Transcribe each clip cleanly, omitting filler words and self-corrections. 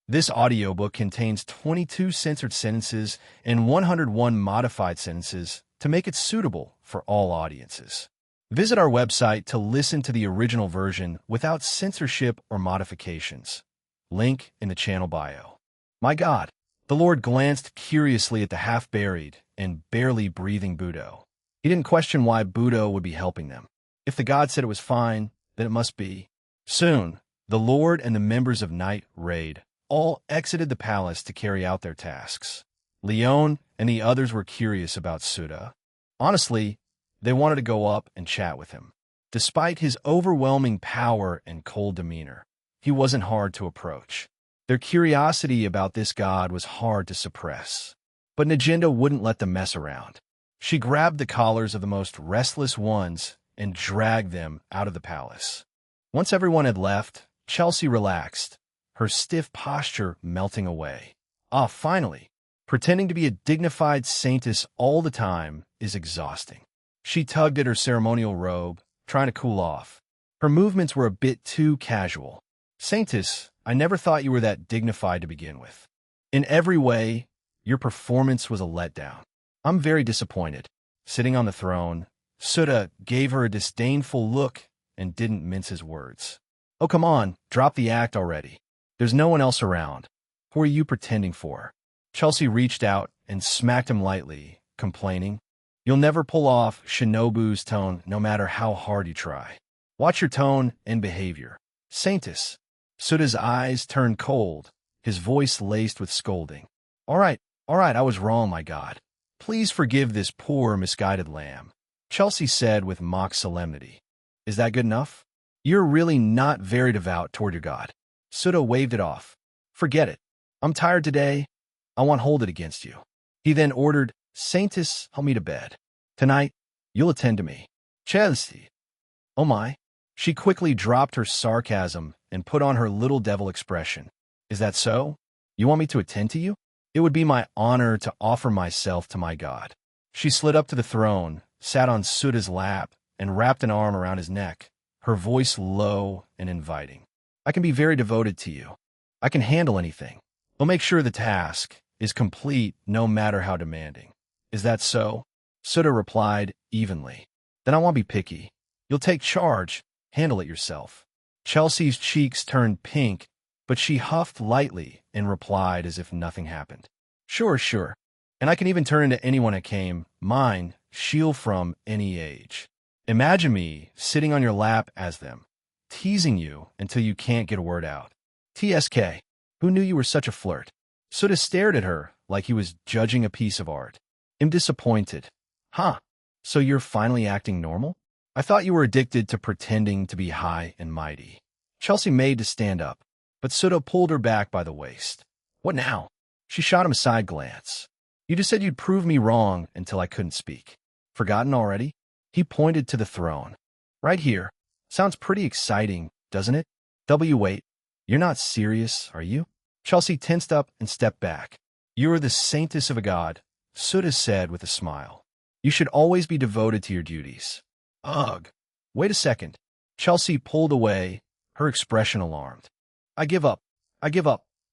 This audiobook contains 22 censored sentences and 101 modified sentences to make it suitable for all audiences. Visit our website to listen to the original version without censorship or modifications. Link in the channel bio. My God! The Lord glanced curiously at the half-buried and barely breathing Budo. He didn't question why Budo would be helping them. If the god said it was fine, then it must be. Soon, the Lord and the members of Night Raid all exited the palace to carry out their tasks. Leon and the others were curious about Souta. Honestly, they wanted to go up and chat with him. Despite his overwhelming power and cold demeanor, he wasn't hard to approach. Their curiosity about this god was hard to suppress. But Najenda wouldn't let them mess around. She grabbed the collars of the most restless ones and dragged them out of the palace. Once everyone had left, Chelsea relaxed, her stiff posture melting away. Finally. Pretending to be a dignified saintess all the time is exhausting. She tugged at her ceremonial robe, trying to cool off. Her movements were a bit too casual. Saintess, I never thought you were that dignified to begin with. In every way, your performance was a letdown. I'm very disappointed. Sitting on the throne, Souta gave her a disdainful look and didn't mince his words. Oh, come on, drop the act already. There's no one else around. Who are you pretending for? Chelsea reached out and smacked him lightly, complaining, You'll never pull off Shinobu's tone no matter how hard you try. Watch your tone and behavior. Saintess. Souta's eyes turned cold, his voice laced with scolding. All right, I was wrong, my God. Please forgive this poor, misguided lamb, Chelsea said with mock solemnity. Is that good enough? You're really not very devout toward your God. Souta waved it off. Forget it. I'm tired today. I won't hold it against you. He then ordered, Saintess, help me to bed. Tonight, you'll attend to me. Chelsea. Oh my. She quickly dropped her sarcasm and put on her little devil expression. Is that so? You want me to attend to you? It would be my honor to offer myself to my God. She slid up to the throne, sat on Souta's lap, and wrapped an arm around his neck, her voice low and inviting. I can be very devoted to you. I can handle anything. I'll make sure the task is complete no matter how demanding. Is that so? Souta replied evenly. Then I won't be picky. You'll take charge. Handle it yourself. Chelsea's cheeks turned pink, but she huffed lightly and replied as if nothing happened. Sure. And I can even turn into anyone I came, mine, shield from any age. Imagine me sitting on your lap as them, teasing you until you can't get a word out. TSK, who knew you were such a flirt? Souta stared at her like he was judging a piece of art. I'm disappointed. Huh, so you're finally acting normal? I thought you were addicted to pretending to be high and mighty. Chelsea made to stand up, but Souta pulled her back by the waist. What now? She shot him a side glance. You just said you'd prove me wrong until I couldn't speak. Forgotten already? He pointed to the throne. Right here. Sounds pretty exciting, doesn't it? Wait. You're not serious, are you? Chelsea tensed up and stepped back. You are the saintess of a god, Souta said with a smile. You should always be devoted to your duties. Ugh. Wait a second. Chelsea pulled away, her expression alarmed. I give up.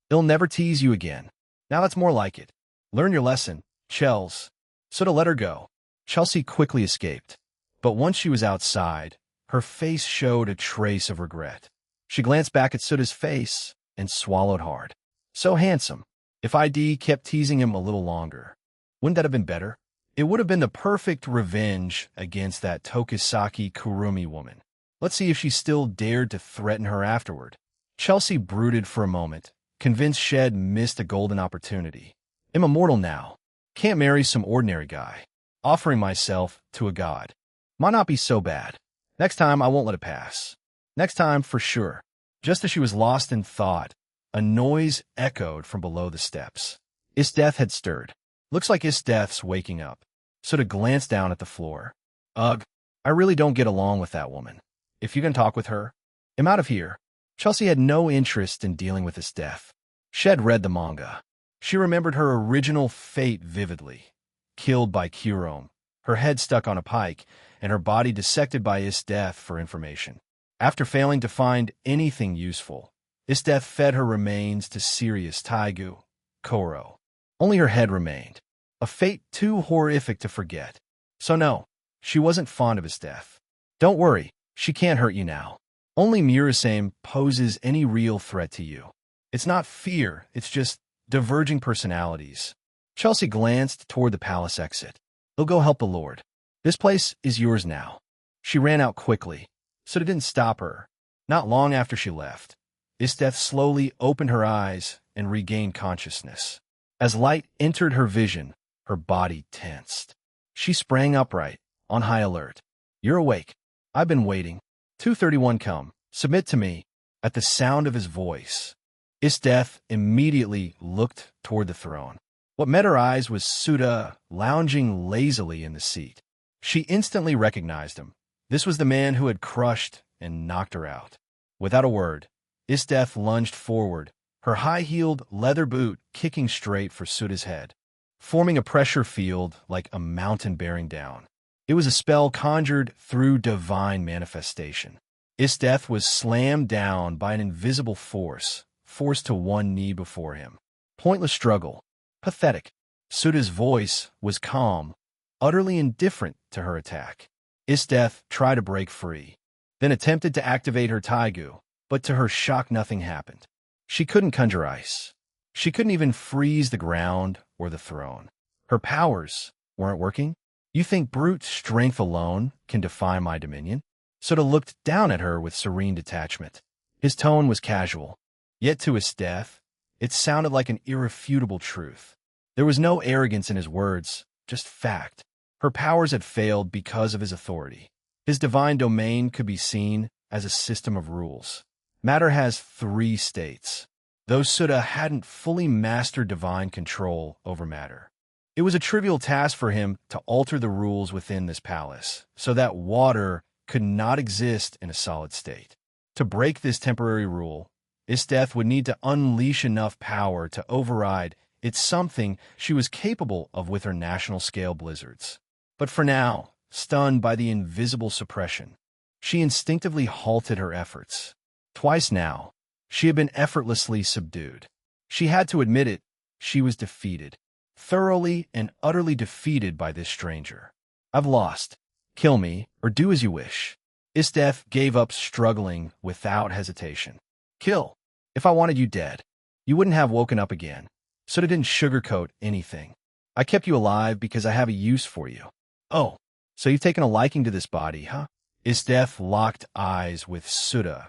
They'll never tease you again. Now that's more like it. Learn your lesson, Chels. Souta let her go. Chelsea quickly escaped. But once she was outside, her face showed a trace of regret. She glanced back at Souta's face and swallowed hard. So handsome. If ID kept teasing him a little longer, wouldn't that have been better? It would have been the perfect revenge against that Tokisaki Kurumi woman. Let's see if she still dared to threaten her afterward. Chelsea brooded for a moment, convinced Shed missed a golden opportunity. I'm immortal now. Can't marry some ordinary guy. Offering myself to a god. Might not be so bad. Next time, I won't let it pass. Next time, for sure. Just as she was lost in thought, a noise echoed from below the steps. Isdeath had stirred. Looks like Isdeath's waking up. Souta glanced down at the floor. Ugh, I really don't get along with that woman. If you can talk with her, I'm out of here. Chelsea had no interest in dealing with Isdeath. Shed read the manga. She remembered her original fate vividly. Killed by Kurome, her head stuck on a pike, and her body dissected by Isdeath for information. After failing to find anything useful, Isdeth fed her remains to Sirius Taigu, Koro. Only her head remained, a fate too horrific to forget. So no, she wasn't fond of Isdeth. Don't worry, she can't hurt you now. Only Murasame poses any real threat to you. It's not fear, it's just diverging personalities. Chelsea glanced toward the palace exit. They'll go help the Lord. This place is yours now. She ran out quickly, so it didn't stop her. Not long after she left, Isdeth slowly opened her eyes and regained consciousness. As light entered her vision, her body tensed. She sprang upright, on high alert. You're awake. I've been waiting. 231 come. Submit to me. At the sound of his voice, Isdeth immediately looked toward the throne. What met her eyes was Souta lounging lazily in the seat. She instantly recognized him. This was the man who had crushed and knocked her out. Without a word, Isdeth lunged forward, her high-heeled leather boot kicking straight for Souta's head, forming a pressure field like a mountain bearing down. It was a spell conjured through divine manifestation. Isdeth was slammed down by an invisible force, forced to one knee before him. Pointless struggle. Pathetic. Souta's voice was calm, utterly indifferent to her attack. Isdeth tried to break free, then attempted to activate her Taigu, but to her shock nothing happened. She couldn't conjure ice. She couldn't even freeze the ground or the throne. Her powers weren't working. You think brute strength alone can defy my dominion? Souta looked down at her with serene detachment. His tone was casual, yet to Isdeth, it sounded like an irrefutable truth. There was no arrogance in his words, just fact. Her powers had failed because of his authority. His divine domain could be seen as a system of rules. Matter has 3 states, though Souta hadn't fully mastered divine control over matter. It was a trivial task for him to alter the rules within this palace, so that water could not exist in a solid state. To break this temporary rule, Isdeth would need to unleash enough power to override it's something she was capable of with her national-scale blizzards. But for now, stunned by the invisible suppression, she instinctively halted her efforts. Twice now, she had been effortlessly subdued. She had to admit it, she was defeated. Thoroughly and utterly defeated by this stranger. I've lost. Kill me, or do as you wish. Isdeth gave up, struggling without hesitation. Kill. If I wanted you dead, you wouldn't have woken up again. Souta didn't sugarcoat anything. I kept you alive because I have a use for you. Oh, so you've taken a liking to this body, huh? Isdeth locked eyes with Souta,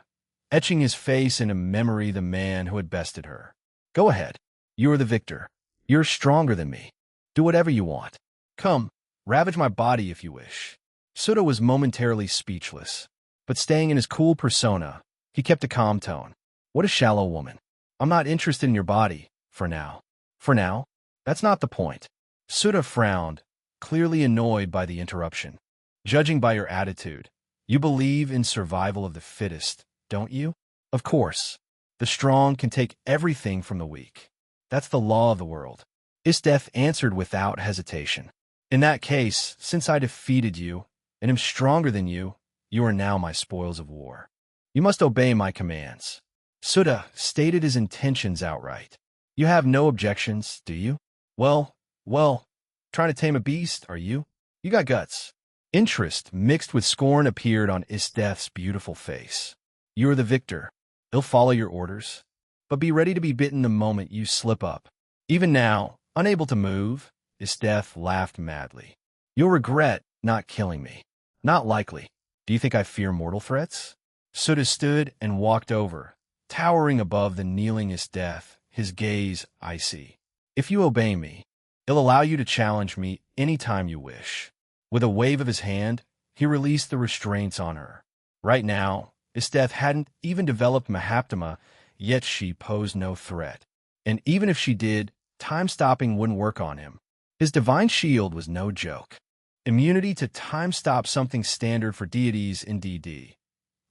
etching his face into memory the man who had bested her. Go ahead. You are the victor. You're stronger than me. Do whatever you want. Come, ravage my body if you wish. Souta was momentarily speechless, but staying in his cool persona, he kept a calm tone. What a shallow woman. I'm not interested in your body, for now. For now? That's not the point. Souta frowned, clearly annoyed by the interruption. Judging by your attitude, you believe in survival of the fittest, don't you? Of course. The strong can take everything from the weak. That's the law of the world. Isdeth answered without hesitation. In that case, since I defeated you, and am stronger than you, you are now my spoils of war. You must obey my commands. Souta stated his intentions outright. You have no objections, do you? Well, trying to tame a beast, are you? You got guts. Interest mixed with scorn appeared on Isdeth's beautiful face. You are the victor. They'll follow your orders. But be ready to be bitten the moment you slip up. Even now, unable to move, Isdeth laughed madly. You'll regret not killing me. Not likely. Do you think I fear mortal threats? Souta stood and walked over, towering above the kneeling Isdeth, his gaze icy. If you obey me, he'll allow you to challenge me any time you wish. With a wave of his hand, he released the restraints on her. Right now, Isdeth hadn't even developed Mahaptama, yet she posed no threat. And even if she did, time-stopping wouldn't work on him. His divine shield was no joke. Immunity to time-stop something standard for deities in DD.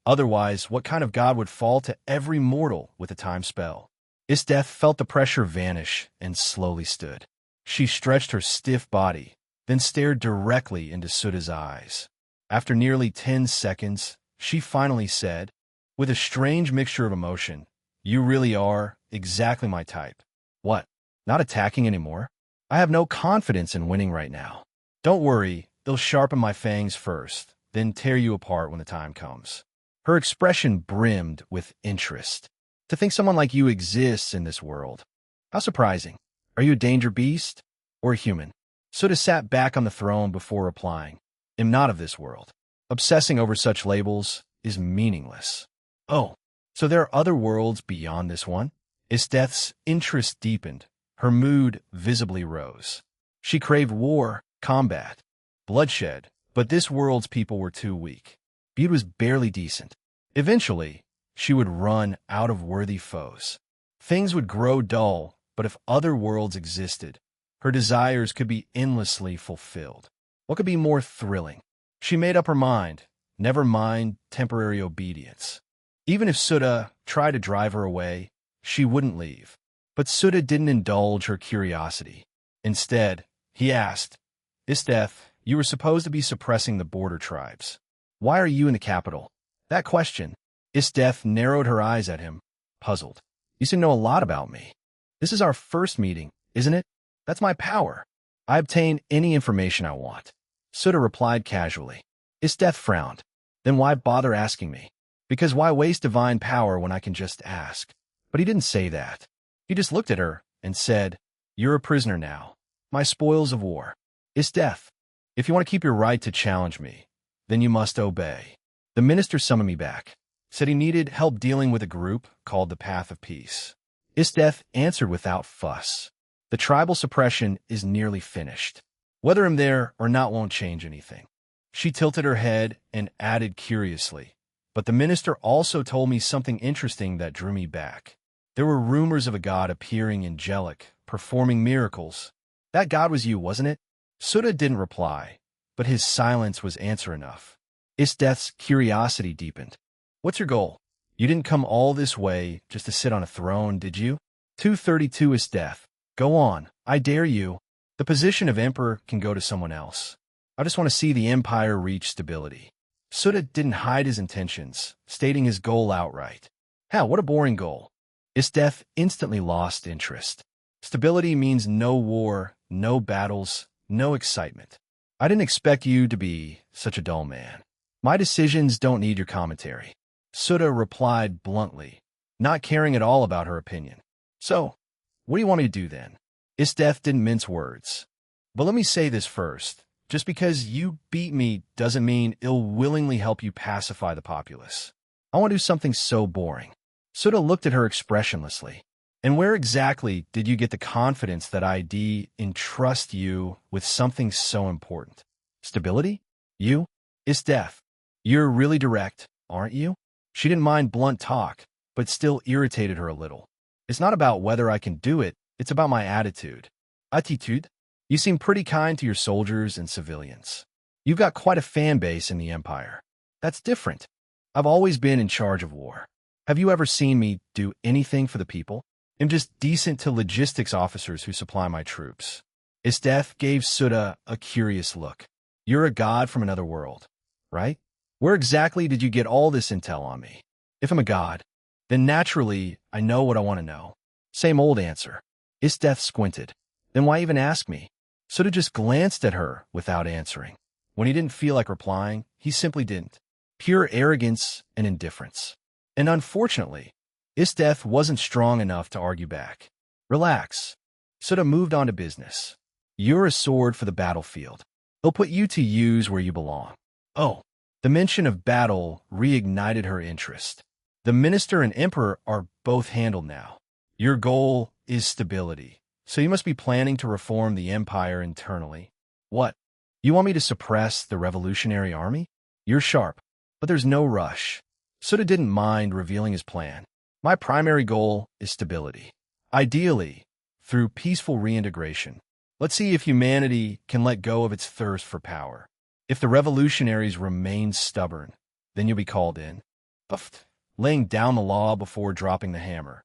Otherwise, what kind of god would fall to every mortal with a time spell? Isdeth felt the pressure vanish and slowly stood. She stretched her stiff body, then stared directly into Souta's eyes. After nearly 10 seconds, she finally said, with a strange mixture of emotion, You really are exactly my type. What? Not attacking anymore? I have no confidence in winning right now. Don't worry, they'll sharpen my fangs first, then tear you apart when the time comes. Her expression brimmed with interest. To think someone like you exists in this world. How surprising. Are you a danger beast or a human? Suda sat back on the throne before replying. Am not of this world. Obsessing over such labels is meaningless. Oh, so there are other worlds beyond this one? Isteth's interest deepened. Her mood visibly rose. She craved war, combat, bloodshed, but this world's people were too weak. Bede was barely decent. Eventually, she would run out of worthy foes. Things would grow dull, but if other worlds existed, her desires could be endlessly fulfilled. What could be more thrilling? She made up her mind, never mind temporary obedience. Even if Suda tried to drive her away, she wouldn't leave. But Suda didn't indulge her curiosity. Instead, he asked, Isteth, you were supposed to be suppressing the border tribes. Why are you in the capital? That question, Isteth narrowed her eyes at him, puzzled. You seem to know a lot about me. This is our first meeting, isn't it? That's my power. I obtain any information I want. Suda replied casually. Isteth frowned. Then why bother asking me? Because why waste divine power when I can just ask? But he didn't say that. He just looked at her and said, You're a prisoner now. My spoils of war. Isteth, if you want to keep your right to challenge me, then you must obey. The minister summoned me back. Said he needed help dealing with a group called the Path of Peace. Isteth answered without fuss. The tribal suppression is nearly finished. Whether I'm there or not won't change anything. She tilted her head and added curiously, but the minister also told me something interesting that drew me back. There were rumors of a god appearing angelic, performing miracles. That god was you, wasn't it? Suda didn't reply, but his silence was answer enough. Isteth's curiosity deepened. What's your goal? You didn't come all this way just to sit on a throne, did you? 232 Isteth. Go on, I dare you. The position of emperor can go to someone else. I just want to see the empire reach stability. Suda didn't hide his intentions, stating his goal outright. Hell, what a boring goal. Isteth instantly lost interest. Stability means no war, no battles, no excitement. I didn't expect you to be such a dull man. My decisions don't need your commentary. Suda replied bluntly, not caring at all about her opinion. So, what do you want me to do then? Isteth didn't mince words. But let me say this first. Just because you beat me doesn't mean it'll willingly help you pacify the populace. I want to do something so boring. Suda looked at her expressionlessly. And where exactly did you get the confidence that I'd entrust you with something so important? Stability? You? Isteth. You're really direct, aren't you? She didn't mind blunt talk, but still irritated her a little. It's not about whether I can do it, it's about my attitude. Attitude? You seem pretty kind to your soldiers and civilians. You've got quite a fan base in the Empire. That's different. I've always been in charge of war. Have you ever seen me do anything for the people? I'm just decent to logistics officers who supply my troops. Isteth gave Suda a curious look. You're a god from another world, right? Where exactly did you get all this intel on me? If I'm a god, then naturally I know what I want to know. Same old answer. Isteth squinted. Then why even ask me? Suda just glanced at her without answering. When he didn't feel like replying, he simply didn't. Pure arrogance and indifference. And unfortunately, Isteth wasn't strong enough to argue back. Relax. Suda moved on to business. You're a sword for the battlefield. They'll put you to use where you belong. Oh, the mention of battle reignited her interest. The minister and emperor are both handled now. Your goal is stability, so you must be planning to reform the empire internally. What? You want me to suppress the revolutionary army? You're sharp, but there's no rush. Suda didn't mind revealing his plan. My primary goal is stability. Ideally, through peaceful reintegration. Let's see if humanity can let go of its thirst for power. If the revolutionaries remain stubborn, then you'll be called in. Uffed. Laying down the law before dropping the hammer.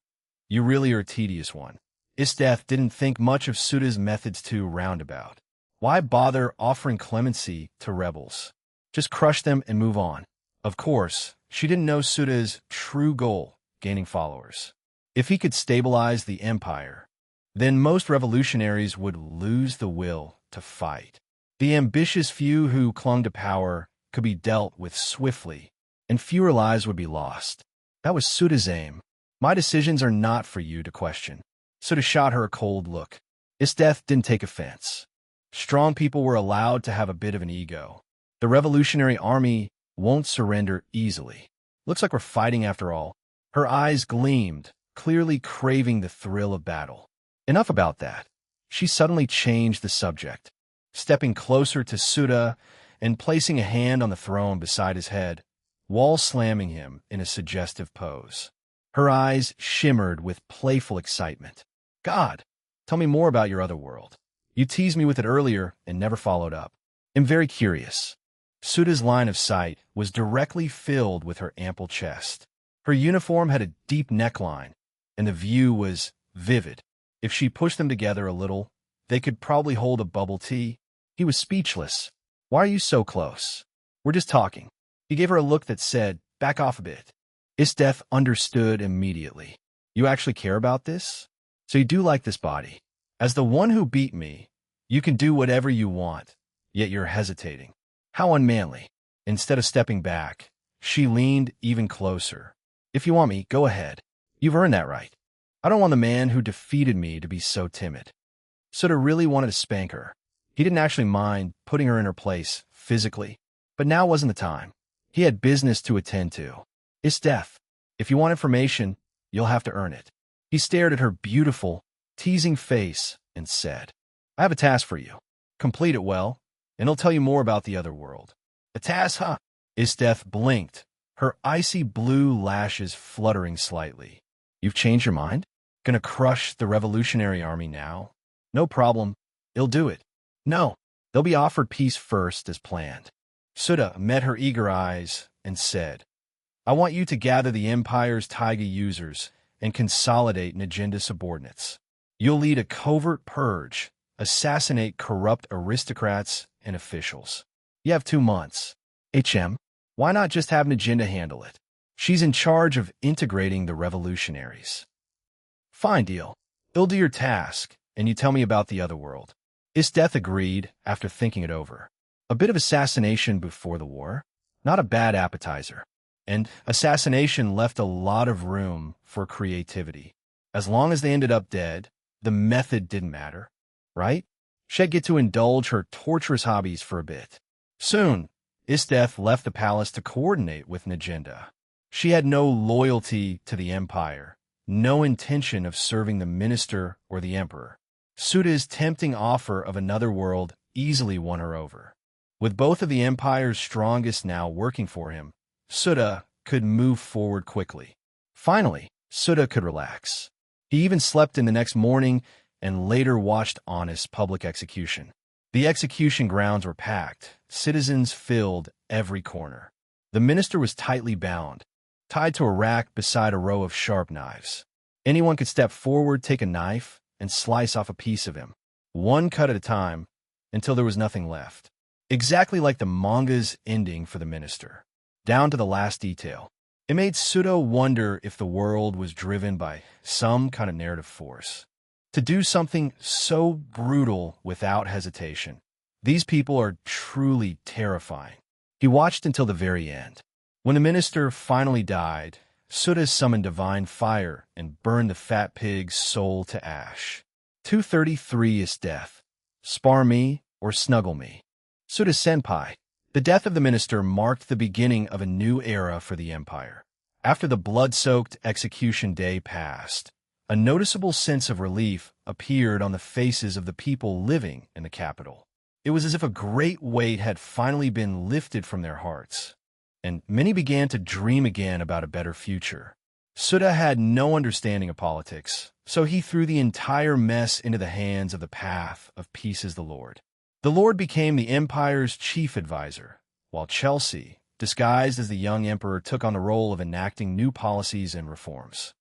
You really are a tedious one. Isteth didn't think much of Suda's methods too roundabout. Why bother offering clemency to rebels? Just crush them and move on. Of course, she didn't know Suda's true goal, gaining followers. If he could stabilize the empire, then most revolutionaries would lose the will to fight. The ambitious few who clung to power could be dealt with swiftly, and fewer lives would be lost. That was Suta's aim. My decisions are not for you to question. Suta shot her a cold look. His death didn't take offense. Strong people were allowed to have a bit of an ego. The revolutionary army won't surrender easily. Looks like we're fighting after all. Her eyes gleamed, clearly craving the thrill of battle. Enough about that. She suddenly changed the subject, stepping closer to Suta and placing a hand on the throne beside his head, wall-slamming him in a suggestive pose. Her eyes shimmered with playful excitement. God, tell me more about your other world. You teased me with it earlier and never followed up. I'm very curious. Suta's line of sight was directly filled with her ample chest. Her uniform had a deep neckline, and the view was vivid. If she pushed them together a little, they could probably hold a bubble tea. He was speechless. Why are you so close? We're just talking. He gave her a look that said, back off a bit. Isdeth understood immediately. You actually care about this? So you do like this body. As the one who beat me, you can do whatever you want, yet you're hesitating. How unmanly. Instead of stepping back, she leaned even closer. If you want me, go ahead. You've earned that right. I don't want the man who defeated me to be so timid. Suta really wanted to spank her. He didn't actually mind putting her in her place physically, but now wasn't the time. He had business to attend to. Isdeth, if you want information, you'll have to earn it. He stared at her beautiful, teasing face and said, I have a task for you. Complete it well, and I'll tell you more about the other world. A task, huh? Isdeth blinked, her icy blue lashes fluttering slightly. You've changed your mind? Gonna crush the revolutionary army now? No problem. He'll do it. No, they'll be offered peace first as planned. Suta met her eager eyes and said, I want you to gather the Empire's Taiga users and consolidate Najinda subordinates. You'll lead a covert purge, assassinate corrupt aristocrats and officials. You have 2 months. Why not just have Najinda handle it? She's in charge of integrating the revolutionaries. Fine deal. You'll do your task, and you tell me about the other world. Isdeth agreed after thinking it over. A bit of assassination before the war? Not a bad appetizer. And assassination left a lot of room for creativity. As long as they ended up dead, the method didn't matter, right? She'd get to indulge her torturous hobbies for a bit. Soon, Isdeth left the palace to coordinate with Najinda. She had no loyalty to the empire, no intention of serving the minister or the emperor. Suta's tempting offer of another world easily won her over. With both of the empire's strongest now working for him, Suta could move forward quickly. Finally, Suta could relax. He even slept in the next morning and later watched Honest's public execution. The execution grounds were packed. Citizens filled every corner. The minister was tightly bound, tied to a rack beside a row of sharp knives. Anyone could step forward, take a knife, and slice off a piece of him, one cut at a time, until there was nothing left. Exactly like the manga's ending for the minister, down to the last detail. It made Suta wonder if the world was driven by some kind of narrative force. To do something so brutal without hesitation. These people are truly terrifying. He watched until the very end. When the minister finally died, Suta summoned divine fire and burned the fat pig's soul to ash. 233 is death. Spar me or snuggle me. Suta Senpai. The death of the minister marked the beginning of a new era for the empire. After the blood-soaked execution day passed, a noticeable sense of relief appeared on the faces of the people living in the capital. It was as if a great weight had finally been lifted from their hearts, and many began to dream again about a better future. Suta had no understanding of politics, so he threw the entire mess into the hands of the path of peace as the Lord. The Lord became the empire's chief advisor, while Chelsea, disguised as the young emperor, took on the role of enacting new policies and reforms.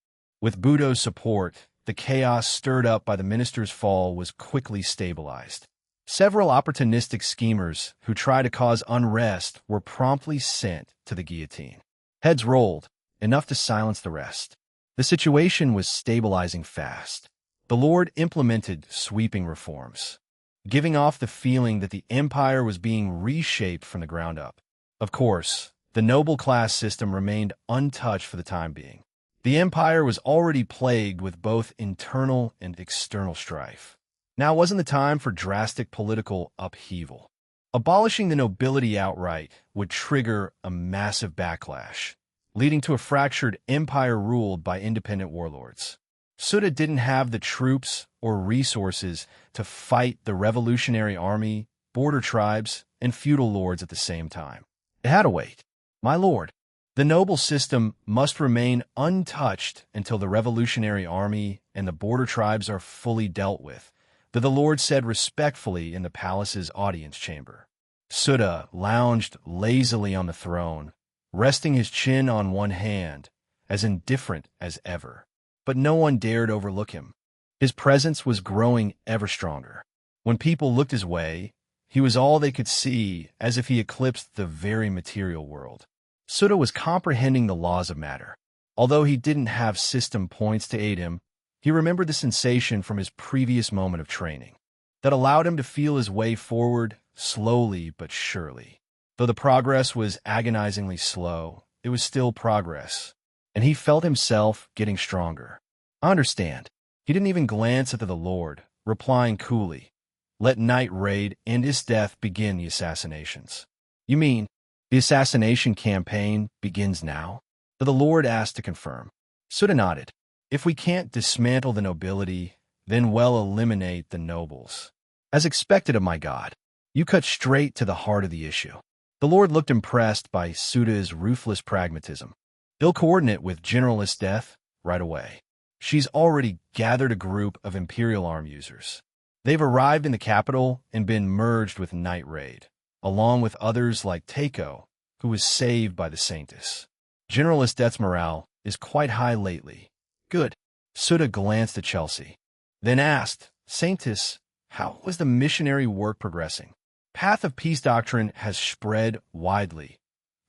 With Budo's support, the chaos stirred up by the minister's fall was quickly stabilized. Several opportunistic schemers who tried to cause unrest were promptly sent to the guillotine. Heads rolled, enough to silence the rest. The situation was stabilizing fast. The Lord implemented sweeping reforms, giving off the feeling that the empire was being reshaped from the ground up. Of course, the noble class system remained untouched for the time being. The empire was already plagued with both internal and external strife. Now wasn't the time for drastic political upheaval. Abolishing the nobility outright would trigger a massive backlash, leading to a fractured empire ruled by independent warlords. Souta didn't have the troops or resources to fight the revolutionary army, border tribes, and feudal lords at the same time. It had to wait. My lord, the noble system must remain untouched until the revolutionary army and the border tribes are fully dealt with, the Lord said respectfully in the palace's audience chamber. Souta lounged lazily on the throne, resting his chin on one hand, as indifferent as ever. But no one dared overlook him. His presence was growing ever stronger. When people looked his way, he was all they could see, as if he eclipsed the very material world. Souta was comprehending the laws of matter. Although he didn't have system points to aid him, he remembered the sensation from his previous moment of training that allowed him to feel his way forward slowly but surely. Though the progress was agonizingly slow, it was still progress, and he felt himself getting stronger. I understand. He didn't even glance at the Lord, replying coolly, "Let Night Raid and his death begin the assassinations." "You mean the assassination campaign begins now?" The Lord asked to confirm. Souta nodded. "If we can't dismantle the nobility, then well eliminate the nobles. As expected of my God, you cut straight to the heart of the issue." The Lord looked impressed by Souta's ruthless pragmatism. "He'll coordinate with Generalist Death right away. She's already gathered a group of Imperial Arm users. They've arrived in the capital and been merged with Night Raid, along with others like Takeo, who was saved by the Saintus. Generalist Death's morale is quite high lately." "Good." Souta glanced at Chelsea, then asked, "Saintus, how was the missionary work progressing?" "Path of Peace doctrine has spread widely,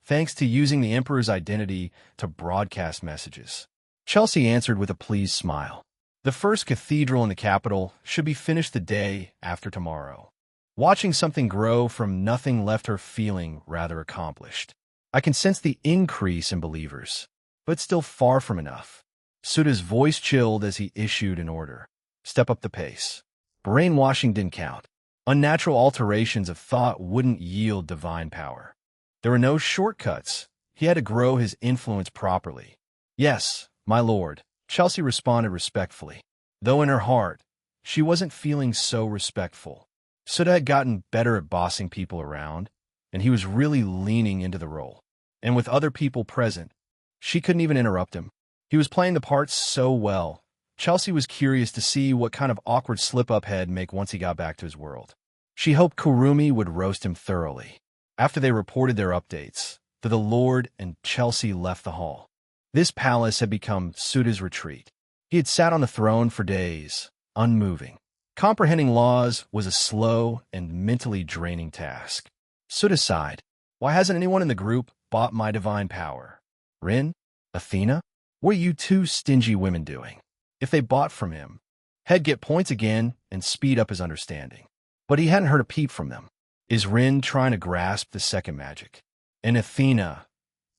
thanks to using the Emperor's identity to broadcast messages." Chelsea answered with a pleased smile. "The first cathedral in the capital should be finished the day after tomorrow." Watching something grow from nothing left her feeling rather accomplished. "I can sense the increase in believers, but still far from enough." Souta's voice chilled as he issued an order. "Step up the pace." Brainwashing didn't count. Unnatural alterations of thought wouldn't yield divine power. There were no shortcuts. He had to grow his influence properly. "Yes, my lord," Chelsea responded respectfully, though in her heart, she wasn't feeling so respectful. Souta had gotten better at bossing people around, and he was really leaning into the role. And with other people present, she couldn't even interrupt him. He was playing the part so well. Chelsea was curious to see what kind of awkward slip-up he'd make once he got back to his world. She hoped Kurumi would roast him thoroughly. After they reported their updates, the Lord and Chelsea left the hall. This palace had become Souta's retreat. He had sat on the throne for days, unmoving. Comprehending laws was a slow and mentally draining task. Souta sighed. "Why hasn't anyone in the group bought my divine power? Rin? Athena? What are you two stingy women doing?" If they bought from him, he'd get points again and speed up his understanding. But he hadn't heard a peep from them. Is Rin trying to grasp the second magic? And Athena,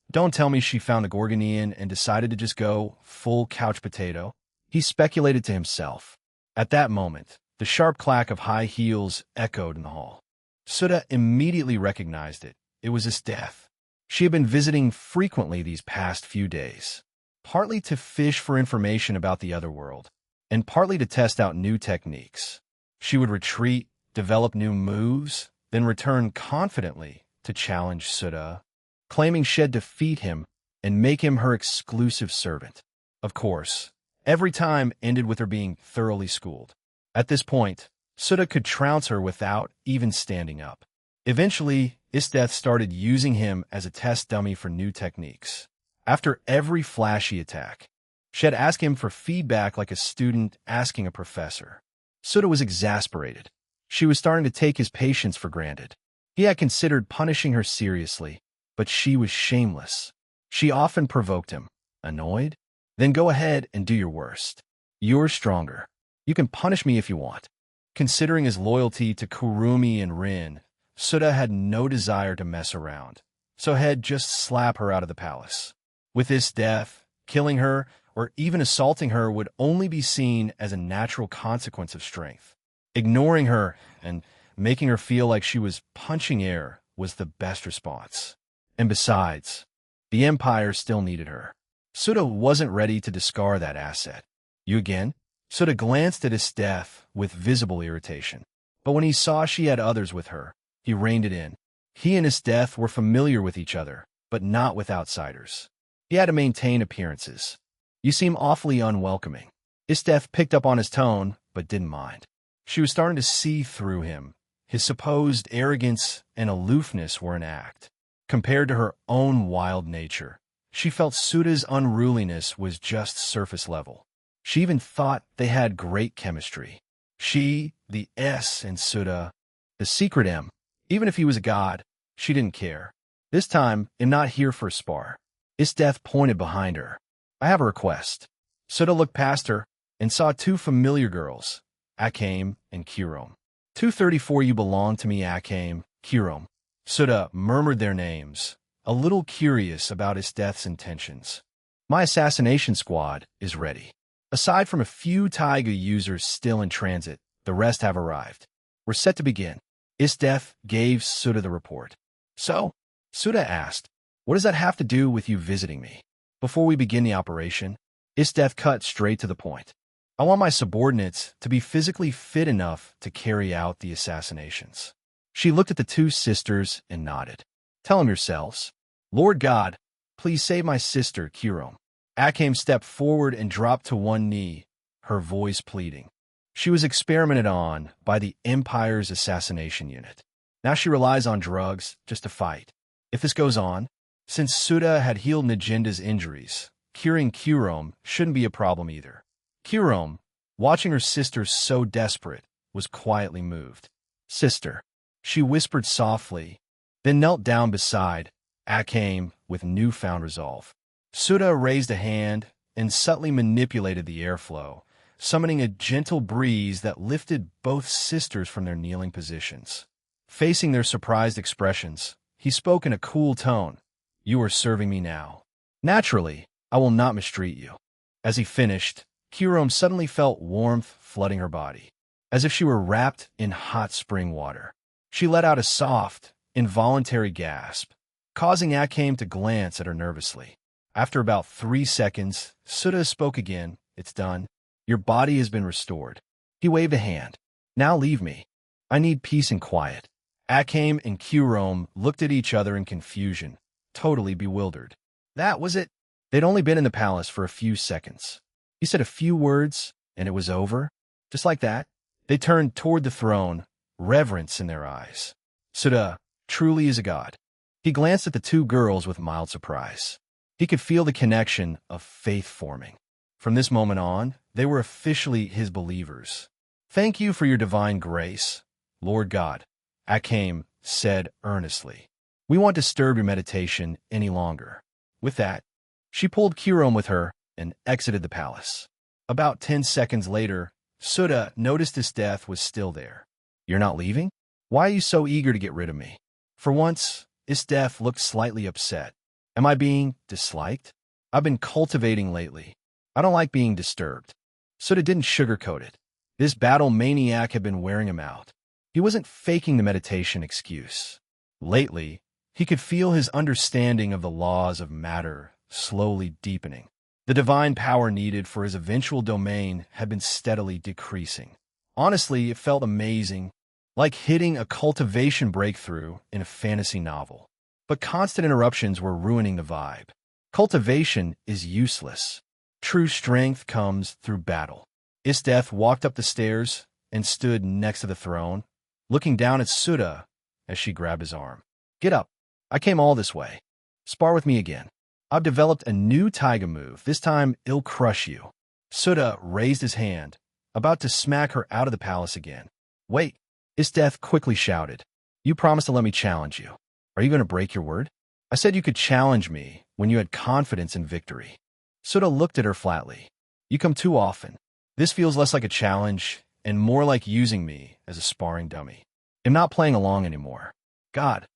don't tell me she found the Gorgonian and decided to just go full couch potato. He speculated to himself. At that moment, the sharp clack of high heels echoed in the hall. Souta immediately recognized it. It was his death. She had been visiting frequently these past few days, partly to fish for information about the other world, and partly to test out new techniques. She would retreat, develop new moves, then return confidently to challenge Souta, claiming she'd defeat him and make him her exclusive servant. Of course, every time ended with her being thoroughly schooled. At this point, Souta could trounce her without even standing up. Eventually, Isdeth started using him as a test dummy for new techniques. After every flashy attack, she'd ask him for feedback like a student asking a professor. Souta was exasperated. She was starting to take his patience for granted. He had considered punishing her seriously, but she was shameless. She often provoked him. Annoyed? Then go ahead and do your worst. You're stronger. You can punish me if you want. Considering his loyalty to Kurumi and Rin, Suda had no desire to mess around, so he'd just slap her out of the palace. With this death, killing her or even assaulting her would only be seen as a natural consequence of strength. Ignoring her and making her feel like she was punching air was the best response. And besides, the Empire still needed her. Suda wasn't ready to discard that asset. You again? Suda glanced at his death with visible irritation. But when he saw she had others with her, he reined it in. He and his death were familiar with each other, but not with outsiders. He had to maintain appearances. You seem awfully unwelcoming. Isteth picked up on his tone, but didn't mind. She was starting to see through him. His supposed arrogance and aloofness were an act. Compared to her own wild nature, she felt Suda's unruliness was just surface level. She even thought they had great chemistry. She, the S, and Suda, the secret M. Even if he was a god, she didn't care. This time, I'm not here for a spar. Isteth pointed behind her. I have a request. Suda looked past her and saw two familiar girls, Akame and Kirom. 234 you belong to me, Akame, Kirom. Suda murmured their names, a little curious about Isteth's intentions. My assassination squad is ready. Aside from a few Taiga users still in transit, the rest have arrived. We're set to begin. Isteth gave Suda the report. So, Suda asked, what does that have to do with you visiting me? Before we begin the operation, Isteth cut straight to the point. I want my subordinates to be physically fit enough to carry out the assassinations. She looked at the two sisters and nodded. Tell them yourselves. Lord God, please save my sister, Kirom. Akame stepped forward and dropped to one knee, her voice pleading. She was experimented on by the Empire's assassination unit. Now she relies on drugs just to fight. If this goes on, since Suda had healed Najenda's injuries, curing Kirom shouldn't be a problem either. Kirom, watching her sister so desperate, was quietly moved. Sister, she whispered softly, then knelt down beside Akame with newfound resolve. Suda raised a hand and subtly manipulated the airflow, summoning a gentle breeze that lifted both sisters from their kneeling positions. Facing their surprised expressions, he spoke in a cool tone. You are serving me now. Naturally, I will not mistreat you. As he finished, Kirom suddenly felt warmth flooding her body, as if she were wrapped in hot spring water. She let out a soft, involuntary gasp, causing Akame to glance at her nervously. After about 3 seconds, Suda spoke again. It's done. Your body has been restored. He waved a hand. Now leave me. I need peace and quiet. Akame and Kirom looked at each other in confusion, totally bewildered. That was it. They'd only been in the palace for a few seconds. He said a few words, and it was over. Just like that, they turned toward the throne, reverence in their eyes. Suda truly is a god. He glanced at the two girls with mild surprise. He could feel the connection of faith forming. From this moment on, they were officially his believers. Thank you for your divine grace, Lord God, Akame said earnestly. We won't disturb your meditation any longer. With that, she pulled Kirom with her and exited the palace. About 10 seconds later, Suda noticed his death was still there. You're not leaving? Why are you so eager to get rid of me? For once, his death looked slightly upset. Am I being disliked? I've been cultivating lately. I don't like being disturbed. Suda didn't sugarcoat it. This battle maniac had been wearing him out. He wasn't faking the meditation excuse. Lately, he could feel his understanding of the laws of matter slowly deepening. The divine power needed for his eventual domain had been steadily decreasing. Honestly, it felt amazing, like hitting a cultivation breakthrough in a fantasy novel. But constant interruptions were ruining the vibe. Cultivation is useless. True strength comes through battle. Isteth walked up the stairs and stood next to the throne, looking down at Suda as she grabbed his arm. Get up. I came all this way. Spar with me again. I've developed a new Taiga move. This time, it'll crush you. Suda raised his hand, about to smack her out of the palace again. Wait. Isteth quickly shouted. You promised to let me challenge you. Are you going to break your word? I said you could challenge me when you had confidence in victory. Suda looked at her flatly. You come too often. This feels less like a challenge and more like using me as a sparring dummy. I'm not playing along anymore. God,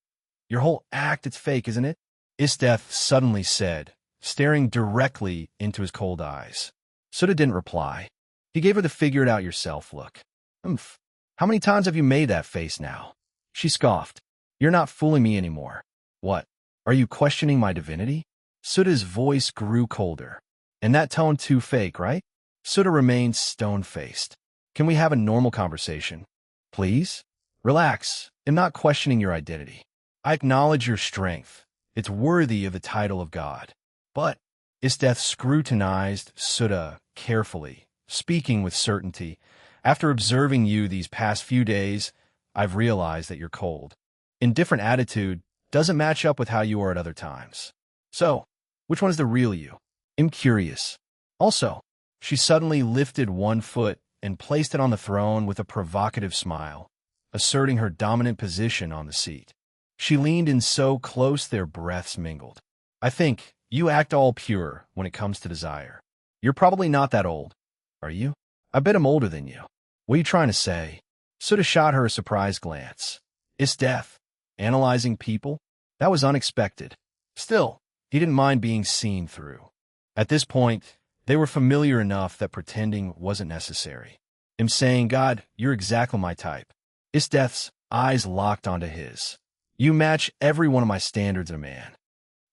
your whole act, it's fake, isn't it? Isteth suddenly said, staring directly into his cold eyes. Suda didn't reply. He gave her the figure-it-out-yourself look. Oomph. How many times have you made that face now? She scoffed. You're not fooling me anymore. What? Are you questioning my divinity? Suda's voice grew colder. And that tone too fake, right? Suda remained stone-faced. Can we have a normal conversation? Please? Relax. I'm not questioning your identity. I acknowledge your strength. It's worthy of the title of God. But Isteth scrutinized Suda carefully, speaking with certainty. After observing you these past few days, I've realized that you're cold. Indifferent attitude doesn't match up with how you are at other times. So, which one is the real you? I'm curious. Also, she suddenly lifted one foot and placed it on the throne with a provocative smile, asserting her dominant position on the seat. She leaned in so close their breaths mingled. I think you act all pure when it comes to desire. You're probably not that old, are you? I bet I'm older than you. What are you trying to say? Suda shot her a surprised glance. Isteth, analyzing people? That was unexpected. Still, he didn't mind being seen through. At this point, they were familiar enough that pretending wasn't necessary. Him saying, God, you're exactly my type. Isteth's eyes locked onto his. You match every one of my standards of a man.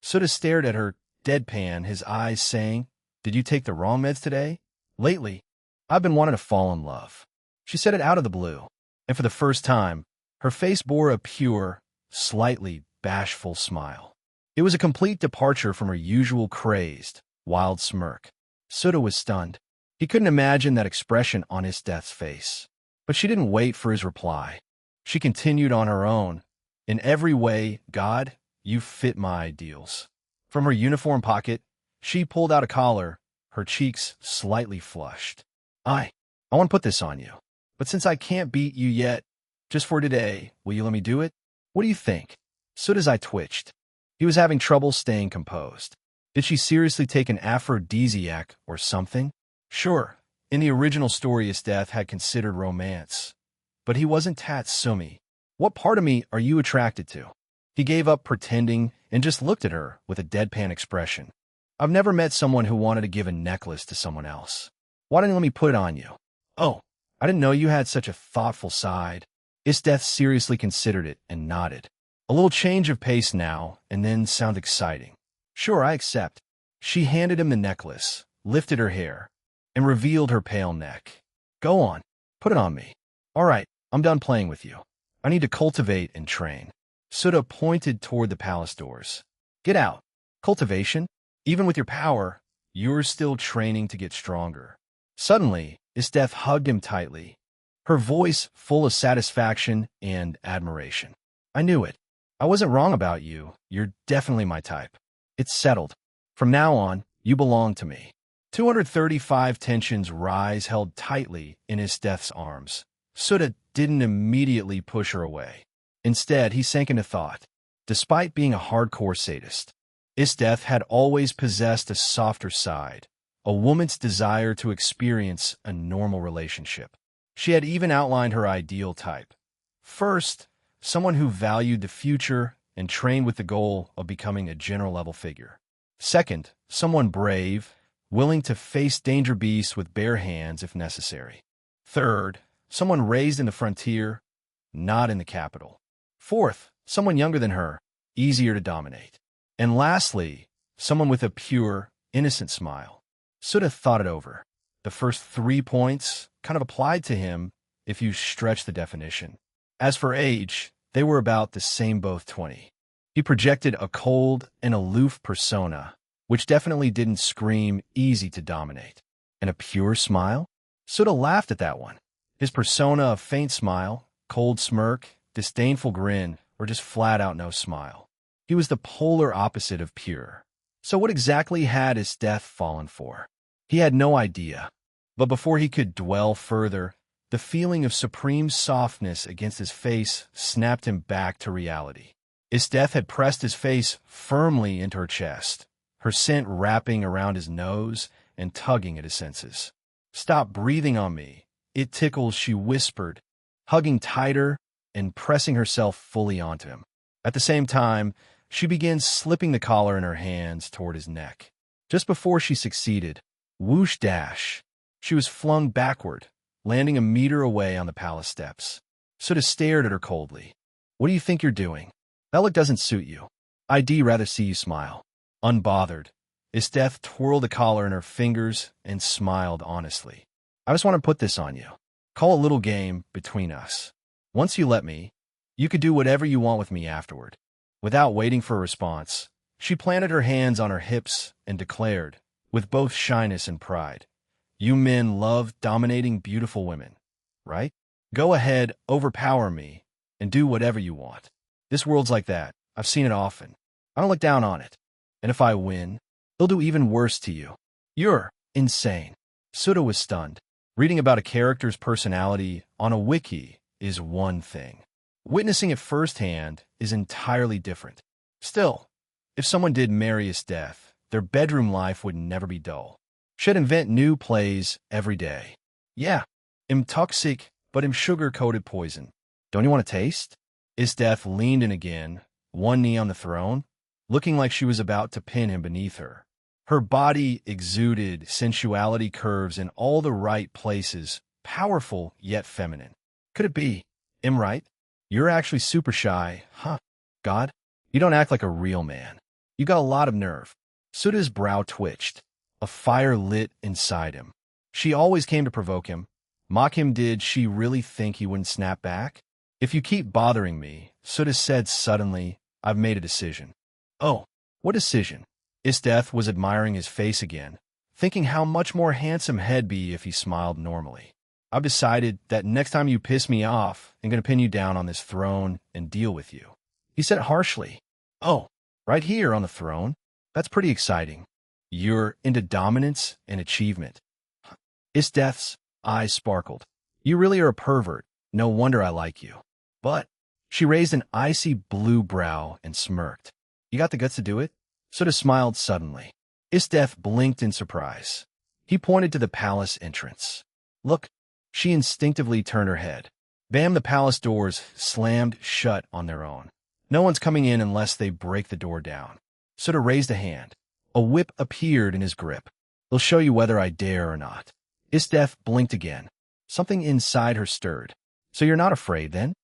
Suda stared at her deadpan, his eyes saying, Did you take the wrong meds today? Lately, I've been wanting to fall in love. She said it out of the blue, and for the first time, her face bore a pure, slightly bashful smile. It was a complete departure from her usual crazed, wild smirk. Suda was stunned. He couldn't imagine that expression on Isteth's face. But she didn't wait for his reply. She continued on her own. In every way, God, you fit my ideals. From her uniform pocket, she pulled out a collar, her cheeks slightly flushed. I want to put this on you. But since I can't beat you yet, just for today, will you let me do it? What do you think? Suda's eye twitched. He was having trouble staying composed. Did she seriously take an aphrodisiac or something? Sure, in the original story Isteth had considered romance. But he wasn't Tatsumi. What part of me are you attracted to? He gave up pretending and just looked at her with a deadpan expression. I've never met someone who wanted to give a necklace to someone else. Why didn't you let me put it on you? Oh, I didn't know you had such a thoughtful side. Isteth seriously considered it and nodded. A little change of pace now, and then sound exciting. Sure, I accept. She handed him the necklace, lifted her hair, and revealed her pale neck. Go on, put it on me. All right, I'm done playing with you. I need to cultivate and train. Suda pointed toward the palace doors. Get out. Cultivation? Even with your power, you're still training to get stronger. Suddenly, Isteth hugged him tightly, her voice full of satisfaction and admiration. I knew it. I wasn't wrong about you. You're definitely my type. It's settled. From now on, you belong to me. 235 tensions rise held tightly in Isteth's arms. Suda didn't immediately push her away. Instead, he sank into thought. Despite being a hardcore sadist, Isteth had always possessed a softer side, a woman's desire to experience a normal relationship. She had even outlined her ideal type. First, someone who valued the future and trained with the goal of becoming a general-level figure. Second, someone brave, willing to face danger beasts with bare hands if necessary. Third, someone raised in the frontier, not in the capital. Fourth, someone younger than her, easier to dominate. And lastly, someone with a pure, innocent smile. Suda thought it over. The first 3 points kind of applied to him if you stretch the definition. As for age, they were about the same, both 20. He projected a cold and aloof persona, which definitely didn't scream easy to dominate. And a pure smile? Suda laughed at that one. His persona of faint smile, cold smirk, disdainful grin, or just flat out no smile. He was the polar opposite of pure. So what exactly had Isteth fallen for? He had no idea. But before he could dwell further, the feeling of supreme softness against his face snapped him back to reality. Isteth had pressed his face firmly into her chest, her scent wrapping around his nose and tugging at his senses. "Stop breathing on me. It tickles," she whispered, hugging tighter and pressing herself fully onto him. At the same time, she began slipping the collar in her hands toward his neck. Just before she succeeded, whoosh dash, she was flung backward, landing a meter away on the palace steps. Souta stared at her coldly. "What do you think you're doing? That look doesn't suit you. I'd rather see you smile." Unbothered, Isteth twirled the collar in her fingers and smiled honestly. "I just want to put this on you. Call a little game between us. Once you let me, you could do whatever you want with me afterward." Without waiting for a response, she planted her hands on her hips and declared, with both shyness and pride, "You men love dominating beautiful women, right? Go ahead, overpower me, and do whatever you want. This world's like that. I've seen it often. I don't look down on it. And if I win, they'll do even worse to you. You're insane." Souta was stunned. Reading about a character's personality on a wiki is one thing. Witnessing it firsthand is entirely different. Still, if someone did marry Isteth, their bedroom life would never be dull. She'd invent new plays every day. "Yeah, I'm toxic, but I'm sugar-coated poison. Don't you want to taste?" Isteth leaned in again, one knee on the throne, looking like she was about to pin him beneath her. Her body exuded sensuality curves in all the right places, powerful yet feminine. "Could it be? I'm right? You're actually super shy, huh? God, you don't act like a real man. You got a lot of nerve." Souta's brow twitched. A fire lit inside him. She always came to provoke him. Mock him. Did she really think he wouldn't snap back? "If you keep bothering me," Souta said suddenly, "I've made a decision." "Oh, what decision?" Isteth was admiring his face again, thinking how much more handsome he'd be if he smiled normally. "I've decided that next time you piss me off, I'm going to pin you down on this throne and deal with you." He said harshly. "Oh, right here on the throne? That's pretty exciting. You're into dominance and achievement." Isteth's eyes sparkled. "You really are a pervert. No wonder I like you." "But," she raised an icy blue brow and smirked. "You got the guts to do it?" Souta smiled suddenly. Isteth blinked in surprise. He pointed to the palace entrance. "Look." She instinctively turned her head. Bam! The palace doors slammed shut on their own. No one's coming in unless they break the door down. Souta raised a hand. A whip appeared in his grip. "They'll show you whether I dare or not." Isteth blinked again. Something inside her stirred. "So you're not afraid, then?"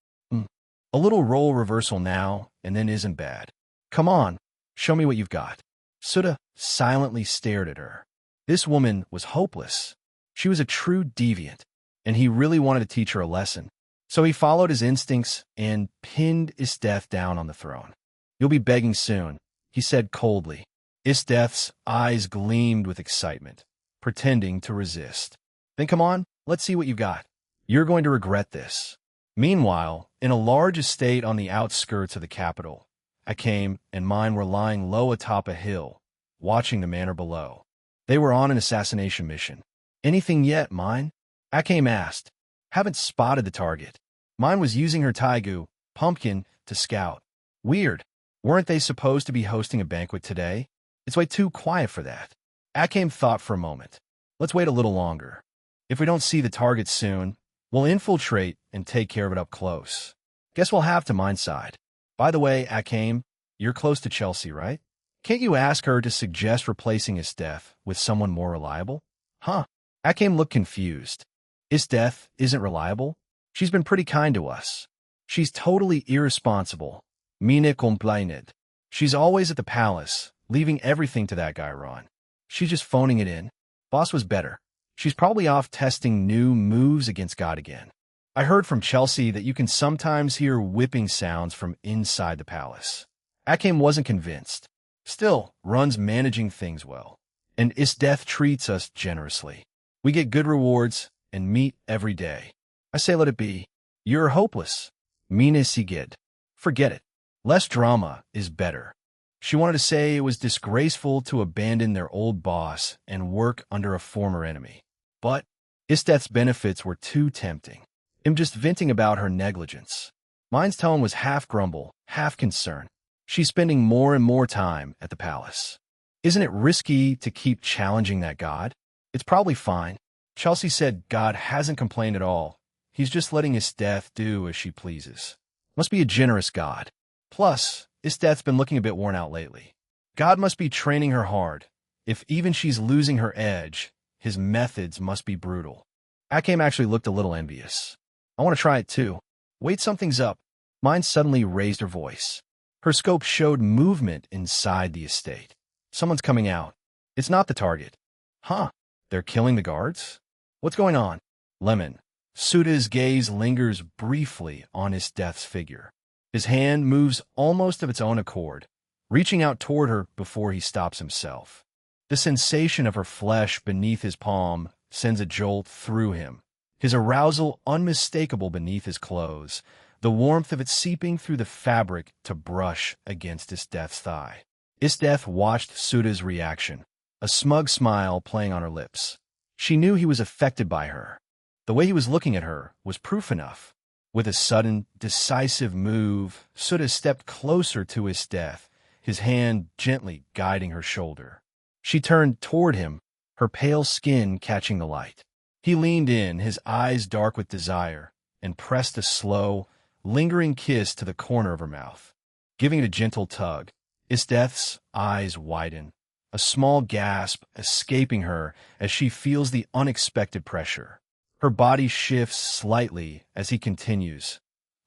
A little role reversal now, and then isn't bad. "Come on, show me what you've got." Souta silently stared at her. This woman was hopeless. She was a true deviant, and he really wanted to teach her a lesson. So he followed his instincts and pinned Isteth down on the throne. "You'll be begging soon," he said coldly. Isteth's eyes gleamed with excitement, pretending to resist. "Then come on, let's see what you've got. You're going to regret this." Meanwhile, in a large estate on the outskirts of the capital, Akame and mine were lying low atop a hill, watching the manor below. They were on an assassination mission. "Anything yet, mine?" Akame asked. "Haven't spotted the target. Mine was using her taigu, pumpkin, to scout." "Weird. Weren't they supposed to be hosting a banquet today? It's way too quiet for that." Akame thought for a moment. "Let's wait a little longer. If we don't see the target soon, we'll infiltrate and take care of it up close. Guess we'll have to mine side. By the way, Akame, you're close to Chelsea, right? Can't you ask her to suggest replacing Isteth with someone more reliable?" "Huh?" Akame looked confused. "Isteth isn't reliable? She's been pretty kind to us." "She's totally irresponsible. Mine complained. She's always at the palace, leaving everything to that guy Ron. She's just phoning it in. Boss was better. She's probably off testing new moves against God again. I heard from Chelsea that you can sometimes hear whipping sounds from inside the palace." Akame wasn't convinced. "Still, Run's managing things well. And Isteth treats us generously. We get good rewards and meet every day. I say let it be. You're hopeless. Mine sigid. Forget it. Less drama is better." She wanted to say it was disgraceful to abandon their old boss and work under a former enemy. But Isteth's benefits were too tempting. I'm just venting about her negligence. Mine's tone was half grumble, half concern. She's spending more and more time at the palace. Isn't it risky to keep challenging that God? It's probably fine. Chelsea said God hasn't complained at all. He's just letting Isteth do as she pleases. Must be a generous God. Plus, Isteth's been looking a bit worn out lately. God must be training her hard. If even she's losing her edge, his methods must be brutal. Akame actually looked a little envious. I want to try it too. Wait, something's up. Mine suddenly raised her voice. Her scope showed movement inside the estate. Someone's coming out. It's not the target. Huh? They're killing the guards? What's going on? Lemon. Souta's gaze lingers briefly on Isteth's figure. His hand moves almost of its own accord, reaching out toward her before he stops himself. The sensation of her flesh beneath his palm sends a jolt through him, his arousal unmistakable beneath his clothes, the warmth of it seeping through the fabric to brush against Isteth's thigh. Isteth watched Souta's reaction, a smug smile playing on her lips. She knew he was affected by her. The way he was looking at her was proof enough. With a sudden, decisive move, Souta stepped closer to Isteth, his hand gently guiding her shoulder. She turned toward him, her pale skin catching the light. He leaned in, his eyes dark with desire, and pressed a slow, lingering kiss to the corner of her mouth. Giving it a gentle tug, Isteth's eyes widen, a small gasp escaping her as she feels the unexpected pressure. Her body shifts slightly as he continues,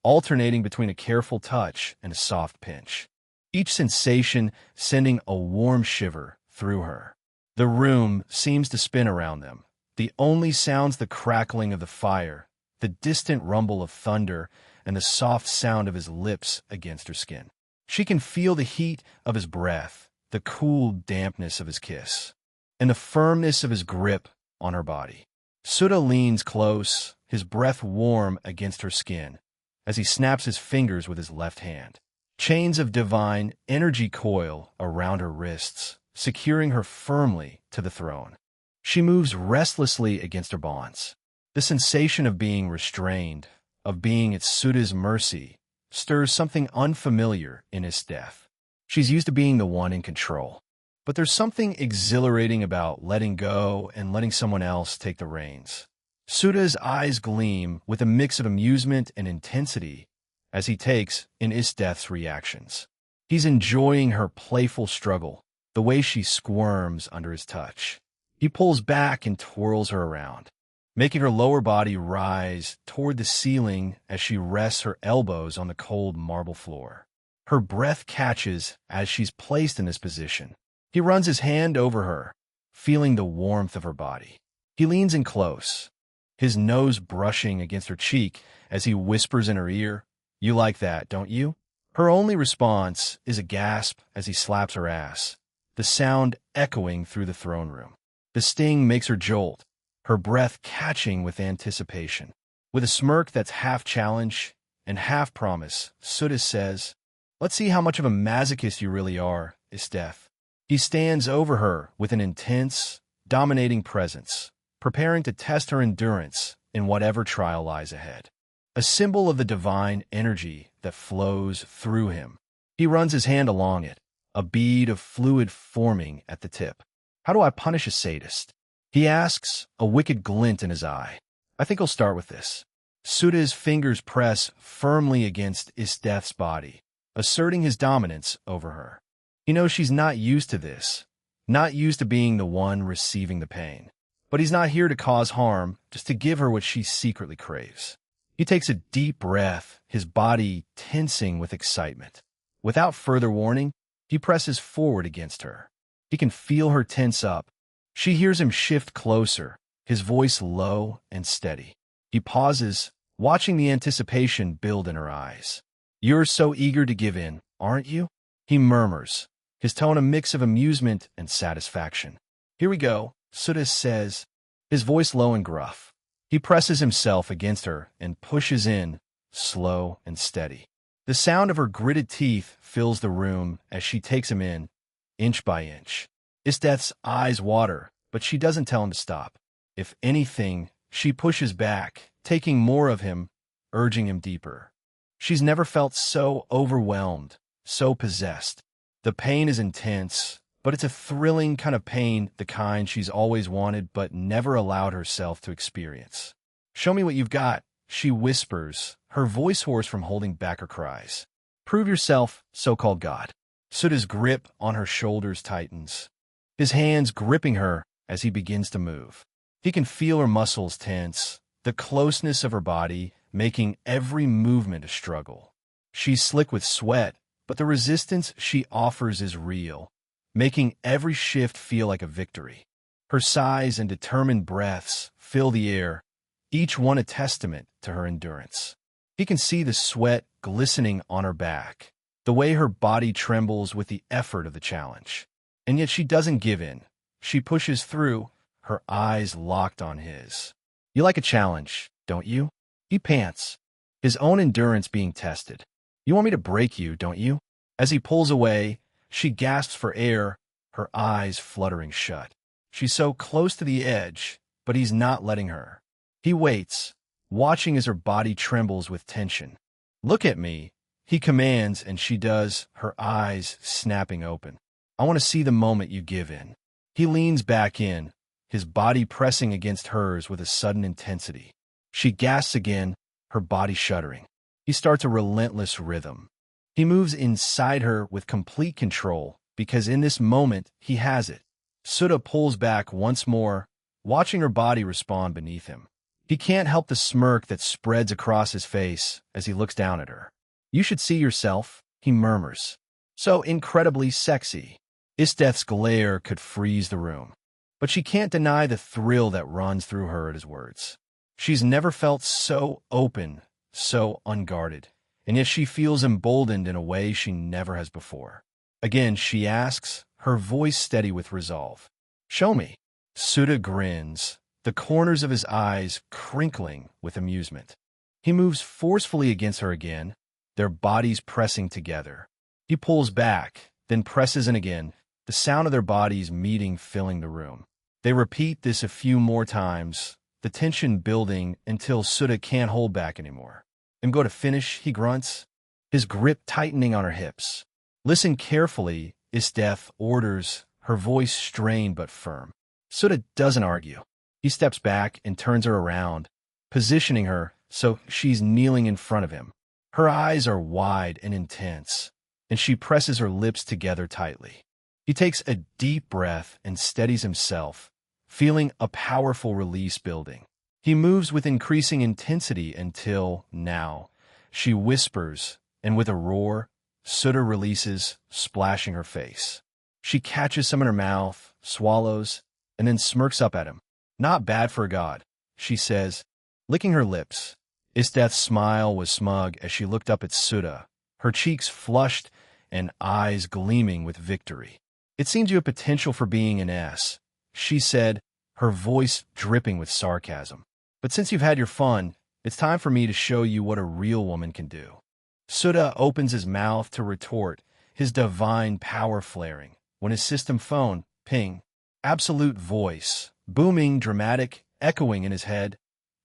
alternating between a careful touch and a soft pinch, each sensation sending a warm shiver through her. The room seems to spin around them, the only sounds the crackling of the fire, the distant rumble of thunder, and the soft sound of his lips against her skin. She can feel the heat of his breath, the cool dampness of his kiss, and the firmness of his grip on her body. Souta leans close, his breath warm against her skin, as he snaps his fingers with his left hand. Chains of divine energy coil around her wrists, securing her firmly to the throne. She moves restlessly against her bonds. The sensation of being restrained, of being at Souta's mercy, stirs something unfamiliar in Isteth. She's used to being the one in control. But there's something exhilarating about letting go and letting someone else take the reins. Souta's eyes gleam with a mix of amusement and intensity as he takes in Isteth's reactions. He's enjoying her playful struggle, the way she squirms under his touch. He pulls back and twirls her around, making her lower body rise toward the ceiling as she rests her elbows on the cold marble floor. Her breath catches as she's placed in this position. He runs his hand over her, feeling the warmth of her body. He leans in close, his nose brushing against her cheek as he whispers in her ear, "You like that, don't you?" Her only response is a gasp as he slaps her ass, the sound echoing through the throne room. The sting makes her jolt, her breath catching with anticipation. With a smirk that's half challenge and half promise, Souta says, "Let's see how much of a masochist you really are, Isteth." He stands over her with an intense, dominating presence, preparing to test her endurance in whatever trial lies ahead. A symbol of the divine energy that flows through him. He runs his hand along it, a bead of fluid forming at the tip. "How do I punish a sadist?" he asks, a wicked glint in his eye. "I think I'll start with this." Souta's fingers press firmly against Isteth's body, asserting his dominance over her. He knows she's not used to this, not used to being the one receiving the pain. But he's not here to cause harm, just to give her what she secretly craves. He takes a deep breath, his body tensing with excitement. Without further warning, he presses forward against her. He can feel her tense up. She hears him shift closer, his voice low and steady. He pauses, watching the anticipation build in her eyes. "You're so eager to give in, aren't you?" he murmurs, his tone a mix of amusement and satisfaction. "Here we go," Souta says, his voice low and gruff. He presses himself against her and pushes in, slow and steady. The sound of her gritted teeth fills the room as she takes him in, inch by inch. Isteth's eyes water, but she doesn't tell him to stop. If anything, she pushes back, taking more of him, urging him deeper. She's never felt so overwhelmed, so possessed. The pain is intense, but it's a thrilling kind of pain, the kind she's always wanted but never allowed herself to experience. "Show me what you've got," she whispers, her voice hoarse from holding back her cries. "Prove yourself, so-called God." Suta's grip on her shoulders tightens, his hands gripping her as he begins to move. He can feel her muscles tense, the closeness of her body making every movement a struggle. She's slick with sweat, but the resistance she offers is real, making every shift feel like a victory. Her sighs and determined breaths fill the air, each one a testament to her endurance. He can see the sweat glistening on her back, the way her body trembles with the effort of the challenge. And yet she doesn't give in. She pushes through, her eyes locked on his. "You like a challenge, don't you?" He pants, his own endurance being tested. "You want me to break you, don't you?" As he pulls away, she gasps for air, her eyes fluttering shut. She's so close to the edge, but he's not letting her. He waits, watching as her body trembles with tension. "Look at me," he commands, and she does, her eyes snapping open. "I want to see the moment you give in." He leans back in, his body pressing against hers with a sudden intensity. She gasps again, her body shuddering. He starts a relentless rhythm. He moves inside her with complete control, because in this moment, he has it. Souta pulls back once more, watching her body respond beneath him. He can't help the smirk that spreads across his face as he looks down at her. "You should see yourself," he murmurs. "So incredibly sexy." Isteth's glare could freeze the room, but she can't deny the thrill that runs through her at his words. She's never felt so open, so unguarded, and yet she feels emboldened in a way she never has before. Again, she asks, her voice steady with resolve. "Show me." Souta grins, the corners of his eyes crinkling with amusement. He moves forcefully against her again, their bodies pressing together. He pulls back, then presses in again, the sound of their bodies meeting filling the room. They repeat this a few more times, the tension building until Souta can't hold back anymore. "I'm going to finish," he grunts, his grip tightening on her hips. "Listen carefully," Isteth orders, her voice strained but firm. Souta doesn't argue. He steps back and turns her around, positioning her so she's kneeling in front of him. Her eyes are wide and intense, and she presses her lips together tightly. He takes a deep breath and steadies himself, feeling a powerful release building. He moves with increasing intensity until, now, she whispers, and with a roar, Souta releases, splashing her face. She catches some in her mouth, swallows, and then smirks up at him. "Not bad for a god," she says, licking her lips. Isteth's smile was smug as she looked up at Souta, her cheeks flushed and eyes gleaming with victory. "It seems you have potential for being an S," she said, her voice dripping with sarcasm. "But since you've had your fun, it's time for me to show you what a real woman can do." Souta opens his mouth to retort, his divine power flaring, when his system phone, ping, absolute voice, booming, dramatic, echoing in his head.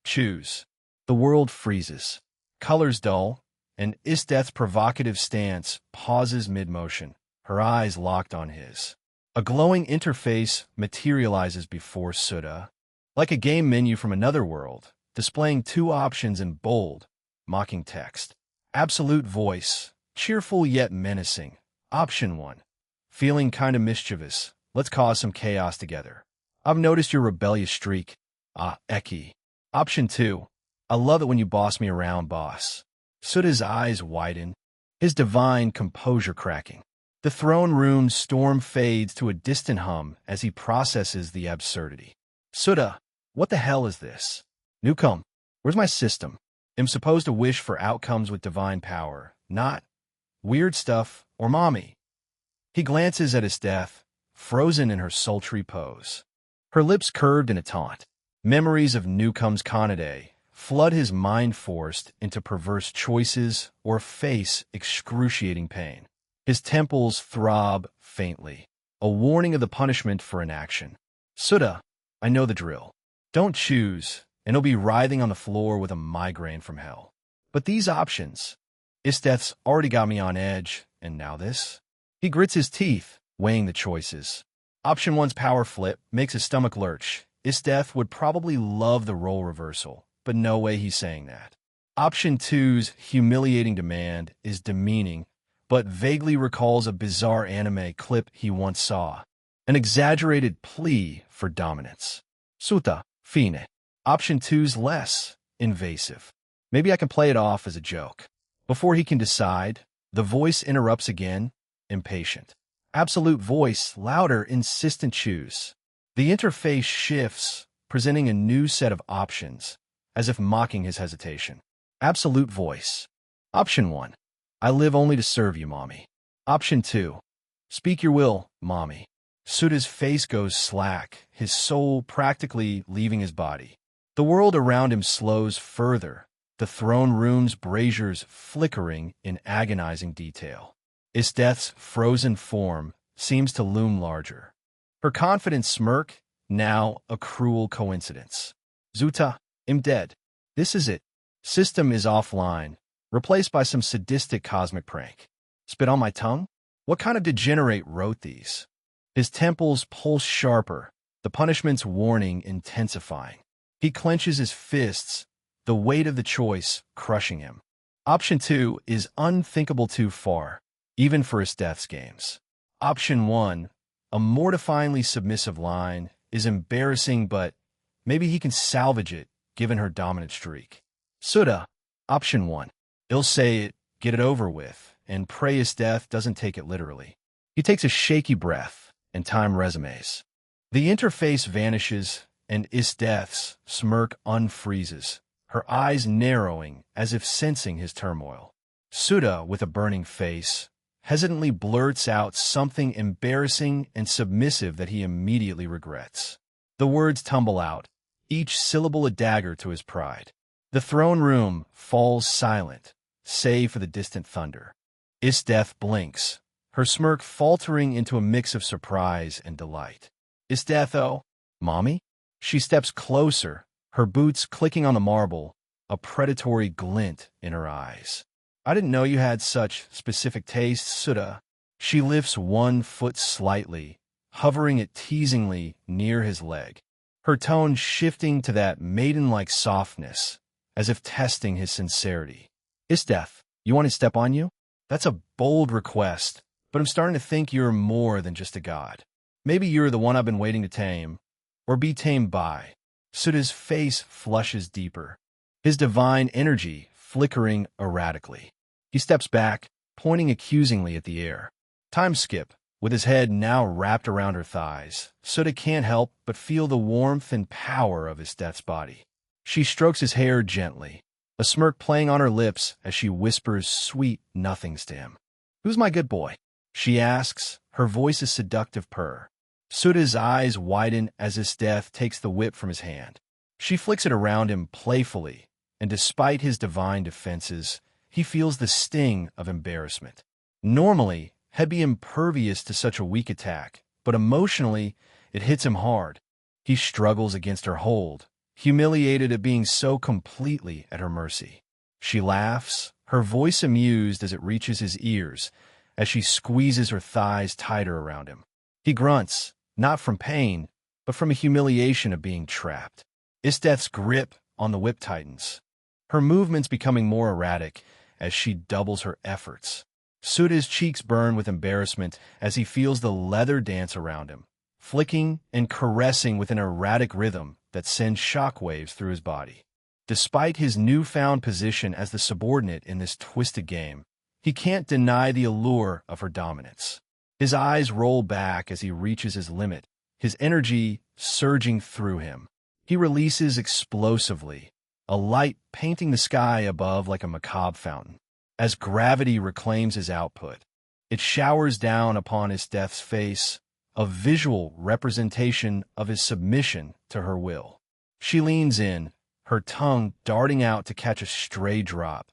"Choose." The world freezes, colors dull, and Isteth's provocative stance pauses mid-motion, her eyes locked on his. A glowing interface materializes before Souta, like a game menu from another world, displaying two options in bold, mocking text. Absolute voice, cheerful yet menacing. Option 1. Feeling kinda mischievous. Let's cause some chaos together. I've noticed your rebellious streak. Eki. Option 2. I love it when you boss me around, boss. Souta's eyes widen, his divine composure cracking. The throne room's storm fades to a distant hum as he processes the absurdity. "Souta, what the hell is this? Newcomb, where's my system? I'm supposed to wish for outcomes with divine power, not weird stuff or mommy." He glances at Isteth, frozen in her sultry pose. Her lips curved in a taunt. Memories of Newcomb's Conade flood his mind, forced into perverse choices or face excruciating pain. His temples throb faintly, a warning of the punishment for inaction. "Souta, I know the drill. Don't choose, and he'll be writhing on the floor with a migraine from hell. But these options, Isteth's already got me on edge, and now this?" He grits his teeth, weighing the choices. Option 1's power flip makes his stomach lurch. Isteth would probably love the role reversal, but no way he's saying that. Option 2's humiliating demand is demeaning, but vaguely recalls a bizarre anime clip he once saw. An exaggerated plea for dominance. Souta, fine. Option 2's less invasive. Maybe I can play it off as a joke. Before he can decide, the voice interrupts again, impatient. Absolute voice, louder, insistent choose. The interface shifts, presenting a new set of options, as if mocking his hesitation. Absolute voice. Option 1. I live only to serve you, mommy. Option 2. Speak your will, mommy. Souta's face goes slack, his soul practically leaving his body. The world around him slows further, the throne room's braziers flickering in agonizing detail. Isteth's frozen form seems to loom larger. Her confident smirk, now a cruel coincidence. Souta, I'm dead. This is it. System is offline, replaced by some sadistic cosmic prank. Spit on my tongue? What kind of degenerate wrote these? His temples pulse sharper, the punishment's warning intensifying. He clenches his fists, the weight of the choice crushing him. Option 2 is unthinkable too far, even for Isteth's games. Option 1, a mortifyingly submissive line, is embarrassing, but maybe he can salvage it given her dominant streak. Souta, Option 1. He'll say it, get it over with, and pray Isteth doesn't take it literally. He takes a shaky breath, and time resumes. The interface vanishes, and Isteth's smirk unfreezes, her eyes narrowing as if sensing his turmoil. Souta, with a burning face, hesitantly blurts out something embarrassing and submissive that he immediately regrets. The words tumble out, each syllable a dagger to his pride. The throne room falls silent, save for the distant thunder. Isteth blinks, her smirk faltering into a mix of surprise and delight. Isteth, oh, mommy? She steps closer, her boots clicking on the marble, a predatory glint in her eyes. I didn't know you had such specific tastes, Souta. She lifts one foot slightly, hovering it teasingly near his leg, her tone shifting to that maiden-like softness, as if testing his sincerity. Isteth, you want to step on you? That's a bold request, but I'm starting to think you're more than just a god. Maybe you're the one I've been waiting to tame, or be tamed by. Souta's face flushes deeper, his divine energy flickering erratically. He steps back, pointing accusingly at the air. Time skip, with his head now wrapped around her thighs. Souta can't help but feel the warmth and power of Isteth's body. She strokes his hair gently, a smirk playing on her lips as she whispers sweet nothings to him. Who's my good boy? She asks, her voice a seductive purr. Souta's eyes widen as Isteth takes the whip from his hand. She flicks it around him playfully, and despite his divine defenses, he feels the sting of embarrassment. Normally, he'd be impervious to such a weak attack, but emotionally, it hits him hard. He struggles against her hold, humiliated at being so completely at her mercy. She laughs, her voice amused as it reaches his ears, as she squeezes her thighs tighter around him. He grunts, not from pain, but from a humiliation of being trapped. Isteth's grip on the whip tightens, her movements becoming more erratic as she doubles her efforts. Souta's cheeks burn with embarrassment as he feels the leather dance around him, flicking and caressing with an erratic rhythm that sends shockwaves through his body. Despite his newfound position as the subordinate in this twisted game, he can't deny the allure of her dominance. His eyes roll back as he reaches his limit, his energy surging through him. He releases explosively, a light painting the sky above like a macabre fountain. As gravity reclaims his output, it showers down upon Isteth's face, a visual representation of his submission to her will. She leans in, her tongue darting out to catch a stray drop,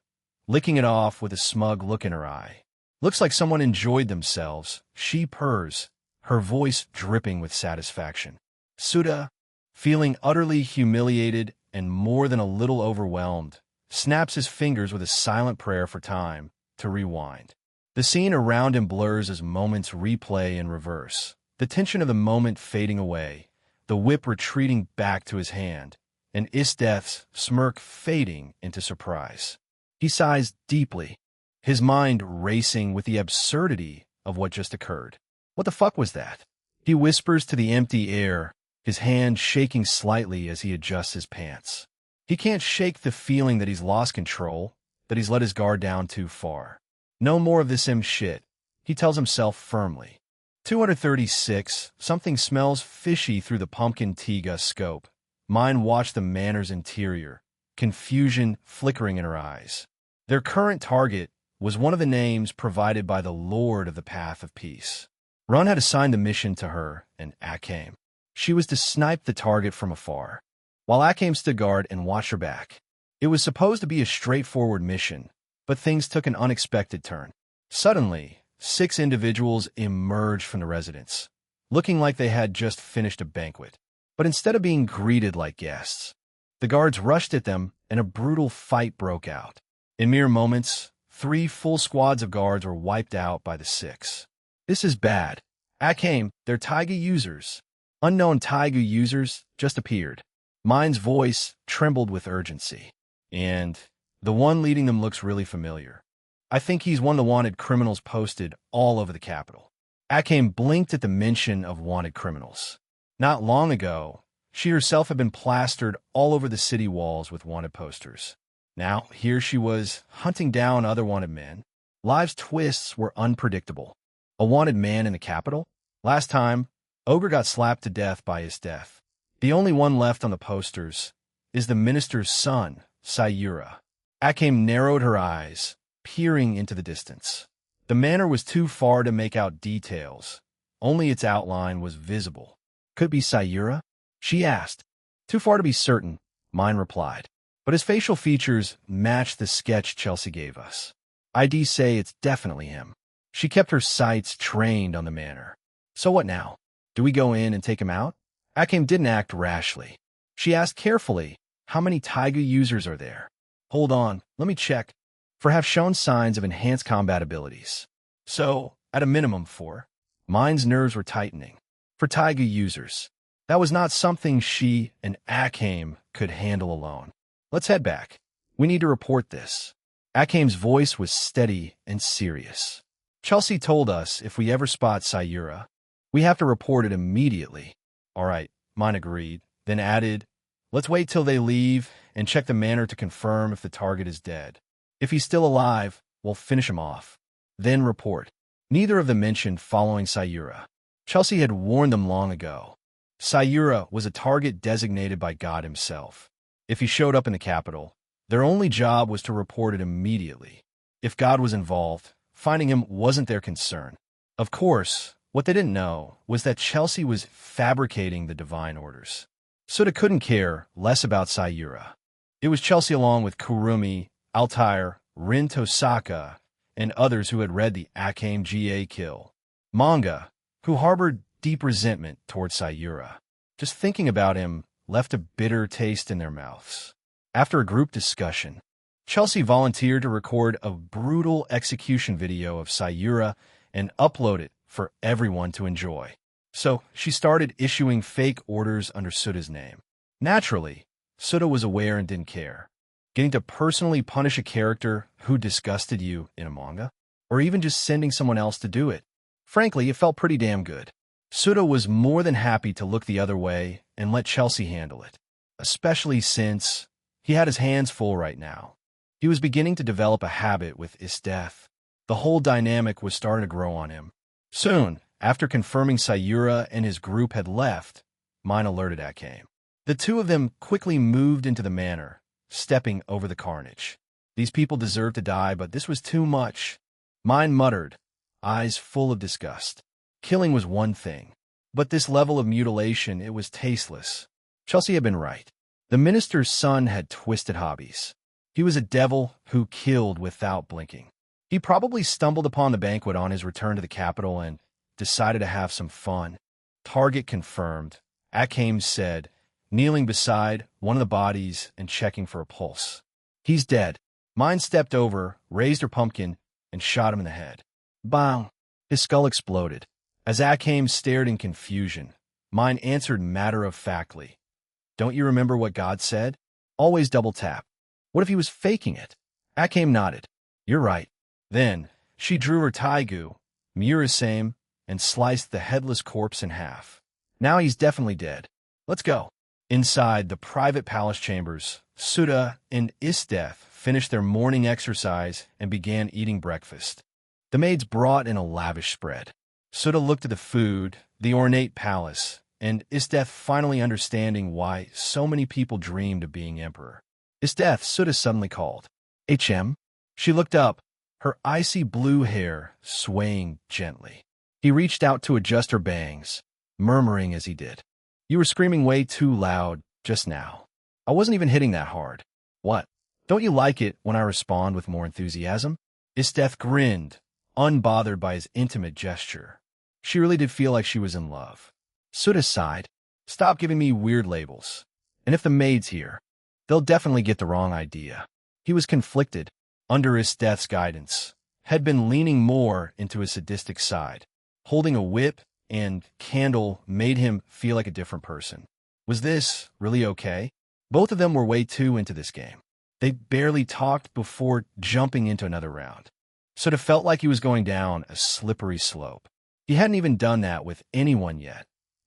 licking it off with a smug look in her eye. Looks like someone enjoyed themselves, she purrs, her voice dripping with satisfaction. Souta, feeling utterly humiliated and more than a little overwhelmed, snaps his fingers with a silent prayer for time to rewind. The scene around him blurs as moments replay in reverse, the tension of the moment fading away, the whip retreating back to his hand, and Isdeath's smirk fading into surprise. He sighs deeply, his mind racing with the absurdity of what just occurred. What the fuck was that? He whispers to the empty air, his hand shaking slightly as he adjusts his pants. He can't shake the feeling that he's lost control, that he's let his guard down too far. No more of this shit, he tells himself firmly. 236, something smells fishy through the pumpkin Tiga scope. Mine watched the manor's interior, confusion flickering in her eyes. Their current target was one of the names provided by the Lord of the Path of Peace. Run had assigned the mission to her and Akame. She was to snipe the target from afar, while Akame stood guard and watched her back. It was supposed to be a straightforward mission, but things took an unexpected turn. Suddenly, 6 individuals emerged from the residence, looking like they had just finished a banquet. But instead of being greeted like guests, the guards rushed at them and a brutal fight broke out. In mere moments, 3 full squads of guards were wiped out by the 6. This is bad. Akame, they're Taiga users. Unknown Taiga users just appeared. Mine's voice trembled with urgency. And the one leading them looks really familiar. I think he's one of the wanted criminals posted all over the capital. Akame blinked at the mention of wanted criminals. Not long ago, she herself had been plastered all over the city walls with wanted posters. Now, here she was, hunting down other wanted men. Life's twists were unpredictable. A wanted man in the capital? Last time, Ogre got slapped to death by his death. The only one left on the posters is the minister's son, Sayura. Akame narrowed her eyes, peering into the distance. The manor was too far to make out details. Only its outline was visible. Could it be Sayura? She asked. Too far to be certain, Mine replied. But his facial features matched the sketch Chelsea gave us. IDs say it's definitely him. She kept her sights trained on the manor. So what now? Do we go in and take him out? Akame didn't act rashly. She asked carefully, how many Taiga users are there? Hold on, let me check. For have shown signs of enhanced combat abilities. So, at a minimum 4. Mine's nerves were tightening. For Taiga users. That was not something she and Akame could handle alone. Let's head back. We need to report this. Akame's voice was steady and serious. Chelsea told us if we ever spot Sayura, we have to report it immediately. All right, Mine agreed, then added, let's wait till they leave and check the manor to confirm if the target is dead. If he's still alive, we'll finish him off. Then report. Neither of them mentioned following Sayura. Chelsea had warned them long ago. Sayura was a target designated by God himself. If he showed up in the capital, their only job was to report it immediately. If God was involved, finding him wasn't their concern. Of course, what they didn't know was that Chelsea was fabricating the divine orders. Souta couldn't care less about Sayura. It was Chelsea along with Kurumi, Altair, Rin Tosaka, and others who had read the Akame GA Kill manga, who harbored deep resentment toward Sayura. Just thinking about him left a bitter taste in their mouths. After a group discussion, Chelsea volunteered to record a brutal execution video of Sayura and upload it for everyone to enjoy. So she started issuing fake orders under Souta's name. Naturally, Souta was aware and didn't care. Getting to personally punish a character who disgusted you in a manga, or even just sending someone else to do it. Frankly, it felt pretty damn good. Souta was more than happy to look the other way and let Chelsea handle it, especially since he had his hands full right now. He was beginning to develop a habit with Isdeath. The whole dynamic was starting to grow on him. Soon, after confirming Sayura and his group had left, Mine alerted Akame. The two of them quickly moved into the manor, stepping over the carnage. These people deserved to die, but this was too much. Mine muttered, eyes full of disgust. Killing was one thing, but this level of mutilation, it was tasteless. Chelsea had been right. The minister's son had twisted hobbies. He was a devil who killed without blinking. He probably stumbled upon the banquet on his return to the capital and decided to have some fun. Target confirmed, Akame said, kneeling beside one of the bodies and checking for a pulse. He's dead. Mine stepped over, raised her pumpkin, and shot him in the head. Bang! His skull exploded. As Akhame stared in confusion, mine answered matter-of-factly. Don't you remember what God said? Always double tap. What if he was faking it? Akhame nodded. You're right. Then, she drew her taigu, Murasame, and sliced the headless corpse in half. Now he's definitely dead. Let's go. Inside the private palace chambers, Souta and Isteth finished their morning exercise and began eating breakfast. The maids brought in a lavish spread. Souta looked at the food, the ornate palace, and Isteth finally understanding why so many people dreamed of being emperor. Isteth, Souta suddenly called. HM? She looked up, her icy blue hair swaying gently. He reached out to adjust her bangs, murmuring as he did. You were screaming way too loud just now. I wasn't even hitting that hard. What? Don't you like it when I respond with more enthusiasm? Isteth grinned, unbothered by his intimate gesture. She really did feel like she was in love. Souta sighed. Stop giving me weird labels. And if the maid's here, they'll definitely get the wrong idea. He was conflicted. Under Isteth's guidance, had been leaning more into his sadistic side. Holding a whip and candle made him feel like a different person. Was this really okay? Both of them were way too into this game. They barely talked before jumping into another round. Souta felt like he was going down a slippery slope. He hadn't even done that with anyone yet.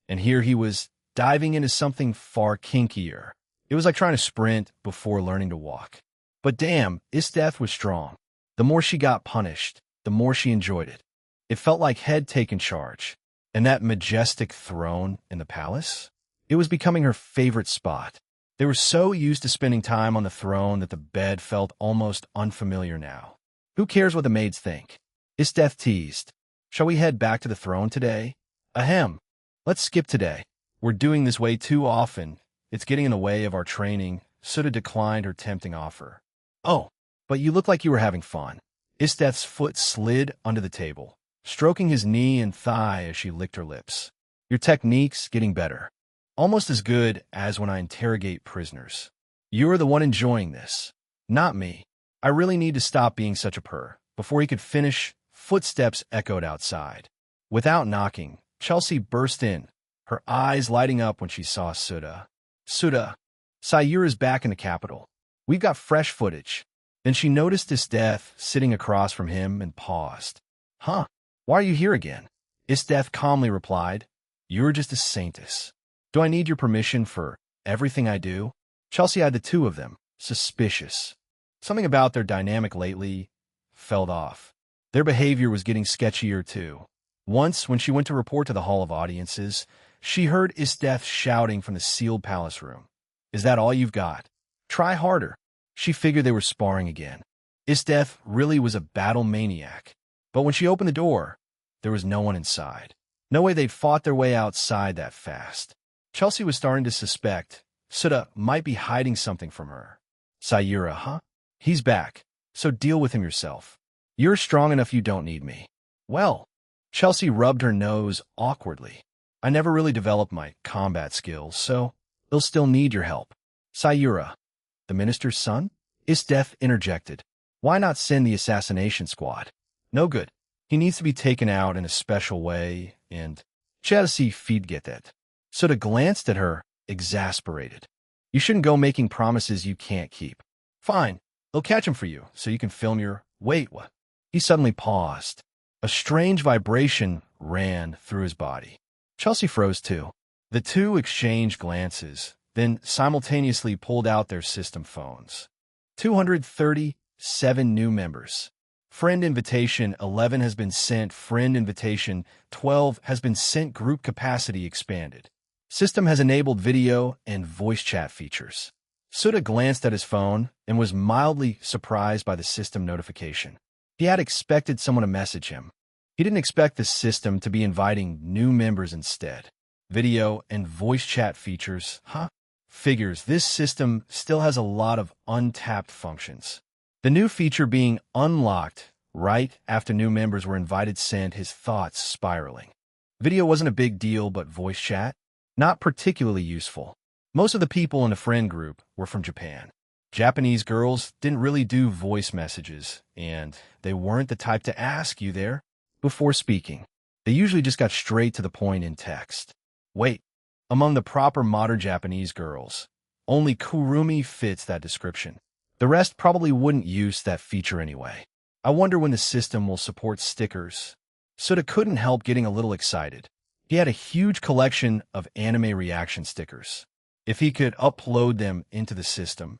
And here he was diving into something far kinkier. It was like trying to sprint before learning to walk. But damn, Isteth was strong. The more she got punished, the more she enjoyed it. It felt like head taking charge. And that majestic throne in the palace? It was becoming her favorite spot. They were so used to spending time on the throne that the bed felt almost unfamiliar now. Who cares what the maids think? Isteth teased. Shall we head back to the throne today? Ahem. Let's skip today. We're doing this way too often. It's getting in the way of our training. Souta declined her tempting offer. Oh, but you look like you were having fun. Isteth's foot slid under the table, stroking his knee and thigh as she licked her lips. Your technique's getting better. Almost as good as when I interrogate prisoners. You're the one enjoying this, not me. I really need to stop being such a purr. Before he could finish, footsteps echoed outside. Without knocking, Chelsea burst in, her eyes lighting up when she saw Souta. Souta, Sayura's back in the capital. We've got fresh footage. Then she noticed Isteth sitting across from him and paused. Huh? Why are you here again? Isteth calmly replied. You're just a saintess. Do I need your permission for everything I do? Chelsea eyed the two of them, suspicious. Something about their dynamic lately felt off. Their behavior was getting sketchier too. Once, when she went to report to the Hall of Audiences, she heard Isteth shouting from the sealed palace room. Is that all you've got? Try harder. She figured they were sparring again. Isteth really was a battle maniac. But when she opened the door, there was no one inside. No way they'd fought their way outside that fast. Chelsea was starting to suspect Souta might be hiding something from her. Sayura, huh? He's back, so deal with him yourself. You're strong enough you don't need me. Well, Chelsea rubbed her nose awkwardly. I never really developed my combat skills, so they'll still need your help. Sayura, the minister's son? Isteth interjected. Why not send the assassination squad? No good. He needs to be taken out in a special way, and Chelsea get that. Souta glanced at her, exasperated. You shouldn't go making promises you can't keep. Fine, they'll catch him for you, so you can film your— Wait, what? He suddenly paused. A strange vibration ran through his body. Chelsea froze too. The two exchanged glances, then simultaneously pulled out their system phones. 237 new members. Friend invitation 11 has been sent. Friend invitation 12 has been sent. Group capacity expanded. System has enabled video and voice chat features. Souta glanced at his phone and was mildly surprised by the system notification. He had expected someone to message him. He didn't expect the system to be inviting new members instead. Video and voice chat features, huh? Figures this system still has a lot of untapped functions. The new feature being unlocked right after new members were invited sent his thoughts spiraling. Video wasn't a big deal, but voice chat? Not particularly useful. Most of the people in the friend group were from Japan. Japanese girls didn't really do voice messages, and they weren't the type to ask you there. before speaking. They usually just got straight to the point in text. Wait, among the proper modern Japanese girls, only Kurumi fits that description. The rest probably wouldn't use that feature anyway. I wonder when the system will support stickers. Suda couldn't help getting a little excited. He had a huge collection of anime reaction stickers. If he could upload them into the system,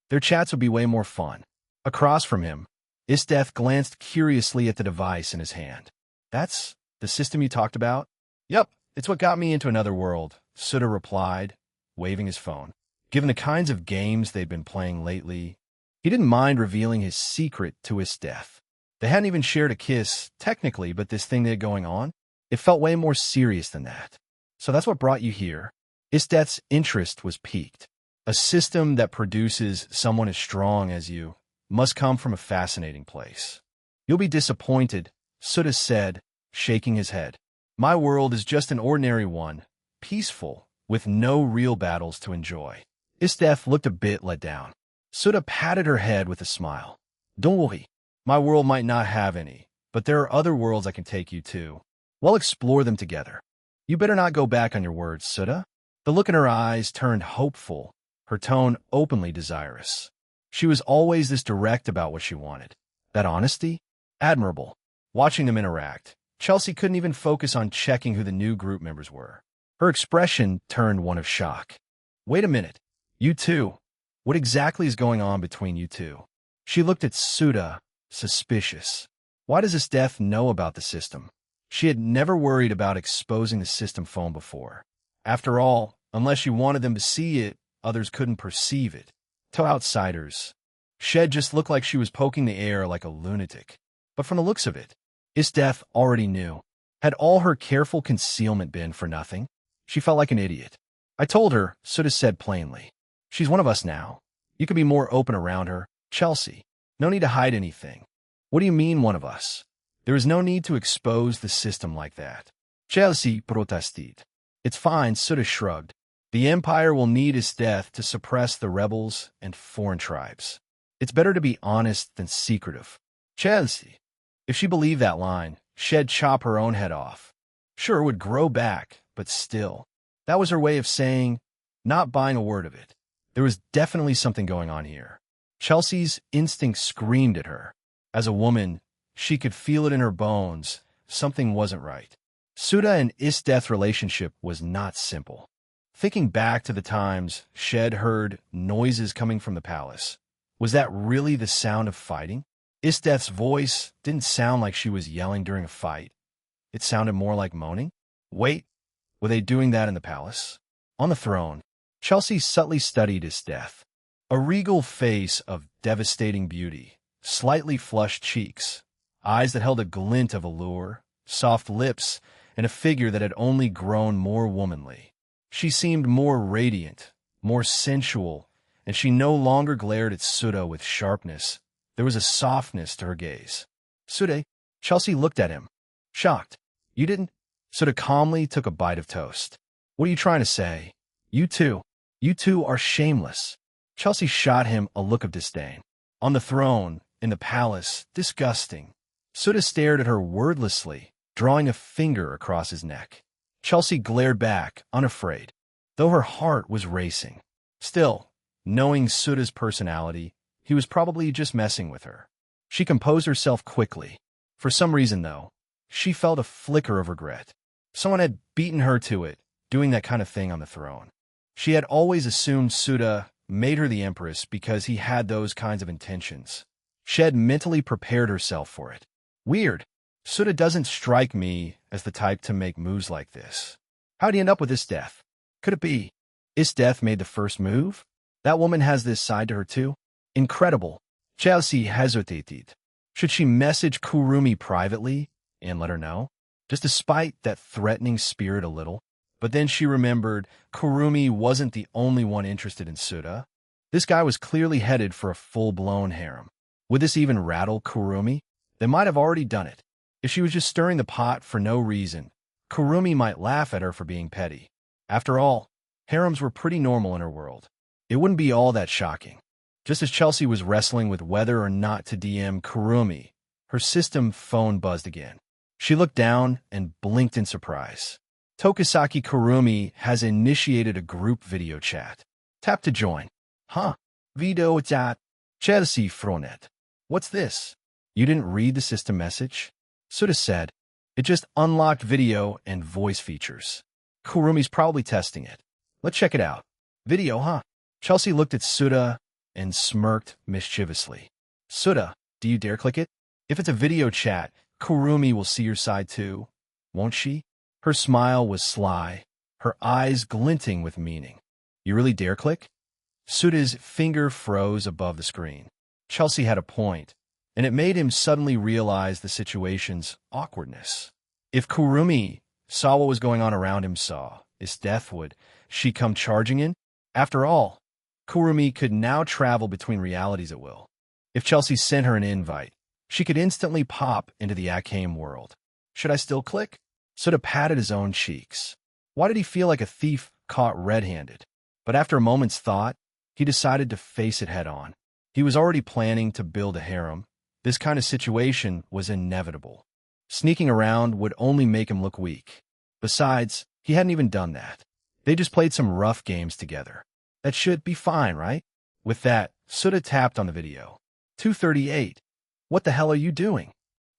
their chats would be way more fun. Across from him, Isdeth glanced curiously at the device in his hand. That's the system you talked about? Yep, it's what got me into another world, Suda replied, waving his phone. Given the kinds of games they'd been playing lately, he didn't mind revealing his secret to Isdeth. They hadn't even shared a kiss, technically, but this thing they had going on, it felt way more serious than that. So that's what brought you here. Isdeth's interest was piqued. A system that produces someone as strong as you must come from a fascinating place. You'll be disappointed, Suda said, shaking his head. My world is just an ordinary one, peaceful, with no real battles to enjoy. Isdeth looked a bit let down. Suda patted her head with a smile. Don't worry, my world might not have any, but there are other worlds I can take you to. We'll explore them together. You better not go back on your words, Suda. The look in her eyes turned hopeful, her tone openly desirous. She was always this direct about what she wanted. That honesty? Admirable. Watching them interact, Chelsea couldn't even focus on checking who the new group members were. Her expression turned one of shock. Wait a minute. You two? What exactly is going on between you two? She looked at Suda, suspicious. Why does Isdeth know about the system? She had never worried about exposing the system phone before. After all, unless you wanted them to see it, others couldn't perceive it. To outsiders, Shed just looked like she was poking the air like a lunatic. But from the looks of it, Isdeth already knew. Had all her careful concealment been for nothing? She felt like an idiot. I told her, Suda said plainly. She's one of us now. You could be more open around her. Chelsea, no need to hide anything. What do you mean one of us? There is no need to expose the system like that. Chelsea protested. It's fine, Suda shrugged. The Empire will need Isdeth to suppress the rebels and foreign tribes. It's better to be honest than secretive. Chelsea. If she believed that line, she'd chop her own head off. Sure, it would grow back, but still. That was her way of saying, not buying a word of it. There was definitely something going on here. Chelsea's instinct screamed at her. As a woman, she could feel it in her bones. Something wasn't right. Suda and Isdeth's relationship was not simple. Thinking back to the times Shed heard noises coming from the palace, was that really the sound of fighting? Isdeth's voice didn't sound like she was yelling during a fight. It sounded more like moaning. Wait, were they doing that in the palace? On the throne, Chelsea subtly studied Isdeth. A regal face of devastating beauty, slightly flushed cheeks, eyes that held a glint of allure, soft lips, and a figure that had only grown more womanly. She seemed more radiant, more sensual, and she no longer glared at Suda with sharpness. There was a softness to her gaze. Suda, Chelsea looked at him, shocked. You didn't? Suda calmly took a bite of toast. What are you trying to say? You two are shameless. Chelsea shot him a look of disdain. On the throne, in the palace, disgusting. Suda stared at her wordlessly, drawing a finger across his neck. Chelsea glared back, unafraid, though her heart was racing. Still, knowing Suda's personality, he was probably just messing with her. She composed herself quickly. For some reason, though, she felt a flicker of regret. Someone had beaten her to it, doing that kind of thing on the throne. She had always assumed Suda made her the empress because he had those kinds of intentions. She had mentally prepared herself for it. Weird. Suda doesn't strike me as the type to make moves like this. How'd he end up with Isdeth? Could it be Isdeth made the first move? That woman has this side to her too? Incredible. Chelsea hesitated. Should she message Kurumi privately and let her know? Just despite that threatening spirit a little. But then she remembered Kurumi wasn't the only one interested in Suda. This guy was clearly headed for a full-blown harem. Would this even rattle Kurumi? They might have already done it. If she was just stirring the pot for no reason, Kurumi might laugh at her for being petty. After all, harems were pretty normal in her world. It wouldn't be all that shocking. Just as Chelsea was wrestling with whether or not to DM Kurumi, her system phone buzzed again. She looked down and blinked in surprise. Tokisaki Kurumi has initiated a group video chat. Tap to join. Huh? Video chat. Chelsea Fronet. What's this? You didn't read the system message? Suda said. It just unlocked video and voice features. Kurumi's probably testing it. Let's check it out. Video, huh? Chelsea looked at Suda and smirked mischievously. Suda, do you dare click it? If it's a video chat, Kurumi will see your side too, won't she? Her smile was sly, her eyes glinting with meaning. You really dare click? Suda's finger froze above the screen. Chelsea had a point, and it made him suddenly realize the situation's awkwardness. If Kurumi saw what was going on around him his death, would she come charging in? After all, Kurumi could now travel between realities at will. If Chelsea sent her an invite, she could instantly pop into the Akame world. Should I still click? Suda patted his own cheeks. Why did he feel like a thief caught red-handed? But after a moment's thought, he decided to face it head-on. He was already planning to build a harem. This kind of situation was inevitable. Sneaking around would only make him look weak. Besides, he hadn't even done that. They just played some rough games together. That should be fine, right? With that, Suda tapped on the video. 238. What the hell are you doing?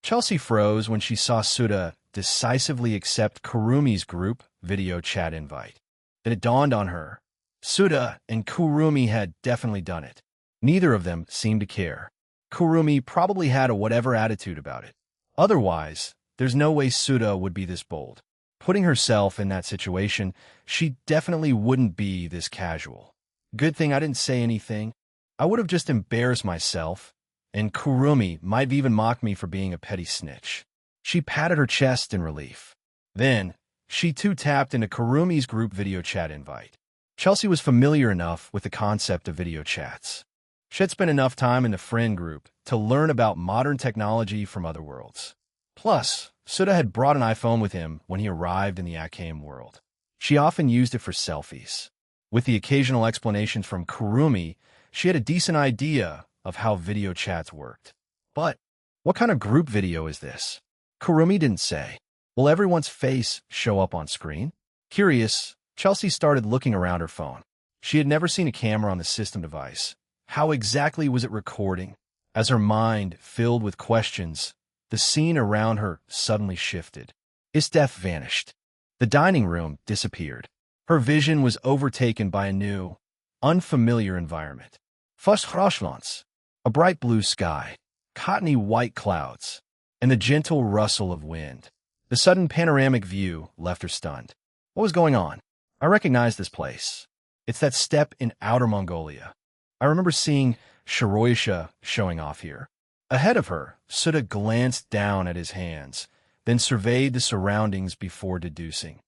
Chelsea froze when she saw Suda decisively accept Kurumi's group video chat invite. Then it dawned on her. Suda and Kurumi had definitely done it. Neither of them seemed to care. Kurumi probably had a whatever attitude about it. Otherwise, there's no way Suda would be this bold. Putting herself in that situation, she definitely wouldn't be this casual. Good thing I didn't say anything. I would have just embarrassed myself, and Kurumi might have even mocked me for being a petty snitch. She patted her chest in relief. Then, she too tapped into Kurumi's group video chat invite. Chelsea was familiar enough with the concept of video chats. She had spent enough time in the friend group to learn about modern technology from other worlds. Plus, Suda had brought an iPhone with him when he arrived in the Akame world. She often used it for selfies. With the occasional explanations from Kurumi, she had a decent idea of how video chats worked. But what kind of group video is this? Kurumi didn't say. Will everyone's face show up on screen? Curious, Chelsea started looking around her phone. She had never seen a camera on the system device. How exactly was it recording? As her mind filled with questions, the scene around her suddenly shifted. Istef vanished. The dining room disappeared. Her vision was overtaken by a new, unfamiliar environment. Fussroschlands, a bright blue sky, cottony white clouds, and the gentle rustle of wind. The sudden panoramic view left her stunned. What was going on? I recognized this place. It's that steppe in Outer Mongolia. I remember seeing Shiroisha showing off here. Ahead of her, Suda glanced down at his hands, then surveyed the surroundings before deducing.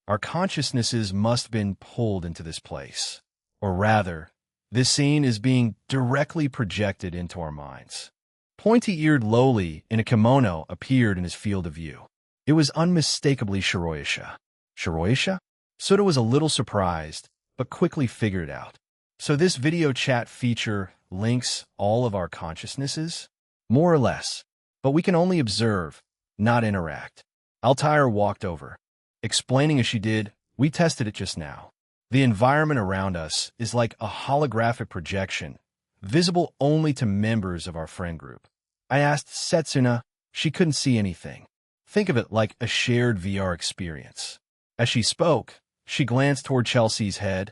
Our consciousnesses must have been pulled into this place. Or rather, this scene is being directly projected into our minds. Pointy-eared Loli in a kimono appeared in his field of view. It was unmistakably Shiroisha. Shiroisha? Suda was a little surprised, but quickly figured it out. So this video chat feature links all of our consciousnesses? More or less. But we can only observe, not interact. Altair walked over. Explaining as she did, we tested it just now. The environment around us is like a holographic projection, visible only to members of our friend group. I asked Setsuna, she couldn't see anything. Think of it like a shared VR experience. As she spoke, she glanced toward Chelsea's head,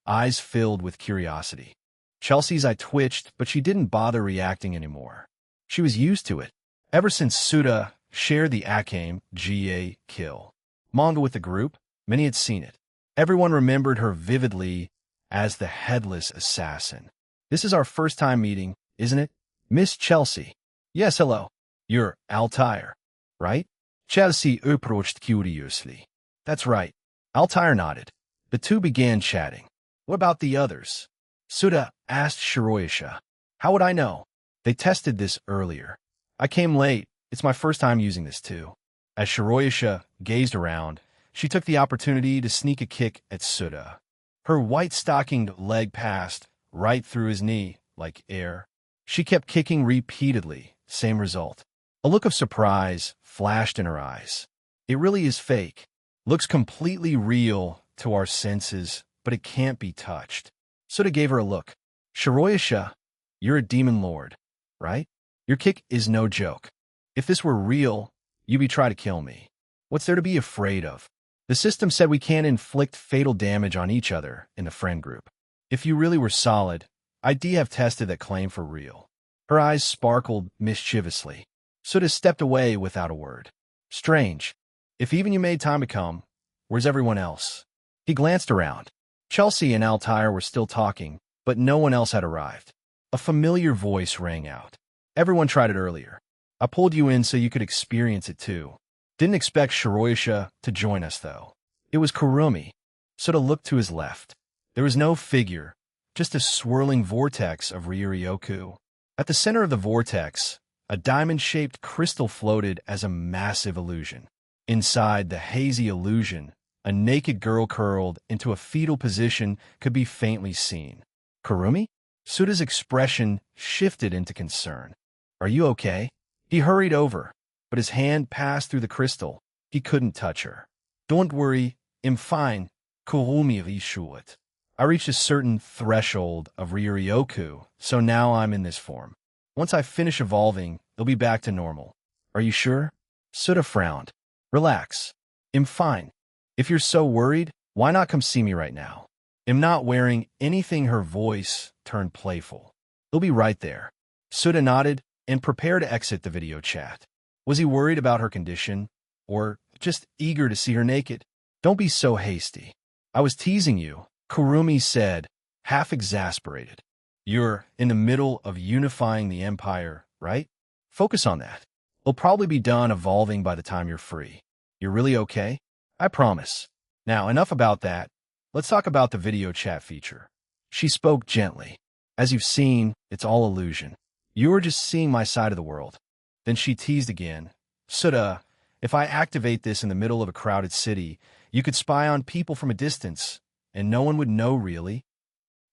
eyes filled with curiosity. Chelsea's eye twitched, but she didn't bother reacting anymore. She was used to it. Ever since Suda shared the Akame GA kill manga with the group, many had seen it. Everyone remembered her vividly as the headless assassin. This is our first time meeting, isn't it? Miss Chelsea. Yes, hello. You're Altair, right? Chelsea approached curiously. That's right. Altair nodded. The two began chatting. What about the others? Suda asked Shiroisha. How would I know? They tested this earlier. I came late. It's my first time using this too. As Shiroisha gazed around, she took the opportunity to sneak a kick at Suda. Her white-stockinged leg passed right through his knee, like air. She kept kicking repeatedly, same result. A look of surprise flashed in her eyes. It really is fake. Looks completely real to our senses, but it can't be touched. Suda gave her a look. Shiroyasha, you're a demon lord, right? Your kick is no joke. If this were real, you'd be trying to kill me. What's there to be afraid of? The system said we can't inflict fatal damage on each other in the friend group. If you really were solid, I'd have tested that claim for real. Her eyes sparkled mischievously. Suda stepped away without a word. Strange. If even you made time to come, where's everyone else? He glanced around. Chelsea and Altair were still talking, but no one else had arrived. A familiar voice rang out. Everyone tried it earlier. I pulled you in so you could experience it too. Didn't expect Shiroyasha to join us, though. It was Kurumi. Suda looked to his left. There was no figure, just a swirling vortex of Ryuryoku. At the center of the vortex, a diamond-shaped crystal floated as a massive illusion. Inside the hazy illusion, a naked girl curled into a fetal position could be faintly seen. Kurumi? Suda's expression shifted into concern. Are you okay? He hurried over, but his hand passed through the crystal. He couldn't touch her. Don't worry, I'm fine. Kurumi reassured. I reached a certain threshold of Ryuryoku, so now I'm in this form. Once I finish evolving, it'll be back to normal. Are you sure? Suda frowned. Relax. I'm fine. If you're so worried, why not come see me right now? I'm not wearing anything. Her voice turned playful. He'll be right there. Suda nodded and prepared to exit the video chat. Was he worried about her condition, or just eager to see her naked? Don't be so hasty. I was teasing you, Kurumi said, half exasperated. You're in the middle of unifying the empire, right? Focus on that. It'll probably be done evolving by the time you're free. You're really okay? I promise. Now, enough about that. Let's talk about the video chat feature. She spoke gently. As you've seen, it's all illusion. You were just seeing my side of the world. Then she teased again. Suda, if I activate this in the middle of a crowded city, you could spy on people from a distance, and no one would know really.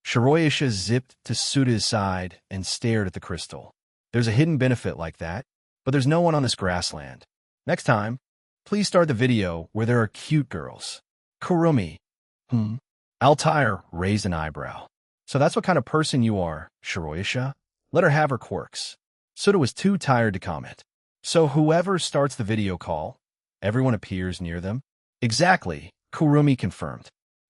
Shiroyasha zipped to Suda's side and stared at the crystal. There's a hidden benefit like that, but there's no one on this grassland. Next time, please start the video where there are cute girls. Kurumi. Altair raised an eyebrow. So that's what kind of person you are, Shiroyasha? Let her have her quirks. Suda was too tired to comment. So whoever starts the video call, everyone appears near them? Exactly, Kurumi confirmed.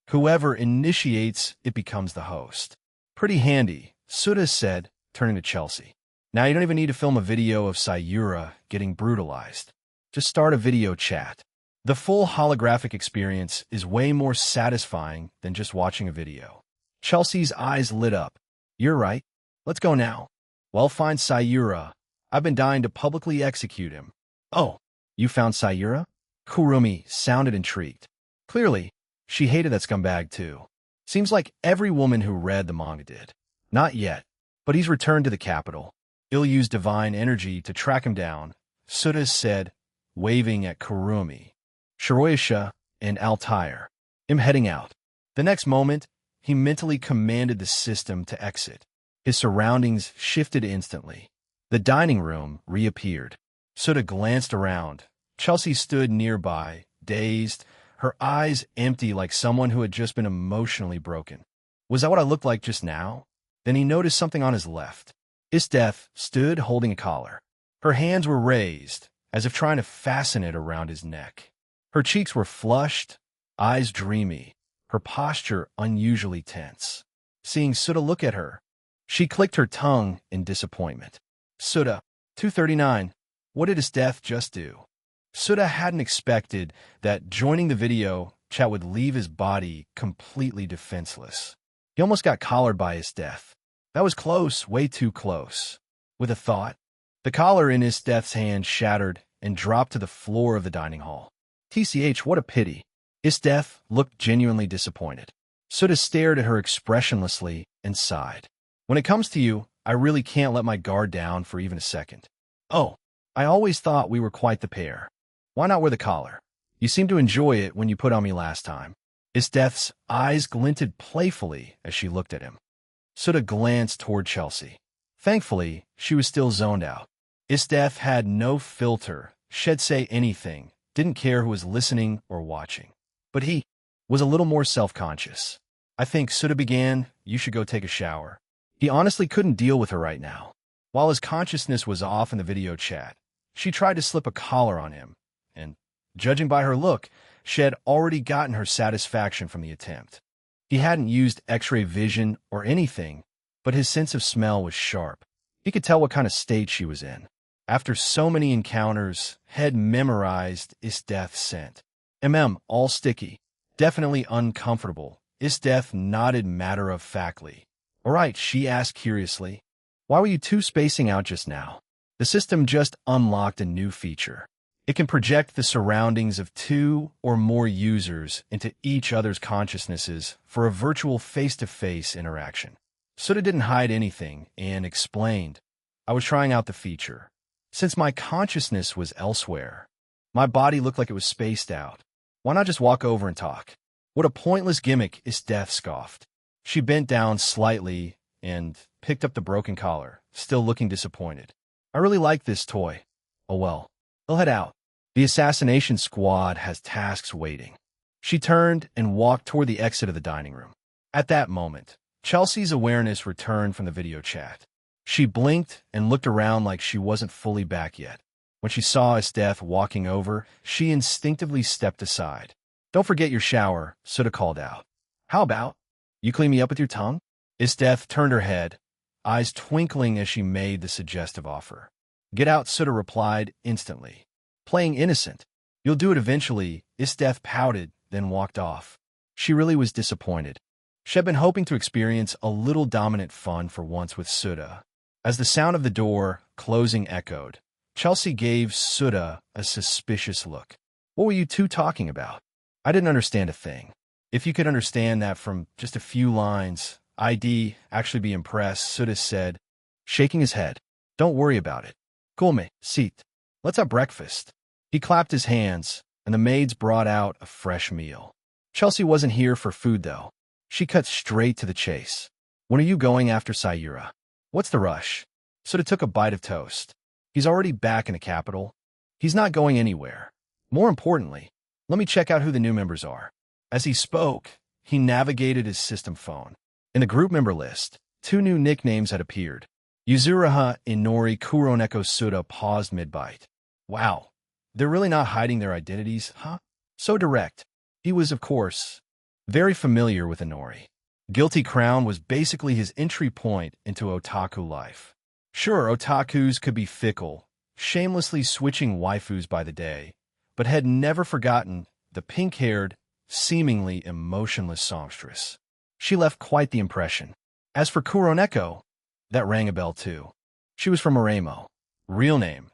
Whoever initiates it becomes the host. Pretty handy, Suda said, turning to Chelsea. Now you don't even need to film a video of Sayura getting brutalized. Just start a video chat. The full holographic experience is way more satisfying than just watching a video. Chelsea's eyes lit up. You're right. Let's go now. Well, find Sayura. I've been dying to publicly execute him. Oh, you found Sayura? Kurumi sounded intrigued. Clearly, she hated that scumbag too. Seems like every woman who read the manga did. Not yet, but he's returned to the capital. He'll use divine energy to track him down, Suda said, waving at Kurumi, Shiroyasha, and Altair. I'm heading out. The next moment, he mentally commanded the system to exit. His surroundings shifted instantly. The dining room reappeared. Suda glanced around. Chelsea stood nearby, dazed, her eyes empty like someone who had just been emotionally broken. Was that what I looked like just now? Then he noticed something on his left. Isdeth stood holding a collar. Her hands were raised, as if trying to fasten it around his neck. Her cheeks were flushed, eyes dreamy, her posture unusually tense. Seeing Suda look at her, she clicked her tongue in disappointment. Suda, 239, what did Isdeth just do? Suda hadn't expected that joining the video chat would leave his body completely defenseless. He almost got collared by Isdeth. That was close, way too close. With a thought, the collar in Isdeth's hand shattered and dropped to the floor of the dining hall. TCH, what a pity. Isdeth looked genuinely disappointed. Suda stared at her expressionlessly and sighed. When it comes to you, I really can't let my guard down for even a second. Oh, I always thought we were quite the pair. Why not wear the collar? You seemed to enjoy it when you put on me last time. Isdeth's eyes glinted playfully as she looked at him. Suda glanced toward Chelsea. Thankfully, she was still zoned out. Isdef had no filter, she'd say anything, didn't care who was listening or watching. But he was a little more self-conscious. I think Suta began, you should go take a shower. He honestly couldn't deal with her right now. While his consciousness was off in the video chat, she tried to slip a collar on him, and, judging by her look, she had already gotten her satisfaction from the attempt. He hadn't used X-ray vision or anything, but his sense of smell was sharp. He could tell what kind of state she was in. After so many encounters, had memorized Isdeth's scent. All sticky. Definitely uncomfortable. Isdeth nodded matter-of-factly. All right, she asked curiously. Why were you two spacing out just now? The system just unlocked a new feature. It can project the surroundings of two or more users into each other's consciousnesses for a virtual face-to-face interaction. Suta didn't hide anything and explained, I was trying out the feature. Since my consciousness was elsewhere, my body looked like it was spaced out. Why not just walk over and talk? What a pointless gimmick, Isdeth scoffed. She bent down slightly and picked up the broken collar, still looking disappointed. I really like this toy. Oh well. They'll head out. The assassination squad has tasks waiting. She turned and walked toward the exit of the dining room. At that moment, Chelsea's awareness returned from the video chat. She blinked and looked around like she wasn't fully back yet. When she saw Isdeth walking over, she instinctively stepped aside. Don't forget your shower, Suta called out. How about? You clean me up with your tongue? Isdeth turned her head, eyes twinkling as she made the suggestive offer. Get out, Suta replied instantly. Playing innocent. You'll do it eventually, Isdeth pouted, then walked off. She really was disappointed. She had been hoping to experience a little dominant fun for once with Suta. As the sound of the door closing echoed, Chelsea gave Suta a suspicious look. What were you two talking about? I didn't understand a thing. If you could understand that from just a few lines, I'd actually be impressed, Suta said, shaking his head. Don't worry about it. Come, sit. Let's have breakfast. He clapped his hands, and the maids brought out a fresh meal. Chelsea wasn't here for food, though. She cut straight to the chase. When are you going after Sayura? What's the rush? Suta took a bite of toast. He's already back in the capital. He's not going anywhere. More importantly, let me check out who the new members are. As he spoke, he navigated his system phone. In the group member list, 2 new nicknames had appeared. Yuzuraha Inori Kuroneko Suta paused mid-bite. Wow, they're really not hiding their identities, huh? So direct. He was, of course, very familiar with Inori. Guilty Crown was basically his entry point into otaku life. Sure, otakus could be fickle, shamelessly switching waifus by the day, but had never forgotten the pink-haired, seemingly emotionless songstress. She left quite the impression. As for Kuroneko, that rang a bell too. She was from Aremo. Real name,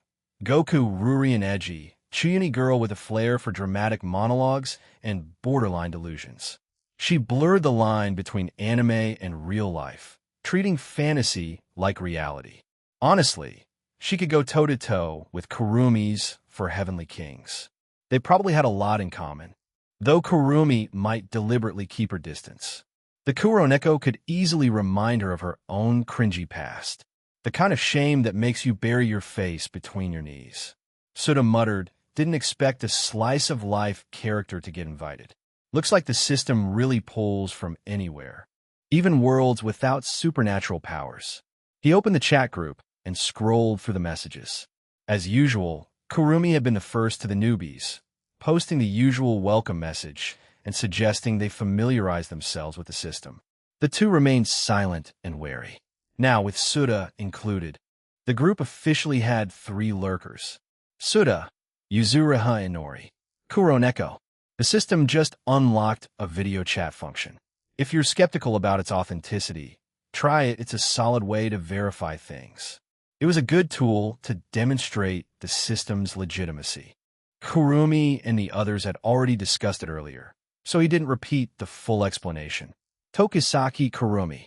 Goku Rurian Eji, Chuyuni girl with a flair for dramatic monologues and borderline delusions. She blurred the line between anime and real life, treating fantasy like reality. Honestly, she could go toe-to-toe with Kurumis for Heavenly Kings. They probably had a lot in common, though Kurumi might deliberately keep her distance. The Kuroneko could easily remind her of her own cringy past, the kind of shame that makes you bury your face between your knees. Suta muttered, didn't expect a slice-of-life character to get invited. Looks like the system really pulls from anywhere, even worlds without supernatural powers. He opened the chat group and scrolled through the messages. As usual, Kurumi had been the first to the newbies, posting the usual welcome message and suggesting they familiarize themselves with the system. The two remained silent and wary. Now, with Suta included, the group officially had 3 lurkers. Suta, Yuzuraha Inori, Kuroneko. The system just unlocked a video chat function. If you're skeptical about its authenticity, try it. It's a solid way to verify things. It was a good tool to demonstrate the system's legitimacy. Kurumi and the others had already discussed it earlier, so he didn't repeat the full explanation. Tokisaki Kurumi.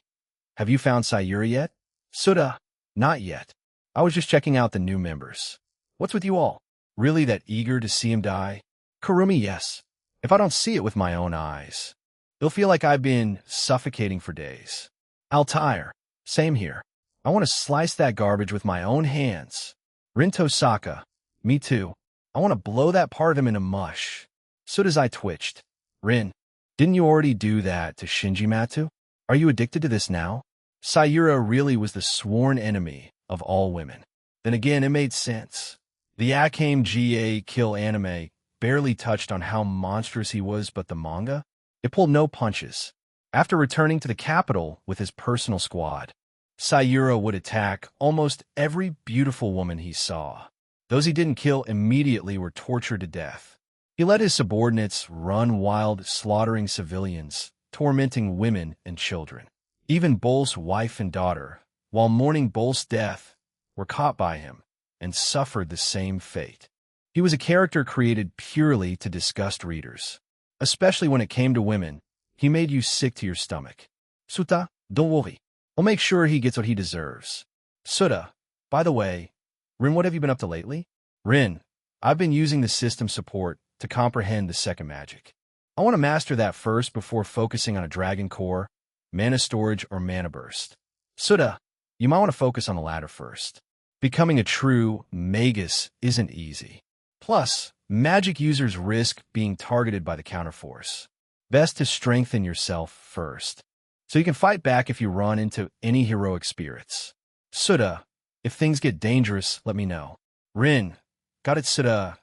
Have you found Sayuri yet? Suta. Not yet. I was just checking out the new members. What's with you all? Really that eager to see him die? Kurumi, yes. If I don't see it with my own eyes, it'll feel like I've been suffocating for days. I'll tire. Same here. I want to slice that garbage with my own hands. Rin Tosaka. Me too. I want to blow that part of him into mush. Suta's eye twitched. Rin, didn't you already do that to Shinji Matu? Are you addicted to this now? Sayura really was the sworn enemy of all women. Then again, it made sense. The Akame GA Kill anime barely touched on how monstrous he was, but the manga? It pulled no punches. After returning to the capital with his personal squad, Sayura would attack almost every beautiful woman he saw. Those he didn't kill immediately were tortured to death. He let his subordinates run wild, slaughtering civilians, tormenting women and children. Even Bol's wife and daughter, while mourning Bol's death, were caught by him and suffered the same fate. He was a character created purely to disgust readers. Especially when it came to women, he made you sick to your stomach. Suta, don't worry. I'll make sure he gets what he deserves. Suta, by the way, Rin, what have you been up to lately? Rin, I've been using the system support to comprehend the second magic. I want to master that first before focusing on a dragon core, mana storage, or mana burst. Suta, you might want to focus on the latter first. Becoming a true magus isn't easy. Plus, magic users risk being targeted by the counterforce. Best to strengthen yourself first, so you can fight back if you run into any heroic spirits. Suta, if things get dangerous, let me know. Rin, got it, Suta.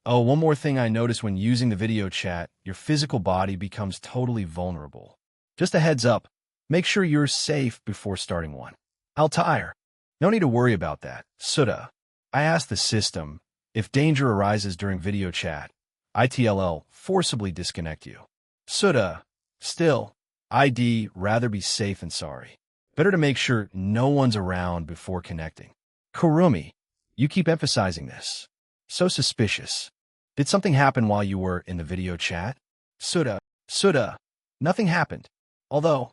Oh, one more thing I noticed when using the video chat, your physical body becomes totally vulnerable. Just a heads up, make sure you're safe before starting one. Altair, no need to worry about that. Suta, I asked the system, if danger arises during video chat, ITLL forcibly disconnect you. Suta, still, I'd rather be safe than sorry. Better to make sure no one's around before connecting. Kurumi, you keep emphasizing this. So suspicious. Did something happen while you were in the video chat? Suta, nothing happened. Although,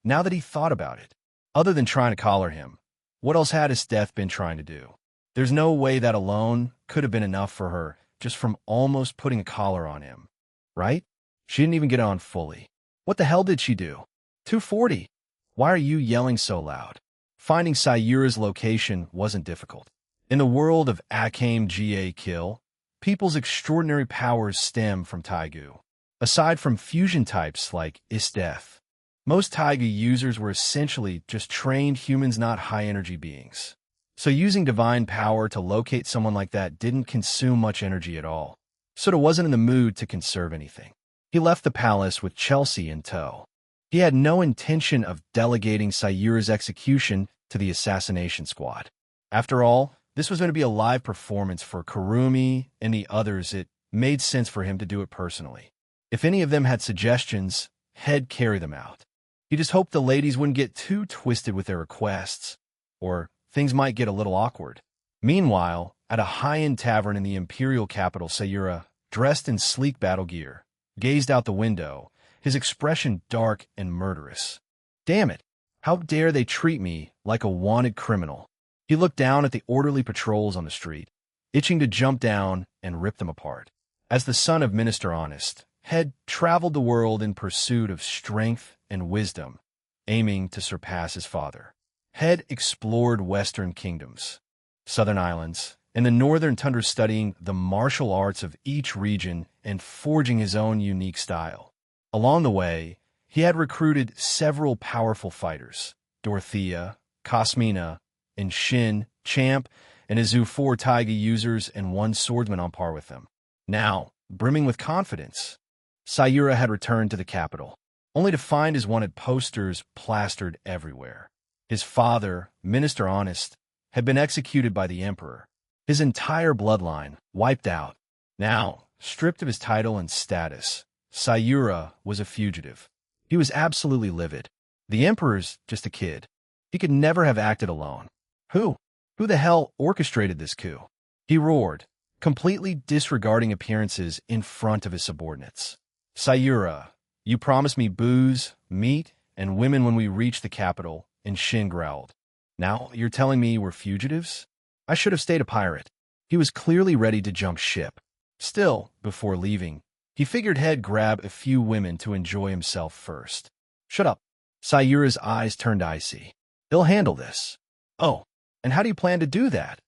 now that he thought about it, other than trying to collar him, what else had his death been trying to do? There's no way that alone could have been enough for her just from almost putting a collar on him, right? She didn't even get on fully. What the hell did she do? 240. Why are you yelling so loud? Finding Sayura's location wasn't difficult. In the world of Akame GA Kill, people's extraordinary powers stem from Taigu. Aside from fusion types like Is-Death, most Taigu users were essentially just trained humans, not high-energy beings. So using divine power to locate someone like that didn't consume much energy at all. Suta wasn't in the mood to conserve anything. He left the palace with Chelsea in tow. He had no intention of delegating Sayura's execution to the assassination squad. After all, this was going to be a live performance for Kurumi and the others. It made sense for him to do it personally. If any of them had suggestions, he'd carry them out. He just hoped the ladies wouldn't get too twisted with their requests, or things might get a little awkward. Meanwhile, at a high-end tavern in the imperial capital, Sayura, dressed in sleek battle gear, gazed out the window, his expression dark and murderous. Damn it, how dare they treat me like a wanted criminal? He looked down at the orderly patrols on the street, itching to jump down and rip them apart. As the son of Minister Honest, had traveled the world in pursuit of strength and wisdom, aiming to surpass his father. Head explored Western kingdoms, Southern islands, and the Northern tundra, studying the martial arts of each region and forging his own unique style. Along the way, he had recruited several powerful fighters, Dorothea, Cosmina, and Shin, Champ, and Izu, 4 Taiga users and 1 swordsman on par with them. Now, brimming with confidence, Sayura had returned to the capital, only to find his wanted posters plastered everywhere. His father, Minister Honest, had been executed by the Emperor, his entire bloodline wiped out. Now, stripped of his title and status, Sayura was a fugitive. He was absolutely livid. The Emperor's just a kid. He could never have acted alone. Who the hell orchestrated this coup? He roared, completely disregarding appearances in front of his subordinates. Sayura, you promised me booze, meat, and women when we reach the capital, and Shin growled. Now you're telling me we're fugitives? I should have stayed a pirate. He was clearly ready to jump ship. Still, before leaving, he figured he'd grab a few women to enjoy himself first. Shut up. Sayura's eyes turned icy. He'll handle this. Oh, and how do you plan to do that?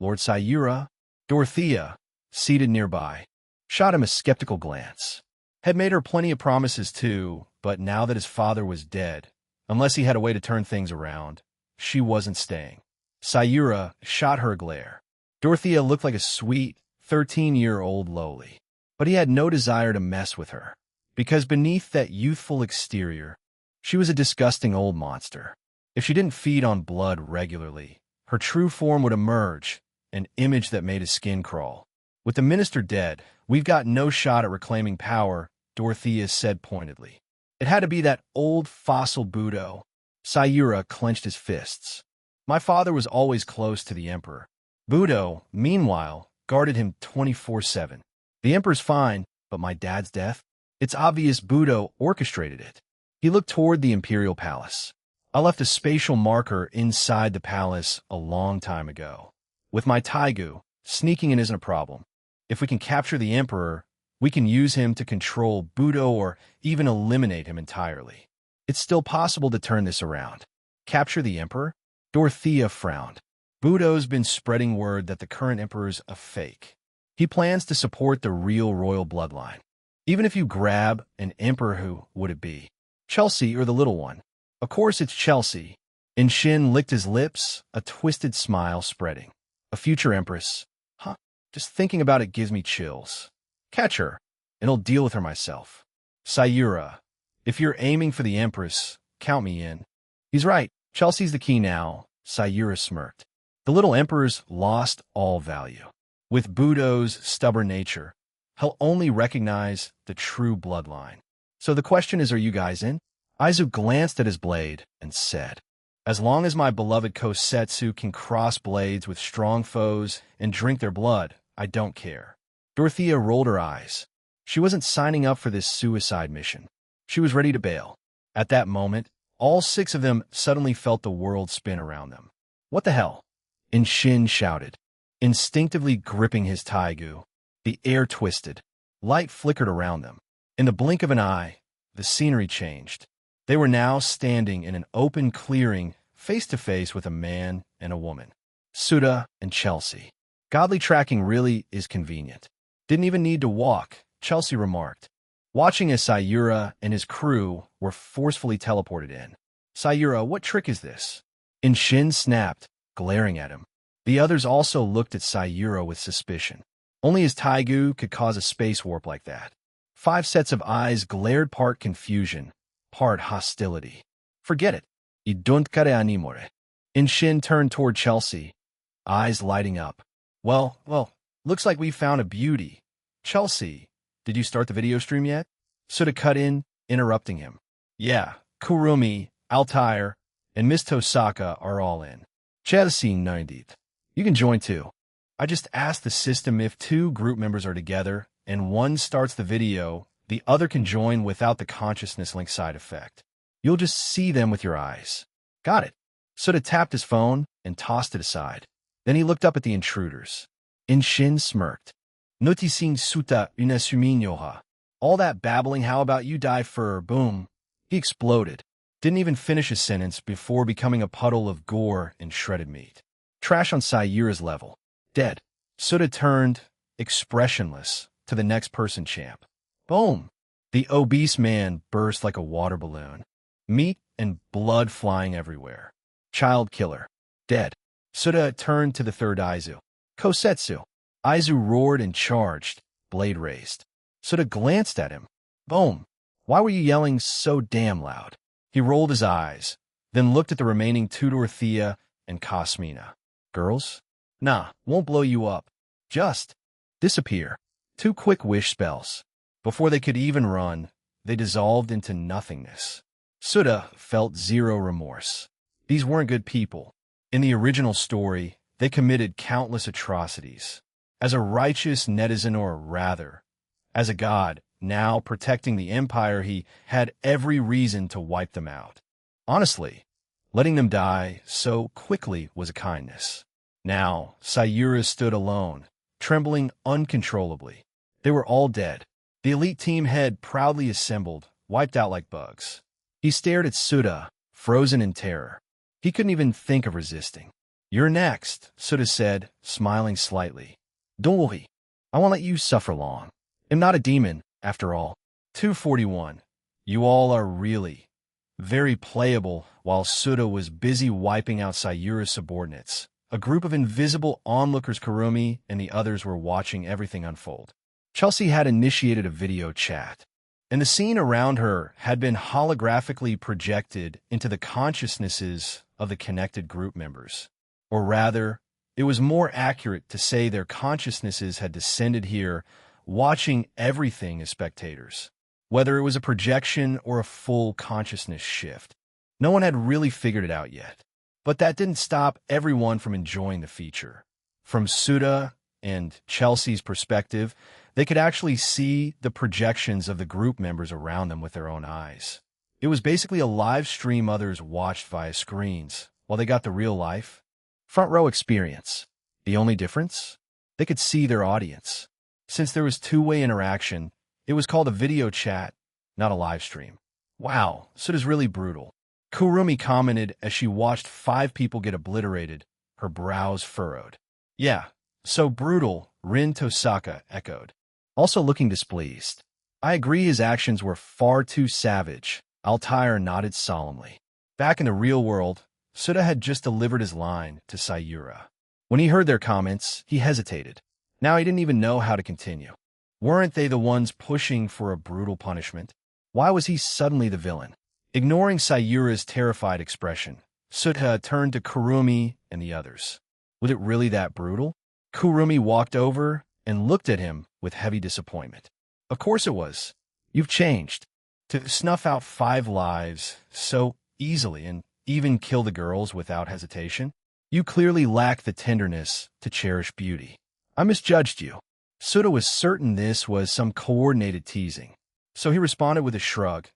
Lord Sayura, Dorothea, seated nearby, shot him a skeptical glance. Had made her plenty of promises too, but now that his father was dead, unless he had a way to turn things around, she wasn't staying. Sayura shot her a glare. Dorothea looked like a sweet, 13-year-old lowly, but he had no desire to mess with her, because beneath that youthful exterior, she was a disgusting old monster. If she didn't feed on blood regularly, her true form would emerge, an image that made his skin crawl. With the minister dead, we've got no shot at reclaiming power, Dorothea said pointedly. It had to be that old fossil Budo. Sayura clenched his fists. My father was always close to the emperor. Budo, meanwhile, guarded him 24/7. The emperor's fine, but my dad's death? It's obvious Budo orchestrated it. He looked toward the imperial palace. I left a spatial marker inside the palace a long time ago. With my Taigu, sneaking in isn't a problem. If we can capture the emperor, we can use him to control Budo or even eliminate him entirely. It's still possible to turn this around. Capture the emperor? Dorothea frowned. Budo's been spreading word that the current emperor's a fake. He plans to support the real royal bloodline. Even if you grab an emperor, who would it be? Chelsea or the little one? Of course it's Chelsea. Shin licked his lips, a twisted smile spreading. A future empress. Huh, just thinking about it gives me chills. Catch her, and I'll deal with her myself. Sayura, if you're aiming for the empress, count me in. He's right, Chelsea's the key now, Sayura smirked. The little emperor's lost all value. With Budo's stubborn nature, he'll only recognize the true bloodline. So the question is, are you guys in? Aizu glanced at his blade and said, as long as my beloved Kosetsu can cross blades with strong foes and drink their blood, I don't care. Dorothea rolled her eyes. She wasn't signing up for this suicide mission. She was ready to bail. At that moment, all 6 of them suddenly felt the world spin around them. What the hell? Shin shouted. Instinctively gripping his Taigu, the air twisted. Light flickered around them. In the blink of an eye, the scenery changed. They were now standing in an open clearing, face-to-face with a man and a woman. Souta and Chelsea. Godly tracking really is convenient. Didn't even need to walk, Chelsea remarked, watching as Sayura and his crew were forcefully teleported in. Sayura, what trick is this? Shin snapped, glaring at him. The others also looked at Sayura with suspicion. Only his Taigu could cause a space warp like that. 5 sets of eyes glared, part confusion, part hostility. Forget it. I don't care anymore. Shin turned toward Chelsea, eyes lighting up. Well, looks like we found a beauty. Chelsea, did you start the video stream yet? Souta cut in, interrupting him. Yeah, Kurumi, Altair, and Miss Tosaka are all in. Chelsea, indeed. You can join too. I just asked the system if 2 group members are together and one starts the video, the other can join without the consciousness link side effect. You'll just see them with your eyes. Got it. Souta tapped his phone and tossed it aside. Then he looked up at the intruders. Shin smirked. Noticing Souta une suminyoha. All that babbling, how about you die for, boom. He exploded. Didn't even finish his sentence before becoming a puddle of gore and shredded meat. Trash on Sayura's level. Dead. Souta turned, expressionless, to the next person champ. Boom! The obese man burst like a water balloon. Meat and blood flying everywhere. Child killer. Dead. Souta turned to the third Aizu. Kosetsu. Aizu roared and charged, blade raised. Souta glanced at him. Boom! Why were you yelling so damn loud? He rolled his eyes, then looked at the remaining 2 Dorothea and Cosmina. Girls? Nah, won't blow you up. Just disappear. 2 quick wish spells. Before they could even run, they dissolved into nothingness. Souta felt 0 remorse. These weren't good people. In the original story, they committed countless atrocities. As a righteous netizen, or rather, as a god, now protecting the empire, he had every reason to wipe them out. Honestly, letting them die so quickly was a kindness. Now, Sayura stood alone, trembling uncontrollably. They were all dead. The elite team had proudly assembled, wiped out like bugs. He stared at Souta, frozen in terror. He couldn't even think of resisting. You're next, Suta said, smiling slightly. Don't worry. I won't let you suffer long. I'm not a demon, after all. 241. You all are really very playable. While Suta was busy wiping out Sayura's subordinates, a group of invisible onlookers, Kurumi and the others, were watching everything unfold. Chelsea had initiated a video chat, and the scene around her had been holographically projected into the consciousnesses of the connected group members. Or rather, it was more accurate to say their consciousnesses had descended here, watching everything as spectators. Whether it was a projection or a full consciousness shift, no one had really figured it out yet. But that didn't stop everyone from enjoying the feature. From Suta and Chelsea's perspective, they could actually see the projections of the group members around them with their own eyes. It was basically a live stream others watched via screens, while they got the real-life, front-row experience. The only difference? They could see their audience. Since there was two-way interaction, it was called a video chat, not a live stream. Wow, Suta's really brutal. Kurumi commented as she watched 5 people get obliterated, her brows furrowed. Yeah, so brutal, Rin Tosaka echoed, also looking displeased. I agree his actions were far too savage, Altair nodded solemnly. Back in the real world, Suta had just delivered his line to Sayura. When he heard their comments, he hesitated. Now he didn't even know how to continue. Weren't they the ones pushing for a brutal punishment? Why was he suddenly the villain? Ignoring Sayura's terrified expression, Suta turned to Kurumi and the others. Was it really that brutal? Kurumi walked over and looked at him with heavy disappointment. Of course it was. You've changed. To snuff out 5 lives so easily and even kill the girls without hesitation? You clearly lack the tenderness to cherish beauty. I misjudged you. Suta was certain this was some coordinated teasing, so he responded with a shrug.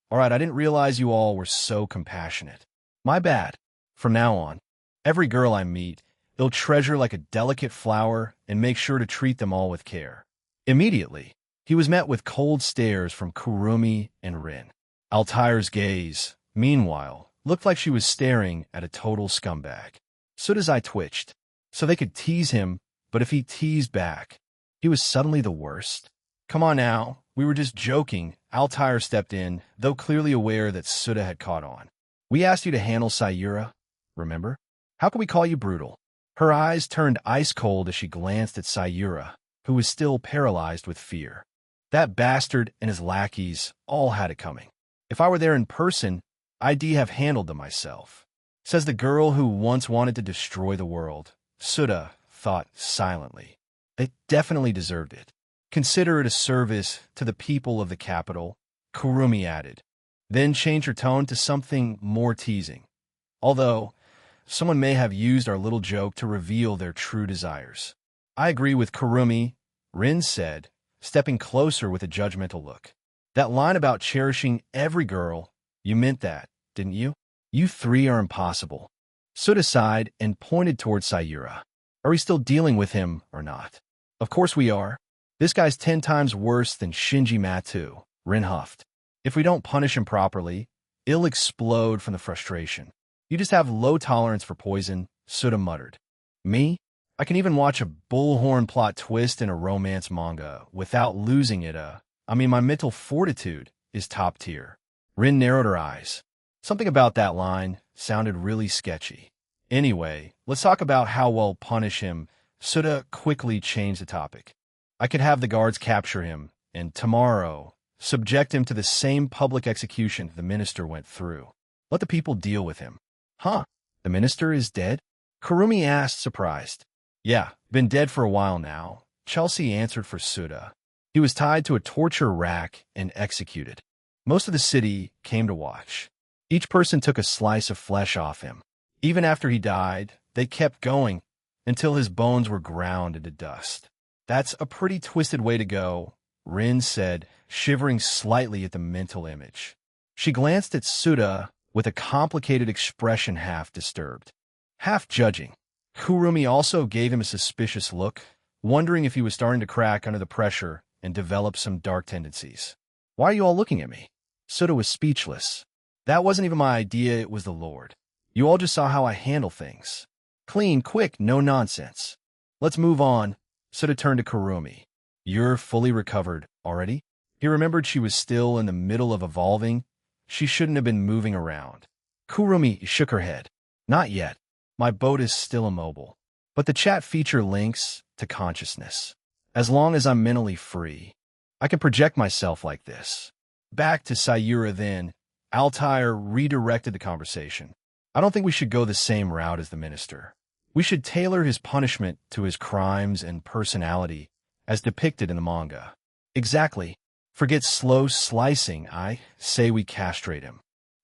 All right, I didn't realize you all were so compassionate. My bad. From now on, every girl I meet, they'll treasure like a delicate flower and make sure to treat them all with care. Immediately, he was met with cold stares from Kurumi and Rin. Altair's gaze, meanwhile, looked like she was staring at a total scumbag. Suta's eye twitched, so they could tease him, but if he teased back, he was suddenly the worst. Come on now, we were just joking. Altair stepped in, though clearly aware that Suta had caught on. We asked you to handle Sayura, remember? How can we call you brutal? Her eyes turned ice cold as she glanced at Sayura, who was still paralyzed with fear. That bastard and his lackeys all had it coming. If I were there in person, I'd have handled them myself. Says the girl who once wanted to destroy the world. Suta thought silently. They definitely deserved it. Consider it a service to the people of the capital, Kurumi added, then changed her tone to something more teasing. Although, someone may have used our little joke to reveal their true desires. I agree with Kurumi, Rin said, stepping closer with a judgmental look. That line about cherishing every girl, you meant that, didn't you? You 3 are impossible. Suta sighed and pointed toward Sayura. Are we still dealing with him or not? Of course we are. This guy's 10 times worse than Shinji Matu, Rin huffed. If we don't punish him properly, he'll explode from the frustration. You just have low tolerance for poison, Suta muttered. Me? I can even watch a bullhorn plot twist in a romance manga without losing it. My mental fortitude is top tier. Rin narrowed her eyes. Something about that line sounded really sketchy. Anyway, let's talk about how we'll punish him. Suta quickly changed the topic. I could have the guards capture him, and tomorrow, subject him to the same public execution the minister went through. Let the people deal with him. Huh? The minister is dead? Kurumi asked, surprised. Yeah, been dead for a while now, Chelsea answered for Suta. He was tied to a torture rack and executed. Most of the city came to watch. Each person took a slice of flesh off him. Even after he died, they kept going until his bones were ground into dust. That's a pretty twisted way to go, Rin said, shivering slightly at the mental image. She glanced at Suta with a complicated expression, half disturbed, half judging. Kurumi also gave him a suspicious look, wondering if he was starting to crack under the pressure and develop some dark tendencies. Why are you all looking at me? Suta was speechless. That wasn't even my idea, it was the Lord. You all just saw how I handle things. Clean, quick, no nonsense. Let's move on. Suda turned to Kurumi. You're fully recovered already? He remembered she was still in the middle of evolving. She shouldn't have been moving around. Kurumi shook her head. Not yet. My boat is still immobile. But the chat feature links to consciousness. As long as I'm mentally free, I can project myself like this. Back to Sayura then, Altair redirected the conversation. I don't think we should go the same route as the minister. We should tailor his punishment to his crimes and personality, as depicted in the manga. Exactly. Forget slow slicing, I say we castrate him.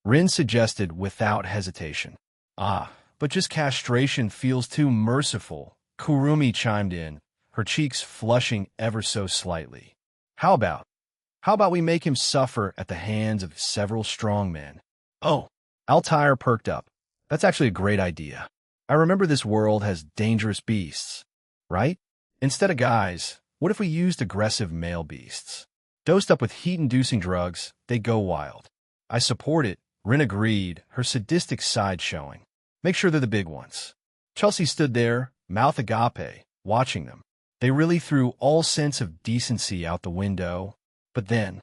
Rin suggested without hesitation. But just castration feels too merciful, Kurumi chimed in, her cheeks flushing ever so slightly. How about we make him suffer at the hands of several strong men? Oh, Altair perked up. That's actually a great idea. I remember this world has dangerous beasts, right? Instead of guys, what if we used aggressive male beasts? Dosed up with heat-inducing drugs, they go wild. I support it, Rin agreed, her sadistic side showing. Make sure they're the big ones. Chelsea stood there, mouth agape, watching them. They really threw all sense of decency out the window. But then,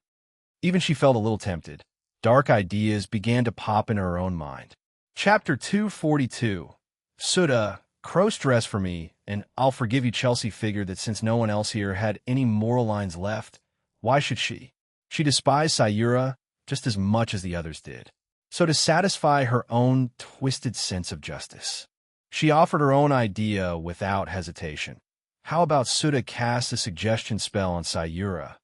even she felt a little tempted. Dark ideas began to pop in her own mind. Chapter 242. Suda, cross-dress for me, and I'll forgive you. Chelsea figured that since no one else here had any moral lines left, why should she? She despised Sayura just as much as the others did. So to satisfy her own twisted sense of justice, she offered her own idea without hesitation. How about Suda cast a suggestion spell on Sayura,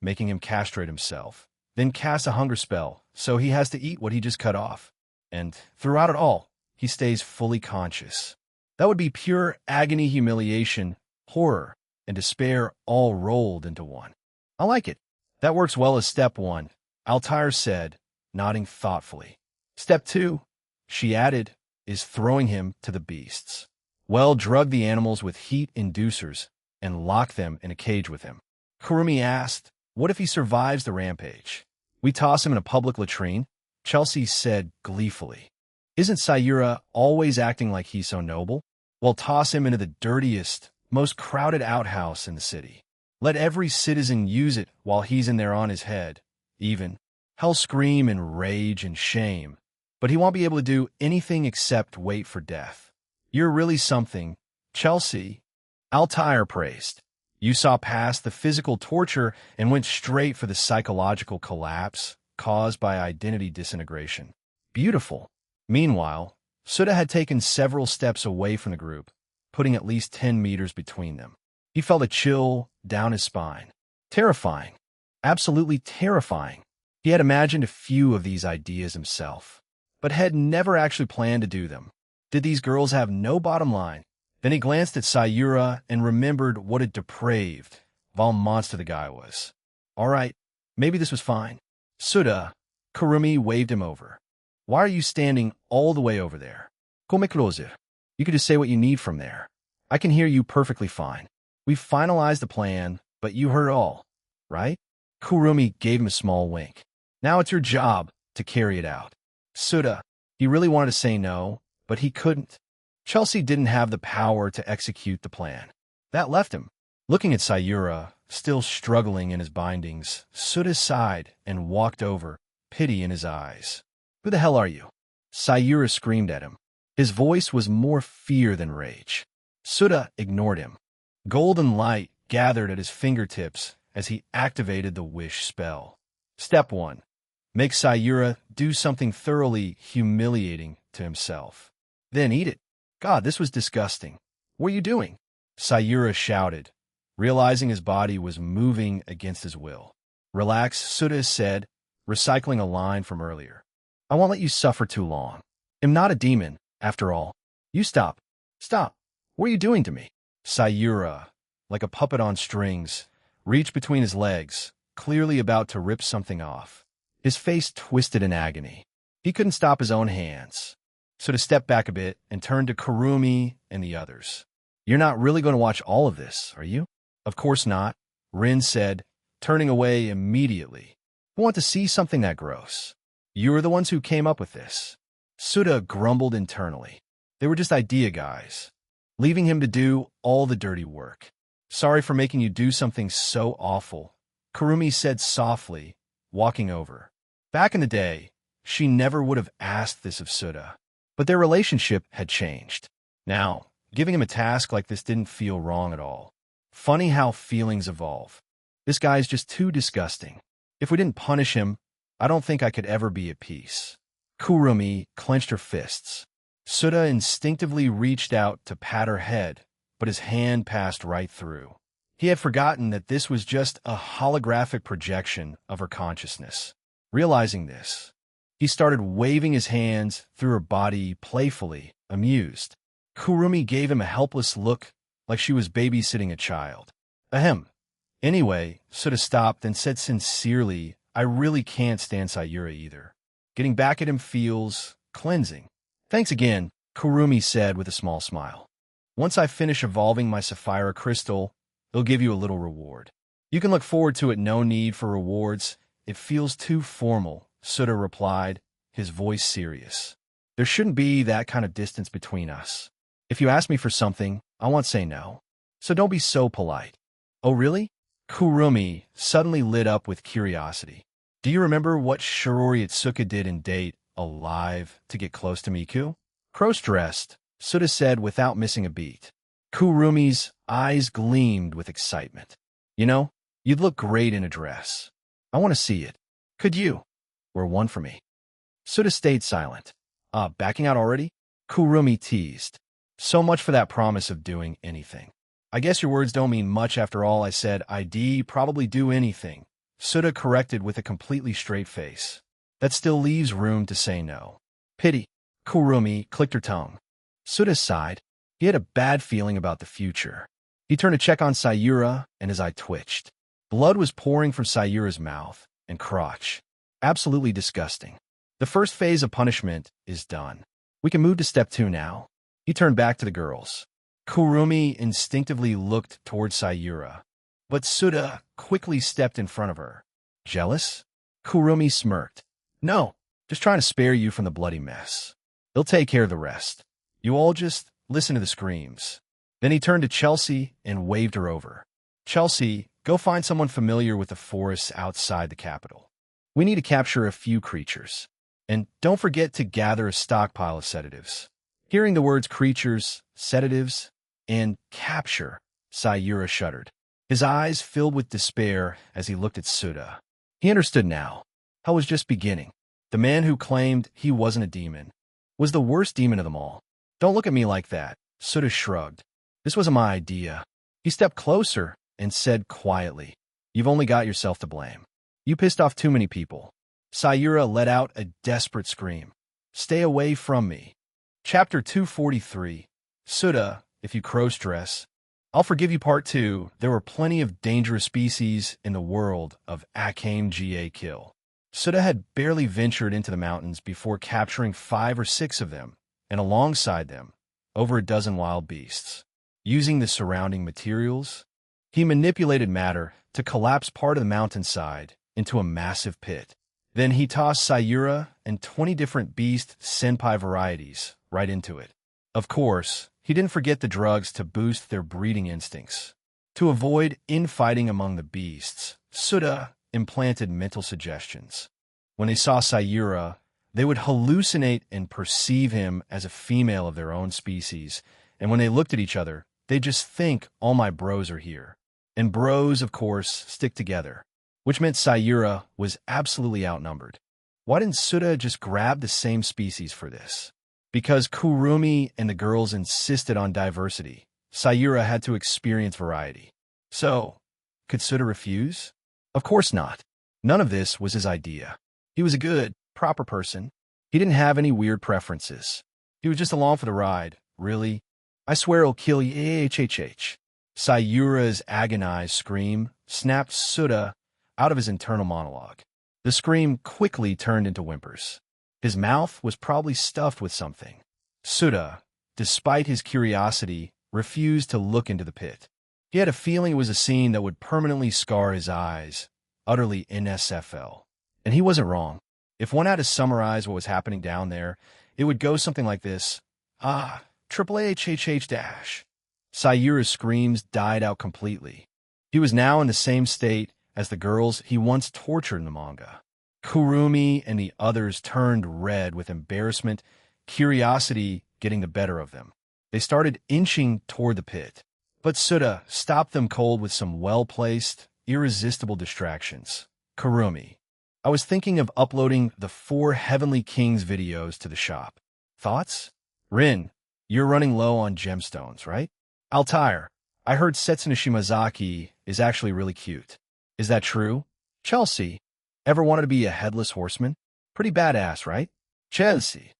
making him castrate himself, then cast a hunger spell so he has to eat what he just cut off, and throughout it all, he stays fully conscious. That would be pure agony, humiliation, horror, and despair all rolled into one. I like it. That works well as step 1, Altair said, nodding thoughtfully. Step 2, she added, is throwing him to the beasts. Well, drug the animals with heat inducers and lock them in a cage with him. Kurumi asked, what if he survives the rampage? We toss him in a public latrine? Chelsea said gleefully. Isn't Sayura always acting like he's so noble? Well, toss him into the dirtiest, most crowded outhouse in the city. Let every citizen use it while he's in there on his head. Even, he'll scream in rage and shame, but he won't be able to do anything except wait for death. You're really something, Chelsea. Altair praised. You saw past the physical torture and went straight for the psychological collapse caused by identity disintegration. Beautiful. Meanwhile, Suda had taken several steps away from the group, putting at least 10 meters between them. He felt a chill down his spine. Terrifying. Absolutely terrifying. He had imagined a few of these ideas himself, but had never actually planned to do them. Did these girls have no bottom line? Then he glanced at Sayura and remembered what a depraved, vile monster the guy was. All right, maybe this was fine. Suda, Kurumi waved him over. Why are you standing all the way over there? Come closer. You could just say what you need from there. I can hear you perfectly fine. We've finalized the plan, but you heard all, right? Kurumi gave him a small wink. Now it's your job to carry it out. Suda, he really wanted to say no, but he couldn't. Chelsea didn't have the power to execute the plan. That left him. Looking at Sayura, still struggling in his bindings, Suda sighed and walked over, pity in his eyes. Who the hell are you? Sayura screamed at him. His voice was more fear than rage. Suda ignored him. Golden light gathered at his fingertips as he activated the wish spell. Step 1. Make Sayura do something thoroughly humiliating to himself. Then eat it. God, this was disgusting. What are you doing? Sayura shouted, realizing his body was moving against his will. Relax, Suda said, recycling a line from earlier. I won't let you suffer too long. I'm not a demon, after all. You stop. Stop. What are you doing to me? Sayura, like a puppet on strings, reached between his legs, clearly about to rip something off. His face twisted in agony. He couldn't stop his own hands. So to step back a bit and turn to Kurumi and the others. You're not really going to watch all of this, are you? Of course not, Rin said, turning away immediately. I want to see something that gross. You are the ones who came up with this. Suda grumbled internally. They were just idea guys, leaving him to do all the dirty work. Sorry for making you do something so awful, Kurumi said softly, walking over. Back in the day, she never would have asked this of Suda, but their relationship had changed. Now, giving him a task like this didn't feel wrong at all. Funny how feelings evolve. This guy's just too disgusting. If we didn't punish him, I don't think I could ever be at peace. Kurumi clenched her fists. Suda instinctively reached out to pat her head, but his hand passed right through. He had forgotten that this was just a holographic projection of her consciousness. Realizing this, he started waving his hands through her body playfully, amused. Kurumi gave him a helpless look like she was babysitting a child. Ahem. Anyway, Suda stopped and said sincerely, I really can't stand Sayura either. Getting back at him feels cleansing. Thanks again, Kurumi said with a small smile. Once I finish evolving my Sapphire crystal, it'll give you a little reward. You can look forward to it, no need for rewards. It feels too formal, Suda replied, his voice serious. There shouldn't be that kind of distance between us. If you ask me for something, I won't say no. So don't be so polite. Oh really? Kurumi suddenly lit up with curiosity. Do you remember what Shirori Itsuka did in Date Alive to get close to Miku? Cross-dressed, Suda said without missing a beat. Kurumi's eyes gleamed with excitement. You know, you'd look great in a dress. I want to see it. Could you? Wear one for me. Suda stayed silent. Backing out already? Kurumi teased. So much for that promise of doing anything. I guess your words don't mean much after all. I said I'd probably do anything. Suda corrected with a completely straight face. That still leaves room to say no. Pity. Kurumi clicked her tongue. Suda sighed. He had a bad feeling about the future. He turned to check on Sayura, and his eye twitched. Blood was pouring from Sayura's mouth and crotch. Absolutely disgusting. The first phase of punishment is done. We can move to step 2 now. He turned back to the girls. Kurumi instinctively looked towards Sayura, but Suda quickly stepped in front of her. Jealous? Kurumi smirked. No, just trying to spare you from the bloody mess. He'll take care of the rest. You all just listen to the screams. Then he turned to Chelsea and waved her over. Chelsea, go find someone familiar with the forests outside the capital. We need to capture a few creatures. And don't forget to gather a stockpile of sedatives. Hearing the words creatures, sedatives, and capture, Sayura shuddered. His eyes filled with despair as he looked at Suda. He understood now. Hell was just beginning. The man who claimed he wasn't a demon was the worst demon of them all. Don't look at me like that, Suda shrugged. This wasn't my idea. He stepped closer and said quietly, You've only got yourself to blame. You pissed off too many people. Sayura let out a desperate scream. Stay away from me. Chapter 243. Suda, if you cross-dress. I'll forgive you part 2. There were plenty of dangerous species in the world of Akame Ga Kill. Suda had barely ventured into the mountains before capturing 5 or 6 of them, and alongside them, over a dozen wild beasts. Using the surrounding materials, he manipulated matter to collapse part of the mountainside into a massive pit. Then he tossed Sayura and 20 different beast senpai varieties right into it. Of course, he didn't forget the drugs to boost their breeding instincts. To avoid infighting among the beasts, Suda implanted mental suggestions. When they saw Sayura, they would hallucinate and perceive him as a female of their own species, and when they looked at each other, they'd just think, all my bros are here. And bros, of course, stick together, which meant Sayura was absolutely outnumbered. Why didn't Suda just grab the same species for this? Because Kurumi and the girls insisted on diversity, Sayura had to experience variety. So, could Suda refuse? Of course not. None of this was his idea. He was a good, proper person. He didn't have any weird preferences. He was just along for the ride. Really? I swear I'll kill you. Sayura's agonized scream snapped Suda out of his internal monologue. The scream quickly turned into whimpers. His mouth was probably stuffed with something. Suda, despite his curiosity, refused to look into the pit. He had a feeling it was a scene that would permanently scar his eyes, utterly NSFL. And he wasn't wrong. If one had to summarize what was happening down there, it would go something like this. Triple HHH dash. Sayura's screams died out completely. He was now in the same state as the girls he once tortured in the manga. Kurumi and the others turned red with embarrassment, curiosity getting the better of them. They started inching toward the pit. But Souta stopped them cold with some well-placed, irresistible distractions. Kurumi, I was thinking of uploading the 4 Heavenly Kings videos to the shop. Thoughts? Rin, you're running low on gemstones, right? Altair, I heard Setsuna Shimazaki is actually really cute. Is that true? Chelsea, ever wanted to be a headless horseman? Pretty badass, right? Chelsea.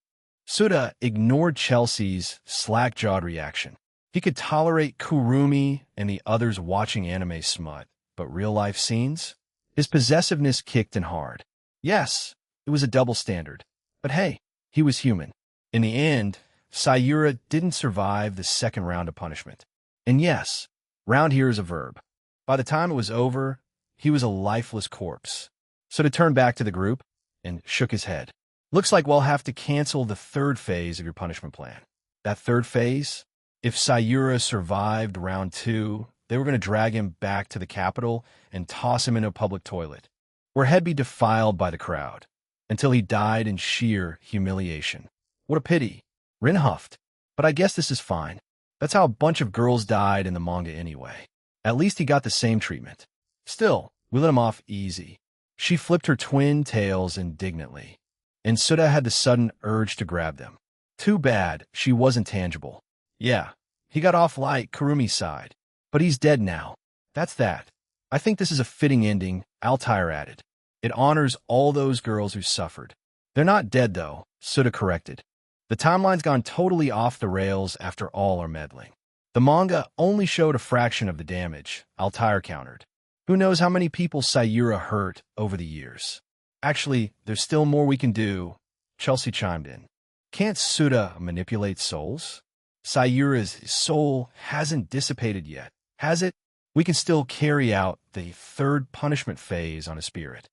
Souta ignored Chelsea's slack-jawed reaction. He could tolerate Kurumi and the others watching anime smut, but real-life scenes? His possessiveness kicked in hard. Yes, it was a double standard. But hey, he was human. In the end, Sayura didn't survive the second round of punishment. And yes, round here is a verb. By the time it was over, he was a lifeless corpse. So to turn back to the group and shook his head. Looks like we'll have to cancel the 3rd phase of your punishment plan. That 3rd phase? If Sayura survived round 2, they were going to drag him back to the capital and toss him into a public toilet, where he'd be defiled by the crowd, until he died in sheer humiliation. What a pity. Rin huffed. But I guess this is fine. That's how a bunch of girls died in the manga anyway. At least he got the same treatment. Still, we let him off easy. She flipped her twin tails indignantly, and Souta had the sudden urge to grab them. Too bad she wasn't tangible. Yeah, he got off light Kurumi's side, but he's dead now. That's that. I think this is a fitting ending, Altair added. It honors all those girls who suffered. They're not dead, though, Souta corrected. The timeline's gone totally off the rails after all our meddling. The manga only showed a fraction of the damage, Altair countered. Who knows how many people Sayura hurt over the years? Actually, there's still more we can do, Chelsea chimed in. Can't Souta manipulate souls? Sayura's soul hasn't dissipated yet, has it? We can still carry out the 3rd punishment phase on a spirit.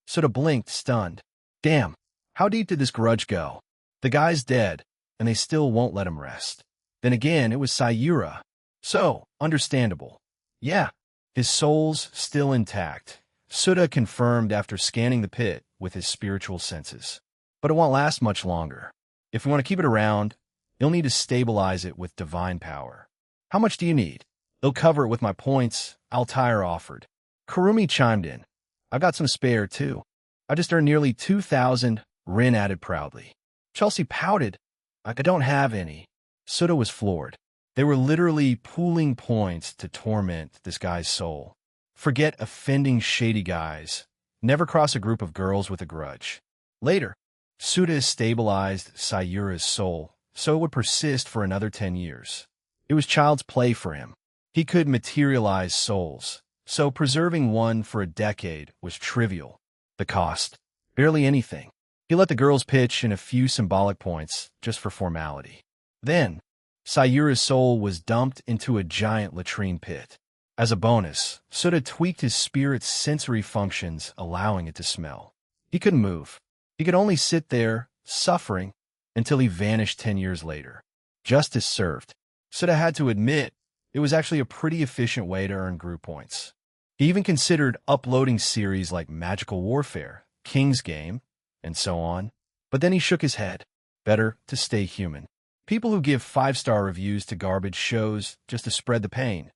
Souta blinked, stunned. Damn, how deep did this grudge go? The guy's dead, and they still won't let him rest. Then again, it was Sayura. So, understandable. Yeah, his soul's still intact, Souta confirmed after scanning the pit with his spiritual senses. But it won't last much longer. If we want to keep it around, you'll need to stabilize it with divine power. How much do you need? They'll cover it with my points, Altair offered. Kurumi chimed in. I've got some spare, too. I just earned nearly 2,000, Rin added proudly. Chelsea pouted. I don't have any. Souta was floored. They were literally pooling points to torment this guy's soul. Forget offending shady guys. Never cross a group of girls with a grudge. Later, Souta stabilized Sayura's soul, so it would persist for another 10 years. It was child's play for him. He could materialize souls, so preserving one for a decade was trivial. The cost? Barely anything. He let the girls pitch in a few symbolic points, just for formality. Then, Sayura's soul was dumped into a giant latrine pit. As a bonus, Souta tweaked his spirit's sensory functions, allowing it to smell. He couldn't move. He could only sit there, suffering, until he vanished 10 years later. Justice served. Souta had to admit it was actually a pretty efficient way to earn group points. He even considered uploading series like Magical Warfare, King's Game, and so on. But then he shook his head. Better to stay human. People who give 5-star reviews to garbage shows just to spread the pain.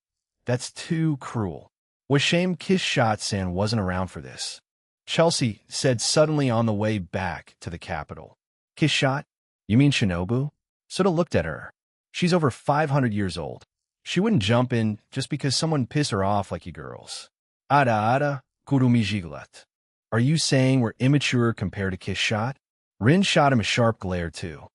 That's too cruel. Was shame Kishshot-san wasn't around for this. Chelsea said suddenly on the way back to the capital. Kishshot? You mean Shinobu? Souta looked at her. She's over 500 years old. She wouldn't jump in just because someone pissed her off like you girls. Ada Kurumi Jiglat. Are you saying we're immature compared to Kishshot? Rin shot him a sharp glare too.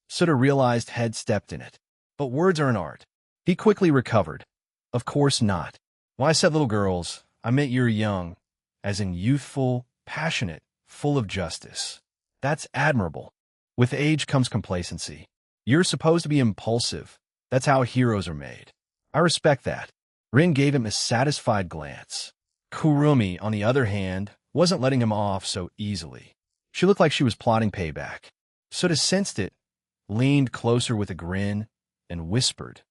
Souta realized head stepped in it. But words are an art. He quickly recovered. Of course not. When I said little girls, I meant you're young, as in youthful, passionate, full of justice. That's admirable. With age comes complacency. You're supposed to be impulsive. That's how heroes are made. I respect that. Rin gave him a satisfied glance. Kurumi, on the other hand, wasn't letting him off so easily. She looked like she was plotting payback. Souta sensed it, leaned closer with a grin, and whispered,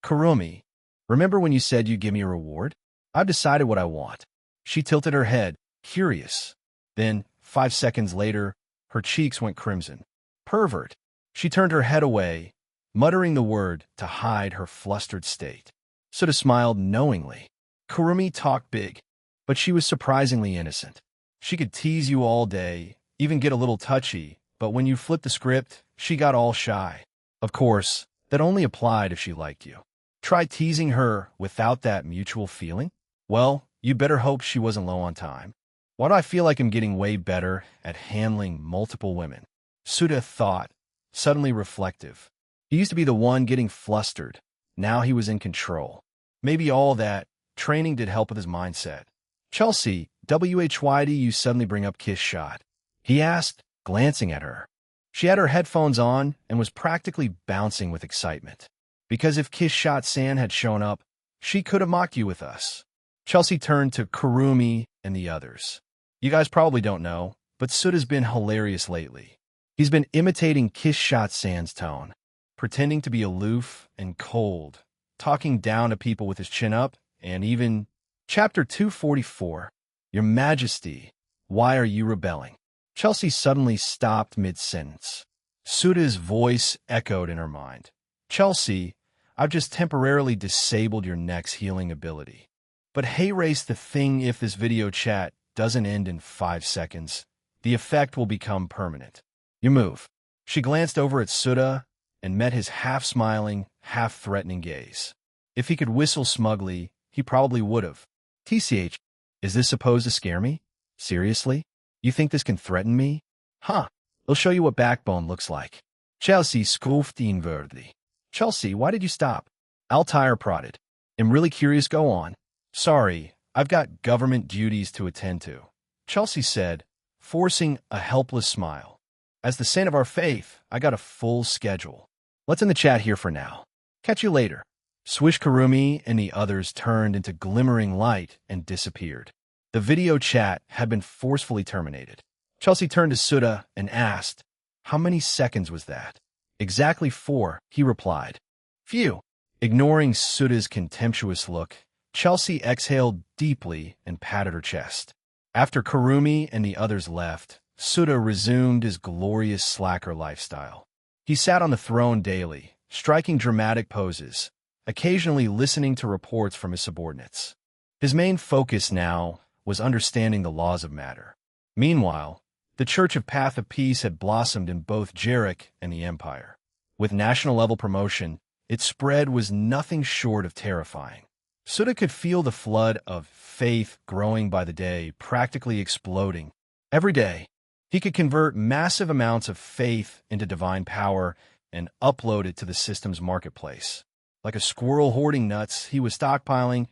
"Kurumi, remember when you said you'd give me a reward? I've decided what I want." She tilted her head, curious. Then, 5 seconds later, her cheeks went crimson. "Pervert." She turned her head away, muttering the word to hide her flustered state. Suda smiled knowingly. Kurumi talked big, but she was surprisingly innocent. She could tease you all day, even get a little touchy, but when you flipped the script, she got all shy. Of course, that only applied if she liked you. Try teasing her without that mutual feeling? Well, you better hope she wasn't low on time. Why do I feel like I'm getting way better at handling multiple women? Suda thought, suddenly reflective. He used to be the one getting flustered. Now he was in control. Maybe all that training did help with his mindset. "Chelsea, why do you suddenly bring up Kiss Shot?" he asked, glancing at her. She had her headphones on and was practically bouncing with excitement. "Because if Kiss Shot San had shown up, she could have mocked you with us." Chelsea turned to Kurumi and the others. "You guys probably don't know, but Suda's been hilarious lately. He's been imitating Kiss Shot San's tone, pretending to be aloof and cold, talking down to people with his chin up, and even..." Chapter 244, Your Majesty, Why Are You Rebelling? Chelsea suddenly stopped mid-sentence. Suda's voice echoed in her mind. "Chelsea, I've just temporarily disabled your neck's healing ability. But hey, race the thing, if this video chat doesn't end in 5 seconds, the effect will become permanent. You move." She glanced over at Suda and met his half-smiling, half-threatening gaze. If he could whistle smugly, he probably would have. "TCH, is this supposed to scare me? Seriously? You think this can threaten me? Huh, it'll show you what backbone looks like." Chelsea scoffed inwardly. "Chelsea, why did you stop?" Altair prodded. "I'm really curious, go on." "Sorry, I've got government duties to attend to," Chelsea said, forcing a helpless smile. "As the saint of our faith, I got a full schedule. Let's end the chat here for now. Catch you later." Swish Kurumi and the others turned into glimmering light and disappeared. The video chat had been forcefully terminated. Chelsea turned to Suda and asked, "How many seconds was that?" "Exactly 4, he replied. "Phew." Ignoring Suda's contemptuous look, Chelsea exhaled deeply and patted her chest. After Kurumi and the others left, Suda resumed his glorious slacker lifestyle. He sat on the throne daily, striking dramatic poses, occasionally listening to reports from his subordinates. His main focus now was understanding the laws of matter. Meanwhile, the Church of Path of Peace had blossomed in both Jarek and the Empire. With national-level promotion, its spread was nothing short of terrifying. Suda could feel the flood of faith growing by the day, practically exploding. Every day, he could convert massive amounts of faith into divine power and upload it to the system's marketplace. Like a squirrel hoarding nuts, he was stockpiling,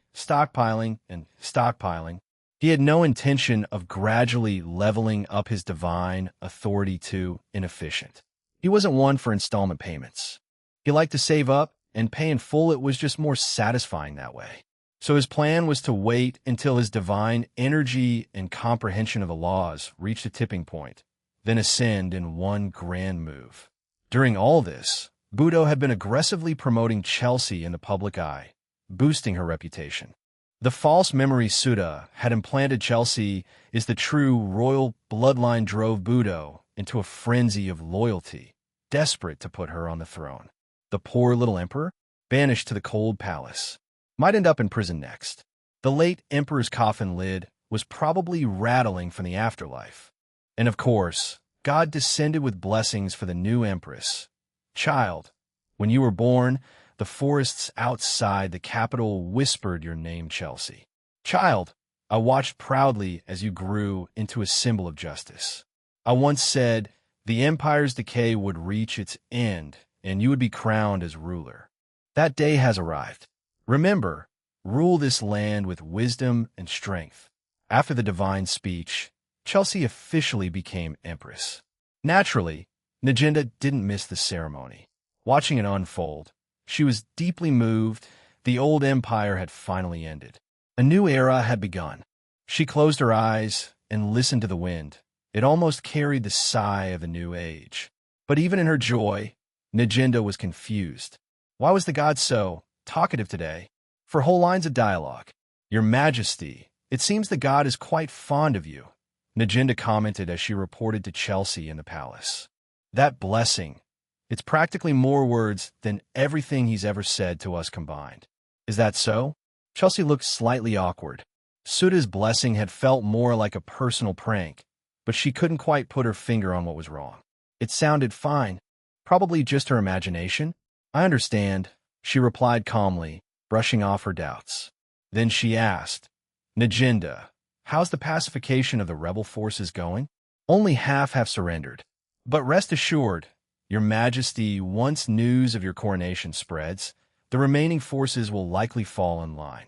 and stockpiling. He had no intention of gradually leveling up his divine authority to inefficient. He wasn't one for installment payments. He liked to save up, and pay in full. It was just more satisfying that way. So his plan was to wait until his divine energy and comprehension of the laws reached a tipping point, then ascend in one grand move. During all this, Budo had been aggressively promoting Chelsea in the public eye, boosting her reputation. The false memory Suda had implanted Chelsea is the true royal bloodline drove Budo into a frenzy of loyalty, desperate to put her on the throne. The poor little emperor, banished to the cold palace, might end up in prison next. The late emperor's coffin lid was probably rattling from the afterlife. And of course, God descended with blessings for the new empress. "Child, when you were born, the forests outside the capital whispered your name, Chelsea. Child, I watched proudly as you grew into a symbol of justice. I once said the empire's decay would reach its end and you would be crowned as ruler. That day has arrived. Remember, rule this land with wisdom and strength." After the divine speech, Chelsea officially became empress. Naturally, Najenda didn't miss the ceremony. Watching it unfold, she was deeply moved. The old empire had finally ended. A new era had begun. She closed her eyes and listened to the wind. It almost carried the sigh of the new age. But even in her joy, Najenda was confused. Why was the god so talkative today? For whole lines of dialogue. Your Majesty, it seems the god is quite fond of you, Naginda commented as she reported to Chelsea in the palace. That blessing, it's practically more words than everything he's ever said to us combined. Is that so? Chelsea looked slightly awkward. Souta's blessing had felt more like a personal prank, but she couldn't quite put her finger on what was wrong. It sounded fine. Probably just her imagination. I understand, she replied calmly, brushing off her doubts. Then she asked, Naginda, how's the pacification of the rebel forces going? Only half have surrendered. But rest assured, Your Majesty, once news of your coronation spreads, the remaining forces will likely fall in line.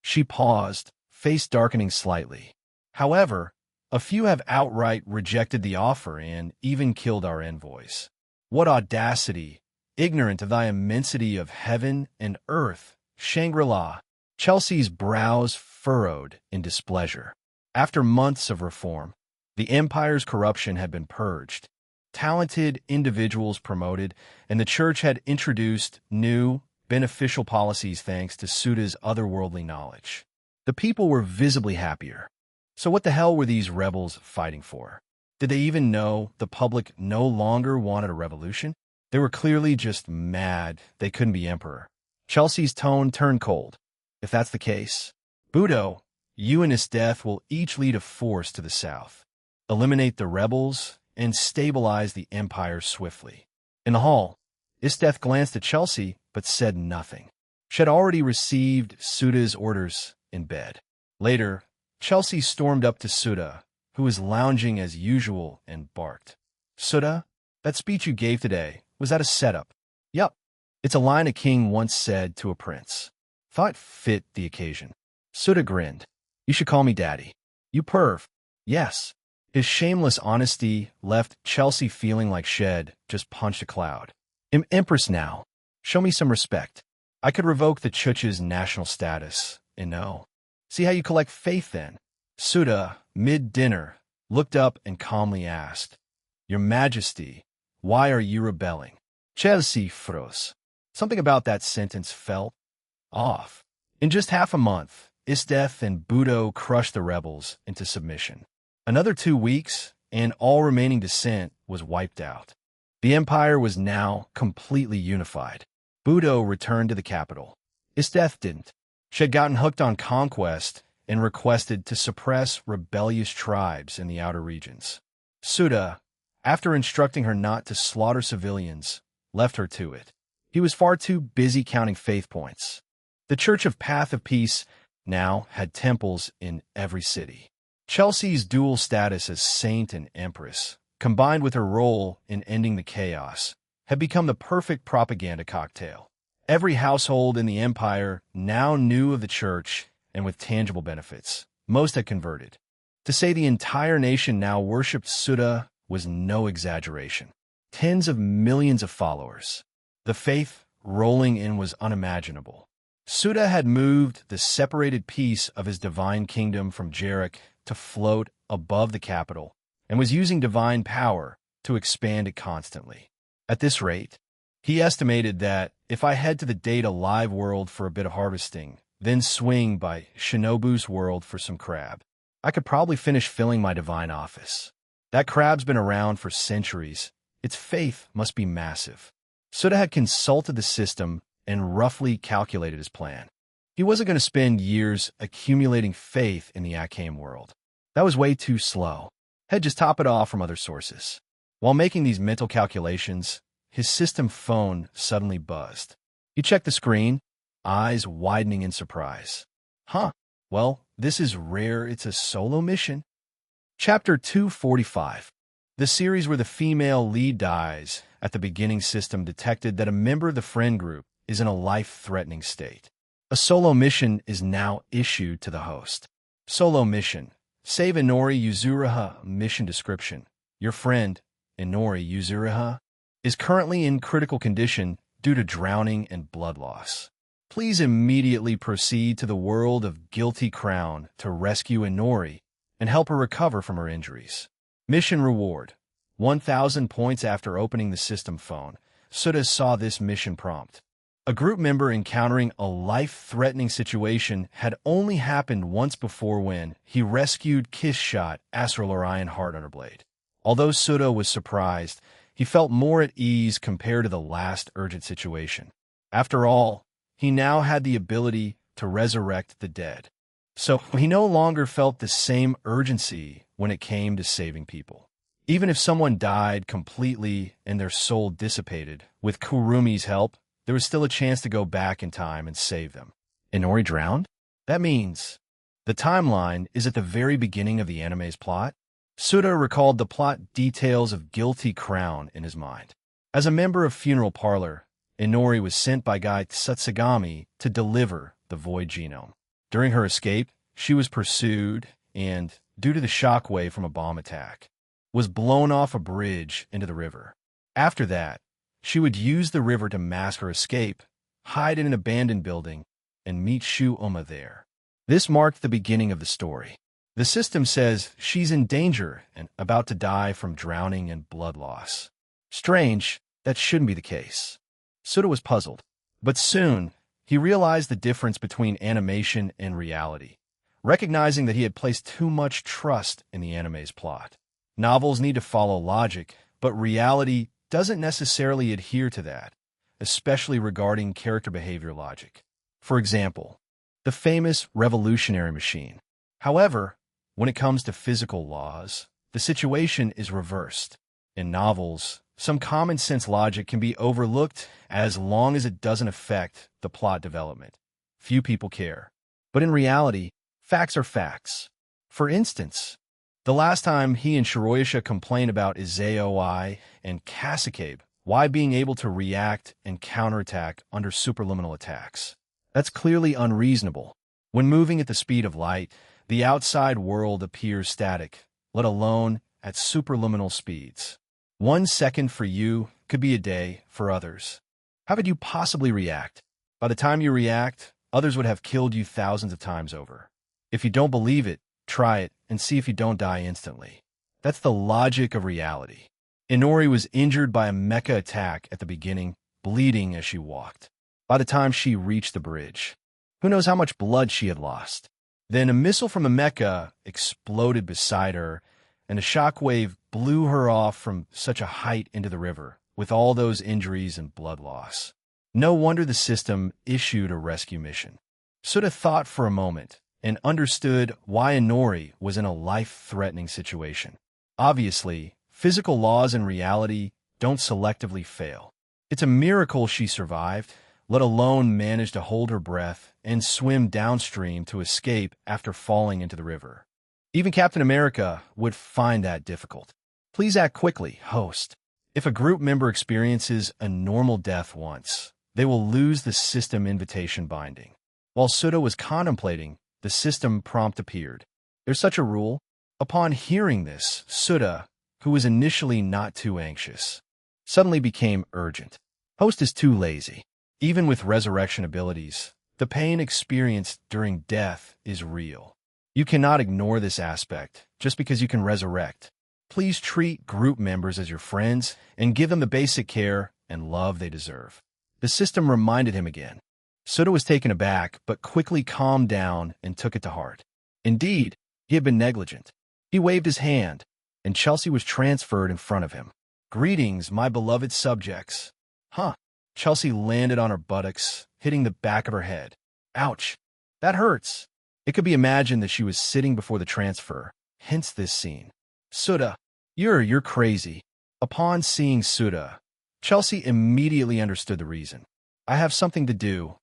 She paused, face darkening slightly. However, a few have outright rejected the offer and even killed our envoys. What audacity, ignorant of thy immensity of heaven and earth, Shangri-La. Chelsea's brows furrowed in displeasure. After months of reform, the empire's corruption had been purged, talented individuals promoted, and the church had introduced new, beneficial policies thanks to Souta's otherworldly knowledge. The people were visibly happier. So what the hell were these rebels fighting for? Did they even know the public no longer wanted a revolution? They were clearly just mad they couldn't be emperor. Chelsea's tone turned cold. If that's the case, Budo, you and Isteth will each lead a force to the south, eliminate the rebels, and stabilize the empire swiftly. In the hall, Isteth glanced at Chelsea but said nothing. She had already received Souta's orders in bed. Later, Chelsea stormed up to Souta, who was lounging as usual, and barked. Souta, that speech you gave today, was that a setup? Yup. It's a line a king once said to a prince. Thought fit the occasion. Souta grinned. You should call me daddy. You perv. Yes. His shameless honesty left Chelsea feeling like she'd just punched a cloud. I'm empress now. Show me some respect. I could revoke the Chuch's national status, and no. See how you collect faith then. Souta, mid-dinner, looked up and calmly asked, Your Majesty, why are you rebelling? Chelsea froze. Something about that sentence felt off. In just half a month, Isteth and Budo crushed the rebels into submission. Another 2 weeks, and all remaining dissent was wiped out. The empire was now completely unified. Budo returned to the capital. Isteth didn't. She had gotten hooked on conquest and requested to suppress rebellious tribes in the outer regions. Souta, after instructing her not to slaughter civilians, left her to it. He was far too busy counting faith points. The Church of Path of Peace now had temples in every city. Chelsea's dual status as saint and empress, combined with her role in ending the chaos, had become the perfect propaganda cocktail. Every household in the empire now knew of the church, and with tangible benefits. Most had converted. To say the entire nation now worshipped Souta was no exaggeration. Tens of millions of followers. The faith rolling in was unimaginable. Souta had moved the separated piece of his divine kingdom from Jarek to float above the capital, and was using divine power to expand it constantly. At this rate, he estimated that if I head to the Data Live world for a bit of harvesting, then swing by Shinobu's world for some crab, I could probably finish filling my divine office. That crab's been around for centuries. Its faith must be massive. Souta had consulted the system and roughly calculated his plan. He wasn't going to spend years accumulating faith in the Akame world. That was way too slow. He'd just top it off from other sources. While making these mental calculations, his system phone suddenly buzzed. He checked the screen, eyes widening in surprise. Huh, well, this is rare. It's a solo mission. Chapter 245. The series where the female lead dies at the beginning system detected that a member of the friend group is in a life-threatening state. A solo mission is now issued to the host. Solo mission. Save Inori Yuzuriha. Mission description. Your friend, Inori Yuzuriha, is currently in critical condition due to drowning and blood loss. Please immediately proceed to the world of Guilty Crown to rescue Inori and help her recover from her injuries. Mission reward. 1,000 points. After opening the system phone, Souta saw this mission prompt. A group member encountering a life-threatening situation had only happened once before when he rescued Kiss-shot Astral Orion Heart Underblade. Although Souta was surprised, he felt more at ease compared to the last urgent situation. After all, he now had the ability to resurrect the dead. So he no longer felt the same urgency when it came to saving people. Even if someone died completely and their soul dissipated, with Kurumi's help, there was still a chance to go back in time and save them. Inori drowned? That means the timeline is at the very beginning of the anime's plot. Souta recalled the plot details of Guilty Crown in his mind. As a member of Funeral Parlor, Inori was sent by Guy Tsutsugami to deliver the Void Genome. During her escape, she was pursued and, due to the shockwave from a bomb attack, was blown off a bridge into the river. After that, she would use the river to mask her escape, hide in an abandoned building, and meet Shu Uma there. This marked the beginning of the story. The system says she's in danger and about to die from drowning and blood loss. Strange, that shouldn't be the case. Souta was puzzled, but soon he realized the difference between animation and reality, recognizing that he had placed too much trust in the anime's plot. Novels need to follow logic, but reality doesn't necessarily adhere to that, especially regarding character behavior logic. For example, the famous revolutionary machine. However, when it comes to physical laws, the situation is reversed. In novels, some common sense logic can be overlooked as long as it doesn't affect the plot development. Few people care. But in reality, facts are facts. For instance, the last time he and Shiroyasha complained about Izayoi and Kasakabe, why being able to react and counterattack under superliminal attacks. That's clearly unreasonable. When moving at the speed of light, the outside world appears static, let alone at superliminal speeds. 1 second for you could be a day for others. How could you possibly react? By the time you react, others would have killed you thousands of times over. If you don't believe it, try it and see if you don't die instantly. That's the logic of reality. Inori was injured by a mecha attack at the beginning, bleeding as she walked. By the time she reached the bridge, who knows how much blood she had lost. Then a missile from a mecha exploded beside her, and a shockwave blew her off from such a height into the river, with all those injuries and blood loss. No wonder the system issued a rescue mission. Souta thought for a moment and understood why Inori was in a life-threatening situation. Obviously, physical laws in reality don't selectively fail. It's a miracle she survived, let alone managed to hold her breath and swim downstream to escape after falling into the river. Even Captain America would find that difficult. Please act quickly, host. If a group member experiences a normal death once, they will lose the system invitation binding. While Souta was contemplating, the system prompt appeared. There's such a rule. Upon hearing this, Souta, who was initially not too anxious, suddenly became urgent. Host is too lazy. Even with resurrection abilities, the pain experienced during death is real. You cannot ignore this aspect just because you can resurrect. Please treat group members as your friends and give them the basic care and love they deserve. The system reminded him again. Souta was taken aback, but quickly calmed down and took it to heart. Indeed, he had been negligent. He waved his hand, and Chelsea was transferred in front of him. Greetings, my beloved subjects. Huh. Chelsea landed on her buttocks, hitting the back of her head. Ouch. That hurts. It could be imagined that she was sitting before the transfer, hence this scene. Souta, you're crazy. Upon seeing Souta, Chelsea immediately understood the reason. I have something to do.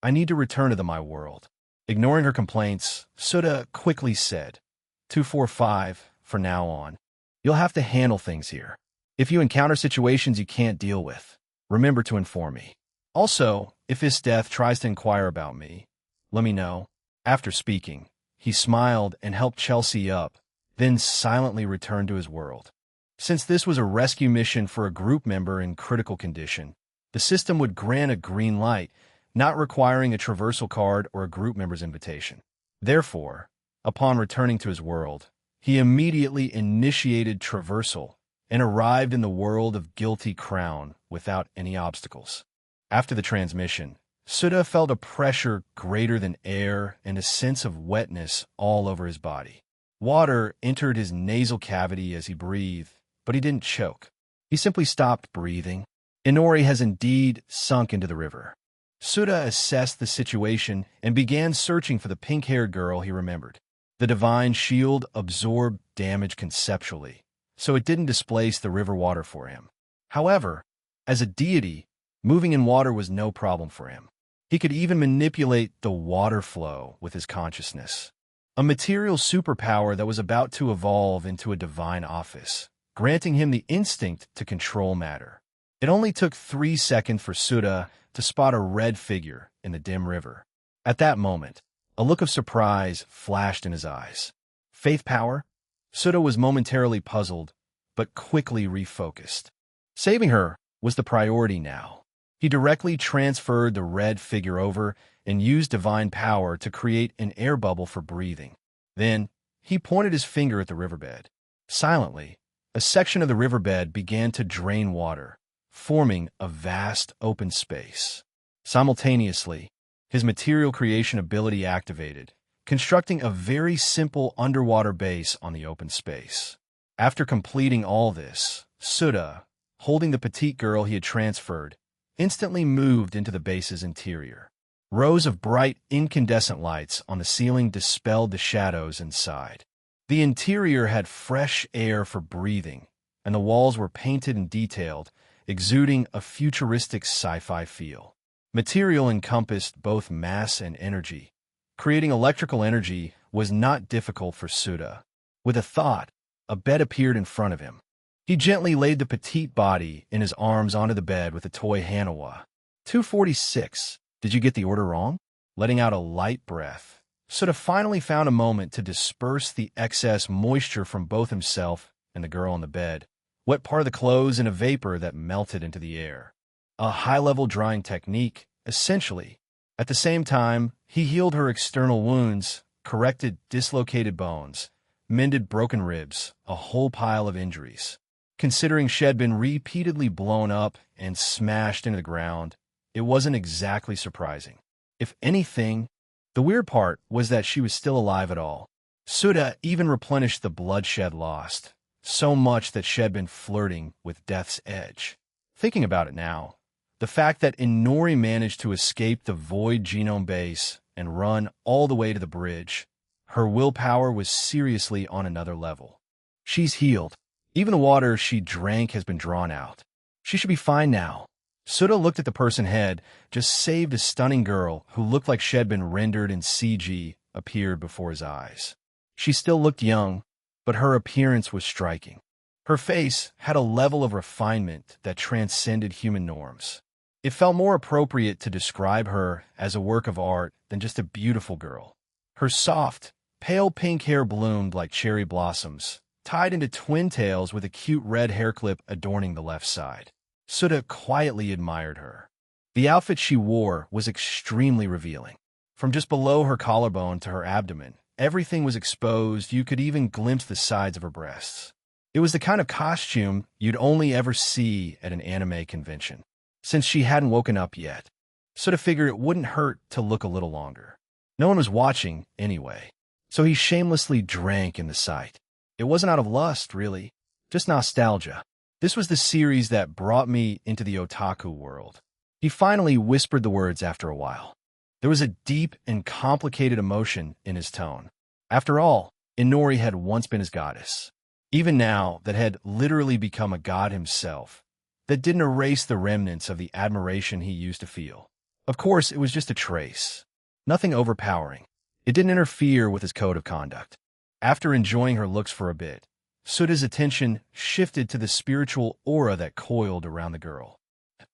I need to return to my world. Ignoring her complaints, Souta quickly said, 245, for now on. You'll have to handle things here. If you encounter situations you can't deal with, remember to inform me. Also, if this death tries to inquire about me, let me know. After speaking, he smiled and helped Chelsea up, then silently returned to his world. Since this was a rescue mission for a group member in critical condition, the system would grant a green light, not requiring a traversal card or a group member's invitation. Therefore, upon returning to his world, he immediately initiated traversal and arrived in the world of Guilty Crown without any obstacles. After the transmission, Souta felt a pressure greater than air and a sense of wetness all over his body. Water entered his nasal cavity as he breathed, but he didn't choke. He simply stopped breathing. Inori has indeed sunk into the river. Souta assessed the situation and began searching for the pink-haired girl he remembered. The divine shield absorbed damage conceptually, so it didn't displace the river water for him. However, as a deity, moving in water was no problem for him. He could even manipulate the water flow with his consciousness. A material superpower that was about to evolve into a divine office, granting him the instinct to control matter. It only took 3 seconds for Souta to spot a red figure in the dim river. At that moment, a look of surprise flashed in his eyes. Faith power? Souta was momentarily puzzled, but quickly refocused. Saving her was the priority now. He directly transferred the red figure over and used divine power to create an air bubble for breathing. Then, he pointed his finger at the riverbed. Silently, a section of the riverbed began to drain water, forming a vast open space. Simultaneously, his material creation ability activated, constructing a very simple underwater base on the open space. After completing all this, Souta, holding the petite girl he had transferred, instantly moved into the base's interior. Rows of bright, incandescent lights on the ceiling dispelled the shadows inside. The interior had fresh air for breathing, and the walls were painted and detailed, exuding a futuristic sci-fi feel. Material encompassed both mass and energy. Creating electrical energy was not difficult for Souta. With a thought, a bed appeared in front of him. He gently laid the petite body in his arms onto the bed with a toy Hanawa. 246. Did you get the order wrong? Letting out a light breath, Souta finally found a moment to disperse the excess moisture from both himself and the girl on the bed, wet part of the clothes in a vapor that melted into the air. A high-level drying technique, essentially. At the same time, he healed her external wounds, corrected dislocated bones, mended broken ribs, a whole pile of injuries. Considering she had been repeatedly blown up and smashed into the ground, it wasn't exactly surprising. If anything, the weird part was that she was still alive at all. Souta even replenished the bloodshed lost, so much that she had been flirting with death's edge. Thinking about it now, the fact that Inori managed to escape the void genome base and run all the way to the bridge, her willpower was seriously on another level. She's healed. Even the water she drank has been drawn out. She should be fine now. Souta looked at the person head, just saved a stunning girl who looked like she had been rendered in CG, appeared before his eyes. She still looked young, but her appearance was striking. Her face had a level of refinement that transcended human norms. It felt more appropriate to describe her as a work of art than just a beautiful girl. Her soft, pale pink hair bloomed like cherry blossoms, tied into twin tails with a cute red hair clip adorning the left side. Souta quietly admired her. The outfit she wore was extremely revealing. From just below her collarbone to her abdomen, everything was exposed. You could even glimpse the sides of her breasts. It was the kind of costume you'd only ever see at an anime convention. Since she hadn't woken up yet, Souta figured it wouldn't hurt to look a little longer. No one was watching anyway, so he shamelessly drank in the sight. It wasn't out of lust, really, just nostalgia. This was the series that brought me into the otaku world. He finally whispered the words after a while. There was a deep and complicated emotion in his tone. After all, Inori had once been his goddess. Even now, that had literally become a god himself. That didn't erase the remnants of the admiration he used to feel. Of course, it was just a trace. Nothing overpowering. It didn't interfere with his code of conduct. After enjoying her looks for a bit, Souta's attention shifted to the spiritual aura that coiled around the girl.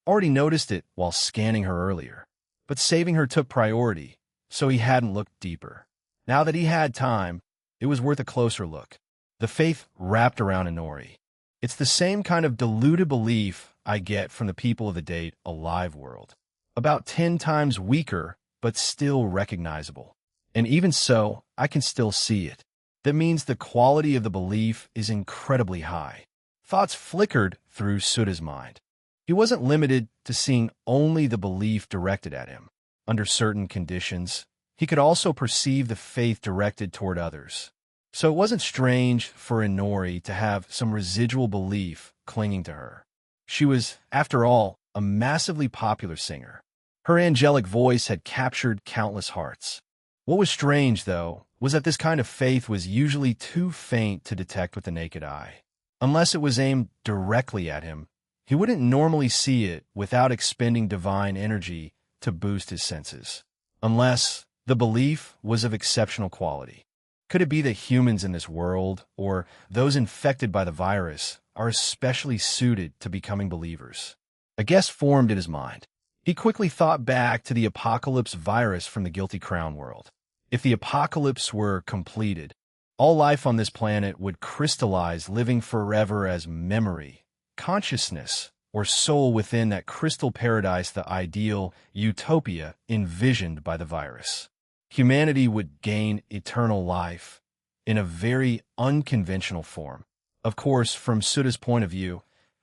Already noticed it while scanning her earlier, but saving her took priority, so he hadn't looked deeper. Now that he had time, it was worth a closer look. The faith wrapped around Inori. It's the same kind of deluded belief I get from the people of the Date Alive world. About 10 times weaker, but still recognizable. And even so, I can still see it. That means the quality of the belief is incredibly high. Thoughts flickered through Souta's mind. He He wasn't limited to seeing only the belief directed at him. Under certain conditions, he could also perceive the faith directed toward others. So it wasn't strange for Inori to have some residual belief clinging to her. She was, after all, a massively popular singer. Her angelic voice had captured countless hearts. What was strange, though, was that this kind of faith was usually too faint to detect with the naked eye. Unless it was aimed directly at him, he wouldn't normally see it without expending divine energy to boost his senses. Unless the belief was of exceptional quality. Could it be that humans in this world, or those infected by the virus, are especially suited to becoming believers? A guess formed in his mind. He quickly thought back to the apocalypse virus from the Guilty Crown world. If the apocalypse were completed, all life on this planet would crystallize, living forever as memory, consciousness, or soul within that crystal paradise, the ideal utopia envisioned by the virus. Humanity would gain eternal life in a very unconventional form. Of course, from Suta's point of view,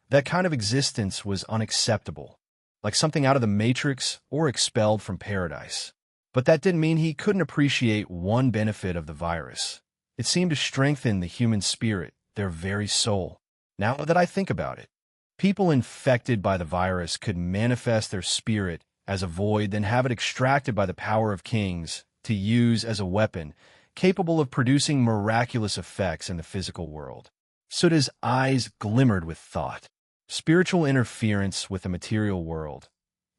that kind of existence was unacceptable, like something out of the Matrix or expelled from paradise. But that didn't mean he couldn't appreciate one benefit of the virus. It seemed to strengthen the human spirit, their very soul. Now that I think about it, people infected by the virus could manifest their spirit as a void, then have it extracted by the power of kings to use as a weapon, capable of producing miraculous effects in the physical world. Suta's eyes glimmered with thought. Spiritual interference with the material world,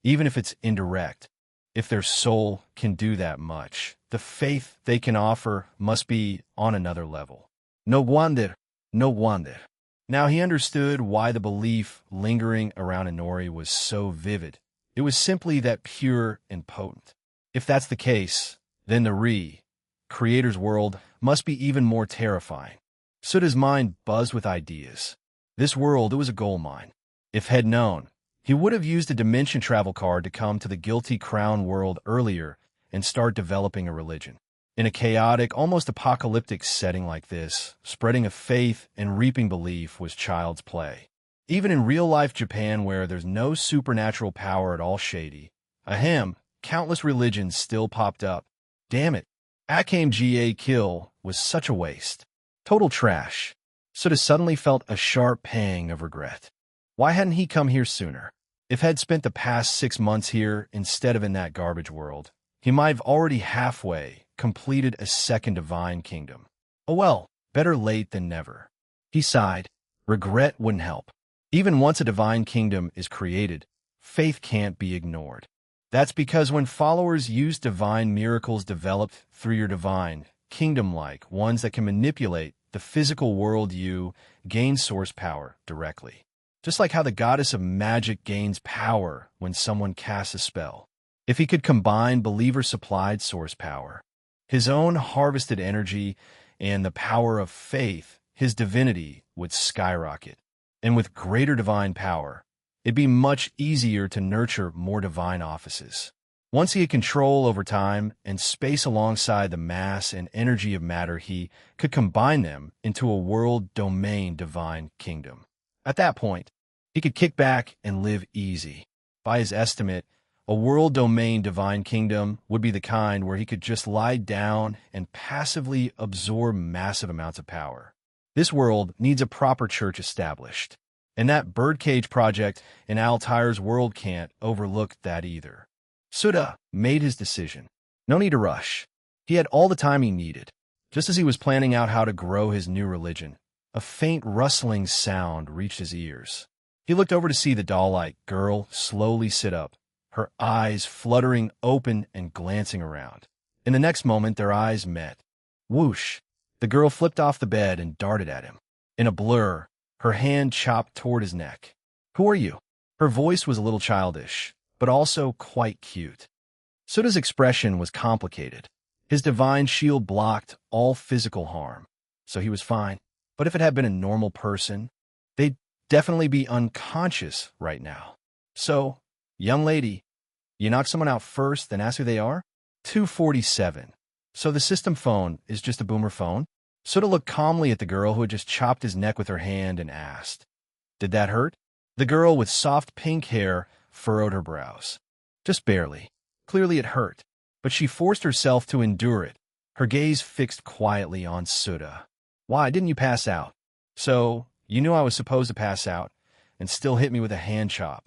even if it's indirect, if their soul can do that much, the faith they can offer must be on another level. No wonder. Now he understood why the belief lingering around Inori was so vivid. It was simply that pure and potent. If that's the case, then the Creator's world must be even more terrifying. Suta's mind buzzed with ideas. This world, it was a gold mine. If had known, he would have used a dimension travel card to come to the Guilty Crown world earlier and start developing a religion. In a chaotic, almost apocalyptic setting like this, spreading a faith and reaping belief was child's play. Even in real-life Japan, where there's no supernatural power at all shady, countless religions still popped up. Damn it, Akame Ga Kill was such a waste. Total trash. Suta suddenly felt a sharp pang of regret. Why hadn't he come here sooner? If had spent the past 6 months here instead of in that garbage world, he might have already halfway completed a second divine kingdom. Oh well, better late than never. He sighed. Regret wouldn't help. Even once a divine kingdom is created, faith can't be ignored. That's because when followers use divine miracles developed through your divine kingdom-like ones that can manipulate the physical world, you gain source power directly. Just like how the goddess of magic gains power when someone casts a spell. If he could combine believer-supplied source power, his own harvested energy, and the power of faith, his divinity would skyrocket. And with greater divine power, it'd be much easier to nurture more divine offices. Once he had control over time and space alongside the mass and energy of matter, he could combine them into a world domain divine kingdom. At that point, he could kick back and live easy. By his estimate, a world domain divine kingdom would be the kind where he could just lie down and passively absorb massive amounts of power. This world needs a proper church established, and that birdcage project in Altire's world can't overlook that either. Suta made his decision. No need to rush. He had all the time he needed. Just as he was planning out how to grow his new religion, a faint rustling sound reached his ears. He looked over to see the doll-like girl slowly sit up, her eyes fluttering open and glancing around. In the next moment, their eyes met. Whoosh! The girl flipped off the bed and darted at him. In a blur, her hand chopped toward his neck. Who are you? Her voice was a little childish, but also quite cute. Suta's expression was complicated. His divine shield blocked all physical harm, so he was fine. But if it had been a normal person, they'd definitely be unconscious right now. So, young lady, you knock someone out first, then ask who they are? 247. So the system phone is just a boomer phone? Suta looked calmly at the girl who had just chopped his neck with her hand and asked, Did that hurt? The girl with soft pink hair furrowed her brows. Just barely. Clearly it hurt, but she forced herself to endure it, her gaze fixed quietly on Suda. Why didn't you pass out? So, you knew I was supposed to pass out, and still hit me with a hand chop.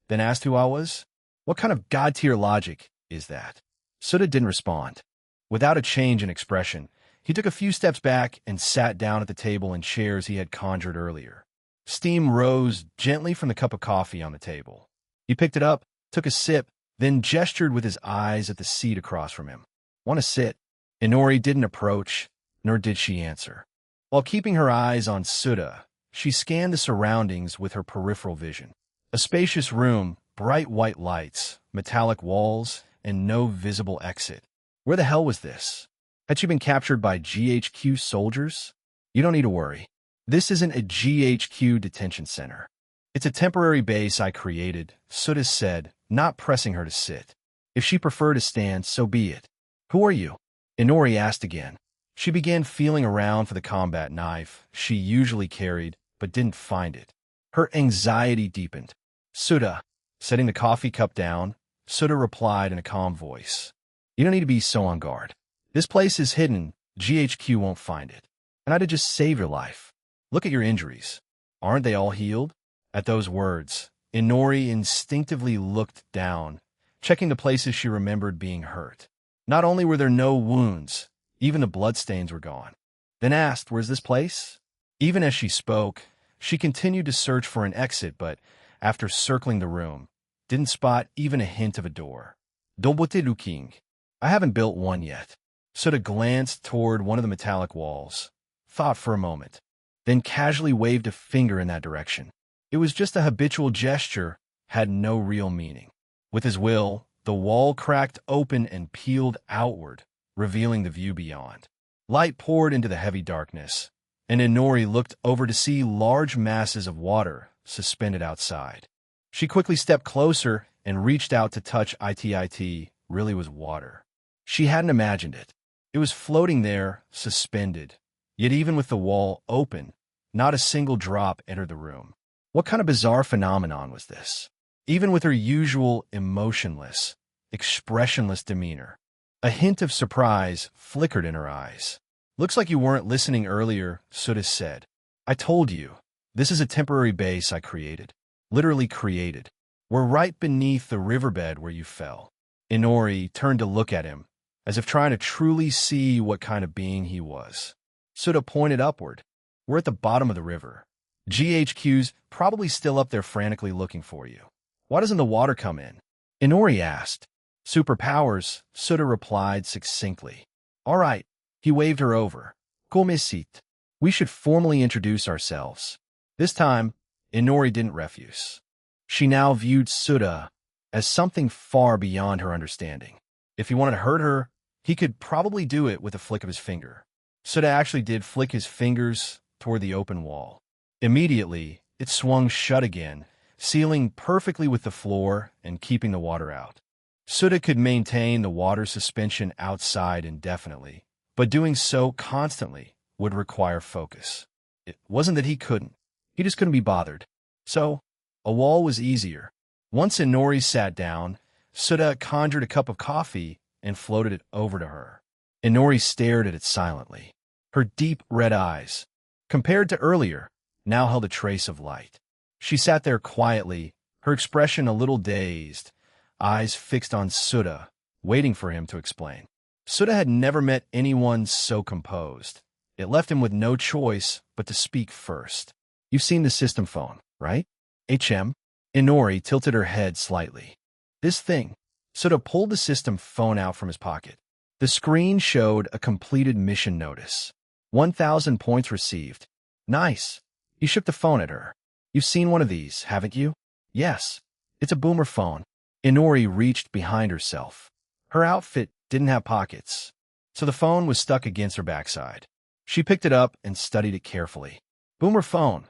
Then asked who I was? What kind of god-tier logic is that? Suda didn't respond. Without a change in expression, he took a few steps back and sat down at the table and chairs he had conjured earlier. Steam rose gently from the cup of coffee on the table. He picked it up, took a sip, then gestured with his eyes at the seat across from him. Want to sit? Inori didn't approach, nor did she answer. While keeping her eyes on Suda, she scanned the surroundings with her peripheral vision. A spacious room, bright white lights, metallic walls, and no visible exit. Where the hell was this? Had she been captured by GHQ soldiers? You don't need to worry. This isn't a GHQ detention center. It's a temporary base I created, Suda said, not pressing her to sit. If she preferred to stand, so be it. Who are you? Inori asked again. She began feeling around for the combat knife she usually carried, but didn't find it. Her anxiety deepened. Suda. Setting the coffee cup down, Suda replied in a calm voice. You don't need to be so on guard. This place is hidden. GHQ won't find it. And I'd just save your life. Look at your injuries. Aren't they all healed? At those words, Inori instinctively looked down, checking the places she remembered being hurt. Not only were there no wounds, even the bloodstains were gone. Then asked, where's this place? Even as she spoke, she continued to search for an exit, but after circling the room, didn't spot even a hint of a door. Dobote looking. I haven't built one yet. Suda glanced toward one of the metallic walls, thought for a moment, then casually waved a finger in that direction. It was just a habitual gesture, had no real meaning. With his will, the wall cracked open and peeled outward, revealing the view beyond. Light poured into the heavy darkness, and Inori looked over to see large masses of water suspended outside. She quickly stepped closer and reached out to touch it really was water. She hadn't imagined it. It was floating there, suspended. Yet even with the wall open, not a single drop entered the room. What kind of bizarre phenomenon was this? Even with her usual emotionless, expressionless demeanor, a hint of surprise flickered in her eyes. Looks like you weren't listening earlier, Suda said. I told you, this is a temporary base I created. Literally created. We're right beneath the riverbed where you fell. Inori turned to look at him, as if trying to truly see what kind of being he was. Suda pointed upward. We're at the bottom of the river. GHQ's probably still up there frantically looking for you. Why doesn't the water come in? Inori asked. Superpowers, Suda replied succinctly. All right. He waved her over. Come sit. We should formally introduce ourselves. This time, Inori didn't refuse. She now viewed Suda as something far beyond her understanding. If he wanted to hurt her, he could probably do it with a flick of his finger. Suda actually did flick his fingers toward the open wall. Immediately, it swung shut again, sealing perfectly with the floor and keeping the water out. Suda could maintain the water suspension outside indefinitely, but doing so constantly would require focus. It wasn't that he couldn't. He just couldn't be bothered. So, a wall was easier. Once Inori sat down, Suda conjured a cup of coffee and floated it over to her. Inori stared at it silently. Her deep red eyes, compared to earlier, now held a trace of light. She sat there quietly, her expression a little dazed, eyes fixed on Suda, waiting for him to explain. Suda had never met anyone so composed. It left him with no choice but to speak first. You've seen the system phone, right? HM? Inori tilted her head slightly. This thing. Suda pulled the system phone out from his pocket. The screen showed a completed mission notice. 1,000 points received. Nice. He shook the phone at her. You've seen one of these, haven't you? Yes. It's a boomer phone. Inori reached behind herself. Her outfit didn't have pockets, so the phone was stuck against her backside. She picked it up and studied it carefully. Boomer phone.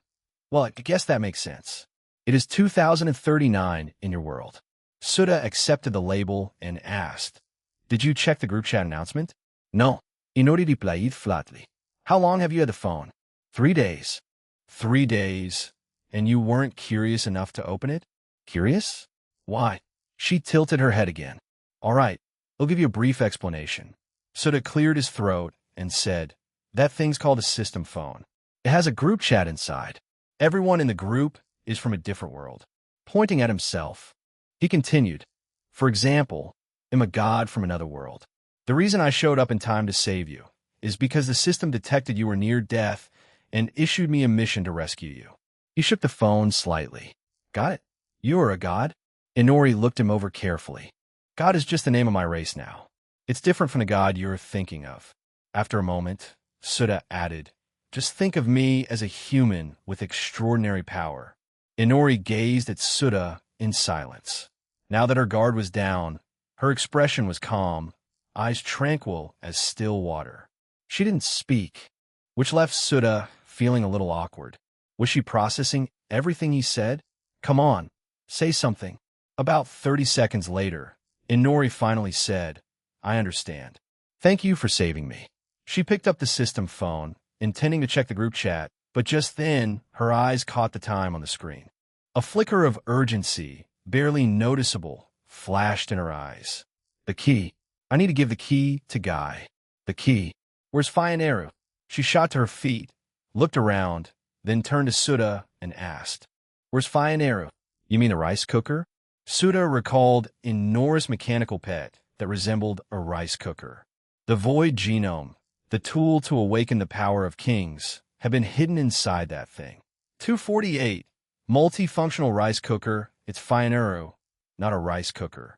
Well, I guess that makes sense. It is 2039 in your world. Suda accepted the label and asked, Did you check the group chat announcement? No. Inori replied flatly. How long have you had the phone? 3 days. 3 days. and you weren't curious enough to open it? Curious? Why? She tilted her head again. All right, I'll give you a brief explanation. Souta cleared his throat and said, that thing's called a system phone. It has a group chat inside. Everyone in the group is from a different world. Pointing at himself, he continued, for example, I'm a god from another world. The reason I showed up in time to save you is because the system detected you were near death and issued me a mission to rescue you. He shook the phone slightly. Got it? You are a god? Inori looked him over carefully. God is just the name of my race now. It's different from the god you're thinking of. After a moment, Souta added, just think of me as a human with extraordinary power. Inori gazed at Souta in silence. Now that her guard was down, her expression was calm, eyes tranquil as still water. She didn't speak, which left Souta feeling a little awkward. Was she processing everything he said? Come on, say something. About 30 seconds later, Inori finally said, I understand. Thank you for saving me. She picked up the system phone, intending to check the group chat, but just then, her eyes caught the time on the screen. A flicker of urgency, barely noticeable, flashed in her eyes. The key. I need to give the key to Guy. The key. Where's Fionaru? She shot to her feet, looked around, then turned to Souta and asked, Where's Fionaru? You mean the rice cooker? Souta recalled Inora's mechanical pet that resembled a rice cooker. The void genome, the tool to awaken the power of kings, had been hidden inside that thing. 248. Multifunctional rice cooker. It's Fionaru, not a rice cooker.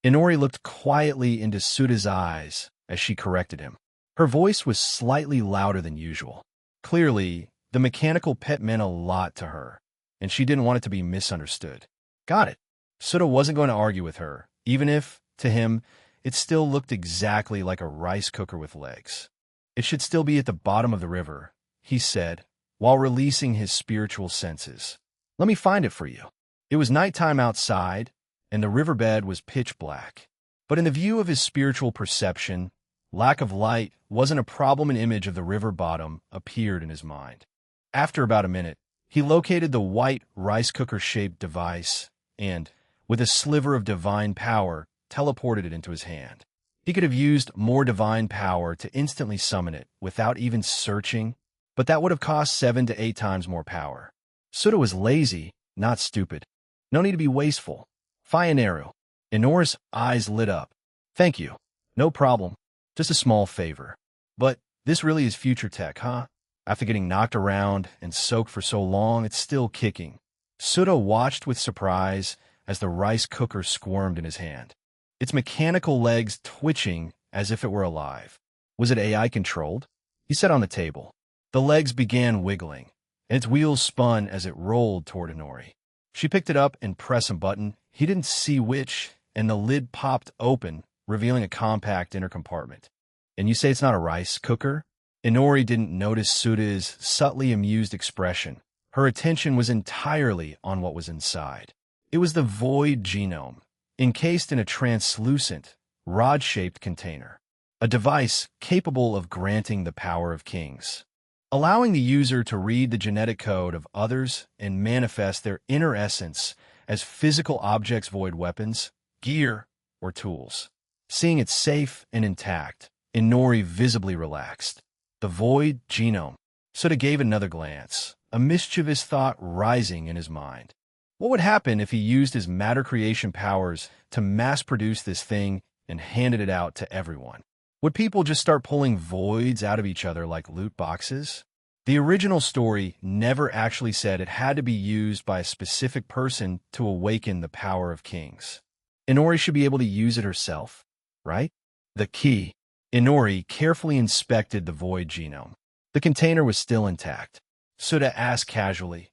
Inori looked quietly into Souta's eyes as she corrected him. Her voice was slightly louder than usual. Clearly, the mechanical pet meant a lot to her, and she didn't want it to be misunderstood. Got it. Souta wasn't going to argue with her, even if, to him, it still looked exactly like a rice cooker with legs. It should still be at the bottom of the river, he said, while releasing his spiritual senses. Let me find it for you. It was nighttime outside, and the riverbed was pitch black. But in the view of his spiritual perception, lack of light wasn't a problem. An image of the river bottom appeared in his mind. After about a minute, he located the white rice cooker-shaped device and, with a sliver of divine power, teleported it into his hand. He could have used more divine power to instantly summon it without even searching, but that would have cost 7 to 8 times more power. Souta was lazy, not stupid. No need to be wasteful. Fionaru. Inora's eyes lit up. Thank you. No problem. Just a small favor. But this really is future tech, huh? After getting knocked around and soaked for so long, it's still kicking. Souta watched with surprise as the rice cooker squirmed in his hand, its mechanical legs twitching as if it were alive. Was it AI-controlled? He sat on the table. The legs began wiggling, and its wheels spun as it rolled toward Inori. She picked it up and pressed a button. He didn't see which, and the lid popped open, revealing a compact inner compartment. And you say it's not a rice cooker? Inori didn't notice Souta's subtly amused expression. Her attention was entirely on what was inside. It was the void genome, encased in a translucent, rod-shaped container, a device capable of granting the power of kings, allowing the user to read the genetic code of others and manifest their inner essence as physical objects, void weapons, gear, or tools. Seeing it safe and intact, Inori visibly relaxed. The void genome. Souta gave another glance, a mischievous thought rising in his mind. What would happen if he used his matter creation powers to mass-produce this thing and handed it out to everyone? Would people just start pulling voids out of each other like loot boxes? The original story never actually said it had to be used by a specific person to awaken the power of kings. Inori should be able to use it herself, right? The key. Inori carefully inspected the void genome. The container was still intact. Souta asked casually,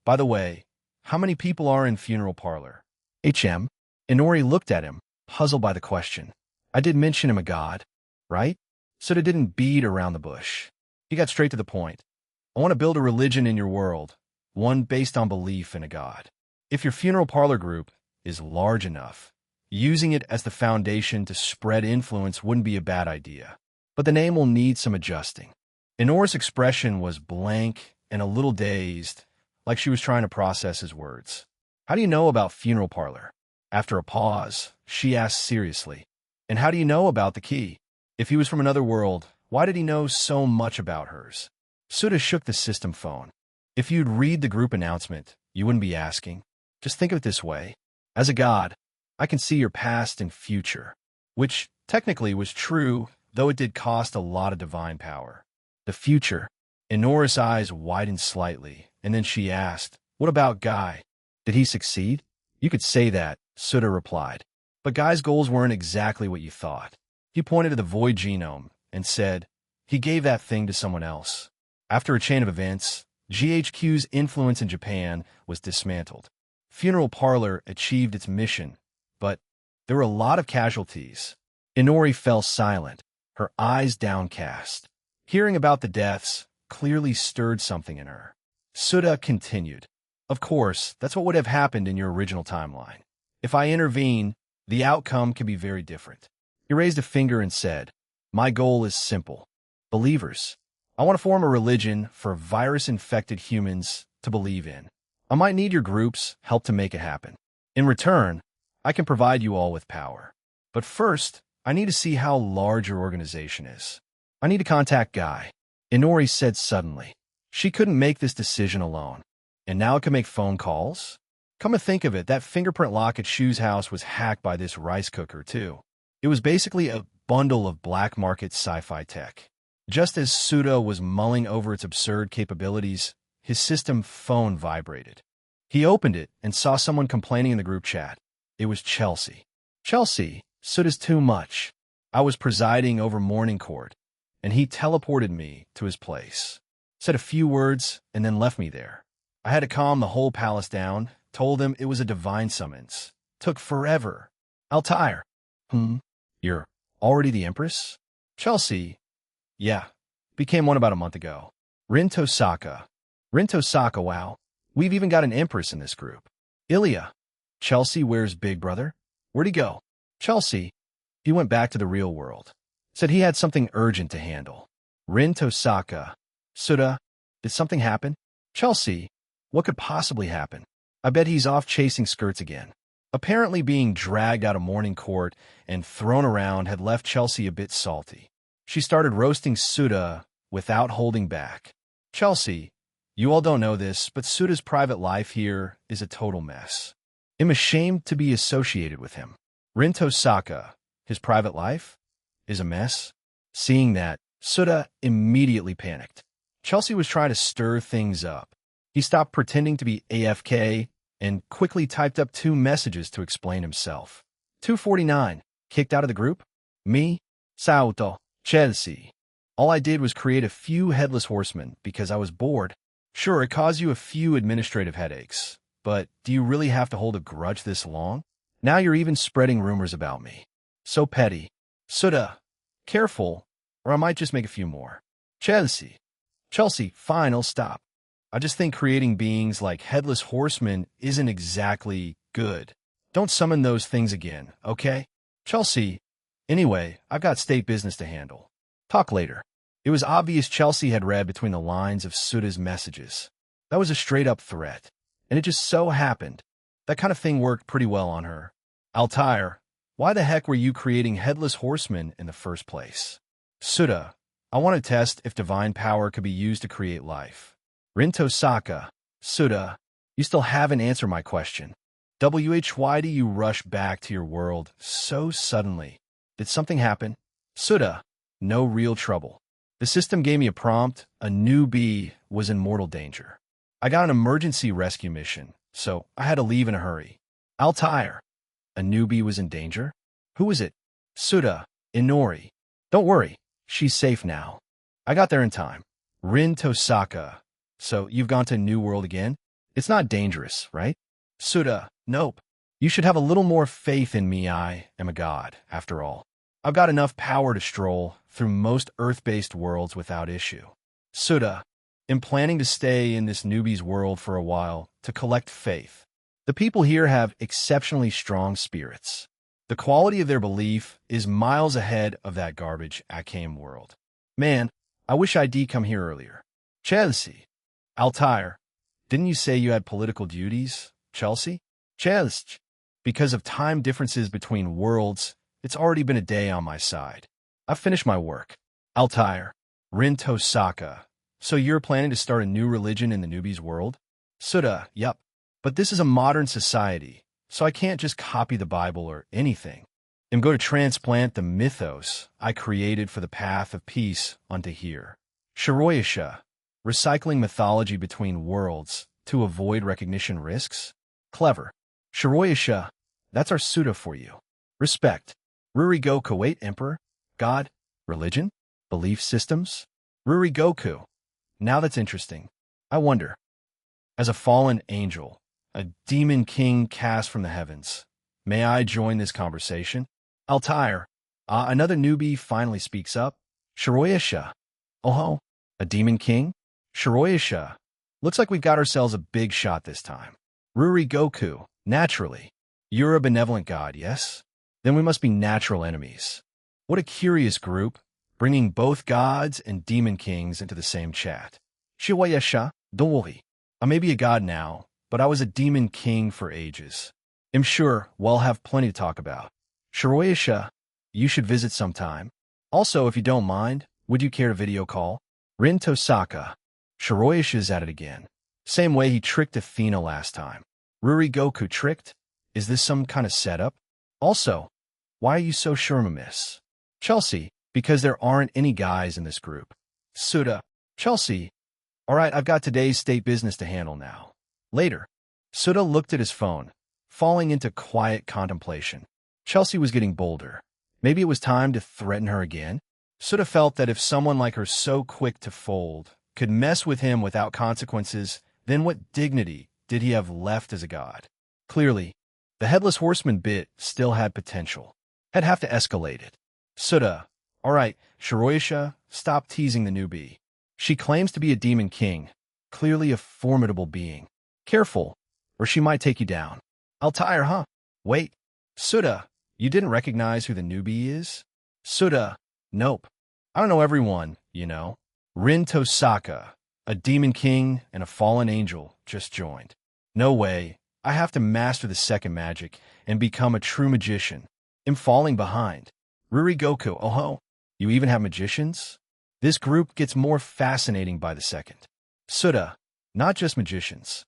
by the way, how many people are in funeral parlor? HM? Inori looked at him, puzzled by the question. I did mention him a god, right? Souta didn't beat around the bush. He got straight to the point. I want to build a religion in your world, one based on belief in a god. If your funeral parlor group is large enough, using it as the foundation to spread influence wouldn't be a bad idea. But the name will need some adjusting. Inori's expression was blank and a little dazed, like she was trying to process his words. How do you know about funeral parlor? After a pause, she asked seriously. And how do you know about the key? If he was from another world, why did he know so much about hers? Souta shook the system phone. If you'd read the group announcement, you wouldn't be asking. Just think of it this way. As a god, I can see your past and future. Which technically was true, though it did cost a lot of divine power. The future. Inora's eyes widened slightly, and then she asked, what about Guy? Did he succeed? You could say that, Souta replied. But Guy's goals weren't exactly what you thought. He pointed to the void genome and said, he gave that thing to someone else. After a chain of events, GHQ's influence in Japan was dismantled. Funeral Parlor achieved its mission, but there were a lot of casualties. Inori fell silent, her eyes downcast. Hearing about the deaths clearly stirred something in her. Souta continued. Of course, that's what would have happened in your original timeline. If I intervene, the outcome can be very different. He raised a finger and said, my goal is simple. Believers. I want to form a religion for virus-infected humans to believe in. I might need your group's help to make it happen. In return, I can provide you all with power. But first, I need to see how large your organization is. I need to contact Guy. Inori said suddenly. She couldn't make this decision alone. And now it can make phone calls? Come to think of it, that fingerprint lock at Shu's house was hacked by this rice cooker, too. It was basically a bundle of black market sci-fi tech. Just as Souta was mulling over its absurd capabilities, his system phone vibrated. He opened it and saw someone complaining in the group chat. It was Chelsea. Chelsea, Souta's too much. I was presiding over Morning Court, and he teleported me to his place. Said a few words and then left me there. I had to calm the whole palace down, told them it was a divine summons. Took forever. Altair. You're already the Empress? Chelsea. Yeah. Became one about a month ago. Rin Tosaka. Rin Tosaka, wow. We've even got an Empress in this group. Ilya. Chelsea, where's Big Brother? Where'd he go? Chelsea. He went back to the real world. Said he had something urgent to handle. Rin Tosaka. Souta. Did something happen? Chelsea. What could possibly happen? I bet he's off chasing skirts again. Apparently being dragged out of Morning Court and thrown around had left Chelsea a bit salty. She started roasting Souta without holding back. Chelsea, you all don't know this, but Souta's private life here is a total mess. I'm ashamed to be associated with him. Rin Tosaka, his private life, is a mess? Seeing that, Souta immediately panicked. Chelsea was trying to stir things up. He stopped pretending to be AFK and quickly typed up 2 messages to explain himself. 249. Kicked out of the group? Me? Souta. Chelsea. All I did was create a few headless horsemen because I was bored. Sure, it caused you a few administrative headaches, but do you really have to hold a grudge this long? Now you're even spreading rumors about me. So petty. Souta. Careful, or I might just make a few more. Chelsea. Chelsea, fine, I'll stop. I just think creating beings like headless horsemen isn't exactly good. Don't summon those things again, okay? Chelsea. Anyway, I've got state business to handle. Talk later. It was obvious Chelsea had read between the lines of Souta's messages. That was a straight-up threat. And it just so happened. That kind of thing worked pretty well on her. Altair, why the heck were you creating headless horsemen in the first place? Souta, I want to test if divine power could be used to create life. Rin Tosaka, Souta, you still haven't answered my question. Why do you rush back to your world so suddenly? Did something happen? Souta, no real trouble. The system gave me a prompt. A newbie was in mortal danger. I got an emergency rescue mission, so I had to leave in a hurry. Altair, a newbie was in danger? Who was it? Souta, Inori. Don't worry, she's safe now. I got there in time. Rin Tosaka, so you've gone to New World again? It's not dangerous, right? Souta, nope. You should have a little more faith in me. I am a god, after all. I've got enough power to stroll through most Earth-based worlds without issue. Souta, I'm planning to stay in this newbie's world for a while to collect faith. The people here have exceptionally strong spirits. The quality of their belief is miles ahead of that garbage Akame world. Man, I wish I'd come here earlier. Chelsea, Altair, Didn't you say you had political duties, Chelsea? Chelsea. Because of time differences between worlds, it's already been a day on my side. I've finished my work. Altair. Rin Tosaka. So you're planning to start a new religion in the newbie's world? Suda, yup. But this is a modern society, so I can't just copy the Bible or anything. I'm going to transplant the mythos I created for the path of peace onto here. Shiroyasha. Recycling mythology between worlds to avoid recognition risks? Clever. Shiroyasha. That's our Suda for you. Respect. Rurigoku. Wait, Emperor? God? Religion? Belief systems? Rurigoku. Now that's interesting. I wonder. As a fallen angel, a demon king cast from the heavens, may I join this conversation? Altair. Another newbie finally speaks up. Shiroyasha. Oh, a demon king? Shiroyasha. Looks like we've got ourselves a big shot this time. Rurigoku. Naturally. You're a benevolent god, yes? Then we must be natural enemies. What a curious group, bringing both gods and demon kings into the same chat. Shiroyasha, don't worry. I may be a god now, but I was a demon king for ages. I'm sure we'll have plenty to talk about. Shiroyasha, you should visit sometime. Also, if you don't mind, would you care to video call? Rin Tosaka. Shiroyasha's at it again. Same way he tricked Athena last time. Rurigoku tricked? Is this some kind of setup? Also, why are you so sure, miss? Chelsea, because there aren't any guys in this group. Suda. Chelsea. All right, I've got today's state business to handle now. Later. Suda looked at his phone, falling into quiet contemplation. Chelsea was getting bolder. Maybe it was time to threaten her again? Suda felt that if someone like her so quick to fold could mess with him without consequences, then what dignity did he have left as a god? Clearly, the Headless Horseman bit still had potential. I'd have to escalate it. Suda. All right, Shiroyasha, stop teasing the newbie. She claims to be a demon king, clearly a formidable being. Careful, or she might take you down. Altair, huh? Wait. Suda, you didn't recognize who the newbie is? Suda. Nope. I don't know everyone, you know. Rin Tosaka, a demon king and a fallen angel, just joined. No way. I have to master the second magic and become a true magician. I'm falling behind. Rurigoku, oh, you even have magicians? This group gets more fascinating by the second. Suda, not just magicians.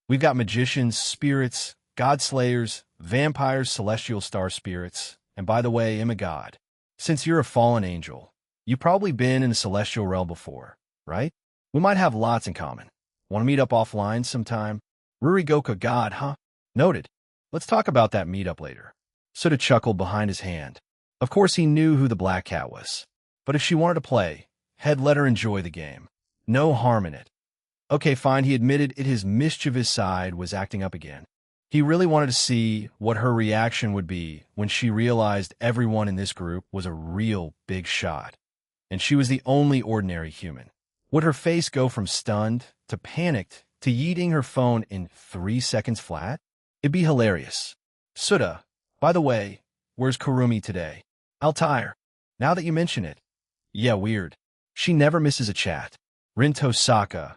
We've got magicians, spirits, god slayers, vampires, celestial star spirits, and by the way, I'm a god. Since you're a fallen angel, you've probably been in the celestial realm before, right? We might have lots in common. Want to meet up offline sometime? Rurigoku god, huh? Noted. Let's talk about that meetup later. Suda chuckled behind his hand. Of course he knew who the black cat was. But if she wanted to play, he'd let her enjoy the game. No harm in it. Okay, fine, he admitted his mischievous side was acting up again. He really wanted to see what her reaction would be when she realized everyone in this group was a real big shot, and she was the only ordinary human. Would her face go from stunned to panicked to yeeting her phone in 3 seconds flat? It'd be hilarious. Suda, by the way, where's Kurumi today? Altair. Now that you mention it. Yeah, weird. She never misses a chat. Rin Tosaka.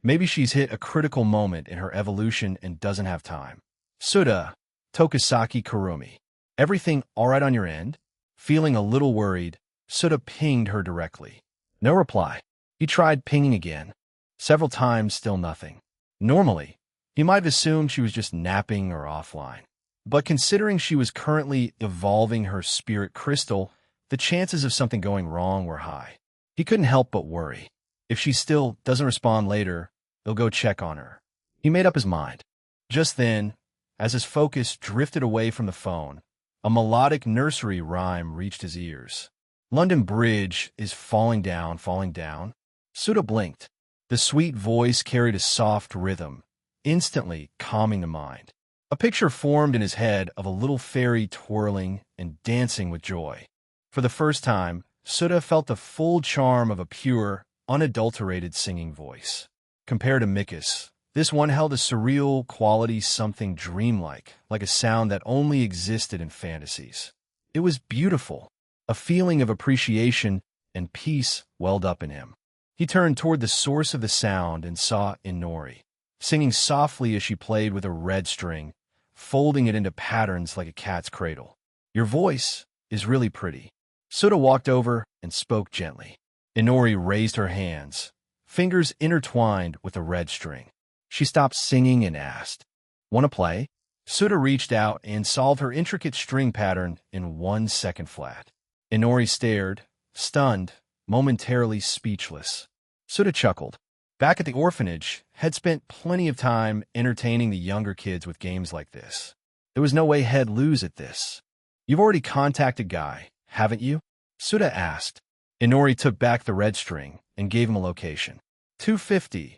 Maybe she's hit a critical moment in her evolution and doesn't have time. Suda. Tokisaki Kurumi. Everything all right on your end? Feeling a little worried, Suda pinged her directly. No reply. He tried pinging again. Several times, still nothing. Normally, he might have assumed she was just napping or offline. But considering she was currently evolving her spirit crystal, the chances of something going wrong were high. He couldn't help but worry. If she still doesn't respond later, he'll go check on her. He made up his mind. Just then, as his focus drifted away from the phone, a melodic nursery rhyme reached his ears. London Bridge is falling down, falling down. Suda blinked. The sweet voice carried a soft rhythm, instantly calming the mind. A picture formed in his head of a little fairy twirling and dancing with joy. For the first time, Suda felt the full charm of a pure, unadulterated singing voice. Compared to Mikus, this one held a surreal quality, something dreamlike, like a sound that only existed in fantasies. It was beautiful. A feeling of appreciation and peace welled up in him. He turned toward the source of the sound and saw Inori. singing softly as she played with a red string, folding it into patterns like a cat's cradle. "Your voice is really pretty." Souta walked over and spoke gently. Inori raised her hands, fingers intertwined with a red string. She stopped singing and asked, "Want to play?" Souta reached out and solved her intricate string pattern in 1 second flat. Inori stared, stunned, momentarily speechless. Souta chuckled. Back at the orphanage, had spent plenty of time entertaining the younger kids with games like this. There was no way He'd lose at this. "You've already contacted Guy, haven't you?" Souta asked. Inori took back the red string and gave him a location. 250.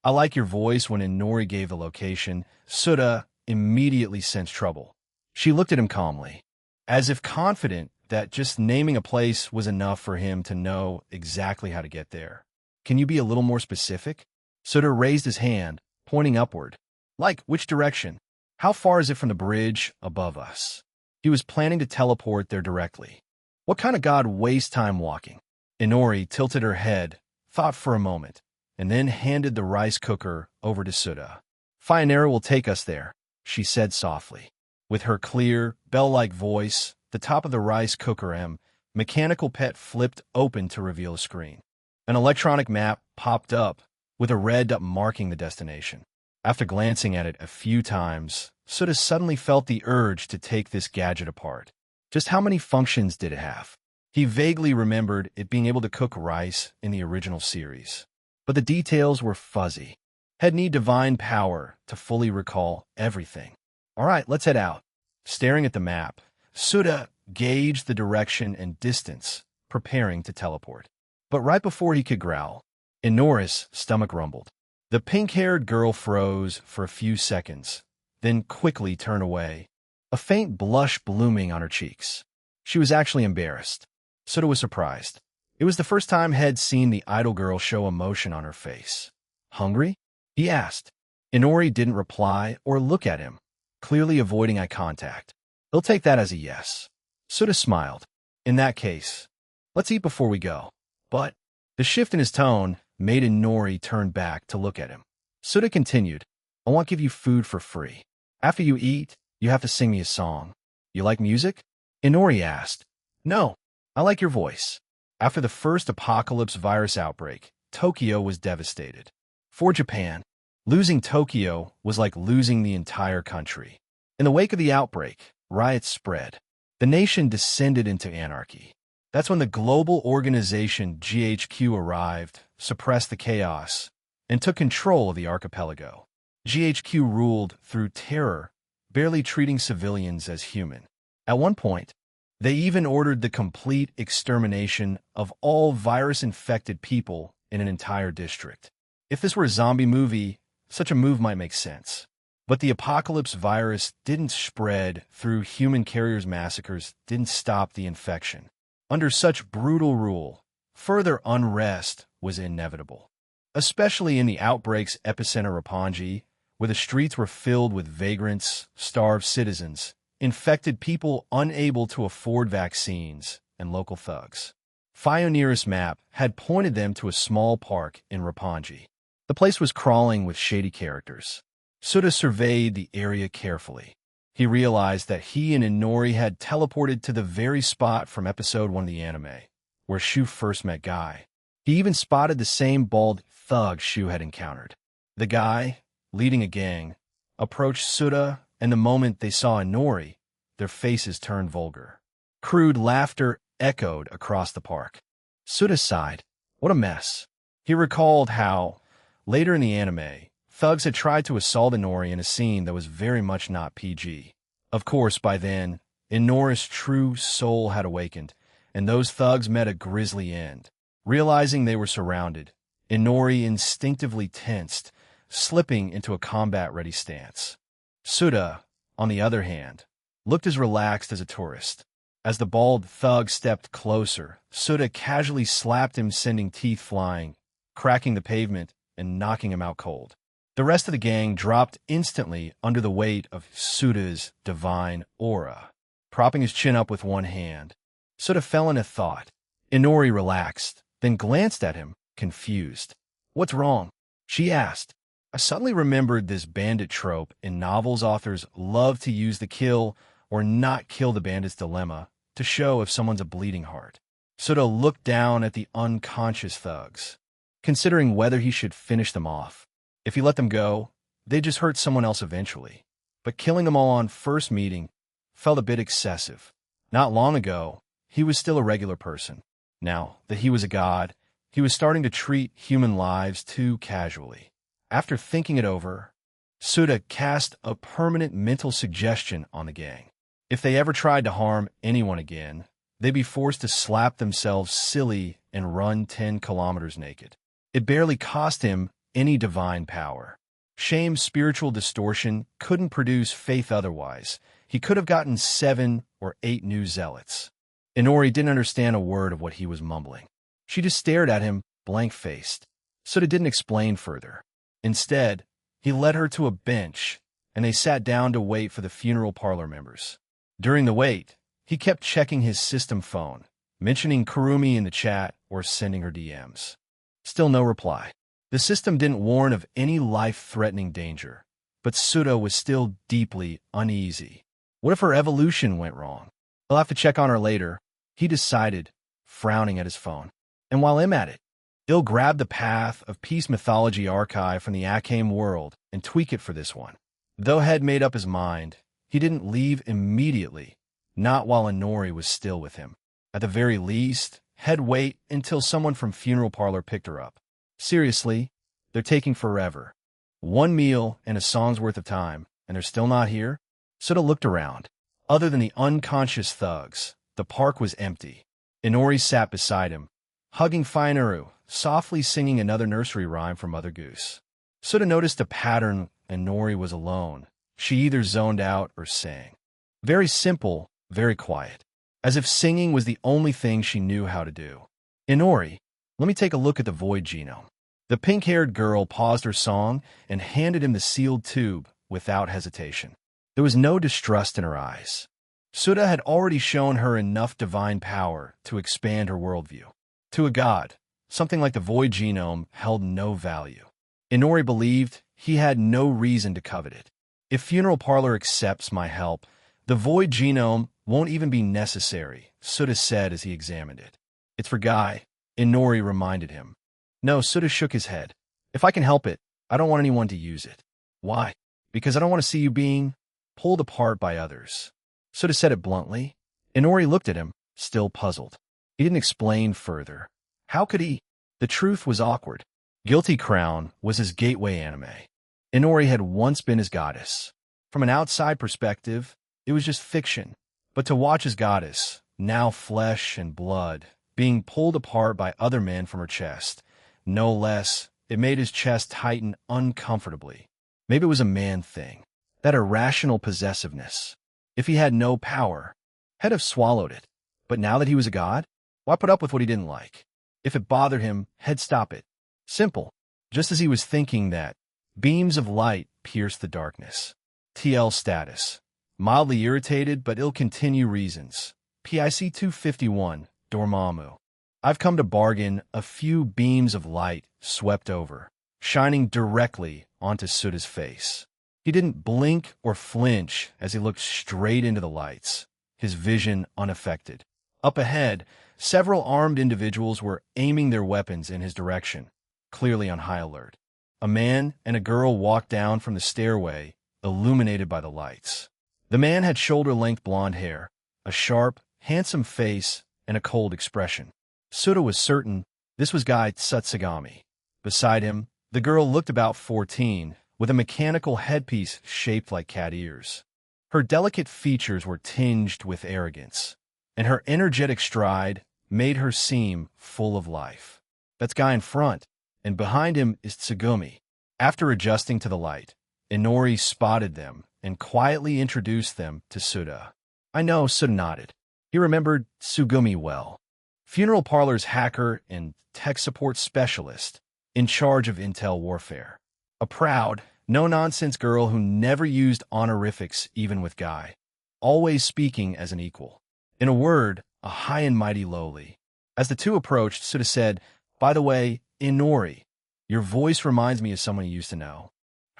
I like your voice. When Inori gave the location, Souta immediately sensed trouble. She looked at him calmly, as if confident that just naming a place was enough for him to know exactly how to get there. "Can you be a little more specific?" Souta raised his hand, pointing upward. "Like, which direction? How far is it from the bridge above us?" He was planning to teleport there directly. What kind of god wastes time walking? Inori tilted her head, thought for a moment, and then handed the rice cooker over to Souta. "Fionera will take us there," she said softly. With her clear, bell-like voice, the top of the rice cooker mechanical pet flipped open to reveal a screen. An electronic map popped up, with a red dot marking the destination. After glancing at it a few times, Souta suddenly felt the urge to take this gadget apart. Just how many functions did it have? He vaguely remembered it being able to cook rice in the original series, but the details were fuzzy. He'd need divine power to fully recall everything. "All right, let's head out." Staring at the map, Souta gauged the direction and distance, preparing to teleport. But right before he could growl, Inori's stomach rumbled. The pink-haired girl froze for a few seconds, then quickly turned away, a faint blush blooming on her cheeks. She was actually embarrassed. Souta was surprised. It was the first time He'd seen the idol girl show emotion on her face. "Hungry?" he asked. Inori didn't reply or look at him, clearly avoiding eye contact. "He'll take that as a yes." Souta smiled. "In that case, let's eat before we go." But the shift in his tone made Inori turn back to look at him. Souta continued, "I won't give you food for free. After you eat, you have to sing me a song." "You like music?" Inori asked. "No, I like your voice." After the first apocalypse virus outbreak, Tokyo was devastated. For Japan, losing Tokyo was like losing the entire country. In the wake of the outbreak, riots spread. The nation descended into anarchy. That's when the global organization GHQ arrived, suppressed the chaos, and took control of the archipelago. GHQ ruled through terror, barely treating civilians as human. At one point, they even ordered the complete extermination of all virus-infected people in an entire district. If this were a zombie movie, such a move might make sense. But the apocalypse virus didn't spread through human carriers. Massacres didn't stop the infection. Under such brutal rule, further unrest was inevitable, especially in the outbreak's epicenter Roppongi, where the streets were filled with vagrants, starved citizens, infected people unable to afford vaccines, and local thugs. Fionera's map had pointed them to a small park in Roppongi. The place was crawling with shady characters. Souta surveyed the area carefully. He realized that he and Inori had teleported to the very spot from episode 1 of the anime, where Shu first met Guy. He even spotted the same bald thug Shu had encountered. The guy, leading a gang, approached Souta, and the moment they saw Inori, their faces turned vulgar. Crude laughter echoed across the park. Souta sighed. What a mess. He recalled how, later in the anime, thugs had tried to assault Inori in a scene that was very much not PG. Of course, by then, Inori's true soul had awakened, and those thugs met a grisly end. Realizing they were surrounded, Inori instinctively tensed, slipping into a combat-ready stance. Souta, on the other hand, looked as relaxed as a tourist. As the bald thug stepped closer, Souta casually slapped him, sending teeth flying, cracking the pavement and knocking him out cold. The rest of the gang dropped instantly under the weight of Souta's divine aura. Propping his chin up with one hand, Souta fell into thought. Inori relaxed, then glanced at him, confused. "What's wrong?" she asked. I suddenly remembered this bandit trope in novels. Authors love to use the kill or not kill the bandit's dilemma to show if someone's a bleeding heart. Suda looked down at the unconscious thugs, considering whether he should finish them off. If he let them go, they'd just hurt someone else eventually. But killing them all on first meeting felt a bit excessive. Not long ago, he was still a regular person. Now that he was a god, he was starting to treat human lives too casually. After thinking it over, Suda cast a permanent mental suggestion on the gang. If they ever tried to harm anyone again, they'd be forced to slap themselves silly and run 10 kilometers naked. It barely cost him any divine power. Shame's spiritual distortion couldn't produce faith otherwise. He could have gotten 7 or 8 new zealots. Inori didn't understand a word of what he was mumbling. She just stared at him, blank-faced. Suda didn't explain further. Instead, he led her to a bench, and they sat down to wait for the funeral parlor members. During the wait, he kept checking his system phone, mentioning Kurumi in the chat or sending her DMs. Still no reply. The system didn't warn of any life-threatening danger, but Suda was still deeply uneasy. What if her evolution went wrong? He'll have to check on her later, he decided, frowning at his phone. And while I'm at it, he'll grab the Path of Peace mythology archive from the Akame world and tweak it for this one. Though Head made up his mind, he didn't leave immediately, not while Inori was still with him. At the very least, Head wait until someone from funeral parlor picked her up. Seriously, they're taking forever. 1 meal and a song's worth of time, and they're still not here? Suda looked around. Other than the unconscious thugs, the park was empty. Inori sat beside him, hugging Finuru, softly singing another nursery rhyme from Mother Goose. Suda noticed a pattern. Inori was alone. She either zoned out or sang. Very simple, very quiet. As if singing was the only thing she knew how to do. Inori, let me take a look at the void genome. The pink-haired girl paused her song and handed him the sealed tube without hesitation. There was no distrust in her eyes. Suda had already shown her enough divine power to expand her worldview. To a god, something like the void genome held no value. Inori believed he had no reason to covet it. If funeral parlor accepts my help, the void genome won't even be necessary, Suda said as he examined it. It's for Guy, Inori reminded him. No, Suda shook his head. If I can help it, I don't want anyone to use it. Why? Because I don't want to see you being pulled apart by others. Suda said it bluntly. Inori looked at him, still puzzled. He didn't explain further. How could he? The truth was awkward. Guilty Crown was his gateway anime. Inori had once been his goddess. From an outside perspective, it was just fiction. But to watch his goddess, now flesh and blood, being pulled apart by other men from her chest, no less, it made his chest tighten uncomfortably. Maybe it was a man thing, that irrational possessiveness. If he had no power, He'd have swallowed it. But now that he was a god, why put up with what he didn't like? If it bothered him, he'd stop it. Simple. Just as he was thinking that, beams of light pierced the darkness. TL status. Mildly irritated but ill-continue reasons. PIC 251, Dormammu. I've come to bargain. A few beams of light swept over, shining directly onto Suda's face. He didn't blink or flinch as he looked straight into the lights, his vision unaffected. Up ahead, several armed individuals were aiming their weapons in his direction, clearly on high alert. A man and a girl walked down from the stairway, illuminated by the lights. The man had shoulder-length blonde hair, a sharp, handsome face, and a cold expression. Suda was certain this was Guy Tsutsugami. Beside him, the girl looked about 14, with a mechanical headpiece shaped like cat ears. Her delicate features were tinged with arrogance, and her energetic stride made her seem full of life. That's Guy in front, and behind him is Tsugumi. After adjusting to the light, Inori spotted them and quietly introduced them to Suda. I know, Suda nodded. He remembered Tsugumi well. Funeral Parlor's hacker and tech support specialist in charge of intel warfare. A proud, no-nonsense girl who never used honorifics even with Guy, always speaking as an equal. In a word, a high and mighty lowly. As the two approached, Suda said, "By the way, Inori, your voice reminds me of someone you used to know."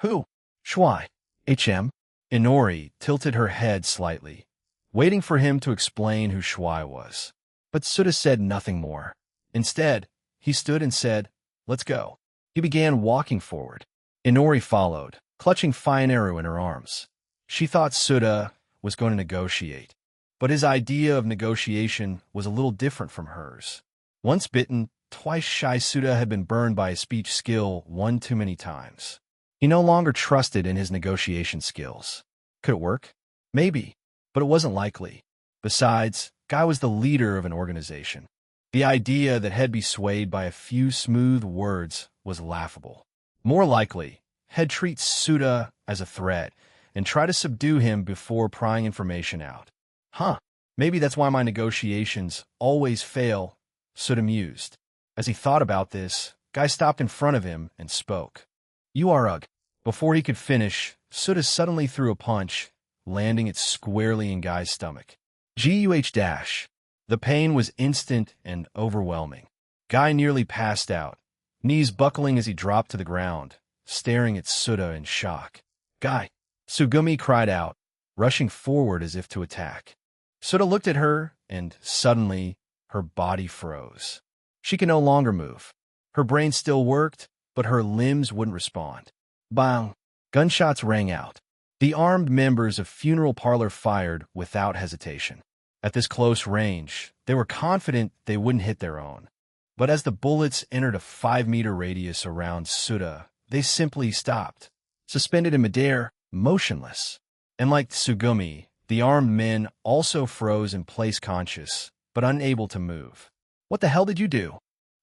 Who? Shuai. HM? Inori tilted her head slightly, waiting for him to explain who Shuai was. But Suda said nothing more. Instead, he stood and said, "Let's go." He began walking forward. Inori followed, clutching Fioneru in her arms. She thought Suda was going to negotiate, but his idea of negotiation was a little different from hers. Once bitten, twice shy, Suda had been burned by his speech skill one too many times. He no longer trusted in his negotiation skills. Could it work? Maybe, but it wasn't likely. Besides, Guy was the leader of an organization. The idea that he'd be swayed by a few smooth words was laughable. More likely, he'd treat Suda as a threat and try to subdue him before prying information out. Maybe that's why my negotiations always fail, Suda mused. As he thought about this, Guy stopped in front of him and spoke. "You are Ugh." Before he could finish, Suda suddenly threw a punch, landing it squarely in Guy's stomach. Guh. The pain was instant and overwhelming. Guy nearly passed out, knees buckling as he dropped to the ground, staring at Suda in shock. "Guy!" Tsugumi cried out, rushing forward as if to attack. Suda looked at her, and suddenly her body froze. She could no longer move. Her brain still worked, but her limbs wouldn't respond. Bang! Gunshots rang out. The armed members of Funeral Parlor fired without hesitation. At this close range, they were confident they wouldn't hit their own. But as the bullets entered a 5-meter radius around Suda, they simply stopped, suspended in midair, motionless. And like Tsugumi, the armed men also froze in place, conscious, but unable to move. "What the hell did you do?"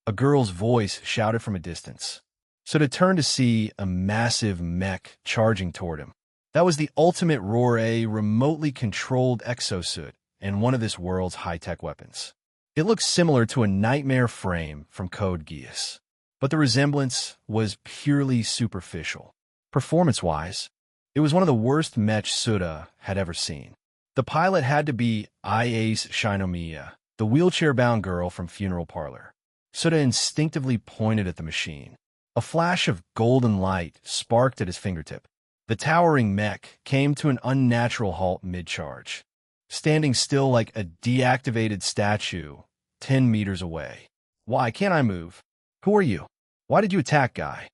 A girl's voice shouted from a distance. Suda turned to see a massive mech charging toward him. That was the ultimate roar, a remotely controlled exosuit and one of this world's high-tech weapons. It looked similar to a nightmare frame from Code Geass, but the resemblance was purely superficial. Performance-wise, it was one of the worst mech Suda had ever seen. The pilot had to be Iase Shinomiya, the wheelchair-bound girl from Funeral Parlor. Suda instinctively pointed at the machine. A flash of golden light sparked at his fingertip. The towering mech came to an unnatural halt mid-charge, standing still like a deactivated statue 10 meters away. "Why can't I move? Who are you? Why did you attack, Guy?"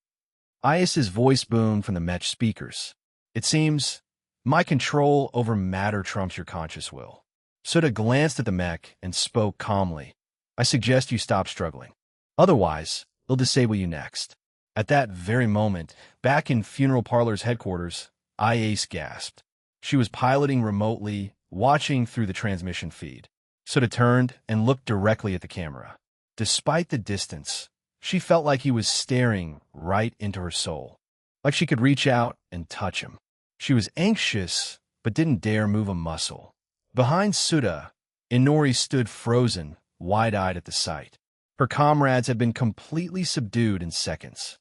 Iase's voice boomed from the mech speakers. "It seems my control over matter trumps your conscious will." Suda glanced at the mech and spoke calmly. "I suggest you stop struggling. Otherwise, they'll disable you next." At that very moment, back in Funeral Parlor's headquarters, Iase gasped. She was piloting remotely, watching through the transmission feed. Suda turned and looked directly at the camera. Despite the distance, she felt like he was staring right into her soul, like she could reach out and touch him. She was anxious, but didn't dare move a muscle. Behind Suda, Inori stood frozen, wide-eyed at the sight. Her comrades had been completely subdued in seconds.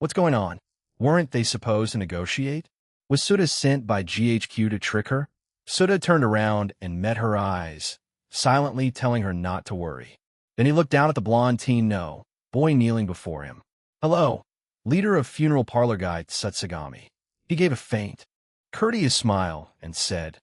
What's going on? Weren't they supposed to negotiate? Was Suda sent by GHQ to trick her? Suda turned around and met her eyes, silently telling her not to worry. Then he looked down at the blonde teen boy kneeling before him. "Hello, leader of Funeral Parlor Guy Tsutsugami." He gave a faint, courteous smile and said,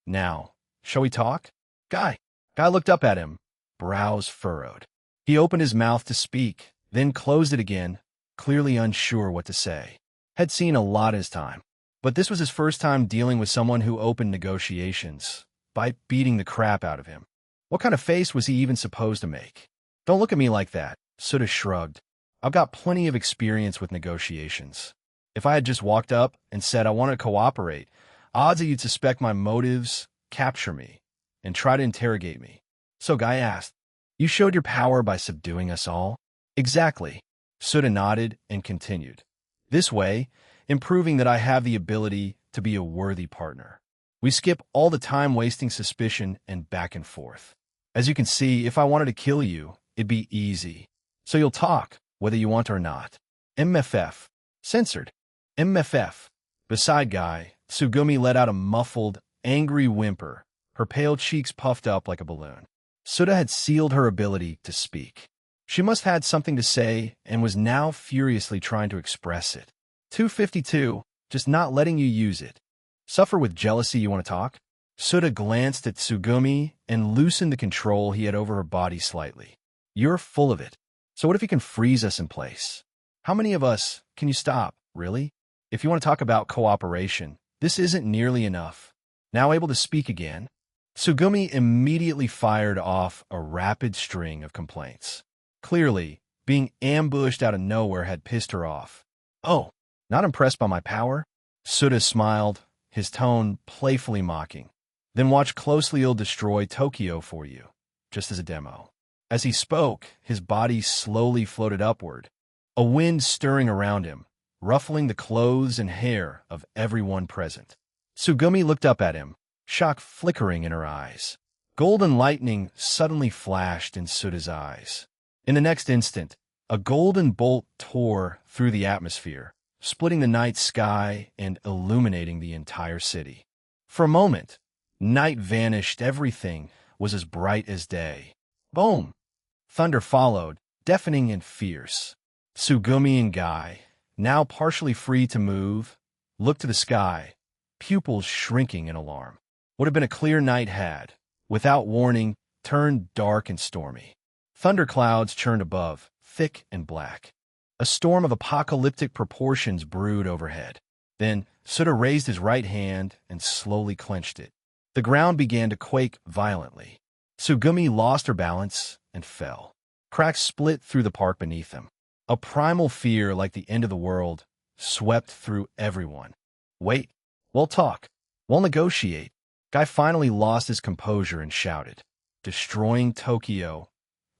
"Now, shall we talk?" Guy looked up at him, brows furrowed. He opened his mouth to speak, then closed it again, clearly unsure what to say. Had seen a lot his time, but this was his first time dealing with someone who opened negotiations by beating the crap out of him. What kind of face was he even supposed to make? "Don't look at me like that," Suda shrugged. "I've got plenty of experience with negotiations. If I had just walked up and said I want to cooperate, odds that you'd suspect my motives, capture me, and try to interrogate me." So Guy asked, "You showed your power by subduing us all?" "Exactly." Suda nodded and continued. "This way, improving that I have the ability to be a worthy partner. We skip all the time wasting suspicion and back and forth. As you can see, if I wanted to kill you, it'd be easy. So you'll talk, whether you want or not." MFF. Censored. MFF. Beside Guy, Tsugumi let out a muffled, angry whimper, her pale cheeks puffed up like a balloon. Suda had sealed her ability to speak. She must have had something to say and was now furiously trying to express it. 252. Just not letting you use it. Suffer with jealousy, you want to talk? Suda glanced at Tsugumi and loosened the control he had over her body slightly. You're full of it. So what if you can freeze us in place? How many of us can you stop, really? If you want to talk about cooperation, this isn't nearly enough. Now able to speak again, Tsugumi immediately fired off a rapid string of complaints. Clearly, being ambushed out of nowhere had pissed her off. Oh, not impressed by my power? Suda smiled, his tone playfully mocking. Then watch closely, he'll destroy Tokyo for you, just as a demo. As he spoke, his body slowly floated upward, a wind stirring around him, ruffling the clothes and hair of everyone present. Tsugumi looked up at him, shock flickering in her eyes. Golden lightning suddenly flashed in Suda's eyes. In the next instant, a golden bolt tore through the atmosphere, splitting the night sky and illuminating the entire city. For a moment, night vanished. Everything was as bright as day. Boom! Thunder followed, deafening and fierce. Tsugumi and Guy, now partially free to move, looked to the sky, pupils shrinking in alarm. What had been a clear night had, without warning, turned dark and stormy. Thunderclouds churned above, thick and black. A storm of apocalyptic proportions brewed overhead. Then Suda raised his right hand and slowly clenched it. The ground began to quake violently. Tsugumi lost her balance and fell. Cracks split through the park beneath them. A primal fear like the end of the world swept through everyone. Wait, we'll talk. We'll negotiate. Guy finally lost his composure and shouted. Destroying Tokyo.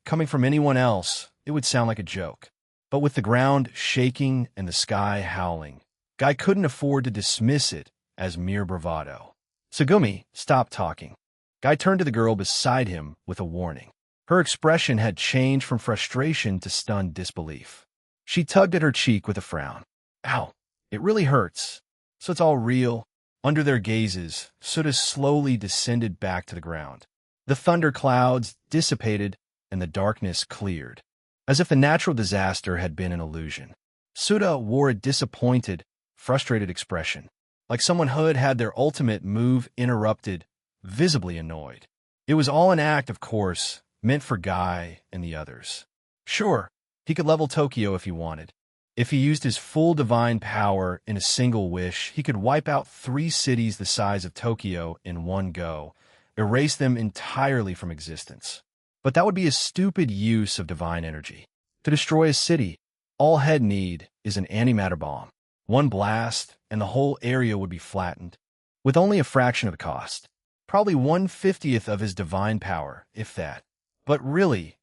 Coming from anyone else, it would sound like a joke. But with the ground shaking and the sky howling, Guy couldn't afford to dismiss it as mere bravado. Tsugumi, stop talking. Guy turned to the girl beside him with a warning. Her expression had changed from frustration to stunned disbelief. She tugged at her cheek with a frown. Ow, it really hurts. So it's all real. Under their gazes, Suda slowly descended back to the ground. The thunder clouds dissipated and the darkness cleared, as if the natural disaster had been an illusion. Suda wore a disappointed, frustrated expression, like someone who had had their ultimate move interrupted, visibly annoyed. It was all an act, of course, meant for Guy and the others. Sure, he could level Tokyo if he wanted. If he used his full divine power in a single wish, he could wipe out 3 cities the size of Tokyo in one go, erase them entirely from existence. But that would be a stupid use of divine energy. To destroy a city, all he'd need is an antimatter bomb. One blast, and the whole area would be flattened, with only a fraction of the cost. Probably 1/50th of his divine power, if that. But really,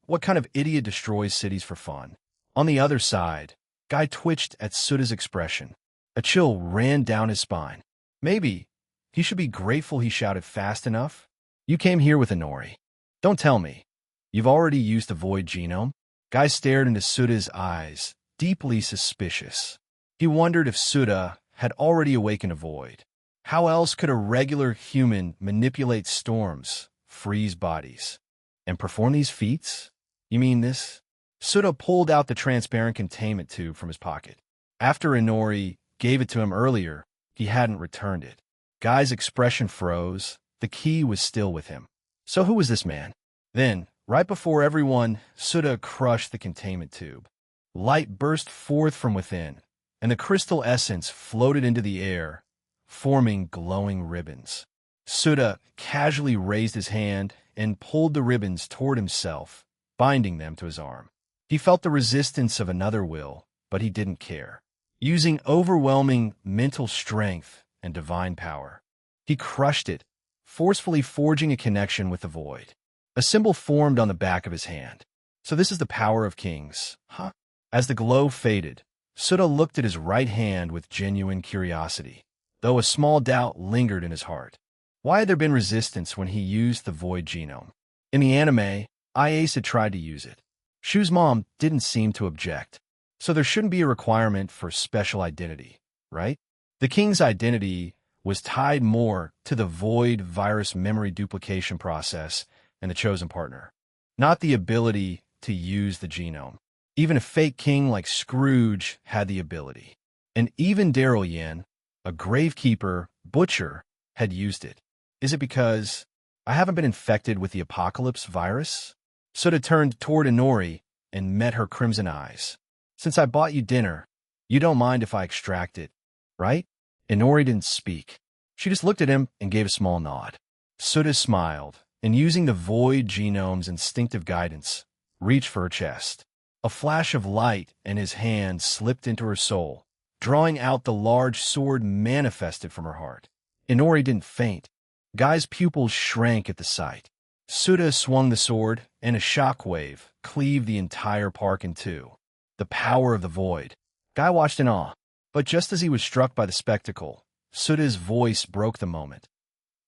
what kind of idiot destroys cities for fun? On the other side, Guy twitched at Suda's expression. A chill ran down his spine. Maybe he should be grateful he shouted fast enough. You came here with Inori. Don't tell me. You've already used the void genome? Guy stared into Suda's eyes, deeply suspicious. He wondered if Suda had already awakened a void. How else could a regular human manipulate storms, freeze bodies, and perform these feats? You mean this? Suda pulled out the transparent containment tube from his pocket. After Inori gave it to him earlier, he hadn't returned it. Guy's expression froze. The key was still with him. So who was this man? Then, right before everyone, Suda crushed the containment tube. Light burst forth from within, and the crystal essence floated into the air, forming glowing ribbons. Suda casually raised his hand and pulled the ribbons toward himself, binding them to his arm. He felt the resistance of another will, but he didn't care. Using overwhelming mental strength and divine power, he crushed it, forcefully forging a connection with the void. A symbol formed on the back of his hand. So this is the power of kings, huh? As the glow faded, Suda looked at his right hand with genuine curiosity, though a small doubt lingered in his heart. Why had there been resistance when he used the void genome? In the anime, Iase had tried to use it. Shu's mom didn't seem to object, so there shouldn't be a requirement for special identity, right? The king's identity was tied more to the void virus memory duplication process and the chosen partner, not the ability to use the genome. Even a fake king like Scrooge had the ability. and even Daryl Yan, a gravekeeper, butcher, had used it. Is it because I haven't been infected with the apocalypse virus? Suda turned toward Inori and met her crimson eyes. Since I bought you dinner, you don't mind if I extract it, right? Inori didn't speak. She just looked at him and gave a small nod. Suda smiled, and using the void genome's instinctive guidance, reached for her chest. A flash of light and his hand slipped into her soul, drawing out the large sword manifested from her heart. Inori didn't faint. Guy's pupils shrank at the sight. Suda swung the sword, and a shockwave cleaved the entire park in two. The power of the void. Guy watched in awe, but just as he was struck by the spectacle, Suda's voice broke the moment.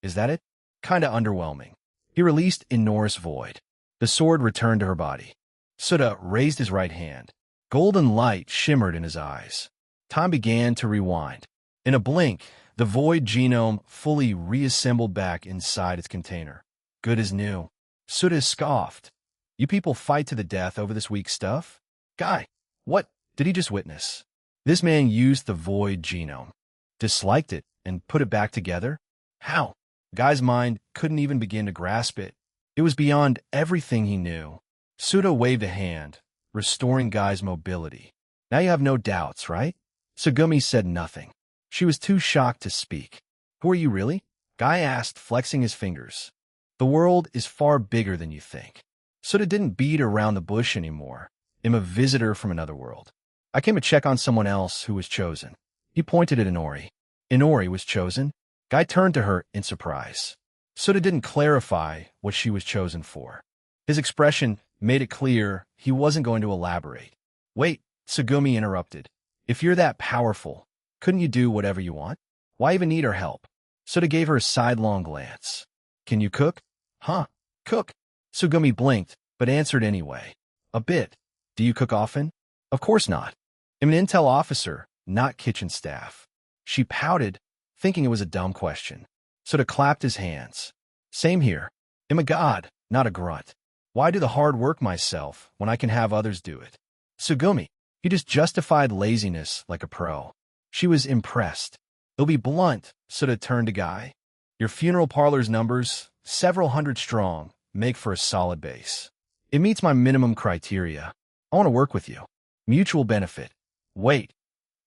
Is that it? Kinda underwhelming. He released Inori's void. The sword returned to her body. Suda raised his right hand. Golden light shimmered in his eyes. Time began to rewind. In a blink, the void genome fully reassembled back inside its container. Good as new. Suda scoffed. You people fight to the death over this weak stuff? Guy, what did he just witness? This man used the void genome, disliked it, and put it back together? How? Guy's mind couldn't even begin to grasp it. It was beyond everything he knew. Suda waved a hand, restoring Guy's mobility. Now you have no doubts, right? Tsugumi said nothing. She was too shocked to speak. Who are you really? Guy asked, flexing his fingers. The world is far bigger than you think. Suda didn't beat around the bush anymore. I'm a visitor from another world. I came to check on someone else who was chosen. He pointed at Inori. Inori was chosen? Guy turned to her in surprise. Suda didn't clarify what she was chosen for. His expression made it clear he wasn't going to elaborate. Wait, Tsugumi interrupted. If you're that powerful, couldn't you do whatever you want? Why even need our help? Suda gave her a sidelong glance. Can you cook? Huh? Cook? Tsugumi blinked, but answered anyway. A bit. Do you cook often? Of course not. I'm an intel officer, not kitchen staff. She pouted, thinking it was a dumb question. Suda clapped his hands. Same here. I'm a god, not a grunt. Why do the hard work myself when I can have others do it? Tsugumi, he just justified laziness like a pro. She was impressed. It'll be blunt, Suda turned to Guy. Your funeral parlor's numbers, several hundred strong, make for a solid base. It meets my minimum criteria. I want to work with you. Mutual benefit. Wait,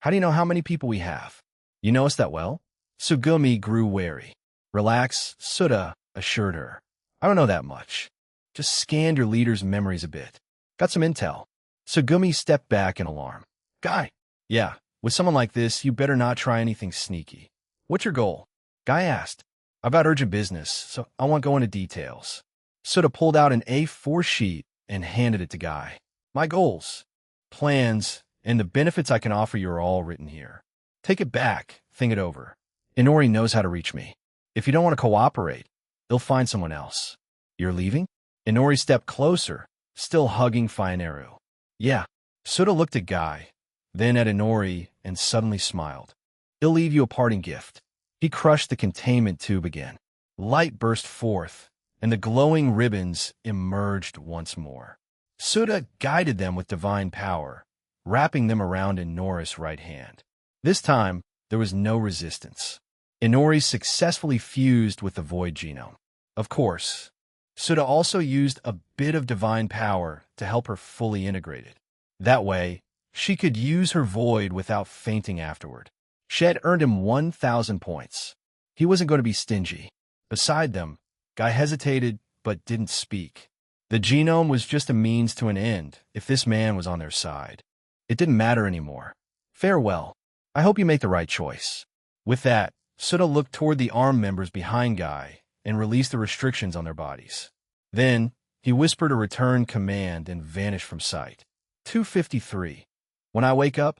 how do you know how many people we have? You know us that well? Tsugumi grew wary. Relax, Suda assured her. I don't know that much. Just scanned your leader's memories a bit. Got some intel. Tsugumi stepped back in alarm. Guy. Yeah, with someone like this, you better not try anything sneaky. What's your goal? Guy asked. I've got urgent business, so I won't go into details. Suda pulled out an A4 sheet and handed it to Guy. My goals, plans, and the benefits I can offer you are all written here. Take it back, think it over. Inori knows how to reach me. If you don't want to cooperate, they'll find someone else. You're leaving? Inori stepped closer, still hugging Fioneru. Yeah. Suda looked at Guy, then at Inori, and suddenly smiled. He'll leave you a parting gift. He crushed the containment tube again. Light burst forth, and the glowing ribbons emerged once more. Suda guided them with divine power, wrapping them around Inori's right hand. This time, there was no resistance. Inori successfully fused with the void genome. Of course, Suda also used a bit of divine power to help her fully integrate it. That way, she could use her void without fainting afterward. She had earned him 1,000 points. He wasn't going to be stingy. Beside them, Guy hesitated but didn't speak. The genome was just a means to an end if this man was on their side. It didn't matter anymore. Farewell. I hope you make the right choice. With that, Suda looked toward the armed members behind Guy and released the restrictions on their bodies. Then, he whispered a return command and vanished from sight. 253. When I wake up,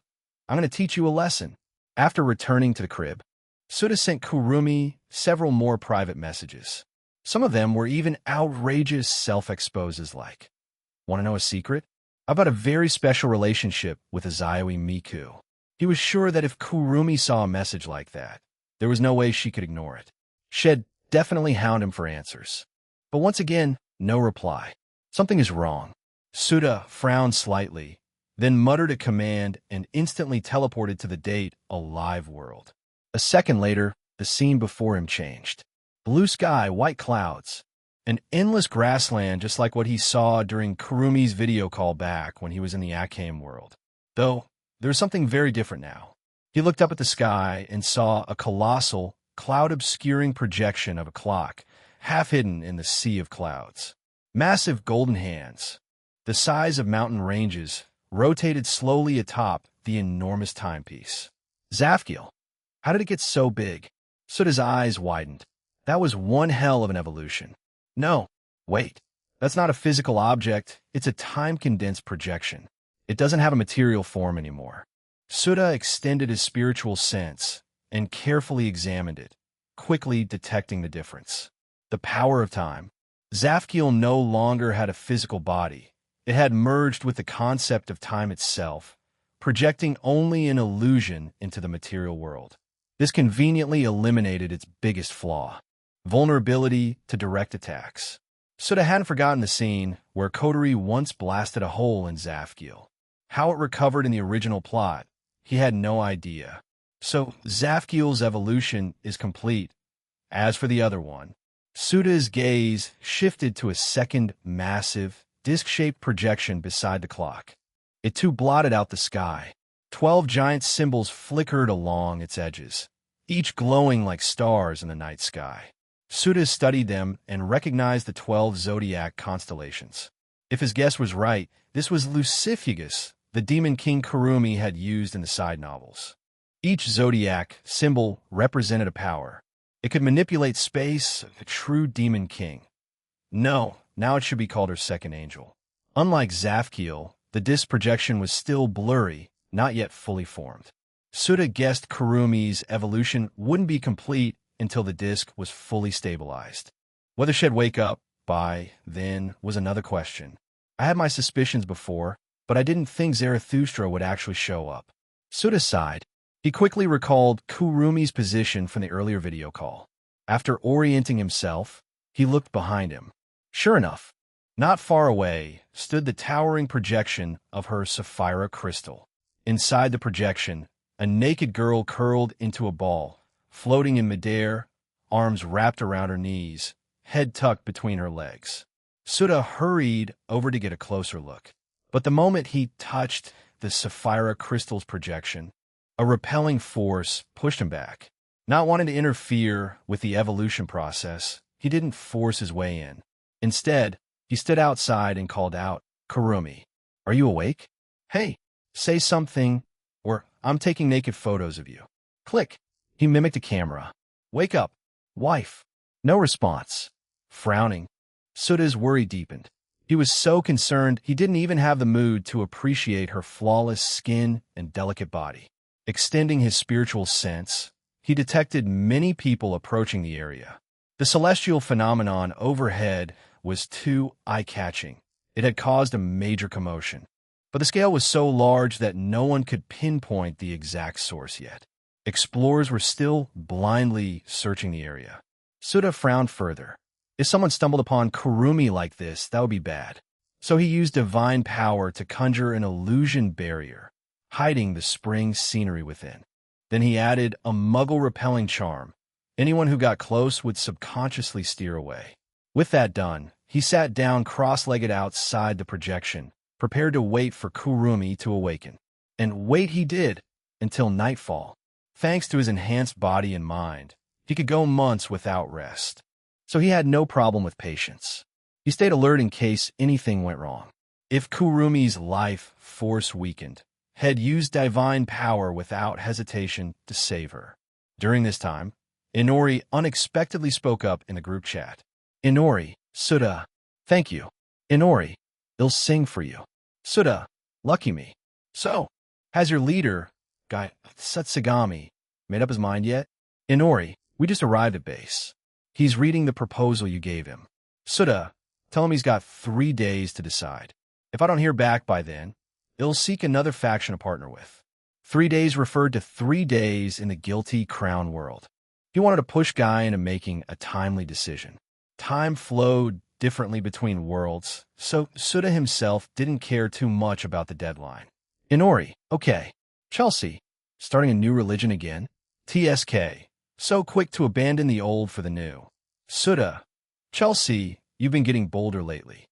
I'm going to teach you a lesson. After returning to the crib, Suda sent Kurumi several more private messages. Some of them were even outrageous self-exposes like, want to know a secret? I've got a very special relationship with Azayoi Miku. He was sure that if Kurumi saw a message like that, there was no way she could ignore it. She'd definitely hound him for answers. But once again, no reply. Something is wrong. Suda frowned slightly, then muttered a command and instantly teleported to the date, a live world. A second later, the scene before him changed. Blue sky, white clouds, an endless grassland just like what he saw during Kurumi's video call back when he was in the Akame world. Though, there was something very different now. He looked up at the sky and saw a colossal, cloud-obscuring projection of a clock, half hidden in the sea of clouds. Massive golden hands, the size of mountain ranges, rotated slowly atop the enormous timepiece. Zafkiel, how did it get so big? Suta's eyes widened. That was one hell of an evolution. No, wait. That's not a physical object, it's a time-condensed projection. It doesn't have a material form anymore. Suta extended his spiritual sense and carefully examined it, quickly detecting the difference. The power of time. Zafkiel no longer had a physical body. It had merged with the concept of time itself, projecting only an illusion into the material world. This conveniently eliminated its biggest flaw: vulnerability to direct attacks. Suta hadn't forgotten the scene where Kotori once blasted a hole in Zafkiel. How it recovered in the original plot, he had no idea. So Zafkiel's evolution is complete. As for the other one, Suta's gaze shifted to a second massive, disc-shaped projection beside the clock. It too blotted out the sky. 12 giant symbols flickered along its edges, each glowing like stars in the night sky. Suta studied them and recognized the 12 zodiac constellations. If his guess was right, this was Lucifugus, the demon king Kurumi had used in the side novels. Each zodiac symbol represented a power. It could manipulate space, a true demon king. No, now it should be called her second angel. Unlike Zafkiel, the disc projection was still blurry, not yet fully formed. Suta guessed Kurumi's evolution wouldn't be complete until the disc was fully stabilized. Whether she'd wake up by then was another question. I had my suspicions before, but I didn't think Zarathustra would actually show up. Suta sighed. He quickly recalled Kurumi's position from the earlier video call. After orienting himself, he looked behind him. Sure enough, not far away stood the towering projection of her sapphire crystal. Inside the projection, a naked girl curled into a ball, floating in midair, arms wrapped around her knees, head tucked between her legs. Suta hurried over to get a closer look. But the moment he touched the sapphire crystal's projection, a repelling force pushed him back. Not wanting to interfere with the evolution process, he didn't force his way in. Instead, he stood outside and called out, "Kurumi, are you awake? Hey, say something, or I'm taking naked photos of you." Click. He mimicked a camera. "Wake up, wife." No response. Frowning, Suta's worry deepened. He was so concerned he didn't even have the mood to appreciate her flawless skin and delicate body. Extending his spiritual sense, he detected many people approaching the area. The celestial phenomenon overhead was too eye-catching. It had caused a major commotion. But the scale was so large that no one could pinpoint the exact source yet. Explorers were still blindly searching the area. Suta frowned further. If someone stumbled upon Kurumi like this, that would be bad. So he used divine power to conjure an illusion barrier, hiding the spring scenery within. Then he added a muggle-repelling charm. Anyone who got close would subconsciously steer away. With that done, he sat down cross-legged outside the projection, prepared to wait for Kurumi to awaken. And wait he did, until nightfall. Thanks to his enhanced body and mind, he could go months without rest. So he had no problem with patience. He stayed alert in case anything went wrong. If Kurumi's life force weakened, had used divine power without hesitation to save her. During this time, Inori unexpectedly spoke up in the group chat. "Inori, Suta, thank you. Inori, they'll sing for you. Suta, lucky me. So, has your leader, Guy Satsugami, made up his mind yet? Inori, we just arrived at base. He's reading the proposal you gave him. Suta, tell him he's got 3 days to decide. If I don't hear back by then, he'll seek another faction to partner with." 3 days referred to 3 days in the guilty crown world. He wanted to push Guy into making a timely decision. Time flowed differently between worlds, so Suta himself didn't care too much about the deadline. Inori, okay. Chelsea, starting a new religion again? TSK, so quick to abandon the old for the new. Souta, Chelsea, you've been getting bolder lately.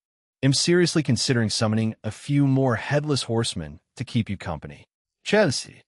I'm seriously considering summoning a few more headless horsemen to keep you company. Chelsea,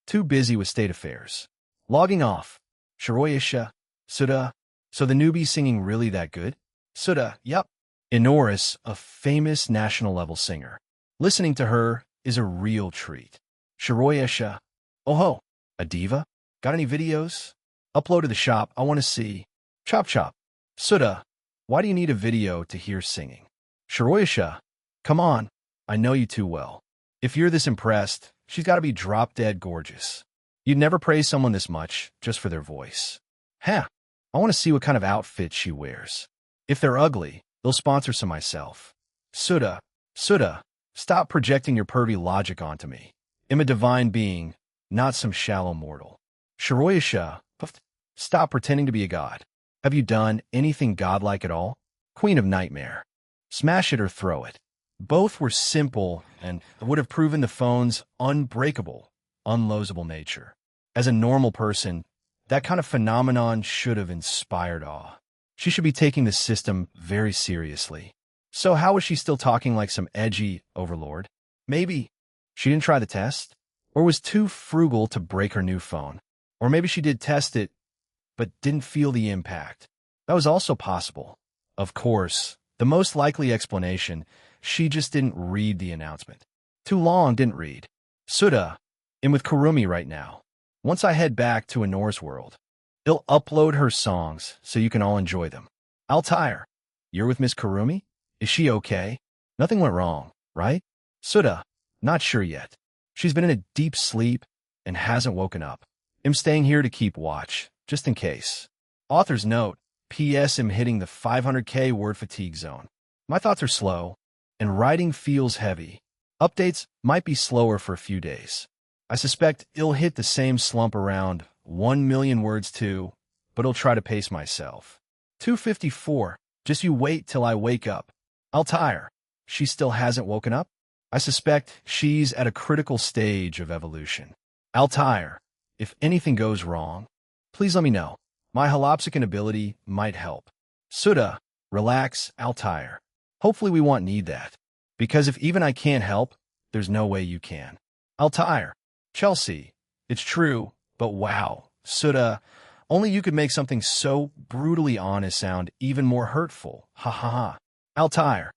too busy with state affairs. Logging off. Shiroyasha, Souta, so the newbie singing really that good? Souta, yep. Inoris, a famous national-level singer. Listening to her is a real treat. Shiroyasha, oh ho, a diva? Got any videos? Upload to the shop, I want to see. Chop chop. Souta, why do you need a video to hear singing? Shiroyasha, come on, I know you too well. If you're this impressed, she's got to be drop-dead gorgeous. You'd never praise someone this much just for their voice. I want to see what kind of outfit she wears. If they're ugly, they'll sponsor some myself. Souta, stop projecting your pervy logic onto me. I'm a divine being, not some shallow mortal. Shiroyasha, stop pretending to be a god. Have you done anything godlike at all? Queen of Nightmare. Smash it or throw it. Both were simple and would have proven the phone's unbreakable, unlosable nature. As a normal person, that kind of phenomenon should have inspired awe. She should be taking the system very seriously. So how was she still talking like some edgy overlord? Maybe she didn't try the test, or was too frugal to break her new phone. Or maybe she did test it, but didn't feel the impact. That was also possible. Of course, the most likely explanation, she just didn't read the announcement. Too long, didn't read. Souta, I'm with Kurumi right now. Once I head back to Anor's world, they'll upload her songs so you can all enjoy them. Altair, you're with Miss Kurumi? Is she okay? Nothing went wrong, right? Souta, not sure yet. She's been in a deep sleep and hasn't woken up. I'm staying here to keep watch, just in case. Author's note, P.S. I'm hitting the 500k word fatigue zone. My thoughts are slow, and writing feels heavy. Updates might be slower for a few days. I suspect it'll hit the same slump around 1 million words too, but I'll try to pace myself. 254, just you wait till I wake up. Altair, she still hasn't woken up? I suspect she's at a critical stage of evolution. Altair, if anything goes wrong, please let me know. My holopsican ability might help. Souta, relax, Altair. Hopefully we won't need that. Because if even I can't help, there's no way you can. Altair, Chelsea, it's true, but wow, Souta, only you could make something so brutally honest sound even more hurtful. Ha ha ha. Altair,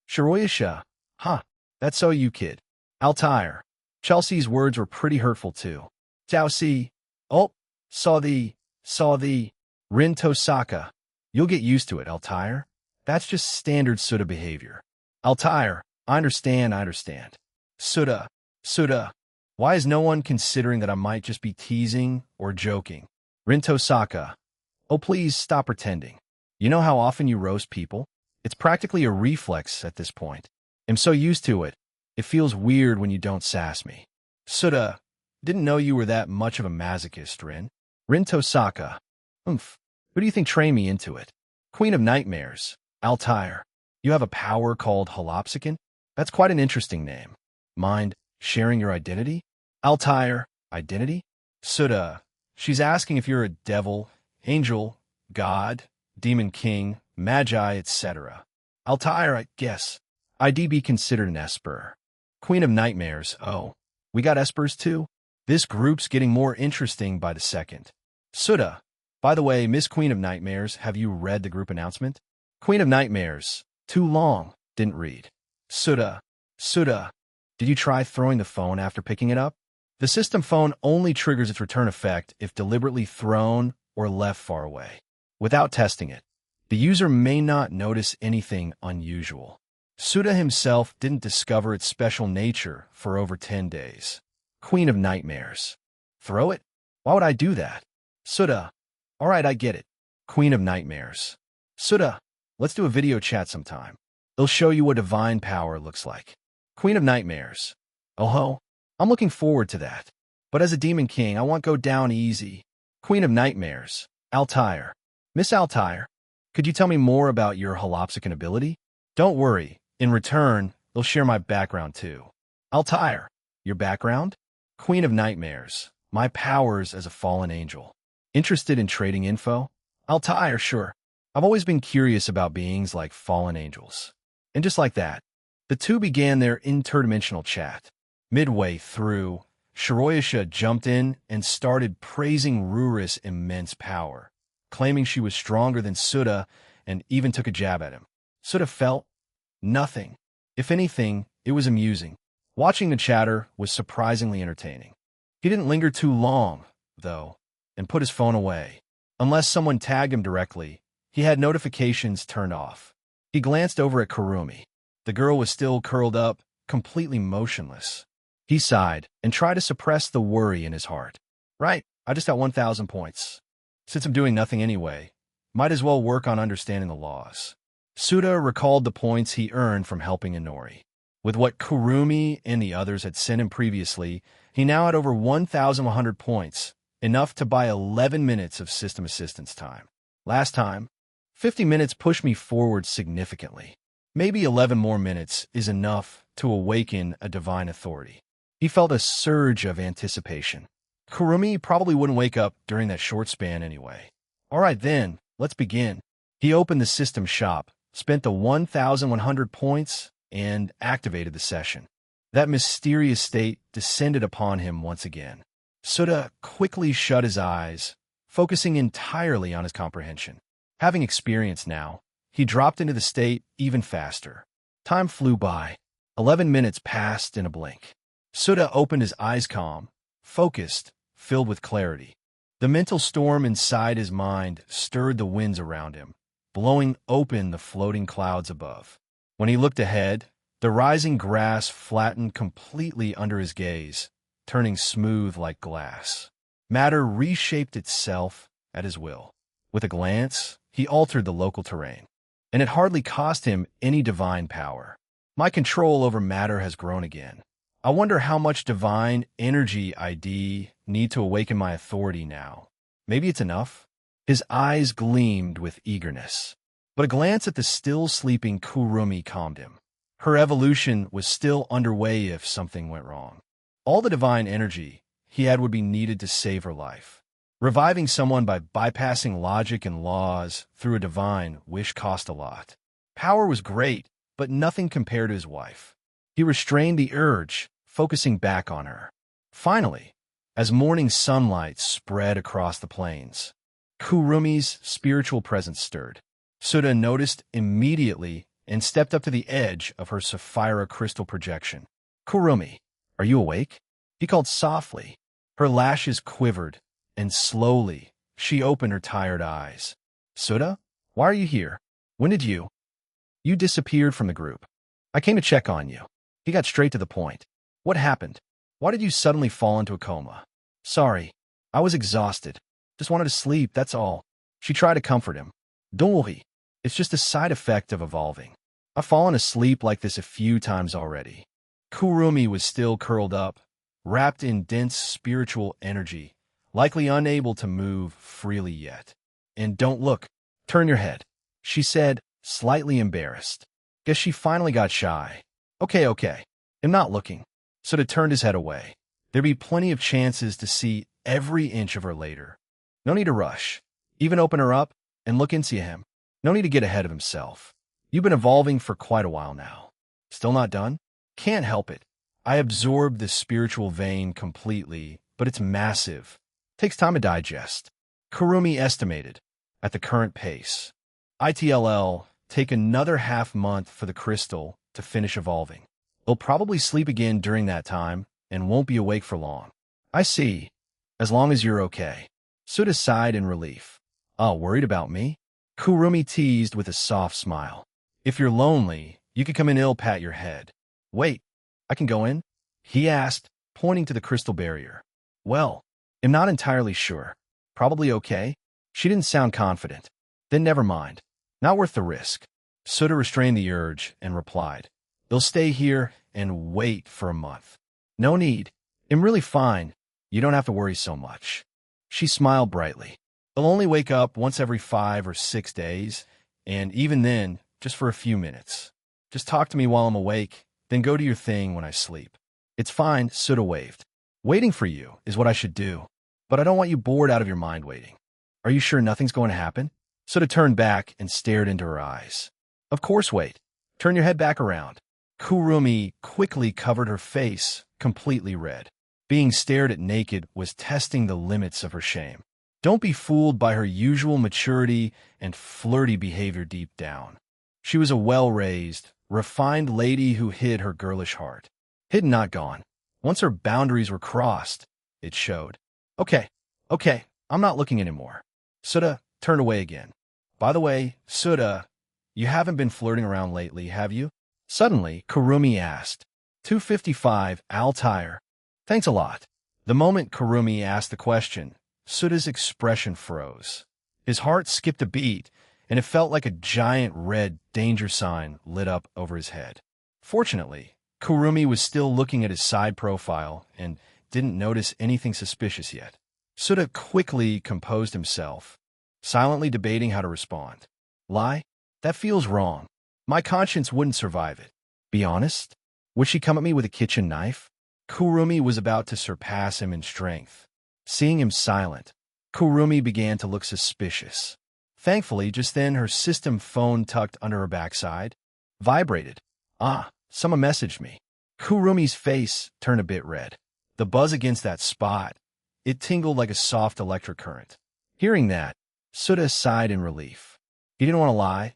Shiroyasha, that's so you kid. Altair, Chelsea's words were pretty hurtful too. Chelsea, oh, saw the, Rin Tosaka. You'll get used to it, Altair. That's just standard Souta behavior. Altair, I understand. Souta, why is no one considering that I might just be teasing or joking? Rin Tosaka, oh please stop pretending. You know how often you roast people? It's practically a reflex at this point. I'm so used to it. It feels weird when you don't sass me. Souta, didn't know you were that much of a masochist, Rin. Rin Tosaka, who do you think trained me into it? Queen of Nightmares, Altair, you have a power called Holopsican? That's quite an interesting name. Mind sharing your identity? Altair, identity? Souta, she's asking if you're a devil, angel, god, demon king, magi, etc. Altair, I guess. I'd be considered an Esper. Queen of Nightmares, oh, we got Espers too? This group's getting more interesting by the second. Souta, by the way, Miss Queen of Nightmares, have you read the group announcement? Queen of Nightmares, too long, didn't read. Souta, did you try throwing the phone after picking it up? The system phone only triggers its return effect if deliberately thrown or left far away. Without testing it, the user may not notice anything unusual. Souta himself didn't discover its special nature for over 10 days. Queen of Nightmares. Throw it? Why would I do that? Souta. All right, I get it. Queen of Nightmares. Souta, let's do a video chat sometime. It'll show you what divine power looks like. Queen of Nightmares. Oh ho, I'm looking forward to that. But as a demon king, I won't go down easy. Queen of Nightmares. Altair. Miss Altair, could you tell me more about your holopsican ability? Don't worry. In return, they'll share my background too. Altair, your background? Queen of Nightmares, my powers as a fallen angel. Interested in trading info? Altair, sure. I've always been curious about beings like fallen angels. And just like that, the two began their interdimensional chat. Midway through, Shiroyasha jumped in and started praising Rura's immense power, claiming she was stronger than Suda and even took a jab at him. Suda felt nothing. If anything, it was amusing. Watching the chatter was surprisingly entertaining. He didn't linger too long, though, and put his phone away. Unless someone tagged him directly, he had notifications turned off. He glanced over at Kurumi. The girl was still curled up, completely motionless. He sighed and tried to suppress the worry in his heart. Right, I just got 1,000 points. Since I'm doing nothing anyway, might as well work on understanding the laws. Suda recalled the points he earned from helping Inori. With what Kurumi and the others had sent him previously, he now had over 1,100 points, enough to buy 11 minutes of system assistance time. Last time, 50 minutes pushed me forward significantly. Maybe 11 more minutes is enough to awaken a divine authority. He felt a surge of anticipation. Kurumi probably wouldn't wake up during that short span anyway. All right then, let's begin. He opened the system shop, spent the 1,100 points, and activated the session. That mysterious state descended upon him once again. Suda quickly shut his eyes, focusing entirely on his comprehension. Having experience now, he dropped into the state even faster. Time flew by. 11 minutes passed in a blink. Suda opened his eyes calm, focused, filled with clarity. The mental storm inside his mind stirred the winds around him, blowing open the floating clouds above. When he looked ahead, the rising grass flattened completely under his gaze, turning smooth like glass. Matter reshaped itself at his will. With a glance, he altered the local terrain, and it hardly cost him any divine power. My control over matter has grown again. I wonder how much divine energy ID need to awaken my authority now. Maybe it's enough? His eyes gleamed with eagerness. But a glance at the still sleeping Kurumi calmed him. Her evolution was still underway if something went wrong. All the divine energy he had would be needed to save her life. Reviving someone by bypassing logic and laws through a divine wish cost a lot. Power was great, but nothing compared to his wife. He restrained the urge, focusing back on her. Finally, as morning sunlight spread across the plains, Kurumi's spiritual presence stirred. Suda noticed immediately and stepped up to the edge of her sapphire crystal projection. Kurumi, are you awake? He called softly. Her lashes quivered, and slowly she opened her tired eyes. Suda, why are you here? When did you? You disappeared from the group. I came to check on you. He got straight to the point. What happened? Why did you suddenly fall into a coma? Sorry, I was exhausted. Just wanted to sleep, that's all. She tried to comfort him. Don't worry. It's just a side effect of evolving. I've fallen asleep like this a few times already. Kurumi was still curled up, wrapped in dense spiritual energy, likely unable to move freely yet. And don't look. Turn your head, she said, slightly embarrassed. Guess she finally got shy. Okay. I'm not looking. Suda turned his head away. There'd be plenty of chances to see every inch of her later. No need to rush. Even open her up and look into him. No need to get ahead of himself. You've been evolving for quite a while now. Still not done? Can't help it. I absorbed the spiritual vein completely, but it's massive. Takes time to digest. Kurumi estimated, at the current pace, ITLL take another half-month for the crystal to finish evolving. It'll probably sleep again during that time and won't be awake for long. I see. As long as you're okay. Suda sighed in relief. Oh, worried about me? Kurumi teased with a soft smile. If you're lonely, you could come in and pat your head. Wait, I can go in? He asked, pointing to the crystal barrier. Well, I'm not entirely sure. Probably okay? She didn't sound confident. Then never mind. Not worth the risk. Suda restrained the urge and replied. They'll stay here and wait for a month. No need. I'm really fine. You don't have to worry so much. She smiled brightly. They'll only wake up once every 5 or 6 days, and even then, just for a few minutes. Just talk to me while I'm awake, then go do your thing when I sleep. It's fine, Suta waved. Waiting for you is what I should do. But I don't want you bored out of your mind waiting. Are you sure nothing's going to happen? Suta turned back and stared into her eyes. Of course, wait. Turn your head back around. Kurumi quickly covered her face, completely red. Being stared at naked was testing the limits of her shame. Don't be fooled by her usual maturity and flirty behavior deep down. She was a well-raised, refined lady who hid her girlish heart. Hidden, not gone. Once her boundaries were crossed, it showed. Okay, I'm not looking anymore. Suta turned away again. By the way, Suta, you haven't been flirting around lately, have you? Suddenly, Kurumi asked. 255, Altair. Thanks a lot. The moment Kurumi asked the question, Suta's expression froze. His heart skipped a beat, and it felt like a giant red danger sign lit up over his head. Fortunately, Kurumi was still looking at his side profile and didn't notice anything suspicious yet. Suta quickly composed himself, silently debating how to respond. Lie? That feels wrong. My conscience wouldn't survive it. Be honest? Would she come at me with a kitchen knife? Kurumi was about to surpass him in strength. Seeing him silent, Kurumi began to look suspicious. Thankfully, just then her system phone tucked under her backside vibrated. Someone messaged me. Kurumi's face turned a bit red. The buzz against that spot, it tingled like a soft electric current. Hearing that, Suta sighed in relief. He didn't want to lie,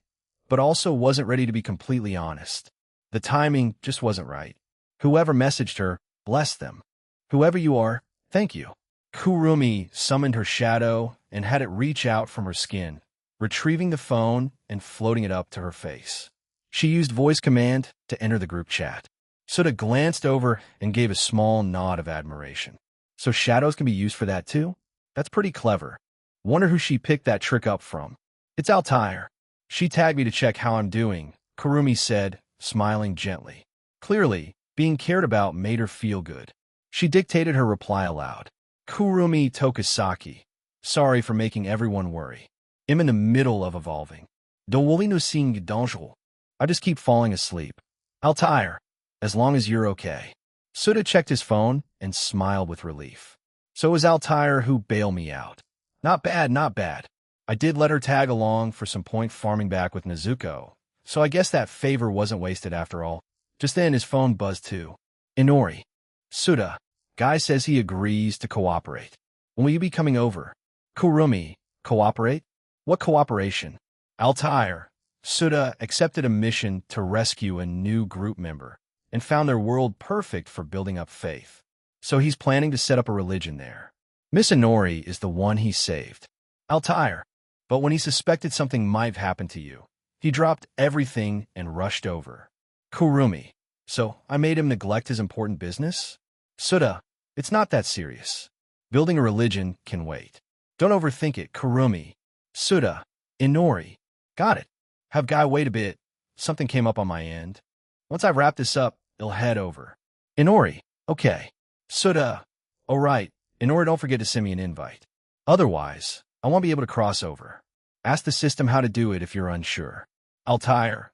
but also wasn't ready to be completely honest. The timing just wasn't right. Whoever messaged her, bless them. Whoever you are, thank you. Kurumi summoned her shadow and had it reach out from her skin, retrieving the phone and floating it up to her face. She used voice command to enter the group chat. Suta glanced over and gave a small nod of admiration. So shadows can be used for that too? That's pretty clever. Wonder who she picked that trick up from. It's Altair. She tagged me to check how I'm doing, Kurumi said, smiling gently. Clearly, being cared about made her feel good. She dictated her reply aloud. Kurumi Tokisaki. Sorry for making everyone worry. I'm in the middle of evolving. Dowoli no sing donjol. I just keep falling asleep. Altair, as long as you're okay. Suta checked his phone and smiled with relief. So it was Altair who bailed me out. Not bad, not bad. I did let her tag along for some point farming back with Nezuko, so I guess that favor wasn't wasted after all. Just then his phone buzzed too. Inori. Suta. Guy says he agrees to cooperate. When will you be coming over? Kurumi. Cooperate? What cooperation? Altair. Suta accepted a mission to rescue a new group member and found their world perfect for building up faith. So he's planning to set up a religion there. Miss Inori is the one he saved. Altair. But when he suspected something might have happened to you, he dropped everything and rushed over. Kurumi. So I made him neglect his important business? Suta. It's not that serious. Building a religion can wait. Don't overthink it, Kurumi. Suta. Inori. Got it. Have Guy wait a bit. Something came up on my end. Once I wrap this up, it'll head over. Inori. Okay. Suta. Oh right. Inori, don't forget to send me an invite. Otherwise, I won't be able to cross over. Ask the system how to do it if you're unsure. Altair.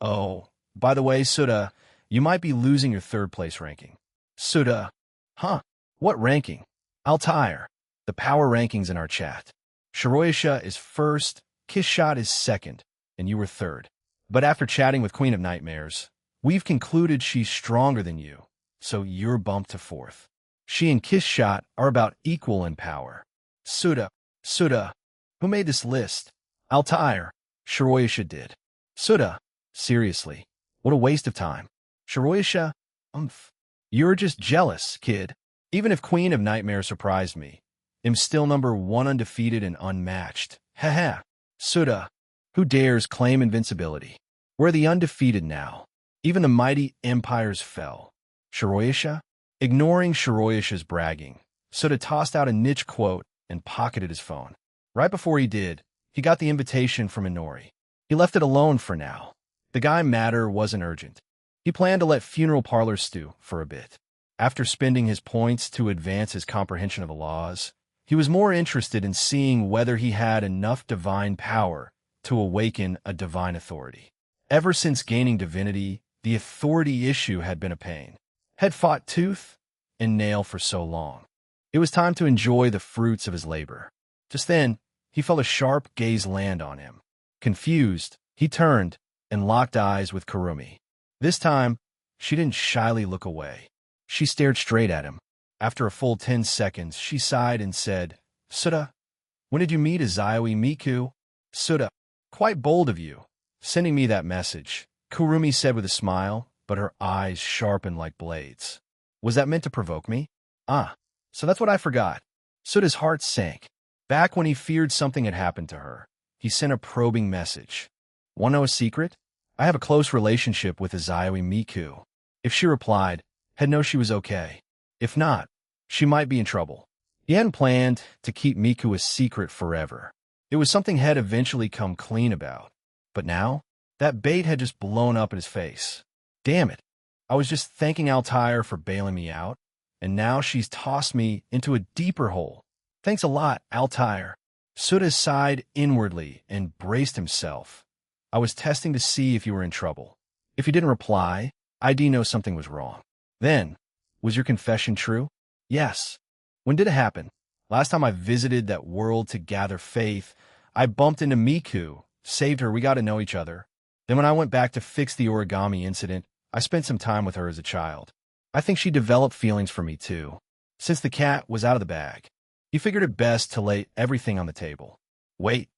Oh, by the way, Suta, you might be losing your third place ranking. Suta. Huh? What ranking? Altair. The power rankings in our chat. Shiroyasha is first, Kissshot is second, and you were third. But after chatting with Queen of Nightmares, we've concluded she's stronger than you, so you're bumped to fourth. She and Kissshot are about equal in power. Suta. Who made this list? Altair. Shiroyasha did. Suta. Seriously. What a waste of time. Shiroyasha. You're just jealous, kid. Even if Queen of Nightmares surprised me, I'm still number 1 undefeated and unmatched. Haha. Suta. Who dares claim invincibility? We're the undefeated now. Even the mighty empires fell. Shiroyasha? Ignoring Shiroyasha's bragging, Suta tossed out a niche quote and pocketed his phone. Right before he did, he got the invitation from Inori. He left it alone for now. The guy matter wasn't urgent. He planned to let funeral parlors stew for a bit. After spending his points to advance his comprehension of the laws, he was more interested in seeing whether he had enough divine power to awaken a divine authority. Ever since gaining divinity, the authority issue had been a pain. had fought tooth and nail for so long. It was time to enjoy the fruits of his labor. Just then, he felt a sharp gaze land on him. Confused, he turned and locked eyes with Kurumi. This time, she didn't shyly look away. She stared straight at him. After a full 10 seconds, she sighed and said, "Suta, when did you meet Izayoi Miku?" "Suta, quite bold of you, sending me that message," Kurumi said with a smile, but her eyes sharpened like blades. "Was that meant to provoke me?" "Ah, so that's what I forgot." Suta's heart sank. Back when he feared something had happened to her, he sent a probing message. "Want to know a secret? I have a close relationship with Izayoi Miku." If she replied, he'd know she was okay. If not, she might be in trouble. He hadn't planned to keep Miku a secret forever. It was something he'd eventually come clean about. But now, that bait had just blown up in his face. Damn it. I was just thanking Altair for bailing me out, and now she's tossed me into a deeper hole. Thanks a lot, Altair. Suta sighed inwardly and braced himself. I was testing to see if you were in trouble. If you didn't reply, I'd know something was wrong. Then, was your confession true? Yes. When did it happen? Last time I visited that world to gather faith, I bumped into Miku, saved her, we got to know each other. Then when I went back to fix the origami incident, I spent some time with her as a child. I think she developed feelings for me too. Since the cat was out of the bag, he figured it best to lay everything on the table. Wait,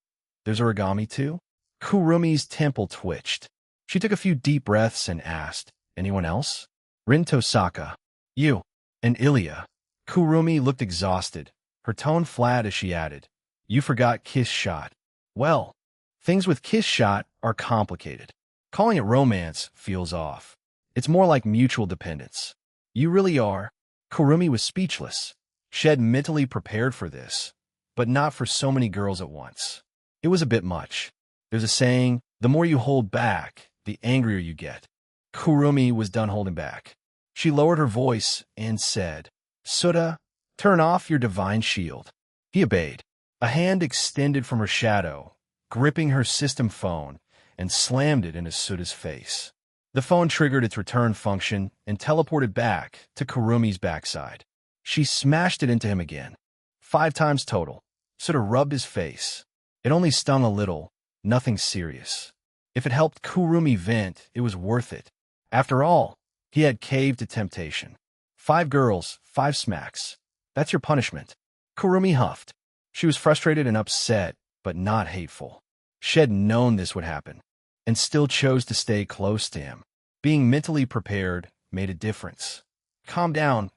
there's origami too? Kurumi's temple twitched. She took a few deep breaths and asked, "Anyone else?" "Rin Tosaka. You. And Ilya." Kurumi looked exhausted, her tone flat as she added, "You forgot Kiss Shot." "Well, things with Kiss Shot are complicated. Calling it romance feels off. It's more like mutual dependence." "You really are?" Kurumi was speechless. She had mentally prepared for this, but not for so many girls at once. It was a bit much. There's a saying, the more you hold back, the angrier you get. Kurumi was done holding back. She lowered her voice and said, "Suta, turn off your divine shield." He obeyed. A hand extended from her shadow, gripping her system phone, and slammed it into Suta's face. The phone triggered its return function and teleported back to Kurumi's backside. She smashed it into him again. 5 times total. Suta rubbed his face. It only stung a little, nothing serious. If it helped Kurumi vent, it was worth it. After all, he had caved to temptation. 5 girls, 5 smacks. That's your punishment. Kurumi huffed. She was frustrated and upset, but not hateful. She had known this would happen, and still chose to stay close to him. Being mentally prepared made a difference. Calm down,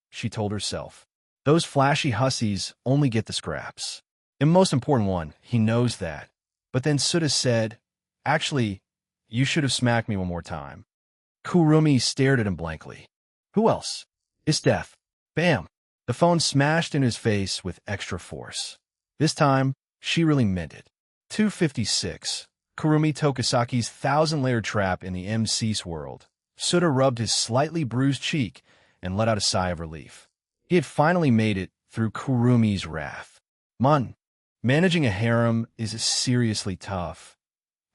she told herself. Those flashy hussies only get the scraps. And most important one, he knows that. But then Suta said, "Actually, you should have smacked me one more time." Kurumi stared at him blankly. "Who else?" "It's death." Bam! The phone smashed in his face with extra force. This time, she really meant it. 256. Kurumi Tokusaki's 1,000-layer trap in the MC's world. Suta rubbed his slightly bruised cheek and let out a sigh of relief. He had finally made it through Kurumi's wrath. Managing a harem is seriously tough,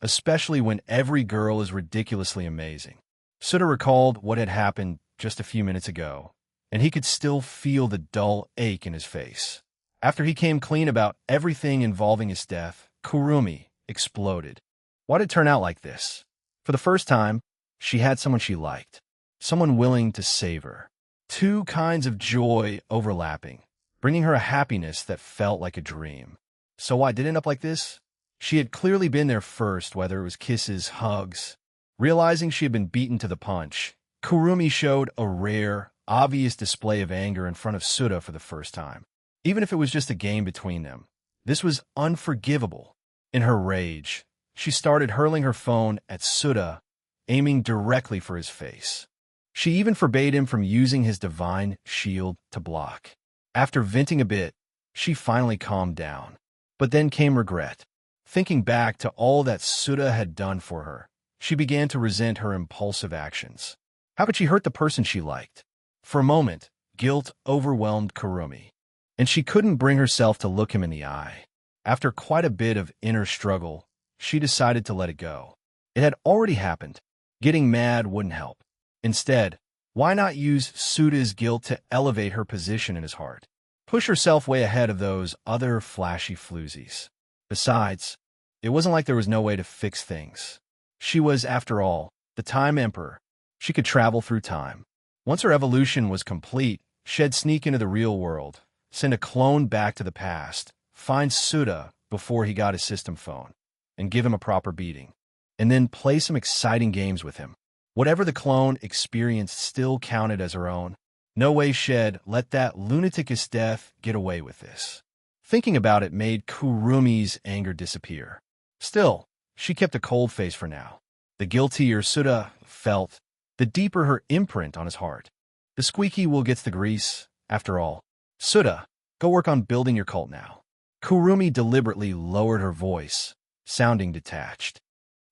especially when every girl is ridiculously amazing. Suta recalled what had happened just a few minutes ago, and he could still feel the dull ache in his face. After he came clean about everything involving his death, Kurumi exploded. Why did it turn out like this? For the first time, she had someone she liked, someone willing to save her. 2 kinds of joy overlapping, bringing her a happiness that felt like a dream. So why did it end up like this? She had clearly been there first, whether it was kisses, hugs. Realizing she had been beaten to the punch, Kurumi showed a rare, obvious display of anger in front of Suta for the first time. Even if it was just a game between them, this was unforgivable. In her rage, she started hurling her phone at Suta, aiming directly for his face. She even forbade him from using his divine shield to block. After venting a bit, she finally calmed down. But then came regret. Thinking back to all that Suta had done for her, she began to resent her impulsive actions. How could she hurt the person she liked? For a moment, guilt overwhelmed Kurumi, and she couldn't bring herself to look him in the eye. After quite a bit of inner struggle, she decided to let it go. It had already happened. Getting mad wouldn't help. Instead, Why not use Suta's guilt to elevate her position in his heart? Push herself way ahead of those other flashy floozies. Besides, it wasn't like there was no way to fix things. She was, after all, the Time Emperor. She could travel through time. Once her evolution was complete, she'd sneak into the real world, send a clone back to the past, find Suta before he got his system phone, and give him a proper beating. And then play some exciting games with him. Whatever the clone experienced still counted as her own. No way she'd let that lunaticus death get away with this. Thinking about it made Kurumi's anger disappear. Still, she kept a cold face for now. The guiltier Suta felt, the deeper her imprint on his heart. The squeaky wheel gets the grease, after all. Suta, go work on building your cult now. Kurumi deliberately lowered her voice, sounding detached.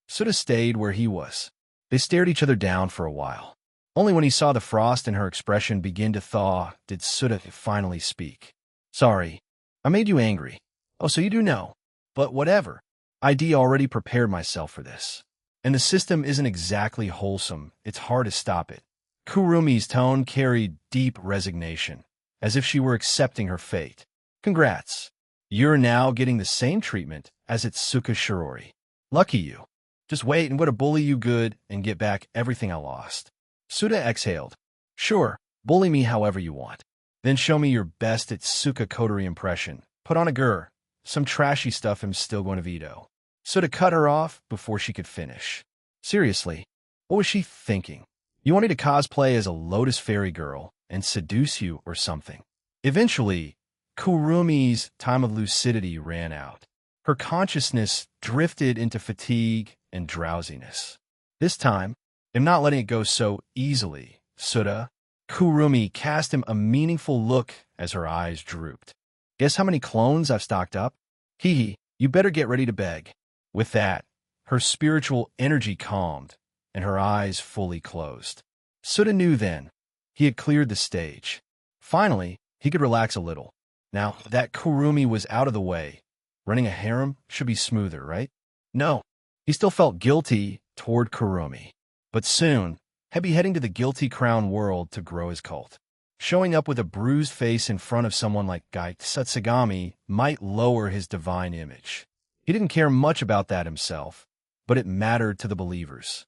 Suta stayed where he was. They stared each other down for a while. Only when he saw the frost in her expression begin to thaw did Suta finally speak. Sorry, I made you angry. Oh, so you do know. But whatever. I'd already prepared myself for this. And the system isn't exactly wholesome. It's hard to stop it. Kurumi's tone carried deep resignation, as if she were accepting her fate. Congrats. You're now getting the same treatment as Itsuka Shirori. Lucky you. Just wait and I'm going to bully you good and get back everything I lost. Suta exhaled. Sure, bully me however you want. Then show me your best Itsuka Kotori impression. Put on a gur. Some trashy stuff I'm still going to veto. Suta cut her off before she could finish. Seriously, what was she thinking? You want me to cosplay as a Lotus Fairy girl and seduce you or something? Eventually, Kurumi's time of lucidity ran out. Her consciousness drifted into fatigue and drowsiness. This time, I'm not letting it go so easily, Suta. Kurumi cast him a meaningful look as her eyes drooped. Guess how many clones I've stocked up? Hee hee, you better get ready to beg. With that, her spiritual energy calmed, and her eyes fully closed. Suta knew then. He had cleared the stage. Finally, he could relax a little. Now that Kurumi was out of the way, running a harem should be smoother, right? No, he still felt guilty toward Kurumi. But soon, he'd be heading to the Guilty Crown world to grow his cult. Showing up with a bruised face in front of someone like Gai Satsugami might lower his divine image. He didn't care much about that himself, but it mattered to the believers.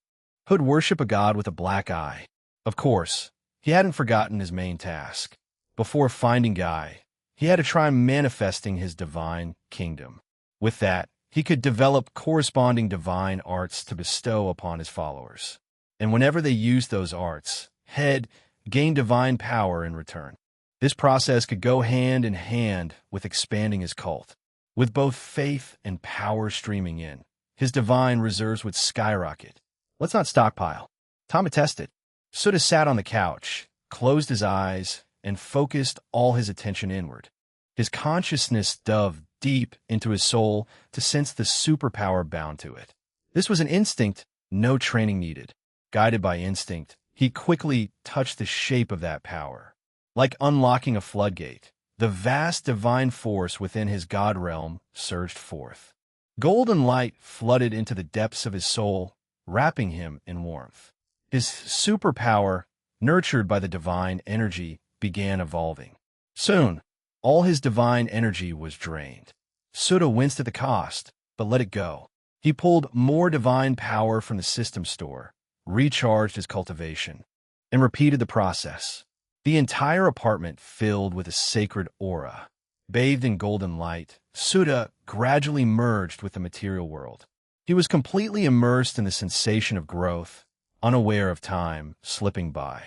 Who'd worship a god with a black eye? Of course, he hadn't forgotten his main task. Before finding Gai, he had to try manifesting his divine kingdom. With that, he could develop corresponding divine arts to bestow upon his followers. And whenever they used those arts, he'd gain divine power in return. This process could go hand in hand with expanding his cult. With both faith and power streaming in, his divine reserves would skyrocket. Let's not stockpile. Time to test it. Suta sat on the couch, closed his eyes, and focused all his attention inward. His consciousness dove deep into his soul to sense the superpower bound to it. This was an instinct, no training needed. Guided by instinct, he quickly touched the shape of that power. Like unlocking a floodgate, the vast divine force within his god realm surged forth. Golden light flooded into the depths of his soul, wrapping him in warmth. His superpower, nurtured by the divine energy, began evolving. Soon, all his divine energy was drained. Suta winced at the cost, but let it go. He pulled more divine power from the system store, recharged his cultivation, and repeated the process. The entire apartment filled with a sacred aura. Bathed in golden light, Suta gradually merged with the material world. He was completely immersed in the sensation of growth, unaware of time slipping by.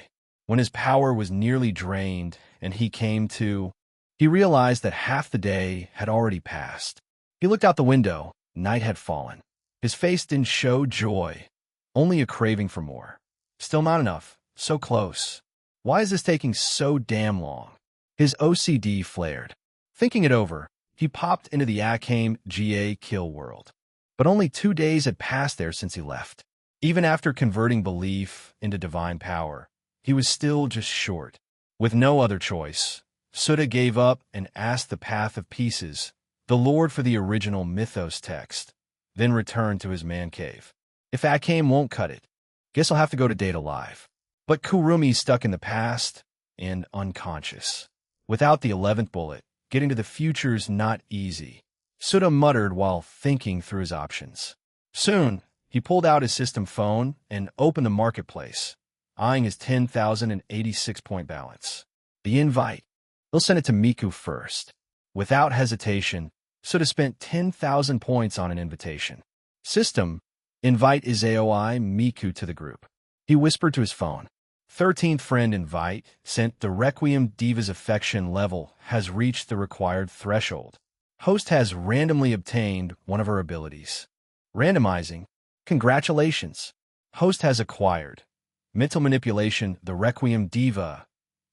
When his power was nearly drained and he came to, he realized that half the day had already passed. He looked out the window. Night had fallen. His face didn't show joy, only a craving for more. Still not enough. So close. Why is this taking so damn long? His OCD flared. Thinking it over, he popped into the Akame GA kill world. But only 2 days had passed there since he left. Even after converting belief into divine power, he was still just short. With no other choice, Suta gave up and asked the Path of Pieces, the lord for the original mythos text, then returned to his man cave. If Akame won't cut it, guess I'll have to go to Data Live. But Kurumi's stuck in the past and unconscious. Without the 11th bullet, getting to the future's not easy, Souta muttered while thinking through his options. Soon, he pulled out his system phone and opened the marketplace, eyeing his 10,086-point balance. The invite. He'll send it to Miku first. Without hesitation, Souta spent 10,000 points on an invitation. System. Invite Izaoi Miku to the group. He whispered to his phone. 13th friend invite sent. The Requiem Diva's affection level has reached the required threshold. Host has randomly obtained one of her abilities. Randomizing. Congratulations. Host has acquired mental manipulation. The Requiem Diva.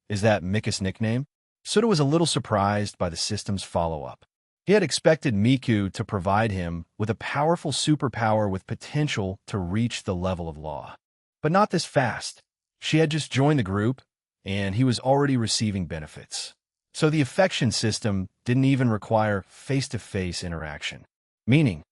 Is that Mika's nickname? Souta was a little surprised by the system's follow-up. He had expected Miku to provide him with a powerful superpower with potential to reach the level of law. But not this fast. She had just joined the group, and he was already receiving benefits. So the affection system didn't even require face-to-face interaction. Meaning,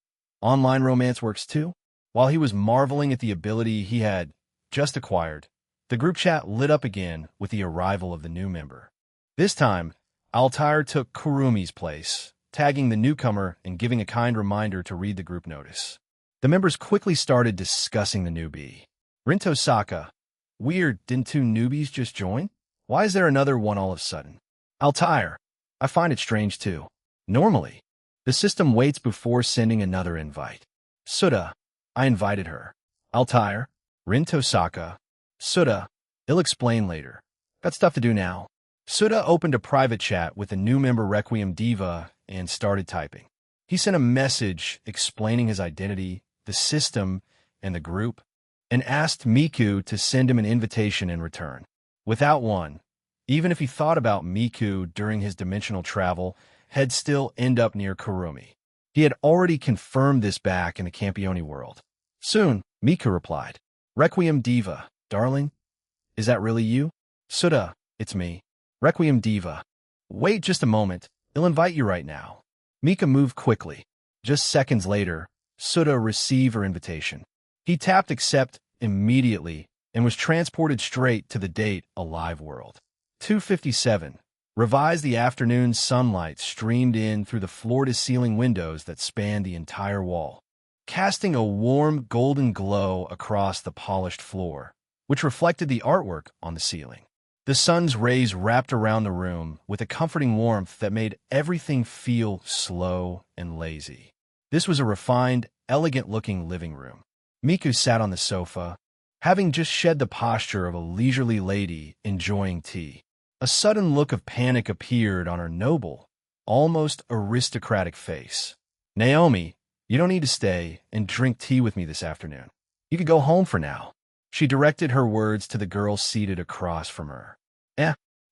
online romance works too? While he was marveling at the ability he had just acquired, the group chat lit up again with the arrival of the new member. This time, Altair took Kurumi's place, tagging the newcomer and giving a kind reminder to read the group notice. The members quickly started discussing the newbie. Rinto Saka. Weird, didn't two newbies just join? Why is there another one all of a sudden? Altair. I find it strange too. Normally, the system waits before sending another invite. Souta. I invited her. Altair. Rinto Saka. Souta. I'll explain later. Got stuff to do now. Souta opened a private chat with the new member Requiem Diva and started typing. He sent a message explaining his identity, the system, and the group, and asked Miku to send him an invitation in return. Without one, even if he thought about Miku during his dimensional travel, he'd still end up near Kurumi. He had already confirmed this back in the Campione world. Soon, Miku replied, Requiem Diva, darling? Is that really you? Souta, it's me. Requiem Diva. Wait just a moment. I'll invite you right now. Mika moved quickly. Just seconds later, Souta received her invitation. He tapped accept immediately and was transported straight to the date alive world. 2:57. Revised. The afternoon sunlight streamed in through the floor-to-ceiling windows that spanned the entire wall, casting a warm golden glow across the polished floor, which reflected the artwork on the ceiling. The sun's rays wrapped around the room with a comforting warmth that made everything feel slow and lazy. This was a refined, elegant-looking living room. Miku sat on the sofa, having just shed the posture of a leisurely lady enjoying tea. A sudden look of panic appeared on her noble, almost aristocratic face. Naomi, you don't need to stay and drink tea with me this afternoon. You could go home for now. She directed her words to the girl seated across from her.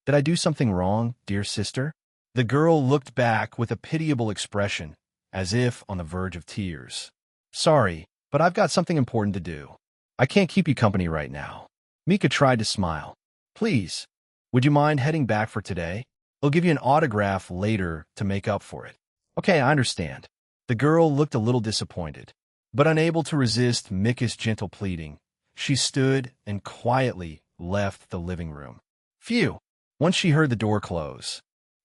Did I do something wrong, dear sister? The girl looked back with a pitiable expression, as if on the verge of tears. Sorry, but I've got something important to do. I can't keep you company right now. Mika tried to smile. Please, would you mind heading back for today? I'll give you an autograph later to make up for it. Okay, I understand. The girl looked a little disappointed, but unable to resist Mika's gentle pleading, she stood and quietly left the living room. Phew! Once she heard the door close,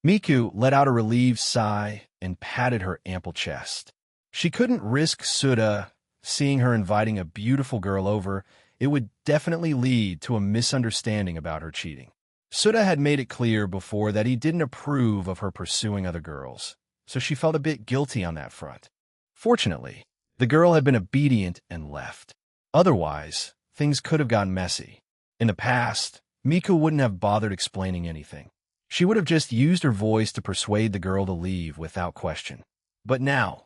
Miku let out a relieved sigh and patted her ample chest. She couldn't risk Souta seeing her inviting a beautiful girl over. It would definitely lead to a misunderstanding about her cheating. Souta had made it clear before that he didn't approve of her pursuing other girls, so she felt a bit guilty on that front. Fortunately, the girl had been obedient and left. Otherwise, things could have gotten messy. In the past, Miku wouldn't have bothered explaining anything. She would have just used her voice to persuade the girl to leave without question. But now,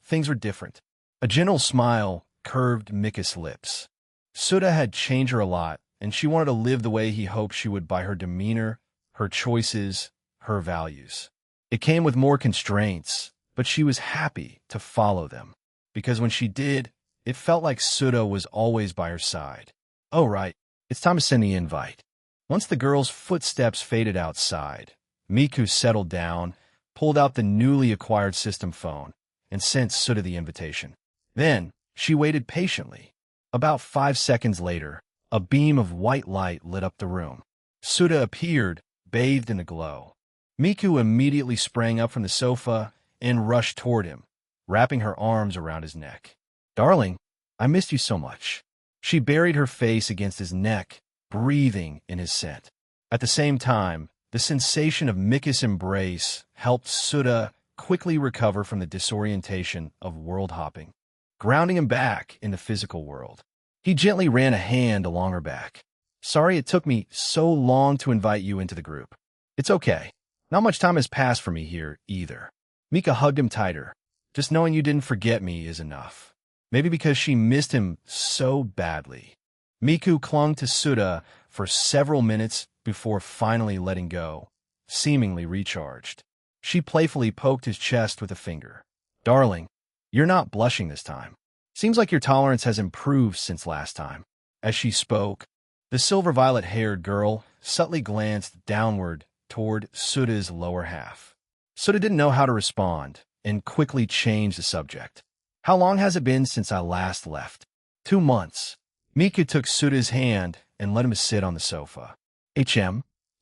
things were different. A gentle smile curved Mika's lips. Souta had changed her a lot, and she wanted to live the way he hoped she would by her demeanor, her choices, her values. It came with more constraints, but she was happy to follow them, because when she did, it felt like Souta was always by her side. Oh, right, it's time to send the invite. Once the girl's footsteps faded outside, Miku settled down, pulled out the newly acquired system phone, and sent Souta the invitation. Then, she waited patiently. About 5 seconds later, A beam of white light lit up the room. Suta appeared, bathed in a glow. Miku immediately sprang up from the sofa and rushed toward him, wrapping her arms around his neck. "Darling, I missed you so much." She buried her face against his neck, breathing in his scent. At the same time, the sensation of Mika's embrace helped Suta quickly recover from the disorientation of world hopping, grounding him back in the physical world. He gently ran a hand along her back. "Sorry it took me so long to invite you into the group. It's okay. Not much time has passed for me here, either." Mika hugged him tighter. "Just knowing you didn't forget me is enough." Maybe because she missed him so badly. Miku clung to Suta for several minutes before finally letting go, seemingly recharged. She playfully poked his chest with a finger. "Darling, you're not blushing this time. Seems like your tolerance has improved since last time." As she spoke, the silver violet-haired girl subtly glanced downward toward Suta's lower half. Suta didn't know how to respond and quickly changed the subject. "How long has it been since I last left?" 2 months. Miku took Suta's hand and let him sit on the sofa.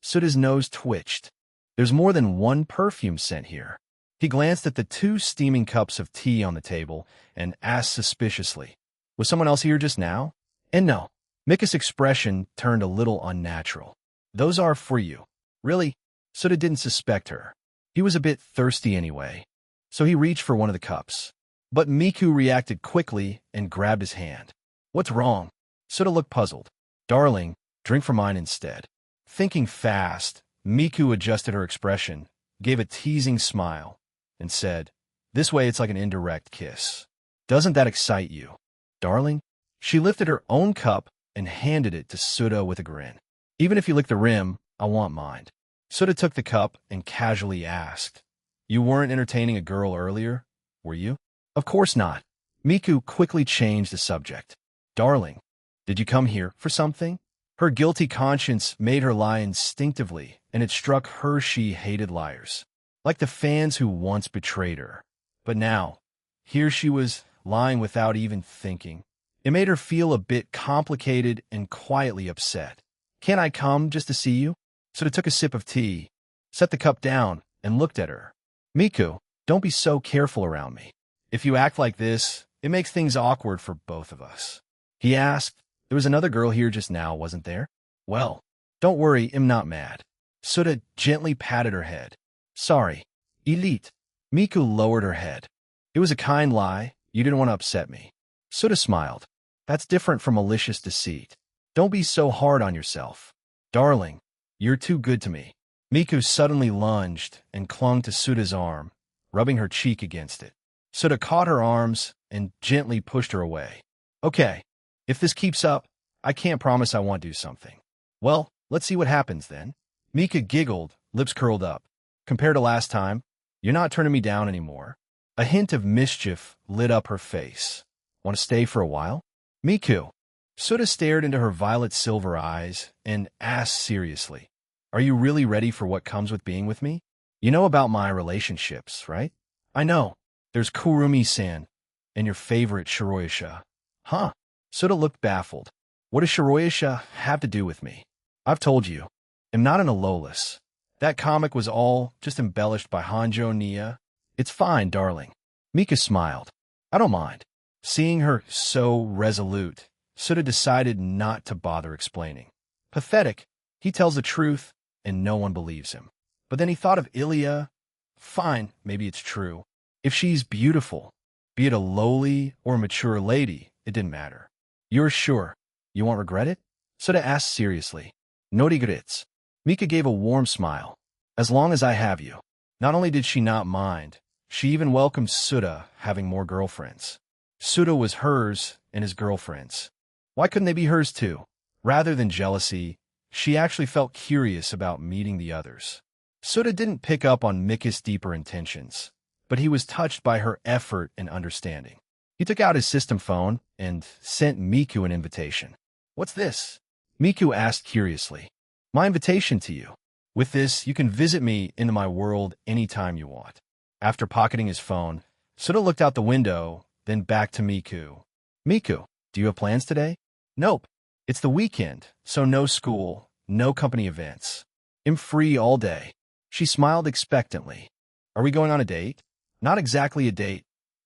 Suta's nose twitched. "There's more than one perfume scent here." He glanced at the 2 steaming cups of tea on the table and asked suspiciously, "Was someone else here just now?" And no. Mika's expression turned a little unnatural. "Those are for you." Really? Suta didn't suspect her. He was a bit thirsty anyway, so he reached for one of the cups. But Miku reacted quickly and grabbed his hand. "What's wrong?" Suta looked puzzled. "Darling, drink from mine instead." Thinking fast, Miku adjusted her expression, gave a teasing smile, and said, "This way it's like an indirect kiss. Doesn't that excite you?" "Darling?" She lifted her own cup and handed it to Suta with a grin. "Even if you lick the rim, I want mine." Suta took the cup and casually asked, "You weren't entertaining a girl earlier, were you?" "Of course not." Miku quickly changed the subject. "Darling, did you come here for something?" Her guilty conscience made her lie instinctively, and it struck her she hated liars, like the fans who once betrayed her. But now, here she was lying without even thinking. It made her feel a bit complicated and quietly upset. "Can't I come just to see you?" Suta took a sip of tea, set the cup down, and looked at her. "Miku, don't be so careful around me. If you act like this, it makes things awkward for both of us." He asked, "There was another girl here just now, wasn't there?" "Well, don't worry, I'm not mad." Suta gently patted her head. "Sorry, Elite." Miku lowered her head. "It was a kind lie. You didn't want to upset me." Suta smiled. "That's different from malicious deceit. Don't be so hard on yourself." "Darling, you're too good to me." Miku suddenly lunged and clung to Suta's arm, rubbing her cheek against it. Suta caught her arms and gently pushed her away. "Okay, if this keeps up, I can't promise I won't do something." "Well, let's see what happens then." Mika giggled, lips curled up. "Compared to last time, you're not turning me down anymore." A hint of mischief lit up her face. "Want to stay for a while?" "Miku." Suta stared into her violet-silver eyes and asked seriously, "Are you really ready for what comes with being with me? You know about my relationships, right?" "I know. There's Kurumi-san and your favorite Shiroyasha." "Huh?" Suta looked baffled. "What does Shiroyasha have to do with me?" "I've told you. I'm not an Alolas. That comic was all just embellished by Hanjo Nia. It's fine, darling." Mika smiled. "I don't mind." Seeing her so resolute, Suta decided not to bother explaining. Pathetic. He tells the truth, and no one believes him. But then he thought of Ilya. Fine, maybe it's true. If she's beautiful, be it a lowly or mature lady, it didn't matter. "You're sure? You won't regret it?" Suta asked seriously. "No regrets." Mika gave a warm smile. "As long as I have you." Not only did she not mind, she even welcomed Suta having more girlfriends. Suta was hers and his girlfriend's. Why couldn't they be hers too? Rather than jealousy, she actually felt curious about meeting the others. Suta didn't pick up on Mika's deeper intentions, but he was touched by her effort and understanding. He took out his system phone and sent Miku an invitation. "What's this?" Miku asked curiously. "My invitation to you. With this, you can visit me into my world anytime you want." After pocketing his phone, Suta looked out the window, then back to Miku. "Miku, do you have plans today?" "Nope. It's the weekend, so no school, no company events. I'm free all day. She smiled expectantly. Are we going on a date? Not exactly a date.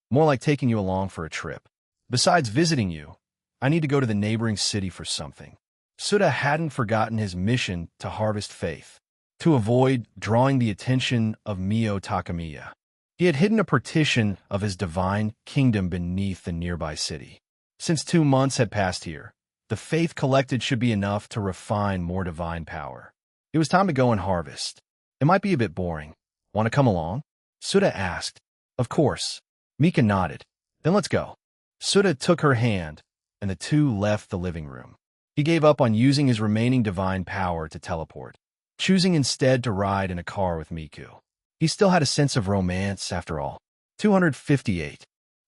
More like taking you along for a trip. Besides visiting you, I need to go to the neighboring city for something. Suda hadn't forgotten his mission to harvest faith, to avoid drawing the attention of Mio Takamiya. He had hidden a partition of his divine kingdom beneath the nearby city. Since 2 months had passed here, the faith collected should be enough to refine more divine power. It was time to go and harvest. It might be a bit boring. Want to come along? Suda asked. Of course. Mika nodded. Then let's go. Suda took her hand, and the two left the living room. He gave up on using his remaining divine power to teleport, choosing instead to ride in a car with Miku. He still had a sense of romance, after all. 258.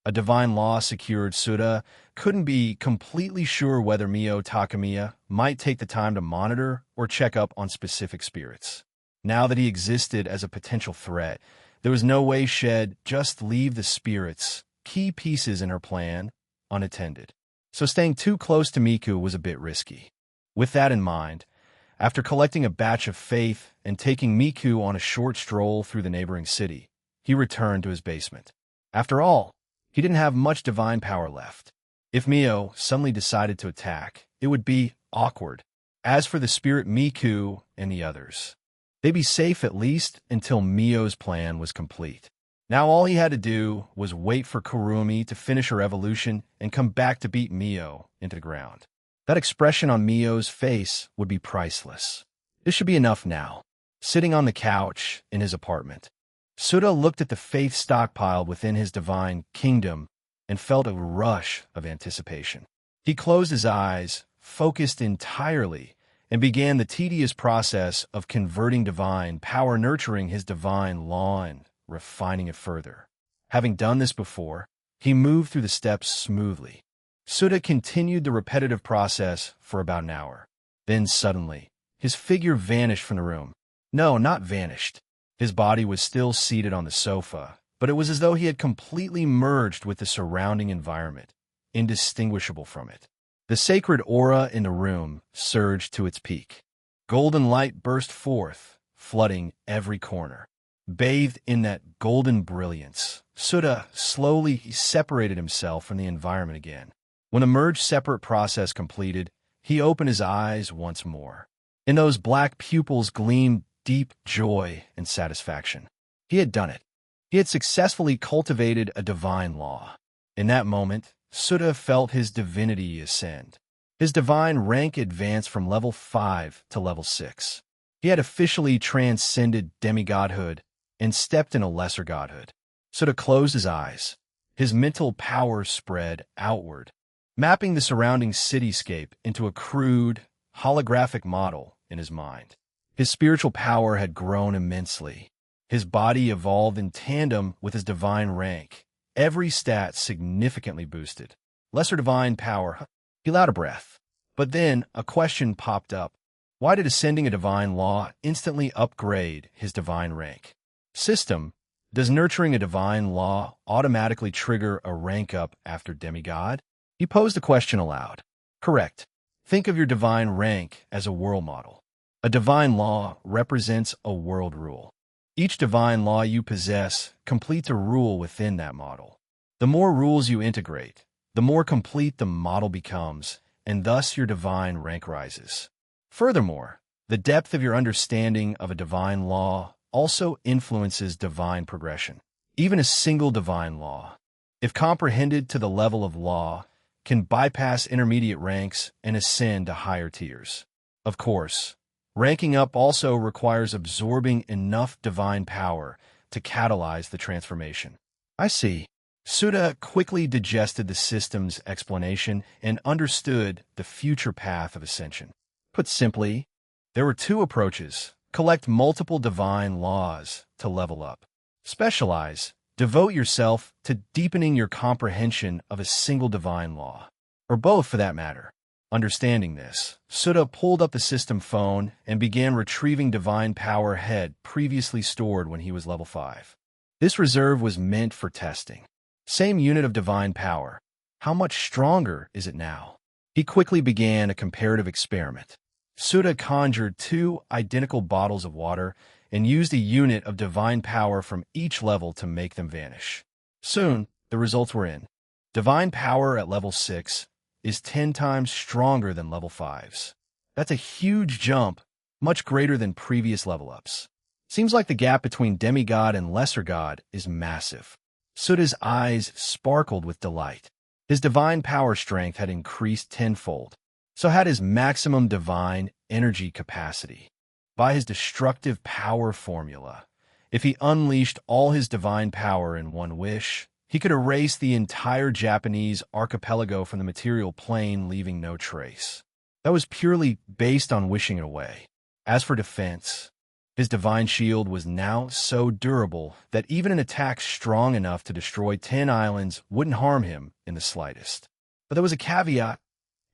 A divine law secured Suda couldn't be completely sure whether Mio Takamiya might take the time to monitor or check up on specific spirits. Now that he existed as a potential threat, there was no way she'd just leave the spirits, key pieces in her plan, unattended. So staying too close to Miku was a bit risky. With that in mind, after collecting a batch of faith and taking Miku on a short stroll through the neighboring city, he returned to his basement. After all, he didn't have much divine power left. If Mio suddenly decided to attack, it would be awkward. As for the spirit Miku and the others, they'd be safe at least until Mio's plan was complete. Now all he had to do was wait for Kurumi to finish her evolution and come back to beat Mio into the ground. That expression on Mio's face would be priceless. This should be enough now. Sitting on the couch in his apartment, Suda looked at the faith stockpiled within his divine kingdom and felt a rush of anticipation. He closed his eyes, focused entirely, and began the tedious process of converting divine power, nurturing his divine law and refining it further. Having done this before, he moved through the steps smoothly. Suda continued the repetitive process for about an hour. Then suddenly, his figure vanished from the room. No, not vanished. His body was still seated on the sofa, but it was as though he had completely merged with the surrounding environment, indistinguishable from it. The sacred aura in the room surged to its peak. Golden light burst forth, flooding every corner. Bathed in that golden brilliance, Suda slowly separated himself from the environment again. When the merged separate process completed, he opened his eyes once more. In those black pupils gleamed deep joy and satisfaction. He had done it. He had successfully cultivated a divine law. In that moment, Suda felt his divinity ascend. His divine rank advanced from level 5 to level 6. He had officially transcended demigodhood and stepped in a lesser godhood. Suda closed his eyes. His mental power spread outward, mapping the surrounding cityscape into a crude, holographic model in his mind. His spiritual power had grown immensely. His body evolved in tandem with his divine rank, every stat significantly boosted. Lesser divine power. He allowed a breath. But then a question popped up. Why did ascending a divine law instantly upgrade his divine rank? System, does nurturing a divine law automatically trigger a rank up after demigod? He posed the question aloud. Correct. Think of your divine rank as a world model. A divine law represents a world rule. Each divine law you possess completes a rule within that model. The more rules you integrate, the more complete the model becomes, and thus your divine rank rises. Furthermore, the depth of your understanding of a divine law also influences divine progression. Even a single divine law, if comprehended to the level of law, can bypass intermediate ranks and ascend to higher tiers. Of course, ranking up also requires absorbing enough divine power to catalyze the transformation. I see. Suda quickly digested the system's explanation and understood the future path of ascension. Put simply, there were 2 approaches. Collect multiple divine laws to level up. Specialize. Devote yourself to deepening your comprehension of a single divine law, or both for that matter. Understanding this, Suda pulled up the system phone and began retrieving divine power had previously stored when he was level 5. This reserve was meant for testing. Same unit of divine power. How much stronger is it now? He quickly began a comparative experiment. Souta conjured two identical bottles of water and used a unit of divine power from each level to make them vanish. Soon, the results were in. Divine power at level 6 is 10 times stronger than level 5's. That's a huge jump, much greater than previous level ups. Seems like the gap between demigod and lesser god is massive. Souta's eyes sparkled with delight. His divine power strength had increased tenfold. So had his maximum divine energy capacity. By his destructive power formula, if he unleashed all his divine power in one wish, he could erase the entire Japanese archipelago from the material plane, leaving no trace. That was purely based on wishing it away. As for defense, his divine shield was now so durable that even an attack strong enough to destroy 10 islands wouldn't harm him in the slightest. But there was a caveat.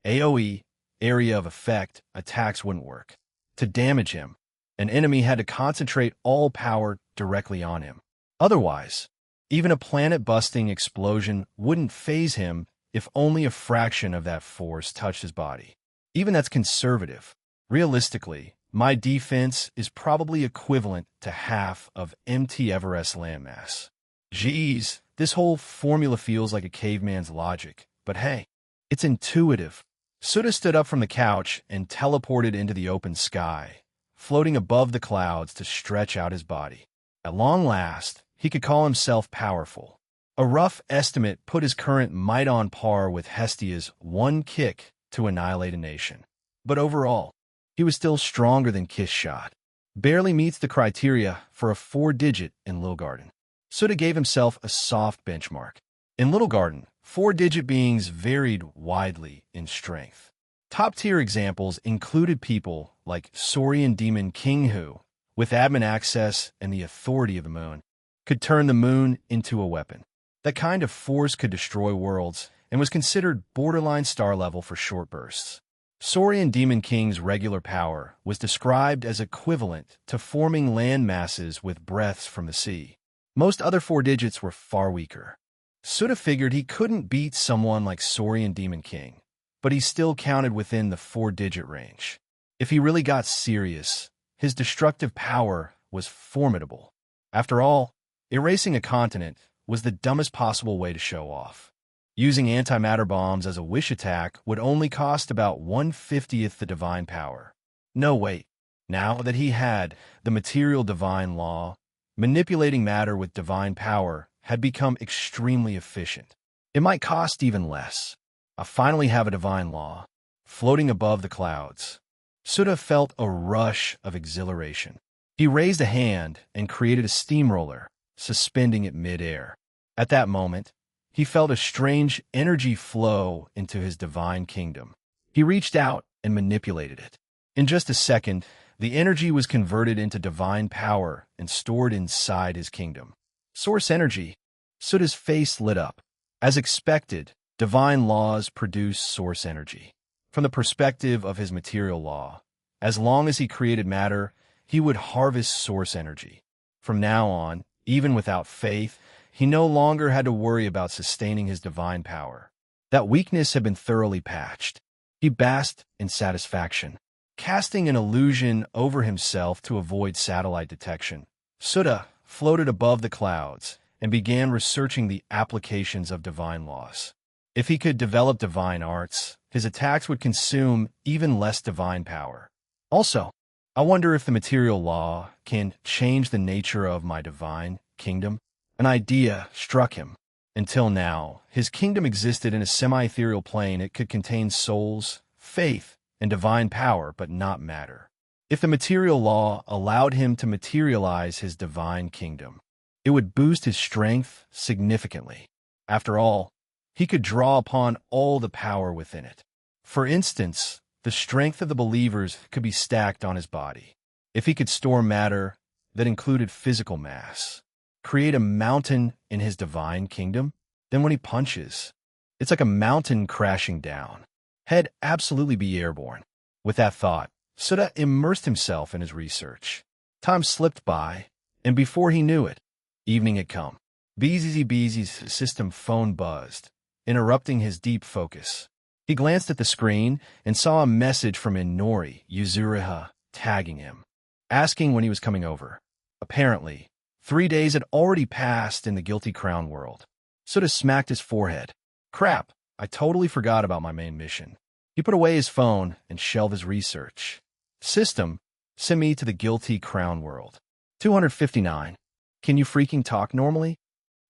AoE, area of effect, attacks wouldn't work. To damage him, an enemy had to concentrate all power directly on him. Otherwise, even a planet-busting explosion wouldn't faze him if only a fraction of that force touched his body. Even that's conservative. Realistically, my defense is probably equivalent to half of MT Everest's landmass. Geez, this whole formula feels like a caveman's logic, but hey, it's intuitive. Souta stood up from the couch and teleported into the open sky, floating above the clouds to stretch out his body. At long last, he could call himself powerful. A rough estimate put his current might on par with Hestia's one kick to annihilate a nation. But overall, he was still stronger than Kiss Shot. Barely meets the criteria for a 4-digit in Little Garden. Souta gave himself a soft benchmark. In Little Garden, 4-digit beings varied widely in strength. Top-tier examples included people like Saurian Demon King who, with admin access and the authority of the moon, could turn the moon into a weapon. That kind of force could destroy worlds and was considered borderline star level for short bursts. Saurian Demon King's regular power was described as equivalent to forming land masses with breaths from the sea. Most other 4-digits were far weaker. Souta figured he couldn't beat someone like Saurian Demon King, but he still counted within the 4-digit range. If he really got serious, his destructive power was formidable. After all, erasing a continent was the dumbest possible way to show off. Using antimatter bombs as a wish attack would only cost about 1/50th the divine power. No, wait. Now that he had the material divine law, manipulating matter with divine power had become extremely efficient. It might cost even less. I finally have a divine law, floating above the clouds. Souta felt a rush of exhilaration. He raised a hand and created a steamroller, suspending it mid-air. At that moment, he felt a strange energy flow into his divine kingdom. He reached out and manipulated it. In just a second, the energy was converted into divine power and stored inside his kingdom. Source energy. Souta's face lit up. As expected, divine laws produce source energy. From the perspective of his material law, as long as he created matter, he would harvest source energy. From now on, even without faith, he no longer had to worry about sustaining his divine power. That weakness had been thoroughly patched. He basked in satisfaction. Casting an illusion over himself to avoid satellite detection, Souta floated above the clouds and began researching the applications of divine laws. If he could develop divine arts, his attacks would consume even less divine power. Also, I wonder if the material law can change the nature of my divine kingdom. An idea struck him. Until now, his kingdom existed in a semi-ethereal plane. It could contain souls, faith, and divine power, but not matter. If the material law allowed him to materialize his divine kingdom, it would boost his strength significantly. After all, he could draw upon all the power within it. For instance, the strength of the believers could be stacked on his body. If he could store matter that included physical mass, create a mountain in his divine kingdom, then when he punches, it's like a mountain crashing down. He'd absolutely be airborne. With that thought, Souta immersed himself in his research. Time slipped by, and before he knew it, evening had come. Beezy's system phone buzzed, interrupting his deep focus. He glanced at the screen and saw a message from Inori Yuzuriha tagging him, asking when he was coming over. Apparently, 3 days had already passed in the Guilty Crown world. Suda smacked his forehead. Crap, I totally forgot about my main mission. He put away his phone and shelved his research. System, send me to the Guilty Crown world. 259. Can you freaking talk normally?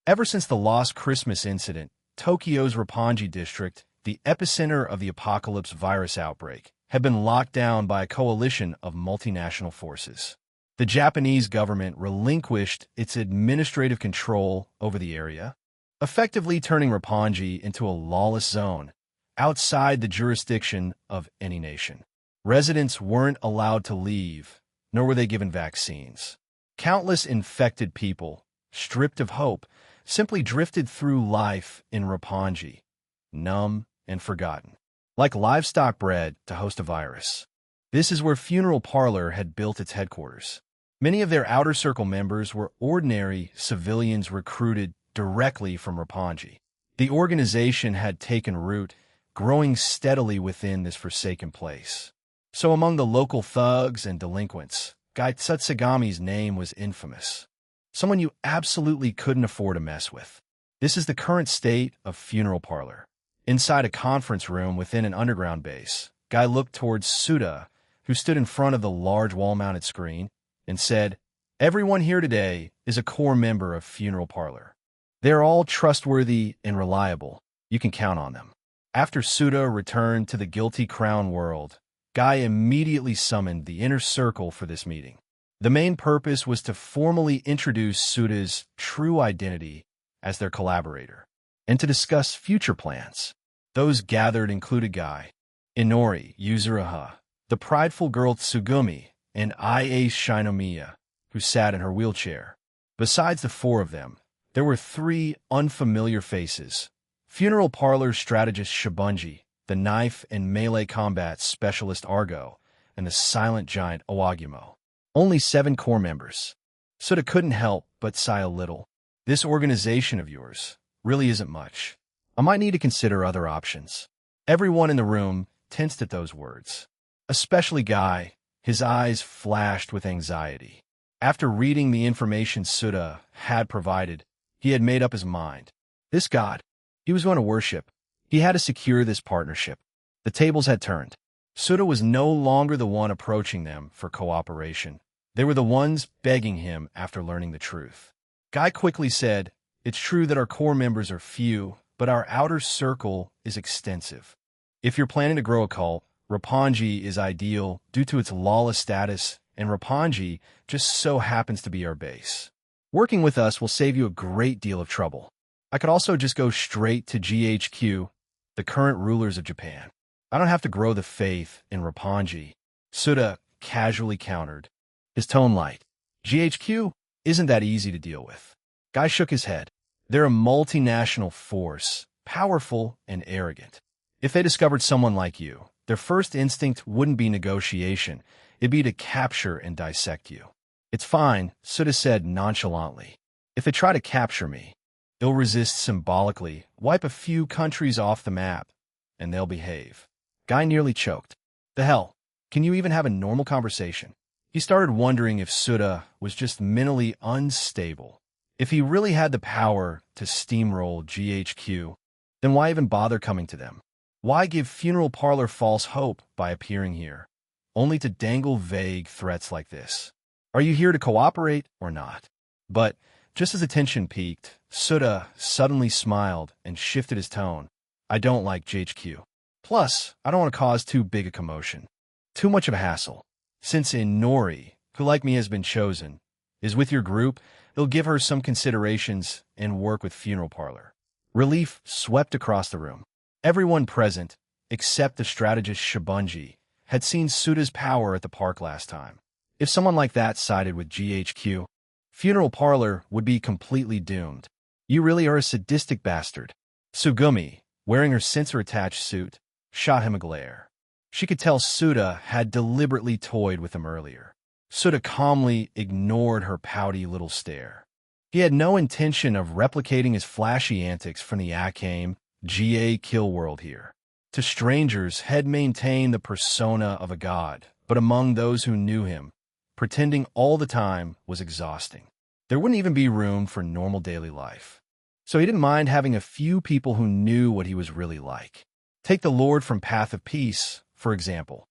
Ever since the Lost Christmas incident, Tokyo's Roppongi district, the epicenter of the apocalypse virus outbreak, had been locked down by a coalition of multinational forces. The Japanese government relinquished its administrative control over the area, effectively turning Roppongi into a lawless zone outside the jurisdiction of any nation. Residents weren't allowed to leave, nor were they given vaccines. Countless infected people, stripped of hope, simply drifted through life in Roppongi, numb and forgotten, like livestock bred to host a virus. This is where Funeral Parlor had built its headquarters. Many of their outer circle members were ordinary civilians recruited directly from Roppongi. The organization had taken root, growing steadily within this forsaken place. So among the local thugs and delinquents, Guy Tsutsugami's name was infamous. Someone you absolutely couldn't afford to mess with. This is the current state of Funeral Parlor. Inside a conference room within an underground base, Guy looked towards Souta, who stood in front of the large wall-mounted screen, and said, "Everyone here today is a core member of Funeral Parlor. They're all trustworthy and reliable. You can count on them." After Souta returned to the Guilty Crown world, Guy immediately summoned the inner circle for this meeting. The main purpose was to formally introduce Souta's true identity as their collaborator, and to discuss future plans. Those gathered included Guy, Inori Yuzuriha, the prideful girl Tsugumi, and Ia Shinomiya, who sat in her wheelchair. Besides the four of them, there were 3 unfamiliar faces: Funeral Parlor strategist Shibunji, the knife and melee combat specialist Argo, and the silent giant Awagumo. Only 7 core members. Souta couldn't help but sigh a little. This organization of yours really isn't much. I might need to consider other options. Everyone in the room tensed at those words. Especially Guy, his eyes flashed with anxiety. After reading the information Souta had provided, he had made up his mind. This god, he was going to worship. He had to secure this partnership. The tables had turned. Souta was no longer the one approaching them for cooperation. They were the ones begging him after learning the truth. Guy quickly said, "It's true that our core members are few, but our outer circle is extensive. If you're planning to grow a cult, Roppongi is ideal due to its lawless status, and Roppongi just so happens to be our base. Working with us will save you a great deal of trouble. I could also just go straight to GHQ, the current rulers of Japan. I don't have to grow the faith in Roppongi," Souta casually countered, his tone light. "GHQ isn't that easy to deal with." Guy shook his head. "They're a multinational force, powerful and arrogant. If they discovered someone like you, their first instinct wouldn't be negotiation, it'd be to capture and dissect you." "It's fine," Souta said nonchalantly. "If they try to capture me, they'll resist symbolically, wipe a few countries off the map, and they'll behave." Guy nearly choked. "The hell? Can you even have a normal conversation?" He started wondering if Souta was just mentally unstable. If he really had the power to steamroll GHQ, then why even bother coming to them? Why give Funeral Parlor false hope by appearing here, only to dangle vague threats like this? Are you here to cooperate or not? But just as the tension peaked, Souta suddenly smiled and shifted his tone. "I don't like GHQ. Plus, I don't want to cause too big a commotion. Too much of a hassle. Since Inori, who like me has been chosen, is with your group, it'll give her some considerations and work with Funeral Parlor." Relief swept across the room. Everyone present, except the strategist Shibunji, had seen Souta's power at the park last time. If someone like that sided with GHQ, Funeral Parlor would be completely doomed. "You really are a sadistic bastard." Tsugumi, wearing her sensor-attached suit, shot him a glare. She could tell Souta had deliberately toyed with him earlier. Souta calmly ignored her pouty little stare. He had no intention of replicating his flashy antics from the Akame GA kill world here. To strangers, Head maintained the persona of a god, but among those who knew him, pretending all the time was exhausting. There wouldn't even be room for normal daily life. So he didn't mind having a few people who knew what he was really like. Take the Lord from Path of Peace, for example.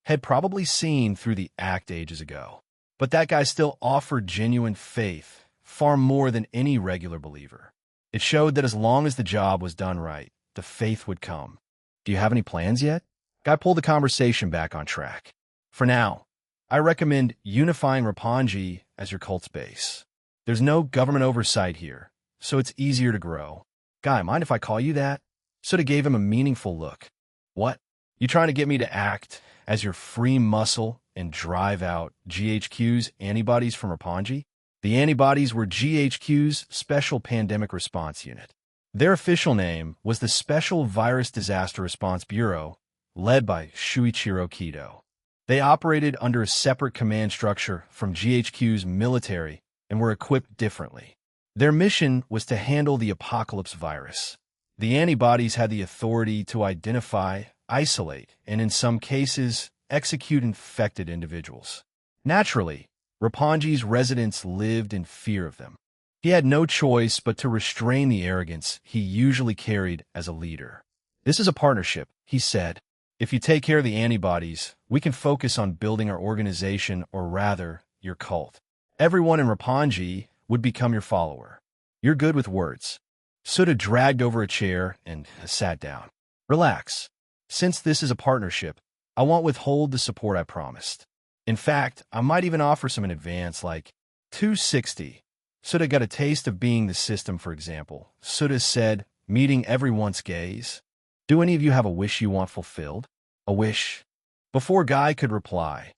Had probably seen through the act ages ago. But that guy still offered genuine faith, far more than any regular believer. It showed that as long as the job was done right, the faith would come. Do you have any plans yet? Guy pulled the conversation back on track. For now, I recommend unifying Roppongi as your cult's base. There's no government oversight here, so it's easier to grow. Guy, mind if I call you that? Suda gave him a meaningful look. What? You trying to get me to act as your free muscle and drive out GHQ's antibodies from Roppongi? The antibodies were GHQ's Special Pandemic Response Unit. Their official name was the Special Virus Disaster Response Bureau, led by Shuichiro Kido. They operated under a separate command structure from GHQ's military and were equipped differently. Their mission was to handle the apocalypse virus. The antibodies had the authority to identify, isolate, and in some cases, execute infected individuals. Naturally, Roppongi's residents lived in fear of them. He had no choice but to restrain the arrogance he usually carried as a leader. This is a partnership, he said. If you take care of the antibodies, we can focus on building our organization, or rather, your cult. Everyone in Roppongi would become your follower. You're good with words. Suda dragged over a chair and sat down. Relax. Since this is a partnership, I won't withhold the support I promised. In fact, I might even offer some in advance, like 260. Suda got a taste of being the system, for example. Suda said, meeting everyone's gaze. Do any of you have a wish you want fulfilled? A wish? Before Guy could reply,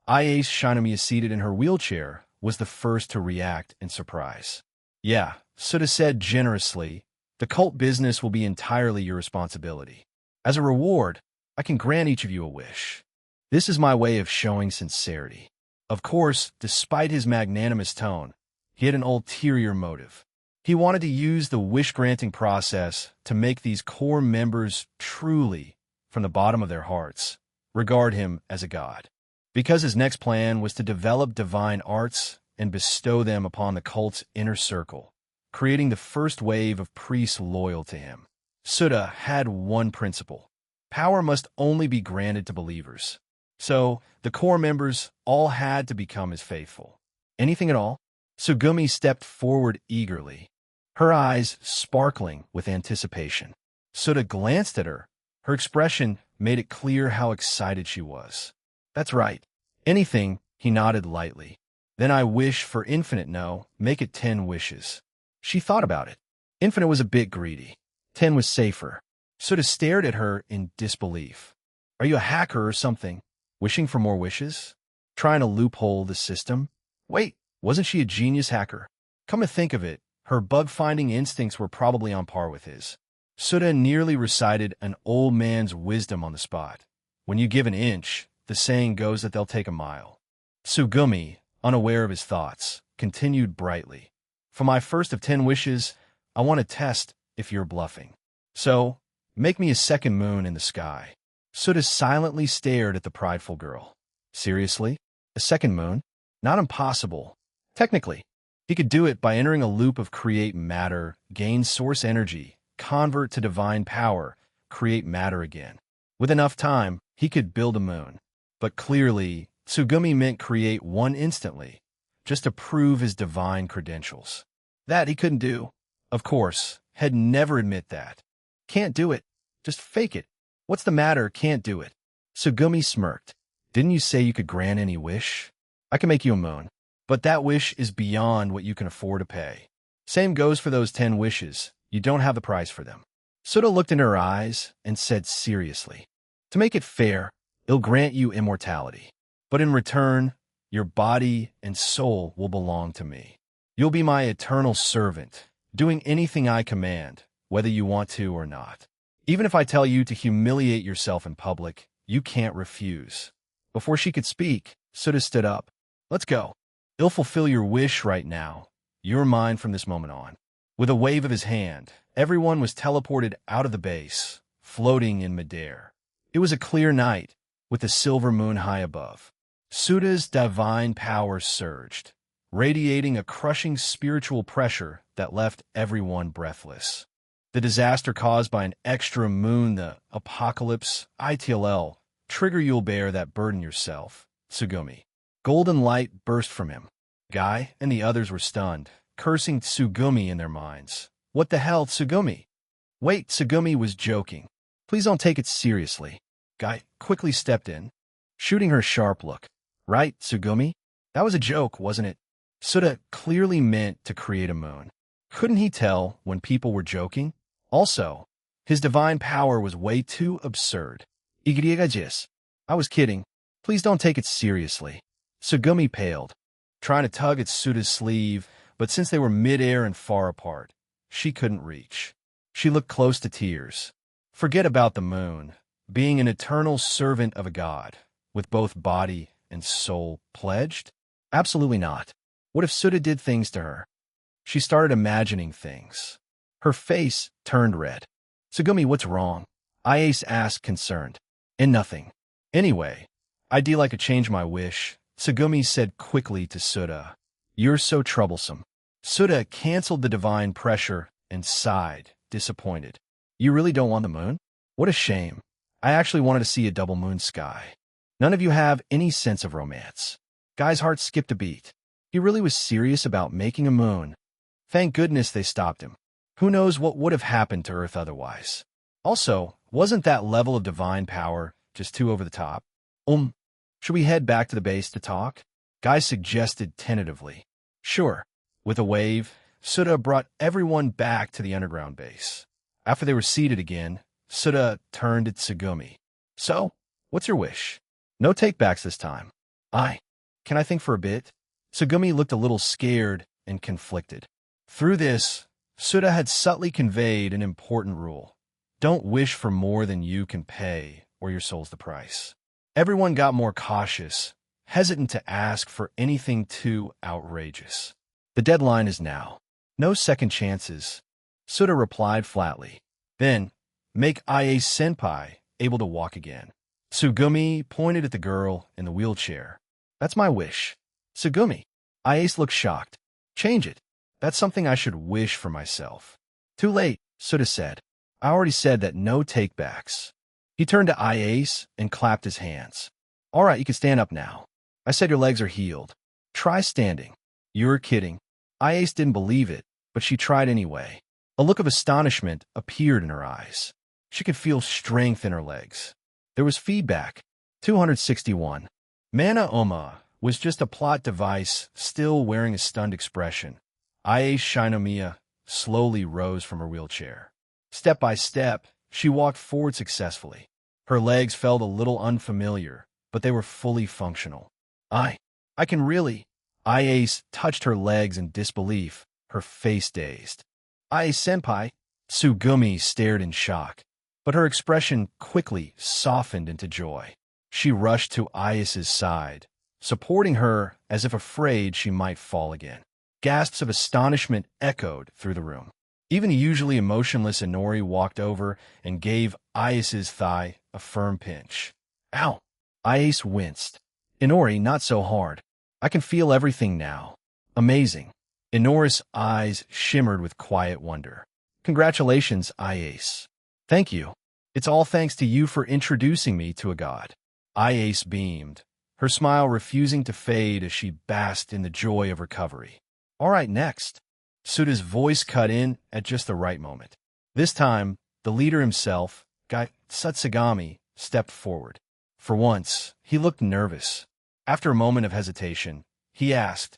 Iace Shinomiya, seated in her wheelchair, was the first to react in surprise. Yeah, Suda said generously, the cult business will be entirely your responsibility. As a reward, I can grant each of you a wish. This is my way of showing sincerity. Of course, despite his magnanimous tone, he had an ulterior motive. He wanted to use the wish-granting process to make these core members truly, from the bottom of their hearts, regard him as a god. Because his next plan was to develop divine arts and bestow them upon the cult's inner circle, creating the first wave of priests loyal to him. Suda had one principle. Power must only be granted to believers. So, the core members all had to become his faithful. Anything at all? Sugumi stepped forward eagerly, her eyes sparkling with anticipation. Suda glanced at her. Her expression made it clear how excited she was. That's right. Anything, he nodded lightly. Then I wish for infinite. No, make it 10 wishes. She thought about it. Infinite was a bit greedy. 10 was safer. Suda stared at her in disbelief. Are you a hacker or something? Wishing for more wishes? Trying to loophole the system? Wait, wasn't she a genius hacker? Come to think of it, her bug-finding instincts were probably on par with his. Suda nearly recited an old man's wisdom on the spot. When you give an inch, the saying goes that they'll take a mile. Sugumi, unaware of his thoughts, continued brightly. For my first of 10 wishes, I want to test if you're bluffing. So, make me a second moon in the sky. Suda silently stared at the prideful girl. Seriously? A second moon? Not impossible. Technically, he could do it by entering a loop of create matter, gain source energy, convert to divine power, create matter again. With enough time, he could build a moon. But clearly, Tsugumi meant create one instantly, just to prove his divine credentials. That he couldn't do. Of course, he'd never admit that. Can't do it. Just fake it. What's the matter? Can't do it. Tsugumi smirked. Didn't you say you could grant any wish? I can make you a moon. But that wish is beyond what you can afford to pay. Same goes for those 10 wishes. You don't have the price for them. Suda looked in her eyes and said seriously, to make it fair, it'll grant you immortality. But in return, your body and soul will belong to me. You'll be my eternal servant, doing anything I command, whether you want to or not. Even if I tell you to humiliate yourself in public, you can't refuse. Before she could speak, Suda stood up. Let's go. He'll fulfill your wish right now. You're mine from this moment on. With a wave of his hand, everyone was teleported out of the base, floating in midair. It was a clear night, with the silver moon high above. Suta's divine power surged, radiating a crushing spiritual pressure that left everyone breathless. The disaster caused by an extra moon, the apocalypse, ITLL, trigger you'll bear that burden yourself, Tsugumi. Golden light burst from him. Guy and the others were stunned, cursing Tsugumi in their minds. What the hell, Tsugumi? Wait, Tsugumi was joking. Please don't take it seriously. Guy quickly stepped in, shooting her a sharp look. Right, Tsugumi? That was a joke, wasn't it? Suta clearly meant to create a moon. Couldn't he tell when people were joking? Also, his divine power was way too absurd. Igriegajis. I was kidding. Please don't take it seriously. Tsugumi paled, trying to tug at Suta's sleeve, but since they were mid-air and far apart, she couldn't reach. She looked close to tears. Forget about the moon. Being an eternal servant of a god, with both body and soul pledged? Absolutely not. What if Suta did things to her? She started imagining things. Her face turned red. Tsugumi, what's wrong? Iase asked, concerned. And nothing. Anyway, I'd like to change my wish, Tsugumi said quickly to Suta. You're so troublesome. Suta canceled the divine pressure and sighed, disappointed. You really don't want the moon? What a shame. I actually wanted to see a double moon sky. None of you have any sense of romance. Guy's heart skipped a beat. He really was serious about making a moon. Thank goodness they stopped him. Who knows what would have happened to Earth otherwise? Also, wasn't that level of divine power just too over the top? Should we head back to the base to talk? Guy suggested tentatively. Sure. With a wave, Suta brought everyone back to the underground base. After they were seated again, Suta turned to Tsugumi. So, what's your wish? No takebacks this time. Can I think for a bit? Tsugumi looked a little scared and conflicted. Through this, Suta had subtly conveyed an important rule. Don't wish for more than you can pay, or your soul's the price. Everyone got more cautious, hesitant to ask for anything too outrageous. The deadline is now. No second chances. Suta replied flatly. Then, make Iase-senpai able to walk again. Tsugumi pointed at the girl in the wheelchair. That's my wish. Tsugumi. Iase looked shocked. Change it. That's something I should wish for myself. Too late, Suta said. I already said that no takebacks. He turned to Iase and clapped his hands. All right, you can stand up now. I said your legs are healed. Try standing. You're kidding. Iase didn't believe it, but she tried anyway. A look of astonishment appeared in her eyes. She could feel strength in her legs. There was feedback. 261. Mana Oma was just a plot device, still wearing a stunned expression. Iase Shinomiya slowly rose from her wheelchair. Step by step, she walked forward successfully. Her legs felt a little unfamiliar, but they were fully functional. I can really... Iase touched her legs in disbelief, her face dazed. Iase-senpai, Tsugumi stared in shock, but her expression quickly softened into joy. She rushed to Iase's side, supporting her as if afraid she might fall again. Gasps of astonishment echoed through the room. Even the usually emotionless Inori walked over and gave Iase's thigh a firm pinch. Ow! Iase winced. Inori, not so hard. I can feel everything now. Amazing. Inori's eyes shimmered with quiet wonder. Congratulations, Iase. Thank you. It's all thanks to you for introducing me to a god. Iase beamed, her smile refusing to fade as she basked in the joy of recovery. All right, next. Suta's voice cut in at just the right moment. This time, the leader himself, Gai Tsutsugami, stepped forward. For once, he looked nervous. After a moment of hesitation, he asked,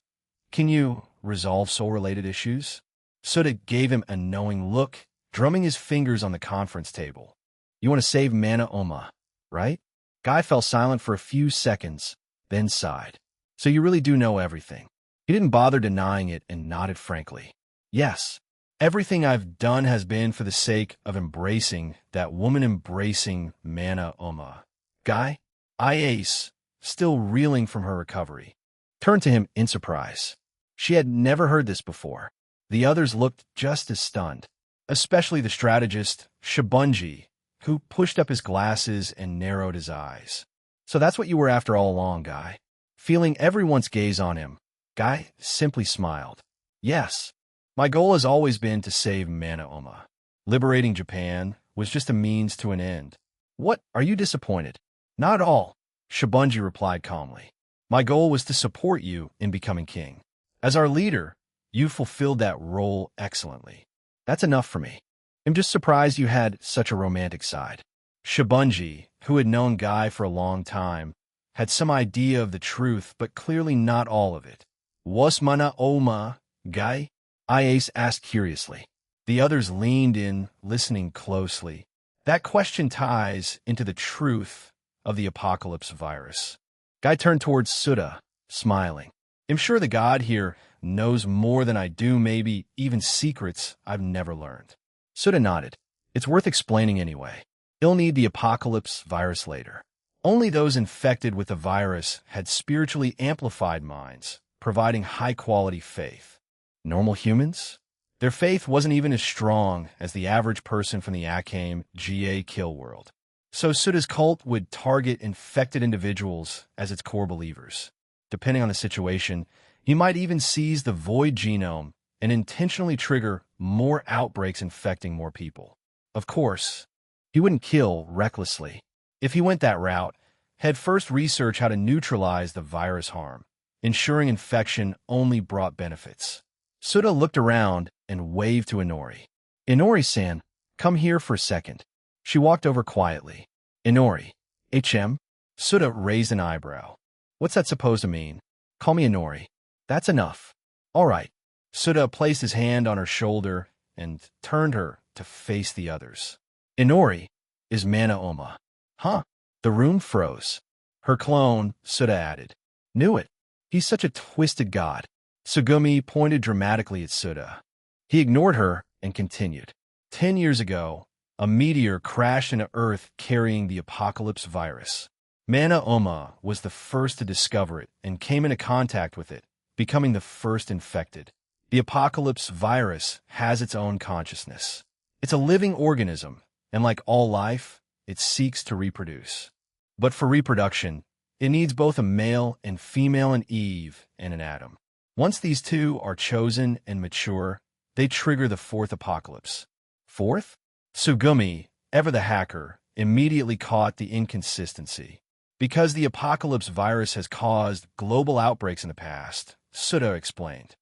Can you resolve soul-related issues? Suta gave him a knowing look, drumming his fingers on the conference table. You want to save Mana Oma, right? Guy fell silent for a few seconds, then sighed. So you really do know everything. He didn't bother denying it and nodded frankly. Yes, everything I've done has been for the sake of embracing that woman embracing Mana Oma. Guy, Iase, still reeling from her recovery, turned to him in surprise. She had never heard this before. The others looked just as stunned, especially the strategist, Shibunji, who pushed up his glasses and narrowed his eyes. So that's what you were after all along, Guy? Feeling everyone's gaze on him, Guy simply smiled. Yes. My goal has always been to save Mana Oma. Liberating Japan was just a means to an end. What? Are you disappointed? Not at all, Shibunji replied calmly. My goal was to support you in becoming king. As our leader, you fulfilled that role excellently. That's enough for me. I'm just surprised you had such a romantic side. Shibunji, who had known Guy for a long time, had some idea of the truth, but clearly not all of it. Was Mana Oma, Guy? Iase asked curiously. The others leaned in, listening closely. That question ties into the truth of the apocalypse virus. Guy turned towards Souta, smiling. I'm sure the god here knows more than I do, maybe even secrets I've never learned. Souta nodded. It's worth explaining anyway. You'll need the apocalypse virus later. Only those infected with the virus had spiritually amplified minds, providing high-quality faith. Normal humans? Their faith wasn't even as strong as the average person from the Akame GA kill world. So Souta's cult would target infected individuals as its core believers. Depending on the situation, he might even seize the void genome and intentionally trigger more outbreaks infecting more people. Of course, he wouldn't kill recklessly. If he went that route, he'd first research how to neutralize the virus harm, ensuring infection only brought benefits. Souta looked around and waved to Inori. Inori-san, come here for a second. She walked over quietly. Inori. HM? Souta raised an eyebrow. What's that supposed to mean? Call me Inori. That's enough. All right. Souta placed his hand on her shoulder and turned her to face the others. Inori is Mana Oma. Huh? The room froze. Her clone, Souta added. Knew it. He's such a twisted god. Sugumi pointed dramatically at Souta. He ignored her and continued. 10 years ago, a meteor crashed into Earth carrying the apocalypse virus. Mana Oma was the first to discover it and came into contact with it, becoming the first infected. The apocalypse virus has its own consciousness. It's a living organism, and like all life, it seeks to reproduce. But for reproduction, it needs both a male and female, an Eve and an Adam. Once these two are chosen and mature, they trigger the fourth apocalypse. Fourth? Sugumi, ever the hacker, immediately caught the inconsistency. Because the apocalypse virus has caused global outbreaks in the past, Souta explained.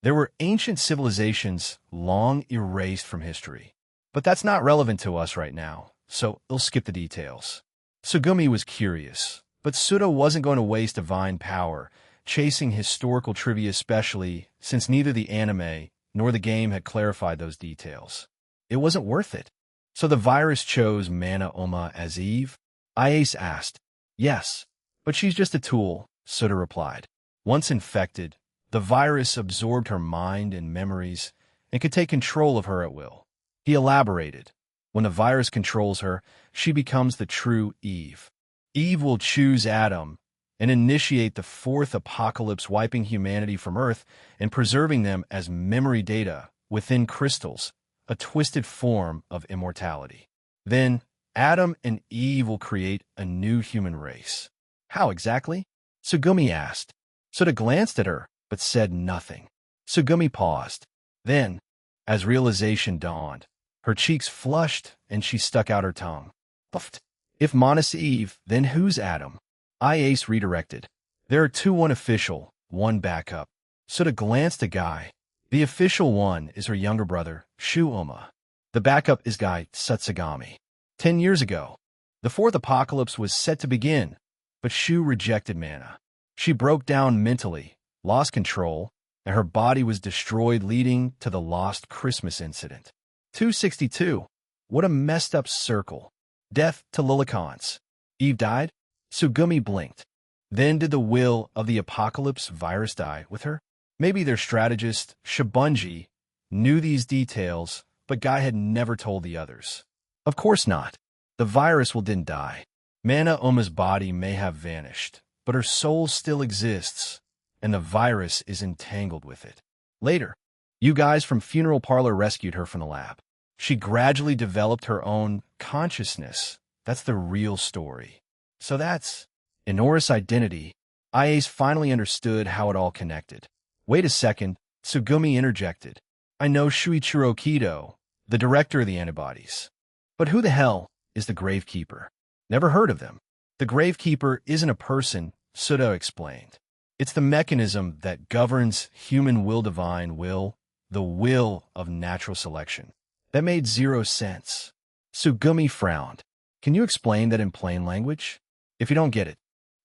There were ancient civilizations long erased from history. But that's not relevant to us right now, so we'll skip the details. Sugumi was curious, but Souta wasn't going to waste divine power chasing historical trivia, especially since neither the anime nor the game had clarified those details. It wasn't worth it. So the virus chose Mana Oma as Eve? Iase asked. Yes, but she's just a tool, Souta replied. Once infected, the virus absorbed her mind and memories and could take control of her at will. He elaborated. When the virus controls her, she becomes the true Eve. Eve will choose Adam and initiate the fourth apocalypse, wiping humanity from Earth and preserving them as memory data within crystals, a twisted form of immortality. Then, Adam and Eve will create a new human race. How exactly? Sugumi asked. Souta glanced at her, but said nothing. Sugumi paused. Then, as realization dawned, her cheeks flushed and she stuck out her tongue. Puffed. If Mona's Eve, then who's Adam? Iase redirected. There are two, one official, one backup. Souta glanced at Guy. The official one is her younger brother, Shu Oma. The backup is Guy Tsutsugami. 10 years ago, the fourth apocalypse was set to begin, but Shu rejected Mana. She broke down mentally, lost control, and her body was destroyed, leading to the Lost Christmas incident. 262. What a messed up circle. Death to Lilicons. Eve died? Sugumi blinked. Then did the will of the apocalypse virus die with her? Maybe their strategist, Shibunji, knew these details, but Guy had never told the others. Of course not. The virus didn't die. Mana Oma's body may have vanished, but her soul still exists, and the virus is entangled with it. Later, you guys from Funeral Parlor rescued her from the lab. She gradually developed her own consciousness. That's the real story. So that's Inoura's identity. Ayase finally understood how it all connected. Wait a second, Tsugumi interjected. I know Shuichiro Kido, the director of the antibodies. But who the hell is the Gravekeeper? Never heard of them. The Gravekeeper isn't a person, Souta explained. It's the mechanism that governs human will, divine will, the will of natural selection. That made zero sense. Tsugumi frowned. Can you explain that in plain language? If you don't get it,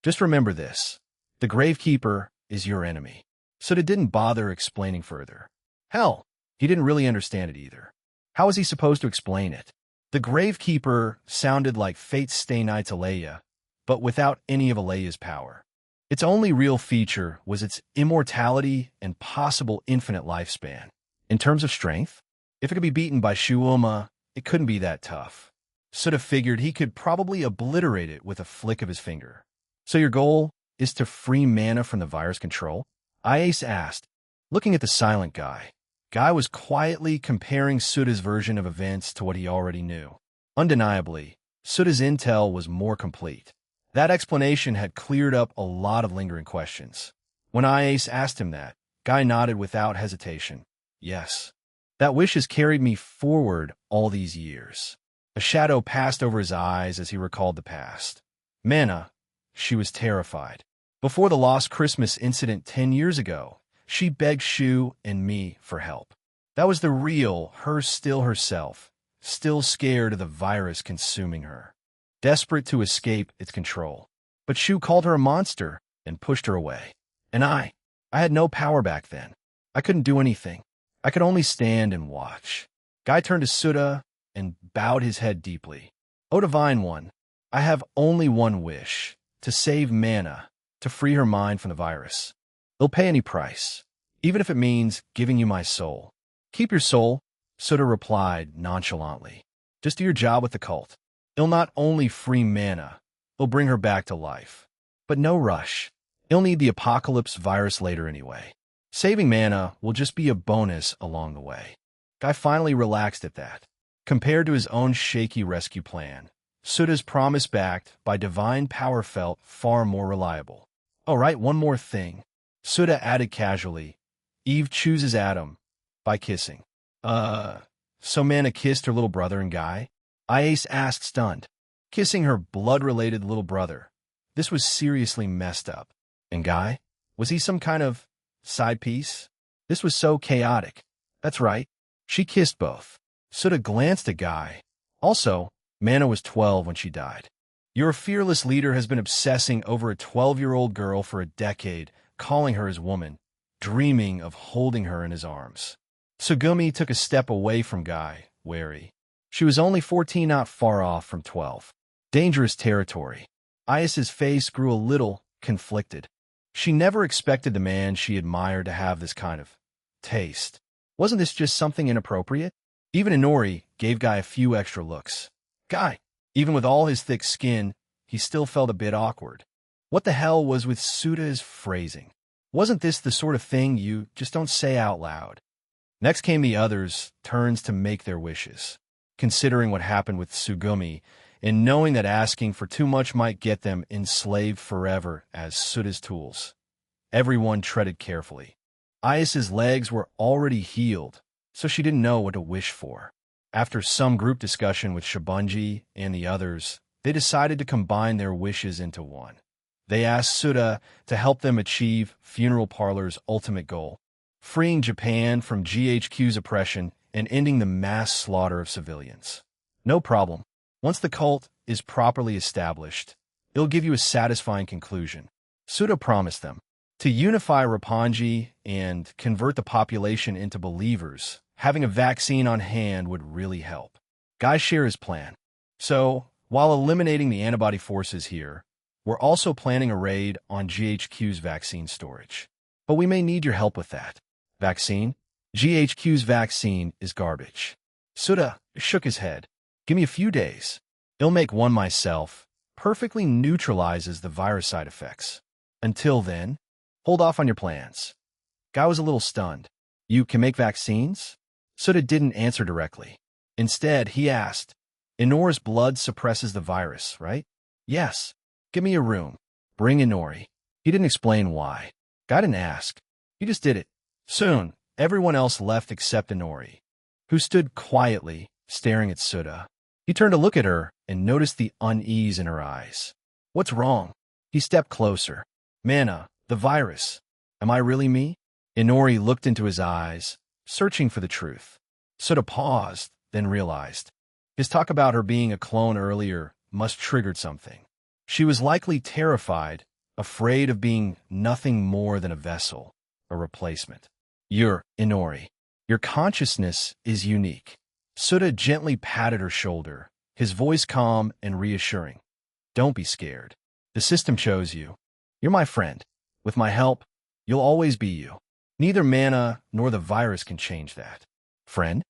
just remember this. The Gravekeeper is your enemy. Souta didn't bother explaining further. Hell, he didn't really understand it either. How was he supposed to explain it? The Gravekeeper sounded like Fate's Stay Night's Aleya, but without any of Aleya's power. Its only real feature was its immortality and possible infinite lifespan. In terms of strength, if it could be beaten by Shuoma, it couldn't be that tough. Souta figured he could probably obliterate it with a flick of his finger. So your goal is to free mana from the virus control? Ayase asked, looking at the silent guy. Guy was quietly comparing Souta's version of events to what he already knew. Undeniably, Souta's intel was more complete. That explanation had cleared up a lot of lingering questions. When Ayase asked him that, Guy nodded without hesitation. Yes. That wish has carried me forward all these years. A shadow passed over his eyes as he recalled the past. Mana, she was terrified. Before the Lost Christmas incident 10 years ago, she begged Shu and me for help. That was the real her, still herself, still scared of the virus consuming her, desperate to escape its control. But Shu called her a monster and pushed her away. And I had no power back then. I couldn't do anything. I could only stand and watch. Guy turned to Souta and bowed his head deeply. O Divine One, I have only one wish, to save Mana, to free her mind from the virus. They'll pay any price, even if it means giving you my soul. Keep your soul, Souta replied nonchalantly. Just do your job with the cult. It'll not only free Mana, it'll bring her back to life. But no rush. He'll need the apocalypse virus later anyway. Saving Mana will just be a bonus along the way. Guy finally relaxed at that. Compared to his own shaky rescue plan, Souta's promise backed by divine power felt far more reliable. Oh, right, one more thing. Souta added casually. Eve chooses Adam by kissing. So Mana kissed her little brother and Guy? Ayase asked, stunned. Kissing her blood-related little brother. This was seriously messed up. And Guy? Was he some kind of side piece? This was so chaotic. That's right. She kissed both. Souta glanced at Guy. Also, Mana was 12 when she died. Your fearless leader has been obsessing over a 12-year-old girl for a decade, calling her his woman, dreaming of holding her in his arms. Tsugumi took a step away from Guy, wary. She was only 14, not far off from 12. Dangerous territory. Ayase's face grew a little conflicted. She never expected the man she admired to have this kind of taste. Wasn't this just something inappropriate? Even Inori gave Guy a few extra looks. Guy, even with all his thick skin, he still felt a bit awkward. What the hell was with Souta's phrasing? Wasn't this the sort of thing you just don't say out loud? Next came the others' turns to make their wishes. Considering what happened with Tsugumi, and knowing that asking for too much might get them enslaved forever as Souta's tools, everyone treaded carefully. Ayase's legs were already healed, so she didn't know what to wish for. After some group discussion with Shibunji and the others, they decided to combine their wishes into one. They asked Souta to help them achieve Funeral Parlor's ultimate goal, freeing Japan from GHQ's oppression and ending the mass slaughter of civilians. No problem. Once the cult is properly established, it'll give you a satisfying conclusion. Souta promised them. To unify Roppongi and convert the population into believers, having a vaccine on hand would really help. Guy shared his plan. So, while eliminating the antibody forces here, we're also planning a raid on GHQ's vaccine storage. But we may need your help with that. Vaccine? GHQ's vaccine is garbage. Souta shook his head. Give me a few days. I'll make one myself. Perfectly neutralizes the virus side effects. Until then, hold off on your plans. Guy was a little stunned. You can make vaccines? Souta didn't answer directly. Instead, he asked, Inouri's blood suppresses the virus, right? Yes. Give me a room. Bring Inuri. He didn't explain why. Guy didn't ask. He just did it. Soon, everyone else left except Inuri, who stood quietly, staring at Souta. He turned to look at her and noticed the unease in her eyes. What's wrong? He stepped closer. Mana, the virus. Am I really me? Inuri looked into his eyes, searching for the truth. Souta paused, then realized. His talk about her being a clone earlier must triggered something. She was likely terrified, afraid of being nothing more than a vessel, a replacement. You're Inuri. Your consciousness is unique. Souta gently patted her shoulder, his voice calm and reassuring. Don't be scared. The system chose you. You're my friend. With my help, you'll always be you. Neither Mana nor the virus can change that. Friend?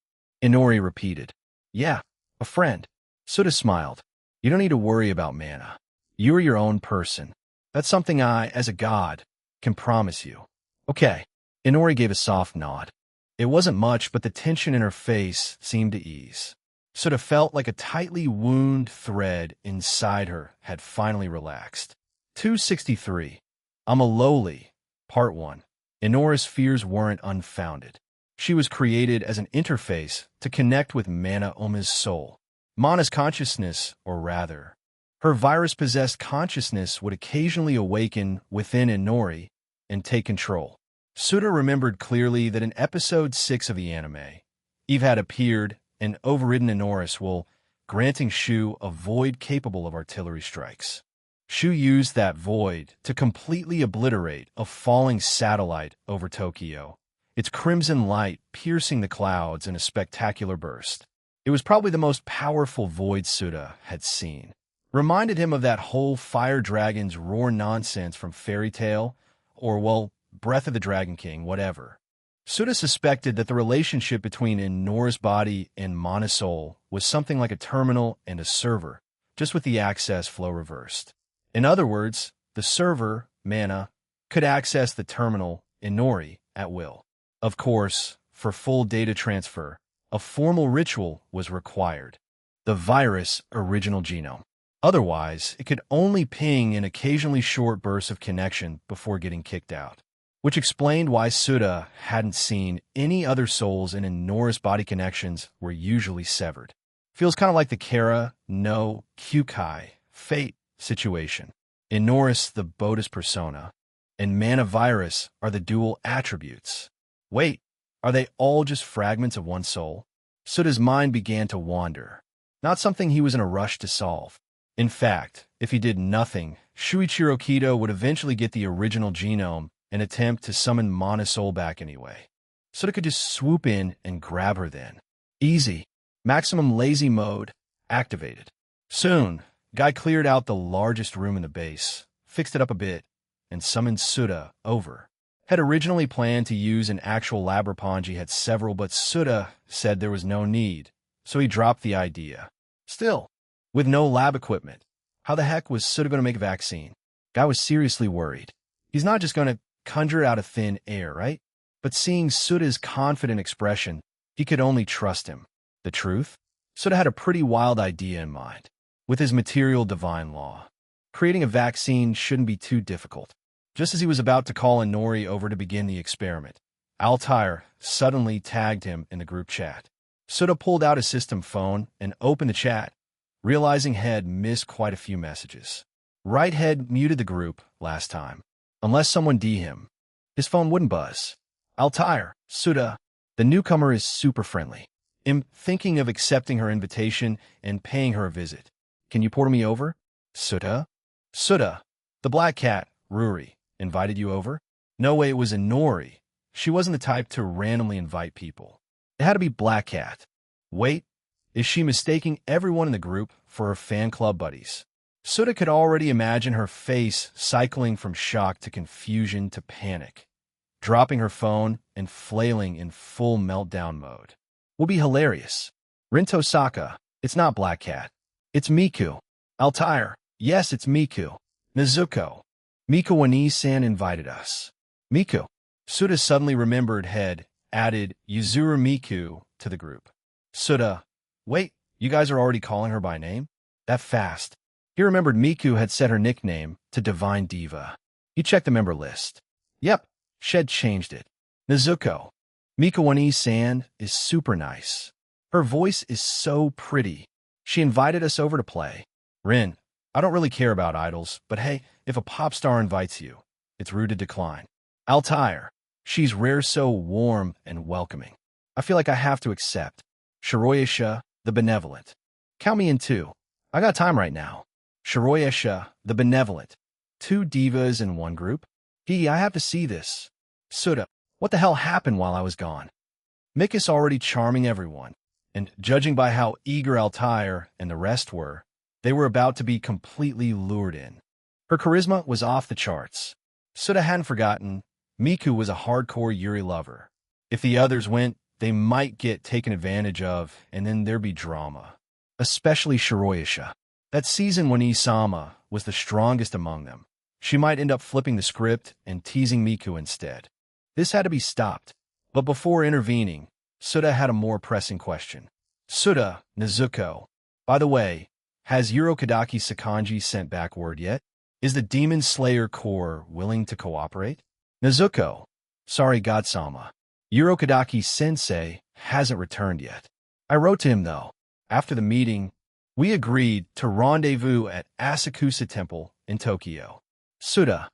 Inuri repeated. Yeah, a friend. Souta smiled. You don't need to worry about Mana. You're your own person. That's something I, as a god, can promise you. Okay. Inuri gave a soft nod. It wasn't much, but the tension in her face seemed to ease. Souta felt like a tightly wound thread inside her had finally relaxed. 263. I'm a lowly. Part 1. Inuri's fears weren't unfounded. She was created as an interface to connect with Mana Oma's soul. Mana's consciousness, or rather, her virus-possessed consciousness would occasionally awaken within Inuri and take control. Souta remembered clearly that in episode 6 of the anime, Eve had appeared and overridden Inuri while granting Shu a void capable of artillery strikes. Shu used that void to completely obliterate a falling satellite over Tokyo, its crimson light piercing the clouds in a spectacular burst. It was probably the most powerful void Souta had seen. Reminded him of that whole fire dragon's roar nonsense from Fairy Tail, or, well, Breath of the Dragon King, whatever. Souta suspected that the relationship between Inuri's body and Mana's soul was something like a terminal and a server, just with the access flow reversed. In other words, the server, Mana, could access the terminal, Inuri, at will. Of course, for full data transfer, a formal ritual was required. The virus original genome. Otherwise, it could only ping in occasionally short bursts of connection before getting kicked out, which explained why Souta hadn't seen any other souls and Inuri's body connections were usually severed. Feels kind of like the Kara, no, Kyukai, Fate situation. Inuri, the Bodis persona, and Mana virus are the dual attributes. Wait, are they all just fragments of one soul? Souta's mind began to wander, not something he was in a rush to solve. In fact, if he did nothing, Shuichiro Kido would eventually get the original genome and attempt to summon Mana's soul back anyway. Souta could just swoop in and grab her then. Easy. Maximum lazy mode activated. Soon, Guy cleared out the largest room in the base, fixed it up a bit, and summoned Souta over. Had originally planned to use an actual lab Roppongi had several, but Souta said there was no need, so he dropped the idea. Still, with no lab equipment, how the heck was Souta going to make a vaccine? Guy was seriously worried. He's not just going to conjure it out of thin air, right? But seeing Souta's confident expression, he could only trust him. The truth? Souta had a pretty wild idea in mind. With his material divine law, creating a vaccine shouldn't be too difficult. Just as he was about to call Inuri over to begin the experiment, Altair suddenly tagged him in the group chat. Souta pulled out his system phone and opened the chat, realizing Head missed quite a few messages. Right Head muted the group last time. Unless someone D him, his phone wouldn't buzz. Altair, Souta, the newcomer is super friendly. I'm thinking of accepting her invitation and paying her a visit. Can you porter me over? Souta? Souta, the black cat, Ruri, invited you over? No way, it was Inuri. She wasn't the type to randomly invite people. It had to be Black Cat. Wait, is she mistaking everyone in the group for her fan club buddies? Souta could already imagine her face cycling from shock to confusion to panic, dropping her phone and flailing in full meltdown mode. Will be hilarious. Rinto Saka, it's not Black Cat. It's Miku. Altair, yes, it's Miku. Nezuko. Miku Wani-san invited us. Miku. Souta suddenly remembered Head added Yuzuru Miku to the group. Souta, Wait, you guys are already calling her by name? That fast. He remembered Miku had set her nickname to Divine Diva. He checked the member list. Yep, Shed changed it. Nezuko. Mikoani-san is super nice. Her voice is so pretty. She invited us over to play. Rin, I don't really care about idols, but hey, if a pop star invites you, it's rude to decline. Altair. She's rare, so warm and welcoming. I feel like I have to accept. Shiroyasha, the benevolent. Count me in too. I got time right now. Shiroyasha, the benevolent. 2 divas in one group? I have to see this. Suda, what the hell happened while I was gone? Mikis already charming everyone, and judging by how eager Altair and the rest were, they were about to be completely lured in. Her charisma was off the charts. Suda hadn't forgotten, Miku was a hardcore Yuri lover. If the others went, they might get taken advantage of, and then there'd be drama. Especially Shiroyasha. That season when Isama was the strongest among them. She might end up flipping the script and teasing Miku instead. This had to be stopped. But before intervening, Suda had a more pressing question. Suda, Nezuko. By the way, has Urokodaki Sakanji sent back word yet? Is the Demon Slayer Corps willing to cooperate? Nezuko. Sorry, Godsama. Urokodaki Sensei hasn't returned yet. I wrote to him, though. After the meeting, we agreed to rendezvous at Asakusa Temple in Tokyo. Suda.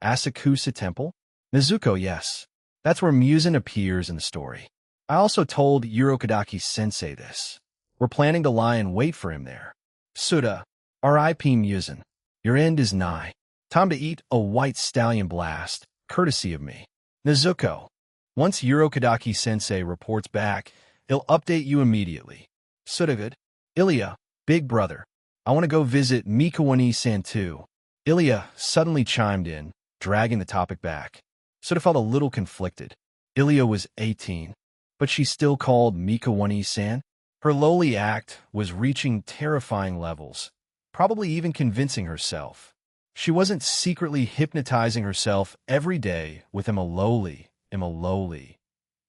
Asakusa Temple? Nezuko, yes. That's where Muzan appears in the story. I also told Urokodaki Sensei this. We're planning to lie in wait for him there. Suda. R.I.P. Muzan. Your end is nigh. Time to eat a white stallion blast, courtesy of me. Nezuko. Once Urokodaki Sensei reports back, he'll update you immediately. Suda, good. Ilya, big brother. I want to go visit Mikoani-san too. Ilya suddenly chimed in, dragging the topic back. Suda felt a little conflicted. Ilya was 18, but she still called Mikoani-san. Her lowly act was reaching terrifying levels, probably even convincing herself. She wasn't secretly hypnotizing herself every day with Imololi.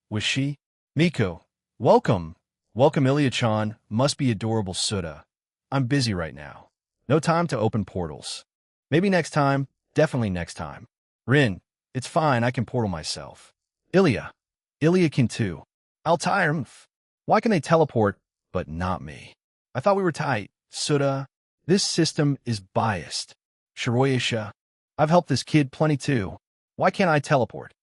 Was she? Miko, welcome. Welcome, Ilya-chan. Must be adorable, Suda. I'm busy right now. No time to open portals. Maybe next time. Definitely next time. Rin, it's fine. I can portal myself. Ilya can too. Altair, why can they teleport, but not me? I thought we were tight. Suda, this system is biased. Shiroyasha, I've helped this kid plenty too. Why can't I teleport?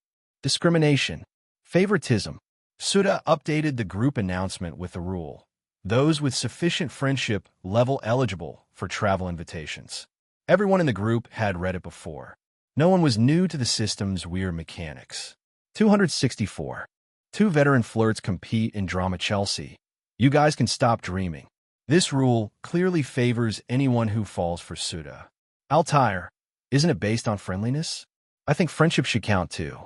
Discrimination. Favoritism. Suda updated the group announcement with the rule. Those with sufficient friendship level eligible for travel invitations. Everyone in the group had read it before. No one was new to the system's weird mechanics. 264. 2 veteran flirts compete in Drama Chelsea. You guys can stop dreaming. This rule clearly favors anyone who falls for Suda. Altair, isn't it based on friendliness? I think friendship should count too.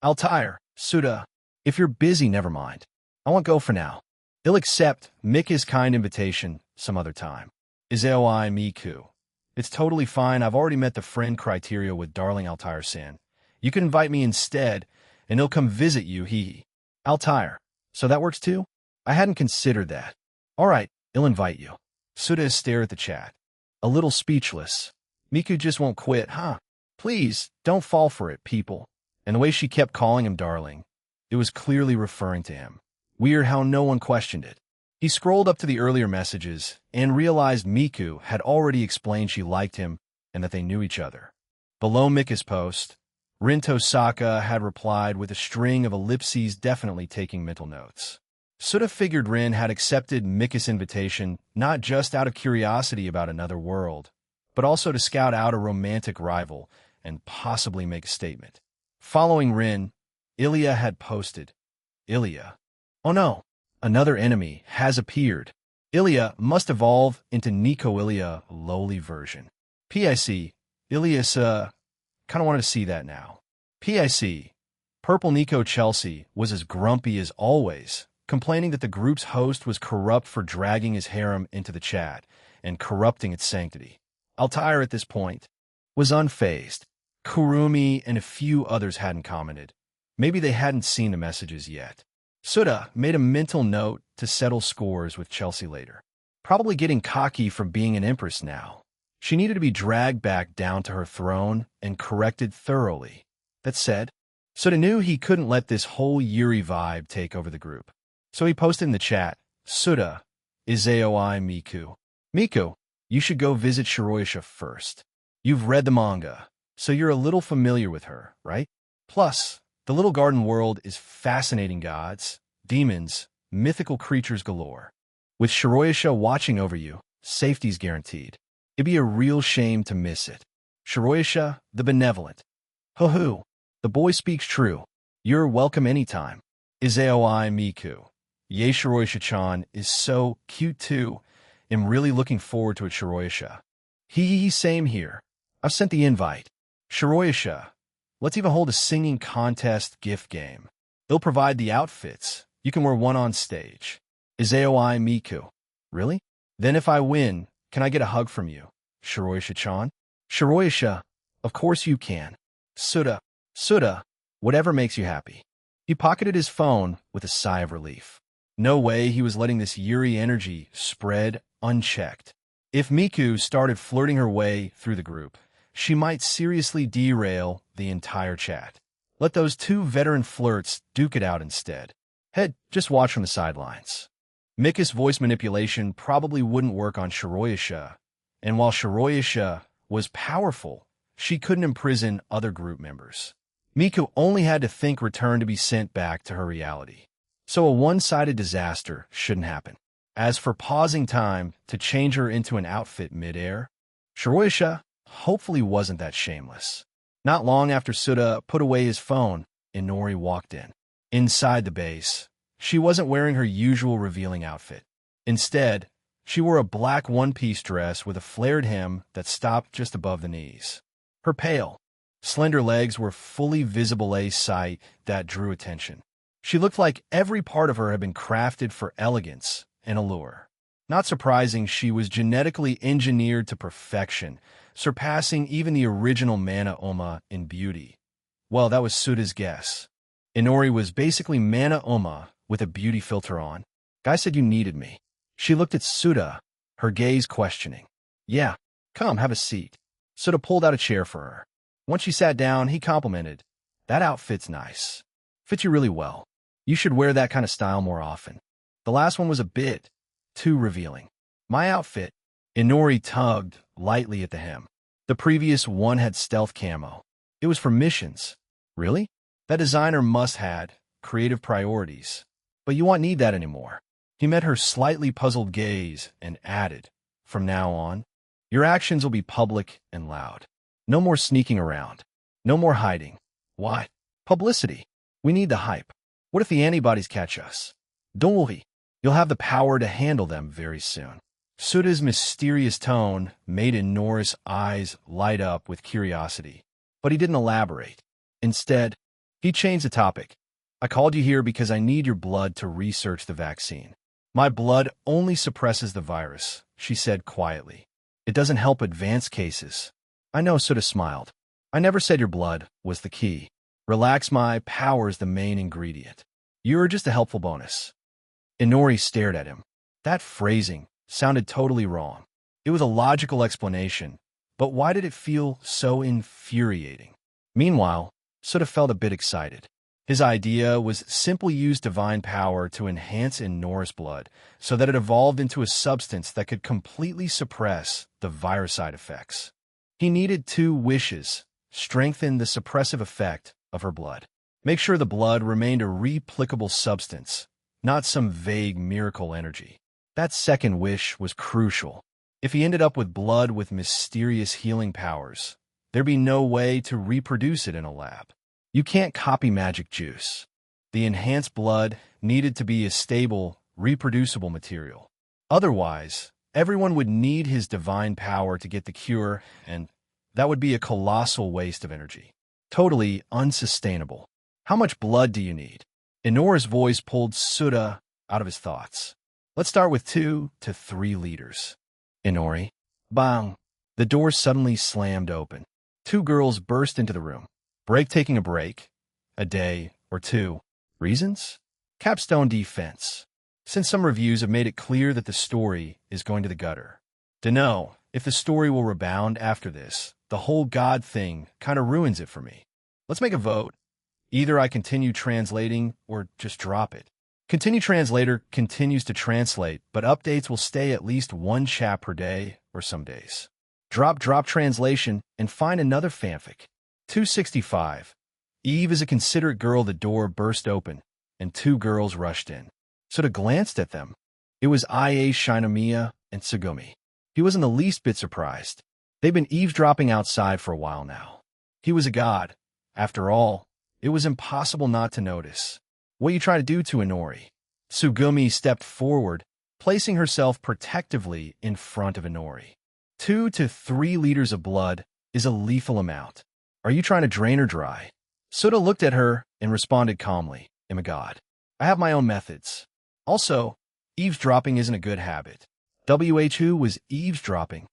Altair, Suda, if you're busy, never mind. I won't go for now. He'll accept Mika's kind invitation some other time. Izeoi Miku. It's totally fine. I've already met the friend criteria with darling Altair-san. You can invite me instead, and he'll come visit you, hee. Altair. So that works too? I hadn't considered that. All right, he'll invite you. Suda stared at the chat. A little speechless. Miku just won't quit, huh? Please, don't fall for it, people. And the way she kept calling him darling, it was clearly referring to him. Weird how no one questioned it. He scrolled up to the earlier messages and realized Miku had already explained she liked him and that they knew each other. Below Mika's post, Rin Tosaka had replied with a string of ellipses, definitely taking mental notes. Suda figured Rin had accepted Mika's invitation not just out of curiosity about another world, but also to scout out a romantic rival and possibly make a statement. Following Rin, Ilya had posted, Ilya. Oh no, another enemy has appeared. Ilya must evolve into Nico Ilya lowly version. PIC, Ilya's, kinda wanted to see that now. PIC, Purple Nico Chelsea was as grumpy as always, complaining that the group's host was corrupt for dragging his harem into the chat and corrupting its sanctity. Altair at this point was unfazed. Kurumi and a few others hadn't commented. Maybe they hadn't seen the messages yet. Suda made a mental note to settle scores with Chelsea later. Probably getting cocky from being an empress now. She needed to be dragged back down to her throne and corrected thoroughly. That said, Suda knew he couldn't let this whole Yuri vibe take over the group. So he posted in the chat, Suda, Izeoi Miku. Miku, you should go visit Shiroisha first. You've read the manga, so you're a little familiar with her, right? Plus, the little garden world is fascinating gods, demons, mythical creatures galore. With Shiroisha watching over you, safety's guaranteed. It'd be a real shame to miss it. Shiroisha, the benevolent. Hoo-hoo, the boy speaks true. You're welcome anytime. Izeoi Miku. Ye Shiroisha-chan is so cute too. I'm really looking forward to it, Shiroisha. Same here. I've sent the invite. Shiroisha, let's even hold a singing contest gift game. They'll provide the outfits. You can wear one on stage. Izeoi Miku. Really? Then if I win, can I get a hug from you? Shiroisha-chan? Shiroisha, of course you can. Suda, whatever makes you happy. He pocketed his phone with a sigh of relief. No way he was letting this Yuri energy spread unchecked. If Miku started flirting her way through the group, she might seriously derail the entire chat. Let those two veteran flirts duke it out instead. Head, just watch from the sidelines. Miku's voice manipulation probably wouldn't work on Shiroisha, and while Shiroisha was powerful, she couldn't imprison other group members. Miku only had to think return to be sent back to her reality. So a one-sided disaster shouldn't happen. As for pausing time to change her into an outfit mid-air, Shiroisha hopefully wasn't that shameless. Not long after Suda put away his phone, Inori walked in. Inside the base, she wasn't wearing her usual revealing outfit. Instead, she wore a black one-piece dress with a flared hem that stopped just above the knees. Her pale, slender legs were fully visible, a sight that drew attention. She looked like every part of her had been crafted for elegance and allure. Not surprising, she was genetically engineered to perfection, surpassing even the original Mana Oma in beauty. Well, that was Suda's guess. Inori was basically Mana Oma with a beauty filter on. Guy said you needed me. She looked at Suda, her gaze questioning. Yeah, come, have a seat. Suda pulled out a chair for her. Once she sat down, he complimented. That outfit's nice. Fits you really well. You should wear that kind of style more often. The last one was a bit too revealing. My outfit. Inori tugged lightly at the hem. The previous one had stealth camo. It was for missions. Really? That designer must had creative priorities. But you won't need that anymore. He met her slightly puzzled gaze and added, from now on, your actions will be public and loud. No more sneaking around. No more hiding. Why? Publicity. We need the hype. What if the antibodies catch us? Don't worry. You'll have the power to handle them very soon. Suda's mysterious tone made Inori's eyes light up with curiosity, but he didn't elaborate. Instead, he changed the topic. I called you here because I need your blood to research the vaccine. My blood only suppresses the virus, she said quietly. It doesn't help advanced cases. I know, Suda smiled. I never said your blood was the key. Relax, my power's the main ingredient. You're just a helpful bonus. Inori stared at him. That phrasing sounded totally wrong. It was a logical explanation, but why did it feel so infuriating? Meanwhile, Suda felt a bit excited. His idea was simply use divine power to enhance Inori's blood so that it evolved into a substance that could completely suppress the virus side effects. He needed two wishes: strengthen the suppressive effect of her blood. Make sure the blood remained a replicable substance, not some vague miracle energy. That second wish was crucial. If he ended up with blood with mysterious healing powers, there'd be no way to reproduce it in a lab. You can't copy magic juice. The enhanced blood needed to be a stable, reproducible material. Otherwise, everyone would need his divine power to get the cure, and that would be a colossal waste of energy. Totally unsustainable. How much blood do you need? Inori's voice pulled Suda out of his thoughts. Let's start with 2 to 3 liters. Inori. Bang! The door suddenly slammed open. 2 girls burst into the room. Break taking a break. A day or 2. Reasons? Capstone defense. since some reviews have made it clear that the story is going to the gutter. Dunno if the story will rebound after this. The whole God thing kind of ruins it for me. Let's make a vote. Either I continue translating or just drop it. Continue Translator continues to translate, but updates will stay at least one chap per day or some days. Drop translation and find another fanfic. 265. Eve is a considerate girl. The door burst open, and two girls rushed in. Suta glanced at them. It was Ia, Shinomiya, and Tsugumi. He wasn't the least bit surprised. They've been eavesdropping outside for a while now. He was a god. After all, it was impossible not to notice. What you try to do to Inori? Tsugumi stepped forward, placing herself protectively in front of Inori. 2 to 3 liters of blood is a lethal amount. Are you trying to drain her dry? Suta looked at her and responded calmly, I'm a god. I have my own methods. Also, eavesdropping isn't a good habit. Who was eavesdropping?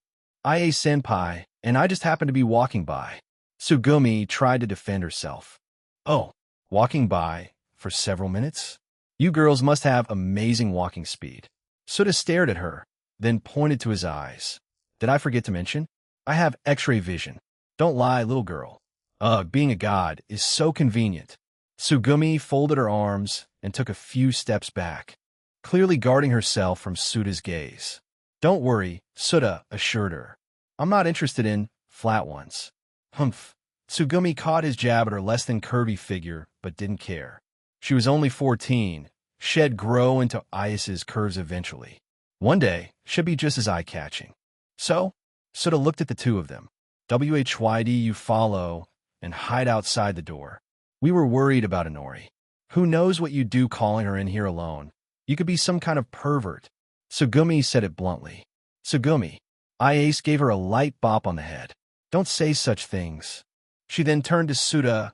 Ia-senpai, and I just happened to be walking by. Tsugumi tried to defend herself. Oh, walking by? For several minutes? You girls must have amazing walking speed. Suta stared at her, then pointed to his eyes. Did I forget to mention? I have X-ray vision. Don't lie, little girl. Ugh, being a god is so convenient. Tsugumi folded her arms and took a few steps back, clearly guarding herself from Suta's gaze. Don't worry, Suta assured her. I'm not interested in flat ones. Humph. Tsugumi caught his jab at her less than curvy figure, but didn't care. She was only 14. She'd grow into Ias's curves eventually. One day, she'd be just as eye-catching. So, Suta looked at the two of them. Whyd you follow and hide outside the door. We were worried about Inori. Who knows what you'd do calling her in here alone? You could be some kind of pervert. Tsugumi said it bluntly. Tsugumi. Iase gave her a light bop on the head. Don't say such things. She then turned to Suta,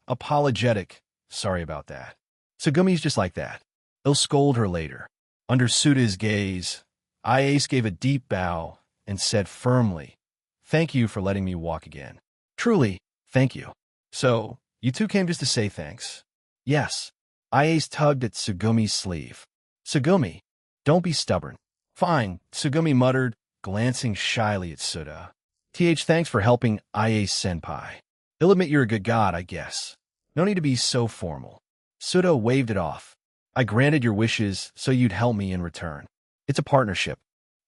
apologetic. Sorry about that. Tsugumi's just like that. He'll scold her later. Under Suta's gaze, Iase gave a deep bow and said firmly, Thank you for letting me walk again. Truly, thank you. So, you two came just to say thanks? Yes. Iase tugged at Tsugumi's sleeve. Tsugumi, don't be stubborn. Fine, Tsugumi muttered, glancing shyly at Suta. Thanks for helping Iase-senpai. He'll admit you're a good god, I guess. No need to be so formal. Suta waved it off. I granted your wishes so you'd help me in return. It's a partnership.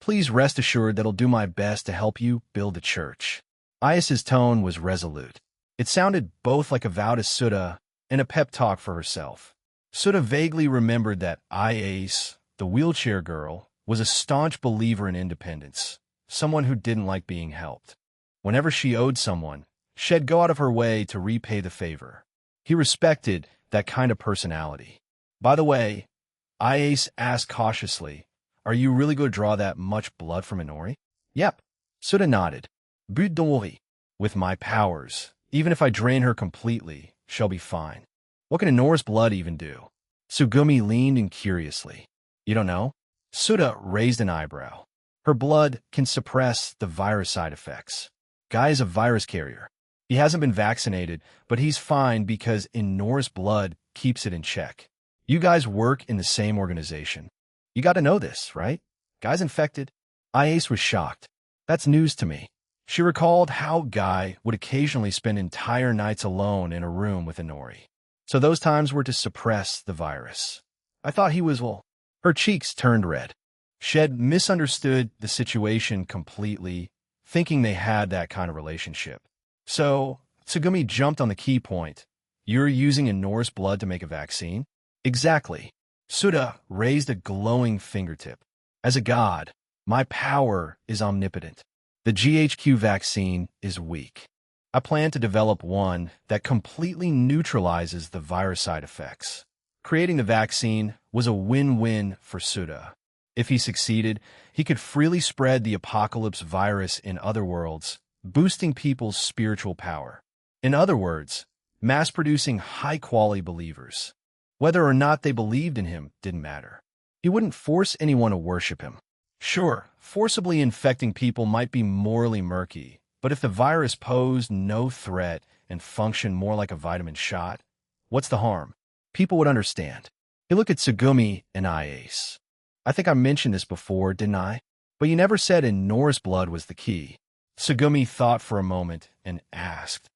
Please rest assured that I'll do my best to help you build a church. Ias's tone was resolute. It sounded both like a vow to Suta and a pep talk for herself. Suta vaguely remembered that Iase, the wheelchair girl, was a staunch believer in independence, someone who didn't like being helped. Whenever she owed someone, she'd go out of her way to repay the favor. He respected that kind of personality. By the way, Iase asked cautiously, Are you really going to draw that much blood from Inori? Yep. Suta nodded. But don't worry. With my powers, even if I drain her completely, she'll be fine. What can Inori's blood even do? Tsugumi leaned in curiously. You don't know? Suta raised an eyebrow. Her blood can suppress the virus side effects. Guy is a virus carrier. He hasn't been vaccinated, but he's fine because Inori's blood keeps it in check. You guys work in the same organization. You got to know this, right? Guy's infected. Iase was shocked. That's news to me. She recalled how Guy would occasionally spend entire nights alone in a room with Inori. So those times were to suppress the virus. I thought he was, well... Her cheeks turned red. She'd misunderstood the situation completely, thinking they had that kind of relationship. So, Tsugumi jumped on the key point. You're using Inori's blood to make a vaccine? Exactly. Suta raised a glowing fingertip. As a god, my power is omnipotent. The GHQ vaccine is weak. I plan to develop one that completely neutralizes the virus side effects. Creating the vaccine was a win-win for Suta. If he succeeded, he could freely spread the apocalypse virus in other worlds, boosting people's spiritual power. In other words, mass-producing high-quality believers. Whether or not they believed in him didn't matter. He wouldn't force anyone to worship him. Sure, forcibly infecting people might be morally murky, but if the virus posed no threat and functioned more like a vitamin shot, what's the harm? People would understand. He looked at Tsugumi and Iase. I think I mentioned this before, didn't I? But you never said Inora's blood was the key. Tsugumi thought for a moment and asked.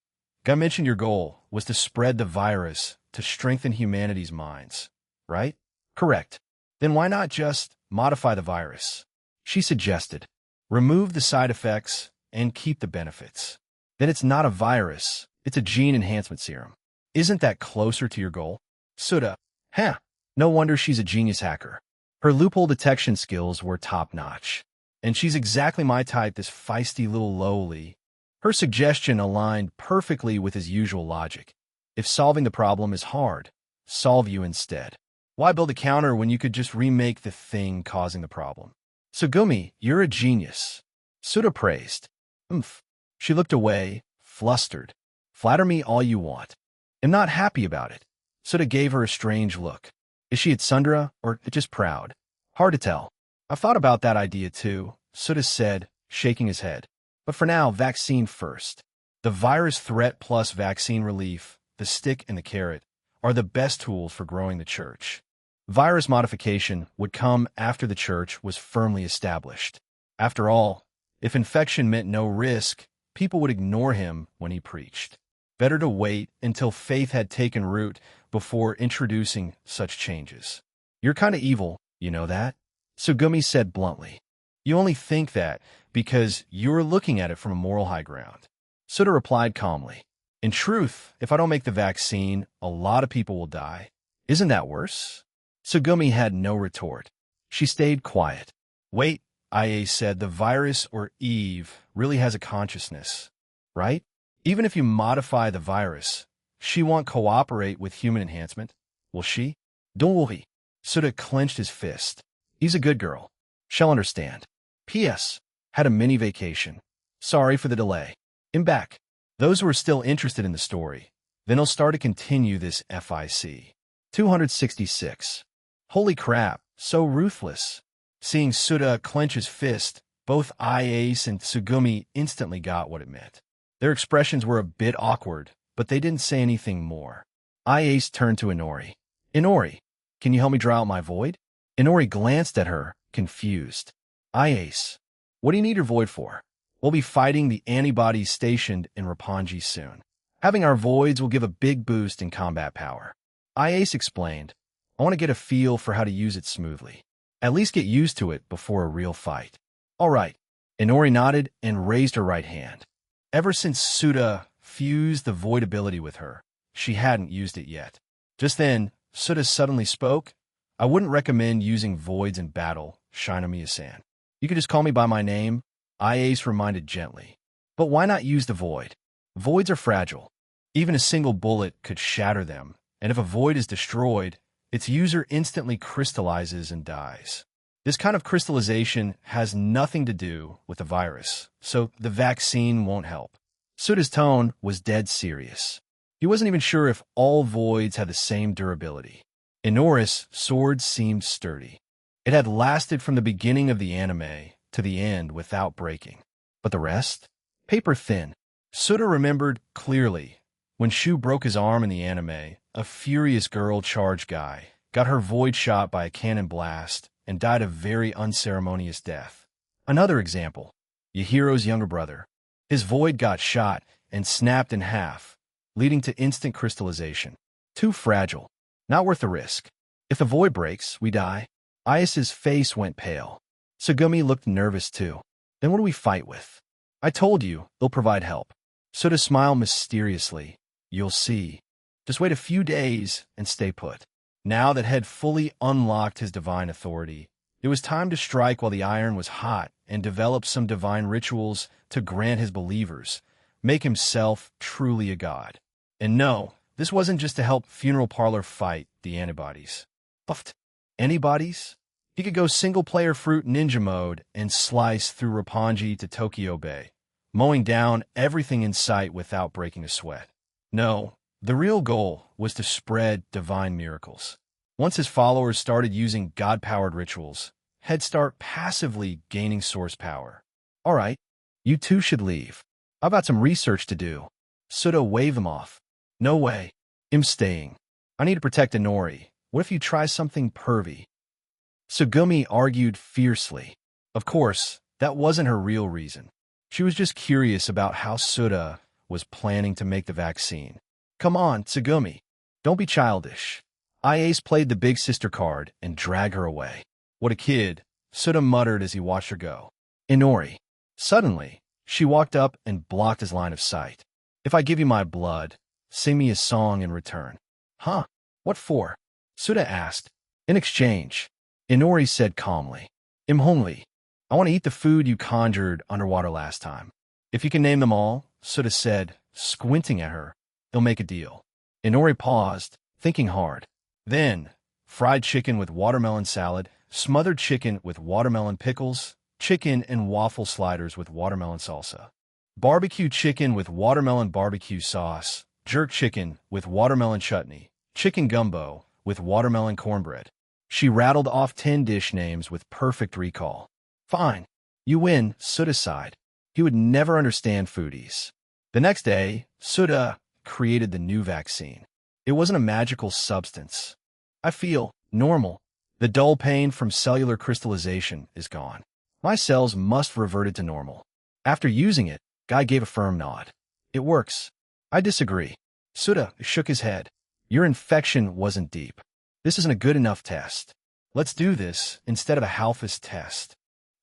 I mentioned your goal was to spread the virus to strengthen humanity's minds, right? Correct. Then why not just modify the virus? She suggested. Remove the side effects and keep the benefits. Then it's not a virus, it's a gene enhancement serum. Isn't that closer to your goal? Souta. Huh. No wonder she's a genius hacker. Her loophole detection skills were top-notch. And she's exactly my type, this feisty little lowly. Her suggestion aligned perfectly with his usual logic. If solving the problem is hard, solve you instead. Why build a counter when you could just remake the thing causing the problem? Tsugumi, you're a genius. Souta praised. Oomph. She looked away, flustered. Flatter me all you want. I'm not happy about it. Souta gave her a strange look. Is she at Sundra or just proud? Hard to tell. I've thought about that idea too, Souta said, shaking his head. But for now, vaccine first. The virus threat plus vaccine relief, the stick and the carrot, are the best tools for growing the church. Virus modification would come after the church was firmly established. After all, if infection meant no risk, people would ignore him when he preached. Better to wait until faith had taken root before introducing such changes. You're kind of evil, you know that? Tsugumi said bluntly. You only think that because you're looking at it from a moral high ground. Souta replied calmly. In truth, if I don't make the vaccine, a lot of people will die. Isn't that worse? Tsugumi had no retort. She stayed quiet. Wait, IA said, the virus or Eve really has a consciousness, right? Even if you modify the virus, she won't cooperate with human enhancement, will she? Don't worry. Souta clenched his fist. He's a good girl. She'll understand. P.S. Had a mini vacation. Sorry for the delay. I'm back. Those who are still interested in the story, then I'll start to continue this FIC. 266. Holy crap, so ruthless. Seeing Souta clench his fist, both Iase and Tsugumi instantly got what it meant. Their expressions were a bit awkward, but they didn't say anything more. Iase turned to Inori. Inori, can you help me draw out my void? Inori glanced at her, confused. Iase, what do you need your void for? We'll be fighting the antibodies stationed in Roppongi soon. Having our voids will give a big boost in combat power. Iase explained, I want to get a feel for how to use it smoothly. At least get used to it before a real fight. All right. Inori nodded and raised her right hand. Ever since Souta fused the void ability with her, she hadn't used it yet. Just then, Souta suddenly spoke. I wouldn't recommend using voids in battle, Shinomiya-san. You could just call me by my name, Iase reminded gently. But why not use the void? Voids are fragile. Even a single bullet could shatter them, and if a void is destroyed, its user instantly crystallizes and dies. This kind of crystallization has nothing to do with the virus, so the vaccine won't help. Souta's tone was dead serious. He wasn't even sure if all voids had the same durability. Inora's sword seemed sturdy. It had lasted from the beginning of the anime to the end without breaking. But the rest? Paper thin. Souta remembered clearly. When Shu broke his arm in the anime, a furious girl charge guy got her void shot by a cannon blast and died a very unceremonious death. Another example, Yahiro's younger brother. His void got shot and snapped in half, leading to instant crystallization. Too fragile. Not worth the risk. If the void breaks, we die. Iase's face went pale. Tsugumi looked nervous too. Then what do we fight with? I told you, they'll provide help. Souta smiled mysteriously. You'll see. Just wait a few days and stay put. Now that had fully unlocked his divine authority, it was time to strike while the iron was hot and develop some divine rituals to grant his believers, make himself truly a god. And no, this wasn't just to help Funeral Parlor fight the antibodies. Buffed. Antibodies? He could go single-player fruit ninja mode and slice through Roppongi to Tokyo Bay, mowing down everything in sight without breaking a sweat. No, the real goal was to spread divine miracles. Once his followers started using God-powered rituals, he'd start passively gaining source power. All right, you two should leave. I've got some research to do. Souta waved them off. No way. I'm staying. I need to protect Inori, What if you try something pervy? Tsugumi argued fiercely. Of course, that wasn't her real reason. She was just curious about how Souta was planning to make the vaccine. Come on, Tsugumi. Don't be childish. Ace played the big sister card and dragged her away. What a kid, Souta muttered as he watched her go. Inori. Suddenly, she walked up and blocked his line of sight. If I give you my blood, sing me a song in return. Huh? What for? Souta asked. In exchange, Inori said calmly. Imhongli. I want to eat the food you conjured underwater last time. If you can name them all, Souta said, squinting at her, it'll make a deal. Inori paused, thinking hard. Then, fried chicken with watermelon salad, smothered chicken with watermelon pickles, chicken and waffle sliders with watermelon salsa, barbecue chicken with watermelon barbecue sauce, jerk chicken with watermelon chutney, chicken gumbo with watermelon cornbread. She rattled off 10 dish names with perfect recall. Fine. You win, Souta sighed. He would never understand foodies. The next day, Souta created the new vaccine. It wasn't a magical substance. I feel normal. The dull pain from cellular crystallization is gone. My cells must revert to normal. After using it, Guy gave a firm nod. It works. I disagree. Souta shook his head. Your infection wasn't deep. This isn't a good enough test. Let's do this instead of a Halphus test.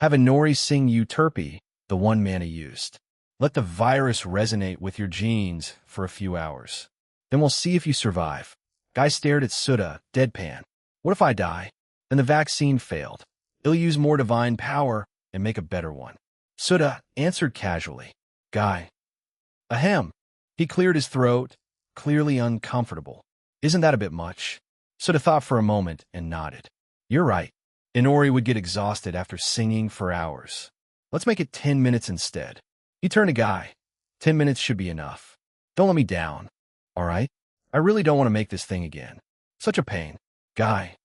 Have Inori sing Euterpe, the one Mana used. Let the virus resonate with your genes for a few hours. Then we'll see if you survive. Guy stared at Souta, deadpan. What if I die? Then the vaccine failed. It'll use more divine power and make a better one. Souta answered casually. Guy. Ahem. He cleared his throat, clearly uncomfortable. Isn't that a bit much? Souta thought for a moment and nodded. You're right. Inori would get exhausted after singing for hours. Let's make it 10 minutes instead. He turned to Guy. 10 minutes should be enough. Don't let me down. All right? I really don't want to make this thing again. Such a pain. Guy.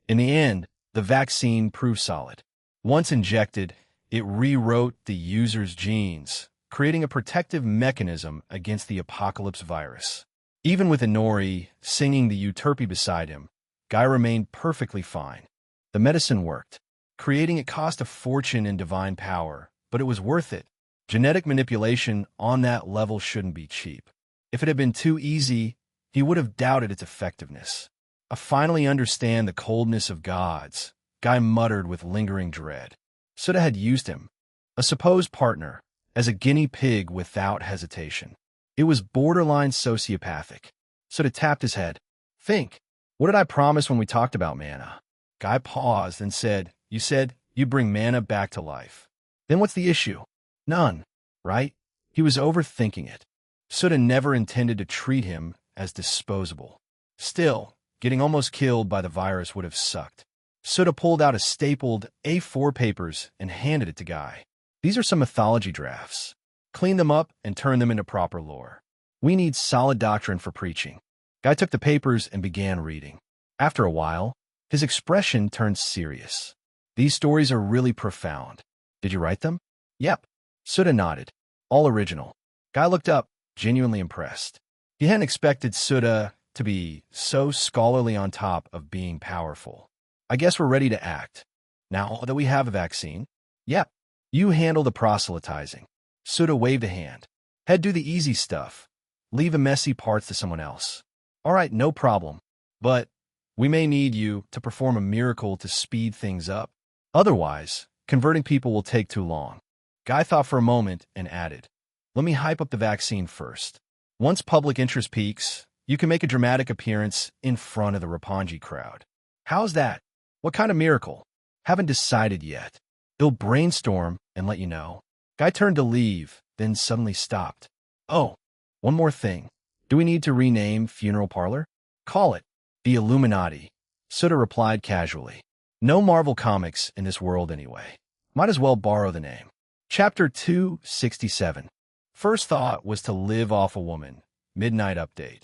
In the end, the vaccine proved solid. Once injected, it rewrote the user's genes, creating a protective mechanism against the apocalypse virus. Even with Inori singing the Euterpe beside him, Guy remained perfectly fine. The medicine worked. Creating it cost a fortune in divine power, but it was worth it. Genetic manipulation on that level shouldn't be cheap. If it had been too easy, he would have doubted its effectiveness. I finally understand the coldness of gods, Guy muttered with lingering dread. Souta had used him, a supposed partner, as a guinea pig without hesitation. It was borderline sociopathic. Souta tapped his head. Think, what did I promise when we talked about mana? Guy paused and said, You said you'd bring mana back to life. Then what's the issue? None, right? He was overthinking it. Souta never intended to treat him as disposable. Still, getting almost killed by the virus would have sucked. Souta pulled out a stapled A4 papers and handed it to Guy. These are some mythology drafts. Clean them up and turn them into proper lore. We need solid doctrine for preaching. Guy took the papers and began reading. After a while, his expression turned serious. These stories are really profound. Did you write them? Yep. Souta nodded. All original. Guy looked up, genuinely impressed. He hadn't expected Souta to be so scholarly on top of being powerful. I guess we're ready to act. Now that we have a vaccine? Yep. You handle the proselytizing. Souta waved a hand. Head do the easy stuff. Leave the messy parts to someone else. All right, no problem. But we may need you to perform a miracle to speed things up. Otherwise, converting people will take too long. Guy thought for a moment and added, Let me hype up the vaccine first. Once public interest peaks, you can make a dramatic appearance in front of the Roppongi crowd. How's that? What kind of miracle? Haven't decided yet. They'll brainstorm and let you know. Guy turned to leave, then suddenly stopped. Oh, one more thing. Do we need to rename Funeral Parlor? Call it the Illuminati. Souta replied casually. No Marvel comics in this world anyway. Might as well borrow the name. Chapter 267. First thought was to live off a woman. Midnight update.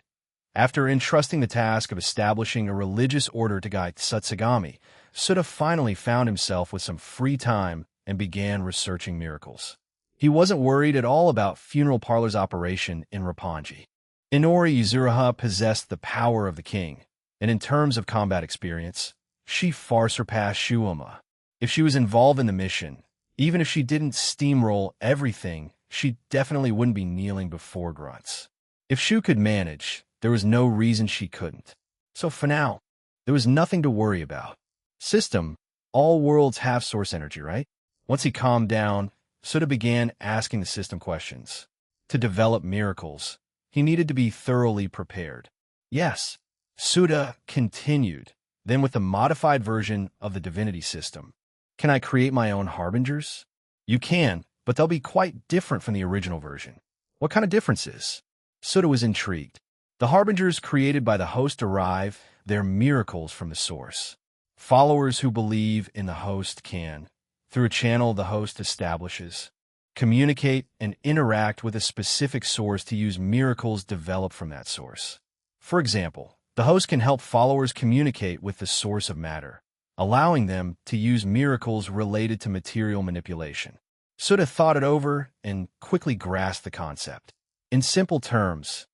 After entrusting the task of establishing a religious order to Guy Tsutsugami, Souta finally found himself with some free time and began researching miracles. He wasn't worried at all about Funeral Parlor's operation in Roppongi. Inori Yuzuriha possessed the power of the king, And in terms of combat experience, she far surpassed Shuoma. If she was involved in the mission, even if she didn't steamroll everything, she definitely wouldn't be kneeling before grunts. If Shu could manage, there was no reason she couldn't. So for now, there was nothing to worry about. System, all worlds have source energy, right? Once he calmed down, Souta began asking the system questions. To develop miracles, he needed to be thoroughly prepared. Yes, Souta continued, then with the modified version of the divinity system. Can I create my own harbingers? You can, but they'll be quite different from the original version. What kind of differences? Souta was intrigued. The harbingers created by the host derive their miracles from the source. Followers who believe in the host can, through a channel the host establishes, communicate and interact with a specific source to use miracles developed from that source. For example, the host can help followers communicate with the source of matter, allowing them to use miracles related to material manipulation. Souta thought it over and quickly grasped the concept. In simple terms,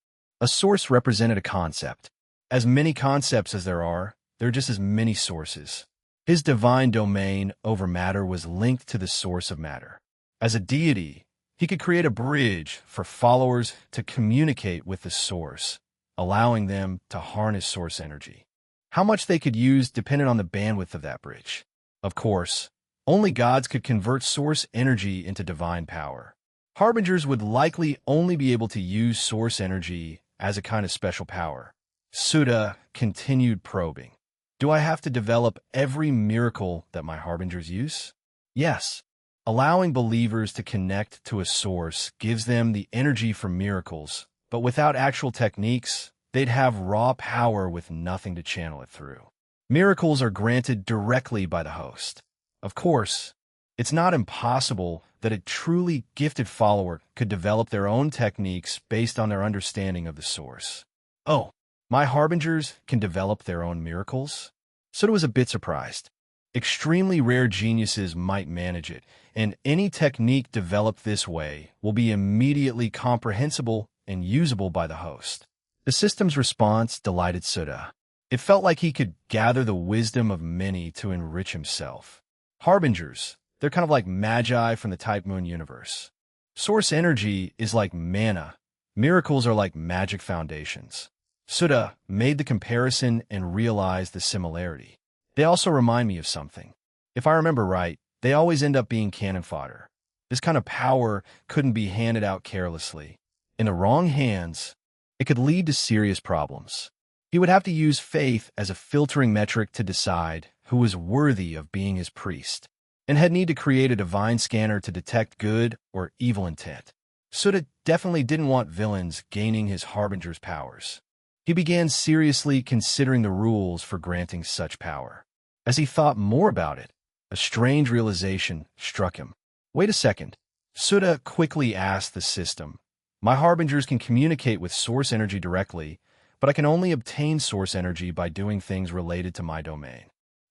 a source represented a concept. As many concepts as there are just as many sources. His divine domain over matter was linked to the source of matter. As a deity, he could create a bridge for followers to communicate with the source, allowing them to harness source energy. How much they could use depended on the bandwidth of that bridge. Of course, only gods could convert source energy into divine power. Harbingers would likely only be able to use source energy as a kind of special power. Souta continued probing. Do I have to develop every miracle that my harbingers use? Yes. Allowing believers to connect to a source gives them the energy for miracles, but without actual techniques, they'd have raw power with nothing to channel it through. Miracles are granted directly by the host. Of course, it's not impossible that a truly gifted follower could develop their own techniques based on their understanding of the source. Oh, my harbingers can develop their own miracles? Souta was a bit surprised. Extremely rare geniuses might manage it, and any technique developed this way will be immediately comprehensible and usable by the host. The system's response delighted Souta. It felt like he could gather the wisdom of many to enrich himself. Harbingers, they're kind of like magi from the Type Moon universe. Source energy is like mana. Miracles are like magic foundations. Souta made the comparison and realized the similarity. They also remind me of something. If I remember right, they always end up being cannon fodder. This kind of power couldn't be handed out carelessly. In the wrong hands, it could lead to serious problems. He would have to use faith as a filtering metric to decide who was worthy of being his priest, and had need to create a divine scanner to detect good or evil intent. Souta definitely didn't want villains gaining his harbinger's powers. He began seriously considering the rules for granting such power. As he thought more about it, a strange realization struck him. Wait a second. Souta quickly asked the system. My harbingers can communicate with source energy directly, but I can only obtain source energy by doing things related to my domain.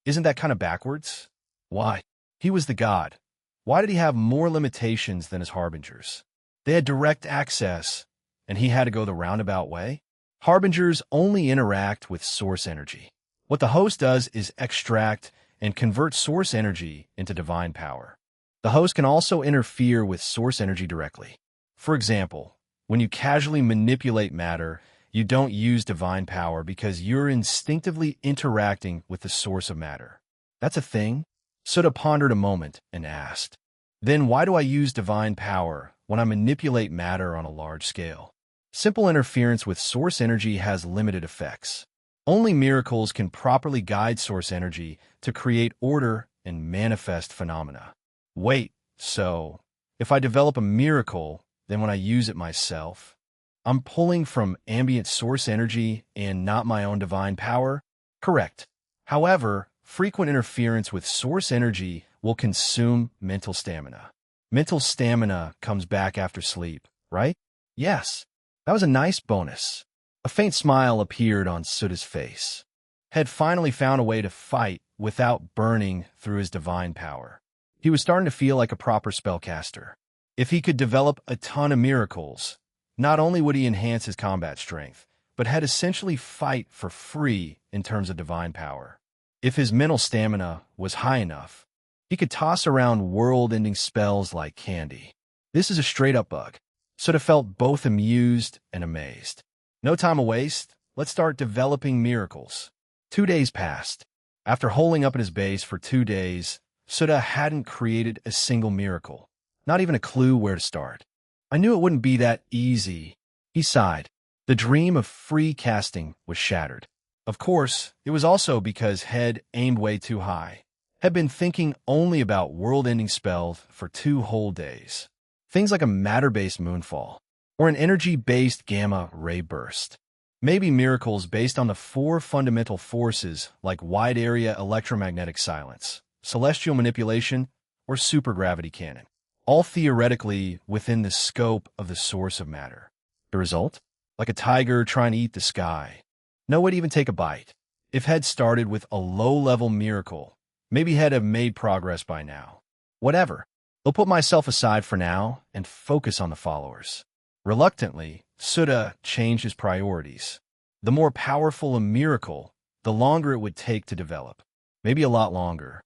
Isn't that kind of backwards? Why? He was the god. Why did he have more limitations than his harbingers? They had direct access, and he had to go the roundabout way? Harbingers only interact with source energy. What the host does is extract and convert source energy into divine power. The host can also interfere with source energy directly. For example, when you casually manipulate matter, you don't use divine power because you're instinctively interacting with the source of matter. That's a thing? Souta pondered a moment and asked, then why do I use divine power when I manipulate matter on a large scale? Simple interference with source energy has limited effects. Only miracles can properly guide source energy to create order and manifest phenomena. Wait, so if I develop a miracle, then when I use it myself, I'm pulling from ambient source energy and not my own divine power? Correct. However, frequent interference with source energy will consume mental stamina. Mental stamina comes back after sleep, right? Yes. That was a nice bonus. A faint smile appeared on Souta's face. Had finally found a way to fight without burning through his divine power. He was starting to feel like a proper spellcaster. If he could develop a ton of miracles, not only would he enhance his combat strength, but but had essentially fight for free in terms of divine power. If his mental stamina was high enough, he could toss around world-ending spells like candy. This is a straight-up bug. Souta felt both amused and amazed. No time to waste. Let's start developing miracles. 2 days passed. After holing up at his base for 2 days, Souta hadn't created a single miracle. Not even a clue where to start. I knew it wouldn't be that easy. He sighed. The dream of free casting was shattered. Of course, it was also because Head aimed way too high. Had been thinking only about world-ending spells for 2 whole days. Things like a matter-based moonfall, or an energy-based gamma-ray burst. Maybe miracles based on the 4 fundamental forces like wide-area electromagnetic silence, celestial manipulation, or supergravity cannon, all theoretically within the scope of the source of matter. The result? Like a tiger trying to eat the sky. No way to even take a bite. If Head started with a low-level miracle, maybe Head have made progress by now. Whatever. I'll put myself aside for now and focus on the followers. Reluctantly, Souta changed his priorities. The more powerful a miracle, the longer it would take to develop. Maybe a lot longer.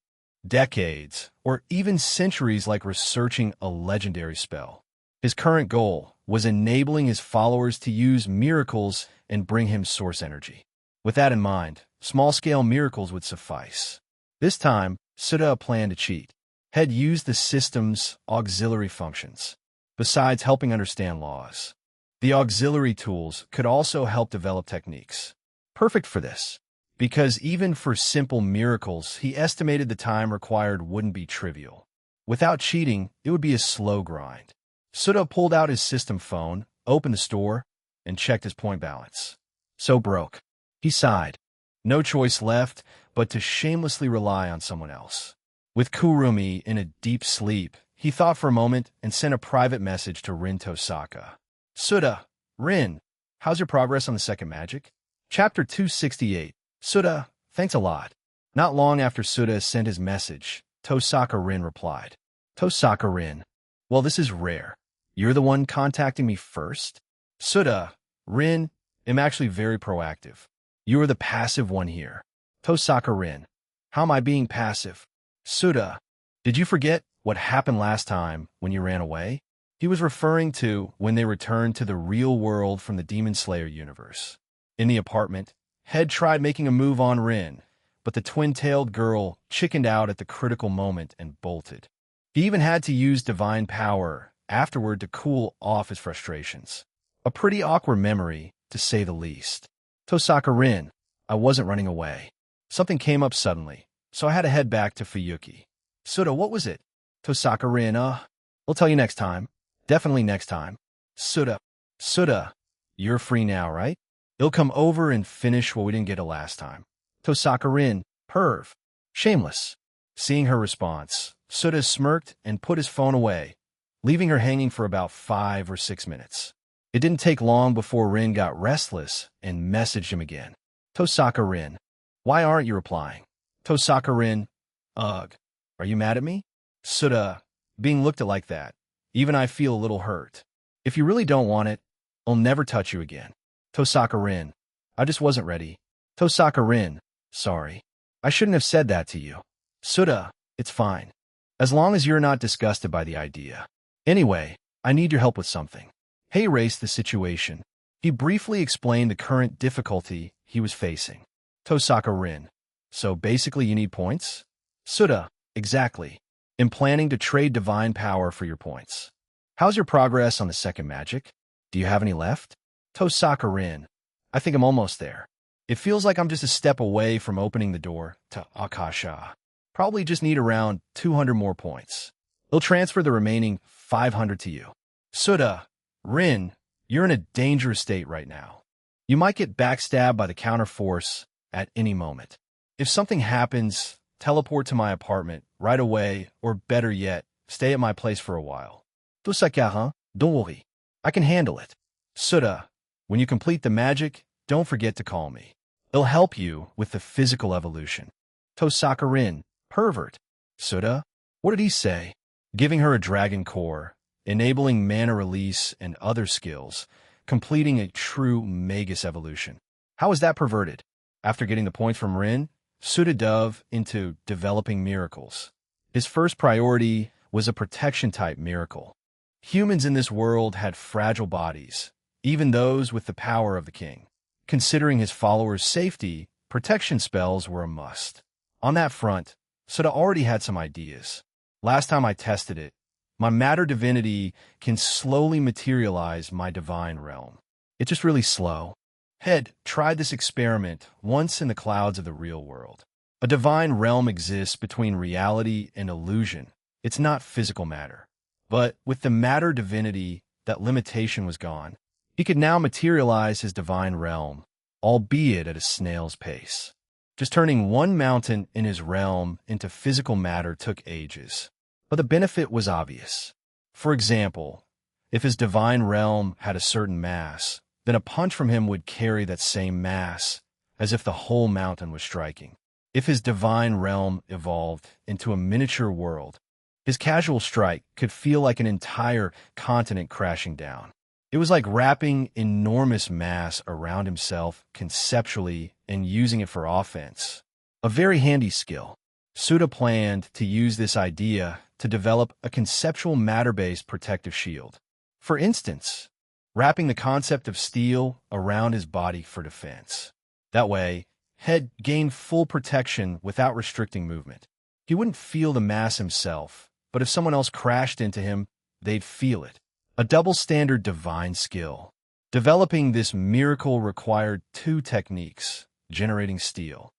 Decades, or even centuries, like researching a legendary spell. His current goal was enabling his followers to use miracles and bring him source energy. With that in mind, small-scale miracles would suffice. This time, Souta planned to cheat. Had used the system's auxiliary functions, besides helping understand laws. The auxiliary tools could also help develop techniques. Perfect for this, because even for simple miracles, he estimated the time required wouldn't be trivial. Without cheating, it would be a slow grind. Souta pulled out his system phone, opened the store, and checked his point balance. So broke. He sighed. No choice left but to shamelessly rely on someone else. With Kurumi in a deep sleep, he thought for a moment and sent a private message to Rin Tosaka. Souta, Rin, how's your progress on the second magic? Chapter 268. Souta, thanks a lot. Not long after Souta sent his message, Tosaka Rin replied. Tosaka Rin, well, this is rare. You're the one contacting me first? Souta, Rin, am actually very proactive. You are the passive one here. Tosaka Rin, how am I being passive? Souta, did you forget what happened last time when you ran away? He was referring to when they returned to the real world from the Demon Slayer universe. In the apartment, Head tried making a move on Rin, but the twin-tailed girl chickened out at the critical moment and bolted. He even had to use divine power afterward to cool off his frustrations. A pretty awkward memory, to say the least. Tosaka Rin, I wasn't running away. Something came up suddenly, so I had to head back to Fuyuki. Souta, what was it? Tosaka Rin, we'll tell you next time. Definitely next time. Souta, you're free now, right? He'll come over and finish what we didn't get last time. Tosaka Rin, perv. Shameless. Seeing her response, Souta smirked and put his phone away, leaving her hanging for about 5 or 6 minutes. It didn't take long before Rin got restless and messaged him again. Tosaka Rin, why aren't you replying? Tosaka Rin, ugh. Are you mad at me? Souta, being looked at like that. Even I feel a little hurt. If you really don't want it, I'll never touch you again. Tosaka Rin, I just wasn't ready. Tosaka Rin, sorry. I shouldn't have said that to you. Souta, it's fine. As long as you're not disgusted by the idea. Anyway, I need your help with something. Hey, race the situation. He briefly explained the current difficulty he was facing. Tosaka Rin, so basically you need points? Souta, exactly. I'm planning to trade divine power for your points. How's your progress on the second magic? Do you have any left? Tosaka Rin, I think I'm almost there. It feels like I'm just a step away from opening the door to Akasha. Probably just need around 200 more points. He'll transfer the remaining 500 to you. Souta, Rin, you're in a dangerous state right now. You might get backstabbed by the counterforce at any moment. If something happens, teleport to my apartment right away, or better yet, stay at my place for a while. Tosaka, don't worry. I can handle it. Souta, when you complete the magic, don't forget to call me. It'll help you with the physical evolution. Tosaka Rin, pervert. Souta, what did he say? Giving her a dragon core, enabling mana release and other skills, completing a true Magus evolution. How was that perverted? After getting the points from Rin, Souta dove into developing miracles. His first priority was a protection-type miracle. Humans in this world had fragile bodies, even those with the power of the king. Considering his followers' safety, protection spells were a must. On that front, Souta already had some ideas. Last time I tested it, my matter divinity can slowly materialize my divine realm. It's just really slow. Head tried this experiment once in the clouds of the real world. A divine realm exists between reality and illusion. It's not physical matter. But with the matter divinity, that limitation was gone. He could now materialize his divine realm, albeit at a snail's pace. Just turning one mountain in his realm into physical matter took ages. But the benefit was obvious. For example, if his divine realm had a certain mass, then a punch from him would carry that same mass, as if the whole mountain was striking. If his divine realm evolved into a miniature world, his casual strike could feel like an entire continent crashing down. It was like wrapping enormous mass around himself conceptually and using it for offense. A very handy skill. Souta planned to use this idea to develop a conceptual matter-based protective shield. For instance, wrapping the concept of steel around his body for defense. That way, Head gained full protection without restricting movement. He wouldn't feel the mass himself, but if someone else crashed into him, they'd feel it. A double-standard divine skill. Developing this miracle required two techniques, generating steel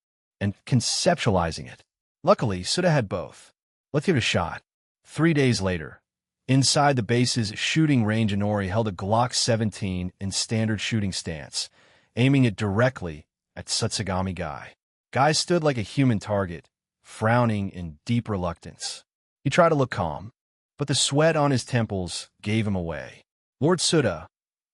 and conceptualizing it. Luckily, Souta had both. Let's give it a shot. 3 days later, inside the base's shooting range, Inori held a Glock 17 in standard shooting stance, aiming it directly at Tsutsugami Guy. Guy stood like a human target, frowning in deep reluctance. He tried to look calm, but the sweat on his temples gave him away. Lord Souta,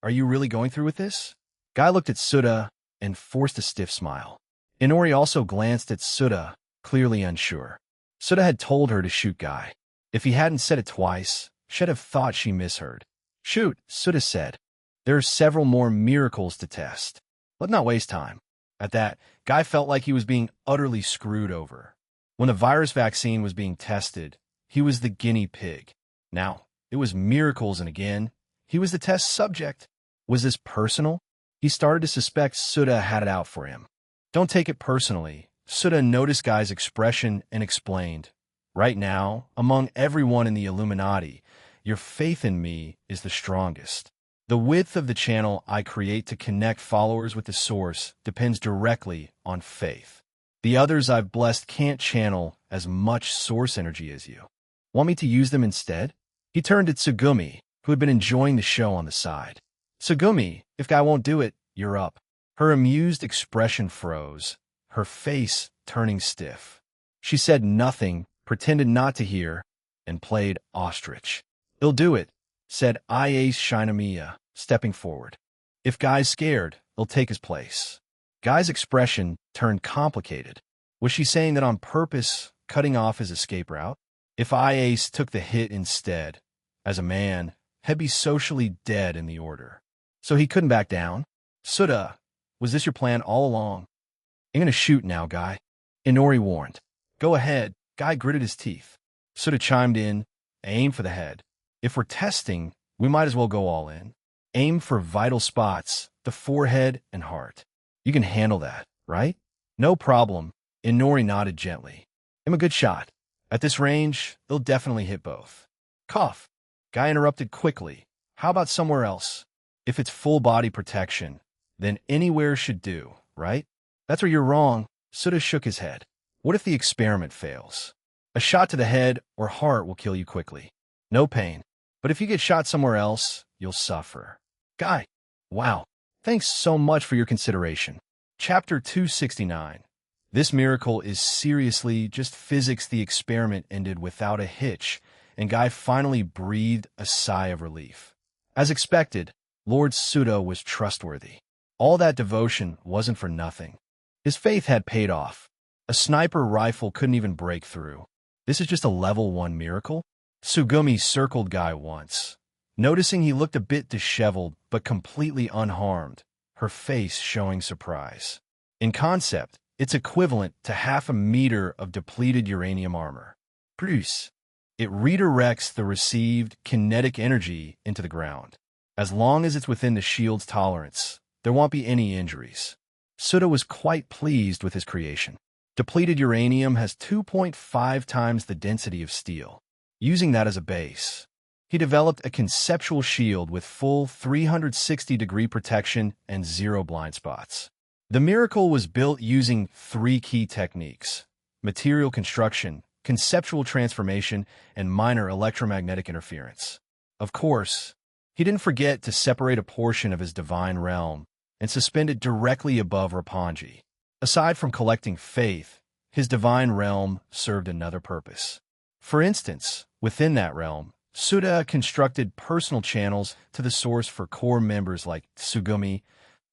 are you really going through with this? Guy looked at Souta and forced a stiff smile. Inori also glanced at Souta, clearly unsure. Souta had told her to shoot Guy. If he hadn't said it twice, she'd have thought she misheard. Shoot, Souta said. There are several more miracles to test. Let's not waste time. At that, Guy felt like he was being utterly screwed over. When the virus vaccine was being tested, he was the guinea pig. Now, it was miracles, and again, he was the test subject. Was this personal? He started to suspect Souta had it out for him. Don't take it personally. Souta noticed Guy's expression and explained, right now, among everyone in the Illuminati, your faith in me is the strongest. The width of the channel I create to connect followers with the source depends directly on faith. The others I've blessed can't channel as much source energy as you. Want me to use them instead? He turned to Tsugumi, who had been enjoying the show on the side. Tsugumi, if Guy won't do it, you're up. Her amused expression froze, her face turning stiff. She said nothing, pretended not to hear, and played ostrich. He'll do it, said Ace Shinamiya, stepping forward. If Guy's scared, he'll take his place. Guy's expression turned complicated. Was she saying that on purpose, cutting off his escape route? If Ace took the hit instead, as a man, he'd be socially dead in the order. So he couldn't back down? Souta, was this your plan all along? I'm gonna shoot now, Guy. Inori warned. Go ahead. Guy gritted his teeth. Souta chimed in, aim for the head. If we're testing, we might as well go all in. Aim for vital spots, the forehead and heart. You can handle that, right? No problem. Inori nodded gently. I'm a good shot. At this range, they'll definitely hit both. Cough. Guy interrupted quickly. How about somewhere else? If it's full body protection, then anywhere should do, right? That's where you're wrong. Souta shook his head. What if the experiment fails? A shot to the head or heart will kill you quickly. No pain. But if you get shot somewhere else, you'll suffer. Guy, wow. Thanks so much for your consideration. Chapter 269. This miracle is seriously just physics. The experiment ended without a hitch, and Guy finally breathed a sigh of relief. As expected, Lord Souta was trustworthy. All that devotion wasn't for nothing. His faith had paid off. A sniper rifle couldn't even break through. This is just a level 1 miracle? Tsugumi circled Guy once, Noticing he looked a bit disheveled but completely unharmed, her face showing surprise. In concept, it's equivalent to 0.5 meter of depleted uranium armor. Plus, it redirects the received kinetic energy into the ground. As long as it's within the shield's tolerance, there won't be any injuries. Souta was quite pleased with his creation. Depleted uranium has 2.5 times the density of steel. Using that as a base, he developed a conceptual shield with full 360-degree protection and 0 blind spots. The miracle was built using 3 key techniques: material construction, conceptual transformation, and minor electromagnetic interference. Of course, he didn't forget to separate a portion of his divine realm and suspend it directly above Roppongi. Aside from collecting faith, his divine realm served another purpose. For instance, within that realm, Souta constructed personal channels to the source for core members like Tsugumi,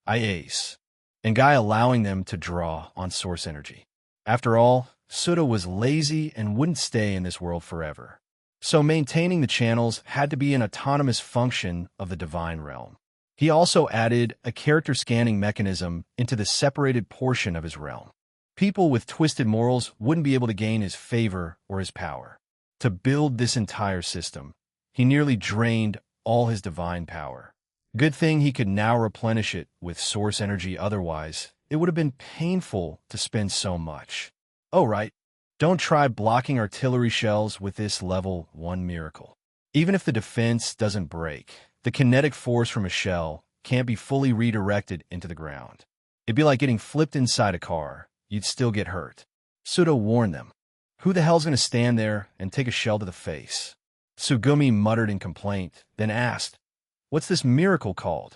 Iase, and Guy, allowing them to draw on source energy. After all, Souta was lazy and wouldn't stay in this world forever. So maintaining the channels had to be an autonomous function of the divine realm. He also added a character scanning mechanism into the separated portion of his realm. People with twisted morals wouldn't be able to gain his favor or his power. To build this entire system, he nearly drained all his divine power. Good thing he could now replenish it with source energy, otherwise it would have been painful to spend so much. Oh right, don't try blocking artillery shells with this level 1 miracle. Even if the defense doesn't break, the kinetic force from a shell can't be fully redirected into the ground. It'd be like getting flipped inside a car. You'd still get hurt. Souta warned them. Who the hell's going to stand there and take a shell to the face? Tsugumi muttered in complaint, then asked, "What's this miracle called?"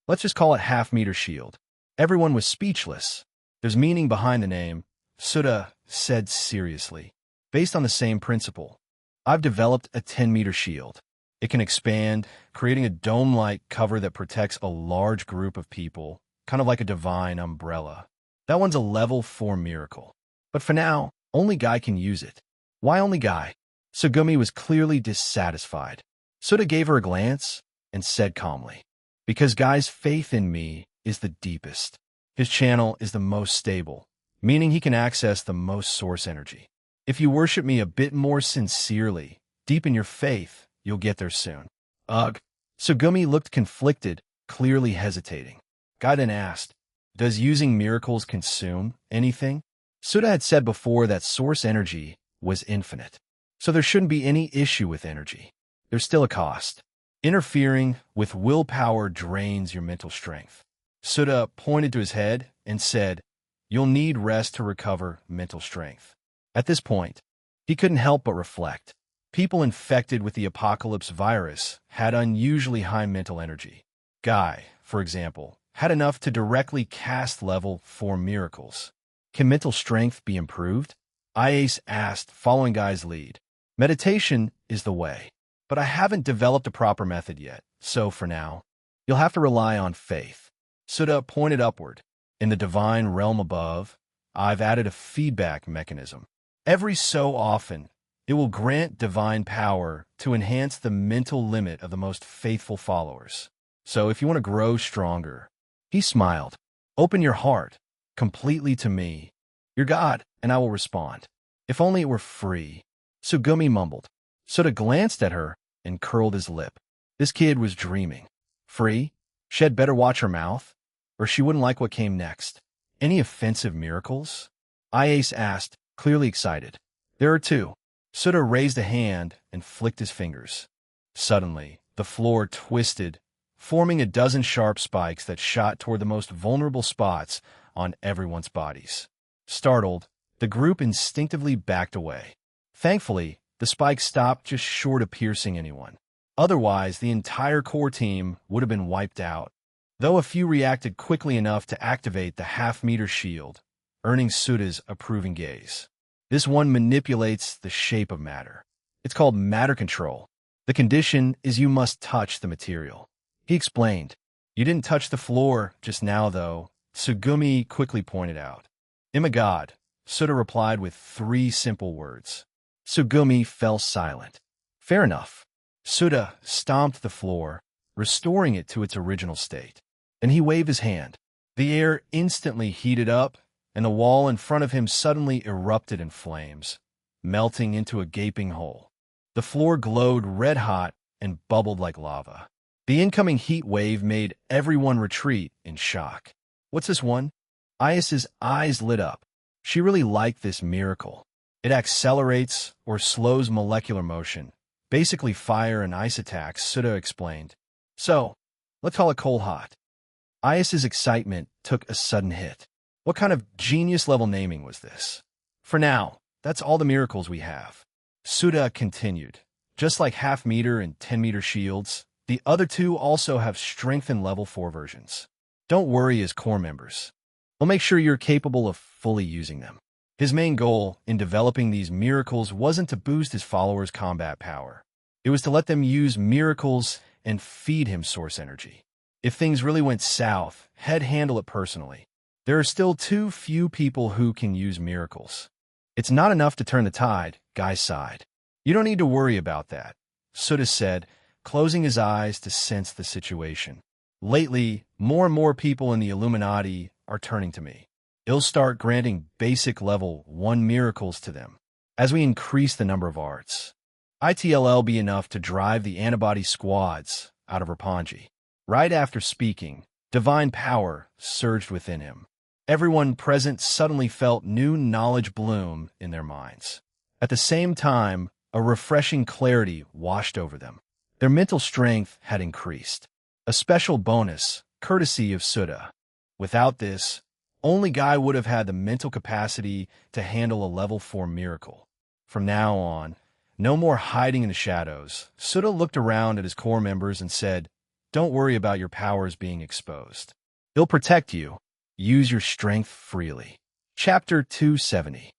Let's just call it 0.5 meter shield." Everyone was speechless. There's meaning behind the name, Souta said seriously. Based on the same principle, I've developed a 10-meter shield. It can expand, creating a dome-like cover that protects a large group of people, kind of like a divine umbrella. That one's a level 4 miracle. But for now, only Guy can use it. Why only Guy? Tsugumi was clearly dissatisfied. Souta gave her a glance and said calmly, "Because Guy's faith in me is the deepest. His channel is the most stable, meaning he can access the most source energy. If you worship me a bit more sincerely, deep in your faith, you'll get there soon." Ugh. Tsugumi looked conflicted, clearly hesitating. Guy then asked, "Does using miracles consume anything?" Souta had said before that source energy was infinite, so there shouldn't be any issue with energy. There's still a cost. Interfering with willpower drains your mental strength. Souta pointed to his head and said, "You'll need rest to recover mental strength." At this point, he couldn't help but reflect. People infected with the apocalypse virus had unusually high mental energy. Guy, for example, had enough to directly cast level 4 miracles. Can mental strength be improved? Iase asked, following Guy's lead. Meditation is the way, but I haven't developed a proper method yet, so for now, you'll have to rely on faith. Souta pointed upward. In the divine realm above, I've added a feedback mechanism. Every so often, it will grant divine power to enhance the mental limit of the most faithful followers. So if you want to grow stronger, he smiled. Open your heart completely to me, your God, and I will respond. If only it were free. Tsugumi mumbled. Souta glanced at her and curled his lip. This kid was dreaming. Free? She'd better watch her mouth, or she wouldn't like what came next. Any offensive miracles? Iase asked, clearly excited. There are 2. Souta raised a hand and flicked his fingers. Suddenly, the floor twisted, forming a dozen sharp spikes that shot toward the most vulnerable spots on everyone's bodies. Startled, the group instinctively backed away. Thankfully, the spikes stopped just short of piercing anyone. Otherwise, the entire core team would have been wiped out, though a few reacted quickly enough to activate the 0.5 meter shield, earning Souta's approving gaze. This one manipulates the shape of matter. It's called matter control. The condition is you must touch the material. He explained. You didn't touch the floor just now, though, Tsugumi quickly pointed out. "I'm a god," Souta replied with 3 simple words. Tsugumi fell silent. Fair enough. Suda stomped the floor, restoring it to its original state. Then he waved his hand. The air instantly heated up, and the wall in front of him suddenly erupted in flames, melting into a gaping hole. The floor glowed red-hot and bubbled like lava. The incoming heat wave made everyone retreat in shock. What's this one? Ayes's eyes lit up. She really liked this miracle. It accelerates or slows molecular motion. Basically fire and ice attacks, Suda explained. So, let's call it cold hot. Ayes's excitement took a sudden hit. What kind of genius-level naming was this? For now, that's all the miracles we have. Suda continued. Just like half-meter and 10-meter shields, the other two also have strengthened level 4 versions. Don't worry as core members. We'll make sure you're capable of fully using them. His main goal in developing these miracles wasn't to boost his followers' combat power. It was to let them use miracles and feed him source energy. If things really went south, he'd handle it personally. There are still too few people who can use miracles. It's not enough to turn the tide, Guy sighed. You don't need to worry about that, Suda said, closing his eyes to sense the situation. Lately, more and more people in the Illuminati are turning to me. I'll start granting basic level 1 miracles to them. As we increase the number of arts, it'll be enough to drive the antibody squads out of Roppongi. Right after speaking, divine power surged within him. Everyone present suddenly felt new knowledge bloom in their minds. At the same time, a refreshing clarity washed over them. Their mental strength had increased. A special bonus, courtesy of Suda. Without this, only Guy would have had the mental capacity to handle a level 4 miracle. From now on, no more hiding in the shadows. Suda looked around at his core members and said, "Don't worry about your powers being exposed. They'll protect you. Use your strength freely." Chapter 270.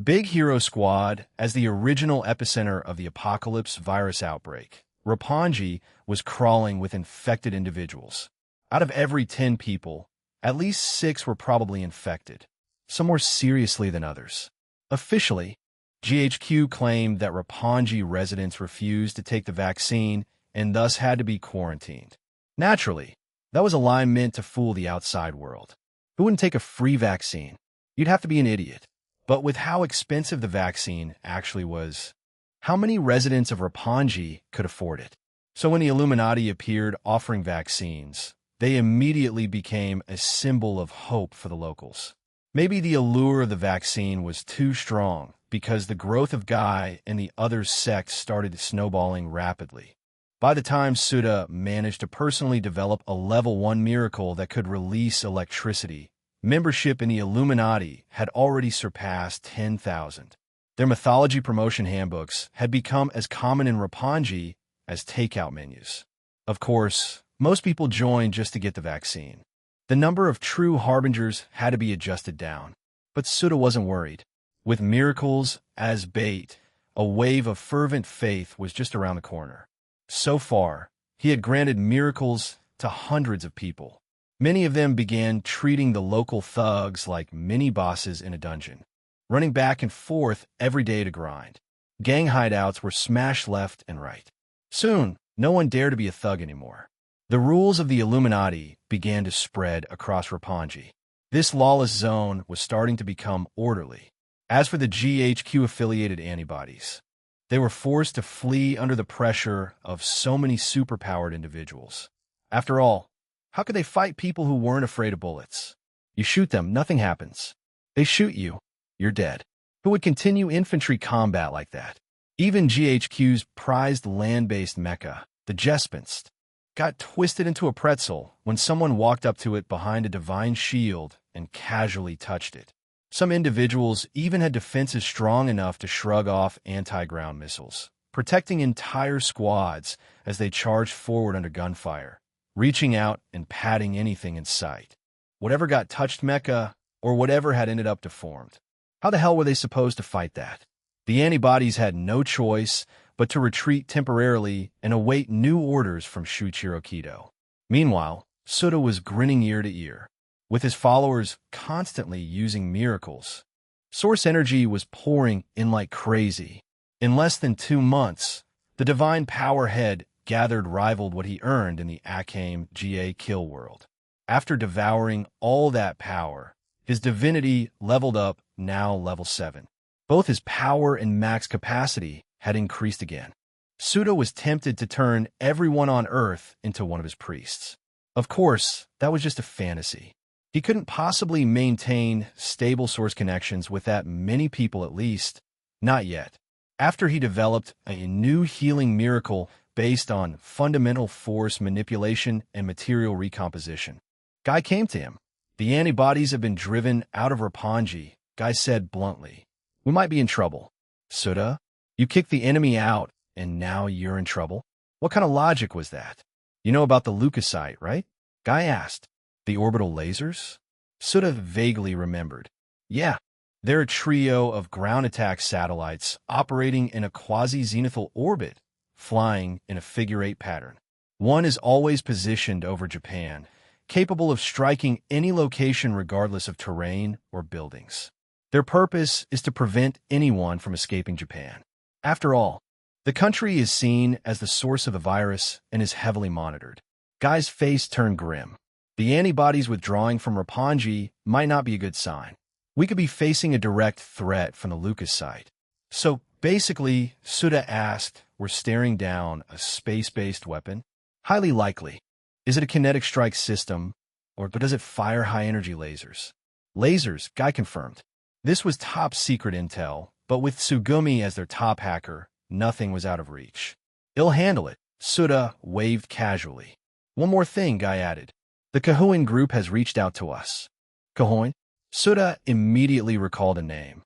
Big Hero Squad. As the original epicenter of the apocalypse virus outbreak, Roppongi was crawling with infected individuals. Out of every 10 people, at least 6 were probably infected, some more seriously than others. Officially, GHQ claimed that Roppongi residents refused to take the vaccine and thus had to be quarantined. Naturally, that was a lie meant to fool the outside world. Who wouldn't take a free vaccine? You'd have to be an idiot. But with how expensive the vaccine actually was, how many residents of Roppongi could afford it? So when the Illuminati appeared offering vaccines, they immediately became a symbol of hope for the locals. Maybe the allure of the vaccine was too strong because the growth of Guy and the other sects started snowballing rapidly. By the time Suda managed to personally develop a level 1 miracle that could release electricity, membership in the Illuminati had already surpassed 10,000. Their mythology promotion handbooks had become as common in Roppongi as takeout menus. Of course, most people joined just to get the vaccine. The number of true harbingers had to be adjusted down. But Suda wasn't worried. With miracles as bait, a wave of fervent faith was just around the corner. So far, he had granted miracles to hundreds of people. Many of them began treating the local thugs like mini-bosses in a dungeon, running back and forth every day to grind. Gang hideouts were smashed left and right. Soon, no one dared to be a thug anymore. The rules of the Illuminati began to spread across Roppongi. This lawless zone was starting to become orderly. As for the GHQ-affiliated antibodies, they were forced to flee under the pressure of so many superpowered individuals. After all, how could they fight people who weren't afraid of bullets? You shoot them, nothing happens. They shoot you, you're dead. Who would continue infantry combat like that? Even GHQ's prized land-based mecha, the Jespenst, got twisted into a pretzel when someone walked up to it behind a divine shield and casually touched it. Some individuals even had defenses strong enough to shrug off anti-ground missiles, protecting entire squads as they charged forward under gunfire, reaching out and patting anything in sight. Whatever got touched mecha, or whatever had ended up deformed. How the hell were they supposed to fight that? The antibodies had no choice but to retreat temporarily and await new orders from Shuichiro Kido. Meanwhile, Suda was grinning ear to ear, with his followers constantly using miracles. Source energy was pouring in like crazy. In less than 2 months, The divine power head gathered rivaled what he earned in the Akame GA kill world. After devouring all that power, his divinity leveled up, now level 7. Both his power and max capacity had increased again. Souta was tempted to turn everyone on Earth into one of his priests. Of course, that was just a fantasy. He couldn't possibly maintain stable source connections with that many people, at least. Not yet. After he developed a new healing miracle based on fundamental force manipulation and material recomposition, Guy came to him. The antibodies have been driven out of Roppongi, Guy said bluntly. We might be in trouble. Souta, you kicked the enemy out, and now you're in trouble? What kind of logic was that? You know about the leukocyte, right? Guy asked. The orbital lasers? Souta vaguely remembered. Yeah, they're a trio of ground attack satellites operating in a quasi-zenithal orbit, flying in a figure-8 pattern. One is always positioned over Japan, capable of striking any location regardless of terrain or buildings. Their purpose is to prevent anyone from escaping Japan. After all, the country is seen as the source of the virus and is heavily monitored. Guy's face turned grim. The antibodies withdrawing from Roppongi might not be a good sign. We could be facing a direct threat from the leukocyte. So basically, Souta asked, we're staring down a space-based weapon? Highly likely. Is it a kinetic strike system, or does it fire high-energy lasers? Lasers, Guy confirmed. This was top-secret intel, but with Tsugumi as their top hacker, nothing was out of reach. They'll handle it, Souta waved casually. One more thing, Guy added. The Kahoin group has reached out to us. Kahoin? Souta immediately recalled a name.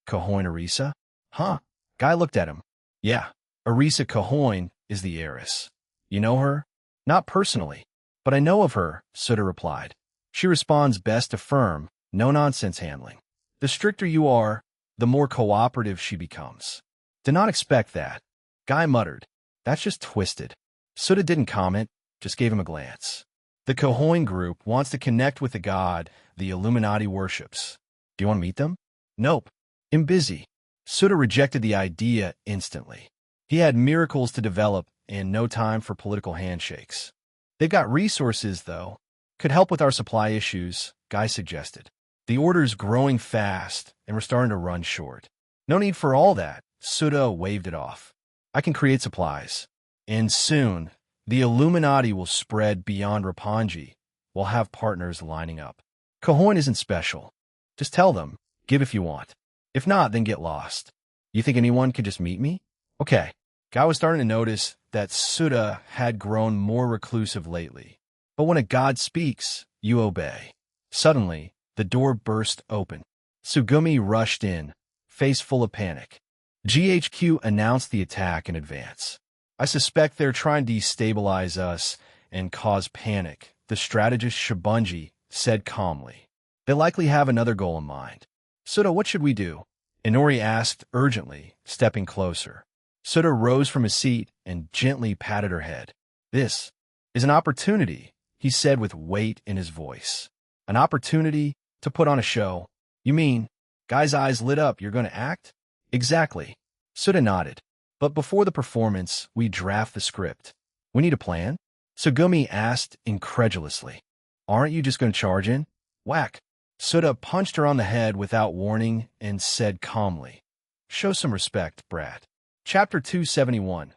Kahoin Arisa? Huh? Guy looked at him. Yeah, Arisa Kahoin is the heiress. You know her? Not personally, but I know of her, Souta replied. She responds best to firm, no-nonsense handling. The stricter you are, the more cooperative she becomes. Did not expect that. Guy muttered. That's just twisted. Souta didn't comment, just gave him a glance. The Kahoin group wants to connect with the god the Illuminati worships. Do you want to meet them? Nope. I'm busy. Souta rejected the idea instantly. He had miracles to develop and no time for political handshakes. They've got resources, though. Could help with our supply issues, Guy suggested. The order's growing fast, and we're starting to run short. No need for all that. Souta waved it off. I can create supplies. And soon, the Illuminati will spread beyond Roppongi. We'll have partners lining up. Kahoin isn't special. Just tell them, give if you want. If not, then get lost. You think anyone could just meet me? Okay. Guy was starting to notice that Souta had grown more reclusive lately. But when a god speaks, you obey. Suddenly, the door burst open. Tsugumi rushed in, face full of panic. GHQ announced the attack in advance. I suspect they're trying to destabilize us and cause panic, the strategist Shibunji said calmly. They likely have another goal in mind. Souta, what should we do? Inori asked urgently, stepping closer. Souta rose from his seat and gently patted her head. This is an opportunity, he said with weight in his voice. An opportunity to put on a show. You mean, Guy's eyes lit up, you're going to act? Exactly. Souta nodded. But before the performance, we draft the script. We need a plan? Tsugumi asked incredulously. Aren't you just going to charge in? Whack. Souta punched her on the head without warning and said calmly, show some respect, brat. Chapter 271.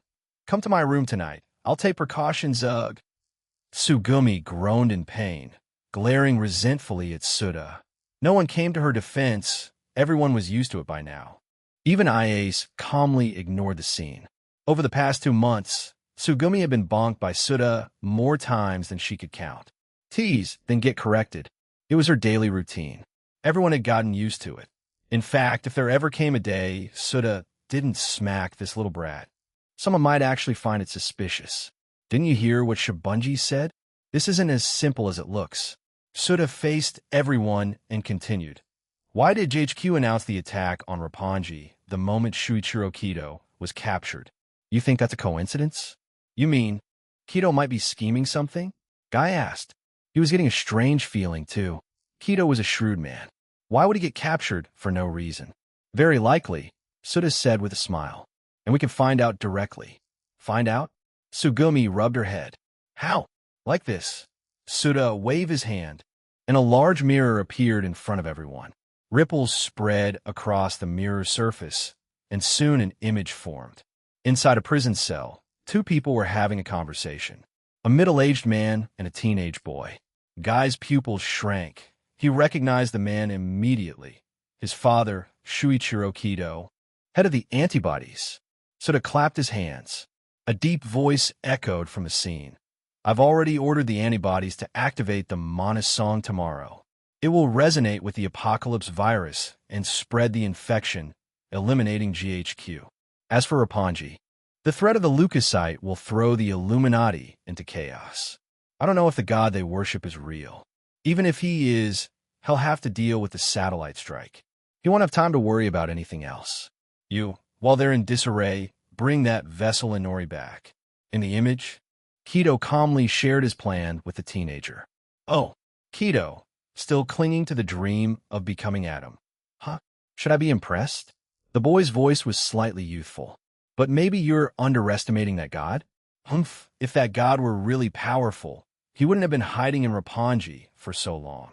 Come to my room tonight. I'll take precautions, ugh. Tsugumi groaned in pain, glaring resentfully at Souta. No one came to her defense. Everyone was used to it by now. Even Iase calmly ignored the scene. Over the past 2 months, Tsugumi had been bonked by Souta more times than she could count. Tease, then get corrected. It was her daily routine. Everyone had gotten used to it. In fact, if there ever came a day Souta didn't smack this little brat, someone might actually find it suspicious. Didn't you hear what Shibunji said? This isn't as simple as it looks. Souta faced everyone and continued. Why did JHQ announce the attack on Roppongi the moment Shuichiro Kido was captured? You think that's a coincidence? You mean Kido might be scheming something? Guy asked. He was getting a strange feeling, too. Kido was a shrewd man. Why would he get captured for no reason? Very likely, Souta said with a smile. And we can find out directly. Find out? Sugumi rubbed her head. How? Like this. Suda waved his hand, and a large mirror appeared in front of everyone. Ripples spread across the mirror surface, and soon an image formed. Inside a prison cell, two people were having a conversation. A middle-aged man and a teenage boy. Guy's pupils shrank. He recognized the man immediately. His father, Shuichiro Kido, head of the antibodies. Suda clapped his hands. A deep voice echoed from the scene. I've already ordered the antibodies to activate the Mana song tomorrow. It will resonate with the apocalypse virus and spread the infection, eliminating GHQ. As for Roppongi, the threat of the leukocyte will throw the Illuminati into chaos. I don't know if the god they worship is real. Even if he is, he'll have to deal with the satellite strike. He won't have time to worry about anything else. You, while they're in disarray, bring that vessel Inori back. In the image, Kido calmly shared his plan with the teenager. Oh, Kido, still clinging to the dream of becoming Adam. Huh? Should I be impressed? The boy's voice was slightly youthful. But maybe you're underestimating that god? Humph, if that god were really powerful, he wouldn't have been hiding in Roppongi for so long.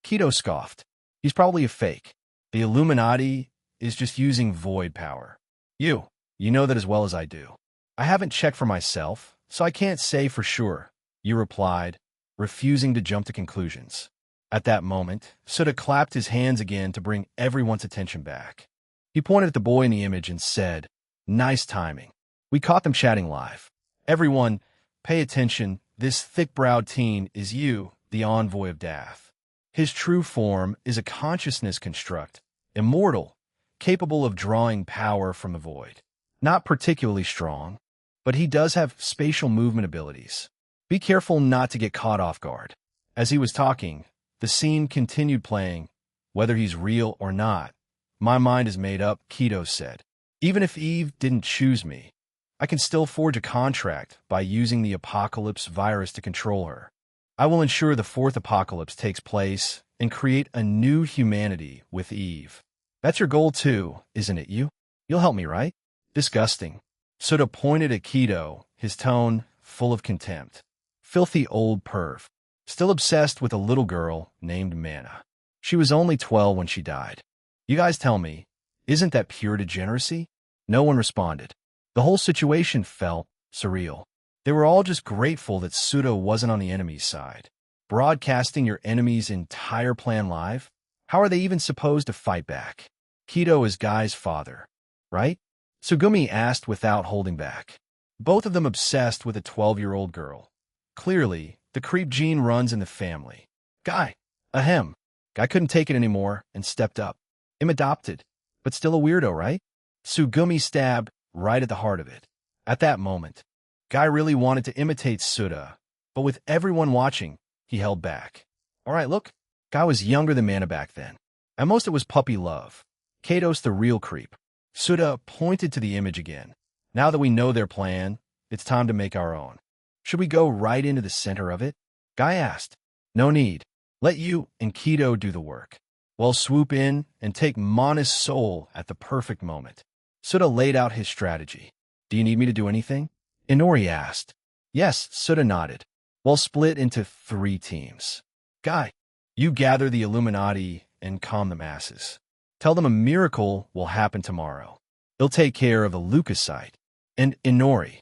Kido scoffed. He's probably a fake. The Illuminati is just using void power. You know that as well as I do. I haven't checked for myself, so I can't say for sure, you replied, refusing to jump to conclusions. At that moment, Suda clapped his hands again to bring everyone's attention back. He pointed at the boy in the image and said, Nice timing. We caught them chatting live. Everyone, pay attention. This thick-browed teen is you, the envoy of death. His true form is a consciousness construct, immortal, capable of drawing power from the void. Not particularly strong, but he does have spatial movement abilities. Be careful not to get caught off guard. As he was talking, the scene continued playing. Whether he's real or not, my mind is made up, Kido said. Even if Eve didn't choose me, I can still forge a contract by using the apocalypse virus to control her. I will ensure the fourth apocalypse takes place and create a new humanity with Eve. That's your goal too, isn't it you? You'll help me, right? Disgusting. Suda pointed at Kido, his tone full of contempt. Filthy old perv. Still obsessed with a little girl named Mana. She was only 12 when she died. You guys tell me, isn't that pure degeneracy? No one responded. The whole situation felt surreal. They were all just grateful that Suda wasn't on the enemy's side. Broadcasting your enemy's entire plan live? How are they even supposed to fight back? Kido is Guy's father, right? Sugumi asked without holding back. Both of them obsessed with a 12-year-old girl. Clearly, the creep gene runs in the family. Guy, ahem. Guy couldn't take it anymore and stepped up. I'm adopted, but still a weirdo, right? Sugumi stabbed right at the heart of it. At that moment, Guy really wanted to imitate Suda, but with everyone watching, he held back. All right, look, Guy was younger than Mana back then. At most it was puppy love. Kados the real creep. Suda pointed to the image again. Now that we know their plan, it's time to make our own. Should we go right into the center of it? Guy asked. No need. Let you and Kido do the work. We'll swoop in and take Mana's soul at the perfect moment. Suda laid out his strategy. Do you need me to do anything? Inori asked. Yes, Suda nodded. We'll split into 3 teams. Guy, you gather the Illuminati and calm the masses. Tell them a miracle will happen tomorrow. They'll take care of the leukocyte. And Inori,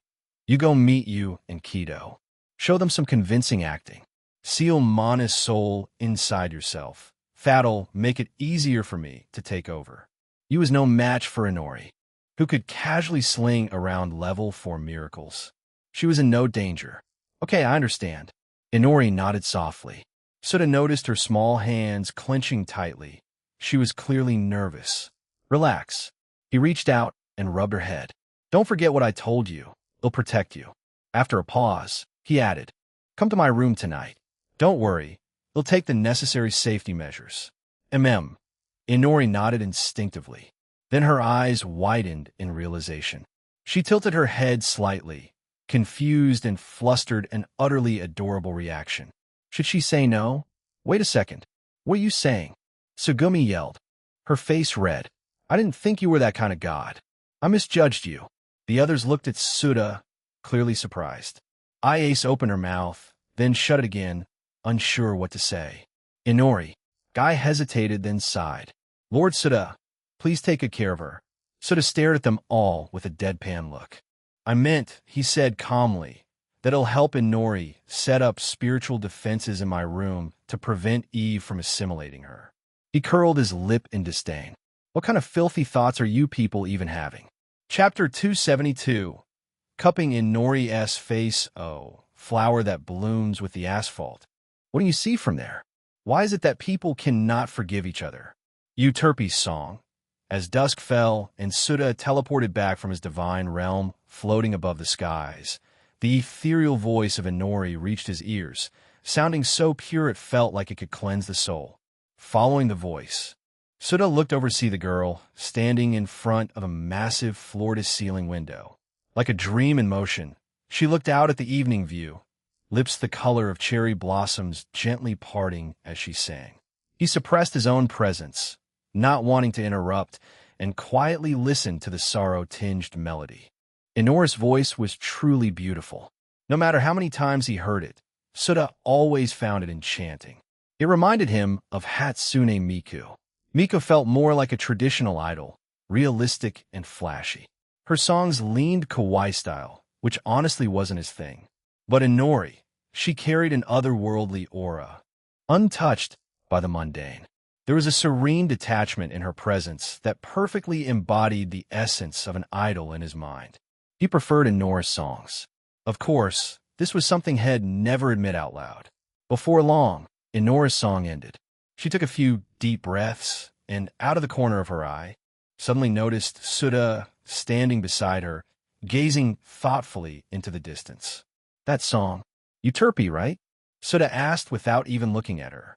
you go meet you and Kido. Show them some convincing acting. Seal Mana's soul inside yourself. That'll make it easier for me to take over. You is no match for Inori, who could casually sling around level 4 miracles. She was in no danger. Okay, I understand. Inori nodded softly. Suda noticed her small hands clenching tightly. She was clearly nervous. Relax. He reached out and rubbed her head. Don't forget what I told you. It'll protect you. After a pause, he added, Come to my room tonight. Don't worry. They'll take the necessary safety measures. Inori nodded instinctively. Then her eyes widened in realization. She tilted her head slightly, confused and flustered, an utterly adorable reaction. Should she say no? Wait a second. What are you saying? Sugumi yelled, her face red. I didn't think you were that kind of god. I misjudged you. The others looked at Suda, clearly surprised. Ice opened her mouth, then shut it again, unsure what to say. Inori. Guy hesitated, then sighed. Lord Souta, please take good care of her. Souta stared at them all with a deadpan look. I meant, he said calmly, that it'll help Inori set up spiritual defenses in my room to prevent Eve from assimilating her. He curled his lip in disdain. What kind of filthy thoughts are you people even having? Chapter 272. Cupping Inori's face. Oh, flower that blooms with the asphalt. What do you see from there? Why is it that people cannot forgive each other? Euterpe's song. As dusk fell and Souta teleported back from his divine realm, floating above the skies, the ethereal voice of Inori reached his ears, sounding so pure it felt like it could cleanse the soul. Following the voice, Souta looked over to see the girl, standing in front of a massive floor-to-ceiling window. Like a dream in motion, she looked out at the evening view, lips the color of cherry blossoms gently parting as she sang. He suppressed his own presence, not wanting to interrupt, and quietly listened to the sorrow-tinged melody. Inori's voice was truly beautiful. No matter how many times he heard it, Souta always found it enchanting. It reminded him of Hatsune Miku. Miku felt more like a traditional idol, realistic and flashy. Her songs leaned kawaii style, which honestly wasn't his thing. But Inori, she carried an otherworldly aura, untouched by the mundane. There was a serene detachment in her presence that perfectly embodied the essence of an idol in his mind. He preferred Inori's songs. Of course, this was something he'd never admit out loud. Before long, Inori's song ended. She took a few deep breaths, and out of the corner of her eye, suddenly noticed Souta standing beside her, gazing thoughtfully into the distance. That song, Euterpe, right? Souta asked without even looking at her.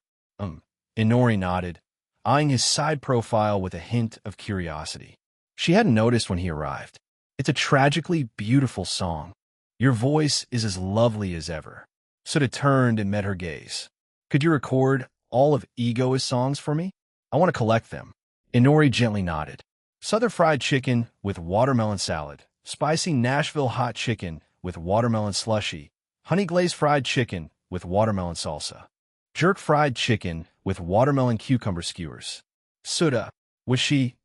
Inori nodded, eyeing his side profile with a hint of curiosity. She hadn't noticed when he arrived. It's a tragically beautiful song. Your voice is as lovely as ever. Souta turned and met her gaze. Could you record all of Ego's songs for me? I want to collect them. Inori gently nodded. Southern fried chicken with watermelon salad, spicy Nashville hot chicken with watermelon slushy, honey glazed fried chicken with watermelon salsa, jerk fried chicken with watermelon cucumber skewers. Souta, was she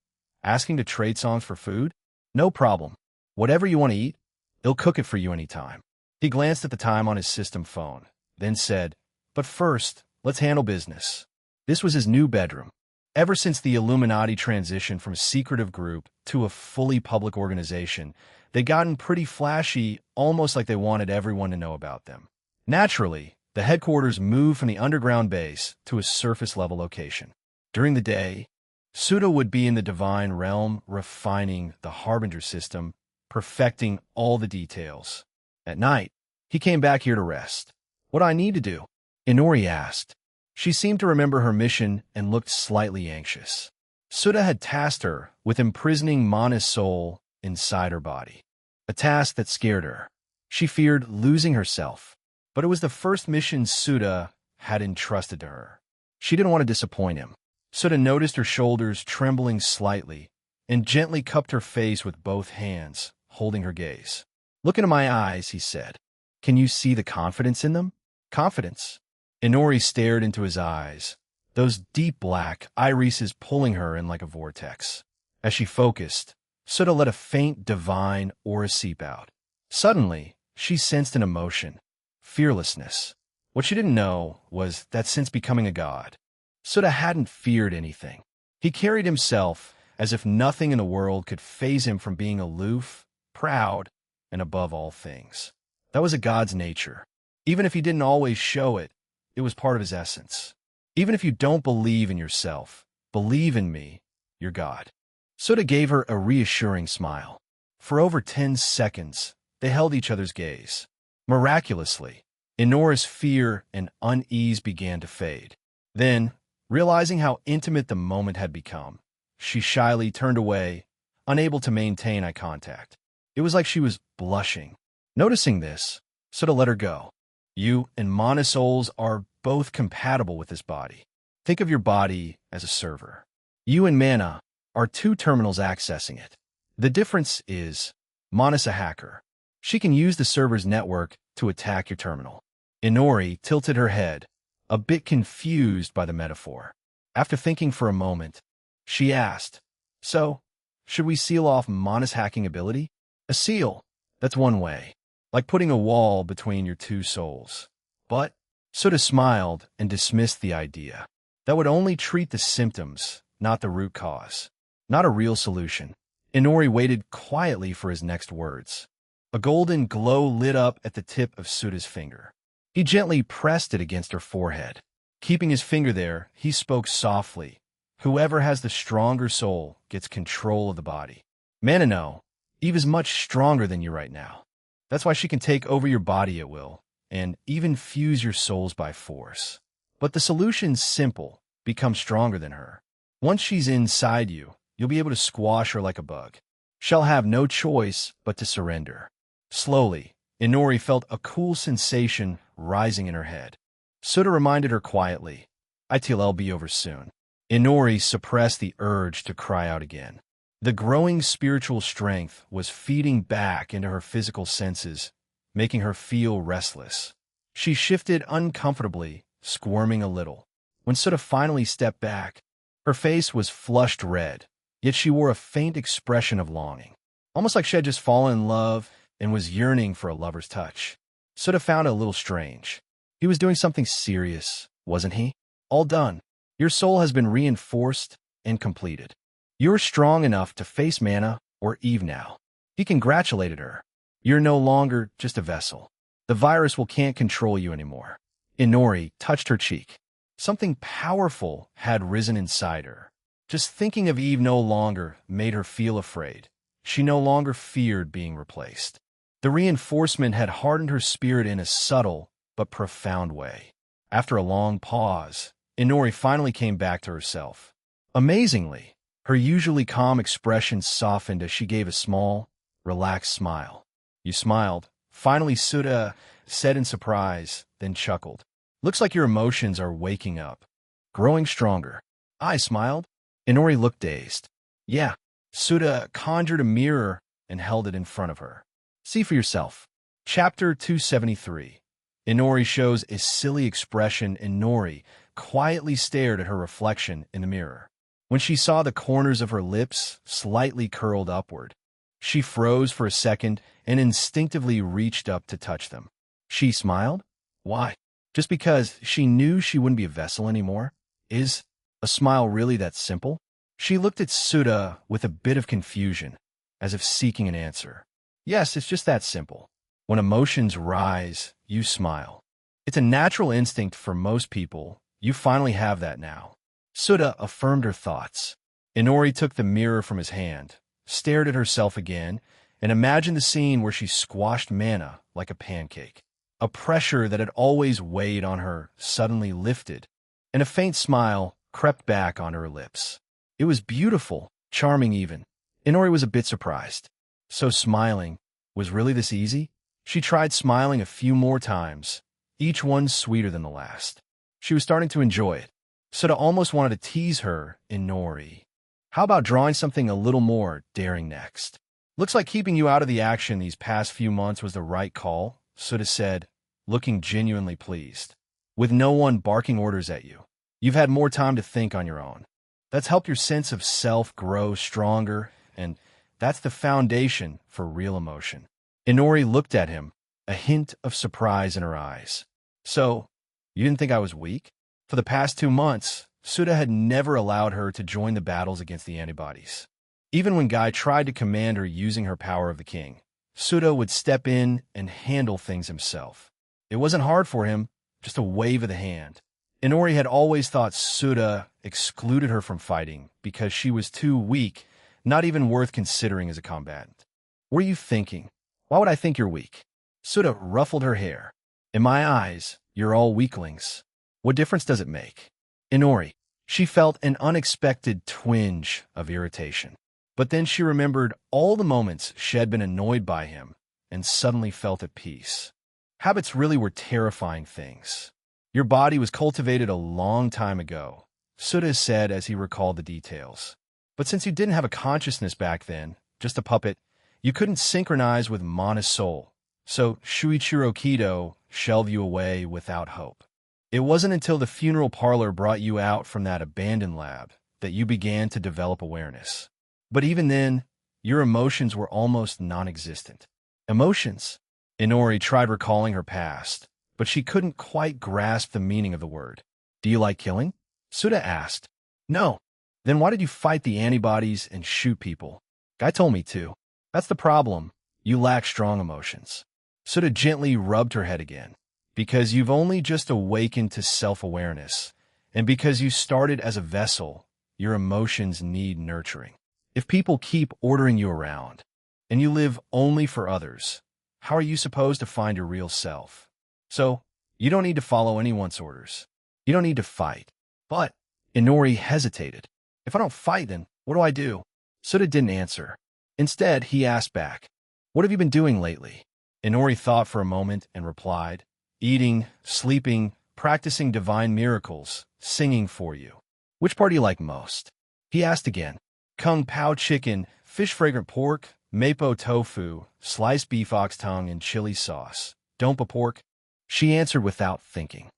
asking to trade songs for food? No problem. Whatever you want to eat, they'll cook it for you anytime. He glanced at the time on his system phone, then said, but first, let's handle business. This was his new bedroom. Ever since the Illuminati transition from a secretive group to a fully public organization, they'd gotten pretty flashy, almost like they wanted everyone to know about them. Naturally, the headquarters moved from the underground base to a surface-level location. During the day, Souta would be in the divine realm, refining the Harbinger system, perfecting all the details. At night, he came back here to rest. What do I need to do? Inori asked. She seemed to remember her mission and looked slightly anxious. Souta had tasked her with imprisoning Mana's soul inside her body, a task that scared her. She feared losing herself, but it was the first mission Souta had entrusted to her. She didn't want to disappoint him. Souta noticed her shoulders trembling slightly and gently cupped her face with both hands, holding her gaze. Look into my eyes, he said. Can you see the confidence in them? Confidence? Inori stared into his eyes, those deep black irises pulling her in like a vortex. As she focused, Souta let a faint divine aura seep out. Suddenly, she sensed an emotion, fearlessness. What she didn't know was that since becoming a god, Souta hadn't feared anything. He carried himself as if nothing in the world could faze him from being aloof, proud, and above all things. That was a god's nature. Even if he didn't always show it, it was part of his essence. Even if you don't believe in yourself, believe in me, your God. Souta gave her a reassuring smile. For over 10 seconds, they held each other's gaze. Miraculously, Inori's fear and unease began to fade. Then, realizing how intimate the moment had become, she shyly turned away, unable to maintain eye contact. It was like she was blushing. Noticing this, Souta let her go. You and Mana souls are both compatible with this body. Think of your body as a server. You and Mana are two terminals accessing it. The difference is, Mana's a hacker. She can use the server's network to attack your terminal. Inori tilted her head, a bit confused by the metaphor. After thinking for a moment, she asked, "So, should we seal off Mana's hacking ability?" "A seal, that's one way. Like putting a wall between your two souls." But Suda smiled and dismissed the idea. That would only treat the symptoms, not the root cause. Not a real solution. Inori waited quietly for his next words. A golden glow lit up at the tip of Suda's finger. He gently pressed it against her forehead. Keeping his finger there, he spoke softly. "Whoever has the stronger soul gets control of the body. Manano, Eve is much stronger than you right now. That's why she can take over your body at will, and even fuse your souls by force. But the solution's simple. Become stronger than her. Once she's inside you, you'll be able to squash her like a bug. She'll have no choice but to surrender." Slowly, Inori felt a cool sensation rising in her head. Suda reminded her quietly, "It'll be over soon." Inori suppressed the urge to cry out again. The growing spiritual strength was feeding back into her physical senses, making her feel restless. She shifted uncomfortably, squirming a little. When Suda finally stepped back, her face was flushed red, yet she wore a faint expression of longing, almost like she had just fallen in love and was yearning for a lover's touch. Suda found it a little strange. He was doing something serious, wasn't he? "All done. Your soul has been reinforced and completed. You're strong enough to face Mana or Eve now." He congratulated her. "You're no longer just a vessel. The virus can't control you anymore." Inori touched her cheek. Something powerful had risen inside her. Just thinking of Eve no longer made her feel afraid. She no longer feared being replaced. The reinforcement had hardened her spirit in a subtle but profound way. After a long pause, Inori finally came back to herself. Amazingly, her usually calm expression softened as she gave a small, relaxed smile. "You smiled," finally Suda said in surprise, then chuckled. "Looks like your emotions are waking up, growing stronger." I smiled. Inori looked dazed. "Yeah." Suda conjured a mirror and held it in front of her. "See for yourself." Chapter 273. Inori shows a silly expression and Nori quietly stared at her reflection in the mirror. When she saw the corners of her lips slightly curled upward, she froze for a second and instinctively reached up to touch them. She smiled? Why? Just because she knew she wouldn't be a vessel anymore? Is a smile really that simple? She looked at Suda with a bit of confusion, as if seeking an answer. Yes, it's just that simple. When emotions rise, you smile. It's a natural instinct for most people. You finally have that now. Suda affirmed her thoughts. Inori took the mirror from his hand, stared at herself again, and imagined the scene where she squashed Mana like a pancake. A pressure that had always weighed on her suddenly lifted, and a faint smile crept back onto her lips. It was beautiful, charming even. Inori was a bit surprised. So smiling was really this easy? She tried smiling a few more times, each one sweeter than the last. She was starting to enjoy it. Suda almost wanted to tease her, Inori. How about drawing something a little more daring next? Looks like keeping you out of the action these past few months was the right call, Suda said, looking genuinely pleased. With no one barking orders at you, you've had more time to think on your own. That's helped your sense of self grow stronger, and that's the foundation for real emotion. Inori looked at him, a hint of surprise in her eyes. So, you didn't think I was weak? For the past 2 months, Suda had never allowed her to join the battles against the antibodies. Even when Guy tried to command her using her power of the king, Suda would step in and handle things himself. It wasn't hard for him, just a wave of the hand. Inori had always thought Suda excluded her from fighting because she was too weak, not even worth considering as a combatant. What are you thinking? Why would I think you're weak? Suda ruffled her hair. In my eyes, you're all weaklings. What difference does it make? Inori, she felt an unexpected twinge of irritation. But then she remembered all the moments she had been annoyed by him and suddenly felt at peace. Habits really were terrifying things. Your body was cultivated a long time ago, Suda said as he recalled the details. But since you didn't have a consciousness back then, just a puppet, you couldn't synchronize with Mana's soul, So Shuichiro Kido shelved you away without hope. It wasn't until the funeral parlor brought you out from that abandoned lab that you began to develop awareness. But even then, your emotions were almost non-existent. Emotions? Inori tried recalling her past, but she couldn't quite grasp the meaning of the word. Do you like killing? Suda asked. No. Then why did you fight the antibodies and shoot people? Guy told me to. That's the problem. You lack strong emotions. Suda gently rubbed her head again. Because you've only just awakened to self-awareness, and because you started as a vessel, your emotions need nurturing. If people keep ordering you around, and you live only for others, how are you supposed to find your real self? So, you don't need to follow anyone's orders. You don't need to fight. But, Inori hesitated. If I don't fight, then what do I do? Suda didn't answer. Instead, he asked back, what have you been doing lately? Inori thought for a moment and replied, eating, sleeping, practicing divine miracles, singing for you. Which part do you like most? He asked again. Kung Pao chicken, fish fragrant pork, mapo tofu, sliced beef ox tongue, and chili sauce. Dompa pork? She answered without thinking.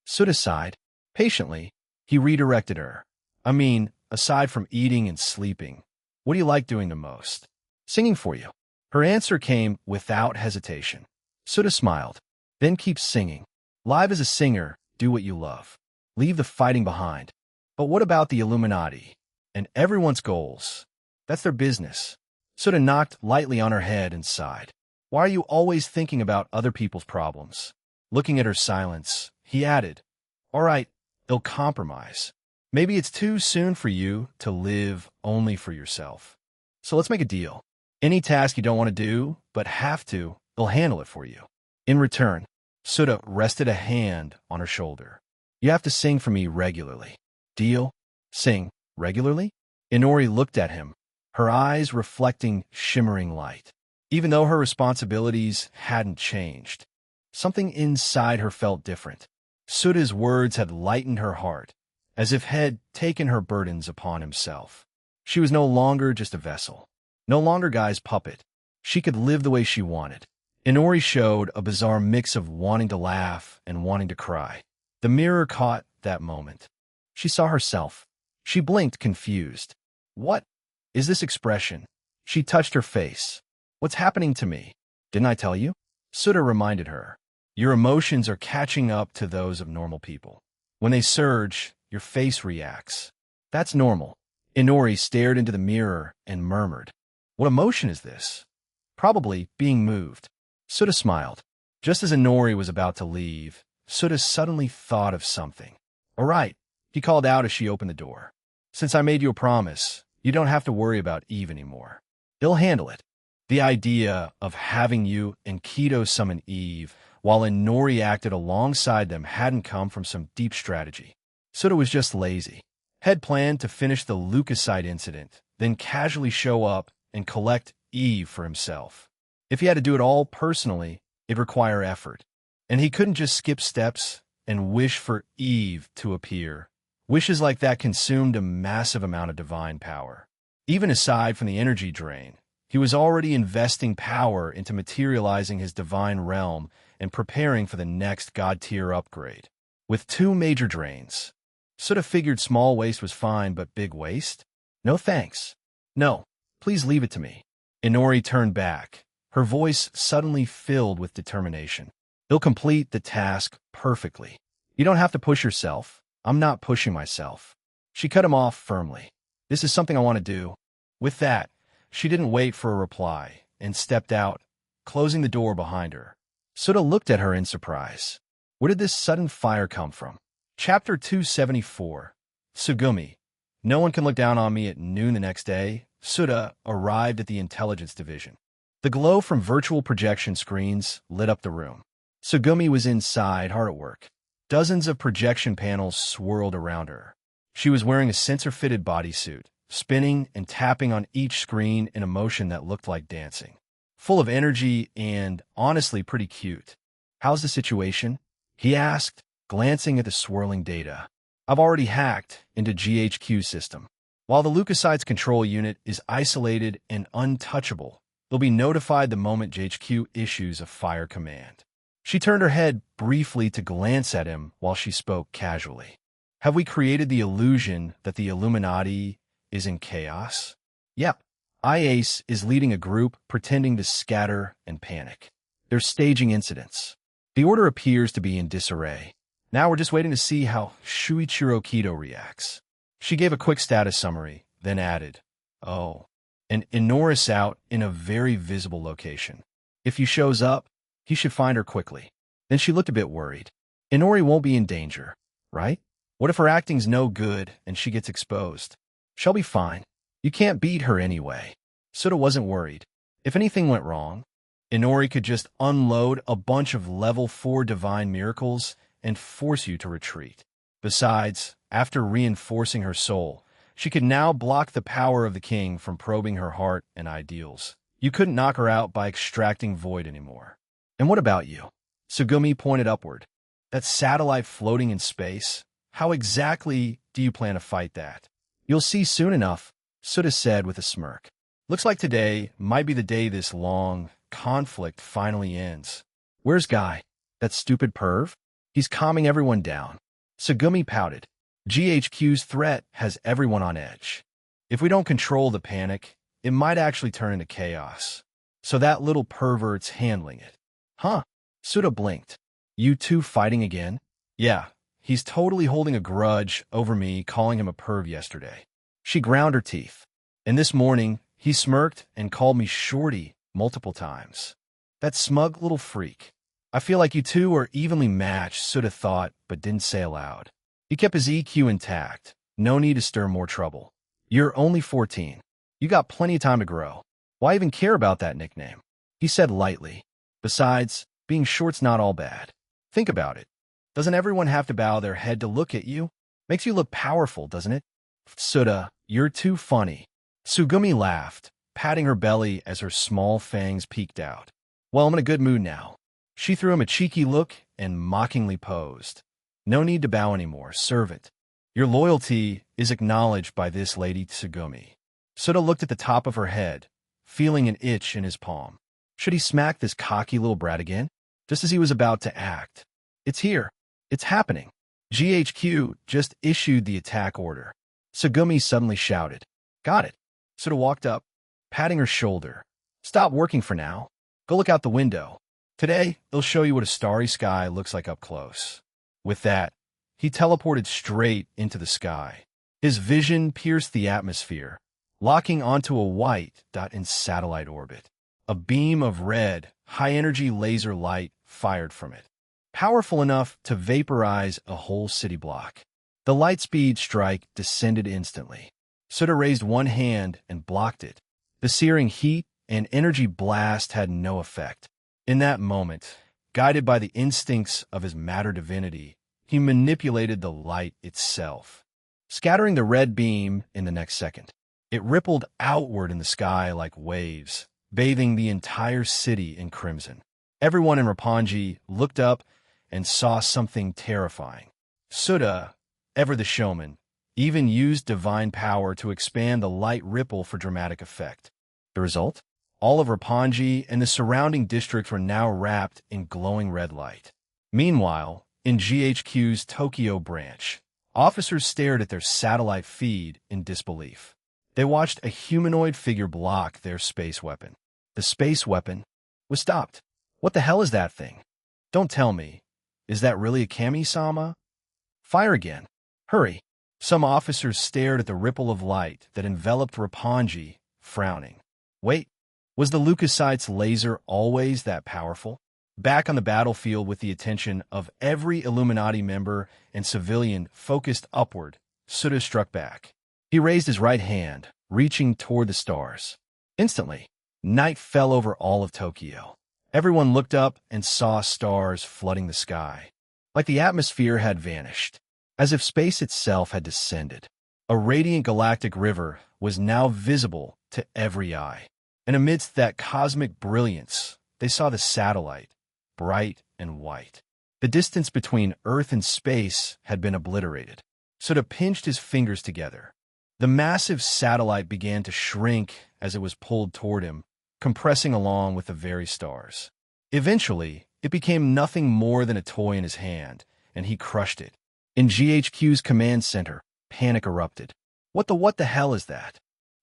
Suda sighed. Patiently, he redirected her. I mean, aside from eating and sleeping, what do you like doing the most? Singing for you. Her answer came without hesitation. Suda smiled. Then keep singing. Live as a singer, do what you love. Leave the fighting behind. But what about the Illuminati? And everyone's goals? That's their business. Suda knocked lightly on her head and sighed. Why are you always thinking about other people's problems? Looking at her silence, he added, all right, they'll compromise. Maybe it's too soon for you to live only for yourself. So let's make a deal. Any task you don't want to do, but have to, they'll handle it for you. In return, Suda rested a hand on her shoulder. You have to sing for me regularly. Deal? Sing regularly? Inori looked at him, her eyes reflecting shimmering light. Even though her responsibilities hadn't changed, something inside her felt different. Suda's words had lightened her heart, as if had taken her burdens upon himself. She was no longer just a vessel, no longer Guy's puppet. She could live the way she wanted. Inori showed a bizarre mix of wanting to laugh and wanting to cry. The mirror caught that moment. She saw herself. She blinked, confused. What is this expression? She touched her face. What's happening to me? Didn't I tell you? Suda reminded her. Your emotions are catching up to those of normal people. When they surge, your face reacts. That's normal. Inori stared into the mirror and murmured. What emotion is this? Probably being moved. Suda smiled. Just as Inori was about to leave, Suda suddenly thought of something. All right, he called out as she opened the door. Since I made you a promise, you don't have to worry about Eve anymore. They'll handle it. The idea of having you and Kido summon Eve while Inori acted alongside them hadn't come from some deep strategy. Suda was just lazy. Had planned to finish the leukocyte incident, then casually show up and collect Eve for himself. If he had to do it all personally, it'd require effort. And he couldn't just skip steps and wish for Eve to appear. Wishes like that consumed a massive amount of divine power. Even aside from the energy drain, he was already investing power into materializing his divine realm and preparing for the next god-tier upgrade. With two major drains, Suda figured small waste was fine, but big waste? No thanks. No, please leave it to me. Inori turned back, her voice suddenly filled with determination. He'll complete the task perfectly. You don't have to push yourself. I'm not pushing myself. She cut him off firmly. This is something I want to do. With that, she didn't wait for a reply and stepped out, closing the door behind her. Suda looked at her in surprise. Where did this sudden fire come from? Chapter 274. Tsugumi. No one can look down on me at noon the next day. Suda arrived at the intelligence division. The glow from virtual projection screens lit up the room. Tsugumi was inside, hard at work. Dozens of projection panels swirled around her. She was wearing a sensor-fitted bodysuit, spinning and tapping on each screen in a motion that looked like dancing. Full of energy and, honestly, pretty cute. How's the situation? He asked, glancing at the swirling data. I've already hacked into GHQ system. While the leukocytes control unit is isolated and untouchable, They'll be notified the moment JHQ issues a fire command. She turned her head briefly to glance at him while she spoke casually. Have we created the illusion that the Illuminati is in chaos? Yep. IACE is leading a group pretending to scatter and panic. They're staging incidents. The order appears to be in disarray. Now we're just waiting to see how Shuichiro Kido reacts. She gave a quick status summary, then added, "Oh, and Inora's out in a very visible location. If he shows up, he should find her quickly." Then she looked a bit worried. Inori won't be in danger, right? What if her acting's no good and she gets exposed? She'll be fine. You can't beat her anyway. Suda wasn't worried. If anything went wrong, Inori could just unload a bunch of level 4 divine miracles and force you to retreat. Besides, after reinforcing her soul, she could now block the power of the king from probing her heart and ideals. You couldn't knock her out by extracting void anymore. And what about you? Sugumi pointed upward. That satellite floating in space? How exactly do you plan to fight that? You'll see soon enough, Suda said with a smirk. Looks like today might be the day this long conflict finally ends. Where's Guy? That stupid perv? He's calming everyone down. Sugumi pouted. GHQ's threat has everyone on edge. If we don't control the panic, it might actually turn into chaos. So that little pervert's handling it. Huh? Suda blinked. You two fighting again? Yeah, he's totally holding a grudge over me calling him a perv yesterday. She ground her teeth. And this morning, he smirked and called me shorty multiple times. That smug little freak. I feel like you two are evenly matched, Suda thought, but didn't say aloud. He kept his EQ intact. No need to stir more trouble. You're only 14. You got plenty of time to grow. Why even care about that nickname? He said lightly. Besides, being short's not all bad. Think about it. Doesn't everyone have to bow their head to look at you? Makes you look powerful, doesn't it? Suda, you're too funny. Sugumi laughed, patting her belly as her small fangs peeked out. Well, I'm in a good mood now. She threw him a cheeky look and mockingly posed. No need to bow anymore, servant. Your loyalty is acknowledged by this lady Sugumi. Suda looked at the top of her head, feeling an itch in his palm. Should he smack this cocky little brat again? Just as he was about to act. It's here. It's happening. GHQ just issued the attack order. Sugumi suddenly shouted. Got it. Suda walked up, patting her shoulder. Stop working for now. Go look out the window. Today, they'll show you what a starry sky looks like up close. With that, he teleported straight into the sky. His vision pierced the atmosphere, locking onto a white dot in satellite orbit. A beam of red, high-energy laser light fired from it, powerful enough to vaporize a whole city block. The light speed strike descended instantly. Suda raised one hand and blocked it. The searing heat and energy blast had no effect. In that moment, guided by the instincts of his matter divinity, he manipulated the light itself, scattering the red beam in the next second. It rippled outward in the sky like waves, bathing the entire city in crimson. Everyone in Roppongi looked up and saw something terrifying. Suda, ever the showman, even used divine power to expand the light ripple for dramatic effect. The result? All of Roppongi and the surrounding district were now wrapped in glowing red light. Meanwhile, in GHQ's Tokyo branch, officers stared at their satellite feed in disbelief. They watched a humanoid figure block their space weapon. The space weapon was stopped. What the hell is that thing? Don't tell me. Is that really a Kami-sama? Fire again. Hurry. Some officers stared at the ripple of light that enveloped Roppongi, frowning. Wait, was the leukocyte's laser always that powerful? Back on the battlefield with the attention of every Illuminati member and civilian focused upward, Suda struck back. He raised his right hand, reaching toward the stars. Instantly, night fell over all of Tokyo. Everyone looked up and saw stars flooding the sky, like the atmosphere had vanished, as if space itself had descended. A radiant galactic river was now visible to every eye. And amidst that cosmic brilliance, they saw the satellite, bright and white. The distance between Earth and space had been obliterated. Suda pinched his fingers together. The massive satellite began to shrink as it was pulled toward him, compressing along with the very stars. Eventually, it became nothing more than a toy in his hand, and he crushed it. In GHQ's command center, panic erupted. What the hell is that?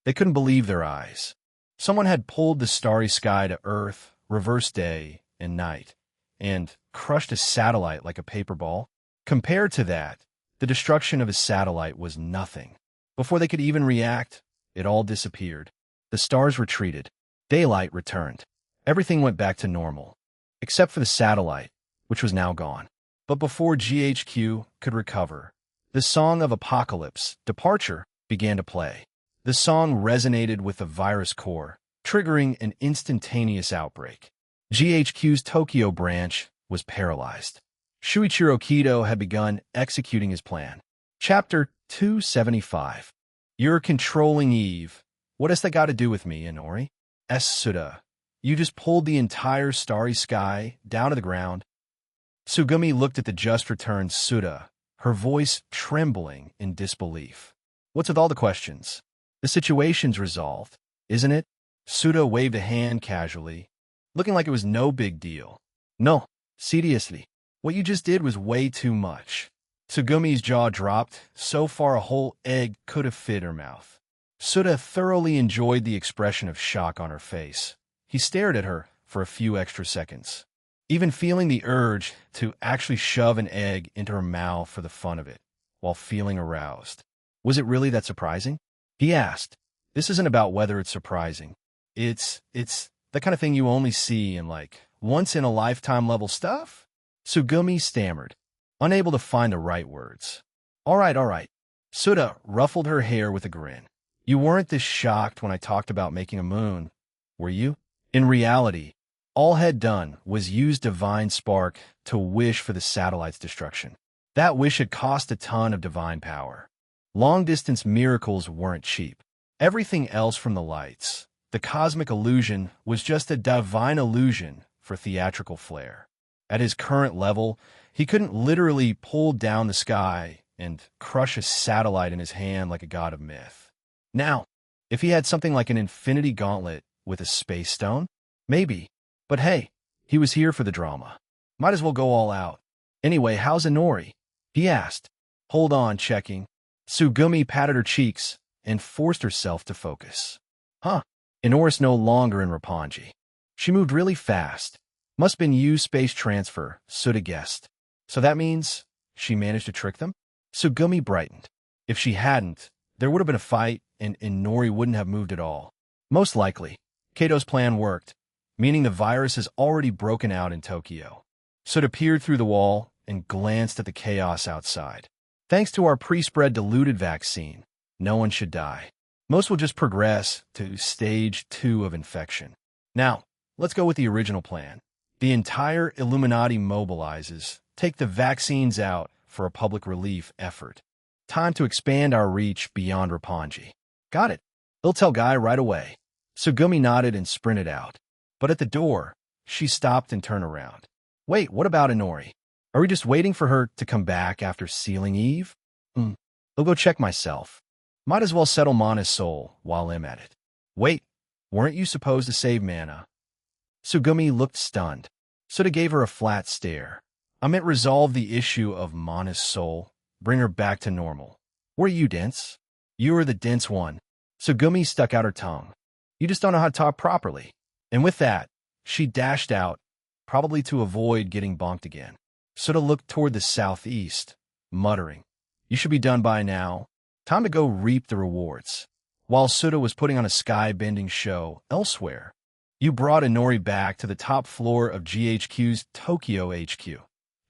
They couldn't believe their eyes. Someone had pulled the starry sky to Earth, reversed day and night, and crushed a satellite like a paper ball. Compared to that, the destruction of a satellite was nothing. Before they could even react, it all disappeared. The stars retreated. Daylight returned. Everything went back to normal, except for the satellite, which was now gone. But before GHQ could recover, the song of apocalypse, departure, began to play. The song resonated with the virus core, triggering an instantaneous outbreak. GHQ's Tokyo branch was paralyzed. Shuichiro Kido had begun executing his plan. Chapter 275. You're controlling Eve. What has that got to do with me, Inori? Suta. You just pulled the entire starry sky down to the ground. Tsugumi looked at the just-returned Suta, her voice trembling in disbelief. What's with all the questions? The situation's resolved, isn't it? Suta waved a hand casually, looking like it was no big deal. No, seriously. What you just did was way too much. Tsugumi's jaw dropped, so far a whole egg could have fit her mouth. Suta thoroughly enjoyed the expression of shock on her face. He stared at her for a few extra seconds, even feeling the urge to actually shove an egg into her mouth for the fun of it, while feeling aroused. Was it really that surprising? He asked. This isn't about whether it's surprising. It's the kind of thing you only see in, like, once-in-a-lifetime level stuff? Tsugumi stammered, unable to find the right words. All right. Suta ruffled her hair with a grin. You weren't this shocked when I talked about making a moon, were you? In reality, all had done was use divine spark to wish for the satellite's destruction. That wish had cost a ton of divine power. Long-distance miracles weren't cheap. Everything else from the lights, the cosmic illusion, was just a divine illusion for theatrical flair. At his current level, he couldn't literally pull down the sky and crush a satellite in his hand like a god of myth. Now, if he had something like an infinity gauntlet with a space stone, maybe. But hey, he was here for the drama. Might as well go all out. Anyway, how's Inori? He asked. Hold on, checking. Tsugumi patted her cheeks and forced herself to focus. Huh. Inori's no longer in Roppongi. She moved really fast. Must been used space transfer, Suta guessed. So that means she managed to trick them? Tsugumi brightened. If she hadn't, there would have been a fight and Inori wouldn't have moved at all. Most likely, Kato's plan worked, meaning the virus has already broken out in Tokyo. Suta peered through the wall and glanced at the chaos outside. Thanks to our pre-spread diluted vaccine, no one should die. Most will just progress to stage 2 of infection. Now, let's go with the original plan. The entire Illuminati mobilizes, take the vaccines out for a public relief effort. Time to expand our reach beyond Roppongi. Got it. They'll tell Guy right away. Tsugumi nodded and sprinted out. But at the door, she stopped and turned around. Wait, what about Inori? Are we just waiting for her to come back after sealing Eve? I'll go check myself. Might as well settle Mana's soul while I'm at it. Wait, weren't you supposed to save Mana? Tsugumi looked stunned. Suta gave her a flat stare. I meant resolve the issue of Mana's soul, bring her back to normal. Were you dense? You were the dense one. Tsugumi stuck out her tongue. You just don't know how to talk properly. And with that, she dashed out, probably to avoid getting bonked again. Suta looked toward the southeast, muttering, You should be done by now. Time to go reap the rewards. While Suta was putting on a sky-bending show elsewhere, you brought Inori back to the top floor of GHQ's Tokyo HQ.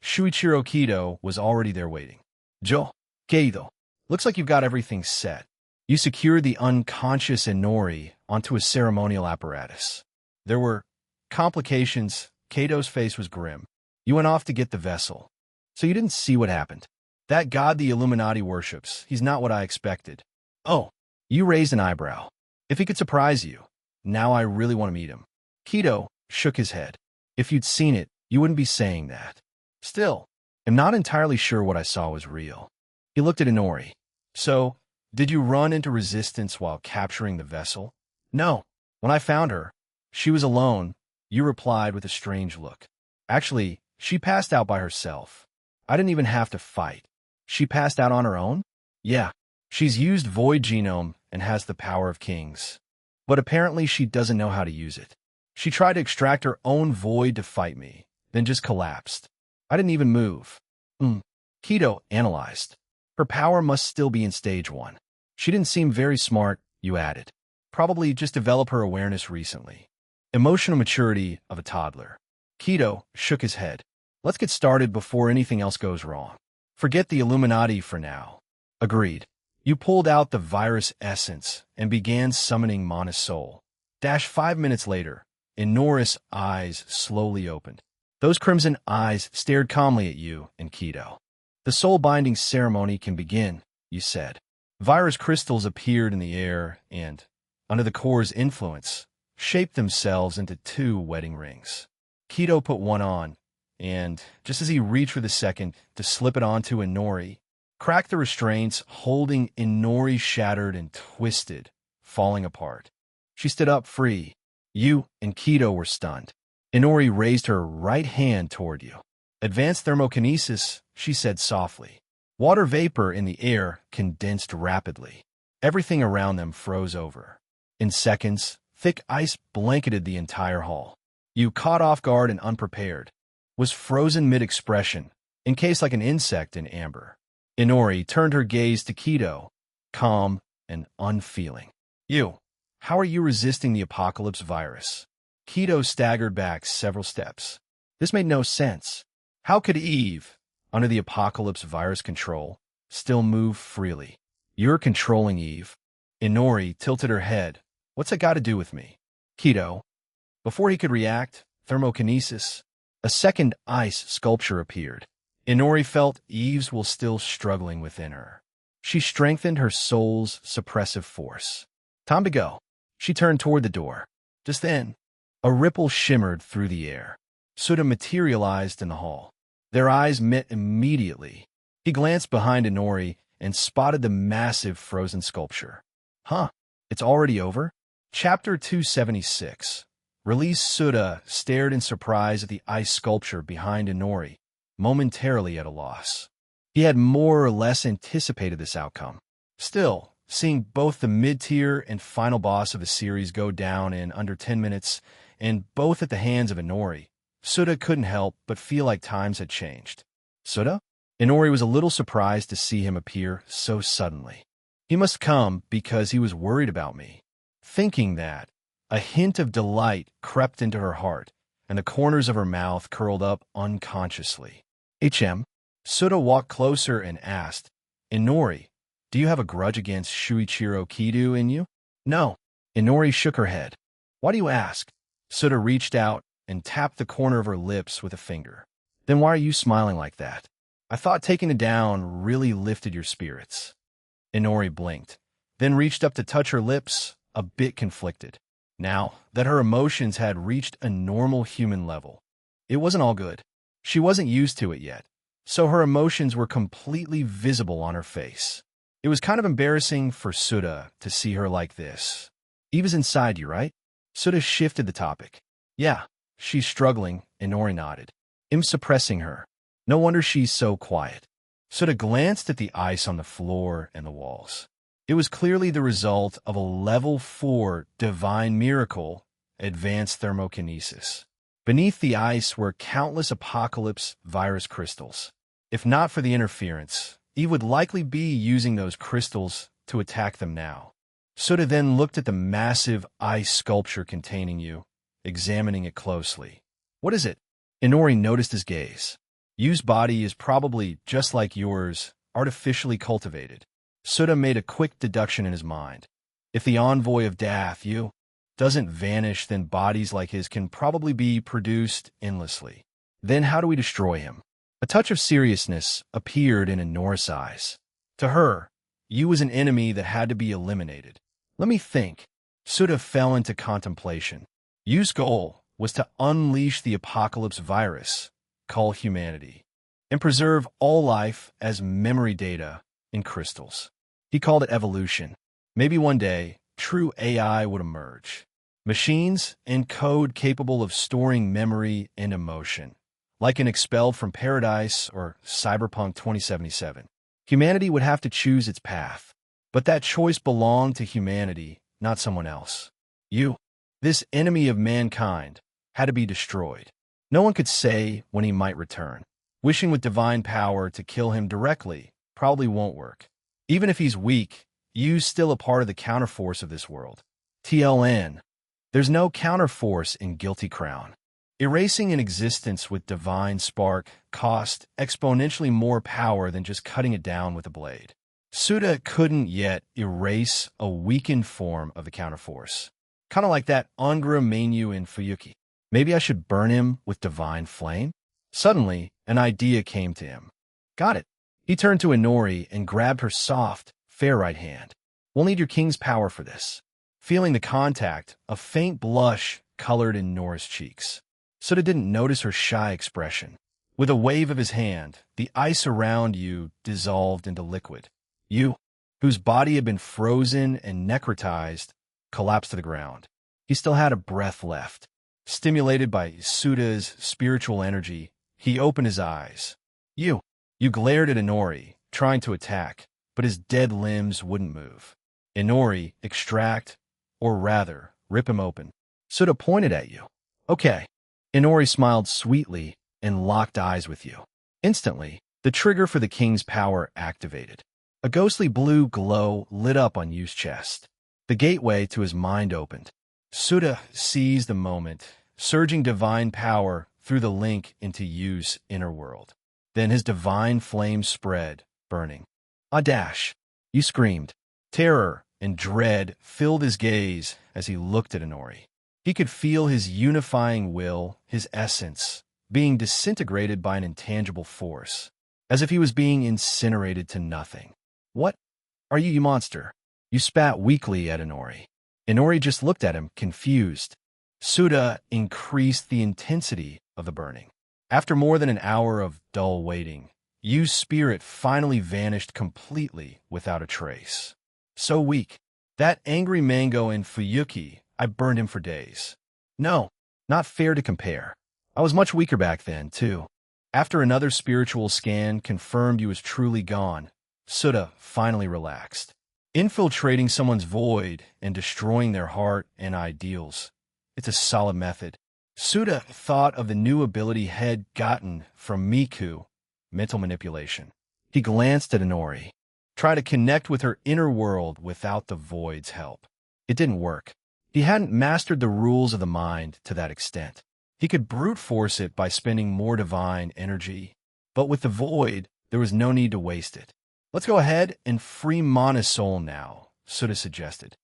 Shuichiro Kido was already there waiting. Keido, looks like you've got everything set. You secured the unconscious Inori onto a ceremonial apparatus. There were complications. Keido's face was grim. You went off to get the vessel. So you didn't see what happened. That god the Illuminati worships, he's not what I expected. Oh, you raised an eyebrow. If he could surprise you, now I really want to meet him. Kido shook his head. If you'd seen it, you wouldn't be saying that. Still, I'm not entirely sure what I saw was real. He looked at Inori. So, did you run into resistance while capturing the vessel? No. When I found her, She was alone, you replied with a strange look. Actually, she passed out by herself. I didn't even have to fight. She passed out on her own? Yeah. She's used Void Genome and has the power of kings. But apparently she doesn't know how to use it. She tried to extract her own void to fight me, then just collapsed. I didn't even move. Keto analyzed. Her power must still be in stage 1. She didn't seem very smart, you added. Probably just developed her awareness recently. Emotional maturity of a toddler. Keto shook his head. Let's get started before anything else goes wrong. Forget the Illuminati for now. Agreed. You pulled out the virus essence and began summoning Mana's soul. 5 minutes later, Inora's eyes slowly opened. Those crimson eyes stared calmly at you and Keto. The soul-binding ceremony can begin, you said. Virus crystals appeared in the air and, under the core's influence, shaped themselves into 2 wedding rings. Keto put one on, and, just as he reached for the second to slip it onto Inori, cracked the restraints, holding Inori shattered and twisted, falling apart. She stood up free. You and Keto were stunned. Inori raised her right hand toward you. Advanced thermokinesis, she said softly. Water vapor in the air condensed rapidly. Everything around them froze over. In seconds, thick ice blanketed the entire hall. You, caught off guard and unprepared, was frozen mid-expression, encased like an insect in amber. Inori turned her gaze to Keto, calm and unfeeling. You, how are you resisting the apocalypse virus? Keto staggered back several steps. This made no sense. How could Eve, under the apocalypse virus control, still move freely? You're controlling Eve. Inori tilted her head. What's it got to do with me? Keto. Before he could react, thermokinesis, a second ice sculpture appeared. Inori felt Eve's will still struggling within her. She strengthened her soul's suppressive force. Time to go. She turned toward the door. Just then, a ripple shimmered through the air. Souta materialized in the hall. Their eyes met immediately. He glanced behind Inori and spotted the massive frozen sculpture. Huh, it's already over? Chapter 276. Release. Souta stared in surprise at the ice sculpture behind Inori, momentarily at a loss. He had more or less anticipated this outcome. Still, seeing both the mid-tier and final boss of the series go down in under 10 minutes, and both at the hands of Inori, Souta couldn't help but feel like times had changed. Souta? Inori was a little surprised to see him appear so suddenly. He must come because he was worried about me. Thinking that, a hint of delight crept into her heart, and the corners of her mouth curled up unconsciously. Souta walked closer and asked, Inori, do you have a grudge against Shuichiro Kido in you? No. Inori shook her head. Why do you ask? Souta reached out and tapped the corner of her lips with a finger. Then why are you smiling like that? I thought taking it down really lifted your spirits. Inori blinked, then reached up to touch her lips, a bit conflicted. Now that her emotions had reached a normal human level, it wasn't all good. She wasn't used to it yet, so her emotions were completely visible on her face. It was kind of embarrassing for Souta to see her like this. Eva's inside you, right? Souta shifted the topic. Yeah, she's struggling, Inori nodded. I'm suppressing her. No wonder she's so quiet. Souta glanced at the ice on the floor and the walls. It was clearly the result of a level 4 divine miracle, advanced thermokinesis. Beneath the ice were countless apocalypse virus crystals. If not for the interference, Eve would likely be using those crystals to attack them now. Souta then looked at the massive ice sculpture containing you, examining it closely. What is it? Inori noticed his gaze. Yu's body is probably just like yours, artificially cultivated. Souta made a quick deduction in his mind. If the envoy of death, Yu, doesn't vanish, then bodies like his can probably be produced endlessly. Then how do we destroy him? A touch of seriousness appeared in Inora's eyes. To her, Yu was an enemy that had to be eliminated. Let me think. Souta fell into contemplation. Yu's goal was to unleash the apocalypse virus, call humanity, and preserve all life as memory data in crystals. He called it evolution. Maybe one day, true AI would emerge. Machines and code capable of storing memory and emotion, like in Expelled from Paradise or Cyberpunk 2077. Humanity would have to choose its path, but that choice belonged to humanity, not someone else. You, this enemy of mankind, had to be destroyed. No one could say when he might return. Wishing with divine power to kill him directly probably won't work. Even if he's weak, you's still a part of the counterforce of this world. TLN. There's no counterforce in Guilty Crown. Erasing an existence with divine spark cost exponentially more power than just cutting it down with a blade. Souta couldn't yet erase a weakened form of the counterforce. Kind of like that Angra Mainyu in Fuyuki. Maybe I should burn him with divine flame? Suddenly, an idea came to him. Got it. He turned to Inori and grabbed her soft, fair right hand. We'll need your king's power for this. Feeling the contact, a faint blush colored in Nora's cheeks. Souta didn't notice her shy expression. With a wave of his hand, the ice around you dissolved into liquid. You, whose body had been frozen and necrotized, collapsed to the ground. He still had a breath left. Stimulated by Souta's spiritual energy, he opened his eyes. You glared at Inori, trying to attack, but his dead limbs wouldn't move. Inori, extract, or rather, rip him open. Souta pointed at you. Okay. Inori smiled sweetly and locked eyes with you. Instantly, the trigger for the king's power activated. A ghostly blue glow lit up on Yu's chest. The gateway to his mind opened. Souta seized the moment, surging divine power through the link into Yu's inner world. Then his divine flame spread, burning. Dash! Yu screamed. Terror and dread filled his gaze as he looked at Inori. He could feel his unifying will, his essence, being disintegrated by an intangible force, as if he was being incinerated to nothing. What? Are you monster? Yu spat weakly at Inori. Inori just looked at him, confused. Souta increased the intensity of the burning. After more than an hour of dull waiting, Yu's spirit finally vanished completely without a trace. So weak. That angry mango in Fuyuki, I burned him for days. No, not fair to compare. I was much weaker back then, too. After another spiritual scan confirmed you was truly gone, Souta finally relaxed. Infiltrating someone's void and destroying their heart and ideals. It's a solid method. Souta thought of the new ability he'd gotten from Miku, mental manipulation. He glanced at Inori. Try to connect with her inner world without the void's help. It didn't work. He hadn't mastered the rules of the mind to that extent. He could brute force it by spending more divine energy. But with the void, there was no need to waste it. Let's go ahead and free Mana's soul now, Souta suggested.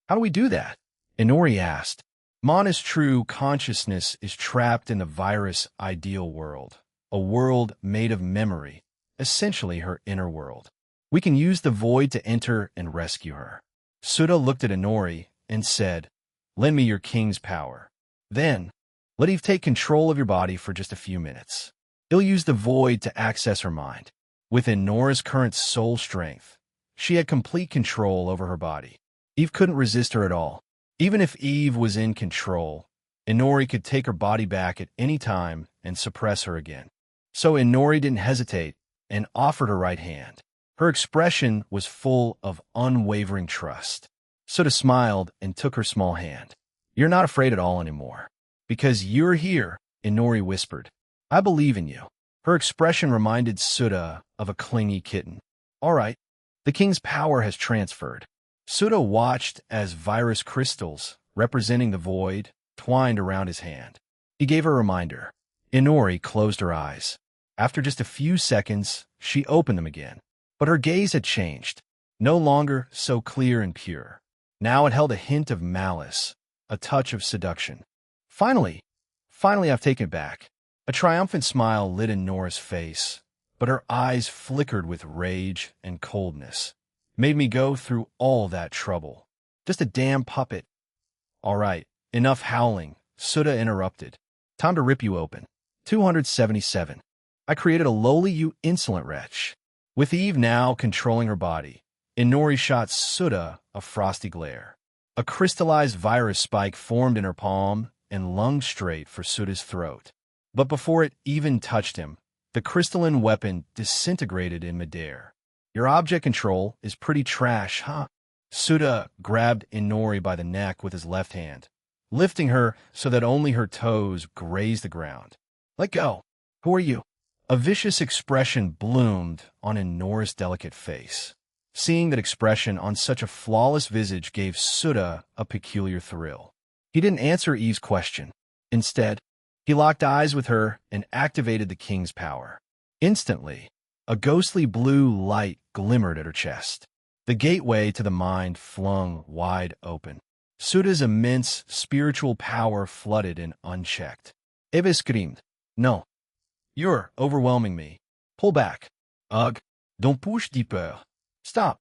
How do we do that? Inori asked. Mana's true consciousness is trapped in the virus ideal world, a world made of memory, essentially her inner world. We can use the void to enter and rescue her. Souta looked at Inori and said, Lend me your king's power. Then, let Eve take control of your body for just a few minutes. He'll use the void to access her mind. Within Nora's current soul strength, she had complete control over her body. Eve couldn't resist her at all. Even if Eve was in control, Inori could take her body back at any time and suppress her again. So Inori didn't hesitate and offered her right hand. Her expression was full of unwavering trust. Souta smiled and took her small hand. You're not afraid at all anymore. Because you're here, Inori whispered. I believe in you. Her expression reminded Souta of a clingy kitten. All right, the king's power has transferred. Souta watched as virus crystals, representing the void, twined around his hand. He gave her a reminder. Inori closed her eyes. After just a few seconds, she opened them again. But her gaze had changed, no longer so clear and pure. Now it held a hint of malice, a touch of seduction. Finally I've taken it back. A triumphant smile lit in Nora's face, but her eyes flickered with rage and coldness. Made me go through all that trouble. Just a damn puppet. All right, enough howling, Souta interrupted. Time to rip you open. 277. I created a lowly you insolent wretch. With Eve now controlling her body, Inori shot Souta a frosty glare. A crystallized virus spike formed in her palm and lunged straight for Suta's throat. But before it even touched him, the crystalline weapon disintegrated in midair. Your object control is pretty trash, huh? Suta grabbed Inori by the neck with his left hand, lifting her so that only her toes grazed the ground. Let go. Who are you? A vicious expression bloomed on Inori's delicate face. Seeing that expression on such a flawless visage gave Suta a peculiar thrill. He didn't answer Eve's question. Instead, he locked eyes with her and activated the king's power. Instantly, a ghostly blue light glimmered at her chest. The gateway to the mind flung wide open. Suta's immense spiritual power flooded and unchecked. Eve screamed, "No! You're overwhelming me. Pull back. Ugh! Don't push deeper. Stop.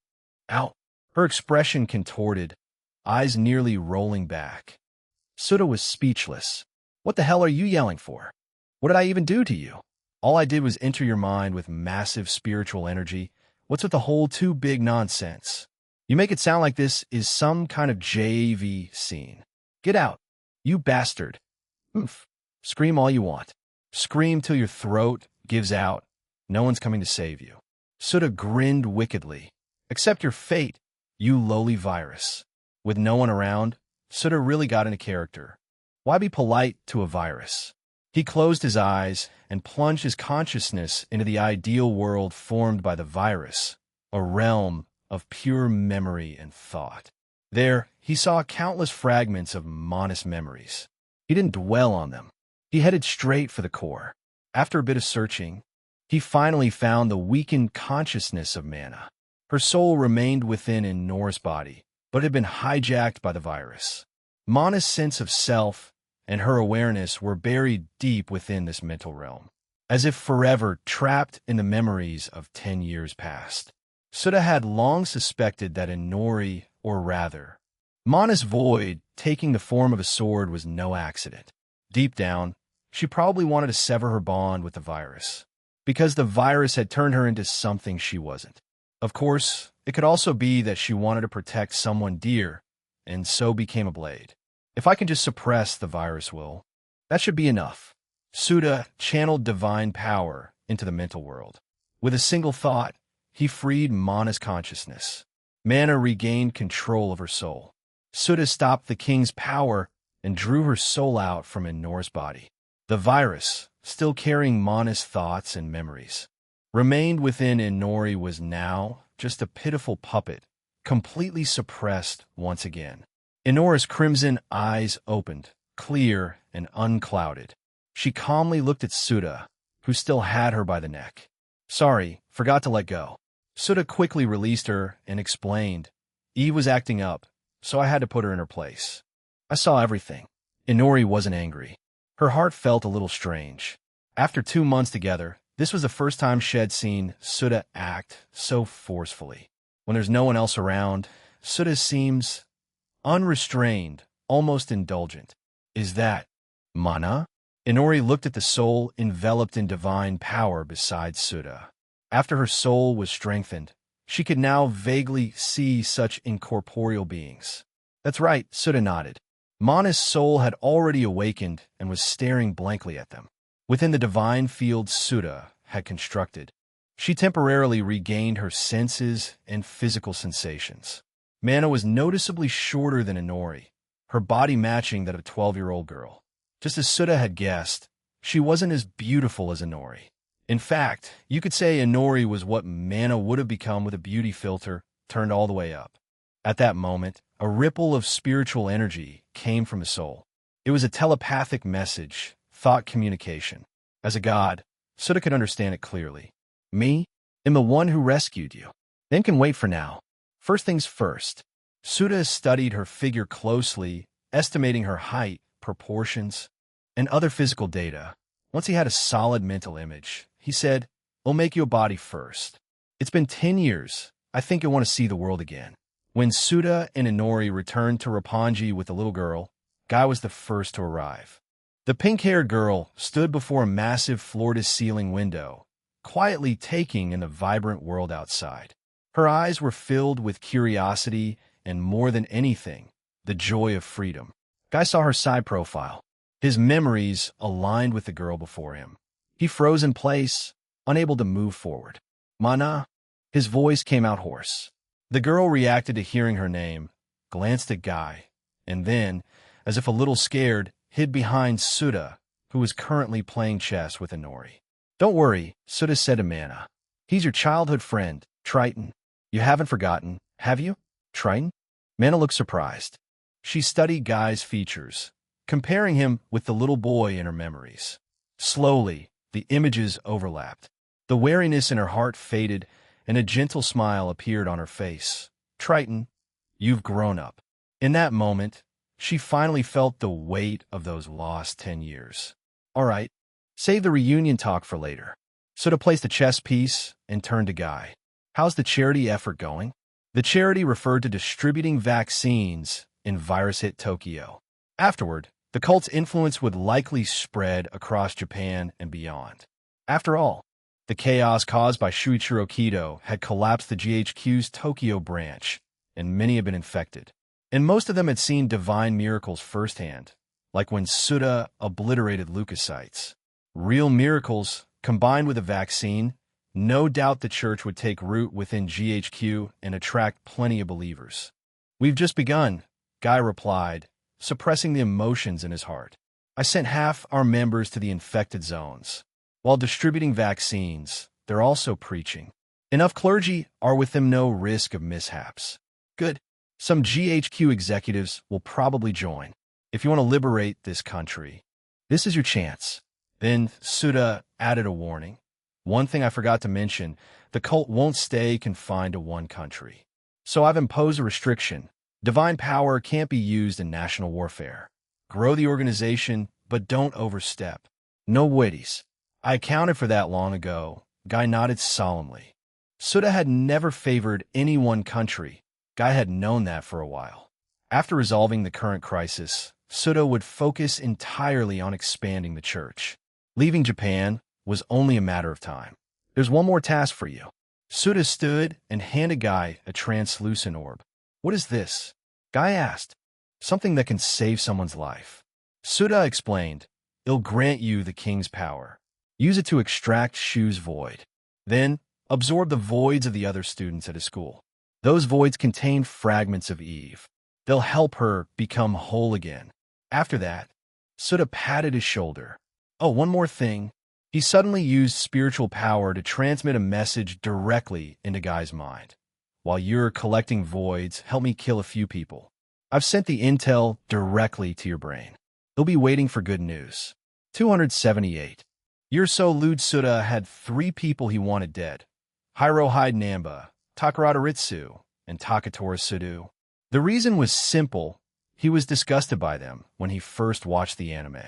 Ow!" Her expression contorted, eyes nearly rolling back. Suta was speechless. What the hell are you yelling for? What did I even do to you? All I did was enter your mind with massive spiritual energy. What's with the whole too big nonsense? You make it sound like this is some kind of JV scene. Get out, you bastard. Oof. Scream all you want. Scream till your throat gives out. No one's coming to save you. Suta grinned wickedly. Accept your fate, you lowly virus. With no one around, Suta really got into character. Why be polite to a virus? He closed his eyes and plunged his consciousness into the ideal world formed by the virus, a realm of pure memory and thought. There, he saw countless fragments of Mana's memories. He didn't dwell on them. He headed straight for the core. After a bit of searching, he finally found the weakened consciousness of Mana. Her soul remained within Inori's body, but had been hijacked by the virus. Mana's sense of self and her awareness were buried deep within this mental realm, as if forever trapped in the memories of 10 years past. Suta had long suspected that Inori, or rather, Mana's void taking the form of a sword was no accident. Deep down, she probably wanted to sever her bond with the virus, because the virus had turned her into something she wasn't. Of course, it could also be that she wanted to protect someone dear, and so became a blade. If I can just suppress the virus will, that should be enough. Suta channeled divine power into the mental world. With a single thought, he freed Mana's consciousness. Mana regained control of her soul. Suta stopped the king's power and drew her soul out from Inori's body. The virus, still carrying Mana's thoughts and memories, remained within Inori was now just a pitiful puppet, completely suppressed once again. Inori's crimson eyes opened, clear and unclouded. She calmly looked at Suta, who still had her by the neck. "Sorry, forgot to let go." Suta quickly released her and explained, "Eve was acting up, so I had to put her in her place. I saw everything." Inori wasn't angry. Her heart felt a little strange. After 2 months together, this was the first time she had seen Suta act so forcefully. When there's no one else around, Suta seems unrestrained, almost indulgent. "Is that Mana?" Inori looked at the soul enveloped in divine power beside Suta. After her soul was strengthened, she could now vaguely see such incorporeal beings. "That's right," Suta nodded. Mana's soul had already awakened and was staring blankly at them. Within the divine field Suta had constructed, she temporarily regained her senses and physical sensations. Mana was noticeably shorter than Inori, her body matching that of a 12-year-old girl. Just as Suta had guessed, she wasn't as beautiful as Inori. In fact, you could say Inori was what Mana would have become with a beauty filter turned all the way up. At that moment, a ripple of spiritual energy came from the soul. It was a telepathic message, thought communication. As a god, Suta could understand it clearly. "Me? Am the one who rescued you. Then can wait for now. First things first." Suta studied her figure closely, estimating her height, proportions, and other physical data. Once he had a solid mental image, he said, "I'll make you a body first. It's been 10 years. I think you'll want to see the world again." When Suta and Inori returned to Roppongi with the little girl, Guy was the first to arrive. The pink-haired girl stood before a massive floor-to-ceiling window, quietly taking in the vibrant world outside. Her eyes were filled with curiosity and, more than anything, the joy of freedom. Guy saw her side profile. His memories aligned with the girl before him. He froze in place, unable to move forward. Mana? His voice came out hoarse. The girl reacted to hearing her name, glanced at Guy, and then, as if a little scared, hid behind Souta, who was currently playing chess with Inori. Don't worry, Souta said to Mana. He's your childhood friend, Triton. You haven't forgotten, have you? Triton? Mana looked surprised. She studied Guy's features, comparing him with the little boy in her memories. Slowly, the images overlapped. The wariness in her heart faded, and a gentle smile appeared on her face. Triton, you've grown up. In that moment, she finally felt the weight of those lost 10 years. All right, save the reunion talk for later. Souta placed the chess piece and turned to Guy. How's the charity effort going? The charity referred to distributing vaccines in virus-hit Tokyo. Afterward, the cult's influence would likely spread across Japan and beyond. After all, the chaos caused by Shuichiro Kido had collapsed the GHQ's Tokyo branch, and many had been infected. And most of them had seen divine miracles firsthand, like when Souta obliterated leukocytes. Real miracles, combined with a vaccine, no doubt the church would take root within GHQ and attract plenty of believers. We've just begun, Guy replied, suppressing the emotions in his heart. I sent half our members to the infected zones. While distributing vaccines, they're also preaching. Enough clergy are with them, no risk of mishaps. Good. Some GHQ executives will probably join. If you want to liberate this country, this is your chance. Then Souta added a warning. One thing I forgot to mention, the cult won't stay confined to one country. So I've imposed a restriction. Divine power can't be used in national warfare. Grow the organization, but don't overstep. No witties. I accounted for that long ago. Guy nodded solemnly. Souta had never favored any one country. Guy had known that for a while. After resolving the current crisis, Souta would focus entirely on expanding the church. Leaving Japan was only a matter of time. There's one more task for you. Souta stood and handed Guy a translucent orb. What is this? Guy asked. Something that can save someone's life. Souta explained. It'll grant you the king's power. Use it to extract Shu's void. Then, absorb the voids of the other students at his school. Those voids contain fragments of Eve. They'll help her become whole again. After that, Souta patted his shoulder. Oh, one more thing. He suddenly used spiritual power to transmit a message directly into Guy's mind. While you're collecting voids, help me kill a few people. I've sent the intel directly to your brain. They'll be waiting for good news. 278. Yurso Lude Souta had 3 people he wanted dead. Hirohide Namba, Takarada Ritsu, and Takatora Sudu. The reason was simple. He was disgusted by them when he first watched the anime.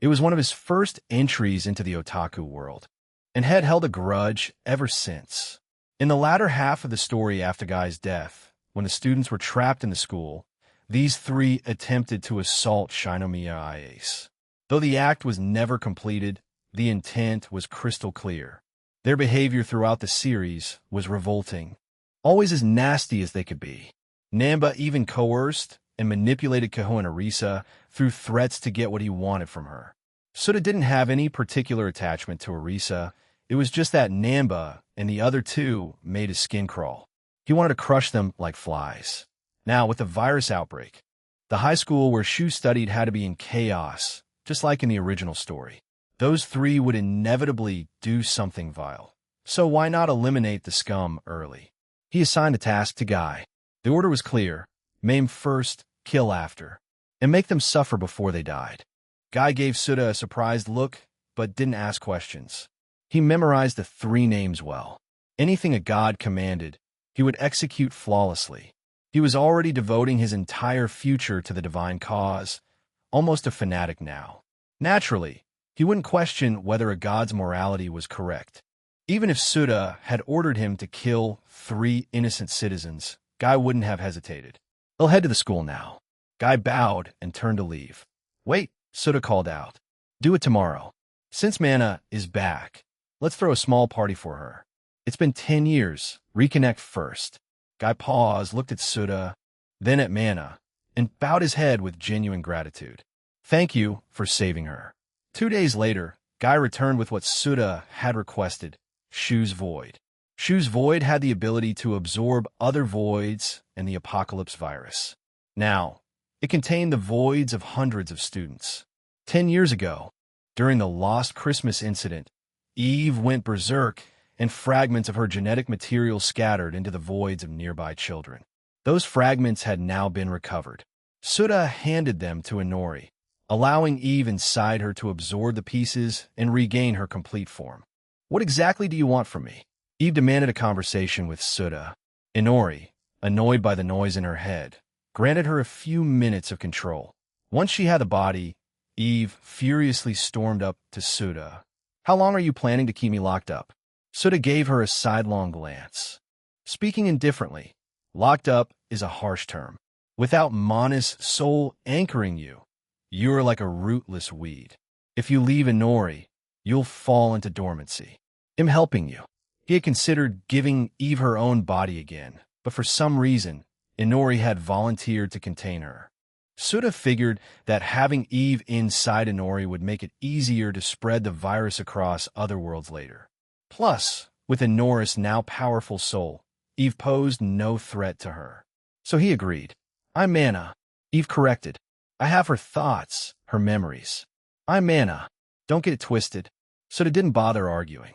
It was one of his first entries into the otaku world, and had held a grudge ever since. In the latter half of the story after Guy's death, when the students were trapped in the school, these 3 attempted to assault Shinomiya Ace. Though the act was never completed, the intent was crystal clear. Their behavior throughout the series was revolting, always as nasty as they could be. Namba even coerced and manipulated Kaho and Arisa through threats to get what he wanted from her. Souta didn't have any particular attachment to Arisa. It was just that Namba and the other 2 made his skin crawl. He wanted to crush them like flies. Now, with the virus outbreak, the high school where Shu studied had to be in chaos, just like in the original story. Those 3 would inevitably do something vile. So why not eliminate the scum early? He assigned a task to Guy. The order was clear. Maim first, kill after, and make them suffer before they died. Guy gave Souta a surprised look, but didn't ask questions. He memorized the 3 names well. Anything a god commanded, he would execute flawlessly. He was already devoting his entire future to the divine cause, almost a fanatic now. Naturally, he wouldn't question whether a god's morality was correct. Even if Souta had ordered him to kill 3 innocent citizens, Guy wouldn't have hesitated. They'll head to the school now. Guy bowed and turned to leave. Wait, Souta called out. Do it tomorrow. Since Mana is back, let's throw a small party for her. It's been 10 years. Reconnect first. Guy paused, looked at Souta, then at Mana. and bowed his head with genuine gratitude. Thank you for saving her. 2 days later, Guy returned with what Souta had requested, Shu's Void. Shu's Void had the ability to absorb other voids and the Apocalypse virus. Now, it contained the voids of hundreds of students. 10 years ago, during the Lost Christmas incident, Eve went berserk and fragments of her genetic material scattered into the voids of nearby children. Those fragments had now been recovered. Souta handed them to Inori, allowing Eve inside her to absorb the pieces and regain her complete form. What exactly do you want from me? Eve demanded a conversation with Souta. Inori, annoyed by the noise in her head, granted her a few minutes of control. Once she had the body, Eve furiously stormed up to Souta. How long are you planning to keep me locked up? Souta gave her a sidelong glance. Speaking indifferently, locked up is a harsh term. Without Mana's soul anchoring you, you are like a rootless weed. If you leave Inori, you'll fall into dormancy. I'm helping you. He had considered giving Eve her own body again, but for some reason, Inori had volunteered to contain her. Souta figured that having Eve inside Inori would make it easier to spread the virus across other worlds later. Plus, with Inori's now powerful soul, Eve posed no threat to her. So he agreed. I'm Mana. Eve corrected. I have her thoughts, her memories. I'm Mana. Don't get it twisted. Souta didn't bother arguing.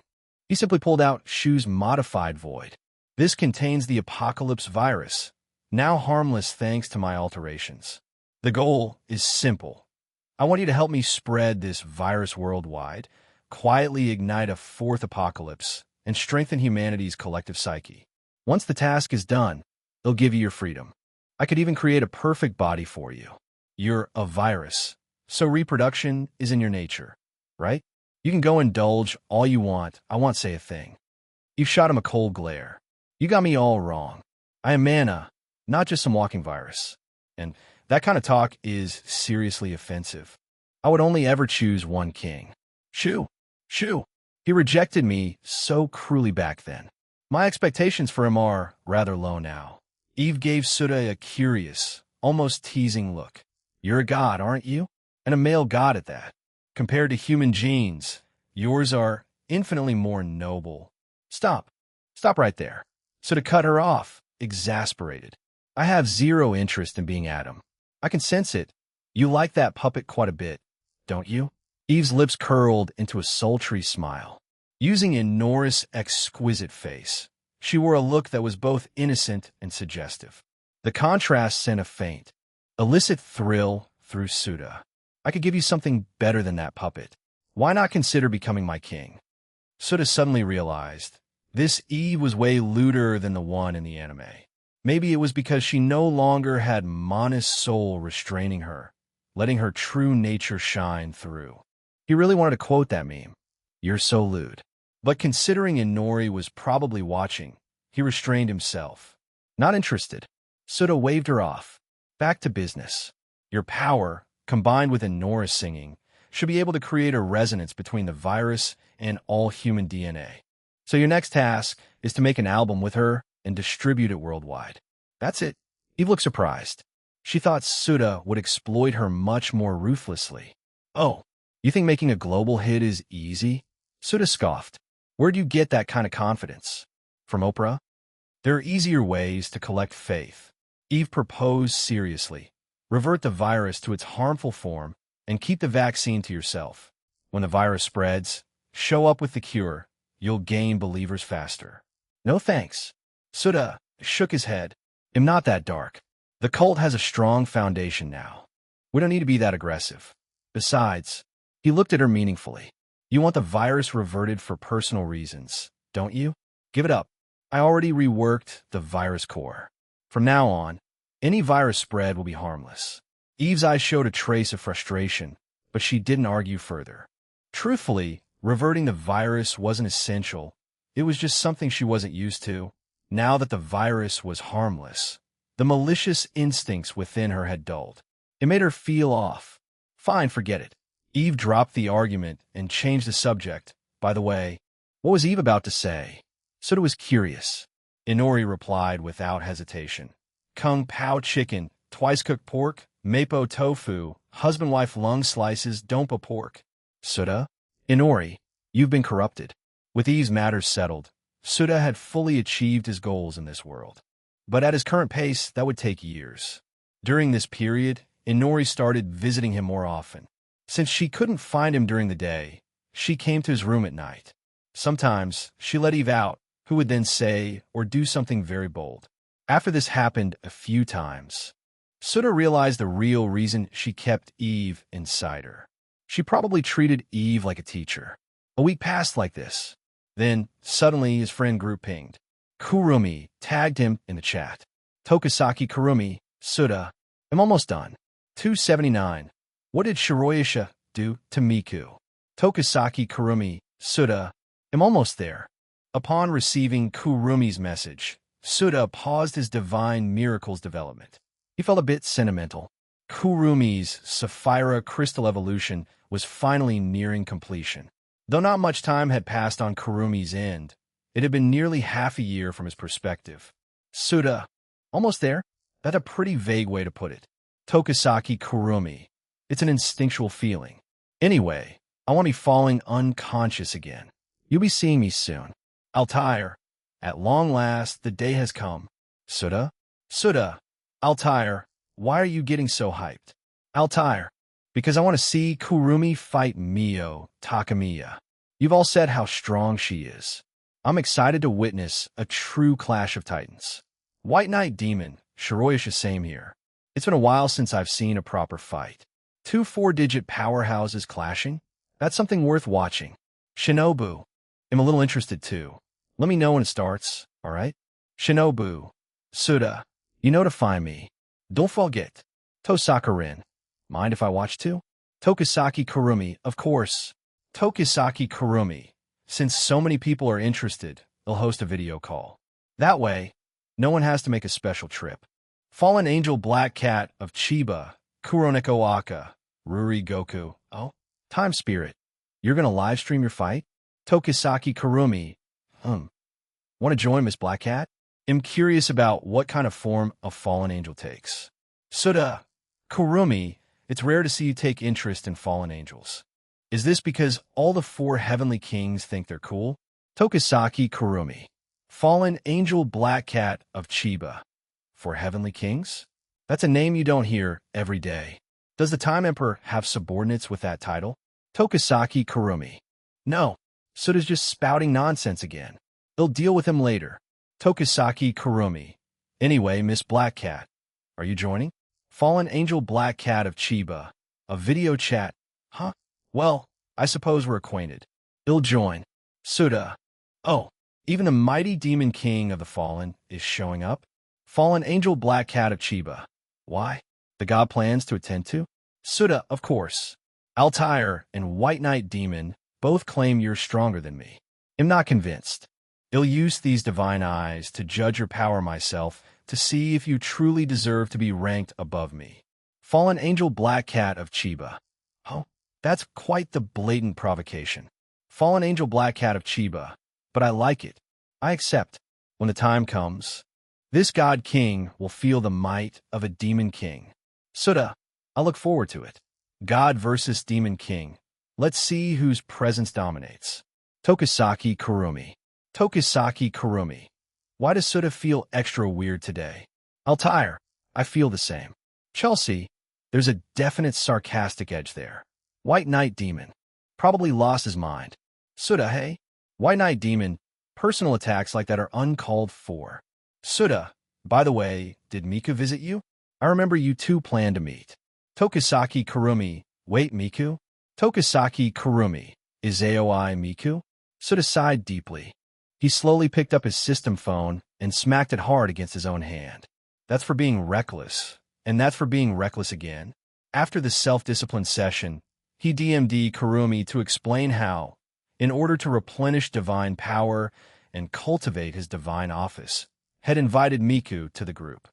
He simply pulled out Shu's modified void. This contains the Apocalypse virus, now harmless thanks to my alterations. The goal is simple. I want you to help me spread this virus worldwide, quietly ignite a fourth apocalypse, and strengthen humanity's collective psyche. Once the task is done, they'll give you your freedom. I could even create a perfect body for you. You're a virus, so reproduction is in your nature, right? You can go indulge all you want. I won't say a thing. You've shot him a cold glare. You got me all wrong. I am Mana, not just some walking virus. And that kind of talk is seriously offensive. I would only ever choose one king. Shu. He rejected me so cruelly back then. My expectations for him are rather low now. Eve gave Souta a curious, almost teasing look. You're a god, aren't you? And a male god at that. Compared to human genes, yours are infinitely more noble. Stop right there. Souta cut her off, exasperated. I have zero interest in being Adam. I can sense it. You like that puppet quite a bit, don't you? Eve's lips curled into a sultry smile. Using Inora's exquisite face, she wore a look that was both innocent and suggestive. The contrast sent a faint, illicit thrill through Souta. I could give you something better than that puppet. Why not consider becoming my king? Souta suddenly realized this Eve was way lewder than the one in the anime. Maybe it was because she no longer had Mana's soul restraining her, letting her true nature shine through. He really wanted to quote that meme. You're so lewd. But considering Inori was probably watching, he restrained himself. Not interested. Souta waved her off. Back to business. Your power, combined with Inori's singing, should be able to create a resonance between the virus and all human DNA. So your next task is to make an album with her and distribute it worldwide. That's it. Eve looked surprised. She thought Souta would exploit her much more ruthlessly. Oh, you think making a global hit is easy? Souta scoffed. Where'd you get that kind of confidence? From Oprah? There are easier ways to collect faith. Eve proposed seriously. Revert the virus to its harmful form and keep the vaccine to yourself. When the virus spreads, show up with the cure. You'll gain believers faster. No thanks. Souta shook his head. I'm not that dark. The cult has a strong foundation now. We don't need to be that aggressive. Besides, he looked at her meaningfully. You want the virus reverted for personal reasons, don't you? Give it up. I already reworked the virus core. From now on, any virus spread will be harmless. Eve's eyes showed a trace of frustration, but she didn't argue further. Truthfully, reverting the virus wasn't essential. It was just something she wasn't used to. Now that the virus was harmless, the malicious instincts within her had dulled. It made her feel off. Fine, forget it. Eve dropped the argument and changed the subject. By the way, what was Eve about to say? Souta was curious. Inori replied without hesitation. Kung Pao chicken twice-cooked pork, mappo tofu, husband-wife lung slices, dompa pork. Souta, Inori, you've been corrupted. With these matters settled, Souta had fully achieved his goals in this world. But at his current pace, that would take years. During this period, Inori started visiting him more often. Since she couldn't find him during the day, she came to his room at night. Sometimes, she let Eve out, who would then say or do something very bold. After this happened a few times, Souta realized the real reason she kept Eve inside her. She probably treated Eve like a teacher. A week passed like this. Then, suddenly, his friend group pinged. Kurumi tagged him in the chat. Tokisaki Kurumi, Souta, I'm almost done. 279. What did Shiroyasha do to Miku? Tokisaki Kurumi, Souta, I'm almost there. Upon receiving Kurumi's message, Souta paused his divine miracles development. He felt a bit sentimental. Kurumi's Sapphira crystal evolution was finally nearing completion. Though not much time had passed on Kurumi's end, it had been nearly half a year from his perspective. Souta, almost there? That's a pretty vague way to put it. Tokisaki Kurumi, it's an instinctual feeling. Anyway, I want to be falling unconscious again. You'll be seeing me soon. Altair, at long last, the day has come. Souta? Souta, Altair, why are you getting so hyped? Altair, because I want to see Kurumi fight Mio Takamiya. You've all said how strong she is. I'm excited to witness a true clash of titans. White Knight Demon, Shiroyasha same here. It's been a while since I've seen a proper fight. Two four-digit powerhouses clashing? That's something worth watching. Shinobu, I'm a little interested too. Let me know when it starts, alright? Shinobu, Souta, you know to find me. Don't forget. Tosakarin, mind if I watch too? Tokisaki Kurumi, of course. Tokisaki Kurumi, since so many people are interested, they'll host a video call. That way, no one has to make a special trip. Fallen Angel Black Cat of Chiba, Kuroneko Aka, Ruri Goku. Oh, Time Spirit, you're gonna live stream your fight? Tokisaki Kurumi, want to join Miss Black Cat? I'm curious about what kind of form a fallen angel takes. Souta, Kurumi, it's rare to see you take interest in fallen angels. Is this because all the four heavenly kings think they're cool? Tokisaki Kurumi, Fallen Angel Black Cat of Chiba. For heavenly kings? That's a name you don't hear every day. Does the Time Emperor have subordinates with that title? Tokisaki Kurumi, no, Souta's just spouting nonsense again. They'll deal with him later. Tokisaki Kurumi, anyway, Miss Black Cat, are you joining? Fallen Angel Black Cat of Chiba, a video chat. Huh? Well, I suppose we're acquainted. I'll join. Souta, oh, even the mighty Demon King of the Fallen is showing up? Fallen Angel Black Cat of Chiba. Why? The god plans to attend to? Souta, of course. Altair and White Knight Demon both claim you're stronger than me. I'm not convinced. I'll use these divine eyes to judge your power myself to see if you truly deserve to be ranked above me. Fallen Angel Black Cat of Chiba. Oh, that's quite the blatant provocation. Fallen Angel Black Cat of Chiba. But I like it. I accept. When the time comes, this God King will feel the might of a Demon King. Souta, I look forward to it. God versus Demon King. Let's see whose presence dominates. Tokisaki Kurumi. Tokisaki Kurumi. Why does Souta feel extra weird today? Altair, I feel the same. Chelsea, there's a definite sarcastic edge there. White Knight Demon. Probably lost his mind. Souta, hey? White Knight Demon, personal attacks like that are uncalled for. Souta, by the way, did Miku visit you? I remember you two planned to meet. Tokisaki Kurumi, wait, Miku? Tokisaki Kurumi, is AOI Miku? Souta sighed deeply. He slowly picked up his system phone and smacked it hard against his own hand. That's for being reckless, and that's for being reckless again. After the self-discipline session, he DM'd Kurumi to explain how, in order to replenish divine power and cultivate his divine office, had invited Miku to the group.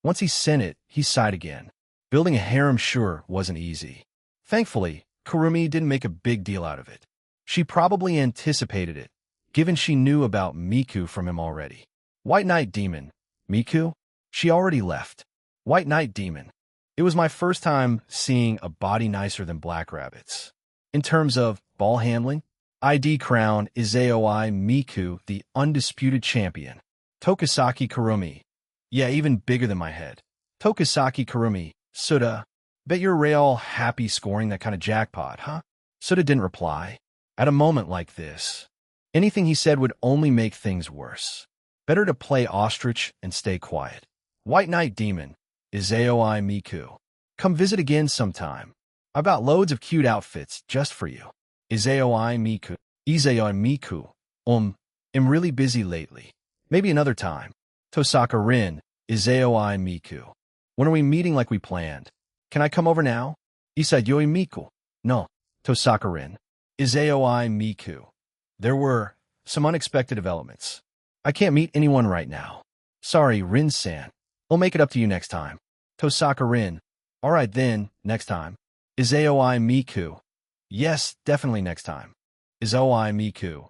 Once he sent it, he sighed again. Building a harem sure wasn't easy. Thankfully, Kurumi didn't make a big deal out of it. She probably anticipated it, given she knew about Miku from him already. White Knight Demon, Miku? She already left. White Knight Demon. It was my first time seeing a body nicer than Black Rabbit's. In terms of ball handling, ID crown Izaoi Miku, the undisputed champion. Tokisaki Kurumi. Yeah, even bigger than my head. Tokisaki Kurumi. Suda. Bet you're real happy scoring that kind of jackpot, huh? Suda didn't reply. At a moment like this, anything he said would only make things worse. Better to play ostrich and stay quiet. White Knight Demon. Izaoi Miku. Come visit again sometime. I've got loads of cute outfits just for you. Izaoi Miku. Izaoi Miku. I'm really busy lately. Maybe another time. Tosaka Rin. Izaoi Miku. When are we meeting like we planned? Can I come over now? Izaoi Miku. No. Tosaka Rin. Izaoi Miku. There were some unexpected developments. I can't meet anyone right now. Sorry, Rin-san. I'll make it up to you next time. Tosaka Rin. All right then, next time. Izaoi Miku. Yes, definitely next time. Izaoi Miku.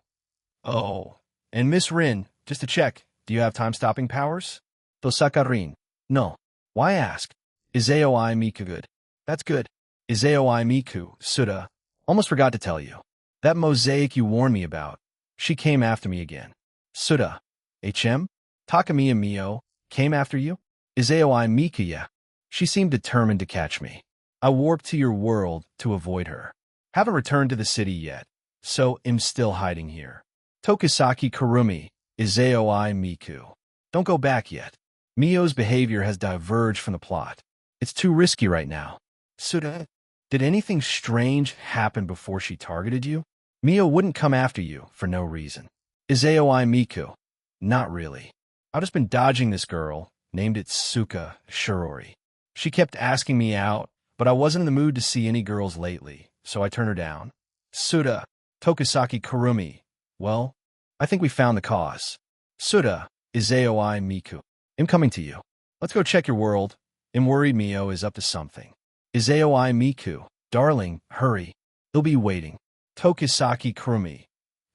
Oh. And Miss Rin, just to check, do you have time-stopping powers? Tosaka Rin. No. Why ask? Izaoi Miku. Good. That's good. Izaoi Miku. Suda. Almost forgot to tell you. That mosaic you warned me about. She came after me again. Suda. HM? Takamiya Mio came after you? Izaoi Miku. Yeah. She seemed determined to catch me. I warped to your world to avoid her. Haven't returned to the city yet, so am still hiding here. Tokisaki Kurumi. Izaoi Miku. Don't go back yet. Mio's behavior has diverged from the plot. It's too risky right now. Suda, did anything strange happen before she targeted you? Mio wouldn't come after you for no reason. Izaoi Miku. Not really. I've just been dodging this girl, named Itsuka Shirori. She kept asking me out, but I wasn't in the mood to see any girls lately, so I turned her down. Suda. Tokisaki Kurumi. Well, I think we found the cause. Suda. Izaoi Miku. I'm coming to you. Let's go check your world. I'm worried Mio is up to something. Izaoi Miku. Darling, hurry. He'll be waiting. Tokisaki Kurumi.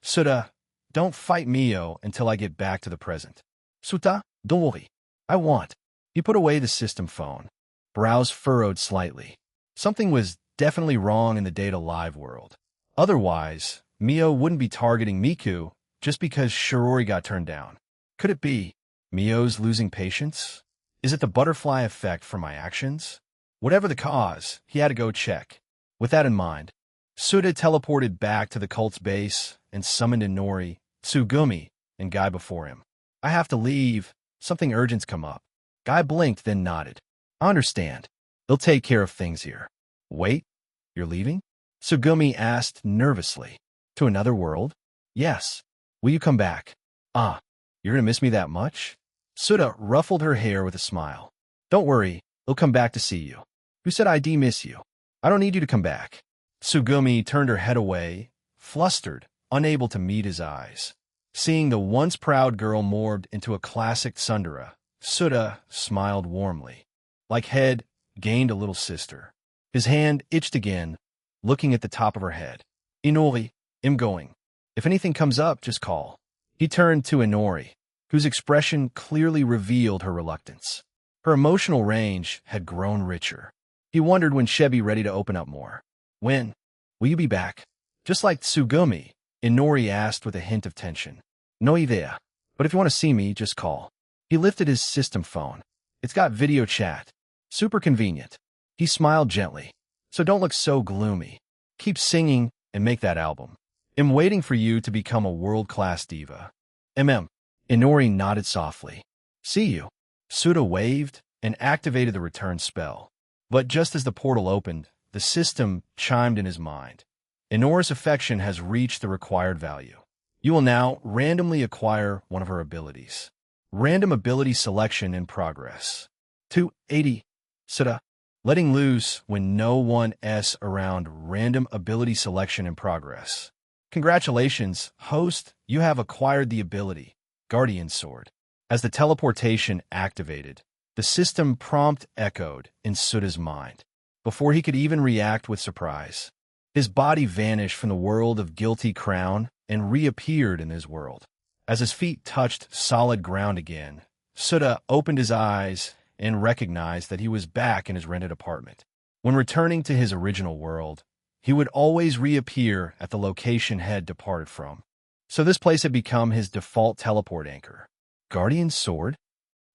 Suda. Don't fight Mio until I get back to the present. Suta, don't worry. I want. He put away the system phone. Brows furrowed slightly. Something was definitely wrong in the Data Live world. Otherwise, Mio wouldn't be targeting Miku just because Shirori got turned down. Could it be Mio's losing patience? Is it the butterfly effect from my actions? Whatever the cause, he had to go check. With that in mind, Suda teleported back to the cult's base and summoned Inori, Tsugumi, and Guy before him. I have to leave. Something urgent's come up. Guy blinked, then nodded. I understand. They'll take care of things here. Wait, you're leaving? Tsugumi asked nervously. To another world? Yes. Will you come back? Ah, you're gonna miss me that much? Suda ruffled her hair with a smile. Don't worry, they'll come back to see you. Who said I'd miss you? I don't need you to come back. Tsugumi turned her head away, flustered, unable to meet his eyes. Seeing the once proud girl morphed into a classic tsundere, Suda smiled warmly. Like head, gained a little sister. His hand itched again, looking at the top of her head. Inori, I'm going. If anything comes up, just call. He turned to Inori, whose expression clearly revealed her reluctance. Her emotional range had grown richer. He wondered when she'd be ready to open up more. When? Will you be back? Just like Tsugumi, Inori asked with a hint of tension. No idea, but if you want to see me, just call. He lifted his system phone. It's got video chat. Super convenient. He smiled gently. So don't look so gloomy. Keep singing and make that album. I'm waiting for you to become a world-class diva. Inori nodded softly. See you. Suda waved and activated the return spell. But just as the portal opened, the system chimed in his mind. Inori's affection has reached the required value. You will now randomly acquire one of her abilities. Random ability selection in progress. 280. Suda. Letting loose when no one s around random ability selection in progress. Congratulations, host, you have acquired the ability, Guardian Sword. As the teleportation activated, the system prompt echoed in Suda's mind. Before he could even react with surprise, his body vanished from the world of Guilty Crown and reappeared in his world. As his feet touched solid ground again, Suda opened his eyes and recognized that he was back in his rented apartment. When returning to his original world, he would always reappear at the location Head departed from. So this place had become his default teleport anchor. Guardian Sword?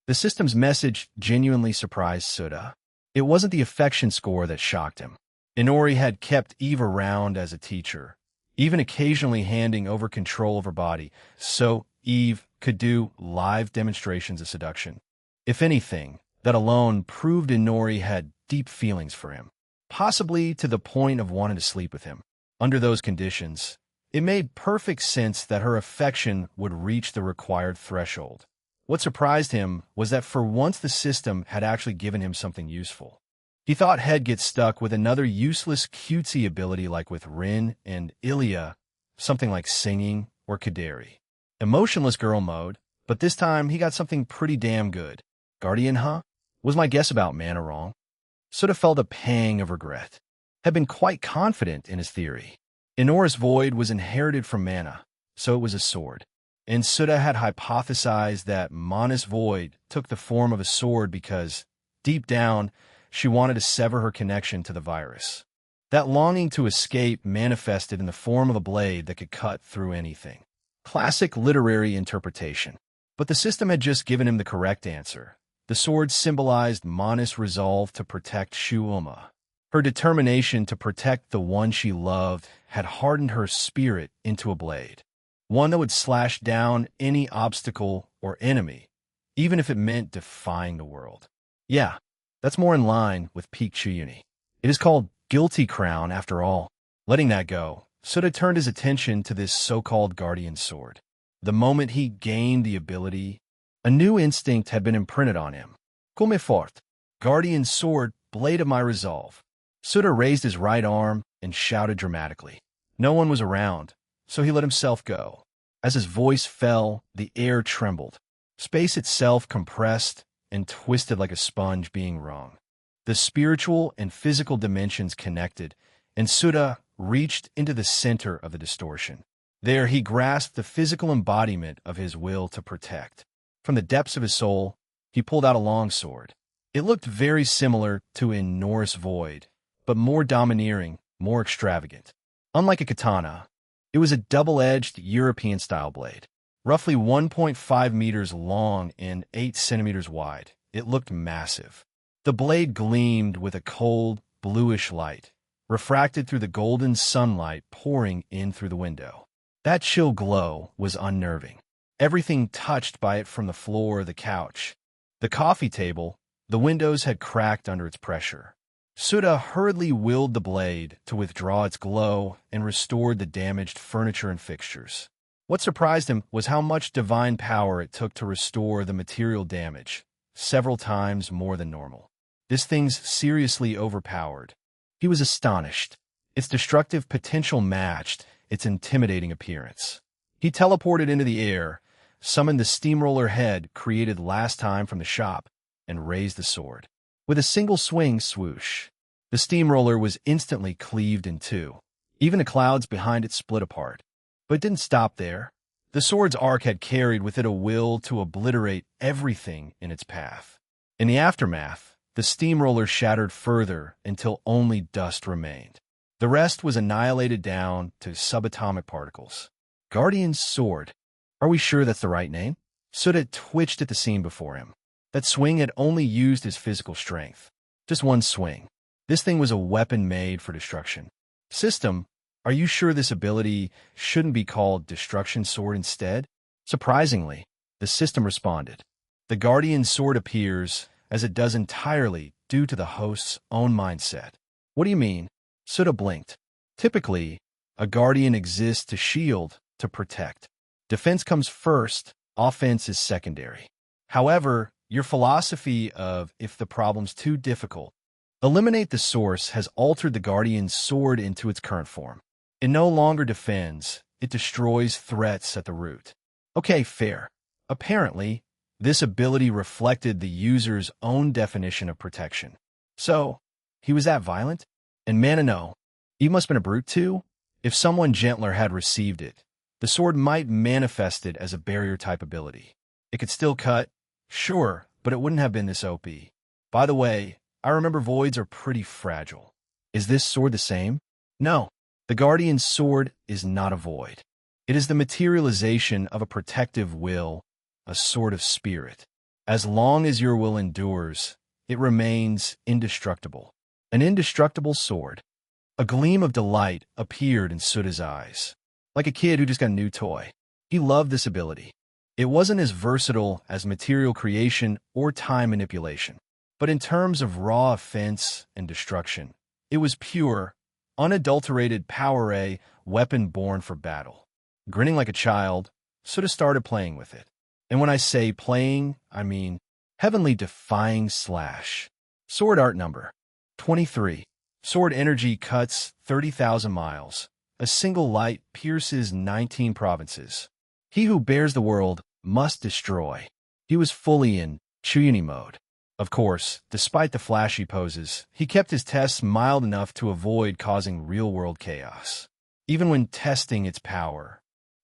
The system's message genuinely surprised Souta. It wasn't the affection score that shocked him. Inori had kept Eve around as a teacher, even occasionally handing over control of her body, so Eve could do live demonstrations of seduction. If anything, that alone proved Inori had deep feelings for him, possibly to the point of wanting to sleep with him. Under those conditions, it made perfect sense that her affection would reach the required threshold. What surprised him was that for once the system had actually given him something useful. He thought He'd get stuck with another useless cutesy ability like with Rin and Ilya, something like singing or Kaderi. Emotionless girl mode, but this time he got something pretty damn good. Guardian, huh? Was my guess about mana wrong? Souta felt a pang of regret. Had been quite confident in his theory. Inori's Void was inherited from mana, so it was a sword. And Souta had hypothesized that Mana's Void took the form of a sword because, deep down, she wanted to sever her connection to the virus. That longing to escape manifested in the form of a blade that could cut through anything. Classic literary interpretation. But the system had just given him the correct answer. The sword symbolized Mana's resolve to protect Shuuma. Her determination to protect the one she loved had hardened her spirit into a blade. One that would slash down any obstacle or enemy, even if it meant defying the world. Yeah, that's more in line with peak Chuyuni. It is called Guilty Crown after all. Letting that go, Souta turned his attention to this so-called Guardian Sword. The moment he gained the ability, a new instinct had been imprinted on him. Come fort, Guardian Sword, blade of my resolve. Souta raised his right arm and shouted dramatically. No one was around, so he let himself go. As his voice fell, the air trembled. Space itself compressed and twisted like a sponge being wrung. The spiritual and physical dimensions connected, and Souta reached into the center of the distortion. There he grasped the physical embodiment of his will to protect. From the depths of his soul, he pulled out a long sword. It looked very similar to in Norse Void, but more domineering, more extravagant. Unlike a katana, it was a double-edged European-style blade. Roughly 1.5 meters long and 8 centimeters wide, it looked massive. The blade gleamed with a cold, bluish light, refracted through the golden sunlight pouring in through the window. That chill glow was unnerving. Everything touched by it from the floor, the couch, the coffee table, the windows had cracked under its pressure. Souta hurriedly willed the blade to withdraw its glow and restored the damaged furniture and fixtures. What surprised him was how much divine power it took to restore the material damage, several times more than normal. This thing's seriously overpowered. He was astonished. Its destructive potential matched its intimidating appearance. He teleported into the air, summoned the steamroller head created last time from the shop, and raised the sword. With a single swing swoosh, the steamroller was instantly cleaved in two. Even the clouds behind it split apart. But it didn't stop there. The sword's arc had carried with it a will to obliterate everything in its path. In the aftermath, the steamroller shattered further until only dust remained. The rest was annihilated down to subatomic particles. Guardian's Sword. Are we sure that's the right name? Souta twitched at the scene before him. That swing had only used his physical strength. Just one swing. This thing was a weapon made for destruction. System, are you sure this ability shouldn't be called Destruction Sword instead? Surprisingly, the system responded. The Guardian Sword appears, as it does entirely due to the host's own mindset. What do you mean? Souta blinked. Typically, a Guardian exists to shield, to protect. Defense comes first, offense is secondary. However, your philosophy of if the problem's too difficult, eliminate the source has altered the Guardian's Sword into its current form. It no longer defends, it destroys threats at the root. Okay, fair. Apparently, this ability reflected the user's own definition of protection. So, he was that violent? And mana no. He must have been a brute too? If someone gentler had received it, the sword might manifest it as a barrier-type ability. It could still cut, sure, but it wouldn't have been this OP. By the way, I remember voids are pretty fragile. Is this sword the same? No. The Guardian's sword is not a void. It is the materialization of a protective will, a sword of spirit. As long as your will endures, it remains indestructible. An indestructible sword. A gleam of delight appeared in Suta's eyes, like a kid who just got a new toy. He loved this ability. It wasn't as versatile as material creation or time manipulation, but in terms of raw offense and destruction, it was pure, unadulterated power, a weapon born for battle. Grinning like a child, Suta started playing with it. And when I say playing, I mean heavenly defying slash. Sword art number 23. Sword energy cuts 30,000 miles. A single light pierces 19 provinces. He who bears the world must destroy. He was fully in Chuyuni mode. Of course, despite the flashy poses, he kept his tests mild enough to avoid causing real-world chaos. Even when testing its power,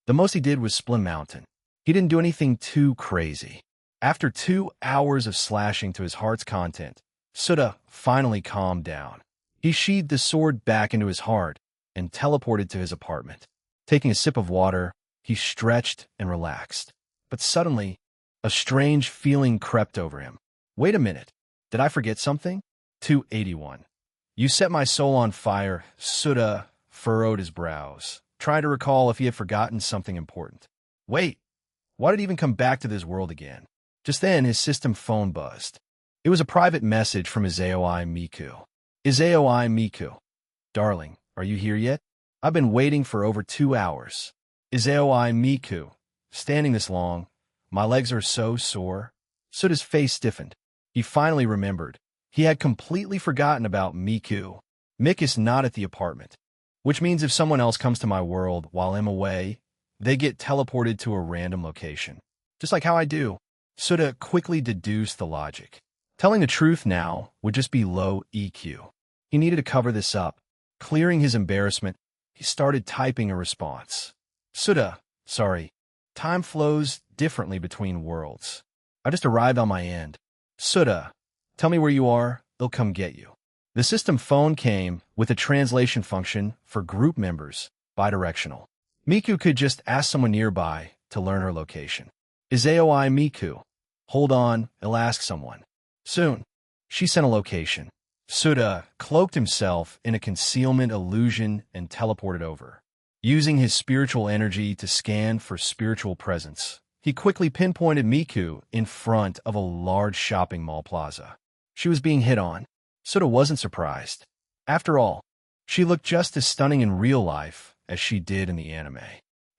the most he did was split mountain. He didn't do anything too crazy. After 2 hours of slashing to his heart's content, Suta finally calmed down. He sheathed the sword back into his heart and teleported to his apartment. Taking a sip of water, he stretched and relaxed. But suddenly, a strange feeling crept over him. Wait a minute. Did I forget something? 281. You set my soul on fire. Suta furrowed his brows, trying to recall if he had forgotten something important. Wait, why did he even come back to this world again? Just then, his system phone buzzed. It was a private message from Izaoi Miku. Izaoi Miku. Darling, are you here yet? I've been waiting for over 2 hours. Izaoi Miku. Standing this long, my legs are so sore. Suta's face stiffened. He finally remembered. He had completely forgotten about Miku. Mick is not at the apartment, which means if someone else comes to my world while I'm away, they get teleported to a random location. Just like how I do. Suta quickly deduced the logic. Telling the truth now would just be low EQ. He needed to cover this up. Clearing his embarrassment, he started typing a response. Suta, sorry. Time flows differently between worlds. I just arrived on my end. Suta, tell me where you are, they'll come get you. The system phone came with a translation function for group members, bidirectional. Miku could just ask someone nearby to learn her location. Izaoi Miku. Hold on, I'll ask someone. Soon. She sent a location. Suta cloaked himself in a concealment illusion and teleported over. Using his spiritual energy to scan for spiritual presence, he quickly pinpointed Miku in front of a large shopping mall plaza. She was being hit on. Suta wasn't surprised. After all, she looked just as stunning in real life as she did in the anime.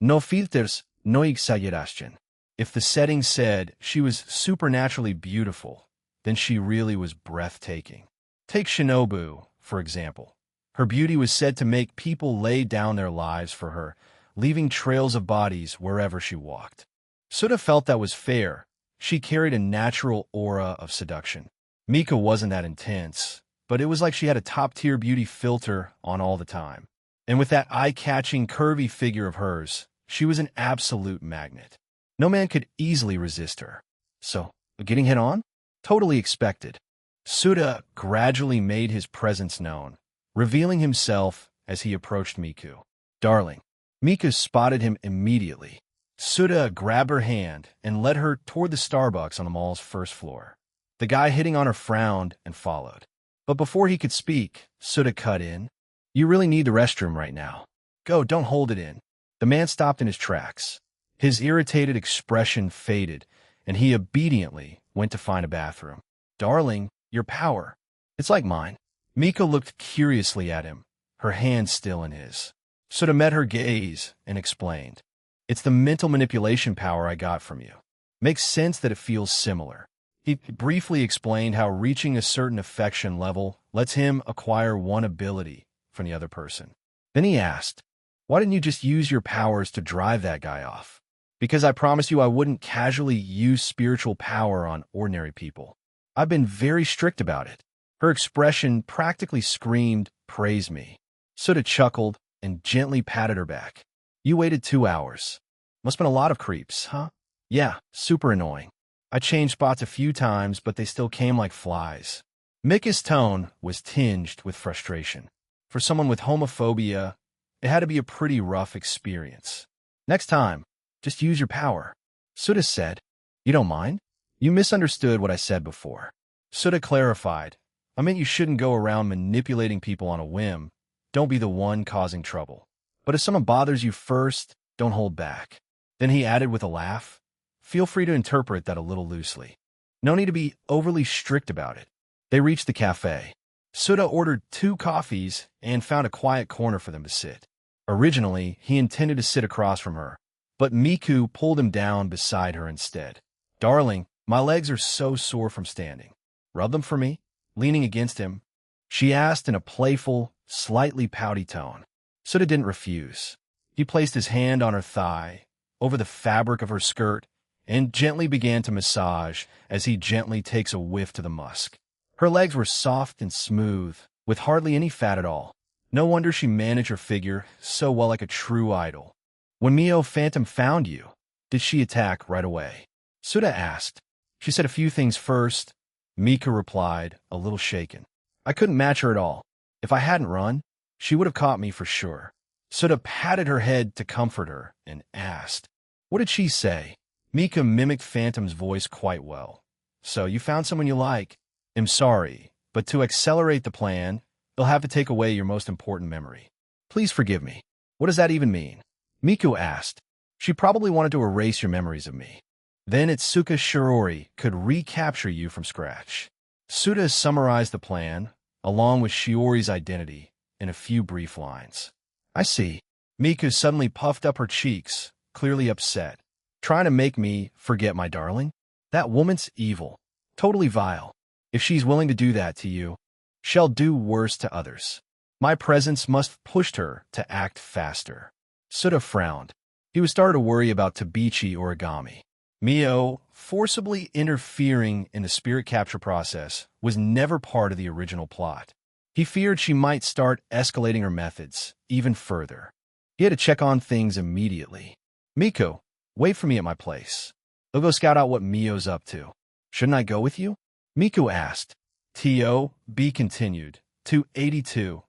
No filters, no exageración. If the setting said she was supernaturally beautiful, then she really was breathtaking. Take Shinobu, for example. Her beauty was said to make people lay down their lives for her, leaving trails of bodies wherever she walked. Suta felt that was fair. She carried a natural aura of seduction. Mika wasn't that intense, but it was like she had a top-tier beauty filter on all the time. And with that eye-catching, curvy figure of hers, she was an absolute magnet. No man could easily resist her. So, getting hit on? Totally expected. Suta gradually made his presence known, revealing himself as he approached Miku. Darling. Mika spotted him immediately. Suta grabbed her hand and led her toward the Starbucks on the mall's first floor. The guy hitting on her frowned and followed. But before he could speak, Suta cut in. You really need the restroom right now. Go, don't hold it in. The man stopped in his tracks. His irritated expression faded, and he obediently went to find a bathroom. Darling, your power. It's like mine. Mika looked curiously at him, her hand still in his. Suta met her gaze and explained. It's the mental manipulation power I got from you. Makes sense that it feels similar. He briefly explained how reaching a certain affection level lets him acquire one ability from the other person. Then he asked, why didn't you just use your powers to drive that guy off? Because I promised you I wouldn't casually use spiritual power on ordinary people. I've been very strict about it. Her expression practically screamed, praise me. Suta chuckled and gently patted her back. You waited 2 hours. Must've been a lot of creeps, huh? Yeah, super annoying. I changed spots a few times, but they still came like flies. Mika's tone was tinged with frustration. For someone with homophobia, it had to be a pretty rough experience. Next time, just use your power. Souta said. You don't mind? You misunderstood what I said before. Souta clarified. I meant you shouldn't go around manipulating people on a whim. Don't be the one causing trouble. But if someone bothers you first, don't hold back. Then he added with a laugh. Feel free to interpret that a little loosely. No need to be overly strict about it. They reached the cafe. Souta ordered 2 coffees and found a quiet corner for them to sit. Originally, he intended to sit across from her, but Miku pulled him down beside her instead. Darling, my legs are so sore from standing. Rub them for me? Leaning against him, she asked in a playful, slightly pouty tone. Souta didn't refuse. He placed his hand on her thigh, over the fabric of her skirt, and gently began to massage as he gently takes a whiff to the musk. Her legs were soft and smooth, with hardly any fat at all. No wonder she managed her figure so well, like a true idol. When Mio Phantom found you, did she attack right away? Souta asked. She said a few things first. Mika replied, a little shaken. I couldn't match her at all. If I hadn't run, she would have caught me for sure. Souta patted her head to comfort her and asked, what did she say? Mika mimicked Phantom's voice quite well. So you found someone you like? I'm sorry, but to accelerate the plan, they'll have to take away your most important memory. Please forgive me. What does that even mean? Miku asked. She probably wanted to erase your memories of me. Then Itsuka Shirori could recapture you from scratch. Souta summarized the plan, along with Shiori's identity, in a few brief lines. I see. Miku suddenly puffed up her cheeks, clearly upset. Trying to make me forget my darling? That woman's evil. Totally vile. If she's willing to do that to you, she'll do worse to others. My presence must have pushed her to act faster. Souta frowned. He was starting to worry about Tabichi Origami. Mio, forcibly interfering in the spirit capture process, was never part of the original plot. He feared she might start escalating her methods even further. He had to check on things immediately. Miko, wait for me at my place. I'll go scout out what Mio's up to. Shouldn't I go with you? Miku asked. T.O.B. continued. 282.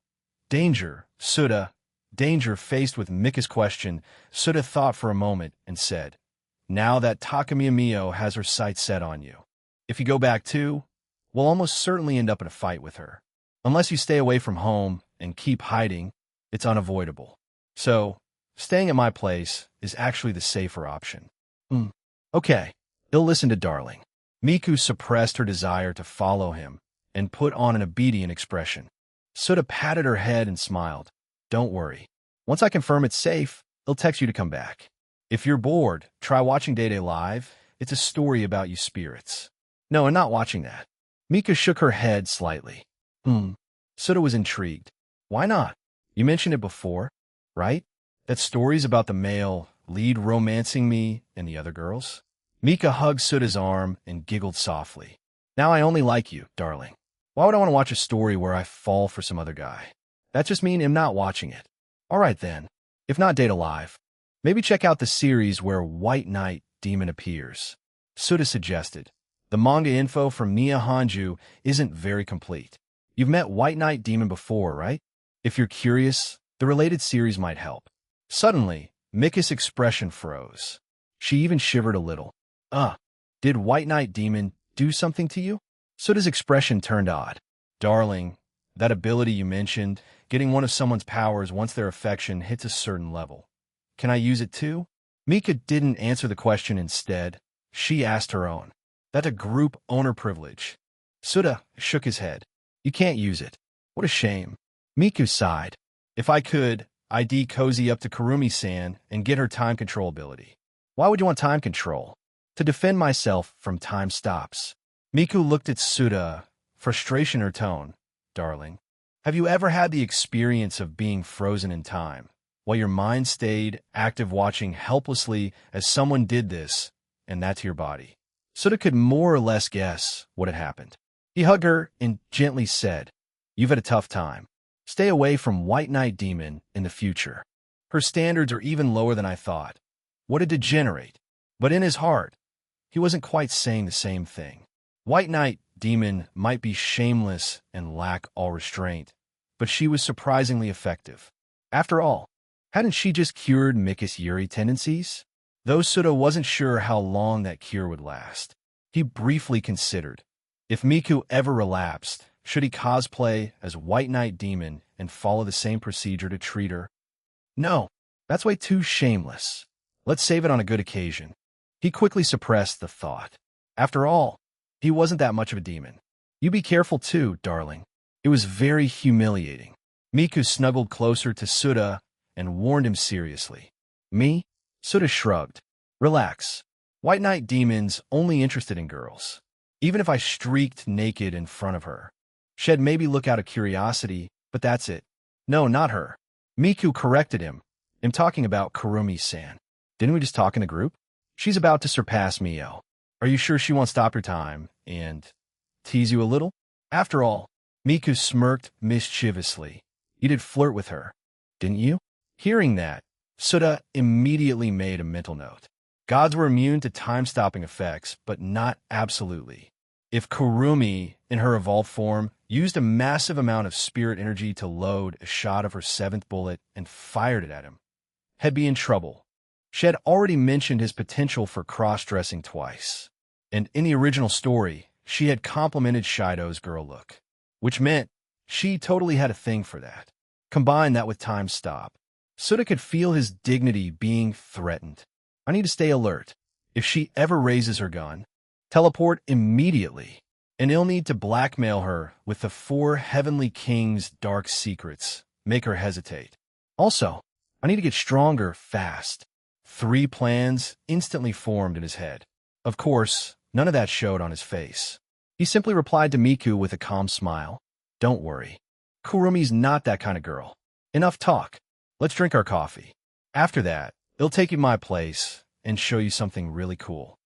Danger, Souta. Danger faced with Mika's question, Souta thought for a moment and said, now that Takamiya Mio has her sights set on you. If you go back too, we'll almost certainly end up in a fight with her. Unless you stay away from home and keep hiding, it's unavoidable. So, staying at my place is actually the safer option. Okay, he'll listen to darling. Miku suppressed her desire to follow him and put on an obedient expression. Souta patted her head and smiled. Don't worry. Once I confirm it's safe, he'll text you to come back. If you're bored, try watching Day Day Live. It's a story about you spirits. No, I'm not watching that. Mika shook her head slightly. Souta was intrigued. Why not? You mentioned it before, right? That story's about the male lead romancing me and the other girls? Mika hugged Souta's arm and giggled softly. Now I only like you, darling. Why would I want to watch a story where I fall for some other guy? That just means I'm not watching it. All right then. If not Date Alive, maybe check out the series where White Knight Demon appears. Souta suggested. The manga info from Nia Hanju isn't very complete. You've met White Knight Demon before, right? If you're curious, the related series might help. Suddenly, Mika's expression froze. She even shivered a little. Did White Knight Demon do something to you? Souta's expression turned odd. Darling, that ability you mentioned, getting one of someone's powers once their affection hits a certain level. Can I use it too? Mika didn't answer the question instead. She asked her own. That's a group owner privilege. Souta shook his head. You can't use it. What a shame. Miku sighed. If I could, I'd cozy up to Kurumi-san and get her time control ability. Why would you want time control? To defend myself from time stops. Miku looked at Souta, frustration in her tone. Darling, have you ever had the experience of being frozen in time, while your mind stayed active watching helplessly as someone did this, and that to your body? Souta could more or less guess what had happened. He hugged her and gently said, You've had a tough time. Stay away from White Knight Demon in the future. Her standards are even lower than I thought. What a degenerate. But in his heart, he wasn't quite saying the same thing. White Knight Demon might be shameless and lack all restraint, but she was surprisingly effective. After all, hadn't she just cured Mika's Yuri tendencies? Though Souta wasn't sure how long that cure would last. He briefly considered, if Miku ever relapsed, should he cosplay as White Knight Demon and follow the same procedure to treat her? No, that's way too shameless. Let's save it on a good occasion. He quickly suppressed the thought. After all, he wasn't that much of a demon. You be careful too, darling. It was very humiliating. Miku snuggled closer to Souta and warned him seriously. Me? Souta shrugged. Relax. White Knight Demon's only interested in girls. Even if I streaked naked in front of her. She'd maybe look out of curiosity, but that's it. No, not her. Miku corrected him. I'm talking about Kurumi-san. Didn't we just talk in a group? She's about to surpass Mio. Are you sure she won't stop her time and tease you a little? After all, Miku smirked mischievously. You did flirt with her, didn't you? Hearing that, Souta immediately made a mental note. Gods were immune to time-stopping effects, but not absolutely. If Kurumi, in her evolved form, used a massive amount of spirit energy to load a shot of her 7th bullet and fired it at him, he'd be in trouble. She had already mentioned his potential for cross-dressing twice, and in the original story, she had complimented Shido's girl look, which meant she totally had a thing for that. Combine that with time stop. Souta could feel his dignity being threatened. I need to stay alert. If she ever raises her gun, teleport immediately, and he'll need to blackmail her with the 4 Heavenly Kings' dark secrets, make her hesitate. Also, I need to get stronger fast. 3 plans instantly formed in his head. Of course, none of that showed on his face. He simply replied to Miku with a calm smile. Don't worry. Kurumi's not that kind of girl. Enough talk. Let's drink our coffee. After that, he'll take you to my place and show you something really cool.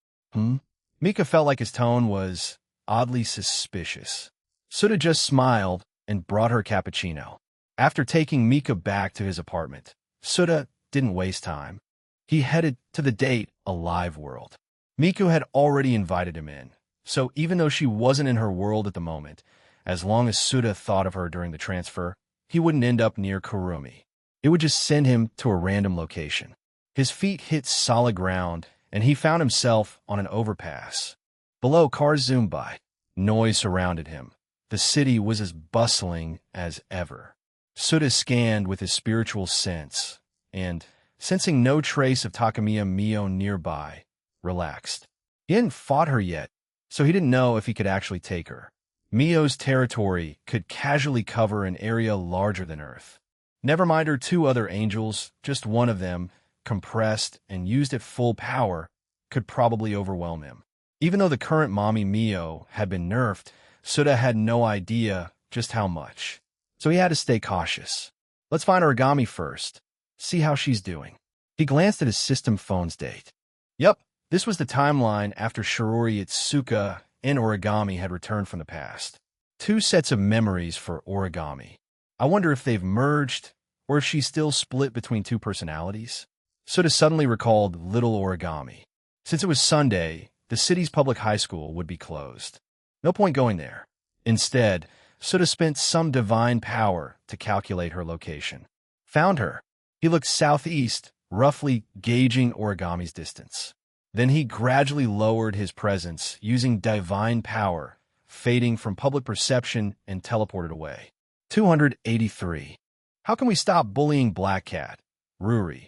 Mika felt like his tone was oddly suspicious. Souta just smiled and brought her cappuccino. After taking Mika back to his apartment, Souta didn't waste time. He headed to the date Alive World. Miku had already invited him in, so even though she wasn't in her world at the moment, as long as Souta thought of her during the transfer, he wouldn't end up near Kurumi. It would just send him to a random location. His feet hit solid ground, and he found himself on an overpass. Below, cars zoomed by. Noise surrounded him. The city was as bustling as ever. Souta scanned with his spiritual sense, and, sensing no trace of Takamiya Mio nearby, relaxed. He hadn't fought her yet, so he didn't know if he could actually take her. Mio's territory could casually cover an area larger than Earth. Never mind her 2 other angels, just one of them, compressed and used at full power, could probably overwhelm him. Even though the current mommy Mio had been nerfed, Souta had no idea just how much. So he had to stay cautious. Let's find Origami first. See how she's doing. He glanced at his system phone's date. Yup, this was the timeline after Shirori Itsuka and Origami had returned from the past. 2 sets of memories for Origami. I wonder if they've merged, or if she's still split between 2 personalities. Souta suddenly recalled little Origami. Since it was Sunday, the city's public high school would be closed. No point going there. Instead, Souta spent some divine power to calculate her location. Found her. He looked southeast, roughly gauging Origami's distance. Then he gradually lowered his presence using divine power, fading from public perception and teleported away. 283. How can we stop bullying Black Cat? Ruri.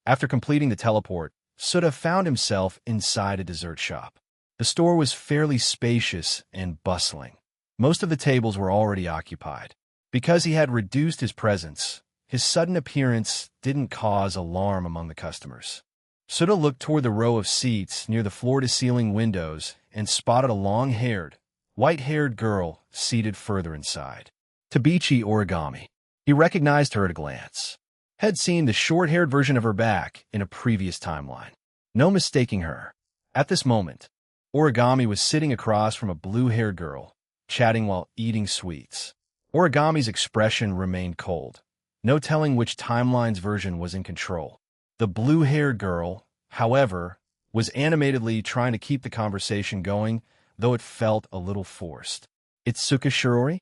After completing the teleport, Souta found himself inside a dessert shop. The store was fairly spacious and bustling. Most of the tables were already occupied. Because he had reduced his presence, his sudden appearance didn't cause alarm among the customers. Souta looked toward the row of seats near the floor-to-ceiling windows and spotted a long-haired, white-haired girl seated further inside. Tabichi Origami. He recognized her at a glance. Had seen the short-haired version of her back in a previous timeline. No mistaking her. At this moment, Origami was sitting across from a blue-haired girl, chatting while eating sweets. Origami's expression remained cold. No telling which timeline's version was in control. The blue-haired girl, however, was animatedly trying to keep the conversation going, though it felt a little forced. It's Suka Shirori?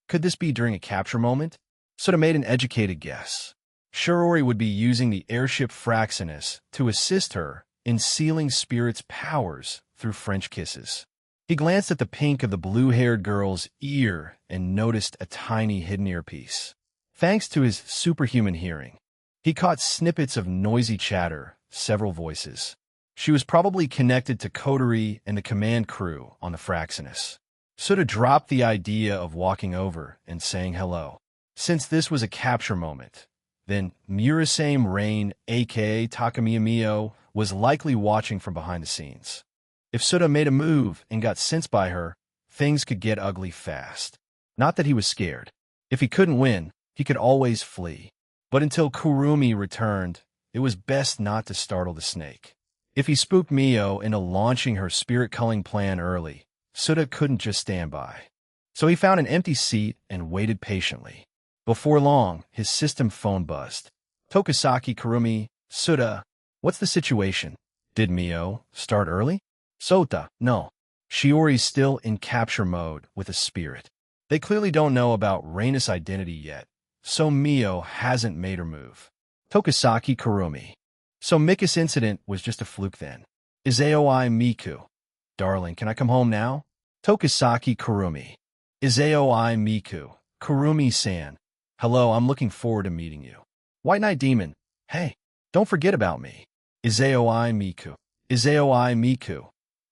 Could this be during a capture moment? Suda made an educated guess. Shirori would be using the airship Fraxinus to assist her in sealing Spirit's powers through French kisses. He glanced at the pink of the blue-haired girl's ear and noticed a tiny hidden earpiece. Thanks to his superhuman hearing, he caught snippets of noisy chatter, several voices. She was probably connected to Coterie and the command crew on the Fraxinus. Suda dropped the idea of walking over and saying hello. Since this was a capture moment, then Murasame Rain, aka Takamiya Mio, was likely watching from behind the scenes. If Suda made a move and got sensed by her, things could get ugly fast. Not that he was scared. If he couldn't win, he could always flee. But until Kurumi returned, it was best not to startle the snake. If he spooked Mio into launching her spirit-culling plan early, Suda couldn't just stand by. So he found an empty seat and waited patiently. Before long, his system phone buzzed. Tokisaki Kurumi, Suda, what's the situation? Did Mio start early? Souta, no. Shiori's still in capture mode with a spirit. They clearly don't know about Reina's identity yet, so Mio hasn't made her move. Tokisaki Kurumi. So Mika's incident was just a fluke then. Izaoi Miku. Darling, can I come home now? Tokisaki Kurumi. Izaoi Miku. Kurumi-san. Hello, I'm looking forward to meeting you. White Knight Demon. Hey, don't forget about me. Izaoi Miku. Izaoi Miku.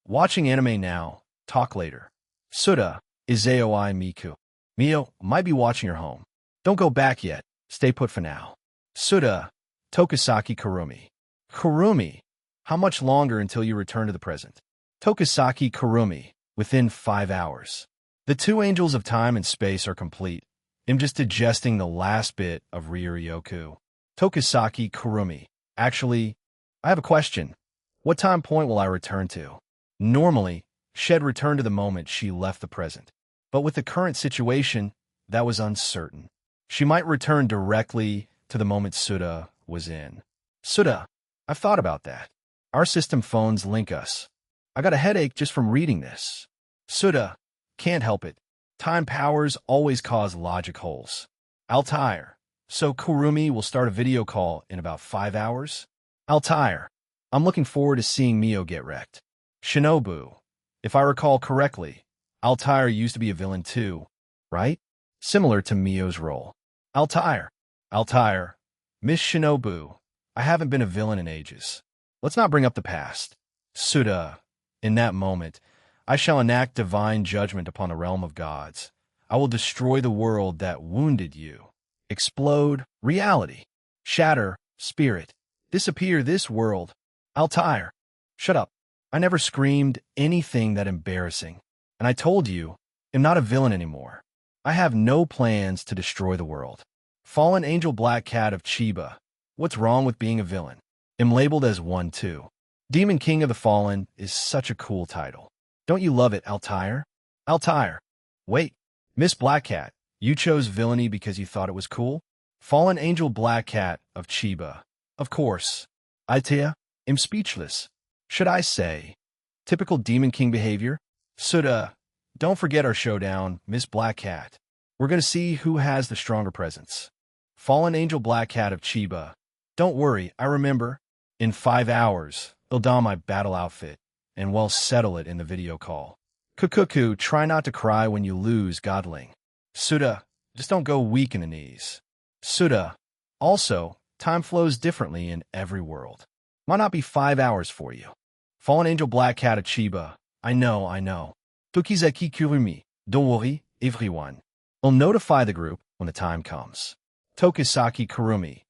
Watching anime now. Talk later. Suda. Izaoi Miku. Mio, might be watching your home. Don't go back yet. Stay put for now. Suda. Tokisaki Kurumi. Kurumi. How much longer until you return to the present? Tokisaki Kurumi. Within 5 hours. The two angels of time and space are complete. I'm just digesting the last bit of Ryuryoku. Tokisaki Kurumi. Actually, I have a question. What time point will I return to? Normally, she'd return to the moment she left the present. But with the current situation, that was uncertain. She might return directly to the moment Suda was in. Suda, I've thought about that. Our system phones link us. I got a headache just from reading this. Suda, can't help it. Time powers always cause logic holes. Altair. So Kurumi will start a video call in about 5 hours? Altair. I'm looking forward to seeing Mio get wrecked. Shinobu. If I recall correctly, Altair used to be a villain too, right? Similar to Mio's role. Altair. Altair. Miss Shinobu. I haven't been a villain in ages. Let's not bring up the past. Suda. In that moment, I shall enact divine judgment upon the realm of gods. I will destroy the world that wounded you. Explode, reality. Shatter, spirit. Disappear this world. Altair. Shut up. I never screamed anything that embarrassing. And I told you, I'm not a villain anymore. I have no plans to destroy the world. Fallen Angel Black Cat of Chiba. What's wrong with being a villain? I'm labeled as one too. Demon King of the Fallen is such a cool title. Don't you love it, Altair? Altair. Wait, Miss Black Cat, you chose villainy because you thought it was cool? Fallen Angel Black Cat of Chiba. Of course. Altair, I'm speechless. Should I say, typical Demon King behavior? Suda, don't forget our showdown, Miss Black Cat. We're going to see who has the stronger presence. Fallen Angel Black Cat of Chiba. Don't worry, I remember. In 5 hours, they'll don my battle outfit, and we'll settle it in the video call. Kukuku, try not to cry when you lose, Godling. Suda, just don't go weak in the knees. Suda, also, time flows differently in every world. Might not be 5 hours for you. Fallen Angel Black Cat of Chiba. I know. Tokizaki Kurumi. Don't worry, everyone. We'll notify the group when the time comes. Tokisaki Kurumi.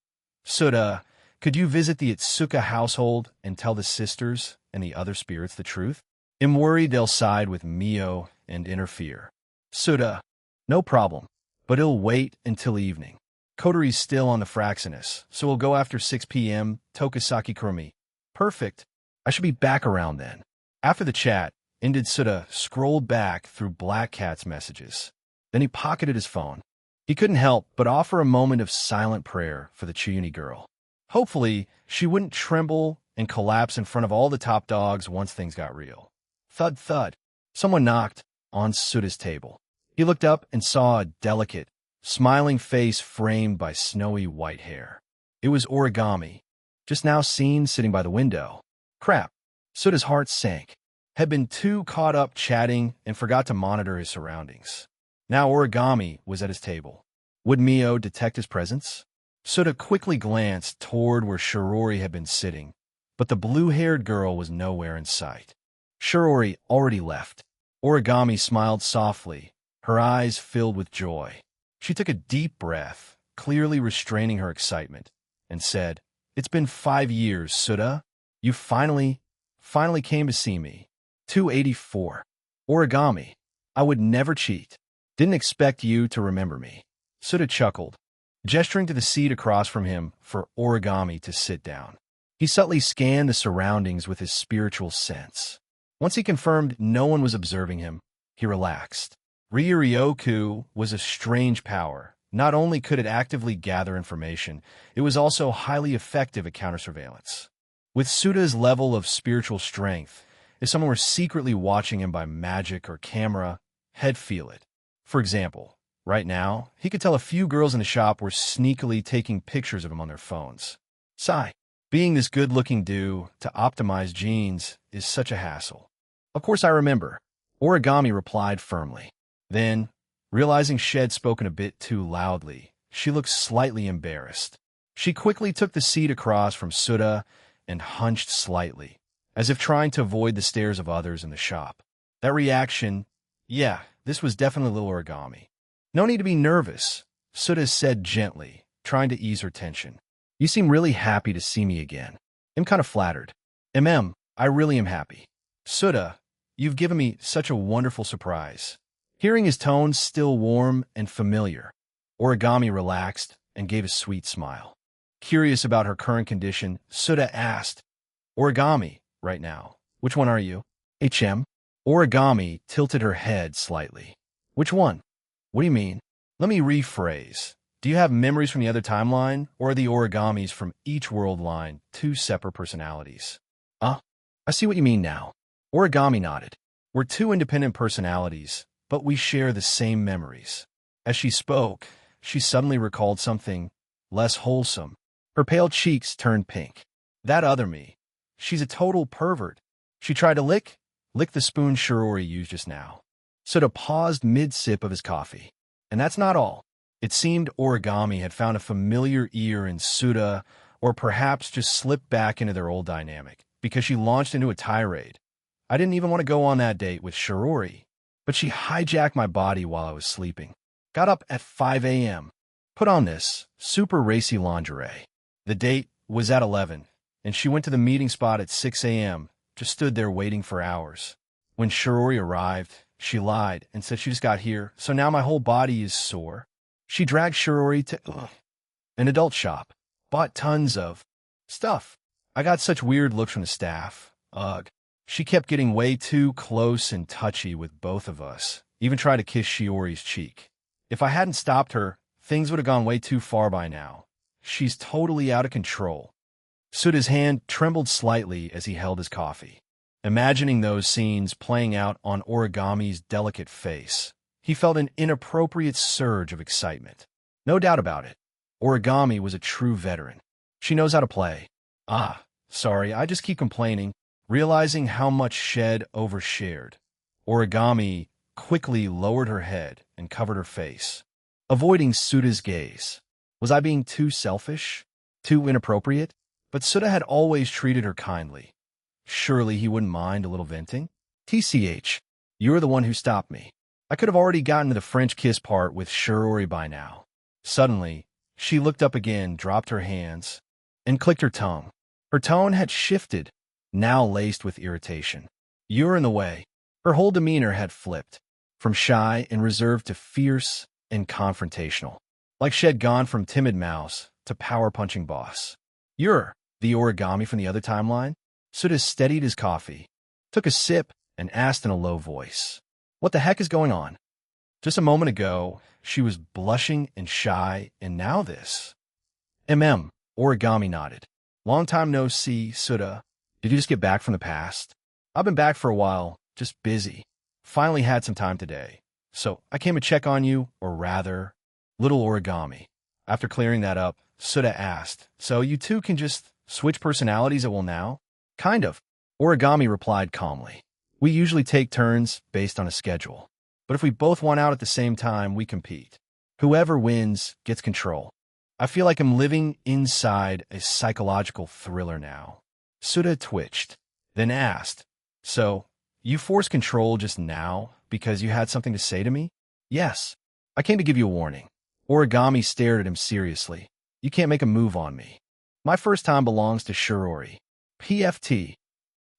Suda, could you visit the Itsuka household and tell the sisters and the other spirits the truth? I'm worried they'll side with Mio and interfere. Suda, no problem, but it'll wait until evening. Kotori's still on the Fraxinus, so we'll go after 6 p.m. Tokisaki Kurumi. Perfect. I should be back around then. After the chat, Indid Suda scrolled back through Black Cat's messages. Then he pocketed his phone. He couldn't help but offer a moment of silent prayer for the Chiuni girl. Hopefully, she wouldn't tremble and collapse in front of all the top dogs once things got real. Thud, thud. Someone knocked on Suta's table. He looked up and saw a delicate, smiling face framed by snowy white hair. It was Origami, just now seen sitting by the window. Crap. Suta's heart sank. Had been too caught up chatting and forgot to monitor his surroundings. Now Origami was at his table. Would Mio detect his presence? Suta quickly glanced toward where Shirori had been sitting, but the blue-haired girl was nowhere in sight. Shirori already left. Origami smiled softly, her eyes filled with joy. She took a deep breath, clearly restraining her excitement, and said, "It's been 5 years, Suta. You finally came to see me." 284. Origami. I would never cheat. Didn't expect you to remember me. Suta chuckled, gesturing to the seat across from him for Origami to sit down. He subtly scanned the surroundings with his spiritual sense. Once he confirmed no one was observing him, he relaxed. Ryuryoku was a strange power. Not only could it actively gather information, it was also highly effective at counter-surveillance. With Suta's level of spiritual strength, if someone were secretly watching him by magic or camera, he'd feel it. For example, right now, he could tell a few girls in the shop were sneakily taking pictures of him on their phones. Sigh. Being this good-looking dude to optimize genes is such a hassle. Of course I remember. Origami replied firmly. Then, realizing she'd spoken a bit too loudly, she looked slightly embarrassed. She quickly took the seat across from Suta and hunched slightly, as if trying to avoid the stares of others in the shop. That reaction, yeah, this was definitely little Origami. No need to be nervous, Suta said gently, trying to ease her tension. You seem really happy to see me again. I'm kind of flattered. I really am happy. Suta, you've given me such a wonderful surprise. Hearing his tone still warm and familiar, Origami relaxed and gave a sweet smile. Curious about her current condition, Suta asked, Origami, right now, which one are you? HM? Origami tilted her head slightly. Which one? What do you mean? Let me rephrase. Do you have memories from the other timeline, or are the Origamis from each world line 2 separate personalities? I see what you mean now. Origami nodded. We're 2 independent personalities, but we share the same memories. As she spoke, she suddenly recalled something less wholesome. Her pale cheeks turned pink. That other me. She's a total pervert. She tried to lick the spoon Shirori used just now. Suta paused mid-sip of his coffee. And that's not all. It seemed Origami had found a familiar ear in Suta, or perhaps just slipped back into their old dynamic, because she launched into a tirade. I didn't even want to go on that date with Shirori, but she hijacked my body while I was sleeping. Got up at 5 a.m. Put on this super racy lingerie. The date was at 11, and she went to the meeting spot at 6 a.m., just stood there waiting for hours. When Shirori arrived, she lied and said she just got here, so now my whole body is sore. She dragged Shirori to an adult shop, bought tons of stuff. I got such weird looks from the staff. Ugh. She kept getting way too close and touchy with both of us, even tried to kiss Shiori's cheek. If I hadn't stopped her, things would have gone way too far by now. She's totally out of control. Suta's hand trembled slightly as he held his coffee. Imagining those scenes playing out on Origami's delicate face, he felt an inappropriate surge of excitement. No doubt about it. Origami was a true veteran. She knows how to play. Sorry, I just keep complaining, realizing how much Shed overshared. Origami quickly lowered her head and covered her face, avoiding Suta's gaze. Was I being too selfish? Too inappropriate? But Suta had always treated her kindly. Surely he wouldn't mind a little venting? TCH, you're the one who stopped me. I could have already gotten to the French kiss part with Shirori by now. Suddenly, she looked up again, dropped her hands, and clicked her tongue. Her tone had shifted, now laced with irritation. You're in the way. Her whole demeanor had flipped, from shy and reserved to fierce and confrontational. Like she had gone from timid mouse to power-punching boss. You're the Origami from the other timeline? Suta steadied his coffee, took a sip, and asked in a low voice, What the heck is going on? Just a moment ago, she was blushing and shy, and now this. Origami nodded. Long time no see, Suda. Did you just get back from the past? I've been back for a while, just busy. Finally had some time today. So I came to check on you, or rather, little origami. After clearing that up, Suda asked, so you two can just switch personalities at will now? Kind of. Origami replied calmly. We usually take turns based on a schedule. But if we both want out at the same time, we compete. Whoever wins gets control. I feel like I'm living inside a psychological thriller now. Suda twitched, then asked, so, you forced control just now because you had something to say to me? Yes. I came to give you a warning. Origami stared at him seriously. You can't make a move on me. My first time belongs to Shirori. PFT.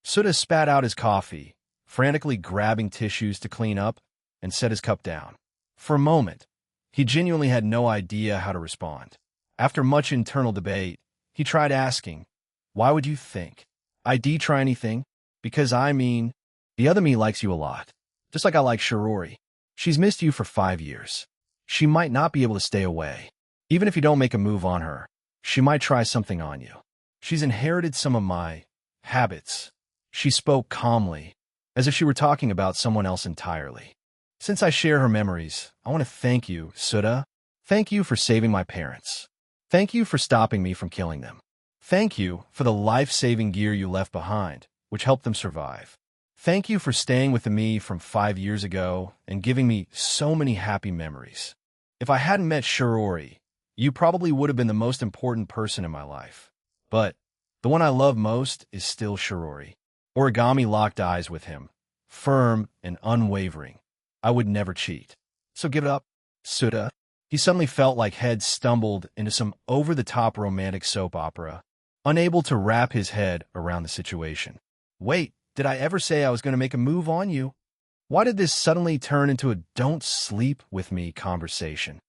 Suda spat out his coffee, frantically grabbing tissues to clean up, and set his cup down. For a moment, he genuinely had no idea how to respond. After much internal debate, he tried asking, why would you think? I'd try anything? Because the other me likes you a lot. Just like I like Shirori. She's missed you for 5 years. She might not be able to stay away. Even if you don't make a move on her, she might try something on you. She's inherited some of my habits. She spoke calmly, as if she were talking about someone else entirely. Since I share her memories, I want to thank you, Suda. Thank you for saving my parents. Thank you for stopping me from killing them. Thank you for the life-saving gear you left behind, which helped them survive. Thank you for staying with me from 5 years ago and giving me so many happy memories. If I hadn't met Shirori, you probably would have been the most important person in my life. But the one I love most is still Shirori. Origami locked eyes with him, firm and unwavering. I would never cheat. So give it up, Suda. He suddenly felt like head stumbled into some over-the-top romantic soap opera, unable to wrap his head around the situation. Wait, did I ever say I was going to make a move on you? Why did this suddenly turn into a don't sleep with me conversation?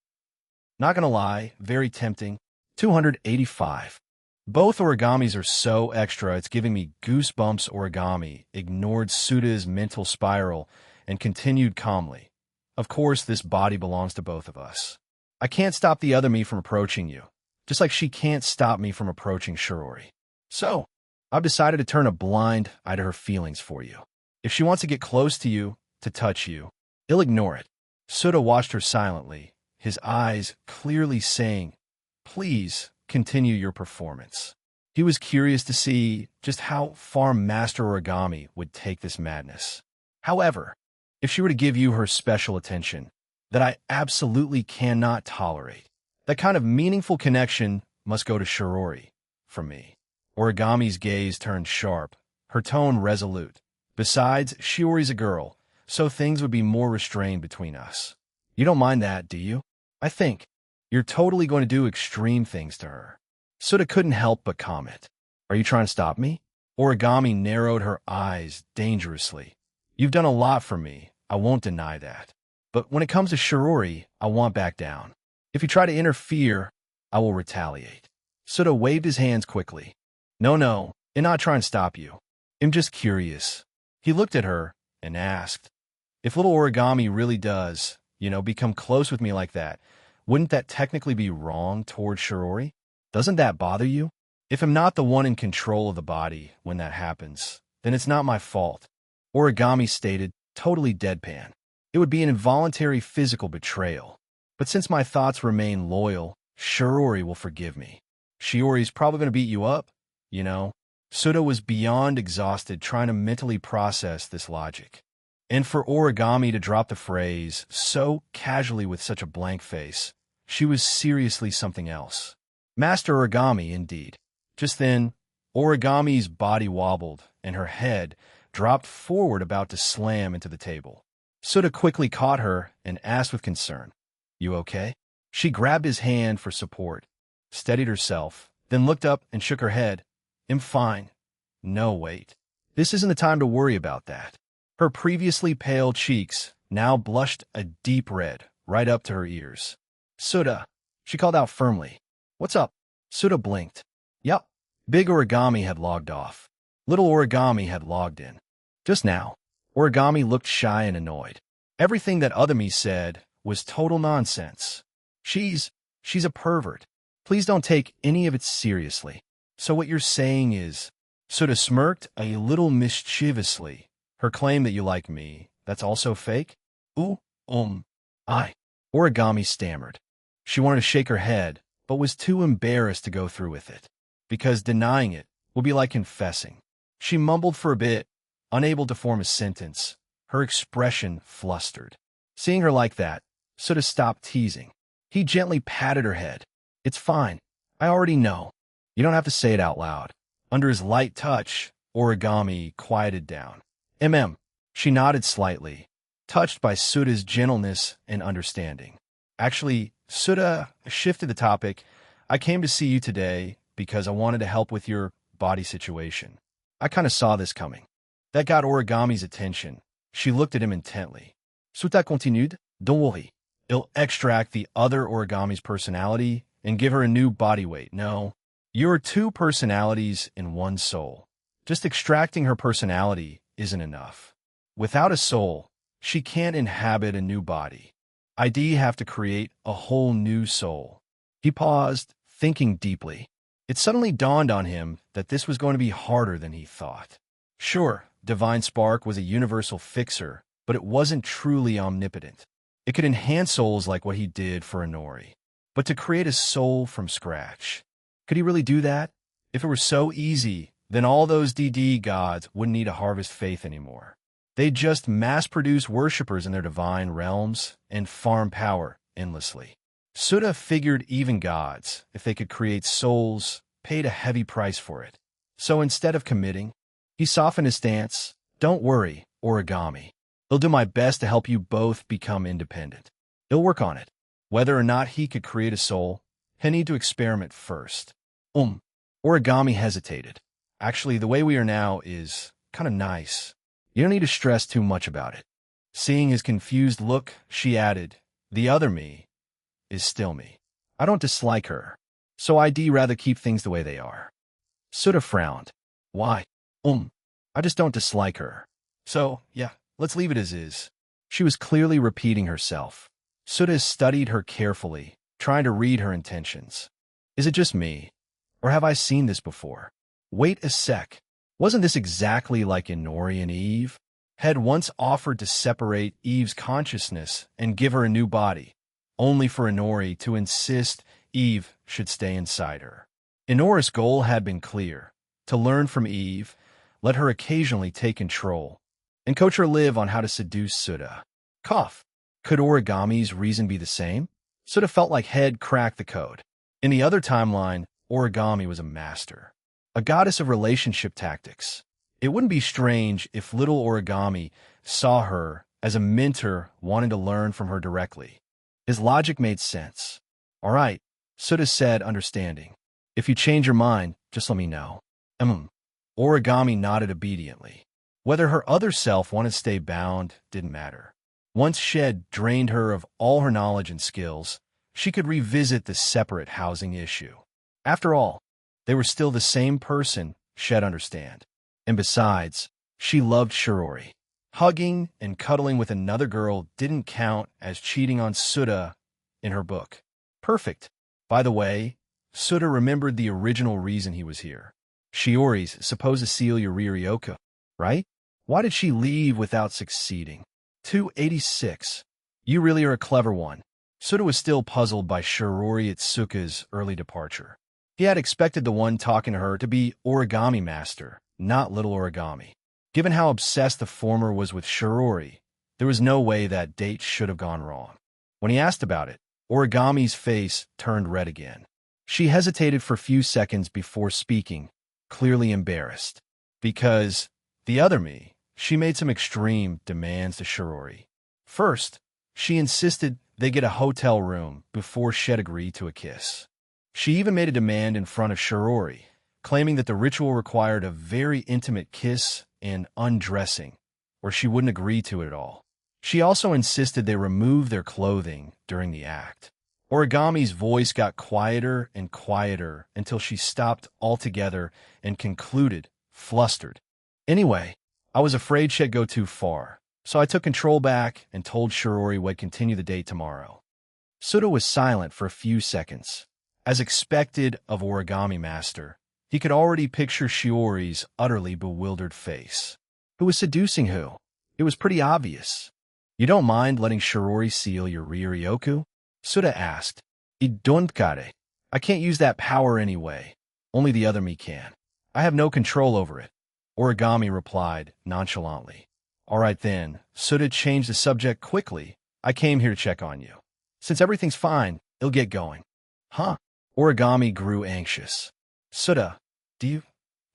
Not gonna lie, very tempting. 285. Both origamis are so extra, it's giving me goosebumps. Origami ignored Suda's mental spiral and continued calmly. Of course, this body belongs to both of us. I can't stop the other me from approaching you, just like she can't stop me from approaching Shirori. So, I've decided to turn a blind eye to her feelings for you. If she wants to get close to you, to touch you, I'll ignore it. Suda watched her silently, his eyes clearly saying, please continue your performance. He was curious to see just how far Master Origami would take this madness. However, if she were to give you her special attention, that I absolutely cannot tolerate, that kind of meaningful connection must go to Shirori, from me. Origami's gaze turned sharp, her tone resolute. Besides, Shiori's a girl, so things would be more restrained between us. You don't mind that, do you? I think you're totally going to do extreme things to her. Suda couldn't help but comment. Are you trying to stop me? Origami narrowed her eyes dangerously. You've done a lot for me, I won't deny that. But when it comes to Shirori, I won't back down. If you try to interfere, I will retaliate. Suda waved his hands quickly. No, I'm not trying to stop you. I'm just curious. He looked at her and asked, if little Origami really does, become close with me like that, wouldn't that technically be wrong towards Shirori? Doesn't that bother you? If I'm not the one in control of the body when that happens, then it's not my fault. Origami stated, totally deadpan. It would be an involuntary physical betrayal. But since my thoughts remain loyal, Shirori will forgive me. Shiori's probably going to beat you up, Suda was beyond exhausted trying to mentally process this logic. And for Origami to drop the phrase so casually with such a blank face, she was seriously something else. Master Origami, indeed. Just then, Origami's body wobbled, and her head dropped forward about to slam into the table. Suda quickly caught her and asked with concern, You okay? She grabbed his hand for support, steadied herself, then looked up and shook her head. I'm fine. No, wait. This isn't the time to worry about that. Her previously pale cheeks now blushed a deep red right up to her ears. Suda, she called out firmly. What's up? Suda blinked. Yup. Big Origami had logged off. Little Origami had logged in. Just now, Origami looked shy and annoyed. Everything that other me said was total nonsense. She's a pervert. Please don't take any of it seriously. So what you're saying is, Suda smirked a little mischievously. Her claim that you like me, that's also fake? Ooh, I. Origami stammered. She wanted to shake her head, but was too embarrassed to go through with it, because denying it would be like confessing. She mumbled for a bit, unable to form a sentence, her expression flustered. Seeing her like that, Suda stopped teasing. He gently patted her head. It's fine. I already know. You don't have to say it out loud. Under his light touch, Origami quieted down. She nodded slightly, touched by Suda's gentleness and understanding. Actually, Suda shifted the topic. I came to see you today because I wanted to help with your body situation. I kind of saw this coming. That got Origami's attention. She looked at him intently. Souta continued, don't worry. It'll extract the other Origami's personality and give her a new body weight. No, you're two personalities in one soul. Just extracting her personality isn't enough. Without a soul, she can't inhabit a new body. I'd have to create a whole new soul. He paused, thinking deeply. It suddenly dawned on him that this was going to be harder than he thought. Sure, Divine Spark was a universal fixer, but it wasn't truly omnipotent. It could enhance souls like what he did for Inori. But to create a soul from scratch, could he really do that? If it were so easy, then all those DD gods wouldn't need to harvest faith anymore. They'd just mass-produce worshippers in their divine realms and farm power endlessly. Suda figured even gods, if they could create souls, paid a heavy price for it. So instead of committing, he softened his stance. Don't worry, Origami. I'll do my best to help you both become independent. He'll work on it. Whether or not he could create a soul, he'll need to experiment first. Origami hesitated. Actually, the way we are now is kind of nice. You don't need to stress too much about it. Seeing his confused look, she added, the other me is still me. I don't dislike her, so I'd rather keep things the way they are. Suda frowned. Why? I just don't dislike her. So, yeah, let's leave it as is. She was clearly repeating herself. Suda studied her carefully, trying to read her intentions. Is it just me? Or have I seen this before? Wait a sec. Wasn't this exactly like Inori and Eve? Had once offered to separate Eve's consciousness and give her a new body, only for Inori to insist Eve should stay inside her. Inori's goal had been clear, to learn from Eve, let her occasionally take control, and coach her live on how to seduce Suda. Cough. Could Origami's reason be the same? Suda felt like he'd cracked the code. In the other timeline, Origami was a master, a goddess of relationship tactics. It wouldn't be strange if little Origami saw her as a mentor wanting to learn from her directly. His logic made sense. All right, Suda said, understanding. If you change your mind, just let me know. Origami nodded obediently. Whether her other self wanted to stay bound didn't matter. Once Shed drained her of all her knowledge and skills, she could revisit the separate housing issue. After all, they were still the same person, Shed understand. And besides, she loved Shirori. Hugging and cuddling with another girl didn't count as cheating on Suda in her book. Perfect. By the way, Suda remembered the original reason he was here. Shiori's supposed Celia Ririoka, right? Why did she leave without succeeding? 286. You really are a clever one. Suda was still puzzled by Shirori Itsuka's early departure. He had expected the one talking to her to be Origami Master, not Little Origami. Given how obsessed the former was with Shirori, there was no way that date should have gone wrong. When he asked about it, Origami's face turned red again. She hesitated for a few seconds before speaking, clearly embarrassed. Because the other me, she made some extreme demands to Shirori. First, she insisted they get a hotel room before Shed agreed to a kiss. She even made a demand in front of Shirori, claiming that the ritual required a very intimate kiss and undressing, or she wouldn't agree to it at all. She also insisted they remove their clothing during the act. Origami's voice got quieter and quieter until she stopped altogether and concluded, flustered. Anyway, I was afraid she'd go too far, so I took control back and told Shirori we'd continue the date tomorrow. Suda was silent for a few seconds. As expected of Origami Master, He could already picture Shiori's utterly bewildered face. Who was seducing who? It was pretty obvious. You don't mind letting Shiori seal your Ryuryoku? Souta asked. I don't care. I can't use that power anyway. Only the other me can. I have no control over it. Origami replied nonchalantly. All right then. Souta changed the subject quickly. I came here to check on you. Since everything's fine, it'll get going. Huh? Origami grew anxious. Souta, do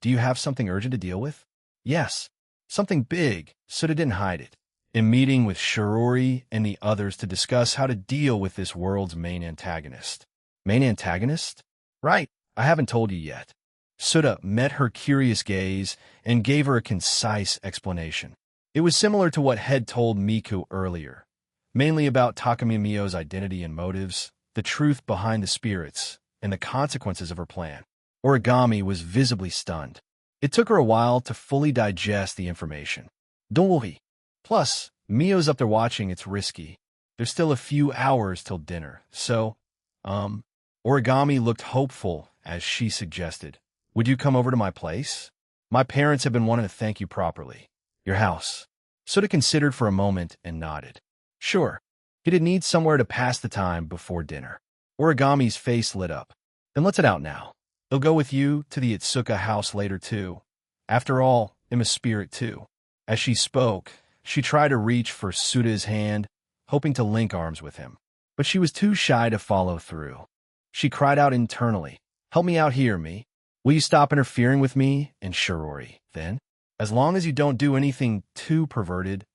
you have something urgent to deal with? Yes. Something big. Souta didn't hide it. In meeting with Shiori and the others to discuss how to deal with this world's main antagonist. Main antagonist? Right. I haven't told you yet. Souta met her curious gaze and gave her a concise explanation. It was similar to what Head told Miku earlier, mainly about Takumi Mio's identity and motives, the truth behind the spirits, and the consequences of her plan. Origami was visibly stunned. It took her a while to fully digest the information. Don't worry. Plus, Mio's up there watching. It's risky. There's still a few hours till dinner, so, Origami looked hopeful as she suggested. Would you come over to my place? My parents have been wanting to thank you properly. Your house. Souta considered for a moment and nodded. Sure. He did need somewhere to pass the time before dinner. Origami's face lit up. Then let's head out now. He'll go with you to the Itsuka house later, too. After all, I'm a spirit, too. As she spoke, she tried to reach for Souta's hand, hoping to link arms with him. But she was too shy to follow through. She cried out internally, Help me out here, me. Will you stop interfering with me and Shiori, then? As long as you don't do anything too perverted,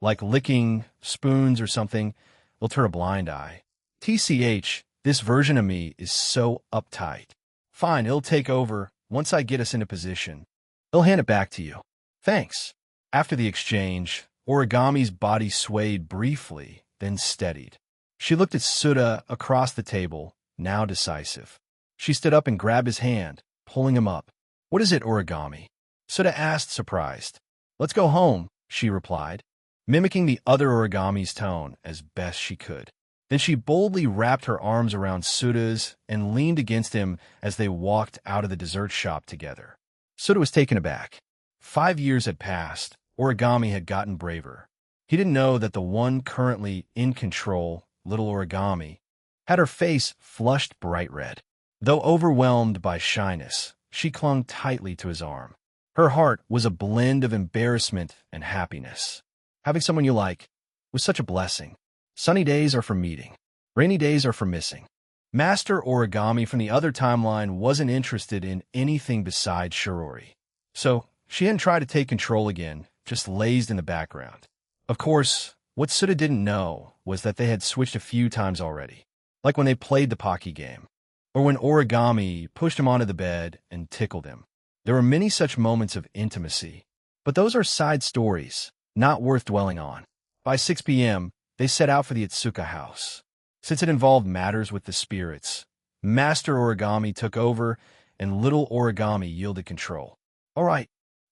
like licking spoons or something, they'll turn a blind eye. TCH, this version of me is so uptight. Fine, it'll take over once I get us into position. He'll hand it back to you. Thanks. After the exchange, Origami's body swayed briefly, then steadied. She looked at Souta across the table, now decisive. She stood up and grabbed his hand, pulling him up. What is it, Origami? Souta asked, surprised. Let's go home, she replied, mimicking the other Origami's tone as best she could. Then she boldly wrapped her arms around Souta's and leaned against him as they walked out of the dessert shop together. Souta was taken aback. 5 years had passed. Origami had gotten braver. He didn't know that the one currently in control, little Origami, had her face flushed bright red. Though overwhelmed by shyness, she clung tightly to his arm. Her heart was a blend of embarrassment and happiness. Having someone you like was such a blessing. Sunny days are for meeting. Rainy days are for missing. Master Origami from the other timeline wasn't interested in anything besides Shiori. So, she hadn't tried to take control again, just lazed in the background. Of course, what Souta didn't know was that they had switched a few times already, like when they played the Pocky game, or when Origami pushed him onto the bed and tickled him. There were many such moments of intimacy, but those are side stories, not worth dwelling on. By 6 p.m., they set out for the Itsuka house. Since it involved matters with the spirits, Master Origami took over and little Origami yielded control. All right,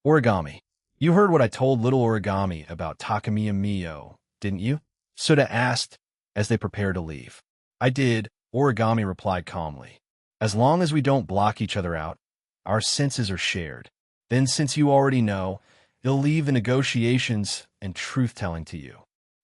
Origami, you heard what I told little Origami about Takumi and Mio, didn't you? Souta asked as they prepared to leave. I did, Origami replied calmly. As long as we don't block each other out, our senses are shared. Then since you already know, it'll leave the negotiations and truth-telling to you.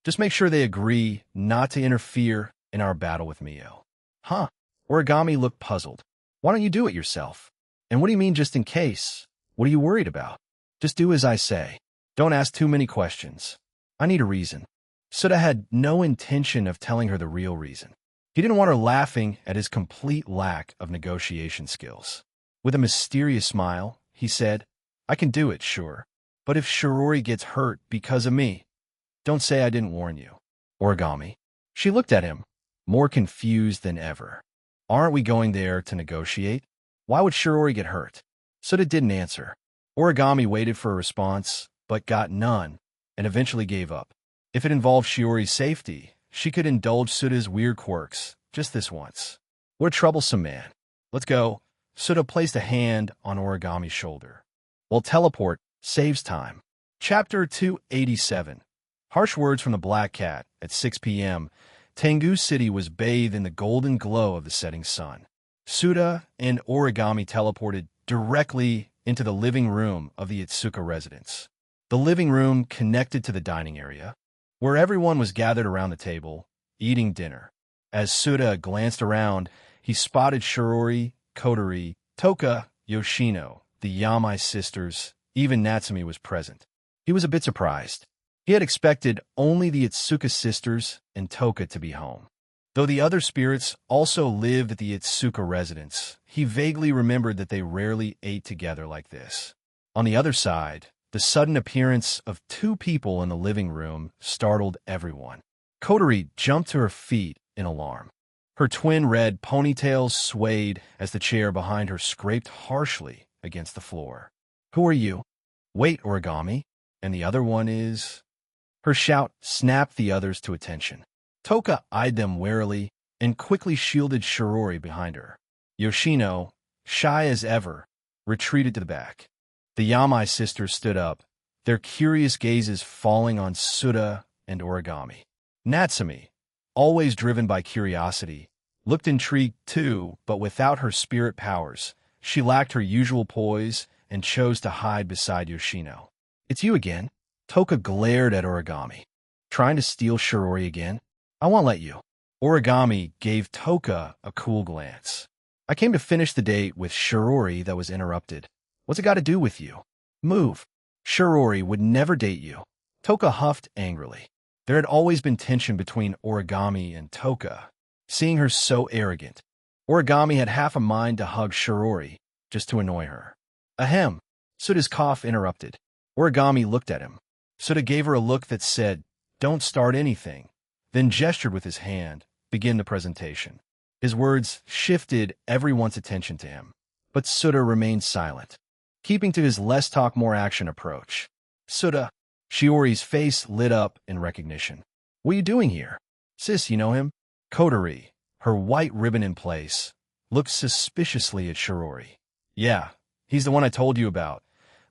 Just make sure they agree not to interfere in our battle with Mio. Huh? Origami looked puzzled. Why don't you do it yourself? And what do you mean just in case? What are you worried about? Just do as I say. Don't ask too many questions. I need a reason. Souta had no intention of telling her the real reason. He didn't want her laughing at his complete lack of negotiation skills. With a mysterious smile, he said, I can do it, sure. But if Shiori gets hurt because of me, don't say I didn't warn you. Origami. She looked at him, more confused than ever. Aren't we going there to negotiate? Why would Shiori get hurt? Souta didn't answer. Origami waited for a response, but got none, and eventually gave up. If it involved Shiori's safety, she could indulge Souta's weird quirks, just this once. What a troublesome man. Let's go. Souta placed a hand on Origami's shoulder. Well, teleport saves time. Chapter 287. Harsh words from the Black Cat. At 6 p.m., Tengu City was bathed in the golden glow of the setting sun. Souta and Origami teleported directly into the living room of the Itsuka residence. The living room connected to the dining area, where everyone was gathered around the table, eating dinner. As Suda glanced around, he spotted Shirori, Kotori, Toka, Yoshino, the Yamai sisters, even Natsumi was present. He was a bit surprised. He had expected only the Itsuka sisters and Toka to be home. Though the other spirits also lived at the Itsuka residence, he vaguely remembered that they rarely ate together like this. On the other side, the sudden appearance of two people in the living room startled everyone. Kotori jumped to her feet in alarm. Her twin red ponytails swayed as the chair behind her scraped harshly against the floor. "Who are you?" "Wait, Origami. And the other one is—" Her shout snapped the others to attention. Toka eyed them warily and quickly shielded Shirori behind her. Yoshino, shy as ever, retreated to the back. The Yamai sisters stood up, their curious gazes falling on Suda and Origami. Natsumi, always driven by curiosity, looked intrigued too, but without her spirit powers, she lacked her usual poise and chose to hide beside Yoshino. "It's you again." Toka glared at Origami. "Trying to steal Shirori again? I won't let you." Origami gave Toka a cool glance. "I came to finish the date with Shirori that was interrupted. What's it got to do with you? Move." "Shirori would never date you." Toka huffed angrily. There had always been tension between Origami and Toka. Seeing her so arrogant, Origami had half a mind to hug Shirori, just to annoy her. Ahem. Suda's cough interrupted. Origami looked at him. Suda gave her a look that said, "Don't start anything," then gestured with his hand, "Begin the presentation." His words shifted everyone's attention to him, but Suda remained silent, keeping to his less talk, more action approach. "Suda." Shiori's face lit up in recognition. "What are you doing here?" "Sis, you know him?" Kotori, her white ribbon in place, looked suspiciously at Shirori. "Yeah, he's the one I told you about.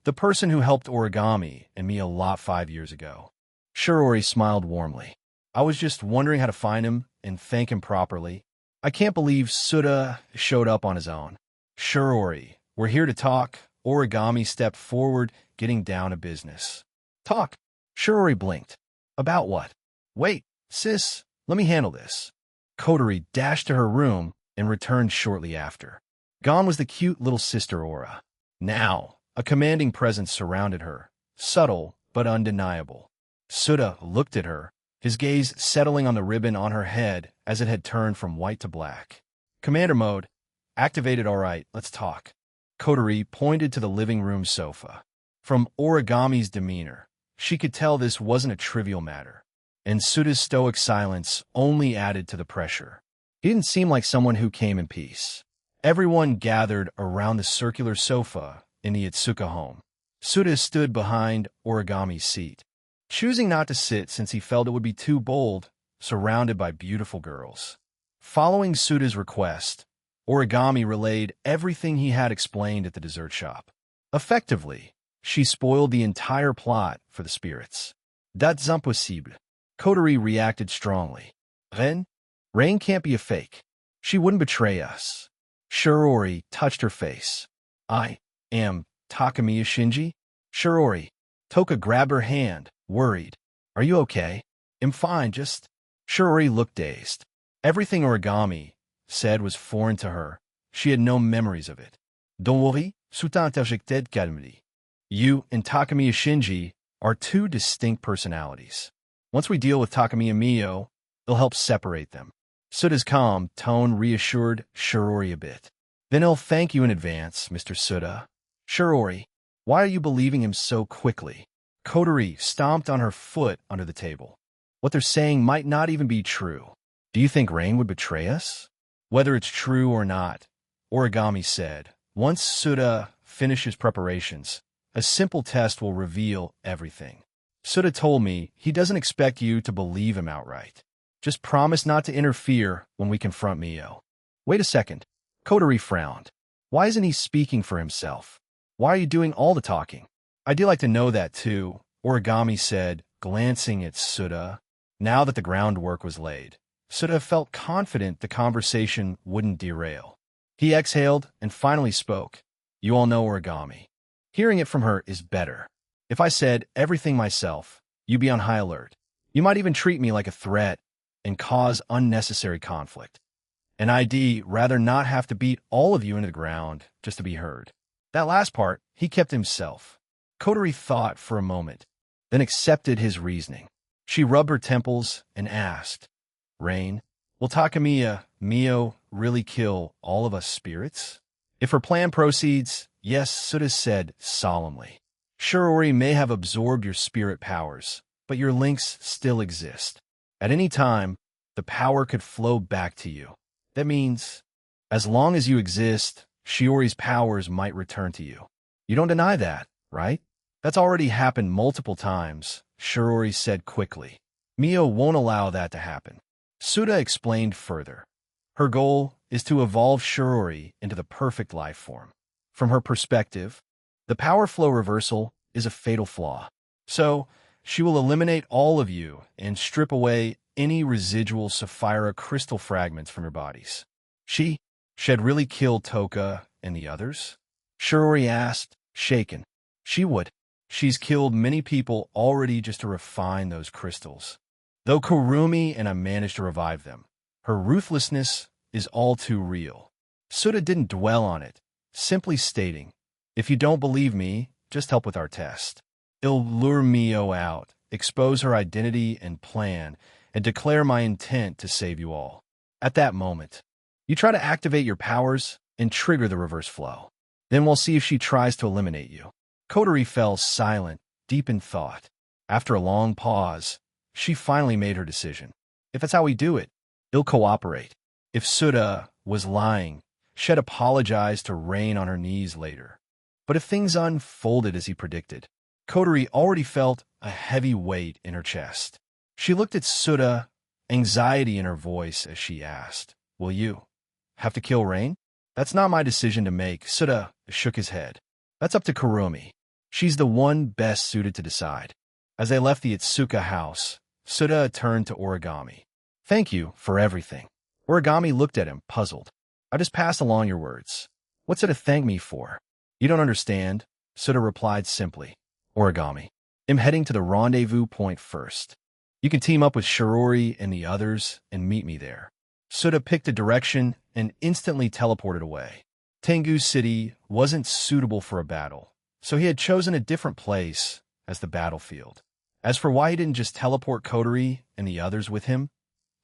The person who helped Origami and me a lot 5 years ago." Shirori smiled warmly. "I was just wondering how to find him and thank him properly. I can't believe Suda showed up on his own." "Shirori, we're here to talk." Origami stepped forward, getting down to business. "Talk?" Shirori blinked. "About what?" "Wait, sis, let me handle this." Kotori dashed to her room and returned shortly after. Gone was the cute little sister aura. Now, a commanding presence surrounded her, subtle but undeniable. Suda looked at her, his gaze settling on the ribbon on her head as it had turned from white to black. "Commander mode. Activated. All right, let's talk." Kotori pointed to the living room sofa. From Origami's demeanor, she could tell this wasn't a trivial matter, and Suda's stoic silence only added to the pressure. He didn't seem like someone who came in peace. Everyone gathered around the circular sofa in the Itsuka home. Suda stood behind Origami's seat, choosing not to sit since he felt it would be too bold, surrounded by beautiful girls. Following Suda's request, Origami relayed everything he had explained at the dessert shop. Effectively, she spoiled the entire plot for the spirits. "That's impossible." Kotori reacted strongly. Rain can't be a fake. She wouldn't betray us." Shirori touched her face. "I am Takamiya Shinji?" "Shirori." Toka grabbed her hand, worried. "Are you okay?" "I'm fine, just—" Shirori looked dazed. Everything Origami said was foreign to her. She had no memories of it. "Don't worry," Souta interjected calmly. "You and Takamiya Shinji are two distinct personalities. Once we deal with Takamiya Mio, it'll help separate them." Suda's calm tone reassured Shirori a bit. "Then he'll thank you in advance, Mr. Suda." "Shirori, why are you believing him so quickly?" Kotori stomped on her foot under the table. "What they're saying might not even be true. Do you think Rain would betray us?" "Whether it's true or not," Origami said, "once Suda finishes preparations, a simple test will reveal everything. Suda told me he doesn't expect you to believe him outright. Just promise not to interfere when we confront Mio." "Wait a second." Kotori frowned. "Why isn't he speaking for himself? Why are you doing all the talking?" "I'd like to know that too," Origami said, glancing at Suda. Now that the groundwork was laid, Suda felt confident the conversation wouldn't derail. He exhaled and finally spoke. You all know origami. Hearing it from her is better. If I said everything myself, you'd be on high alert. You might even treat me like a threat and cause unnecessary conflict. And I'd rather not have to beat all of you into the ground just to be heard. That last part, he kept himself. Kotori thought for a moment, then accepted his reasoning. She rubbed her temples and asked, Rain, will Takamiya Mio really kill all of us spirits? If her plan proceeds, yes, Suda said solemnly. Shirori may have absorbed your spirit powers, but your links still exist. At any time, the power could flow back to you. That means, as long as you exist, Shiori's powers might return to you. You don't deny that, right? That's already happened multiple times, Shirori said quickly. Mio won't allow that to happen. Suda explained further. Her goal is to evolve Shirori into the perfect life form. From her perspective, the power flow reversal is a fatal flaw. So, she will eliminate all of you and strip away any residual Sapphira crystal fragments from your bodies. She had really killed Toka and the others? Shirori asked, shaken. She would. She's killed many people already just to refine those crystals. Though Kurumi and I managed to revive them, her ruthlessness is all too real. Suda didn't dwell on it, simply stating, if you don't believe me, just help with our test. It'll lure Mio out, expose her identity and plan, and declare my intent to save you all. At that moment, you try to activate your powers and trigger the reverse flow. Then we'll see if she tries to eliminate you. Kotori fell silent, deep in thought. After a long pause, she finally made her decision. If that's how we do it, he'll cooperate. If Suda was lying, she'd apologize to Rain on her knees later. But if things unfolded as he predicted, Kotori already felt a heavy weight in her chest. She looked at Suda, anxiety in her voice as she asked, will you have to kill Rain? That's not my decision to make. Suda shook his head. That's up to Kurumi. She's the one best suited to decide. As they left the Itsuka house, Suda turned to Origami. Thank you for everything. Origami looked at him, puzzled. I just passed along your words. What's it to thank me for? You don't understand, Suda replied simply. Origami, I'm heading to the rendezvous point first. You can team up with Shirori and the others and meet me there. Suda picked a direction and instantly teleported away. Tengu City wasn't suitable for a battle, so he had chosen a different place as the battlefield. As for why he didn't just teleport Kotori and the others with him,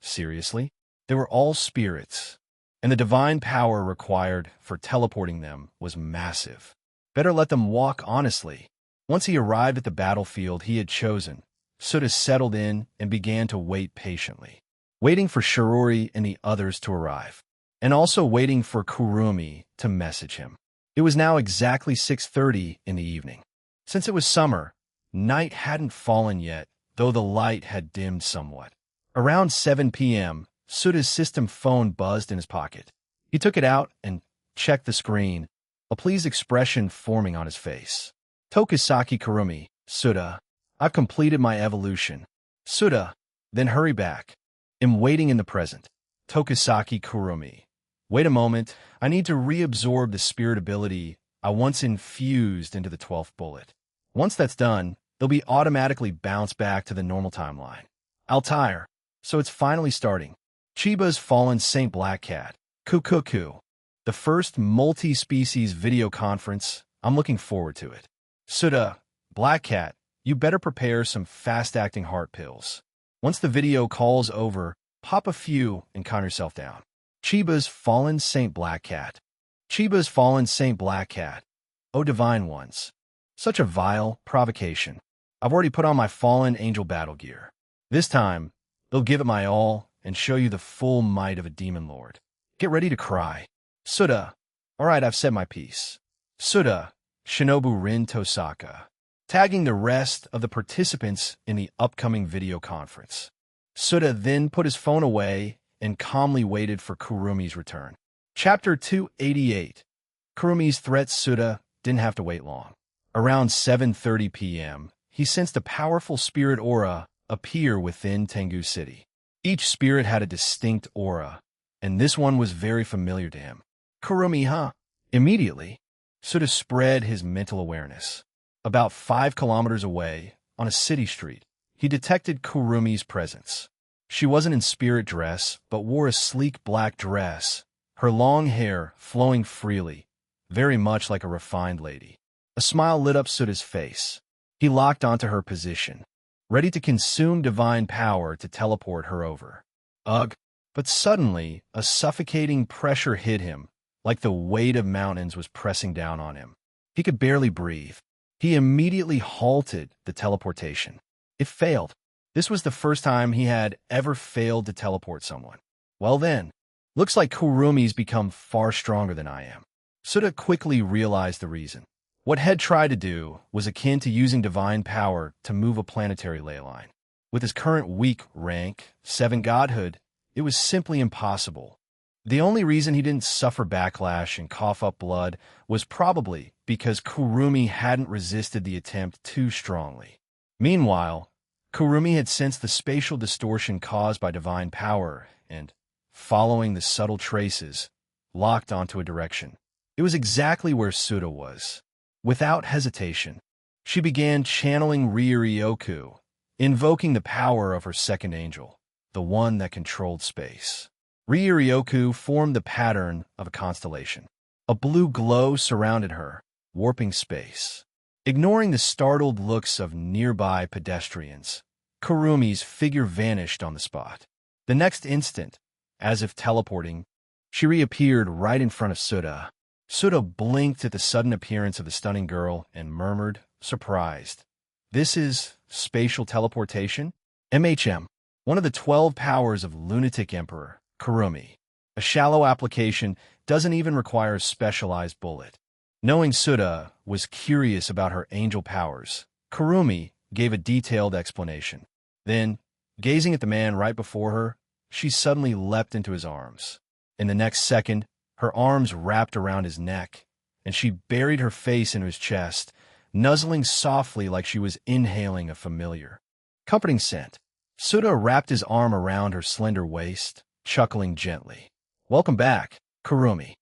seriously, they were all spirits, and the divine power required for teleporting them was massive. Better let them walk honestly. Once he arrived at the battlefield he had chosen, Suda settled in and began to wait patiently, waiting for Shirori and the others to arrive, and also waiting for Kurumi to message him. It was now exactly 6:30 in the evening. Since it was summer, night hadn't fallen yet, though the light had dimmed somewhat. Around 7 p.m., Suda's system phone buzzed in his pocket. He took it out and checked the screen, a pleased expression forming on his face. Tokusaki Kurumi, Suda, I've completed my evolution. Suda, then hurry back. I'm waiting in the present. Tokusaki Kurumi. Wait a moment, I need to reabsorb the spirit ability I once infused into the 12th bullet. Once that's done, they'll be automatically bounced back to the normal timeline. Altair. So it's finally starting. Chiba's Fallen Saint Black Cat. Kukuku. The first multi-species video conference. I'm looking forward to it. Suda, Black Cat, you better prepare some fast-acting heart pills. Once the video call's over, pop a few and calm yourself down. Chiba's Fallen Saint Black Cat. Chiba's Fallen Saint Black Cat. Oh, divine ones. Such a vile provocation. I've already put on my fallen angel battle gear. This time, they'll give it my all and show you the full might of a demon lord. Get ready to cry. Suda. All right, I've said my piece. Suda, Shinobu Rin Tosaka. Tagging the rest of the participants in the upcoming video conference. Suda then put his phone away and calmly waited for Kurumi's return. Chapter 288. Kurumi's threat. Suda didn't have to wait long. Around 7:30 p.m., he sensed a powerful spirit aura appear within Tengu City. Each spirit had a distinct aura, and this one was very familiar to him. Kurumi, huh? Immediately, Suda spread his mental awareness. About 5 kilometers away, on a city street, he detected Kurumi's presence. She wasn't in spirit dress, but wore a sleek black dress, her long hair flowing freely, very much like a refined lady. A smile lit up Suda's face. He locked onto her position, ready to consume divine power to teleport her over. Ugh! But suddenly, a suffocating pressure hit him, like the weight of mountains was pressing down on him. He could barely breathe. He immediately halted the teleportation. It failed. This was the first time he had ever failed to teleport someone. Well then, looks like Kurumi's become far stronger than I am. Suda quickly realized the reason. What Head tried to do was akin to using divine power to move a planetary ley line. With his current weak rank, 7 godhood, it was simply impossible. The only reason he didn't suffer backlash and cough up blood was probably because Kurumi hadn't resisted the attempt too strongly. Meanwhile, Kurumi had sensed the spatial distortion caused by divine power and, following the subtle traces, locked onto a direction. It was exactly where Suda was. Without hesitation, she began channeling Ryuryoku, invoking the power of her second angel, the one that controlled space. Ryuryoku formed the pattern of a constellation. A blue glow surrounded her, warping space. Ignoring the startled looks of nearby pedestrians, Kurumi's figure vanished on the spot. The next instant, as if teleporting, she reappeared right in front of Suda. Suda blinked at the sudden appearance of the stunning girl and murmured, surprised, "This is spatial teleportation?" MHM, one of the 12 powers of Lunatic Emperor, Kurumi. A shallow application doesn't even require a specialized bullet. Knowing Suda was curious about her angel powers, Kurumi gave a detailed explanation. Then, gazing at the man right before her, she suddenly leapt into his arms. In the next second, her arms wrapped around his neck, and she buried her face into his chest, nuzzling softly like she was inhaling a familiar, comforting scent. Suda wrapped his arm around her slender waist, chuckling gently. "Welcome back, Kurumi."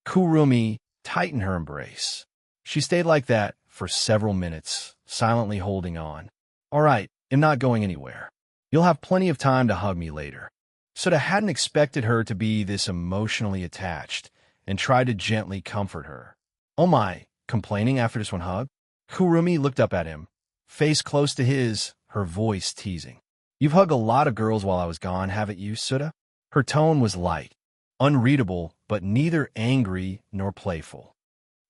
Kurumi tightened her embrace. She stayed like that for several minutes, silently holding on. "All right, I'm not going anywhere. You'll have plenty of time to hug me later." Suda hadn't expected her to be this emotionally attached and tried to gently comfort her. "Oh my, complaining after just one hug?" Kurumi looked up at him, face close to his, her voice teasing. "You've hugged a lot of girls while I was gone, haven't you, Suda?" Her tone was light, unreadable, but neither angry nor playful.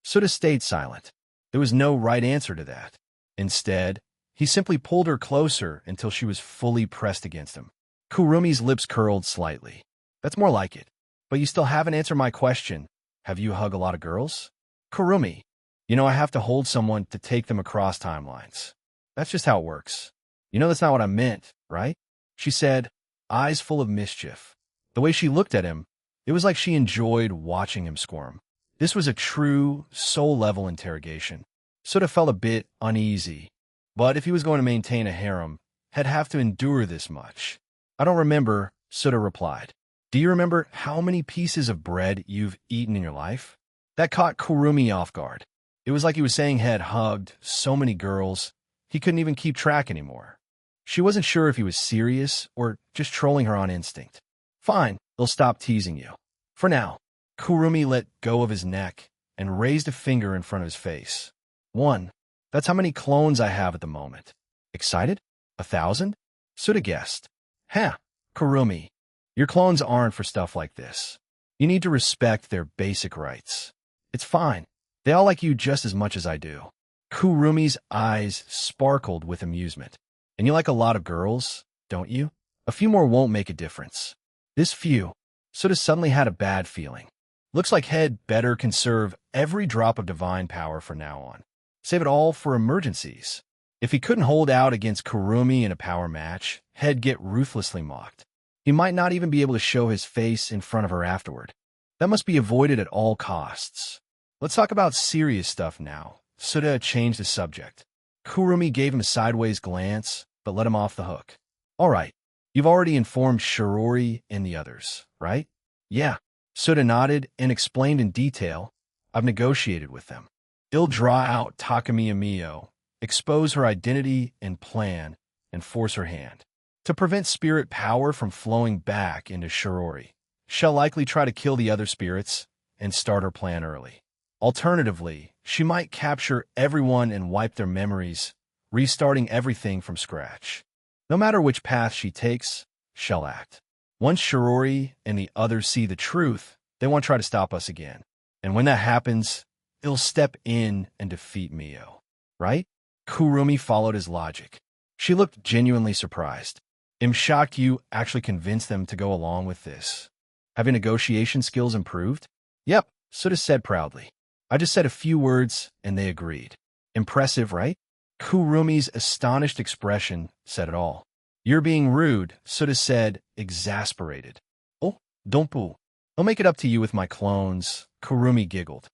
Suda stayed silent. There was no right answer to that. Instead, he simply pulled her closer until she was fully pressed against him. Kurumi's lips curled slightly. "That's more like it. But you still haven't answered my question. Have you hugged a lot of girls?" "Kurumi, I have to hold someone to take them across timelines. That's just how it works. That's not what I meant, right?" she said, eyes full of mischief. The way she looked at him, it was like she enjoyed watching him squirm. This was a true, soul-level interrogation. Suda felt a bit uneasy, but if he was going to maintain a harem, he'd have to endure this much. "I don't remember," Suda replied. "Do you remember how many pieces of bread you've eaten in your life?" That caught Kurumi off guard. It was like he was saying he had hugged so many girls, he couldn't even keep track anymore. She wasn't sure if he was serious or just trolling her on instinct. "Fine, they'll stop teasing you. For now." Kurumi let go of his neck and raised a finger in front of his face. "1. That's how many clones I have at the moment." "Excited? 1,000? Suda guessed. "Huh, Kurumi, your clones aren't for stuff like this. You need to respect their basic rights. It's fine. They all like you just as much as I do." Kurumi's eyes sparkled with amusement. "And you like a lot of girls, don't you? A few more won't make a difference." This few, Suda suddenly had a bad feeling. Looks like Head better conserve every drop of divine power from now on. Save it all for emergencies. If he couldn't hold out against Kurumi in a power match, He'd get ruthlessly mocked. He might not even be able to show his face in front of her afterward. That must be avoided at all costs. Let's talk about serious stuff now. Suda changed the subject. Kurumi gave him a sideways glance, but let him off the hook. "All right, you've already informed Shirori and the others, right?" "Yeah." Suda nodded and explained in detail. I've negotiated with them. They'll draw out Takamiya Mio, expose her identity and plan, and force her hand. To prevent spirit power from flowing back into Shirori, she'll likely try to kill the other spirits and start her plan early. Alternatively, she might capture everyone and wipe their memories, restarting everything from scratch. No matter which path she takes, she'll act. Once Shirori and the others see the truth, they won't try to stop us again. And when that happens, they'll step in and defeat Mio. Right? Kurumi followed his logic. She looked genuinely surprised. I'm shocked you actually convinced them to go along with this. Have your negotiation skills improved? Yep, Suta said proudly. I just said a few words and they agreed. Impressive, right? Kurumi's astonished expression said it all. You're being rude, Suta said, exasperated. Oh, Donpu. I'll make it up to you with my clones, Kurumi giggled.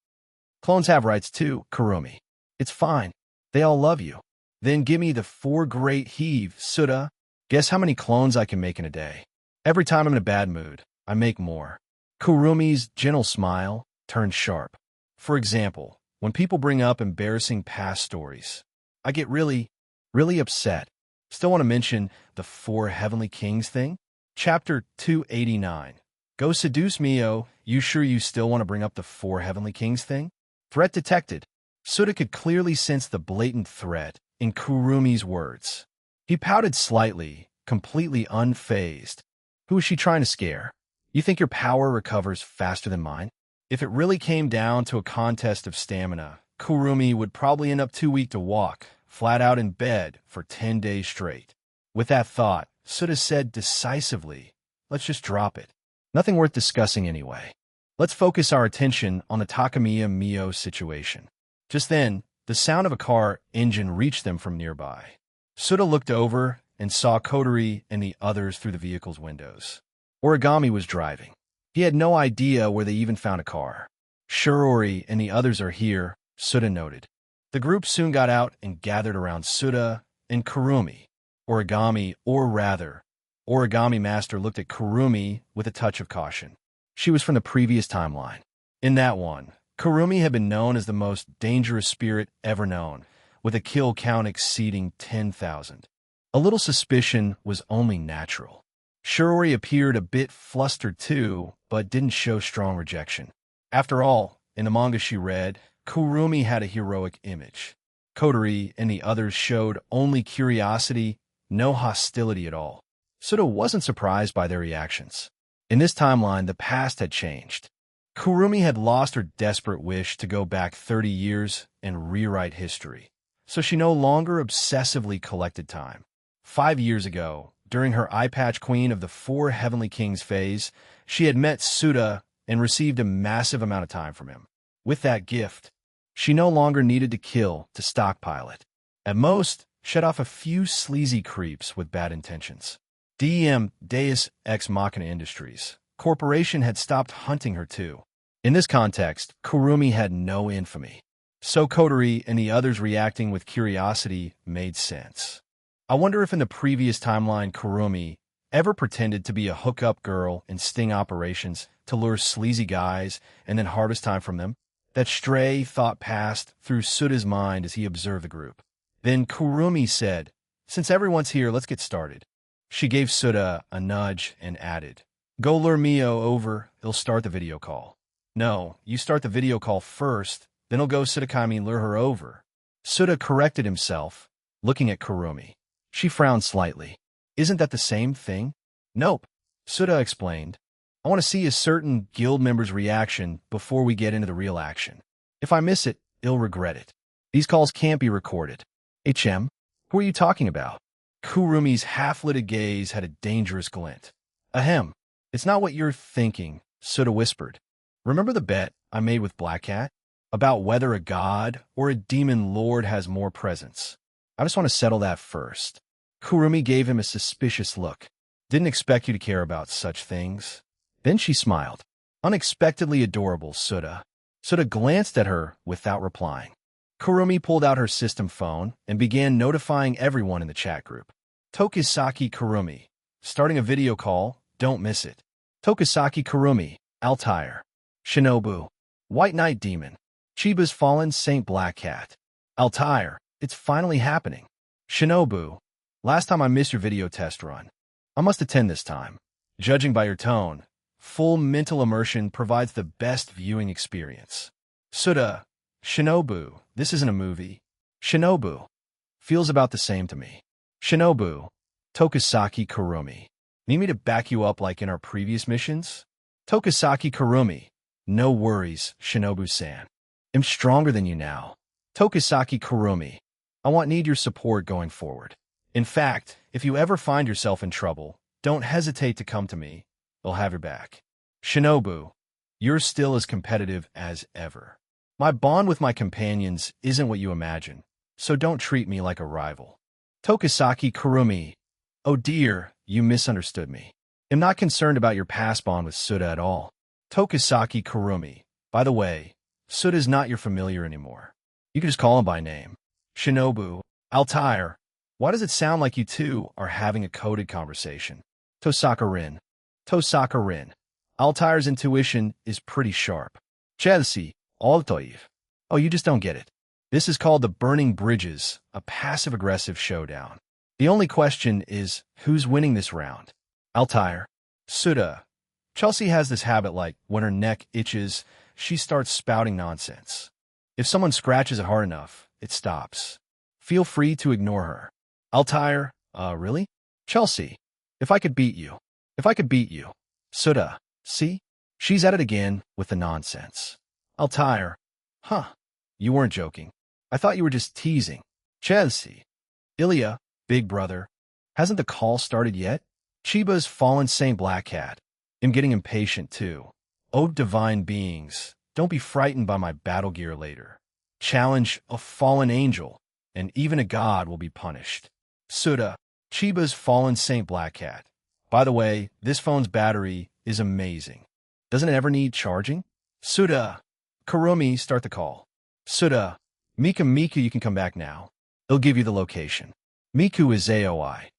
Clones have rights too, Kurumi. It's fine. They all love you. Then give me the 4 great heave, Suta. Guess how many clones I can make in a day? Every time I'm in a bad mood, I make more. Kurumi's gentle smile turned sharp. For example, when people bring up embarrassing past stories, I get really upset. Still want to mention the 4 heavenly kings thing? Chapter 289. Go seduce Mio. You sure you still want to bring up the 4 heavenly kings thing? Threat detected. Suta could clearly sense the blatant threat in Kurumi's words. He pouted slightly, completely unfazed. Who is she trying to scare? You think your power recovers faster than mine? If it really came down to a contest of stamina, Kurumi would probably end up too weak to walk, flat out in bed for 10 days straight. With that thought, Suta said decisively, let's just drop it. Nothing worth discussing anyway. Let's focus our attention on the Takamiya Mio situation. Just then, the sound of a car engine reached them from nearby. Suta looked over and saw Kotori and the others through the vehicle's windows. Origami was driving. He had no idea where they even found a car. Shirori and the others are here, Suta noted. The group soon got out and gathered around Suta and Kurumi. Origami Master looked at Kurumi with a touch of caution. She was from the previous timeline. In that one, Kurumi had been known as the most dangerous spirit ever known, with a kill count exceeding 10,000. A little suspicion was only natural. Shirori appeared a bit flustered too, but didn't show strong rejection. After all, in the manga she read, Kurumi had a heroic image. Kotori and the others showed only curiosity, no hostility at all. Suta wasn't surprised by their reactions. In this timeline, the past had changed. Kurumi had lost her desperate wish to go back 30 years and rewrite history, so she no longer obsessively collected time. 5 years ago, during her Eye Patch Queen of the 4 Heavenly Kings phase, she had met Suta and received a massive amount of time from him. With that gift, she no longer needed to kill to stockpile it. At most, shut off a few sleazy creeps with bad intentions. Deus Ex Machina Industries Corporation had stopped hunting her too. In this context, Kurumi had no infamy. So Kotori and the others reacting with curiosity made sense. I wonder if in the previous timeline Kurumi ever pretended to be a hookup girl in sting operations to lure sleazy guys and then harvest time from them. That stray thought passed through Suta's mind as he observed the group. Then Kurumi said, since everyone's here, let's get started. She gave Suta a nudge and added, go lure Mio over, he'll start the video call. No, you start the video call first, then he'll go Sutakami and lure her over. Suta corrected himself, looking at Kurumi. She frowned slightly. Isn't that the same thing? Nope, Suta explained. I want to see a certain guild member's reaction before we get into the real action. If I miss it, he'll regret it. These calls can't be recorded. HM, who are you talking about? Kurumi's half-lit gaze had a dangerous glint. Ahem, it's not what you're thinking, Suta whispered. Remember the bet I made with Black Cat? About whether a god or a demon lord has more presence. I just want to settle that first. Kurumi gave him a suspicious look. Didn't expect you to care about such things. Then she smiled. Unexpectedly adorable, Suta. Suta glanced at her without replying. Kurumi pulled out her system phone and began notifying everyone in the chat group. Tokisaki Kurumi. Starting a video call, don't miss it. Tokisaki Kurumi. Altair. Shinobu. White Knight Demon. Chiba's fallen Saint Black Cat. Altair, it's finally happening. Shinobu, last time I missed your video test run. I must attend this time. Judging by your tone, full mental immersion provides the best viewing experience. Suda, Shinobu, this isn't a movie. Shinobu, feels about the same to me. Shinobu, Tokusaki Kurumi. Need me to back you up like in our previous missions? Tokusaki Kurumi, no worries, Shinobu-san. I'm stronger than you now. Tokusaki Kurumi, need your support going forward. In fact, if you ever find yourself in trouble, don't hesitate to come to me. I'll have your back. Shinobu, you're still as competitive as ever. My bond with my companions isn't what you imagine, so don't treat me like a rival. Tokusaki Kurumi, oh dear, you misunderstood me. I'm not concerned about your past bond with Suda at all. Tokusaki Kurumi, by the way, Suda is not your familiar anymore. You can just call him by name. Shinobu, Altair, why does it sound like you two are having a coded conversation? Tosaka Rin. Altair's intuition is pretty sharp. Chelsea, Altoiv. Oh, you just don't get it. This is called the Burning Bridges, a passive-aggressive showdown. The only question is, who's winning this round? Altair. Suda. Chelsea has this habit like, when her neck itches, she starts spouting nonsense. If someone scratches it hard enough, it stops. Feel free to ignore her. Altair. Really? Chelsea. If I could beat you. Suda. See? She's at it again with the nonsense. Altair. Huh. You weren't joking. I thought you were just teasing. Chelsea. Ilya, big brother. Hasn't the call started yet? Chiba's fallen Saint Black Cat. I'm getting impatient too. Oh, divine beings, don't be frightened by my battle gear later. Challenge a fallen angel, and even a god will be punished. Suda, Chiba's fallen Saint Black Cat. By the way, this phone's battery is amazing. Doesn't it ever need charging? Suda, Kurumi, start the call. Suda, Miku, you can come back now. They'll give you the location. Miku is AOI.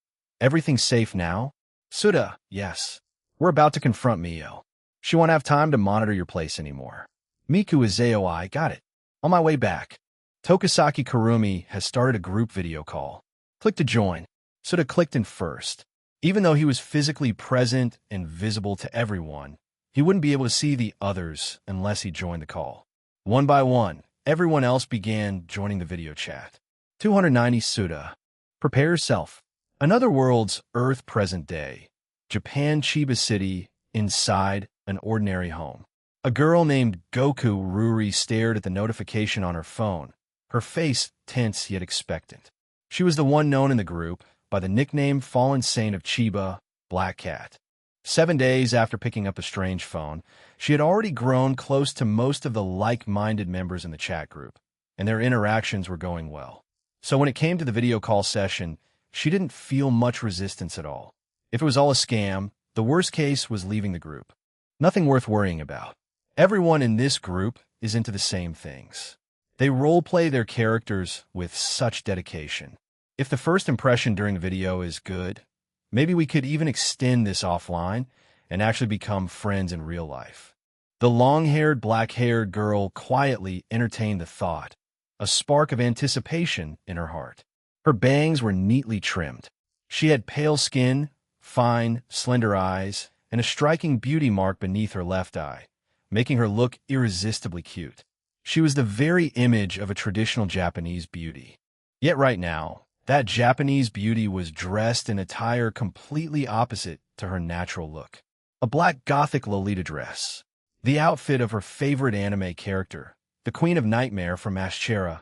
Everything safe now? Suda, yes. We're about to confront Mio. She won't have time to monitor your place anymore. Miku is AOI, got it. On my way back. Tokusaki Kurumi has started a group video call. Click to join. Suda clicked in first. Even though he was physically present and visible to everyone, he wouldn't be able to see the others unless he joined the call. One by one, everyone else began joining the video chat. 290 Suda. Prepare yourself. Another world's Earth present day. Japan, Chiba City, inside an ordinary home. A girl named Goku Ruri stared at the notification on her phone, her face tense yet expectant. She was the one known in the group by the nickname Fallen Saint of Chiba, Black Cat. 7 days after picking up a strange phone, she had already grown close to most of the like-minded members in the chat group, and their interactions were going well. So when it came to the video call session, she didn't feel much resistance at all. If it was all a scam, the worst case was leaving the group. Nothing worth worrying about. Everyone in this group is into the same things. They role-play their characters with such dedication. If the first impression during the video is good, maybe we could even extend this offline and actually become friends in real life. The long-haired, black-haired girl quietly entertained the thought, a spark of anticipation in her heart. Her bangs were neatly trimmed. She had pale skin, fine, slender eyes, and a striking beauty mark beneath her left eye, making her look irresistibly cute. She was the very image of a traditional Japanese beauty. Yet right now, that Japanese beauty was dressed in attire completely opposite to her natural look. A black gothic Lolita dress, the outfit of her favorite anime character, the Queen of Nightmare from Maschera,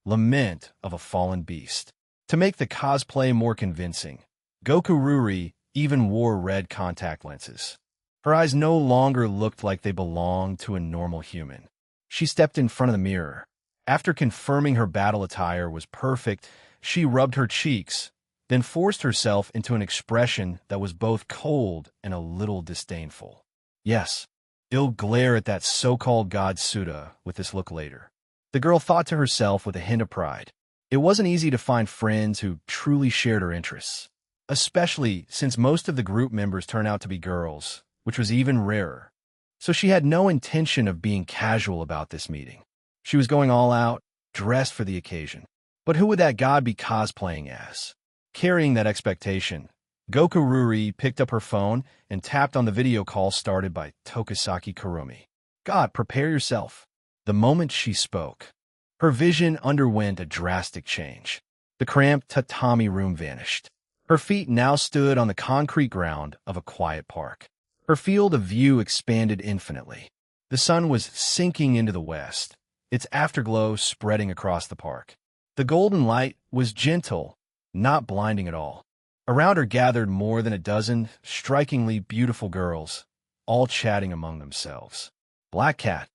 Lament of a Fallen Beast. To make the cosplay more convincing, Goku Ruri even wore red contact lenses. Her eyes no longer looked like they belonged to a normal human. She stepped in front of the mirror. After confirming her battle attire was perfect, she rubbed her cheeks, then forced herself into an expression that was both cold and a little disdainful. Yes, I'll glare at that so-called god Suda with this look later. The girl thought to herself with a hint of pride. It wasn't easy to find friends who truly shared her interests, especially since most of the group members turned out to be girls, which was even rarer. So she had no intention of being casual about this meeting. She was going all out, dressed for the occasion. But who would that god be cosplaying as? Carrying that expectation, Gokururi picked up her phone and tapped on the video call started by Tokisaki Kurumi. God, prepare yourself. The moment she spoke, her vision underwent a drastic change. The cramped tatami room vanished. Her feet now stood on the concrete ground of a quiet park. Her field of view expanded infinitely. The sun was sinking into the west, its afterglow spreading across the park. The golden light was gentle, not blinding at all. Around her gathered more than a dozen strikingly beautiful girls, all chatting among themselves. Black Cat.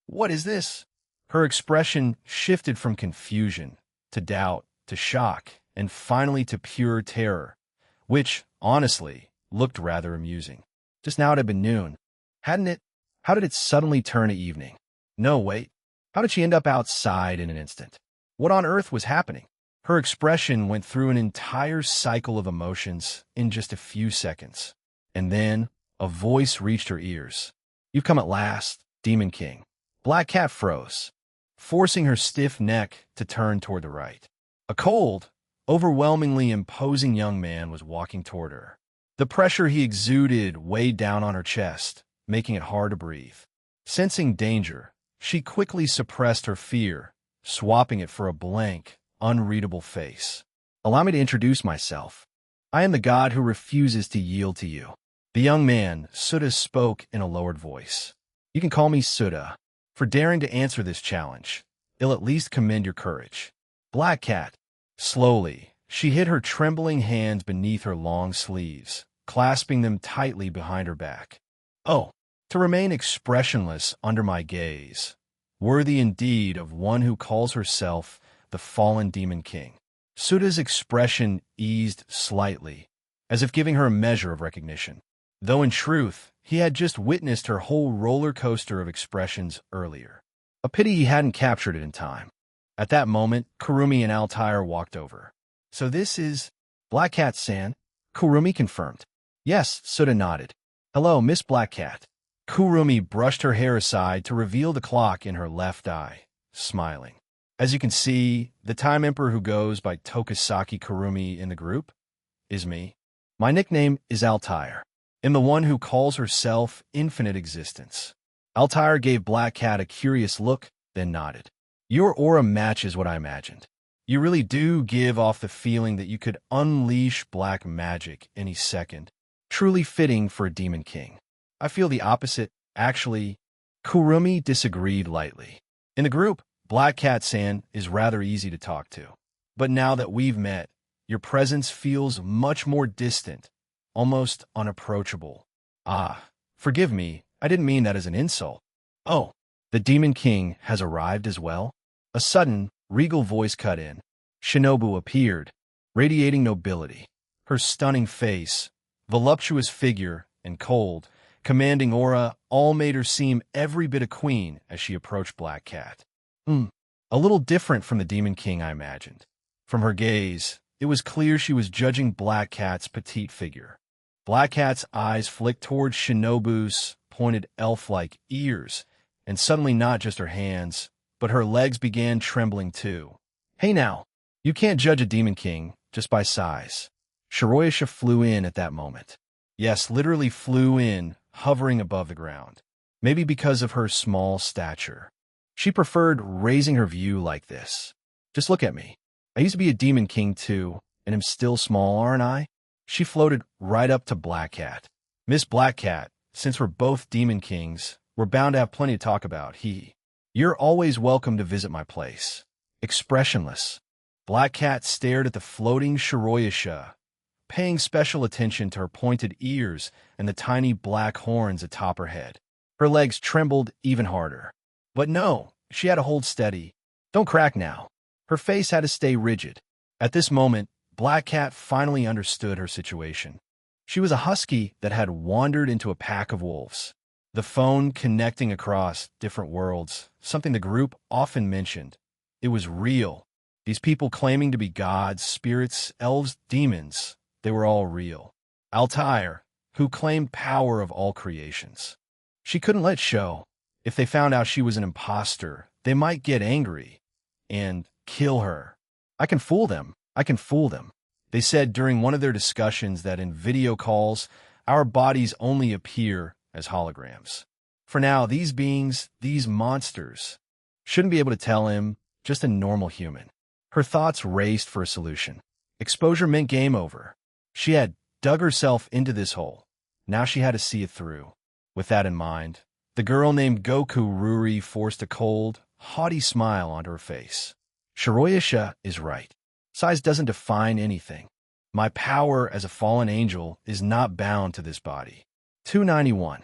What is this? Her expression shifted from confusion to doubt to shock and finally to pure terror, which, honestly, looked rather amusing. Just now it had been noon. Hadn't it? How did it suddenly turn to evening? No, wait. How did she end up outside in an instant? What on earth was happening? Her expression went through an entire cycle of emotions in just a few seconds. And then, a voice reached her ears. You've come at last, Demon King. Black Cat froze, forcing her stiff neck to turn toward the right. A cold, overwhelmingly imposing young man was walking toward her. The pressure he exuded weighed down on her chest, making it hard to breathe. Sensing danger, she quickly suppressed her fear, swapping it for a blank, unreadable face. Allow me to introduce myself. I am the god who refuses to yield to you. The young man, Souta, spoke in a lowered voice. You can call me Souta. For daring to answer this challenge, I'll at least commend your courage. Black Cat. Slowly, she hid her trembling hands beneath her long sleeves, clasping them tightly behind her back. Oh, to remain expressionless under my gaze, worthy indeed of one who calls herself the fallen Demon King. Souta's expression eased slightly, as if giving her a measure of recognition, though in truth, he had just witnessed her whole roller coaster of expressions earlier. A pity he hadn't captured it in time. At that moment, Kurumi and Altair walked over. So this is Black Cat-san? Kurumi confirmed. Yes, Souta nodded. Hello, Miss Black Cat. Kurumi brushed her hair aside to reveal the clock in her left eye, smiling. As you can see, the Time Emperor who goes by Tokisaki Kurumi in the group is me. My nickname is Altair, and the one who calls herself Infinite Existence. Altair gave Black Cat a curious look, then nodded. Your aura matches what I imagined. You really do give off the feeling that you could unleash black magic any second, truly fitting for a Demon King. I feel the opposite, actually. Kurumi disagreed lightly. In the group, Black Cat-san is rather easy to talk to. But now that we've met, your presence feels much more distant, almost unapproachable. Ah, forgive me, I didn't mean that as an insult. Oh, the Demon King has arrived as well? A sudden, regal voice cut in. Shinobu appeared, radiating nobility. Her stunning face, voluptuous figure, and cold, commanding aura all made her seem every bit a queen as she approached Black Cat. A little different from the Demon King I imagined. From her gaze, it was clear she was judging Black Cat's petite figure. Black Cat's eyes flicked towards Shinobu's pointed elf-like ears, and suddenly not just her hands, but her legs began trembling too. Hey now, you can't judge a Demon King just by size. Shiroyasha flew in at that moment. Yes, literally flew in, hovering above the ground. Maybe because of her small stature. She preferred raising her view like this. Just look at me. I used to be a Demon King too, and am still small, aren't I? She floated right up to Black Cat. Miss Black Cat, since we're both Demon Kings, we're bound to have plenty to talk about. You're always welcome to visit my place. Expressionless, Black Cat stared at the floating Shiroyasha, paying special attention to her pointed ears and the tiny black horns atop her head. Her legs trembled even harder. But no, she had to hold steady. Don't crack now. Her face had to stay rigid. At this moment, Black Cat finally understood her situation. She was a husky that had wandered into a pack of wolves. The phone connecting across different worlds, something the group often mentioned. It was real. These people claiming to be gods, spirits, elves, demons, they were all real. Altair, who claimed power of all creations. She couldn't let show. If they found out she was an imposter, they might get angry and kill her. I can fool them. I can fool them. They said during one of their discussions that in video calls, our bodies only appear as holograms. For now, these beings, these monsters, shouldn't be able to tell him, just a normal human. Her thoughts raced for a solution. Exposure meant game over. She had dug herself into this hole. Now she had to see it through. With that in mind, the girl named Goku Ruri forced a cold, haughty smile onto her face. Shiroyasha is right. Size doesn't define anything. My power as a fallen angel is not bound to this body. 291.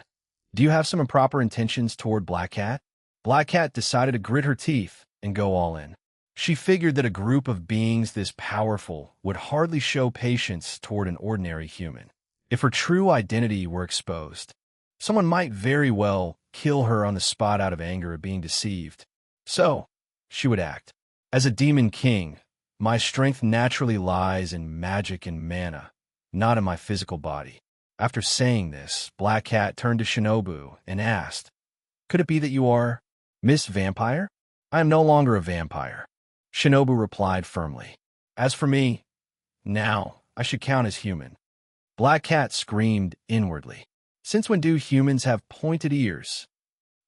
Do you have some improper intentions toward Black Cat? Black Cat decided to grit her teeth and go all in. She figured that a group of beings this powerful would hardly show patience toward an ordinary human. If her true identity were exposed, someone might very well kill her on the spot out of anger at being deceived. So, she would act. As a demon king, my strength naturally lies in magic and mana, not in my physical body. After saying this, Black Cat turned to Shinobu and asked, "Could it be that you are Miss Vampire?" "I am no longer a vampire," Shinobu replied firmly. "As for me, now I should count as human." Black Cat screamed inwardly. Since when do humans have pointed ears?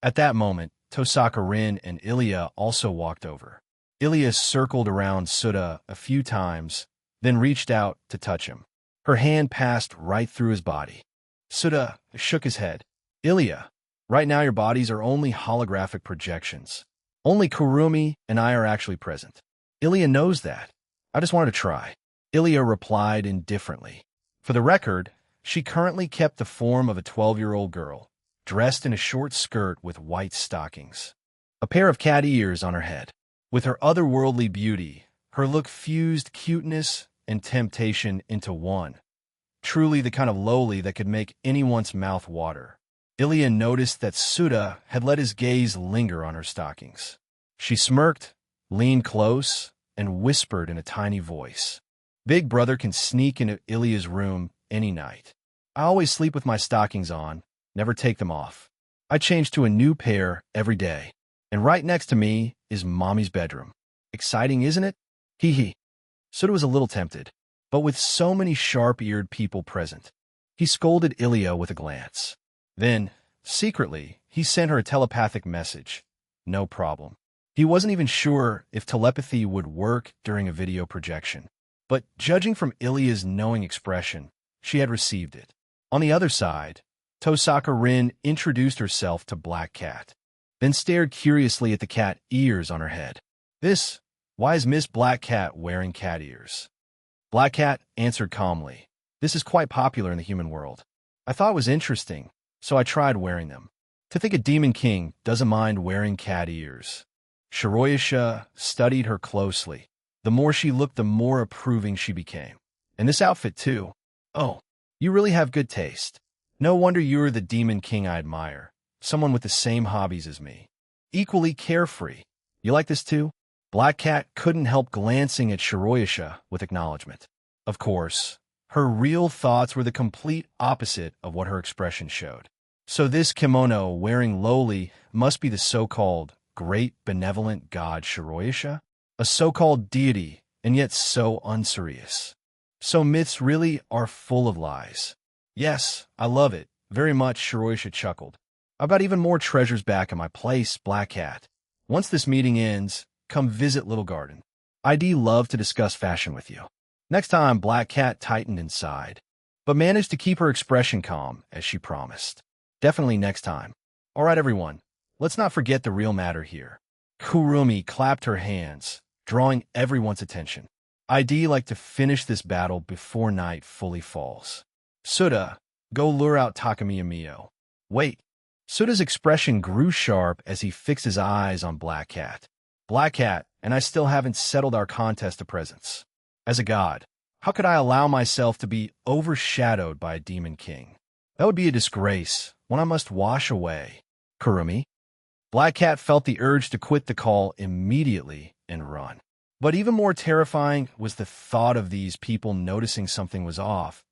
At that moment, Tosaka Rin and Ilya also walked over. Ilya circled around Souta a few times, then reached out to touch him. Her hand passed right through his body. Souta shook his head. "Ilya, right now your bodies are only holographic projections. Only Kurumi and I are actually present." "Ilya knows that. I just wanted to try," Ilya replied indifferently. For the record, she currently kept the form of a 12-year-old girl, dressed in a short skirt with white stockings, a pair of cat ears on her head. With her otherworldly beauty, her look fused cuteness and temptation into one, truly the kind of lowly that could make anyone's mouth water. Ilya noticed that Souta had let his gaze linger on her stockings. She smirked, leaned close, and whispered in a tiny voice, "Big brother can sneak into Ilya's room any night. I always sleep with my stockings on, never take them off. I change to a new pair every day. And right next to me is Mommy's bedroom. Exciting, isn't it? Hee hee." Souta was a little tempted, but with so many sharp-eared people present, he scolded Ilya with a glance. Then, secretly, he sent her a telepathic message. No problem. He wasn't even sure if telepathy would work during a video projection, but judging from Ilya's knowing expression, she had received it. On the other side, Tosaka Rin introduced herself to Black Cat, then stared curiously at the cat ears on her head. Why is Miss Black Cat wearing cat ears?" Black Cat answered calmly, "This is quite popular in the human world. I thought it was interesting, so I tried wearing them. To think a demon king doesn't mind wearing cat ears." Shiroyasha studied her closely. The more she looked, the more approving she became. "And this outfit, too. Oh, you really have good taste. No wonder you're the demon king I admire. Someone with the same hobbies as me. Equally carefree. You like this too?" Black Cat couldn't help glancing at Shiroyasha with acknowledgement. Of course, her real thoughts were the complete opposite of what her expression showed. So this kimono wearing lowly must be the so-called great benevolent god Shiroyasha? A so-called deity, and yet so unserious. So myths really are full of lies. "Yes, I love it. Very much," Shiroyasha chuckled. "I've got even more treasures back in my place, Black Cat. Once this meeting ends, come visit Little Garden. I'd love to discuss fashion with you." Next time, Black Cat tightened inside, but managed to keep her expression calm, as she promised. Definitely next time. All right, everyone, let's not forget the real matter here. Kurumi clapped her hands, drawing everyone's attention. "I'd like to finish this battle before night fully falls. Souta, go lure out Takamiya Mio." "Wait." Souta's expression grew sharp as he fixed his eyes on Black Cat. "Black Cat, and I still haven't settled our contest of presence. As a god, how could I allow myself to be overshadowed by a demon king? That would be a disgrace, one I must wash away. Kurumi?" Black Cat felt the urge to quit the call immediately and run. But even more terrifying was the thought of these people noticing something was off,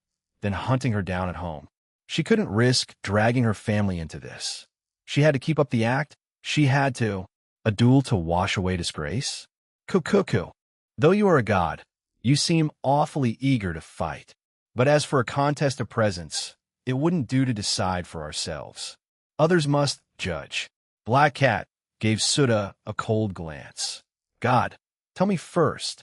then hunting her down at home. She couldn't risk dragging her family into this. She had to keep up the act. She had to. A duel to wash away disgrace? Kukuku. Though you are a god, you seem awfully eager to fight. But as for a contest of presence, it wouldn't do to decide for ourselves. Others must judge. Black Cat gave Souta a cold glance. God, tell me first,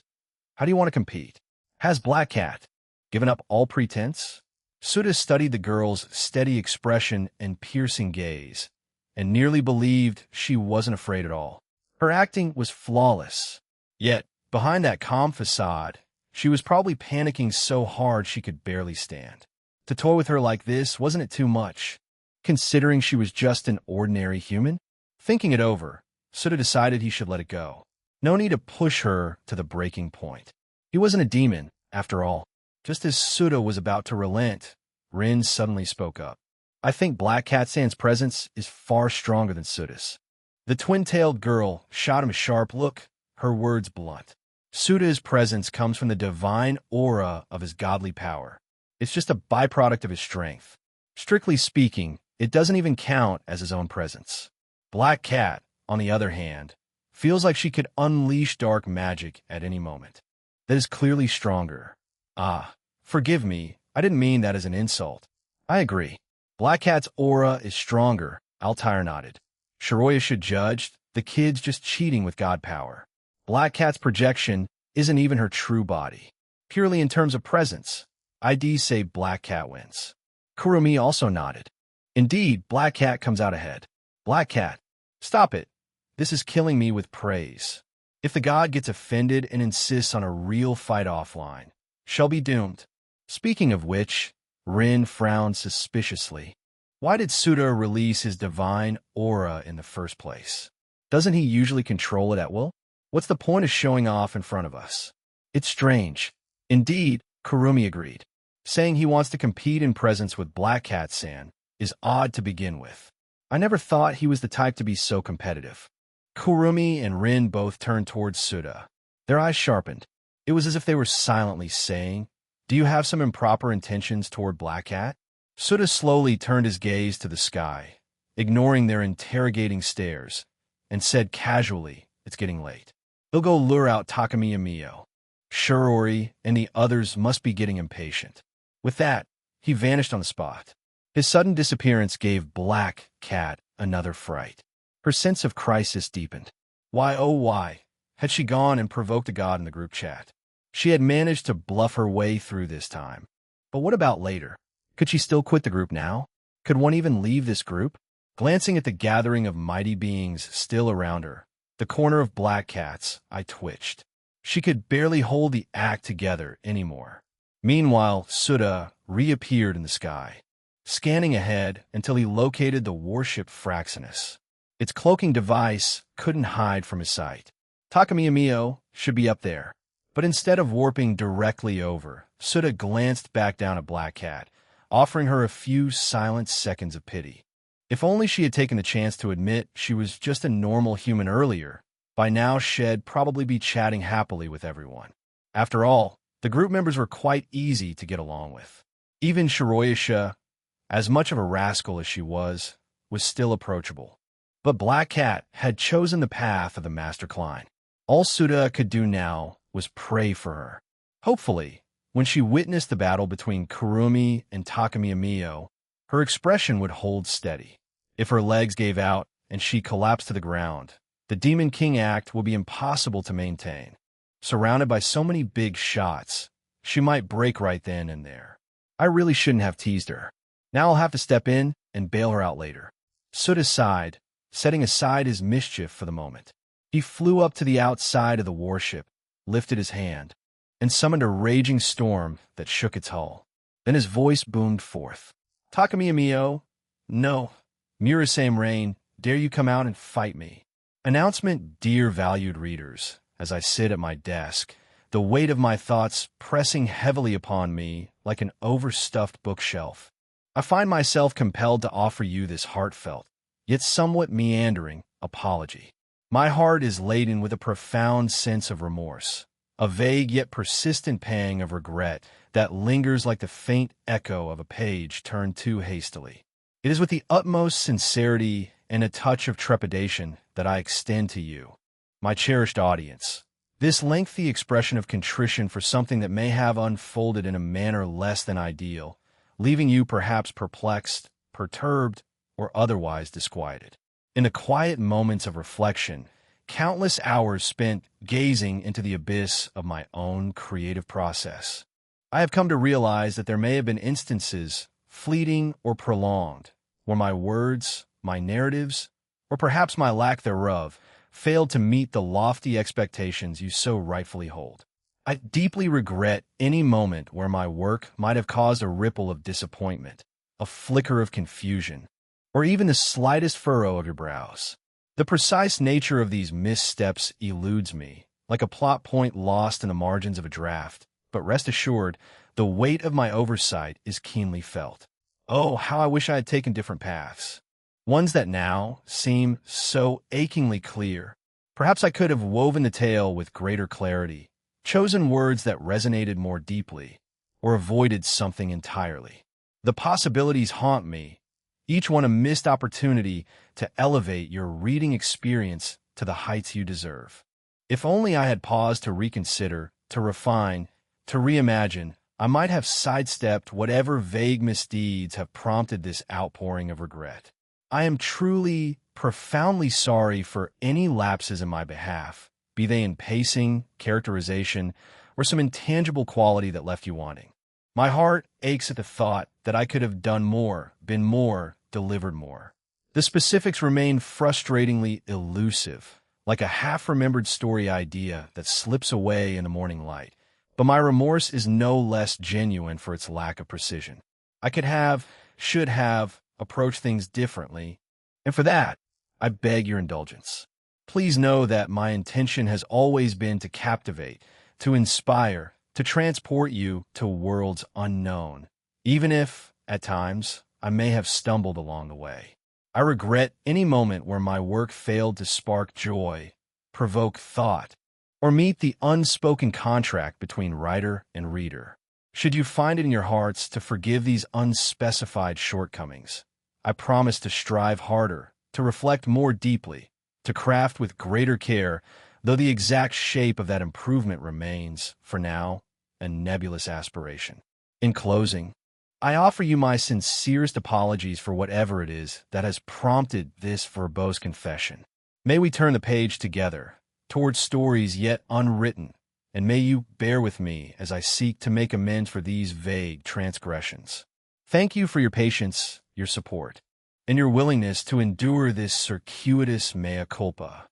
how do you want to compete? Has Black Cat given up all pretense? Souta studied the girl's steady expression and piercing gaze, and nearly believed she wasn't afraid at all. Her acting was flawless. Yet, behind that calm facade, she was probably panicking so hard she could barely stand. To toy with her like this, wasn't it too much, considering she was just an ordinary human? Thinking it over, Souta decided he should let it go. No need to push her to the breaking point. He wasn't a demon, after all. Just as Souta was about to relent, Rin suddenly spoke up. I think Black Cat-san's presence is far stronger than Souta's. The twin-tailed girl shot him a sharp look, her words blunt. Souta's presence comes from the divine aura of his godly power. It's just a byproduct of his strength. Strictly speaking, it doesn't even count as his own presence. Black Cat, on the other hand, feels like she could unleash dark magic at any moment. That is clearly stronger. Ah, forgive me, I didn't mean that as an insult. I agree. Black Cat's aura is stronger, Altair nodded. Shiroya should judge, the kid's just cheating with god power. Black Cat's projection isn't even her true body. Purely in terms of presence, I'd say Black Cat wins. Kurumi also nodded. Indeed, Black Cat comes out ahead. Black Cat, stop it. This is killing me with praise. If the god gets offended and insists on a real fight offline, she'll be doomed. Speaking of which, Rin frowned suspiciously. Why did Souta release his divine aura in the first place? Doesn't he usually control it at will? What's the point of showing off in front of us? It's strange. Indeed, Kurumi agreed. Saying he wants to compete in presence with Black Cat-san is odd to begin with. I never thought he was the type to be so competitive. Kurumi and Rin both turned towards Souta. Their eyes sharpened. It was as if they were silently saying, "Do you have some improper intentions toward Black Cat?" Souta slowly turned his gaze to the sky, ignoring their interrogating stares, and said casually, "It's getting late. They'll go lure out Takamiya Mio. Shirori and the others must be getting impatient." With that, he vanished on the spot. His sudden disappearance gave Black Cat another fright. Her sense of crisis deepened. Why, oh why, had she gone and provoked a god in the group chat? She had managed to bluff her way through this time. But what about later? Could she still quit the group now? Could one even leave this group? Glancing at the gathering of mighty beings still around her, the corner of Black Cat's eye twitched. She could barely hold the act together anymore. Meanwhile, Souta reappeared in the sky, scanning ahead until he located the warship Fraxinus. Its cloaking device couldn't hide from his sight. Takamiya Mio should be up there. But instead of warping directly over, Souta glanced back down at Black Cat, offering her a few silent seconds of pity. If only she had taken the chance to admit she was just a normal human earlier, by now she'd probably be chatting happily with everyone. After all, the group members were quite easy to get along with. Even Shiroya, as much of a rascal as she was still approachable. But Black Cat had chosen the path of the Master Klein. All Souta could do now was pray for her. Hopefully, when she witnessed the battle between Kurumi and Takamiya Mio, her expression would hold steady. If her legs gave out and she collapsed to the ground, the Demon King act will be impossible to maintain. Surrounded by so many big shots, she might break right then and there. I really shouldn't have teased her. Now I'll have to step in and bail her out later. Souta sighed, setting aside his mischief for the moment. He flew up to the outside of the warship, lifted his hand, and summoned a raging storm that shook its hull. Then his voice boomed forth. Takamiya Mio, no, Murasame Rain, dare you come out and fight me? Announcement, dear valued readers, as I sit at my desk, the weight of my thoughts pressing heavily upon me like an overstuffed bookshelf. I find myself compelled to offer you this heartfelt, yet somewhat meandering, apology. My heart is laden with a profound sense of remorse, a vague yet persistent pang of regret that lingers like the faint echo of a page turned too hastily. It is with the utmost sincerity and a touch of trepidation that I extend to you, my cherished audience. This lengthy expression of contrition for something that may have unfolded in a manner less than ideal, leaving you perhaps perplexed, perturbed, or otherwise disquieted. In the quiet moments of reflection, countless hours spent gazing into the abyss of my own creative process, I have come to realize that there may have been instances, fleeting or prolonged, where my words, my narratives, or perhaps my lack thereof, failed to meet the lofty expectations you so rightfully hold. I deeply regret any moment where my work might have caused a ripple of disappointment, a flicker of confusion, or even the slightest furrow of your brows. The precise nature of these missteps eludes me, like a plot point lost in the margins of a draft, but rest assured, the weight of my oversight is keenly felt. Oh, how I wish I had taken different paths, ones that now seem so achingly clear. Perhaps I could have woven the tale with greater clarity, chosen words that resonated more deeply, or avoided something entirely. The possibilities haunt me, each one a missed opportunity to elevate your reading experience to the heights you deserve. If only I had paused to reconsider, to refine, to reimagine, I might have sidestepped whatever vague misdeeds have prompted this outpouring of regret. I am truly, profoundly sorry for any lapses in my behalf, be they in pacing, characterization, or some intangible quality that left you wanting. My heart aches at the thought that I could have done more, been more, delivered more. The specifics remain frustratingly elusive, like a half-remembered story idea that slips away in the morning light. But my remorse is no less genuine for its lack of precision. I could have, should have, approached things differently, and for that, I beg your indulgence. Please know that my intention has always been to captivate, to inspire, to transport you to worlds unknown, even if, at times, I may have stumbled along the way. I regret any moment where my work failed to spark joy, provoke thought, or meet the unspoken contract between writer and reader. Should you find it in your hearts to forgive these unspecified shortcomings, I promise to strive harder, to reflect more deeply, to craft with greater care, though the exact shape of that improvement remains, for now, a nebulous aspiration. In closing, I offer you my sincerest apologies for whatever it is that has prompted this verbose confession. May we turn the page together, towards stories yet unwritten, and may you bear with me as I seek to make amends for these vague transgressions. Thank you for your patience, your support, and your willingness to endure this circuitous mea culpa.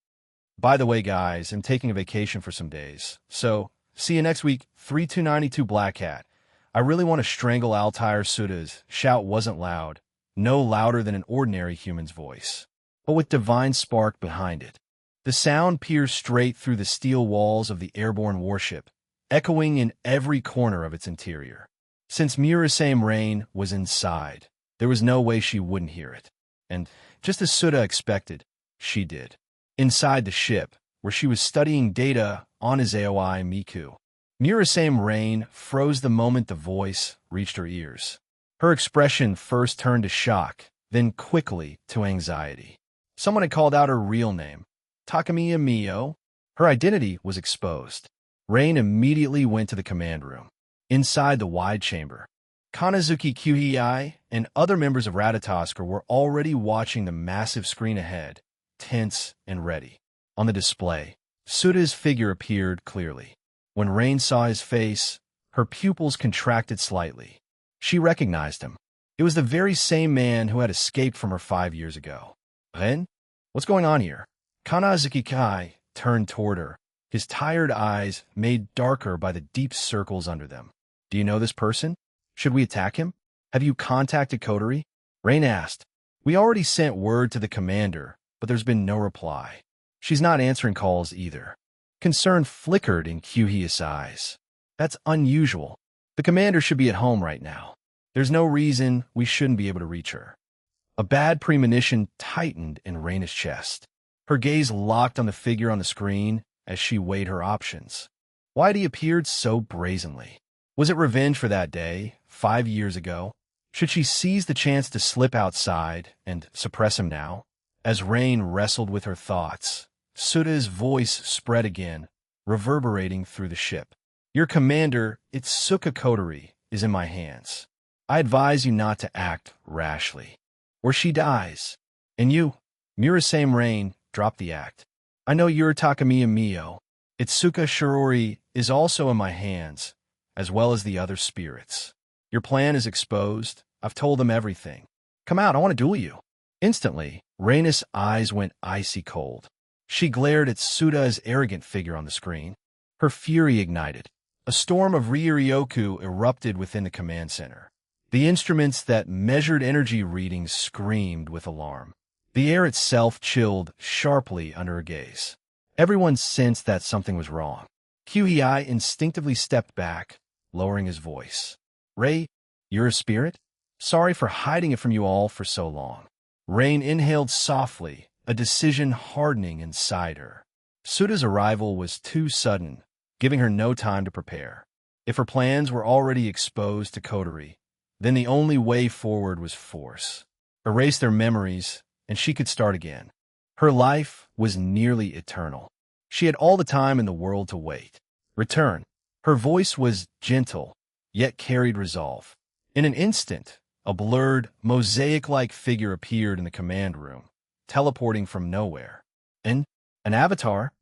By the way, guys, I'm taking a vacation for some days, so see you next week. 3292 Black Hat. I really want to strangle Rokuhara Souta's shout wasn't loud, no louder than an ordinary human's voice, but with divine spark behind it. The sound pierced straight through the steel walls of the airborne warship, echoing in every corner of its interior. Since Murasame Rain was inside, there was no way she wouldn't hear it. And, just as Souta expected, she did. Inside the ship, where she was studying data on his AOI Miku, Murasame Rain froze the moment the voice reached her ears. Her expression first turned to shock, then quickly to anxiety. Someone had called out her real name, Takamiya Mio. Her identity was exposed. Rain immediately went to the command room. Inside the wide chamber, Kanazuki Kyuhei and other members of Ratatoskr were already watching the massive screen ahead, tense and ready. On the display, Souta's figure appeared clearly. When Rain saw his face, her pupils contracted slightly. She recognized him. It was the very same man who had escaped from her 5 years ago. Ren? What's going on here? Kanazuki Kai turned toward her, his tired eyes made darker by the deep circles under them. Do you know this person? Should we attack him? Have you contacted Coterie? Rain asked. We already sent word to the commander, but there's been no reply. She's not answering calls either. Concern flickered in Kyuhei's eyes. That's unusual. The commander should be at home right now. There's no reason we shouldn't be able to reach her. A bad premonition tightened in Raina's chest. Her gaze locked on the figure on the screen as she weighed her options. Why had he appeared so brazenly? Was it revenge for that day, 5 years ago? Should she seize the chance to slip outside and suppress him now? As Rain wrestled with her thoughts, Suta's voice spread again, reverberating through the ship. Your commander, Itsuka Kotori, is in my hands. I advise you not to act rashly, or she dies. And you, Murasame Rain, drop the act. I know you're Takamiya Mio. Itsuka Shirori is also in my hands, as well as the other spirits. Your plan is exposed. I've told them everything. Come out, I want to duel you. Instantly, Raina's eyes went icy cold. She glared at Suta's arrogant figure on the screen. Her fury ignited. A storm of Ryuryoku erupted within the command center. The instruments that measured energy readings screamed with alarm. The air itself chilled sharply under her gaze. Everyone sensed that something was wrong. Kyuhei instinctively stepped back, lowering his voice. Ray, you're a spirit? Sorry for hiding it from you all for so long. Rain inhaled softly, a decision hardening inside her. Suta's arrival was too sudden, giving her no time to prepare. If her plans were already exposed to Kotori, then the only way forward was force. Erase their memories, and she could start again. Her life was nearly eternal. She had all the time in the world to wait. Return. Her voice was gentle, yet carried resolve. In an instant, a blurred, mosaic-like figure appeared in the command room, teleporting from nowhere. An avatar?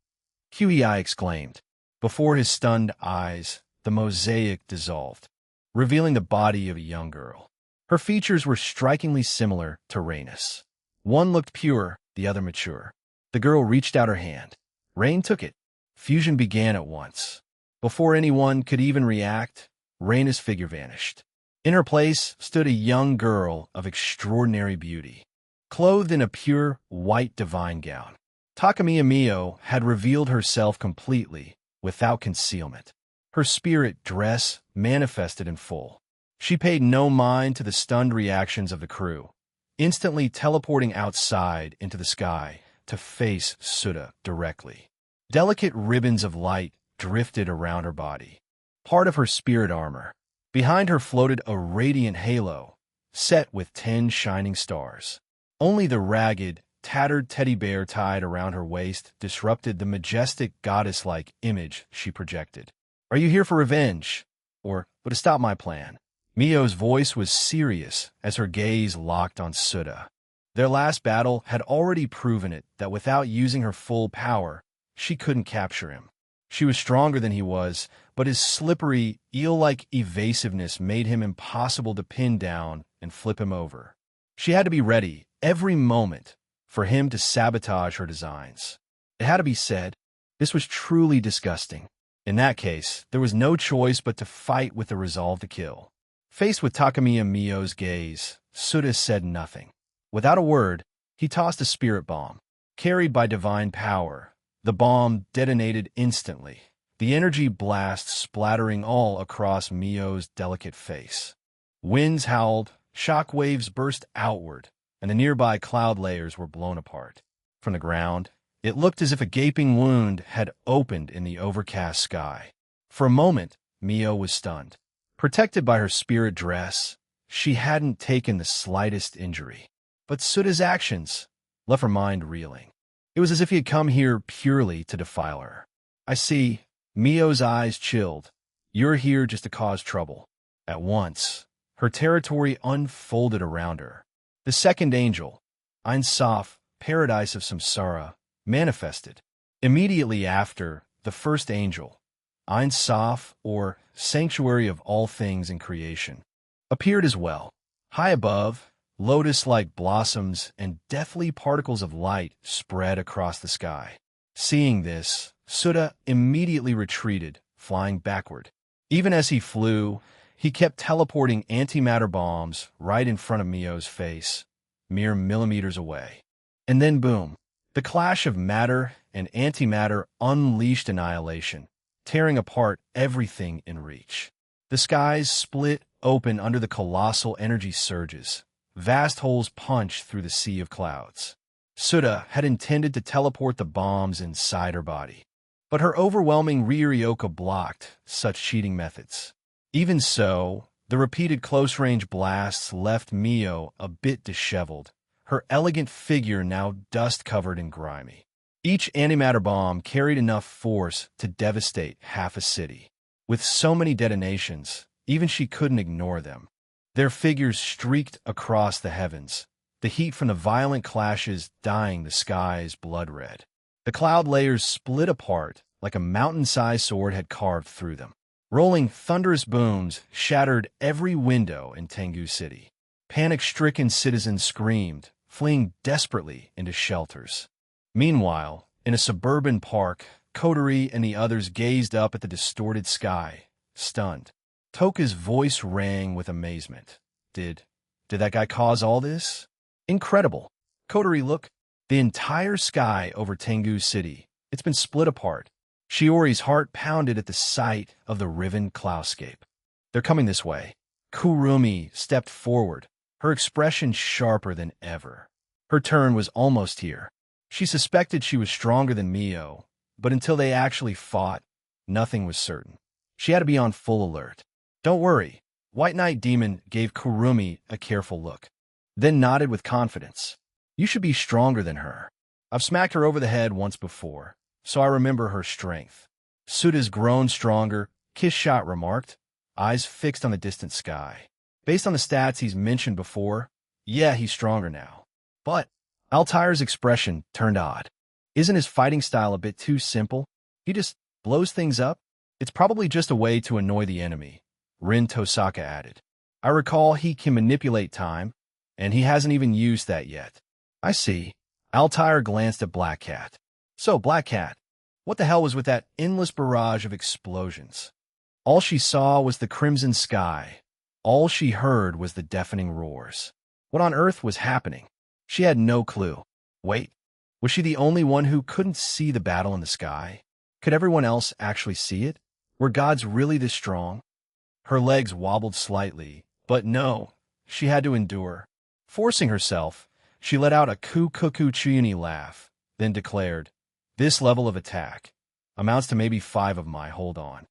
Kyuhei exclaimed. Before his stunned eyes, the mosaic dissolved, revealing the body of a young girl. Her features were strikingly similar to Raina's. One looked pure, the other mature. The girl reached out her hand. Rain took it. Fusion began at once. Before anyone could even react, Raina's figure vanished. In her place stood a young girl of extraordinary beauty, clothed in a pure, white divine gown. Takamiya Mio had revealed herself completely, without concealment. Her spirit dress manifested in full. She paid no mind to the stunned reactions of the crew, instantly teleporting outside into the sky to face Suta directly. Delicate ribbons of light drifted around her body, part of her spirit armor. Behind her floated a radiant halo, set with 10 shining stars. Only the ragged, tattered teddy bear tied around her waist disrupted the majestic goddess-like image she projected. Are you here for revenge? Or to stop my plan? Mio's voice was serious as her gaze locked on Suta. Their last battle had already proven it that without using her full power, she couldn't capture him. She was stronger than he was, but his slippery, eel-like evasiveness made him impossible to pin down and flip him over. She had to be ready, every moment, for him to sabotage her designs. It had to be said, this was truly disgusting. In that case, there was no choice but to fight with the resolve to kill. Faced with Takamiya Mio's gaze, Suta said nothing. Without a word, he tossed a spirit bomb. Carried by divine power, the bomb detonated instantly, the energy blast splattering all across Mio's delicate face. Winds howled, shock waves burst outward, and the nearby cloud layers were blown apart. From the ground, it looked as if a gaping wound had opened in the overcast sky. For a moment, Mio was stunned. Protected by her spirit dress, she hadn't taken the slightest injury. But Suta's actions left her mind reeling. It was as if he had come here purely to defile her. I see. Mio's eyes chilled. You're here just to cause trouble. At once, her territory unfolded around her. The second angel, Ein Sof, paradise of samsara, manifested. Immediately after, the first angel, Ein Sof, or sanctuary of all things in creation, appeared as well. High above, lotus-like blossoms and deathly particles of light spread across the sky. Seeing this, Suta immediately retreated, flying backward. Even as he flew, he kept teleporting antimatter bombs right in front of Mio's face, mere millimeters away. And then boom, the clash of matter and antimatter unleashed annihilation, tearing apart everything in reach. The skies split open under the colossal energy surges. Vast holes punched through the sea of clouds. Suta had intended to teleport the bombs inside her body, but her overwhelming Ryuryoka blocked such cheating methods. Even so, the repeated close-range blasts left Mio a bit disheveled, her elegant figure now dust-covered and grimy. Each antimatter bomb carried enough force to devastate half a city. With so many detonations, even she couldn't ignore them. Their figures streaked across the heavens, the heat from the violent clashes dyeing the skies blood red. The cloud layers split apart like a mountain-sized sword had carved through them. Rolling thunderous booms shattered every window in Tengu City. Panic-stricken citizens screamed, fleeing desperately into shelters. Meanwhile, in a suburban park, Kotori and the others gazed up at the distorted sky, stunned. Toka's voice rang with amazement. Did that guy cause all this? Incredible. Kotori, look. The entire sky over Tengu City. It's been split apart. Shiori's heart pounded at the sight of the riven cloudscape. They're coming this way. Kurumi stepped forward, her expression sharper than ever. Her turn was almost here. She suspected she was stronger than Mio, but until they actually fought, nothing was certain. She had to be on full alert. Don't worry. White Knight Demon gave Kurumi a careful look, then nodded with confidence. You should be stronger than her. I've smacked her over the head once before, so I remember her strength. Suta's grown stronger, Kiss Shot remarked, eyes fixed on the distant sky. Based on the stats he's mentioned before, yeah, he's stronger now. But Altair's expression turned odd. Isn't his fighting style a bit too simple? He just blows things up? It's probably just a way to annoy the enemy, Rin Tosaka added. I recall he can manipulate time, and he hasn't even used that yet. I see. Altair glanced at Black Cat. So, Black Cat, what the hell was with that endless barrage of explosions? All she saw was the crimson sky. All she heard was the deafening roars. What on earth was happening? She had no clue. Wait, was she the only one who couldn't see the battle in the sky? Could everyone else actually see it? Were gods really this strong? Her legs wobbled slightly, but no, she had to endure. Forcing herself, she let out a kukukuchini laugh, then declared, "This level of attack amounts to maybe 5 of my hold on."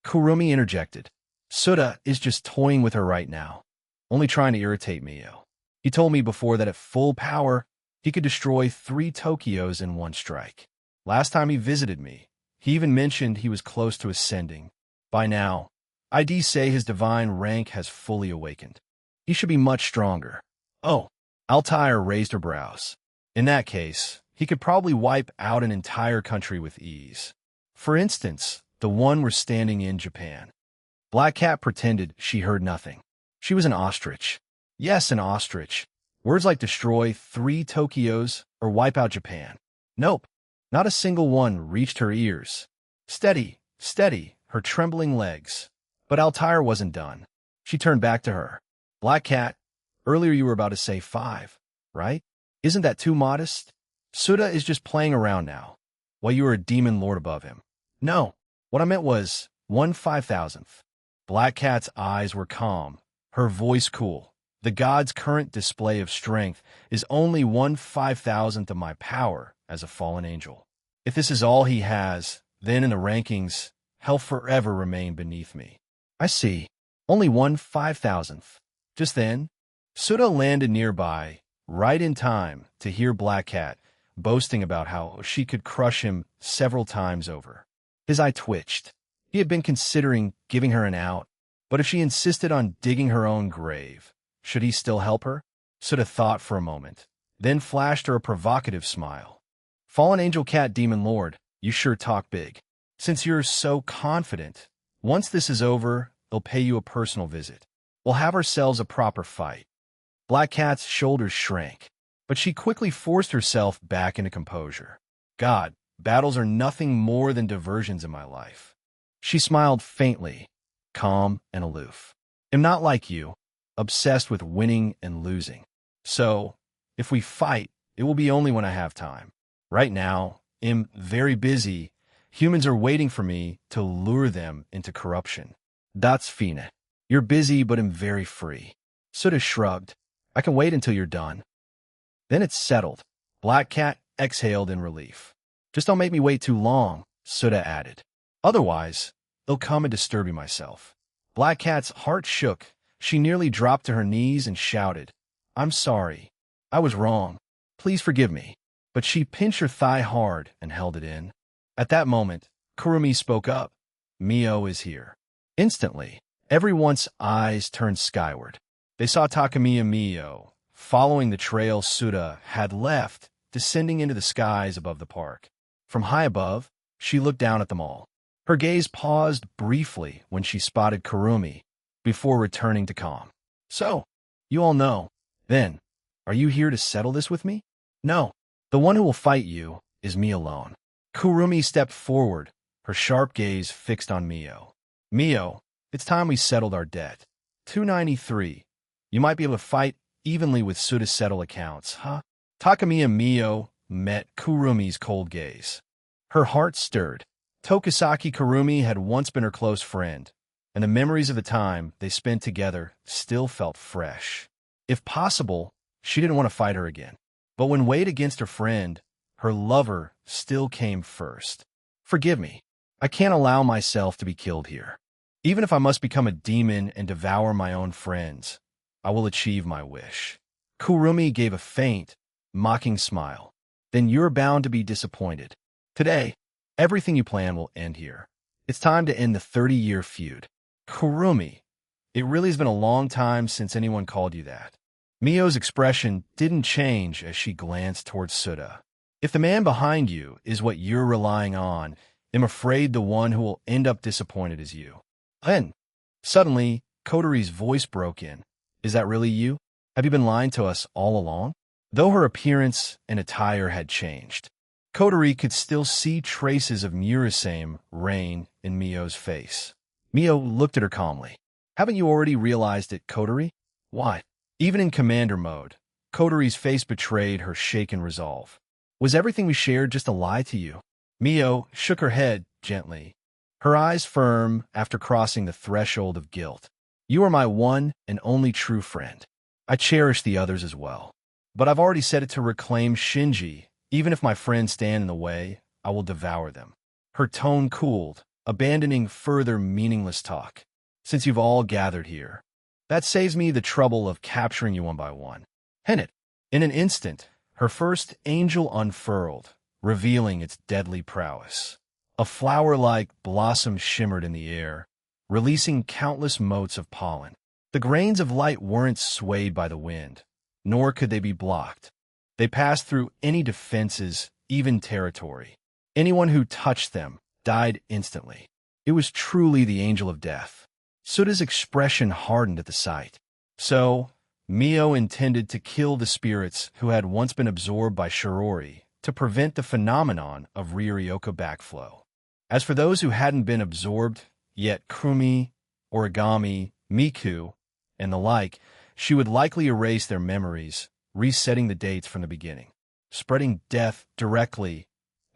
Kurumi interjected. Suta is just toying with her right now, only trying to irritate Mio. He told me before that at full power, he could destroy 3 Tokyos in one strike. Last time he visited me, he even mentioned he was close to ascending. By now, I'd say his divine rank has fully awakened. He should be much stronger. Oh, Altair raised her brows. In that case, he could probably wipe out an entire country with ease. For instance, the one we're standing in Japan. Black Cat pretended she heard nothing. She was an ostrich. Yes, an ostrich. Words like destroy 3 Tokyos or wipe out Japan. Nope, not a single one reached her ears. Steady, steady, her trembling legs. But Altair wasn't done. She turned back to her. Black Cat, earlier you were about to say 5, right? Isn't that too modest? Suta is just playing around now, while you are a demon lord above him. No, what I meant was 1/5000th. Black Cat's eyes were calm, her voice cool. The god's current display of strength is only 1/5000th of my power as a fallen angel. If this is all he has, then in the rankings, he'll forever remain beneath me. I see. Only 1/5000th. Just then, Suta landed nearby, right in time to hear Black Cat boasting about how she could crush him several times over. His eye twitched. He had been considering giving her an out, but if she insisted on digging her own grave, should he still help her? Suta thought for a moment, then flashed her a provocative smile. Fallen Angel Cat Demon Lord, you sure talk big. Since you're so confident, once this is over, they'll pay you a personal visit. We'll have ourselves a proper fight. Black Cat's shoulders shrank, but she quickly forced herself back into composure. God, battles are nothing more than diversions in my life. She smiled faintly, calm and aloof. I'm not like you, obsessed with winning and losing. So, if we fight, it will be only when I have time. Right now, I'm very busy. Humans are waiting for me to lure them into corruption. That's fine. You're busy, but I'm very free. Suta shrugged. I can wait until you're done. Then it's settled. Black Cat exhaled in relief. Just don't make me wait too long, Suta added. Otherwise, they'll come and disturb you myself. Black Cat's heart shook. She nearly dropped to her knees and shouted, I'm sorry. I was wrong. Please forgive me. But she pinched her thigh hard and held it in. At that moment, Kurumi spoke up. Mio is here. Instantly, everyone's eyes turned skyward. They saw Takamiya Mio, following the trail Suda had left, descending into the skies above the park. From high above, she looked down at them all. Her gaze paused briefly when she spotted Kurumi, before returning to calm. So, you all know. Then, are you here to settle this with me? No. The one who will fight you is me alone. Kurumi stepped forward, her sharp gaze fixed on Mio. Mio, it's time we settled our debt. 293. You might be able to fight evenly with Suda to settle accounts, huh? Takamiya Mio met Kurumi's cold gaze. Her heart stirred. Tokisaki Kurumi had once been her close friend, and the memories of the time they spent together still felt fresh. If possible, she didn't want to fight her again. But when weighed against her friend, her lover still came first. Forgive me. I can't allow myself to be killed here. Even if I must become a demon and devour my own friends, I will achieve my wish. Kurumi gave a faint, mocking smile. Then you're bound to be disappointed. Today, everything you plan will end here. It's time to end the 30-year feud. Kurumi, it really has been a long time since anyone called you that. Mio's expression didn't change as she glanced towards Suda. If the man behind you is what you're relying on, I'm afraid the one who will end up disappointed is you. Then, suddenly, Kotori's voice broke in. Is that really you? Have you been lying to us all along? Though her appearance and attire had changed, Kotori could still see traces of Murasame reign in Mio's face. Mio looked at her calmly. Haven't you already realized it, Kotori? Why? Even in commander mode, Kotori's face betrayed her shaken resolve. Was everything we shared just a lie to you? Mio shook her head gently, her eyes firm after crossing the threshold of guilt. You are my one and only true friend. I cherish the others as well. But I've already said it to reclaim Shinji. Even if my friends stand in the way, I will devour them. Her tone cooled, abandoning further meaningless talk. Since you've all gathered here, that saves me the trouble of capturing you one by one. Hennet. In an instant, her first angel unfurled, revealing its deadly prowess. A flower-like blossom shimmered in the air, releasing countless motes of pollen. The grains of light weren't swayed by the wind, nor could they be blocked. They passed through any defenses, even territory. Anyone who touched them died instantly. It was truly the angel of death. Suda's expression hardened at the sight. So, Mio intended to kill the spirits who had once been absorbed by Shirori to prevent the phenomenon of Ryuryoka backflow. As for those who hadn't been absorbed, yet Kumi, Origami, Miku, and the like, she would likely erase their memories, resetting the dates from the beginning. Spreading death directly,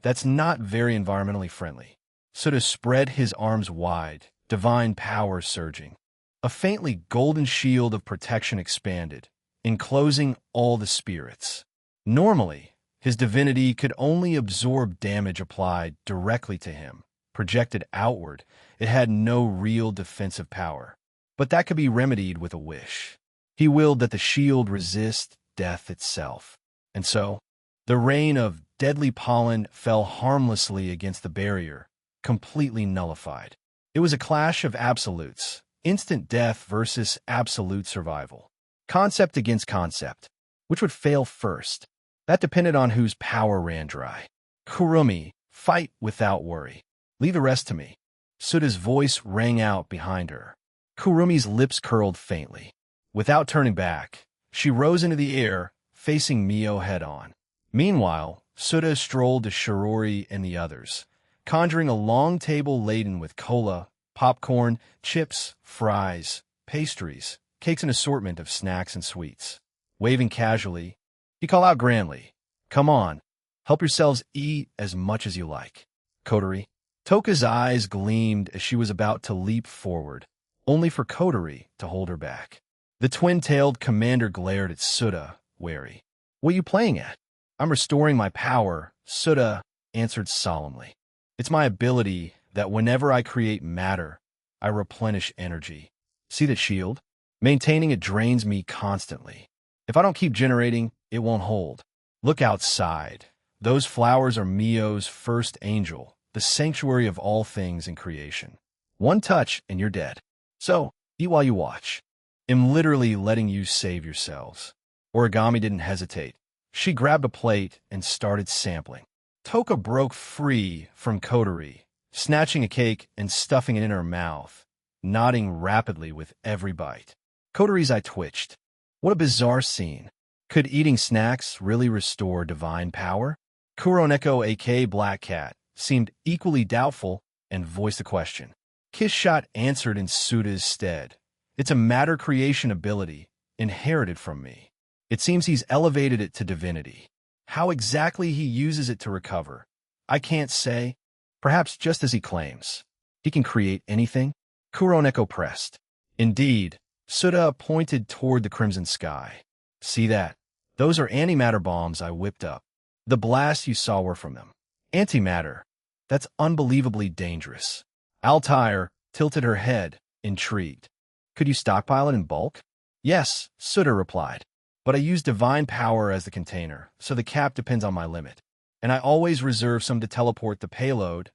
that's not very environmentally friendly. Suda spread his arms wide, divine power surging. A faintly golden shield of protection expanded, enclosing all the spirits. Normally, his divinity could only absorb damage applied directly to him. Projected outward, it had no real defensive power. But that could be remedied with a wish. He willed that the shield resist death itself. And so, the rain of deadly pollen fell harmlessly against the barrier, completely nullified. It was a clash of absolutes, instant death versus absolute survival. Concept against concept. Which would fail first? That depended on whose power ran dry. Kurumi, fight without worry. Leave the rest to me. Suda's voice rang out behind her. Kurumi's lips curled faintly. Without turning back, she rose into the air, facing Mio head-on. Meanwhile, Suda strolled to Shirori and the others, conjuring a long table laden with cola, popcorn, chips, fries, pastries, cakes, and assortment of snacks and sweets. Waving casually, he called out grandly, "Come on, help yourselves eat as much as you like." Kotori. Toka's eyes gleamed as she was about to leap forward, only for Kotori to hold her back. The twin-tailed commander glared at Suda, wary. "What are you playing at?" "I'm restoring my power," Suda answered solemnly. "It's my ability that whenever I create matter, I replenish energy. See the shield? Maintaining it drains me constantly. If I don't keep generating, it won't hold. Look outside. Those flowers are Mio's first angel, the sanctuary of all things in creation. One touch and you're dead. So, eat while you watch. I'm literally letting you save yourselves. Origami didn't hesitate. She grabbed a plate and started sampling. Toka broke free from coterie, snatching a cake and stuffing it in her mouth, nodding rapidly with every bite. Coterie's eye twitched. What a bizarre scene. Could eating snacks really restore divine power? Kuroneko, aka Black Cat, seemed equally doubtful and voiced the question. Kishshot answered in Suta's stead. It's a matter creation ability, inherited from me. It seems he's elevated it to divinity. How exactly he uses it to recover, I can't say. Perhaps just as he claims. He can create anything? Kuroneko pressed. Indeed, Suta pointed toward the crimson sky. See that? Those are antimatter bombs I whipped up. The blasts you saw were from them. Antimatter? That's unbelievably dangerous. Altair tilted her head, intrigued. Could you stockpile it in bulk? Yes, Suta replied. But I use divine power as the container, so the cap depends on my limit. And I always reserve some to teleport the payload.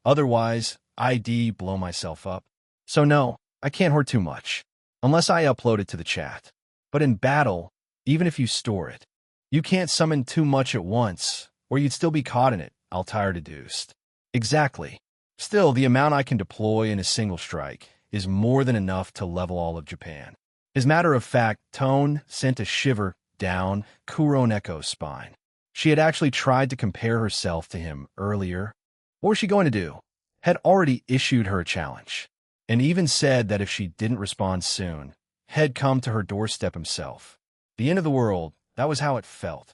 Otherwise, I'd blow myself up. So no, I can't hoard too much. Unless I upload it to the chat. But in battle, even if you store it, you can't summon too much at once, or you'd still be caught in it, Altair deduced. Exactly. Still, the amount I can deploy in a single strike is more than enough to level all of Japan. His matter-of-fact tone sent a shiver down Kuroneko's spine. She had actually tried to compare herself to him earlier. What was she going to do? Had already issued her a challenge, and even said that if she didn't respond soon, had come to her doorstep himself. The end of the world, that was how it felt.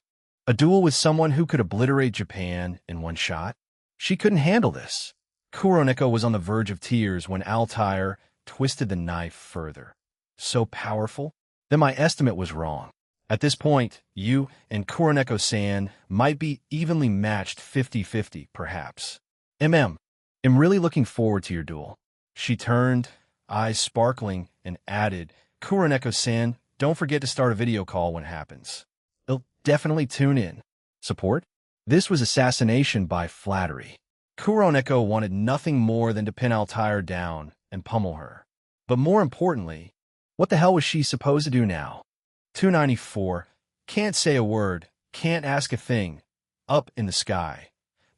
A duel with someone who could obliterate Japan in one shot? She couldn't handle this. Kuroneko was on the verge of tears when Altair twisted the knife further. So powerful? Then my estimate was wrong. At this point, you and Kuroneko-san might be evenly matched 50-50, perhaps. I'm really looking forward to your duel. She turned, eyes sparkling, and added, Kuroneko-san, don't forget to start a video call when it happens. They'll definitely tune in. Support? This was assassination by flattery. Kuroneko wanted nothing more than to pin Altair down and pummel her. But more importantly, what the hell was she supposed to do now? 294. Can't say a word, can't ask a thing. Up in the sky.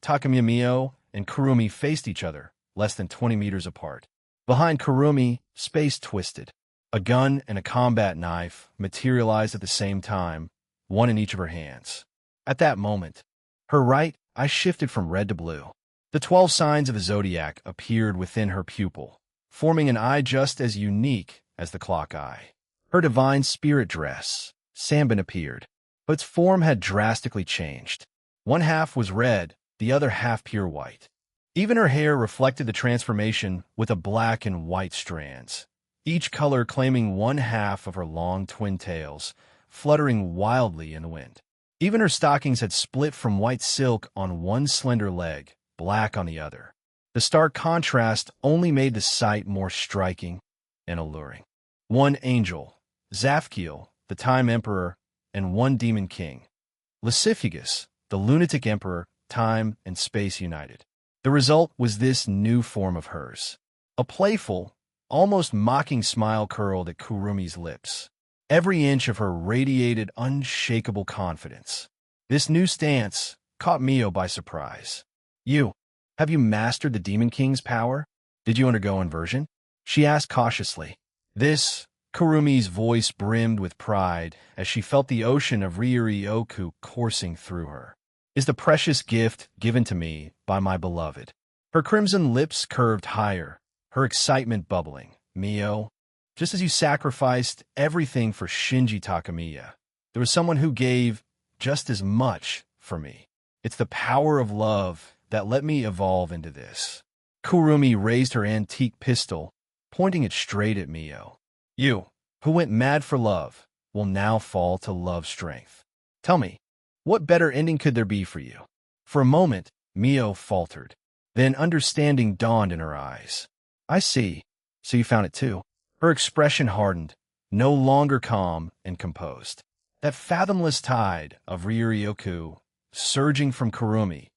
Takamiya Mio and Kurumi faced each other, less than 20 meters apart. Behind Kurumi, space twisted. A gun and a combat knife materialized at the same time, one in each of her hands. At that moment, her right eye shifted from red to blue. The 12 signs of the zodiac appeared within her pupil, forming an eye just as unique as the clock eye. Her divine spirit dress, Sambin, appeared, but its form had drastically changed. One half was red, the other half pure white. Even her hair reflected the transformation with a black and white strands, each color claiming one half of her long twin tails, fluttering wildly in the wind. Even her stockings had split from white silk on one slender leg, black on the other. The stark contrast only made the sight more striking and alluring. One angel, Zafkiel, the Time Emperor, and one demon king, Lysifugus, the lunatic emperor, time and space united. The result was this new form of hers. A playful, almost mocking smile curled at Kurumi's lips. Every inch of her radiated unshakable confidence. This new stance caught Mio by surprise. Have you mastered the Demon King's power? Did you undergo inversion? She asked cautiously. Kurumi's voice brimmed with pride as she felt the ocean of Ryuryu coursing through her. Is the precious gift given to me by my beloved. Her crimson lips curved higher, her excitement bubbling. Mio, just as you sacrificed everything for Shinji Takamiya, there was someone who gave just as much for me. It's the power of love that let me evolve into this. Kurumi raised her antique pistol, pointing it straight at Mio. You, who went mad for love, will now fall to love's strength. Tell me, what better ending could there be for you? For a moment, Mio faltered. Then understanding dawned in her eyes. I see. So you found it too. Her expression hardened, no longer calm and composed. That fathomless tide of Ryuryoku, surging from Kurumi,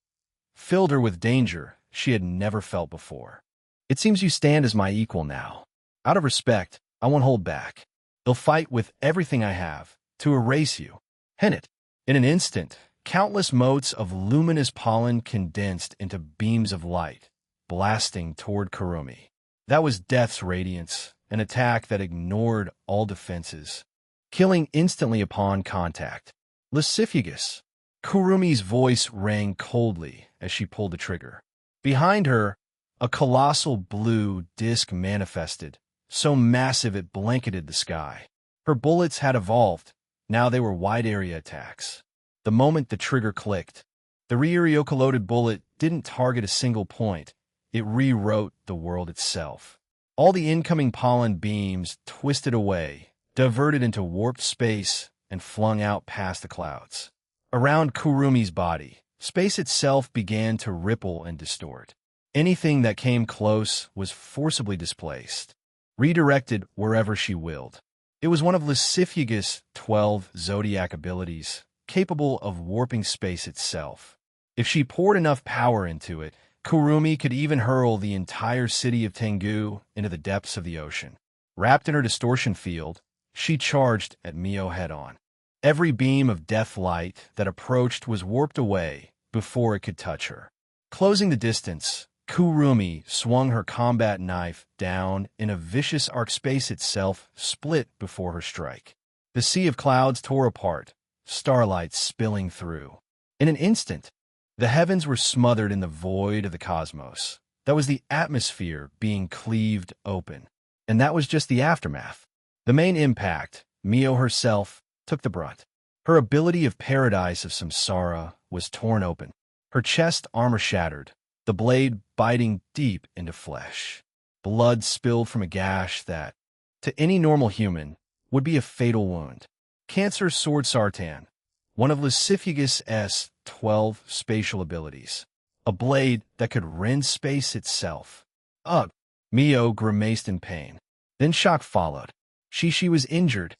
filled her with danger she had never felt before. It seems you stand as my equal now. Out of respect, I won't hold back. I'll fight with everything I have to erase you. Hennet. In an instant, countless motes of luminous pollen condensed into beams of light, blasting toward Kurumi. That was Death's radiance, an attack that ignored all defenses, killing instantly upon contact. Lascivious. Kurumi's voice rang coldly as she pulled the trigger. Behind her, a colossal blue disk manifested, so massive it blanketed the sky. Her bullets had evolved. Now they were wide-area attacks. The moment the trigger clicked, the Ryuryoku-loaded bullet didn't target a single point. It rewrote the world itself. All the incoming pollen beams twisted away, diverted into warped space, and flung out past the clouds. Around Kurumi's body, space itself began to ripple and distort. Anything that came close was forcibly displaced, redirected wherever she willed. It was one of Lascivious' 12 zodiac abilities, capable of warping space itself. If she poured enough power into it, Kurumi could even hurl the entire city of Tengu into the depths of the ocean. Wrapped in her distortion field, she charged at Mio head-on. Every beam of death light that approached was warped away before it could touch her. Closing the distance, Kurumi swung her combat knife down in a vicious arc. Space itself split before her strike. The sea of clouds tore apart, starlight spilling through. In an instant, the heavens were smothered in the void of the cosmos. That was the atmosphere being cleaved open. And that was just the aftermath. The main impact, Mio herself, took the brunt. Her ability of Paradise of Samsara was torn open. Her chest armor shattered, the blade biting deep into flesh. Blood spilled from a gash that, to any normal human, would be a fatal wound. Cancer Sword Sartan, one of Lascivious' 12 spatial abilities. A blade that could rend space itself. Ugh! Mio grimaced in pain. Then shock followed. She was injured.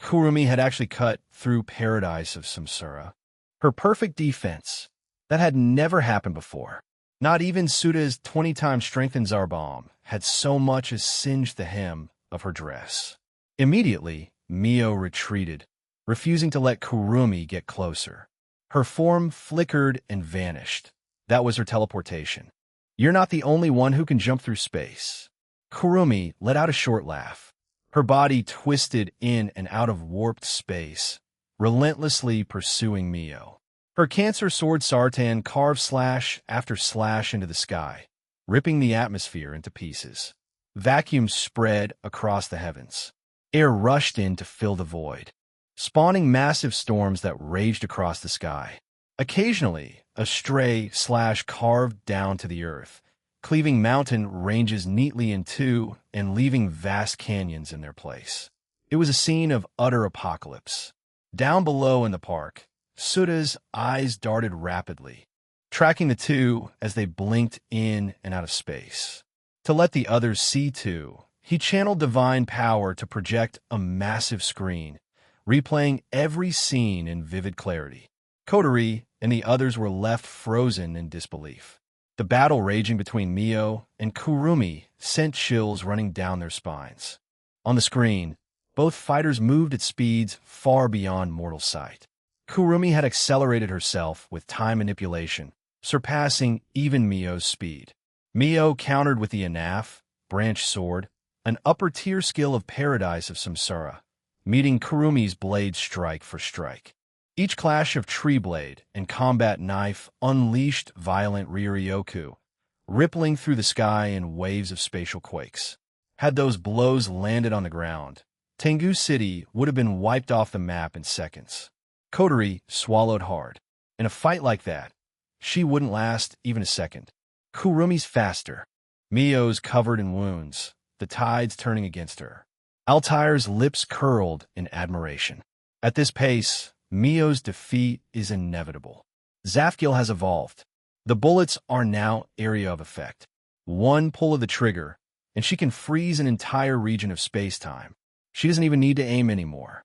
Kurumi had actually cut through Paradise of Samsara. Her perfect defense. That had never happened before. Not even Souta's 20-times strengthened Zarbomb had so much as singed the hem of her dress. Immediately, Mio retreated, refusing to let Kurumi get closer. Her form flickered and vanished. That was her teleportation. You're not the only one who can jump through space. Kurumi let out a short laugh. Her body twisted in and out of warped space, relentlessly pursuing Mio. Her Cancer Sword Sartan carved slash after slash into the sky, ripping the atmosphere into pieces. Vacuum spread across the heavens. Air rushed in to fill the void, spawning massive storms that raged across the sky. Occasionally, a stray slash carved down to the earth, cleaving mountain ranges neatly in two and leaving vast canyons in their place. It was a scene of utter apocalypse. Down below in the park, Souta's eyes darted rapidly, tracking the two as they blinked in and out of space. To let the others see too, he channeled divine power to project a massive screen, replaying every scene in vivid clarity. Kotori and the others were left frozen in disbelief. The battle raging between Mio and Kurumi sent chills running down their spines. On the screen, both fighters moved at speeds far beyond mortal sight. Kurumi had accelerated herself with time manipulation, surpassing even Mio's speed. Mio countered with the Anaf, branch sword, an upper-tier skill of Paradise of Samsara, meeting Kurumi's blade strike for strike. Each clash of tree blade and combat knife unleashed violent Ryuryoku, rippling through the sky in waves of spatial quakes. Had those blows landed on the ground, Tengu City would have been wiped off the map in seconds. Kotori swallowed hard. In a fight like that, she wouldn't last even a second. Kurumi's faster. Mio's covered in wounds, the tides turning against her. Altair's lips curled in admiration. At this pace, Mio's defeat is inevitable. Zafgil has evolved. The bullets are now area of effect. One pull of the trigger, and she can freeze an entire region of space-time. She doesn't even need to aim anymore.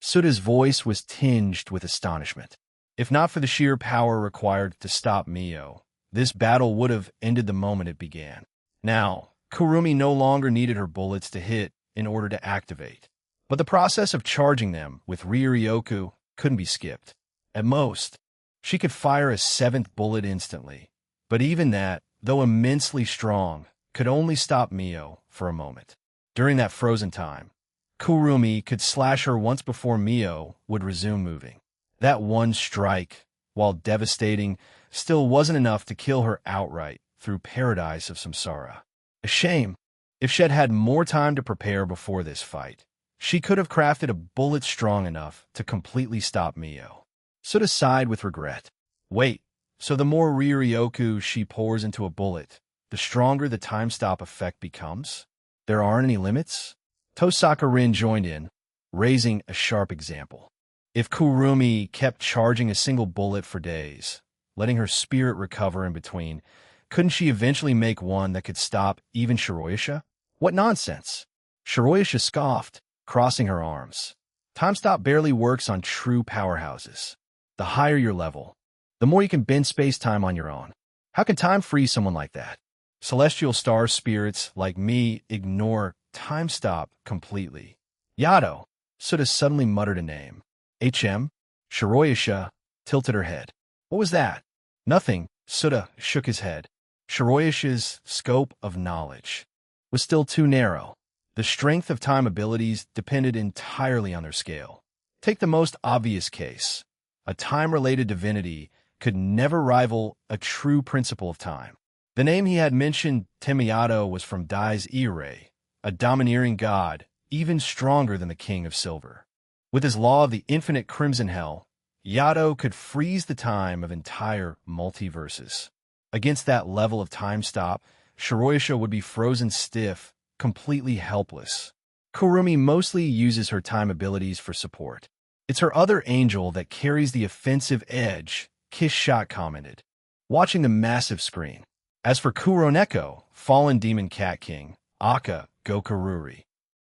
Suta's voice was tinged with astonishment. If not for the sheer power required to stop Mio, this battle would have ended the moment it began. Now, Kurumi no longer needed her bullets to hit in order to activate. But the process of charging them with Ryuryoku couldn't be skipped. At most, she could fire a seventh bullet instantly. But even that, though immensely strong, could only stop Mio for a moment. During that frozen time, Kurumi could slash her once before Mio would resume moving. That one strike, while devastating, still wasn't enough to kill her outright through Paradise of Samsara. A shame. If she had had more time to prepare before this fight, she could have crafted a bullet strong enough to completely stop Mio. Suta sighed with regret. Wait, so the more Ryuryoku she pours into a bullet, the stronger the time stop effect becomes? There aren't any limits? Tosaka Rin joined in, raising a sharp example. If Kurumi kept charging a single bullet for days, letting her spirit recover in between, couldn't she eventually make one that could stop even Shiroyasha? What nonsense! Shiroyasha scoffed, crossing her arms. Time stop barely works on true powerhouses. The higher your level, the more you can bend space-time on your own. How can time freeze someone like that? Celestial star spirits like me ignore time stop completely. Yado, Suta suddenly muttered a name. HM? Shiroyasha tilted her head. What was that? Nothing, Suta shook his head. Shiroyasha's scope of knowledge was still too narrow. The strength of time abilities depended entirely on their scale. Take the most obvious case. A time-related divinity could never rival a true principle of time. The name he had mentioned, Temiyato, was from Dai's Ire, a domineering god, even stronger than the King of Silver. With his law of the infinite crimson hell, Yado could freeze the time of entire multiverses. Against that level of time stop, Shiroyasha would be frozen stiff, completely helpless. Kurumi mostly uses her time abilities for support. It's her other angel that carries the offensive edge, Kiss Shot commented, watching the massive screen. As for Kuroneko, fallen demon cat king, Aka Gokururi,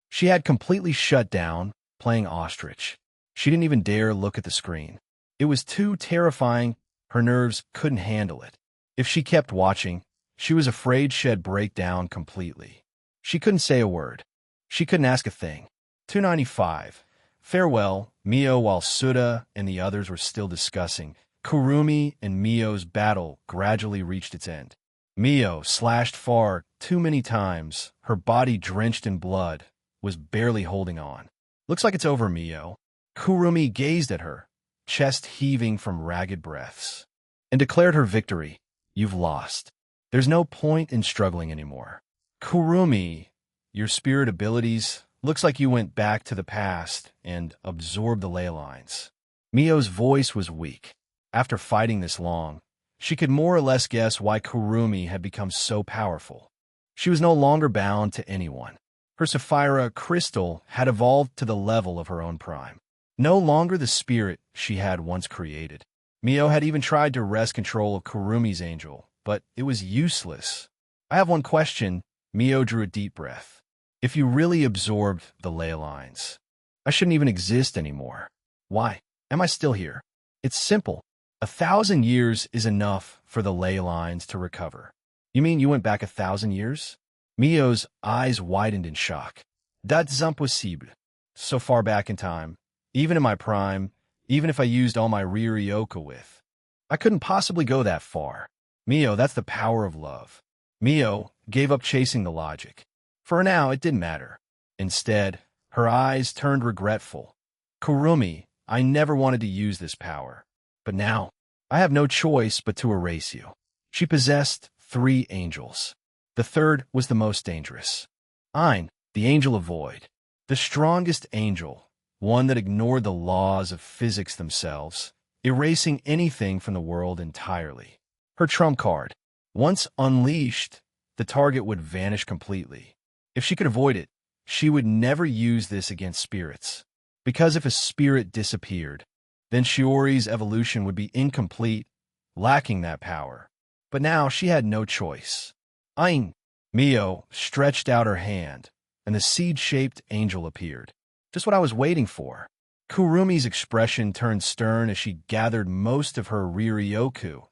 she had completely shut down, playing ostrich. She didn't even dare look at the screen. It was too terrifying, her nerves couldn't handle it. If she kept watching, she was afraid she'd break down completely. She couldn't say a word. She couldn't ask a thing. 295. Farewell, Mio. While Suta and the others were still discussing, Kurumi and Mio's battle gradually reached its end. Mio, slashed far too many times, her body drenched in blood, was barely holding on. Looks like it's over, Mio. Kurumi gazed at her, chest heaving from ragged breaths, and declared her victory. You've lost. There's no point in struggling anymore. Kurumi, your spirit abilities, looks like you went back to the past and absorbed the ley lines. Mio's voice was weak. After fighting this long, she could more or less guess why Kurumi had become so powerful. She was no longer bound to anyone. Her Sapphira crystal had evolved to the level of her own prime. No longer the spirit she had once created. Mio had even tried to wrest control of Kurumi's angel, but it was useless. I have one question. Mio drew a deep breath. If you really absorbed the ley lines, I shouldn't even exist anymore. Why am I still here? It's simple. 1,000 years is enough for the ley lines to recover. You mean you went back 1,000 years? Mio's eyes widened in shock. That's impossible. So far back in time, even in my prime, even if I used all my Ryuryoku with, I couldn't possibly go that far. Mio, that's the power of love. Mio gave up chasing the logic. For now, it didn't matter. Instead, her eyes turned regretful. Kurumi, I never wanted to use this power. But now, I have no choice but to erase you. She possessed 3 angels. The third was the most dangerous. Ein, the angel of void. The strongest angel, one that ignored the laws of physics themselves, erasing anything from the world entirely. Her trump card. Once unleashed, the target would vanish completely. If she could avoid it, she would never use this against spirits. Because if a spirit disappeared, then Shiori's evolution would be incomplete, lacking that power. But now she had no choice. Ein! Mio stretched out her hand, and the seed-shaped angel appeared. Just what I was waiting for. Kurumi's expression turned stern as she gathered most of her Riryoku,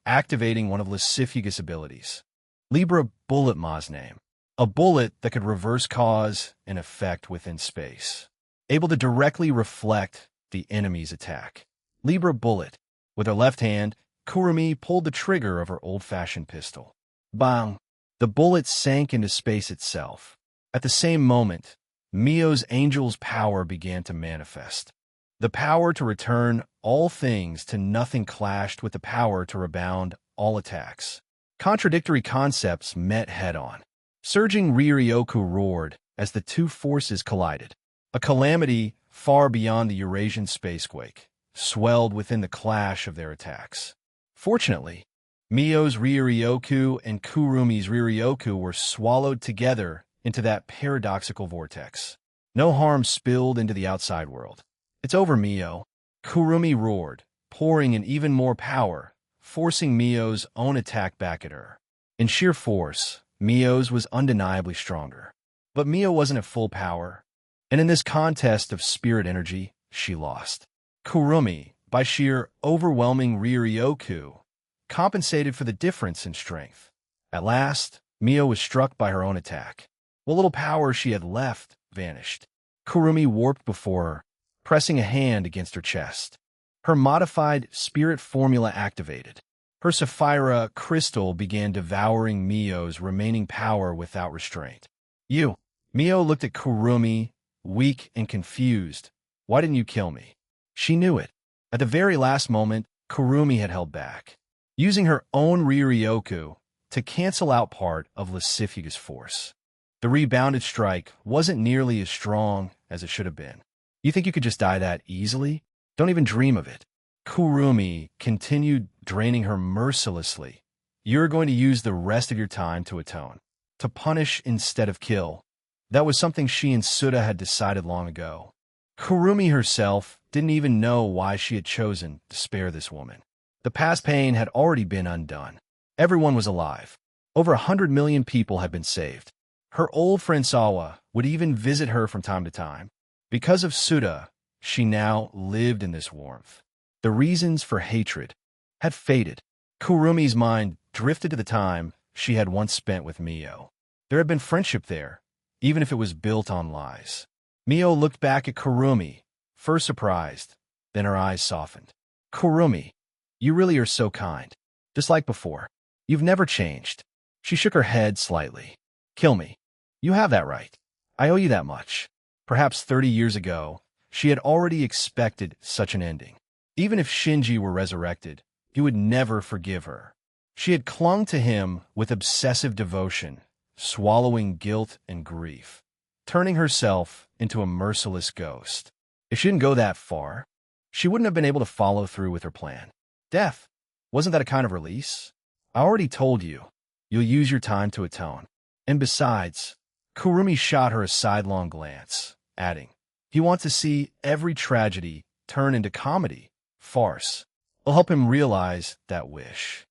activating one of Lascivious' abilities. Libra Bullet Ma's name. A bullet that could reverse cause and effect within space. Able to directly reflect the enemy's attack. Libra Bullet. With her left hand, Kurumi pulled the trigger of her old-fashioned pistol. Bang! The bullet sank into space itself. At the same moment, Mio's angel's power began to manifest. The power to return all things to nothing clashed with the power to rebound all attacks. Contradictory concepts met head-on. Surging Riryoku roared as the two forces collided. A calamity far beyond the Eurasian spacequake swelled within the clash of their attacks. Fortunately, Mio's Riryoku and Kurumi's Riryoku were swallowed together into that paradoxical vortex. No harm spilled into the outside world. "It's over, Mio," Kurumi roared, pouring in even more power, forcing Mio's own attack back at her. In sheer force, Mio's was undeniably stronger. But Mio wasn't at full power, and in this contest of spirit energy, she lost. Kurumi, by sheer overwhelming Riryoku, compensated for the difference in strength. At last, Mio was struck by her own attack. What little power she had left vanished. Kurumi warped before her, pressing a hand against her chest. Her modified spirit formula activated. Her Sapphira crystal began devouring Mio's remaining power without restraint. "You." Mio looked at Kurumi, weak and confused. "Why didn't you kill me?" She knew it. At the very last moment, Kurumi had held back, using her own Riryoku to cancel out part of Lascivious' force. The rebounded strike wasn't nearly as strong as it should have been. "You think you could just die that easily? Don't even dream of it." Kurumi continued draining her mercilessly. "You're going to use the rest of your time to atone, to punish instead of kill." That was something she and Souta had decided long ago. Kurumi herself didn't even know why she had chosen to spare this woman. The past pain had already been undone. Everyone was alive. Over 100 million people had been saved. Her old friend Sawa would even visit her from time to time. Because of Souta, she now lived in this warmth. The reasons for hatred had faded. Kurumi's mind drifted to the time she had once spent with Mio. There had been friendship there, even if it was built on lies. Mio looked back at Kurumi, first surprised, then her eyes softened. "Kurumi, you really are so kind. Just like before. You've never changed." She shook her head slightly. "Kill me. You have that right. I owe you that much." Perhaps 30 years ago, she had already expected such an ending. Even if Shinji were resurrected, he would never forgive her. She had clung to him with obsessive devotion, swallowing guilt and grief, turning herself into a merciless ghost. If she didn't go that far, she wouldn't have been able to follow through with her plan. Death, wasn't that a kind of release? I already told you, you'll use your time to atone. And besides, Kurumi shot her a sidelong glance, adding, "He wants to see every tragedy turn into comedy, farce. I'll help him realize that wish."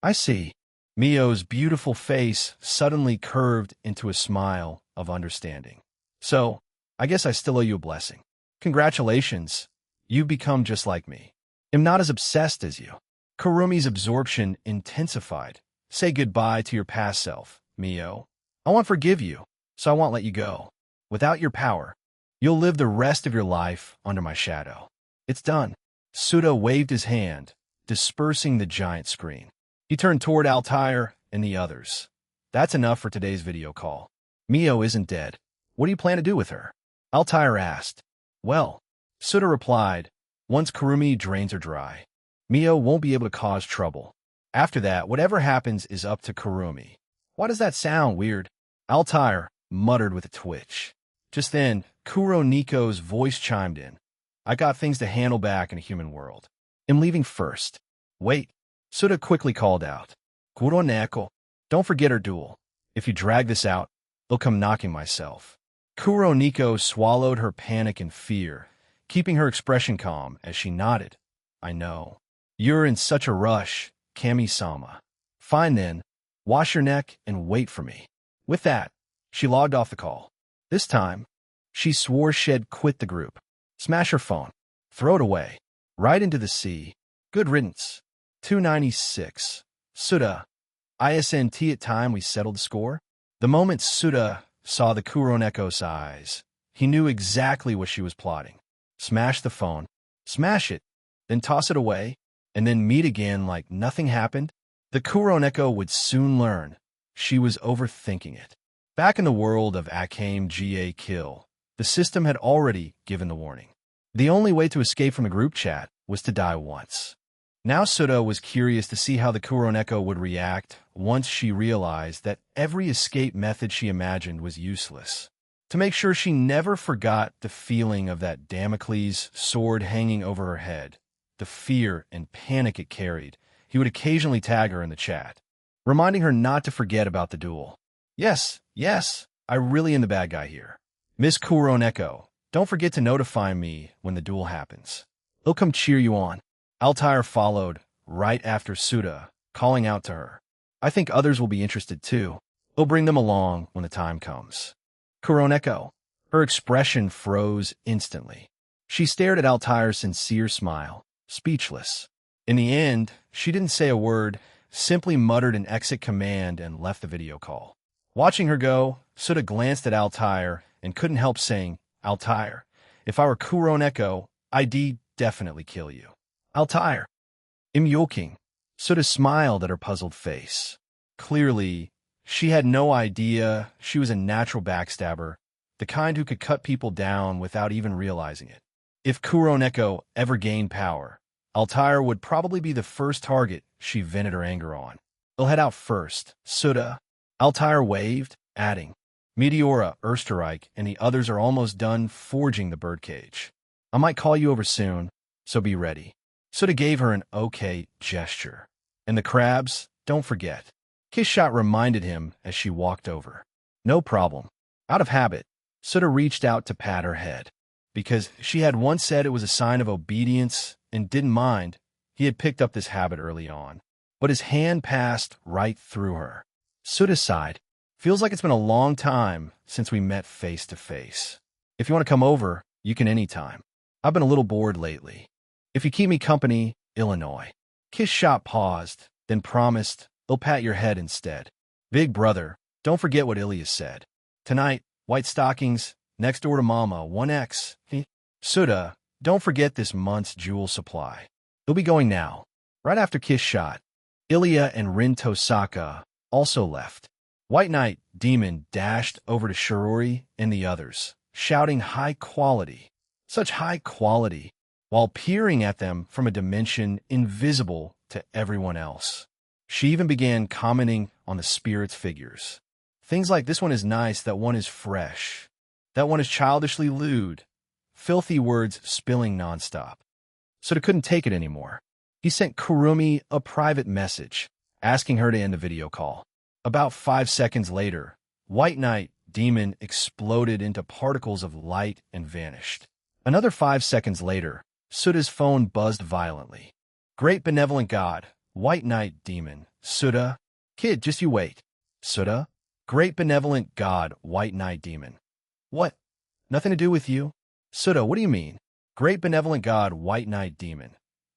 I see." Mio's beautiful face suddenly curved into a smile of understanding. "So, I guess I still owe you a blessing. Congratulations, you've become just like me. I'm not as obsessed as you." Kurumi's absorption intensified. "Say goodbye to your past self, Mio. I won't forgive you, so I won't let you go. Without your power, you'll live the rest of your life under my shadow." "It's done." Souta waved his hand, dispersing the giant screen. He turned toward Altair and the others. "That's enough for today's video call. Mio isn't dead. What do you plan to do with her?" Altair asked. "Well," Souta replied, "once Kurumi drains her dry, Mio won't be able to cause trouble. After that, whatever happens is up to Kurumi." "Why does that sound weird?" Altair muttered with a twitch. Just then, Kuro Niko's voice chimed in. "I got things to handle back in a human world. I'm leaving first." "Wait," Souta quickly called out. "Kuro Neko, don't forget our duel. If you drag this out, they'll come knocking myself." Kuro Niko swallowed her panic and fear, keeping her expression calm as she nodded. "I know. You're in such a rush, Kami-sama. Fine then, wash your neck and wait for me." With that, she logged off the call. This time, she swore she'd quit the group. Smash her phone. Throw it away. Right into the sea. Good riddance. 296. Souta. ISNT at time we settled the score. The moment Souta saw the Kuroneko's eyes, he knew exactly what she was plotting. Smash the phone. Smash it. Then toss it away. And then meet again like nothing happened. The Kuroneko would soon learn. She was overthinking it. Back in the world of Akame Ga Kill, the system had already given the warning. The only way to escape from a group chat was to die once. Now Souta was curious to see how the Kuroneko would react once she realized that every escape method she imagined was useless. To make sure she never forgot the feeling of that Damocles sword hanging over her head, the fear and panic it carried, he would occasionally tag her in the chat, reminding her not to forget about the duel. Yes, I really am the bad guy here. Miss Kuroneko, don't forget to notify me when the duel happens. He'll come cheer you on. Altair followed right after Souta, calling out to her. I think others will be interested too. He'll bring them along when the time comes. Kuroneko. Her expression froze instantly. She stared at Altair's sincere smile, speechless. In the end, she didn't say a word, simply muttered an exit command and left the video call. Watching her go, Souta glanced at Altair and couldn't help saying, Altair, if I were Kuroneko, I'd definitely kill you. Altair. Imyoking. Souta smiled at her puzzled face. Clearly, she had no idea she was a natural backstabber, the kind who could cut people down without even realizing it. If Kuroneko ever gained power, Altair would probably be the first target she vented her anger on. He'll head out first. Souta. Altair waved, adding, Meteora, Österreich, and the others are almost done forging the birdcage. I might call you over soon, so be ready. Souta gave her an okay gesture. And the crabs, don't forget. Kiss Shot reminded him as she walked over. No problem. Out of habit, Souta reached out to pat her head. Because she had once said it was a sign of obedience and didn't mind, he had picked up this habit early on. But his hand passed right through her. Souta sighed. Feels like it's been a long time since we met face to face. If you want to come over, you can anytime. I've been a little bored lately. If you keep me company, Illinois. Kiss Shot paused, then promised, he'll pat your head instead. Big brother, don't forget what Ilya said. Tonight, white stockings, next door to Mama, 1X. Souta, don't forget this month's jewel supply. He'll be going now. Right after Kiss Shot, Ilya and Rin Tosaka also left. White Knight Demon dashed over to Shirori and the others, shouting high quality. Such high quality, while peering at them from a dimension invisible to everyone else. She even began commenting on the spirits' figures. Things like, this one is nice, that one is fresh. That one is childishly lewd. Filthy words spilling nonstop. Souta couldn't take it anymore. He sent Kurumi a private message, asking her to end the video call. About 5 seconds later, White Knight Demon exploded into particles of light and vanished. Another 5 seconds later, Souta's phone buzzed violently. Great benevolent God, White Knight Demon, Souta. Kid, just you wait. Souta. Great benevolent God, White Knight Demon. What? Nothing to do with you? Souta, what do you mean? Great benevolent God, White Knight Demon.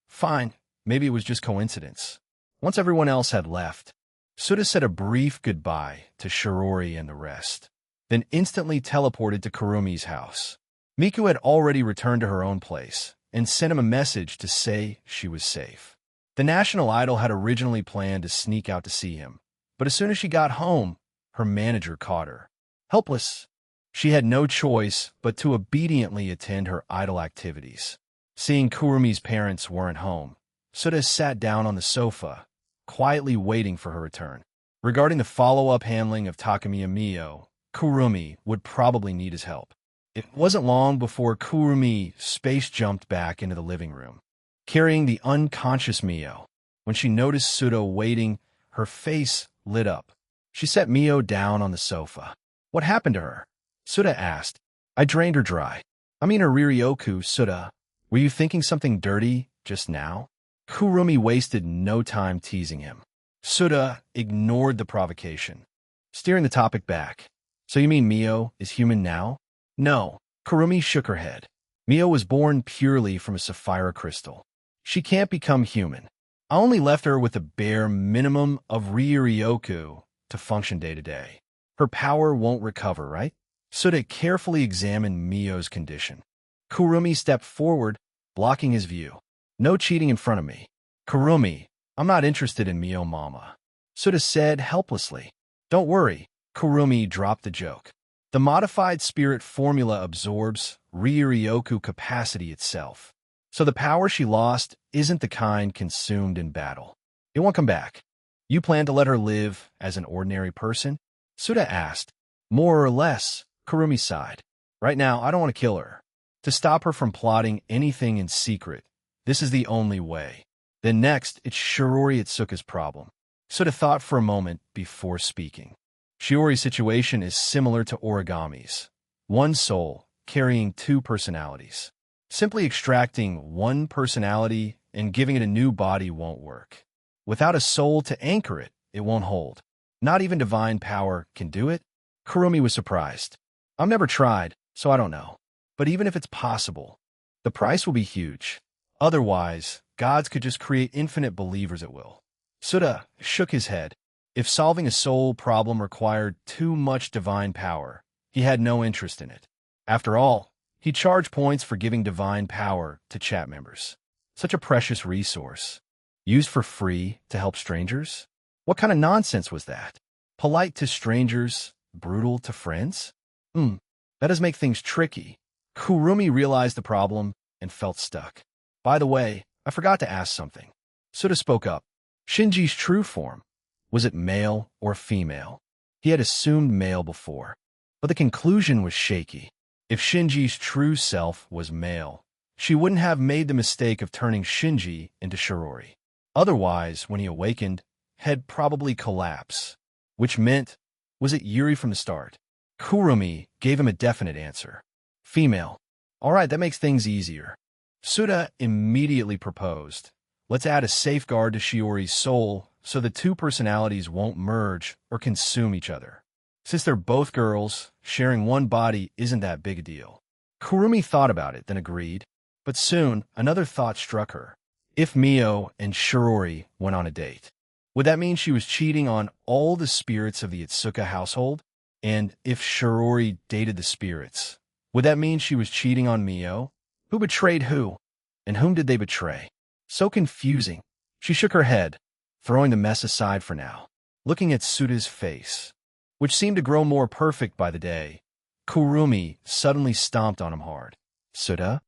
Fine, maybe it was just coincidence. Once everyone else had left, Souta said a brief goodbye to Shirori and the rest, then instantly teleported to Kurumi's house. Miku had already returned to her own place and sent him a message to say she was safe. The national idol had originally planned to sneak out to see him, but as soon as she got home, her manager caught her. Helpless, she had no choice but to obediently attend her idol activities. Seeing Kurumi's parents weren't home, Souta sat down on the sofa, quietly waiting for her return. Regarding the follow-up handling of Takamiya Mio, Kurumi would probably need his help. It wasn't long before Kurumi space-jumped back into the living room, carrying the unconscious Mio. When she noticed Souta waiting, her face lit up. She set Mio down on the sofa. What happened to her? Souta asked. I drained her dry. I mean her Riryoku, Souta. Were you thinking something dirty just now? Kurumi wasted no time teasing him. Souta ignored the provocation, steering the topic back. So you mean Mio is human now? No. Kurumi shook her head. Mio was born purely from a sapphire crystal. She can't become human. I only left her with the bare minimum of Ryuryoku to function day to day. Her power won't recover, right? Suda carefully examined Mio's condition. Kurumi stepped forward, blocking his view. No cheating in front of me. Kurumi, I'm not interested in Mio Mama. Suda said helplessly. Don't worry. Kurumi dropped the joke. The modified spirit formula absorbs Ryuryoku capacity itself. So the power she lost isn't the kind consumed in battle. It won't come back. You plan to let her live as an ordinary person? Suda asked. More or less, Kurumi sighed. Right now, I don't want to kill her. To stop her from plotting anything in secret, this is the only way. Then next, it's Shiori Itsuka's problem. Suda thought for a moment before speaking. Shiori's situation is similar to Origami's. One soul, carrying two personalities. Simply extracting one personality and giving it a new body won't work. Without a soul to anchor it, it won't hold. Not even divine power can do it? Kurumi was surprised. I've never tried, so I don't know. But even if it's possible, the price will be huge. Otherwise, gods could just create infinite believers at will. Suda shook his head. If solving a soul problem required too much divine power, he had no interest in it. After all, he charged points for giving divine power to chat members. Such a precious resource. Used for free to help strangers? What kind of nonsense was that? Polite to strangers, brutal to friends? That does make things tricky. Kurumi realized the problem and felt stuck. By the way, I forgot to ask something. Suda spoke up. Shinji's true form. Was it male or female? He had assumed male before, but the conclusion was shaky. If Shinji's true self was male, she wouldn't have made the mistake of turning Shinji into Shiori. Otherwise, when he awakened, he'd probably collapse. Which meant, was it Yuri from the start? Kurumi gave him a definite answer. Female. All right, that makes things easier. Suda immediately proposed. Let's add a safeguard to Shiori's soul so the two personalities won't merge or consume each other. Since they're both girls, sharing one body isn't that big a deal. Kurumi thought about it, then agreed. But soon, another thought struck her. If Mio and Shiori went on a date, would that mean she was cheating on all the spirits of the Itsuka household? And if Shiori dated the spirits, would that mean she was cheating on Mio? Who betrayed who? And whom did they betray? So confusing. She shook her head, throwing the mess aside for now, looking at Suda's face, which seemed to grow more perfect by the day. Kurumi suddenly stomped on him hard. Suda?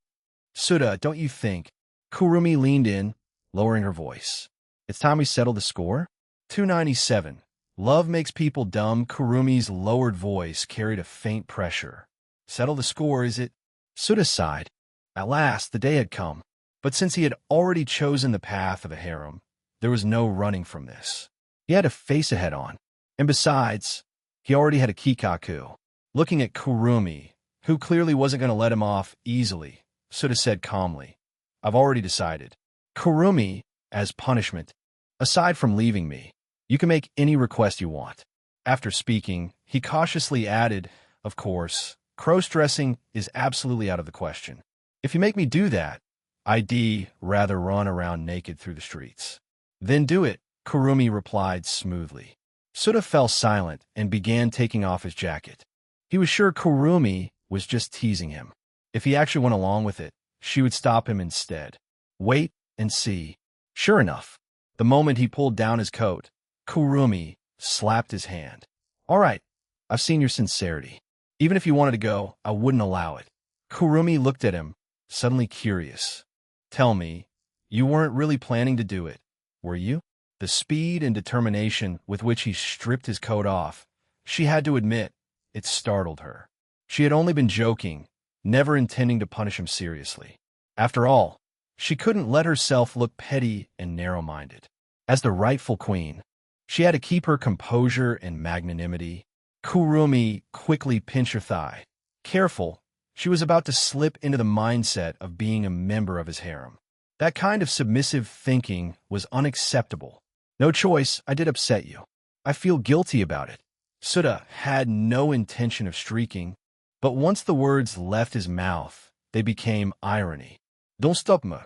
Suda, don't you think? Kurumi leaned in, lowering her voice. It's time we settle the score? 297. Love makes people dumb. Kurumi's lowered voice carried a faint pressure. Settle the score, is it? Suda sighed. At last, the day had come. But since he had already chosen the path of a harem, there was no running from this. He had to face it head on. And besides, he already had a kikaku. Looking at Kurumi, who clearly wasn't going to let him off easily, Suda said calmly, I've already decided. Kurumi, as punishment, aside from leaving me, you can make any request you want. After speaking, he cautiously added, of course, cross-dressing is absolutely out of the question. If you make me do that, I'd rather run around naked through the streets. Then do it, Kurumi replied smoothly. Suda fell silent and began taking off his jacket. He was sure Kurumi was just teasing him. If he actually went along with it, she would stop him instead. Wait and see. Sure enough, the moment he pulled down his coat, Kurumi slapped his hand. All right, I've seen your sincerity. Even if you wanted to go, I wouldn't allow it. Kurumi looked at him, suddenly curious. Tell me, you weren't really planning to do it, were you? The speed and determination with which he stripped his coat off, she had to admit, it startled her. She had only been joking, never intending to punish him seriously. After all, she couldn't let herself look petty and narrow-minded. As the rightful queen, she had to keep her composure and magnanimity. Kurumi quickly pinched her thigh. Careful, she was about to slip into the mindset of being a member of his harem. That kind of submissive thinking was unacceptable. No choice, I did upset you. I feel guilty about it. Suda had no intention of streaking, but once the words left his mouth, they became irony. Don't stop me.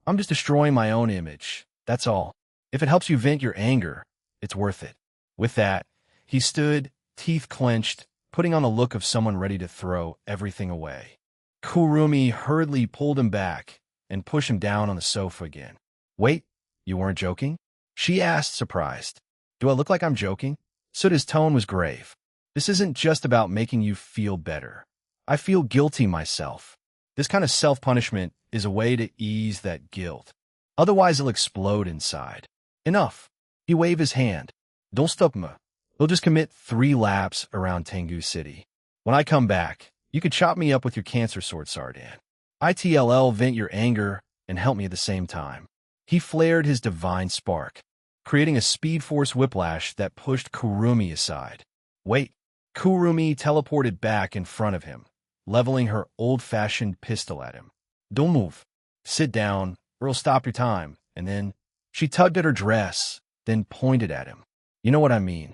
I'm just destroying my own image. That's all. If it helps you vent your anger, it's worth it. With that, he stood, teeth clenched, putting on the look of someone ready to throw everything away. Kurumi hurriedly pulled him back and pushed him down on the sofa again. Wait, you weren't joking? She asked, surprised. Do I look like I'm joking? Suta's tone was grave. This isn't just about making you feel better. I feel guilty myself. This kind of self-punishment is a way to ease that guilt. Otherwise, it'll explode inside. Enough. He waved his hand. Don't stop me. We'll just commit 3 laps around Tengu City. When I come back, you could chop me up with your cancer sword, Sardan. ITLL, vent your anger and help me at the same time. He flared his divine spark, creating a speed force whiplash that pushed Kurumi aside. Wait. Kurumi teleported back in front of him, leveling her old-fashioned pistol at him. Don't move. Sit down, or it'll stop your time. And then she tugged at her dress, then pointed at him. You know what I mean.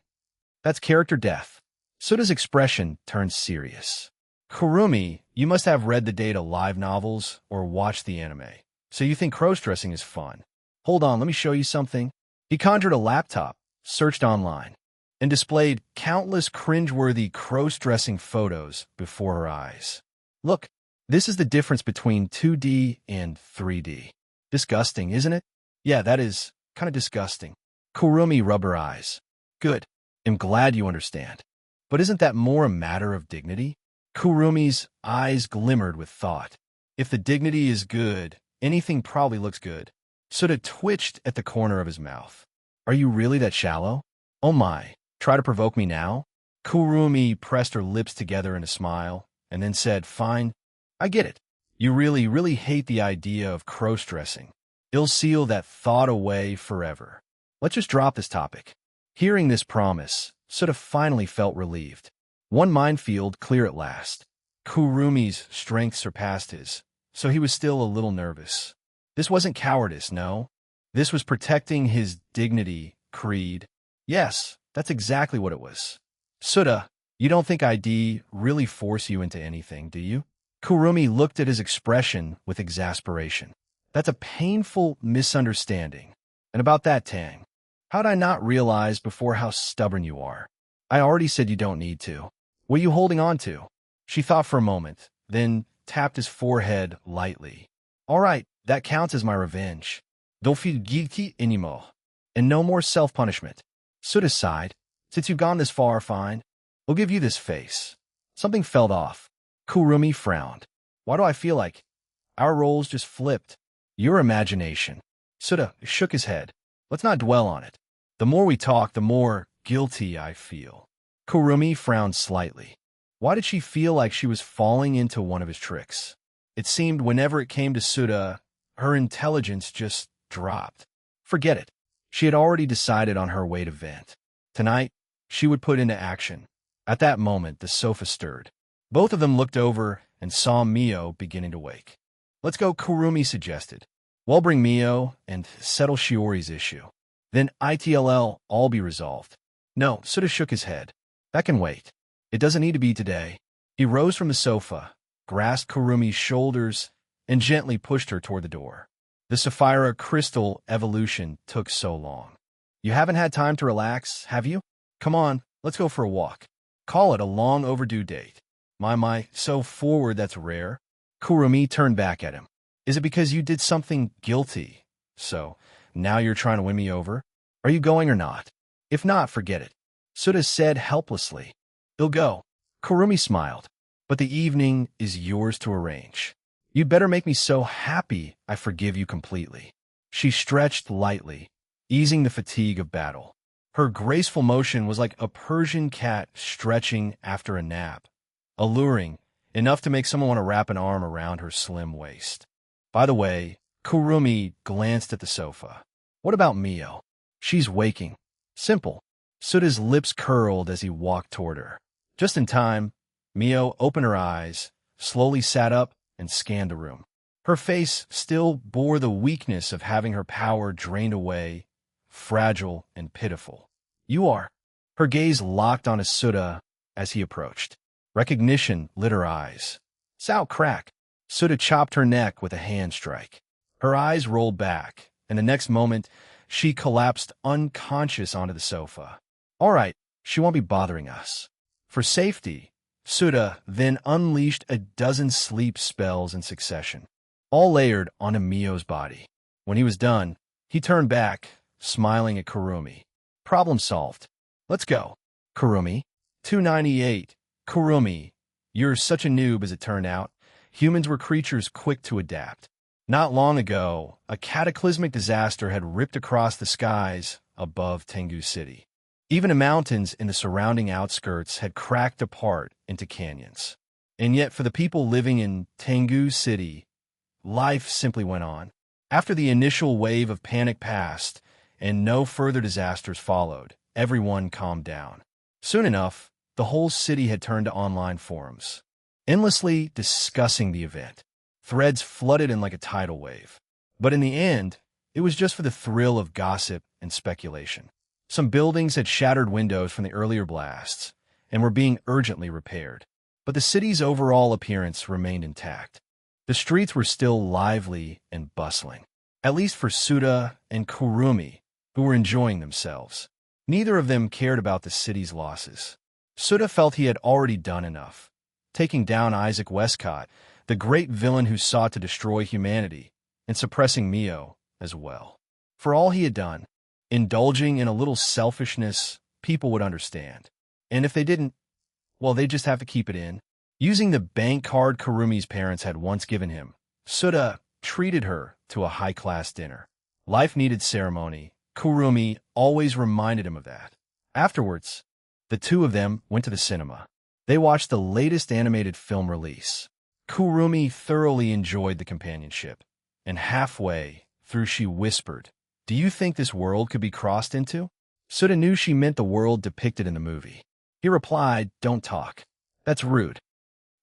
That's character death. Suta's expression turned serious. Kurumi, you must have read the Data live novels or watched the anime, so you think cross-dressing is fun. Hold on, let me show you something. He conjured a laptop, searched online, and displayed countless cringeworthy cross-dressing photos before her eyes. Look, this is the difference between 2D and 3D. Disgusting, isn't it? Yeah, that is kind of disgusting. Kurumi rubbed her eyes. Good. I'm glad you understand. But isn't that more a matter of dignity? Kurumi's eyes glimmered with thought. If the dignity is good, anything probably looks good. Suta twitched at the corner of his mouth. Are you really that shallow? Oh my, try to provoke me now? Kurumi pressed her lips together in a smile, and then said, Fine, I get it. You really, really hate the idea of cross-dressing. It'll seal that thought away forever. Let's just drop this topic. Hearing this promise, Suta finally felt relieved. One minefield clear at last. Kurumi's strength surpassed his, so he was still a little nervous. This wasn't cowardice, no. This was protecting his dignity, creed. Yes, that's exactly what it was. Suta, you don't think ID really force you into anything, do you? Kurumi looked at his expression with exasperation. That's a painful misunderstanding. And about that, Tang, how'd I not realize before how stubborn you are? I already said you don't need to. What are you holding on to? She thought for a moment, then tapped his forehead lightly. All right, that counts as my revenge. Don't feel guilty anymore. And no more self-punishment. Suta sighed. Since you've gone this far, fine. We'll give you this face. Something fell off. Kurumi frowned. Why do I feel like our roles just flipped? Your imagination. Suta shook his head. Let's not dwell on it. The more we talk, the more guilty I feel. Kurumi frowned slightly. Why did she feel like she was falling into one of his tricks? It seemed whenever it came to Suta, her intelligence just dropped. Forget it. She had already decided on her way to vent. Tonight, she would put into action. At that moment, the sofa stirred. Both of them looked over and saw Mio beginning to wake. Let's go, Kurumi suggested. We'll bring Mio and settle Shiori's issue. Then ITLL all be resolved. No, Suta shook his head. That can wait. It doesn't need to be today. He rose from the sofa, grasped Kurumi's shoulders, and gently pushed her toward the door. The Sapphira crystal evolution took so long. You haven't had time to relax, have you? Come on, let's go for a walk. Call it a long overdue date. My, so forward that's rare. Kurumi turned back at him. Is it because you did something guilty? So, now you're trying to win me over? Are you going or not? If not, forget it. Suta said helplessly. He'll go. Kurumi smiled. But the evening is yours to arrange. You'd better make me so happy I forgive you completely. She stretched lightly, easing the fatigue of battle. Her graceful motion was like a Persian cat stretching after a nap, alluring, enough to make someone want to wrap an arm around her slim waist. By the way, Kurumi glanced at the sofa. What about Mio? She's waking. Simple. Suta's lips curled as he walked toward her. Just in time, Mio opened her eyes, slowly sat up, and scanned the room. Her face still bore the weakness of having her power drained away, fragile and pitiful. You are. Her gaze locked on Suta as he approached. Recognition lit her eyes. Sao crack. Suda chopped her neck with a hand strike. Her eyes rolled back, and the next moment, she collapsed unconscious onto the sofa. All right, she won't be bothering us. For safety, Suda then unleashed a dozen sleep spells in succession, all layered onto Mio's body. When he was done, he turned back, smiling at Kurumi. Problem solved. Let's go. Kurumi. 298. Kurumi. You're such a noob as it turned out. Humans were creatures quick to adapt. Not long ago, a cataclysmic disaster had ripped across the skies above Tengu City. Even the mountains in the surrounding outskirts had cracked apart into canyons. And yet, for the people living in Tengu City, life simply went on. After the initial wave of panic passed and no further disasters followed, everyone calmed down. Soon enough, the whole city had turned to online forums, endlessly discussing the event. Threads flooded in like a tidal wave. But in the end, it was just for the thrill of gossip and speculation. Some buildings had shattered windows from the earlier blasts and were being urgently repaired. But the city's overall appearance remained intact. The streets were still lively and bustling, at least for Suda and Kurumi, who were enjoying themselves. Neither of them cared about the city's losses. Suda felt he had already done enough, taking down Isaac Westcott, the great villain who sought to destroy humanity, and suppressing Mio as well. For all he had done, indulging in a little selfishness, people would understand. And if they didn't, well, they'd just have to keep it in. Using the bank card Kurumi's parents had once given him, Suda treated her to a high-class dinner. Life needed ceremony. Kurumi always reminded him of that. Afterwards, the two of them went to the cinema. They watched the latest animated film release. Kurumi thoroughly enjoyed the companionship, and halfway through she whispered, "Do you think this world could be crossed into?" Suda knew she meant the world depicted in the movie. He replied, "Don't talk. That's rude.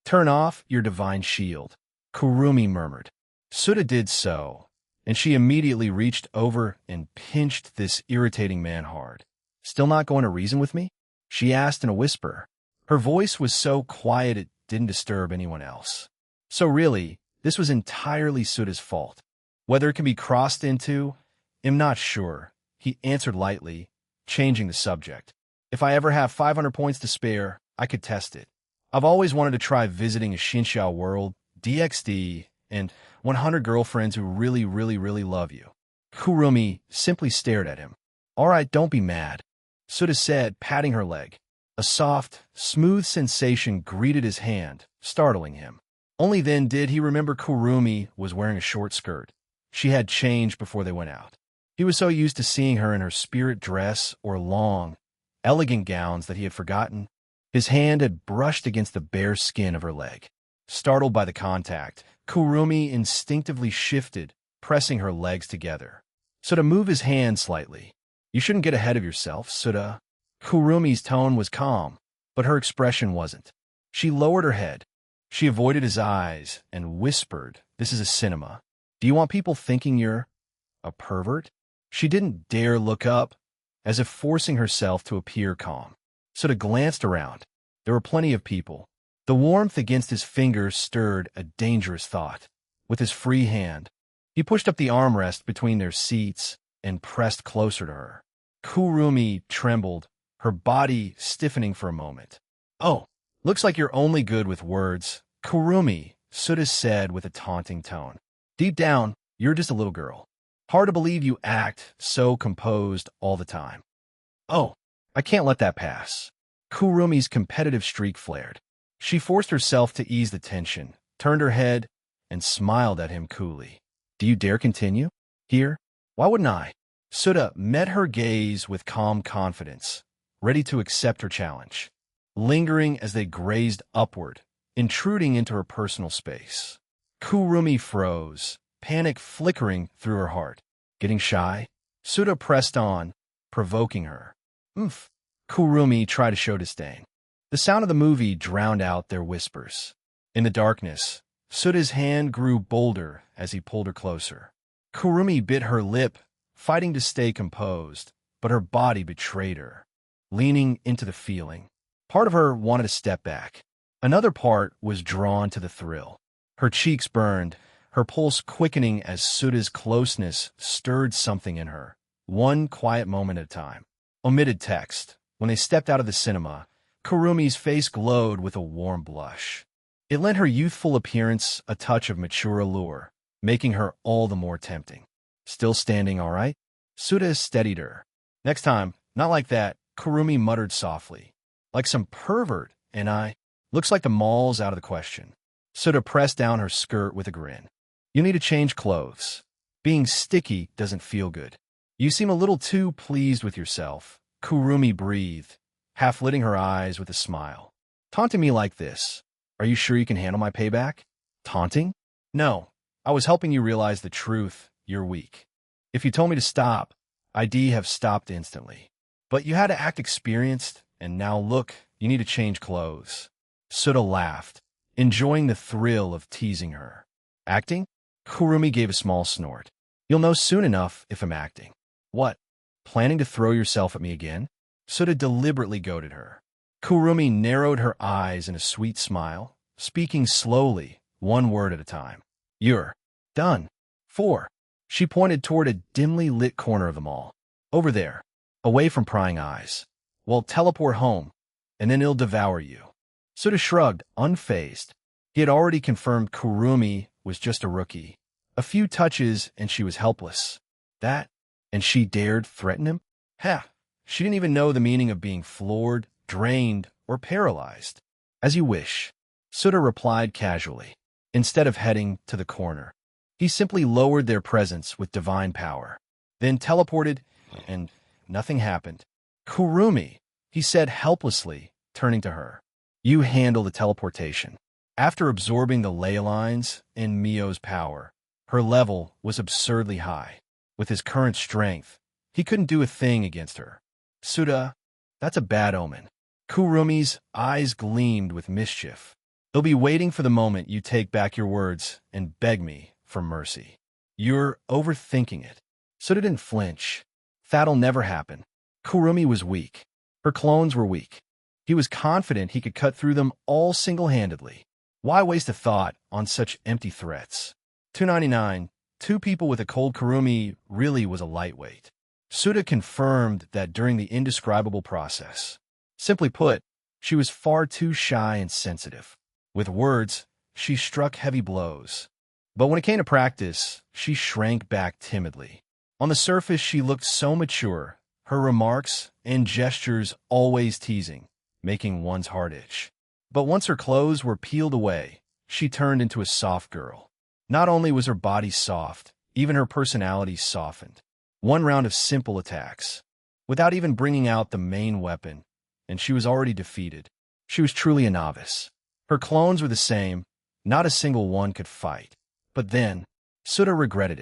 Turn off your divine shield," Kurumi murmured. Suda did so, and she immediately reached over and pinched this irritating man hard. "Still not going to reason with me?" she asked in a whisper. Her voice was so quiet it didn't disturb anyone else. So really, this was entirely Suda's fault. Whether it can be crossed into, I'm not sure, he answered lightly, changing the subject. If I ever have 500 points to spare, I could test it. I've always wanted to try visiting a Shinshao world, DXD, and 100 girlfriends who really, really, really love you. Kurumi simply stared at him. All right, don't be mad, Suda said, patting her leg. A soft, smooth sensation greeted his hand, startling him. Only then did he remember Kurumi was wearing a short skirt. She had changed before they went out. He was so used to seeing her in her spirit dress or long, elegant gowns that he had forgotten. His hand had brushed against the bare skin of her leg. Startled by the contact, Kurumi instinctively shifted, pressing her legs together. Suda moved his hand slightly. "You shouldn't get ahead of yourself, Suda." Kurumi's tone was calm, but her expression wasn't. She lowered her head. She avoided his eyes and whispered, "This is a cinema. Do you want people thinking you're a pervert?" She didn't dare look up, as if forcing herself to appear calm. Suda glanced around. There were plenty of people. The warmth against his fingers stirred a dangerous thought. With his free hand, he pushed up the armrest between their seats and pressed closer to her. Kurumi trembled, her body stiffening for a moment. "Oh, looks like you're only good with words, Kurumi," Suda said with a taunting tone. "Deep down, you're just a little girl. Hard to believe you act so composed all the time." "Oh, I can't let that pass." Kurumi's competitive streak flared. She forced herself to ease the tension, turned her head, and smiled at him coolly. "Do you dare continue? Here? Why wouldn't I?" Suda met her gaze with calm confidence, ready to accept her challenge, lingering as they grazed upward, intruding into her personal space. Kurumi froze, panic flickering through her heart. Getting shy, Suda pressed on, provoking her. "Oomph." Kurumi tried to show disdain. The sound of the movie drowned out their whispers. In the darkness, Suda's hand grew bolder as he pulled her closer. Kurumi bit her lip, fighting to stay composed, but her body betrayed her, leaning into the feeling. Part of her wanted to step back. Another part was drawn to the thrill. Her cheeks burned, her pulse quickening as Suta's closeness stirred something in her, one quiet moment at a time. Omitted text. When they stepped out of the cinema, Kurumi's face glowed with a warm blush. It lent her youthful appearance a touch of mature allure, making her all the more tempting. Still standing all right? Suta steadied her. Next time, not like that, Kurumi muttered softly. Like some pervert, and I. Looks like the mall's out of the question. Suta pressed down her skirt with a grin. You need to change clothes. Being sticky doesn't feel good. You seem a little too pleased with yourself. Kurumi breathed, half lidding her eyes with a smile. Taunting me like this. Are you sure you can handle my payback? Taunting? No. I was helping you realize the truth. You're weak. If you told me to stop, I'd have stopped instantly. But you had to act experienced, and now look, you need to change clothes. Suta laughed, enjoying the thrill of teasing her. Acting? Kurumi gave a small snort. You'll know soon enough if I'm acting. What? Planning to throw yourself at me again? Suta deliberately goaded her. Kurumi narrowed her eyes in a sweet smile, speaking slowly, one word at a time. You're done. 4. She pointed toward a dimly lit corner of the mall. Over there, away from prying eyes. Well, teleport home, and then he'll devour you. Suta shrugged, unfazed. He had already confirmed Kurumi was just a rookie. A few touches, and she was helpless. That, and she dared threaten him? Ha! She didn't even know the meaning of being floored, drained, or paralyzed. As you wish, Suta replied casually, instead of heading to the corner. He simply lowered their presence with divine power, then teleported, and nothing happened. Kurumi, he said helplessly, turning to her. You handle the teleportation. After absorbing the ley lines and Mio's power, her level was absurdly high. With his current strength, he couldn't do a thing against her. Suta, that's a bad omen. Kurumi's eyes gleamed with mischief. They'll be waiting for the moment you take back your words and beg me for mercy. You're overthinking it. Suta didn't flinch. That'll never happen. Kurumi was weak. Her clones were weak. He was confident he could cut through them all single-handedly. Why waste a thought on such empty threats? 299. 2 people with a cold. Kurumi really was a lightweight. Suta confirmed that during the indescribable process. Simply put, she was far too shy and sensitive. With words, she struck heavy blows. But when it came to practice, she shrank back timidly. On the surface, she looked so mature, her remarks and gestures always teasing, making one's heart itch. But once her clothes were peeled away, she turned into a soft girl. Not only was her body soft, even her personality softened. One round of simple attacks, without even bringing out the main weapon, and she was already defeated. She was truly a novice. Her clones were the same, not a single one could fight. But then, Suta regretted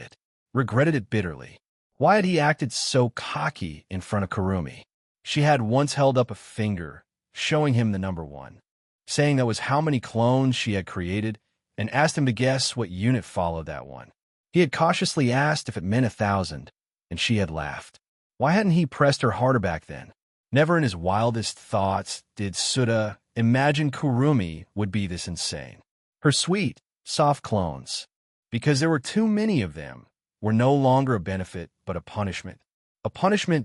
it bitterly. Why had he acted so cocky in front of Kurumi? She had once held up a finger, showing him the number 1, saying that was how many clones she had created, and asked him to guess what unit followed that one. He had cautiously asked if it meant 1,000, and she had laughed. Why hadn't he pressed her harder back then? Never in his wildest thoughts did Suta imagine Kurumi would be this insane. Her sweet, soft clones, because there were too many of them, were no longer a benefit but a punishment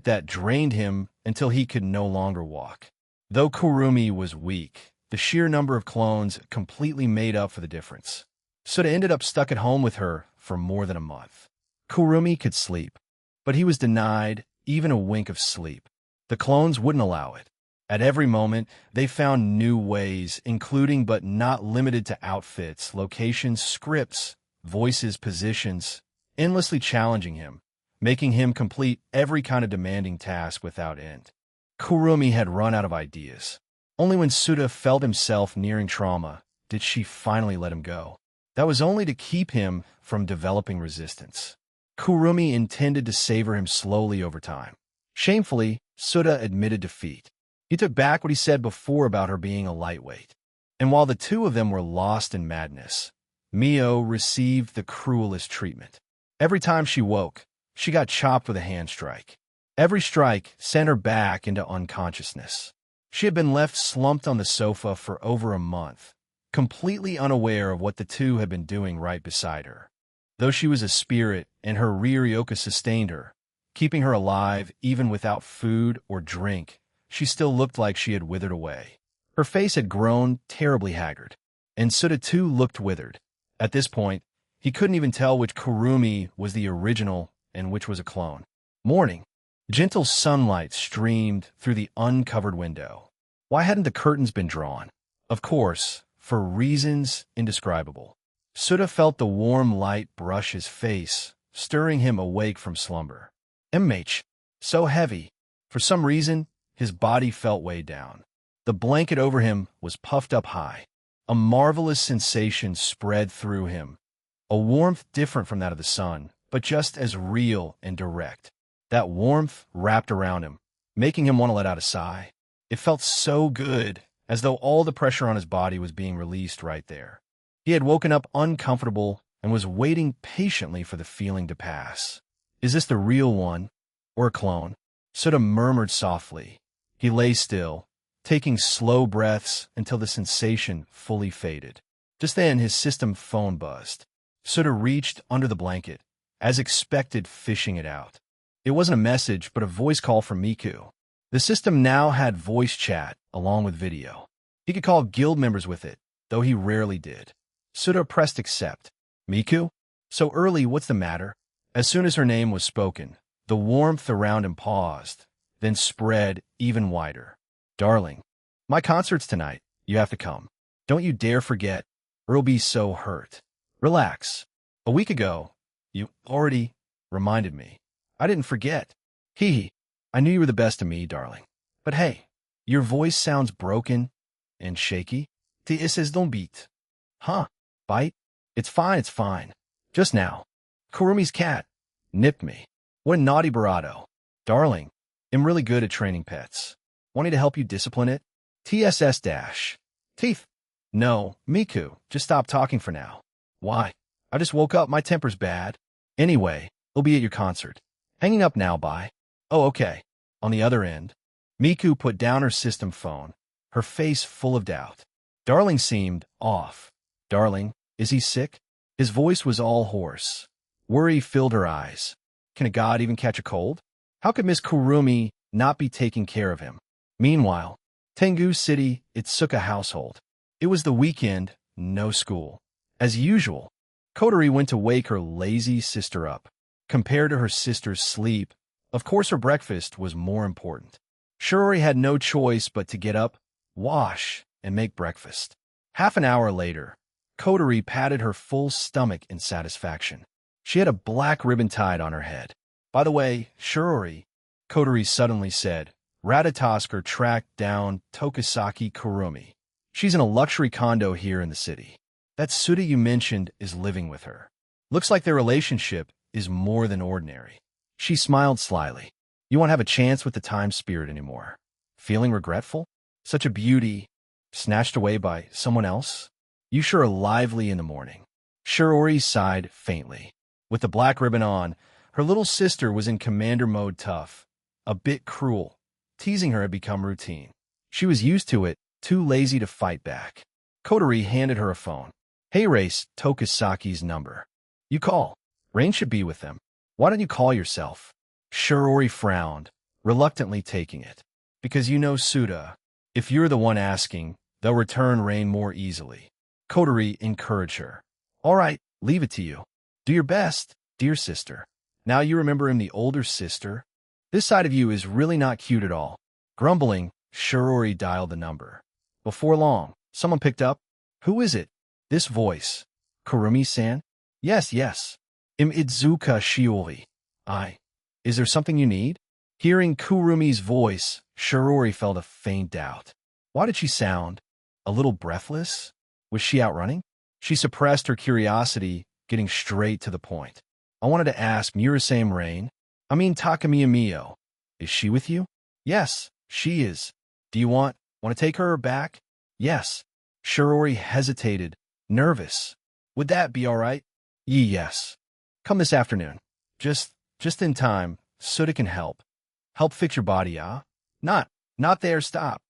that drained him until he could no longer walk. Though Kurumi was weak, the sheer number of clones completely made up for the difference. Suta ended up stuck at home with her for more than a month. Kurumi could sleep, but he was denied even a wink of sleep. The clones wouldn't allow it. At every moment, they found new ways, including but not limited to outfits, locations, scripts, voices, positions, endlessly challenging him, making him complete every kind of demanding task without end. Kurumi had run out of ideas. Only when Suta felt himself nearing trauma did she finally let him go. That was only to keep him from developing resistance. Kurumi intended to savor him slowly over time. Shamefully, Suta admitted defeat. He took back what he said before about her being a lightweight. And while the two of them were lost in madness, Mio received the cruelest treatment. Every time she woke, she got chopped with a hand strike. Every strike sent her back into unconsciousness. She had been left slumped on the sofa for over a month, completely unaware of what the two had been doing right beside her. Though she was a spirit and her Ryoryoka sustained her, keeping her alive even without food or drink, she still looked like she had withered away. Her face had grown terribly haggard, and Suda too looked withered. At this point, he couldn't even tell which Kurumi was the original and which was a clone. Morning. Gentle sunlight streamed through the uncovered window. Why hadn't the curtains been drawn? Of course, for reasons indescribable. Suda felt the warm light brush his face, stirring him awake from slumber. MH, so heavy. For some reason, his body felt weighed down. The blanket over him was puffed up high. A marvelous sensation spread through him, a warmth different from that of the sun, but just as real and direct. That warmth wrapped around him, making him want to let out a sigh. It felt so good, as though all the pressure on his body was being released right there. He had woken up uncomfortable and was waiting patiently for the feeling to pass. Is this the real one, or a clone? Suda murmured softly. He lay still, taking slow breaths until the sensation fully faded. Just then, his system phone buzzed. Suda reached under the blanket, as expected, fishing it out. It wasn't a message, but a voice call from Miku. The system now had voice chat, along with video. He could call guild members with it, though he rarely did. Suda pressed accept. Miku? So early, what's the matter? As soon as her name was spoken, the warmth around him paused, then spread even wider. Darling, my concert's tonight. You have to come. Don't you dare forget, or you'll be so hurt. Relax. A week ago, you already reminded me. I didn't forget. Hee. I knew you were the best to me, darling. But hey, your voice sounds broken and shaky. T says don't beat. Huh? Bite? It's fine, it's fine. Just now, Kurumi's cat nipped me. What a naughty barato. Darling, I'm really good at training pets. Wanting to help you discipline it? TSS dash. Teeth. No, Miku, just stop talking for now. Why? I just woke up, my temper's bad. Anyway, I'll be at your concert. Hanging up now, bye. Oh, okay. On the other end, Miku put down her system phone, her face full of doubt. Darling seemed off. Darling, is he sick? His voice was all hoarse. Worry filled her eyes. Can a god even catch a cold? How could Miss Kurumi not be taking care of him? Meanwhile, Tengu City, Itsuka household. It was the weekend, no school. As usual, Kotori went to wake her lazy sister up. Compared to her sister's sleep, of course her breakfast was more important. Shirori had no choice but to get up, wash, and make breakfast. Half an hour later, Kotori patted her full stomach in satisfaction. She had a black ribbon tied on her head. By the way, Shirori, Kotori suddenly said, Ratatosker tracked down Tokisaki Kurumi. She's in a luxury condo here in the city. That Suda you mentioned is living with her. Looks like their relationship is more than ordinary. She smiled slyly. You won't have a chance with the time spirit anymore. Feeling regretful? Such a beauty, snatched away by someone else? You sure are lively in the morning. Shirori sighed faintly. With the black ribbon on, her little sister was in commander mode tough. A bit cruel. Teasing her had become routine. She was used to it, too lazy to fight back. Kotori handed her a phone. Hey, Race, Tokisaki's number. You call. Rain should be with them. Why don't you call yourself? Shirori frowned, reluctantly taking it. Because you know Suda. If you're the one asking, they'll return Rain more easily. Kotori encouraged her. All right, leave it to you. Do your best, dear sister. Now you remember him, the older sister? This side of you is really not cute at all. Grumbling, Shirori dialed the number. Before long, someone picked up. Who is it? This voice. Kurumi-san? Yes, yes. Idzuka Shiori. Is there something you need? Hearing Kurumi's voice, Shirori felt a faint doubt. Why did she sound a little breathless? Was she out running? She suppressed her curiosity, getting straight to the point. I wanted to ask Murasame Rain. Takamiya Mio. Is she with you? Yes, she is. Do you want to take her back? Yes. Shirori hesitated, nervous. Would that be all right? Yes. Come this afternoon. Just in time. Suda can help. Help fix your body, ah? Not there, stop.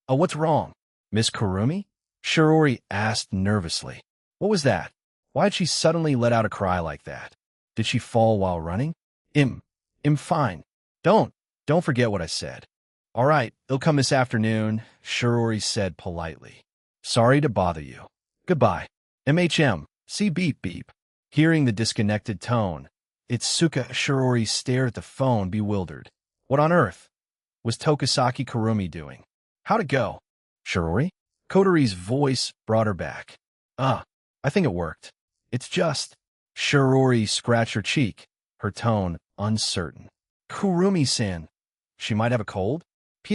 Oh, what's wrong? Miss Kurumi? Shirori asked nervously. What was that? Why'd she suddenly let out a cry like that? Did she fall while running? I'm fine. Don't forget what I said. All right, they'll come this afternoon, Shirori said politely. Sorry to bother you. Goodbye. See beep beep. Hearing the disconnected tone, Itsuka Shirori stared at the phone bewildered. What on earth was Tokisaki Kurumi doing? How'd it go? Shirori? Kotori's voice brought her back. I think it worked. It's just... Shirori scratched her cheek, her tone uncertain. Kurumi-san. She might have a cold?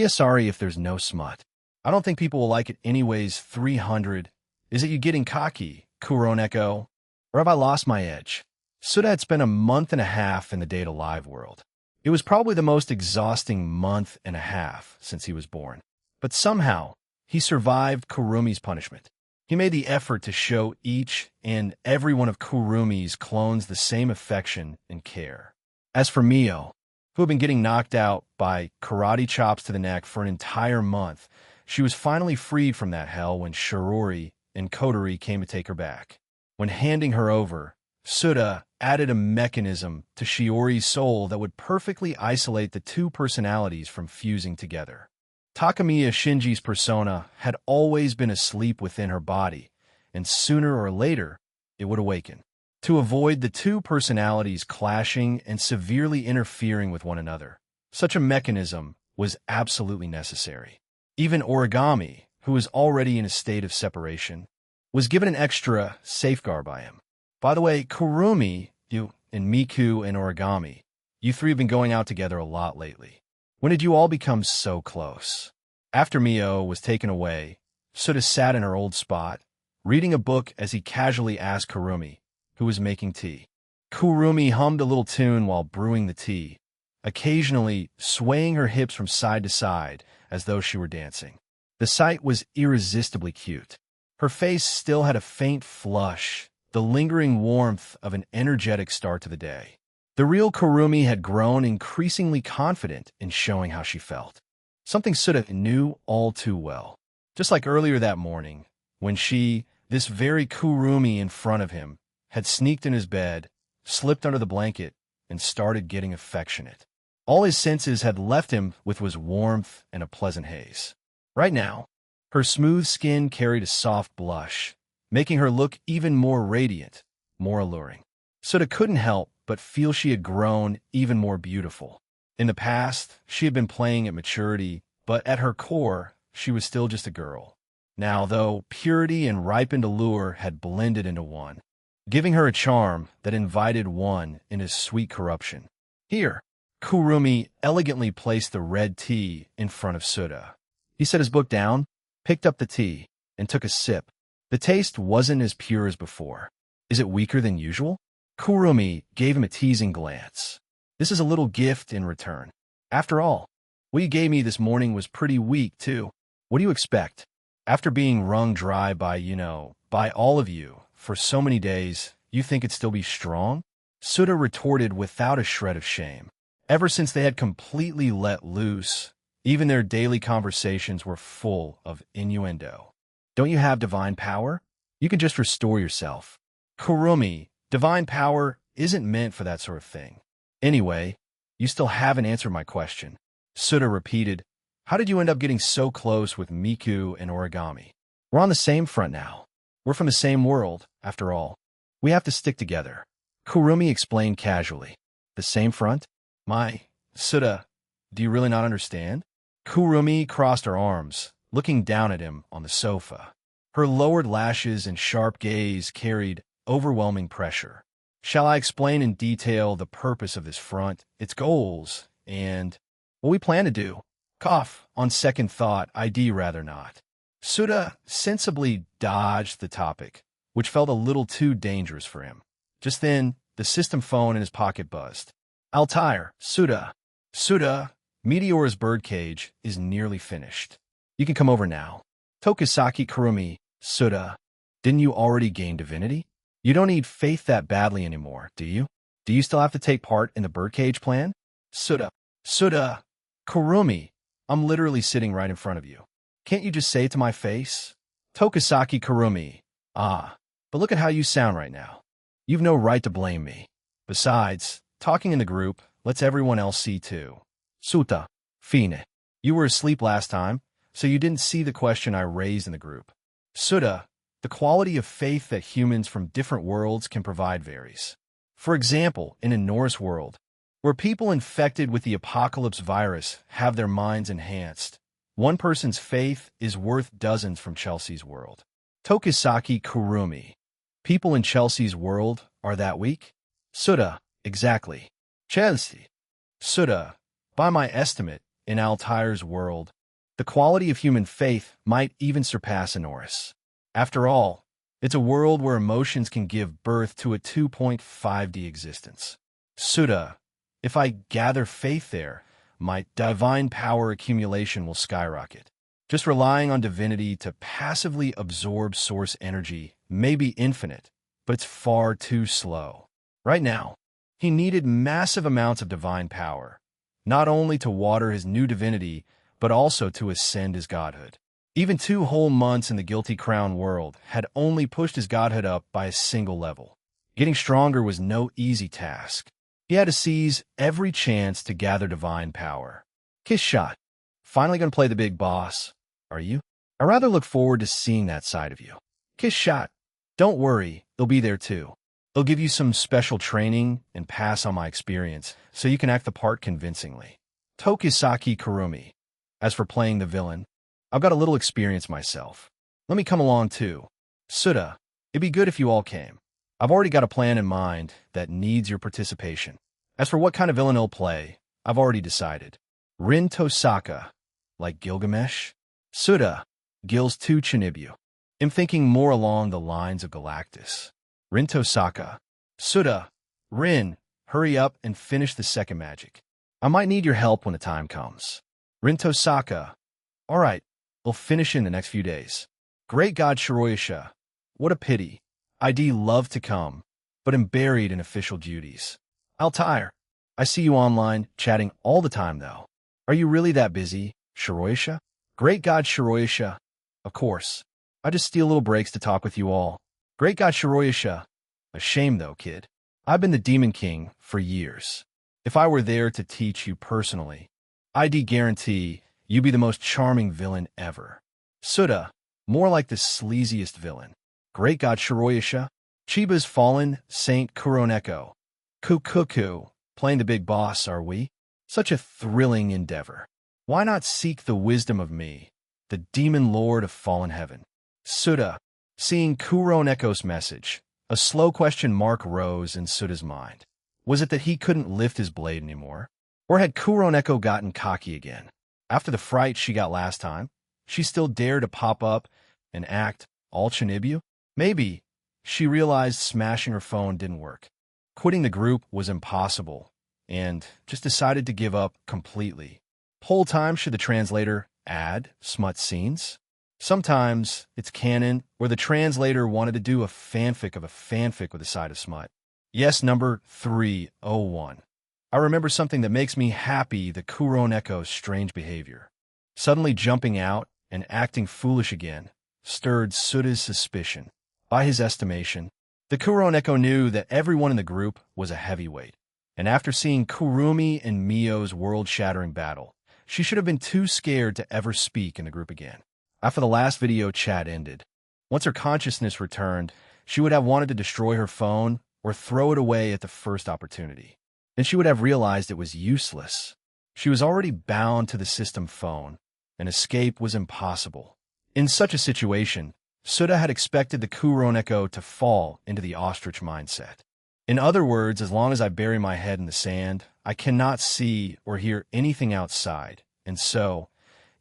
Sorry if there's no smut. I don't think people will like it anyways. 300. Is it you getting cocky, Kuroneko? Or have I lost my edge? Suda had spent a month and a half in the Data Live world. It was probably the most exhausting month and a half since he was born. But somehow, he survived Kurumi's punishment. He made the effort to show each and every one of Kurumi's clones the same affection and care. As for Mio, who had been getting knocked out by karate chops to the neck for an entire month, she was finally freed from that hell when Shirori and Kotori came to take her back. When handing her over, Suda added a mechanism to Shiori's soul that would perfectly isolate the two personalities from fusing together. Takamiya Shinji's persona had always been asleep within her body, and sooner or later, it would awaken. To avoid the two personalities clashing and severely interfering with one another, such a mechanism was absolutely necessary. Even Origami, who was already in a state of separation, was given an extra safeguard by him. By the way, Kurumi, you, and Miku and Origami, you three have been going out together a lot lately. When did you all become so close? After Mio was taken away, Suda sat in her old spot, reading a book as he casually asked Kurumi, who was making tea. Kurumi hummed a little tune while brewing the tea, occasionally swaying her hips from side to side as though she were dancing. The sight was irresistibly cute. Her face still had a faint flush, the lingering warmth of an energetic start to the day. The real Kurumi had grown increasingly confident in showing how she felt. Something Suda knew all too well. Just like earlier that morning, when she, this very Kurumi in front of him, had sneaked in his bed, slipped under the blanket, and started getting affectionate. All his senses had left him with was warmth and a pleasant haze. Right now, her smooth skin carried a soft blush, making her look even more radiant, more alluring. Suda couldn't help but feel she had grown even more beautiful. In the past, she had been playing at maturity, but at her core, she was still just a girl. Now, though, purity and ripened allure had blended into one, giving her a charm that invited one in his sweet corruption. Here, Kurumi elegantly placed the red tea in front of Suda. He set his book down, picked up the tea, and took a sip. The taste wasn't as pure as before. Is it weaker than usual? Kurumi gave him a teasing glance. This is a little gift in return. After all, what you gave me this morning was pretty weak, too. What do you expect? After being wrung dry by, by all of you for so many days, you think it'd still be strong? Suda retorted without a shred of shame. Ever since they had completely let loose, even their daily conversations were full of innuendo. Don't you have divine power? You can just restore yourself. Kurumi, divine power isn't meant for that sort of thing. Anyway, you still haven't answered my question. Suda repeated, how did you end up getting so close with Miku and Origami? We're on the same front now. We're from the same world, after all. We have to stick together. Kurumi explained casually. The same front? Suda, do you really not understand? Kurumi crossed her arms, looking down at him on the sofa. Her lowered lashes and sharp gaze carried overwhelming pressure. Shall I explain in detail the purpose of this front, its goals, and what we plan to do? Cough, on second thought, I'd rather not. Suda sensibly dodged the topic, which felt a little too dangerous for him. Just then, the system phone in his pocket buzzed. Altair, Suda. Suda, Meteor's birdcage is nearly finished. You can come over now. Tokisaki Kurumi, Suda. Didn't you already gain divinity? You don't need faith that badly anymore, do you? Do you still have to take part in the birdcage plan? Suda. Kurumi, I'm literally sitting right in front of you. Can't you just say it to my face? Tokisaki Kurumi. Ah, but look at how you sound right now. You've no right to blame me. Besides, talking in the group lets everyone else see too. Souta. Fine. You were asleep last time, so you didn't see the question I raised in the group. Souta. The quality of faith that humans from different worlds can provide varies. For example, in a Norse world, where people infected with the apocalypse virus have their minds enhanced, one person's faith is worth dozens from Chelsea's world. Tokisaki Kurumi. People in Chelsea's world are that weak? Souta. Exactly. Chelsea. Souta. By my estimate, in Altair's world, the quality of human faith might even surpass a Norse. After all, it's a world where emotions can give birth to a 2.5D existence. Souta. If I gather faith there, my divine power accumulation will skyrocket. Just relying on divinity to passively absorb source energy may be infinite, but it's far too slow. Right now, he needed massive amounts of divine power, not only to water his new divinity, but also to ascend his godhood. Even 2 whole months in the Guilty Crown world had only pushed his godhood up by a single level. Getting stronger was no easy task. He had to seize every chance to gather divine power. Kiss shot. Finally gonna play the big boss, are you? I rather look forward to seeing that side of you. Kiss shot. Don't worry, they'll be there too. They'll give you some special training and pass on my experience, so you can act the part convincingly. Tokisaki Kurumi. As for playing the villain, I've got a little experience myself. Let me come along too. Souta. It'd be good if you all came. I've already got a plan in mind that needs your participation. As for what kind of villain he'll play, I've already decided. Rin Tosaka. Like Gilgamesh? Souta. Gil's to Chinibu. I'm thinking more along the lines of Galactus. Rin Tosaka. Souta. Rin, hurry up and finish the second magic. I might need your help when the time comes. Rin Tosaka. All right, we'll finish in the next few days. Great God Shiroyasha. What a pity. I'd love to come, but am buried in official duties. Altair. I see you online, chatting all the time though. Are you really that busy, Shiroyasha? Great God Shiroyasha. Of course. I just steal little breaks to talk with you all. Great God Shiroyasha. A shame though, kid. I've been the Demon King for years. If I were there to teach you personally, I'd guarantee you'd be the most charming villain ever. Souta. More like the sleaziest villain. Great God Shiroyasha. Chiba's fallen Saint Kuroneko. Kukuku. Playing the big boss, are we? Such a thrilling endeavor. Why not seek the wisdom of me, the demon lord of fallen heaven? Souta. Seeing Kuroneko's message, a slow question mark rose in Souta's mind. Was it that he couldn't lift his blade anymore? Or had Kuroneko gotten cocky again? After the fright she got last time, she still dared to pop up and act all Chinibu? Maybe she realized smashing her phone didn't work. Quitting the group was impossible, and just decided to give up completely. Whole time should the translator add smut scenes? Sometimes it's canon where the translator wanted to do a fanfic of a fanfic with a side of smut. Yes, number 301. I remember something that makes me happy, the Kuroneko's strange behavior. Suddenly jumping out and acting foolish again stirred Souta's suspicion. By his estimation, the Kuroneko knew that everyone in the group was a heavyweight, and after seeing Kurumi and Mio's world-shattering battle, she should have been too scared to ever speak in the group again. After the last video chat ended, once her consciousness returned, she would have wanted to destroy her phone or throw it away at the first opportunity. Then she would have realized it was useless. She was already bound to the system phone, and escape was impossible. In such a situation, Souta had expected the Kuroneko to fall into the ostrich mindset. In other words, as long as I bury my head in the sand, I cannot see or hear anything outside, and so,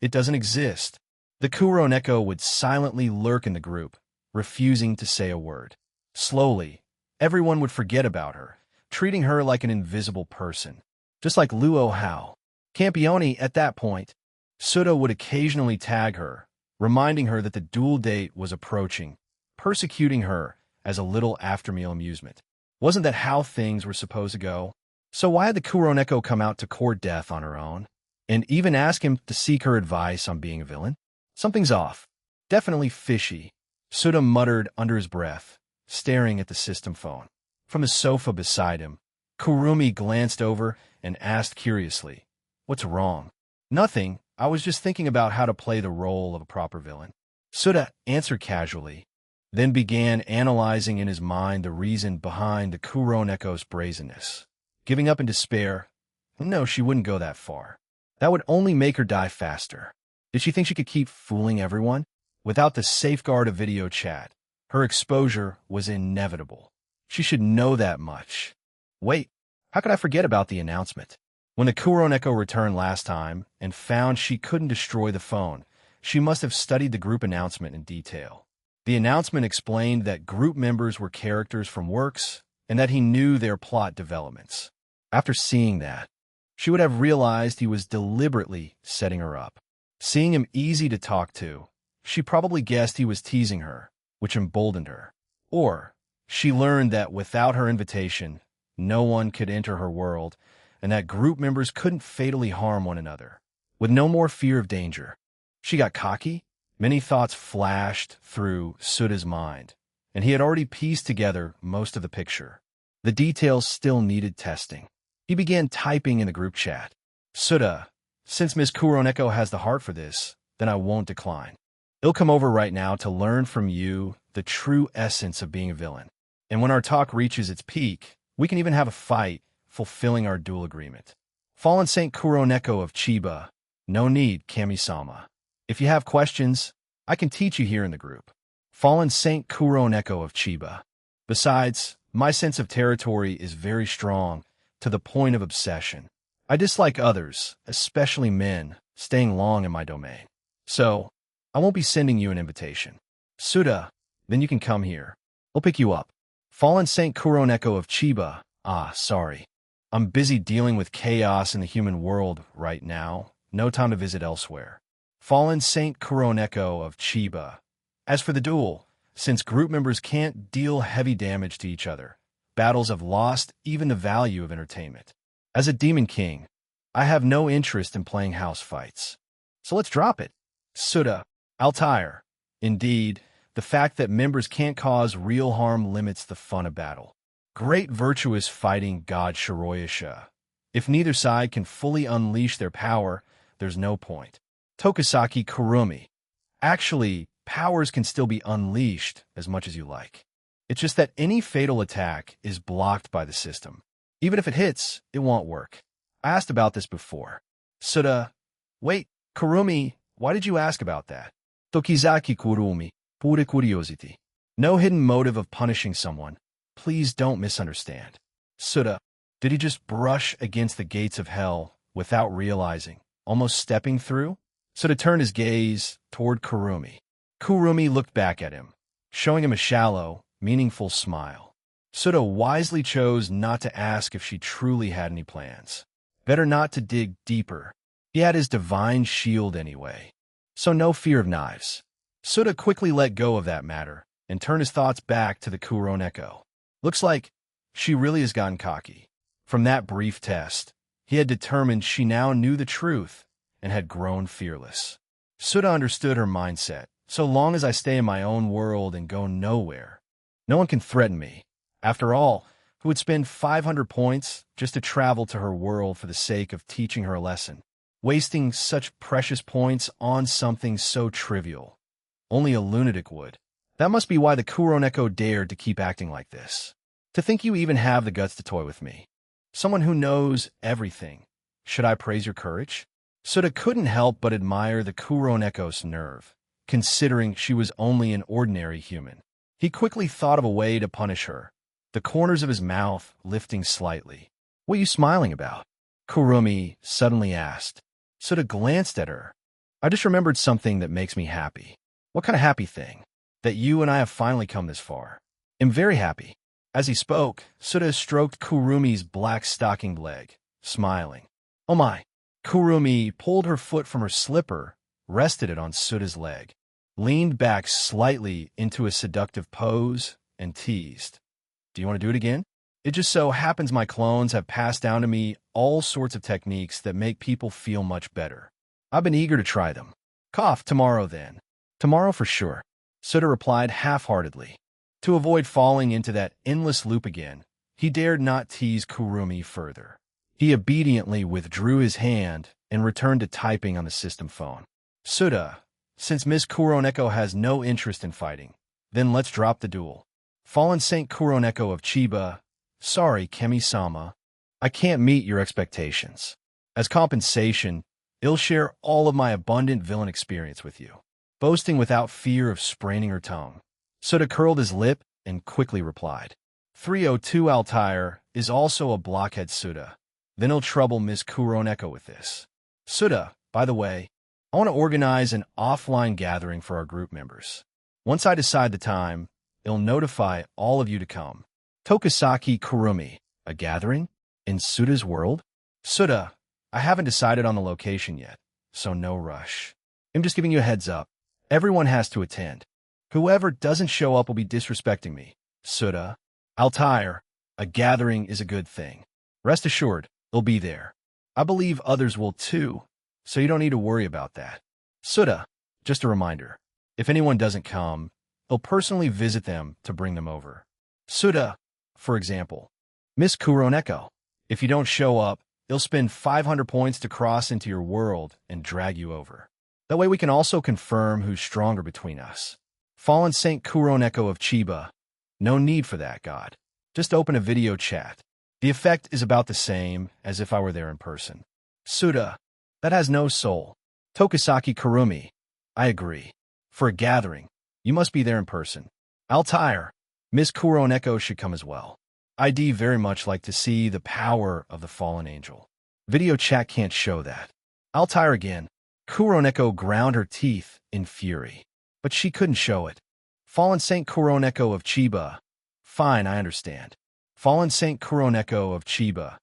it doesn't exist. The Kuroneko would silently lurk in the group, refusing to say a word. Slowly, everyone would forget about her, treating her like an invisible person, just like Luo Hao. Campione, at that point, Souta would occasionally tag her, reminding her that the duel date was approaching, persecuting her as a little after-meal amusement. Wasn't that how things were supposed to go? So why had the Kuroneko come out to court death on her own, and even ask him to seek her advice on being a villain? Something's off. Definitely fishy, Souta muttered under his breath, staring at the system phone. From the sofa beside him, Kurumi glanced over and asked curiously, "What's wrong?" "Nothing. I was just thinking about how to play the role of a proper villain." Souta answered casually, then began analyzing in his mind the reason behind the Kuroneko's brazenness. Giving up in despair? No, she wouldn't go that far. That would only make her die faster. Did she think she could keep fooling everyone? Without the safeguard of video chat, her exposure was inevitable. She should know that much. Wait, how could I forget about the announcement? When the Kuroneko returned last time and found she couldn't destroy the phone, she must have studied the group announcement in detail. The announcement explained that group members were characters from works and that he knew their plot developments. After seeing that, she would have realized he was deliberately setting her up. Seeing him easy to talk to, she probably guessed he was teasing her, which emboldened her. Or she learned that without her invitation, no one could enter her world, and that group members couldn't fatally harm one another. With no more fear of danger, she got cocky. Many thoughts flashed through Souta's mind, and he had already pieced together most of the picture. The details still needed testing. He began typing in the group chat. "Souta, since Miss Kuroneko has the heart for this, then I won't decline. I'll come over right now to learn from you the true essence of being a villain. And when our talk reaches its peak, we can even have a fight, fulfilling our duel agreement. Fallen Saint Kuroneko of Chiba, no need, Kami-sama. If you have questions, I can teach you here in the group. Fallen Saint Kuroneko of Chiba. Besides, my sense of territory is very strong, to the point of obsession. I dislike others, especially men, staying long in my domain. So, I won't be sending you an invitation. Souta, then you can come here. I'll pick you up. Fallen Saint Kuroneko of Chiba. Sorry. I'm busy dealing with chaos in the human world right now. No time to visit elsewhere. Fallen Saint Kuroneko of Chiba. As for the duel, since group members can't deal heavy damage to each other, battles have lost even the value of entertainment. As a Demon King, I have no interest in playing house fights. So let's drop it. Souta, Altair. Indeed, the fact that members can't cause real harm limits the fun of battle. Great virtuous fighting god Shiroyasha. If neither side can fully unleash their power, there's no point. Tokusaki Kurumi. Actually, powers can still be unleashed as much as you like. It's just that any fatal attack is blocked by the system. Even if it hits, it won't work. I asked about this before. Souta, wait, Kurumi, why did you ask about that? Tokizaki Kurumi, pure curiosity. No hidden motive of punishing someone. Please don't misunderstand. Souta, did he just brush against the gates of hell without realizing, almost stepping through? Souta turned his gaze toward Kurumi. Kurumi looked back at him, showing him a shallow, meaningful smile. Souta wisely chose not to ask if she truly had any plans. Better not to dig deeper. He had his divine shield anyway. So no fear of knives. Souta quickly let go of that matter and turned his thoughts back to the Kuroneko. Looks like she really has gotten cocky. From that brief test, he had determined she now knew the truth and had grown fearless. Souta understood her mindset. So long as I stay in my own world and go nowhere, no one can threaten me. After all, who would spend 500 points just to travel to her world for the sake of teaching her a lesson? Wasting such precious points on something so trivial. Only a lunatic would. That must be why the Kuroneko dared to keep acting like this. To think you even have the guts to toy with me. Someone who knows everything. Should I praise your courage? Souta couldn't help but admire the Kuroneko's nerve, considering she was only an ordinary human. He quickly thought of a way to punish her, the corners of his mouth lifting slightly. "What are you smiling about?" Kurumi suddenly asked. Souta glanced at her. "I just remembered something that makes me happy." "What kind of happy thing?" "That you and I have finally come this far. I'm very happy." As he spoke, Souta stroked Kurumi's black stockinged leg, smiling. "Oh my." Kurumi pulled her foot from her slipper, rested it on Souta's leg, leaned back slightly into a seductive pose, and teased. "Do you want to do it again?" "It just so happens my clones have passed down to me all sorts of techniques that make people feel much better. I've been eager to try them." "Cough tomorrow then." Tomorrow for sure, Souta replied half-heartedly. To avoid falling into that endless loop again, he dared not tease Kurumi further. He obediently withdrew his hand and returned to typing on the system phone. Souta, since Miss Kuroneko has no interest in fighting, then let's drop the duel. Fallen Saint Kuroneko of Chiba, sorry, Kemi-sama. I can't meet your expectations. As compensation, I'll share all of my abundant villain experience with you. Boasting without fear of spraining her tongue, Souta curled his lip and quickly replied. 302 Altair is also a blockhead, Souta. Then he'll trouble Miss Kuroneko with this. Souta, by the way, I want to organize an offline gathering for our group members. Once I decide the time, I'll notify all of you to come. Tokisaki Kurumi, a gathering? In Souta's world? Souta, I haven't decided on the location yet, so no rush. I'm just giving you a heads up. Everyone has to attend. Whoever doesn't show up will be disrespecting me. Souta, Altair, a gathering is a good thing. Rest assured, it'll be there. I believe others will too, so you don't need to worry about that. Souta, just a reminder, if anyone doesn't come, I'll personally visit them to bring them over. Souta, for example, Miss Kuroneko, if you don't show up, I'll spend 500 points to cross into your world and drag you over. That way we can also confirm who's stronger between us. Fallen Saint Kuroneko of Chiba, no need for that, God. Just open a video chat. The effect is about the same as if I were there in person. Souta, that has no soul. Tokisaki Kurumi, I agree. For a gathering, you must be there in person. Altair, Miss Kuroneko should come as well. I'd very much like to see the power of the fallen angel. Video chat can't show that. Altair again. Kuroneko ground her teeth in fury, but she couldn't show it. Fallen Saint Kuroneko of Chiba. Fine, I understand. Fallen Saint Kuroneko of Chiba.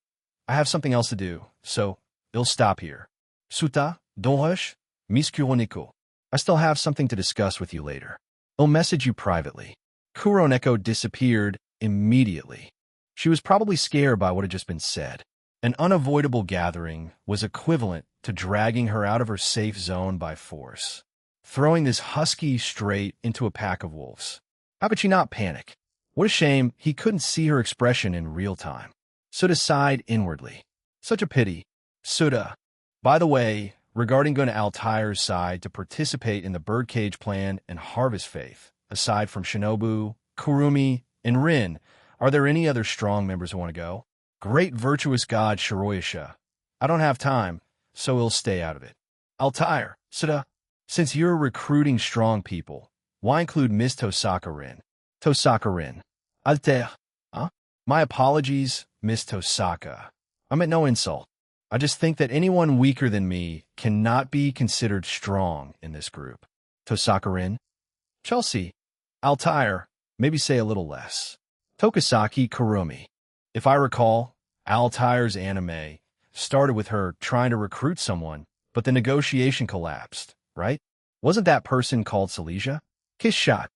I have something else to do, so I'll stop here. Souta, don't rush. Miss Kuroneko. I still have something to discuss with you later. I'll message you privately. Kuroneko disappeared immediately. She was probably scared by what had just been said. An unavoidable gathering was equivalent to dragging her out of her safe zone by force, throwing this husky straight into a pack of wolves. How could she not panic? What a shame he couldn't see her expression in real time. Souta sighed inwardly. Such a pity. Souta, by the way, regarding going to Altair's side to participate in the birdcage plan and harvest faith, aside from Shinobu, Kurumi, and Rin, are there any other strong members who want to go? Great virtuous god Shiroyasha. I don't have time, so we'll stay out of it. Altair, Souta, since you're recruiting strong people, why include Miss Tosaka Rin? Tosaka Rin. Altair. Huh? My apologies, Miss Tosaka. I meant no insult. I just think that anyone weaker than me cannot be considered strong in this group. Tosaka Rin. Chelsea. Altair, maybe say a little less. Tokisaki Kurumi. If I recall, Altair's anime started with her trying to recruit someone, but the negotiation collapsed, right? Wasn't that person called Silesia? Kiss shot.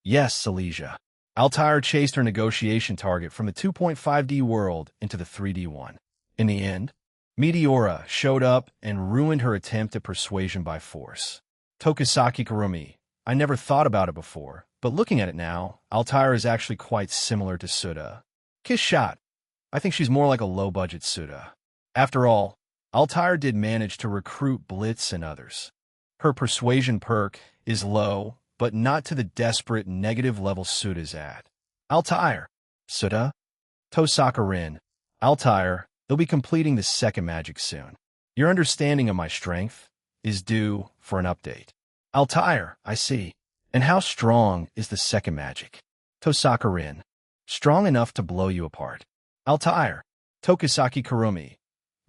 Yes, Silesia. Altair chased her negotiation target from the 2.5D world into the 3D one. In the end, Meteora showed up and ruined her attempt at persuasion by force. Tokisaki Kurumi. I never thought about it before, but looking at it now, Altair is actually quite similar to Souta. Kiss shot. I think she's more like a low-budget Souta. After all, Altair did manage to recruit Blitz and others. Her persuasion perk is low, but not to the desperate negative level Souta's at. Altair. Souta. Tosaka Rin. Altair, they'll be completing the second magic soon. Your understanding of my strength is due for an update. Altair, I see. And how strong is the second magic? Tosaka Rin. Strong enough to blow you apart. Altair. Tokisaki Kurumi.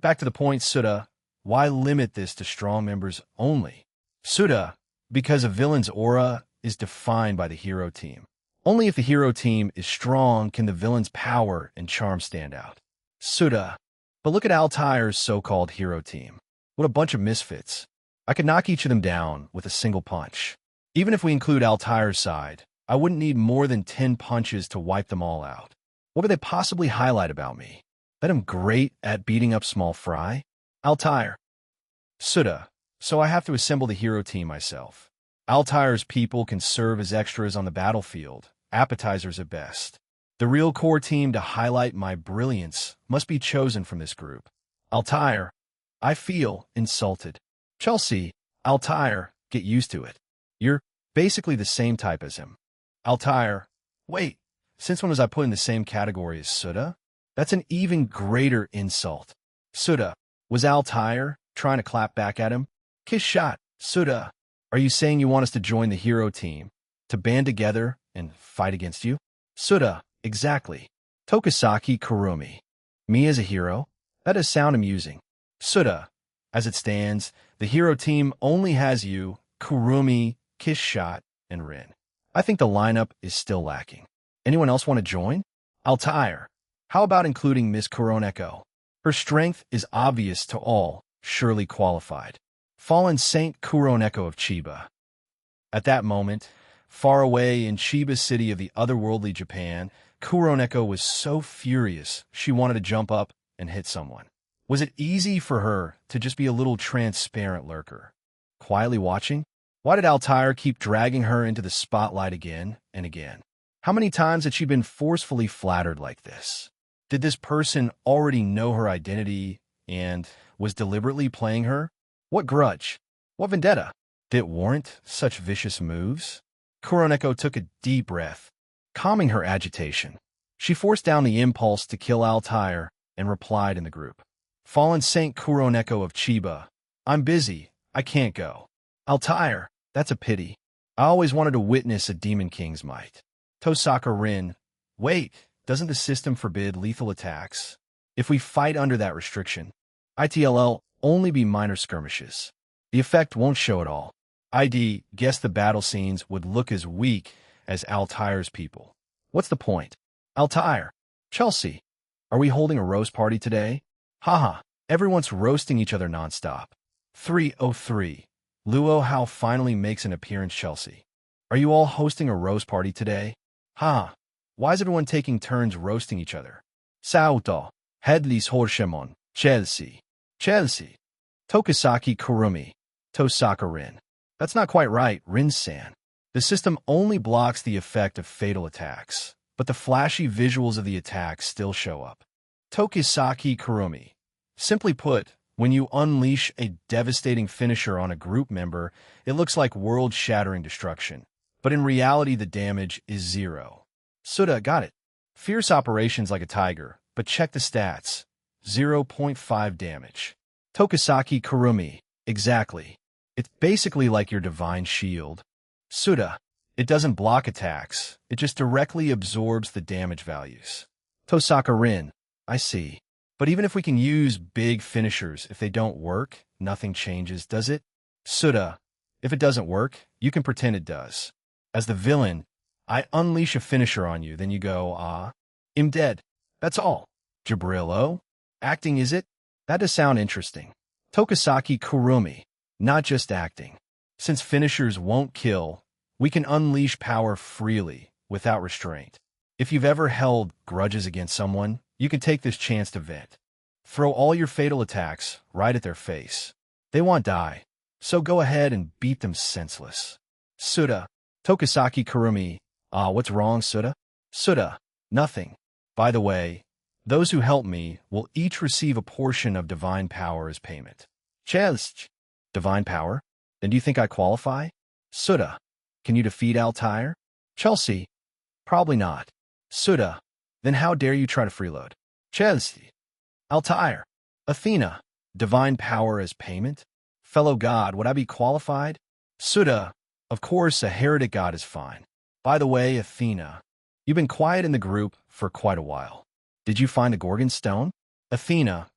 Back to the point, Souta. Why limit this to strong members only? Souta, because a villain's aura is defined by the hero team. Only if the hero team is strong can the villain's power and charm stand out. Souta. But look at Altair's so-called hero team. What a bunch of misfits. I could knock each of them down with a single punch. Even if we include Altair's side, I wouldn't need more than 10 punches to wipe them all out. What could they possibly highlight about me? That I'm great at beating up small fry? Altair. Souta. So I have to assemble the hero team myself. Altair's people can serve as extras on the battlefield, appetizers at best. The real core team to highlight my brilliance must be chosen from this group. Altair, I feel insulted. Chelsea, Altair, get used to it. You're basically the same type as him. Altair, wait, since when was I put in the same category as Souta? That's an even greater insult. Souta, was Altair trying to clap back at him? Kiss shot, Souta. Are you saying you want us to join the hero team, to band together and fight against you? Souta, exactly. Tokisaki Kurumi. Me as a hero? That does sound amusing. Souta, as it stands, the hero team only has you, Kurumi, Kiss Shot, and Rin. I think the lineup is still lacking. Anyone else want to join? Altair. How about including Miss Kuroneko? Her strength is obvious to all, surely qualified. Fallen Saint Kuroneko of Chiba. At that moment, far away in Chiba City of the otherworldly Japan, Kuroneko was so furious she wanted to jump up and hit someone. Was it easy for her to just be a little transparent lurker? Quietly watching? Why did Altair keep dragging her into the spotlight again and again? How many times had she been forcefully flattered like this? Did this person already know her identity and was deliberately playing her? What grudge? What vendetta? Did it warrant such vicious moves? Kuroneko took a deep breath, calming her agitation. She forced down the impulse to kill Altair and replied in the group. Fallen Saint Kuroneko of Chiba. I'm busy. I can't go. Altair, that's a pity. I always wanted to witness a Demon King's might. Tosaka Rin. Wait, doesn't the system forbid lethal attacks? If we fight under that restriction, ITLL only be minor skirmishes. The effect won't show at all. ID, guess the battle scenes would look as weak as Altair's people. What's the point? Altair. Chelsea. Are we holding a roast party today? Haha, everyone's roasting each other nonstop. 303. Luo Hao finally makes an appearance. Chelsea. Are you all hosting a roast party today? Ha. Why is everyone taking turns roasting each other? Sauto. Headley's Horshimon. Chelsea. Chelsea. Tokisaki Kurumi. Tosaka Rin. That's not quite right, Rin-san. The system only blocks the effect of fatal attacks, but the flashy visuals of the attacks still show up. Tokisaki Kurumi. Simply put, when you unleash a devastating finisher on a group member, it looks like world-shattering destruction. But in reality, the damage is 0. Souta, got it. Fierce operations like a tiger, but check the stats. 0.5 damage. Tokisaki Kurumi. Exactly. It's basically like your divine shield. Souta. It doesn't block attacks. It just directly absorbs the damage values. Tosaka Rin. I see. But even if we can use big finishers, if they don't work, nothing changes, does it? Souta. If it doesn't work, you can pretend it does. As the villain, I unleash a finisher on you, then you go, I'm dead. That's all. Jabrillo? Acting, is it? That does sound interesting. Tokisaki Kurumi. Not just acting. Since finishers won't kill, we can unleash power freely, without restraint. If you've ever held grudges against someone, you can take this chance to vent. Throw all your fatal attacks right at their face. They want die, so go ahead and beat them senseless. Souta. Tokisaki Kurumi. What's wrong, Souta? Souta. Nothing. By the way, those who help me will each receive a portion of divine power as payment. Chelsea. Divine power? Then do you think I qualify? Souta. Can you defeat Altair? Chelsea. Probably not. Souta. Then how dare you try to freeload? Chelsea. Altair. Athena. Divine power as payment? Fellow god, would I be qualified? Souta. Of course, a heretic god is fine. By the way, Athena, you've been quiet in the group for quite a while. Did you find the Gorgon Stone? Athena.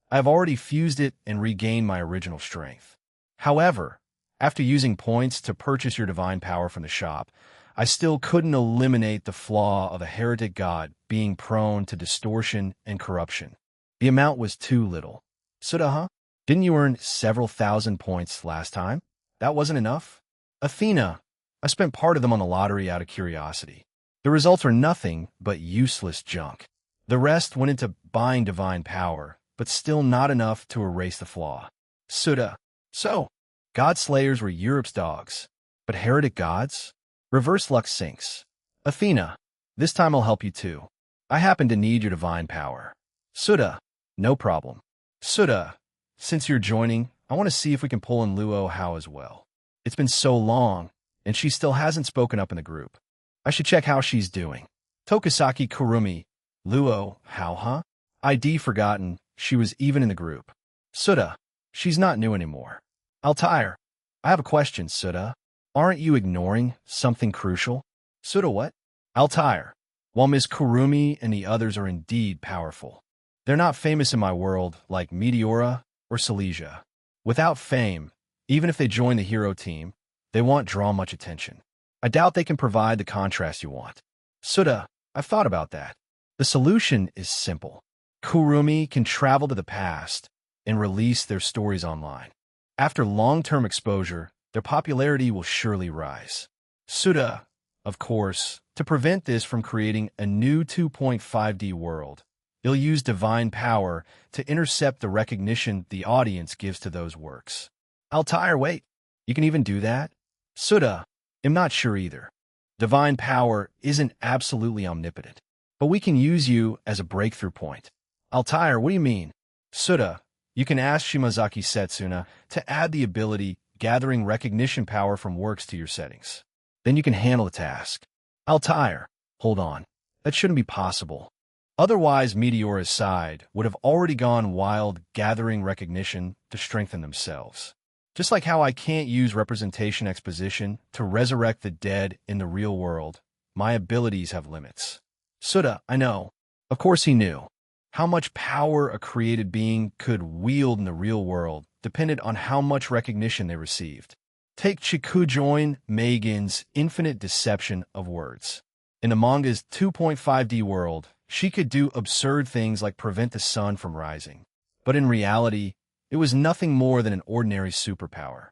I have already fused it and regained my original strength. However, after using points to purchase your divine power from the shop, I still couldn't eliminate the flaw of a heretic god being prone to distortion and corruption. The amount was too little. Souta, huh? Didn't you earn several thousand points last time? That wasn't enough? Athena, I spent part of them on the lottery out of curiosity. The results were nothing but useless junk. The rest went into buying divine power, but still not enough to erase the flaw. Souta. So, God Slayers were Europe's dogs. But heretic gods? Reverse luck sinks. Athena, this time I'll help you too. I happen to need your divine power. Souta, no problem. Souta, since you're joining, I want to see if we can pull in Luo Hao as well. It's been so long, and she still hasn't spoken up in the group. I should check how she's doing. Tokisaki Kurumi, Luo Hao, huh? ID forgotten, she was even in the group. Souta, she's not new anymore. Altair, I have a question, Souta. Aren't you ignoring something crucial? Souta what? Altair, while Miss Kurumi and the others are indeed powerful, they're not famous in my world like Meteora or Silesia. Without fame, even if they join the hero team, they won't draw much attention. I doubt they can provide the contrast you want. Souta, I've thought about that. The solution is simple. Kurumi can travel to the past and release their stories online. After long-term exposure, their popularity will surely rise. Souta, of course, to prevent this from creating a new 2.5D world, they'll use divine power to intercept the recognition the audience gives to those works. Altair, wait, you can even do that? Souta, I'm not sure either. Divine power isn't absolutely omnipotent, but we can use you as a breakthrough point. Altair, what do you mean? Souta, you can ask Shimazaki Setsuna to add the ability gathering recognition power from works to your settings. Then you can handle the task. Altair, hold on. That shouldn't be possible. Otherwise, Meteora's side would have already gone wild gathering recognition to strengthen themselves. Just like how I can't use representation exposition to resurrect the dead in the real world, my abilities have limits. Souta, I know. Of course he knew. How much power a created being could wield in the real world depended on how much recognition they received. Take Chikujoin Megan's infinite deception of words. In the manga's 2.5D world, she could do absurd things like prevent the sun from rising. But in reality, it was nothing more than an ordinary superpower.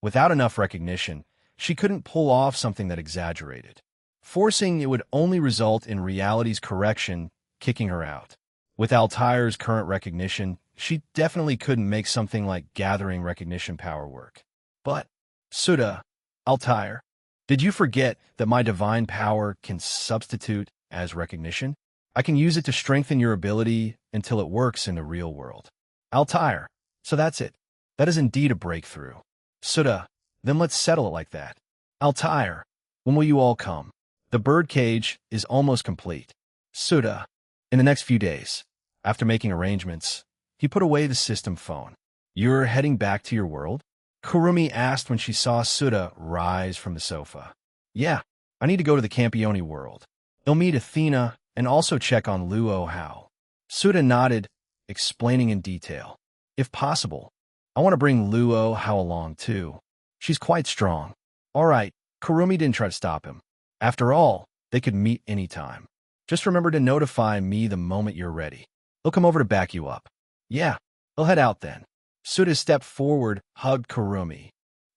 Without enough recognition, she couldn't pull off something that exaggerated. Forcing it would only result in reality's correction, kicking her out. With Altair's current recognition, she definitely couldn't make something like gathering recognition power work. But, Souta, Altair, did you forget that my divine power can substitute as recognition? I can use it to strengthen your ability until it works in the real world. Altair, so that's it. That is indeed a breakthrough. Souta, then let's settle it like that. Altair, when will you all come? The birdcage is almost complete. Souta, in the next few days. After making arrangements, he put away the system phone. You're heading back to your world? Kurumi asked when she saw Souta rise from the sofa. Yeah, I need to go to the Campione world. They'll meet Athena and also check on Luo Hao. Souta nodded, explaining in detail. If possible, I want to bring Luo Hao along too. She's quite strong. All right, Kurumi didn't try to stop him. After all, they could meet anytime. Just remember to notify me the moment you're ready. They'll come over to back you up. Yeah, they'll head out then. Souta stepped forward, hugged Kurumi,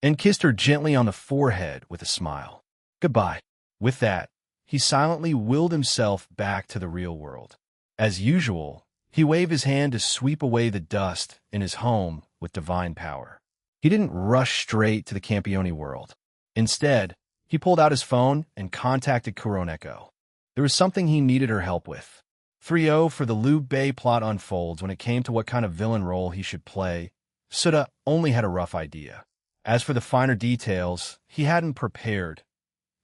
and kissed her gently on the forehead with a smile. Goodbye. With that, he silently willed himself back to the real world. As usual, he waved his hand to sweep away the dust in his home with divine power. He didn't rush straight to the Campione world. Instead, he pulled out his phone and contacted Kuroneko. There was something he needed her help with. 3-0 for the Liu Bei plot unfolds when it came to what kind of villain role he should play. Souta only had a rough idea. As for the finer details, he hadn't prepared.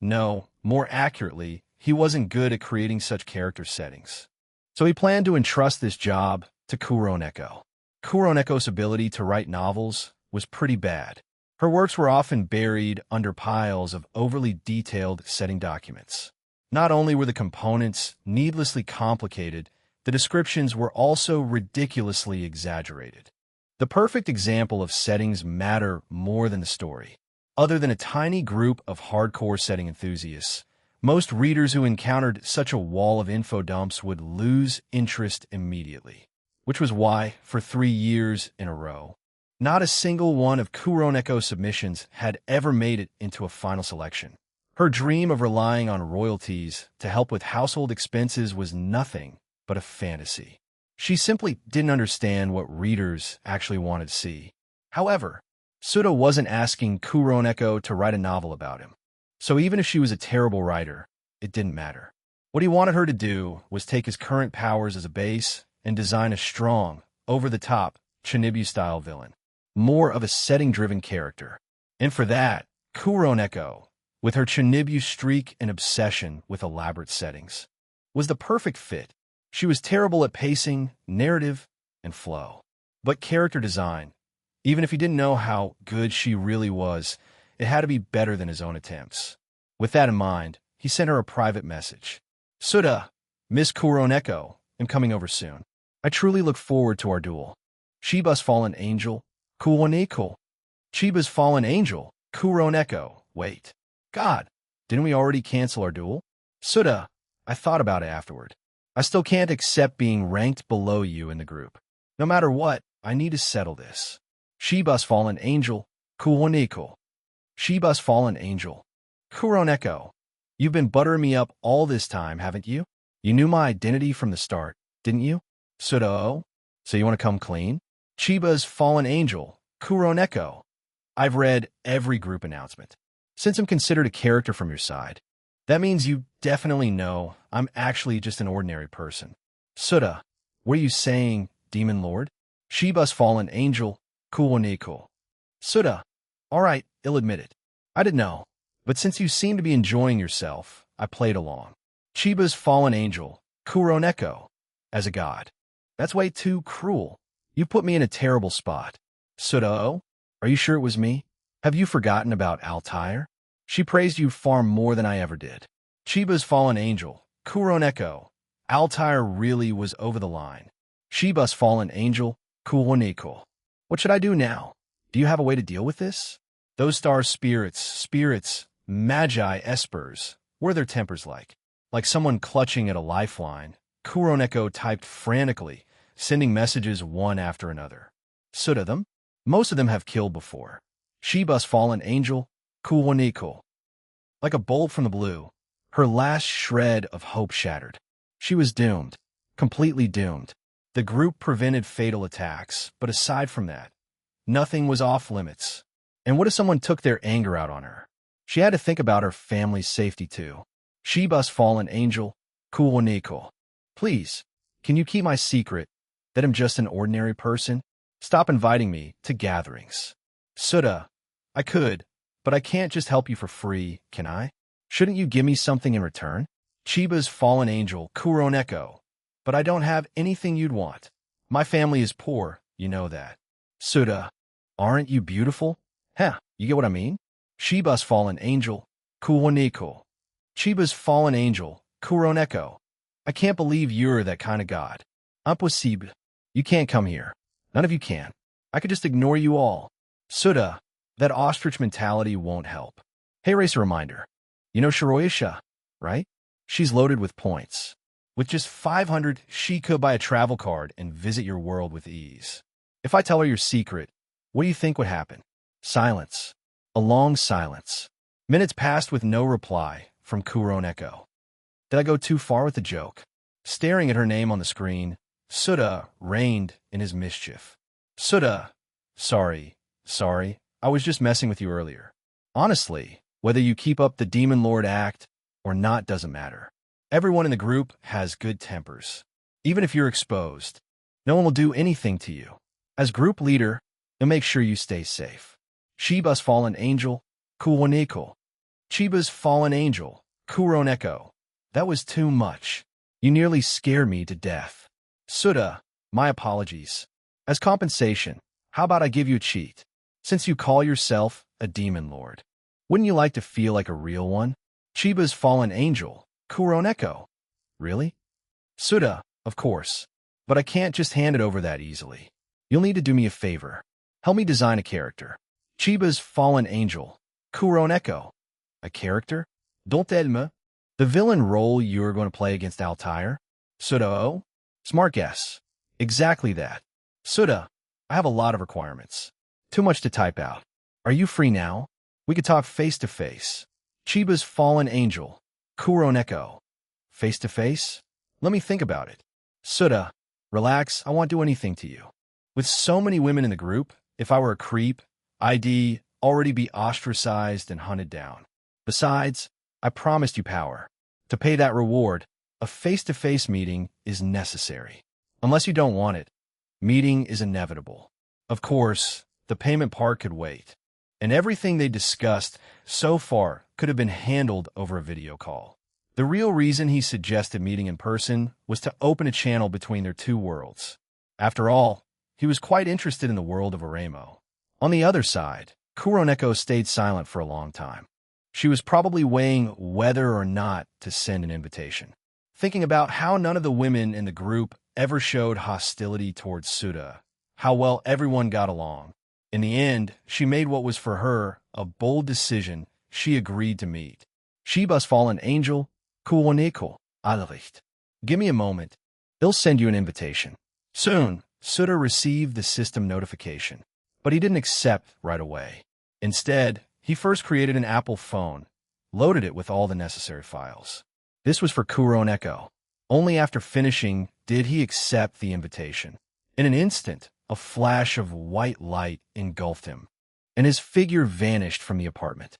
No, more accurately, he wasn't good at creating such character settings. So he planned to entrust this job to Kuroneko. Kuroneko's ability to write novels was pretty bad. Her works were often buried under piles of overly detailed setting documents. Not only were the components needlessly complicated, the descriptions were also ridiculously exaggerated. The perfect example of settings matter more than the story. Other than a tiny group of hardcore setting enthusiasts, most readers who encountered such a wall of info dumps would lose interest immediately. Which was why, for 3 years in a row, not a single one of Kuroneko's submissions had ever made it into a final selection. Her dream of relying on royalties to help with household expenses was nothing but a fantasy. She simply didn't understand what readers actually wanted to see. However, Suda wasn't asking Kuroneko to write a novel about him. So even if she was a terrible writer, it didn't matter. What he wanted her to do was take his current powers as a base and design a strong, over-the-top, Chinibu-style villain. More of a setting-driven character. And for that, Kuroneko, with her Chinibu streak and obsession with elaborate settings, was the perfect fit. She was terrible at pacing, narrative, and flow. But character design, even if he didn't know how good she really was, it had to be better than his own attempts. With that in mind, he sent her a private message. Suda, Miss Kuroneko, I'm coming over soon. I truly look forward to our duel. Shiba's fallen angel, Kuroneko. Chiba's fallen angel, Kuroneko. Wait. God, didn't we already cancel our duel? Suda, I thought about it afterward. I still can't accept being ranked below you in the group. No matter what, I need to settle this. Shiba's fallen angel, Kuroneko. Shiba's fallen angel, Kuroneko. You've been buttering me up all this time, haven't you? You knew my identity from the start, didn't you? Suda-o? So you want to come clean? Chiba's fallen angel, Kuroneko. I've read every group announcement. Since I'm considered a character from your side, that means you definitely know I'm actually just an ordinary person. Suda, were you saying Demon Lord? Shiba's fallen angel, Kuroneko. Suda, all right, I'll admit it. I didn't know, but since you seem to be enjoying yourself, I played along. Chiba's fallen angel, Kuroneko, as a god. That's way too cruel. You put me in a terrible spot. Suda-o, are you sure it was me? Have you forgotten about Altair? She praised you far more than I ever did. Chiba's fallen angel, Kuroneko. Altair really was over the line. Shiba's fallen angel, Kuroneko. What should I do now? Do you have a way to deal with this? Those star spirits, magi espers, what are their tempers like? Like someone clutching at a lifeline, Kuroneko typed frantically, sending messages one after another. Suda them? Most of them have killed before. Shiba's fallen angel, Kuroneko. Like a bolt from the blue, her last shred of hope shattered. She was doomed, completely doomed. The group prevented fatal attacks, but aside from that, nothing was off limits. And what if someone took their anger out on her? She had to think about her family's safety too. Shiba's fallen angel, Kuroneko. Please, can you keep my secret that I'm just an ordinary person? Stop inviting me to gatherings. Suda, I could, but I can't just help you for free, can I? Shouldn't you give me something in return? Chiba's fallen angel, Kuroneko. But I don't have anything you'd want. My family is poor, you know that. Suda, aren't you beautiful? Heh, you get what I mean? Shiba's fallen angel, Kuroneko. Chiba's fallen angel, Kuroneko. I can't believe you're that kind of god. Impossible. You can't come here. None of you can. I could just ignore you all. Suda, that ostrich mentality won't help. Hey, race a reminder. You know Shiroyasha, right? She's loaded with points. With just 500, she could buy a travel card and visit your world with ease. If I tell her your secret, what do you think would happen? Silence. A long silence. Minutes passed with no reply from Kuroneko. Did I go too far with the joke? Staring at her name on the screen, Suda reigned in his mischief. Suda, sorry, I was just messing with you earlier. Honestly, whether you keep up the Demon Lord act or not doesn't matter. Everyone in the group has good tempers. Even if you're exposed, no one will do anything to you. As group leader, you'll make sure you stay safe. Shiba's fallen angel, Kuroneko. Chiba's fallen angel, Kuroneko. That was too much. You nearly scared me to death. Suda, my apologies. As compensation, how about I give you a cheat? Since you call yourself a demon lord, wouldn't you like to feel like a real one? Chiba's fallen angel, Kuroneko. Really? Suda, of course. But I can't just hand it over that easily. You'll need to do me a favor. Help me design a character. Chiba's fallen angel, Kuroneko. A character? Don't tell me. The villain role you're going to play against Altair? Suda-o? Smart guess. Exactly that. Suda, I have a lot of requirements. Too much to type out. Are you free now? We could talk face to face. Chiba's fallen angel, Kuroneko. Face to face? Let me think about it. Suda, relax, I won't do anything to you. With so many women in the group, if I were a creep, ID already be ostracized and hunted down. Besides, I promised you power. To pay that reward, a face-to-face meeting is necessary. Unless you don't want it, meeting is inevitable. Of course, the payment part could wait. And everything they discussed so far could have been handled over a video call. The real reason he suggested meeting in person was to open a channel between their two worlds. After all, he was quite interested in the world of Aremo. On the other side, Kuroneko stayed silent for a long time. She was probably weighing whether or not to send an invitation, thinking about how none of the women in the group ever showed hostility towards Souta, how well everyone got along. In the end, she made what was for her a bold decision. She agreed to meet. Shiba's fallen angel, Kuroneko, Alricht. Give me a moment. They'll send you an invitation. Soon, Souta received the system notification, but he didn't accept right away. Instead, he first created an Apple phone, loaded it with all the necessary files. This was for Kuroneko. Only after finishing did he accept the invitation. In an instant, a flash of white light engulfed him, and his figure vanished from the apartment.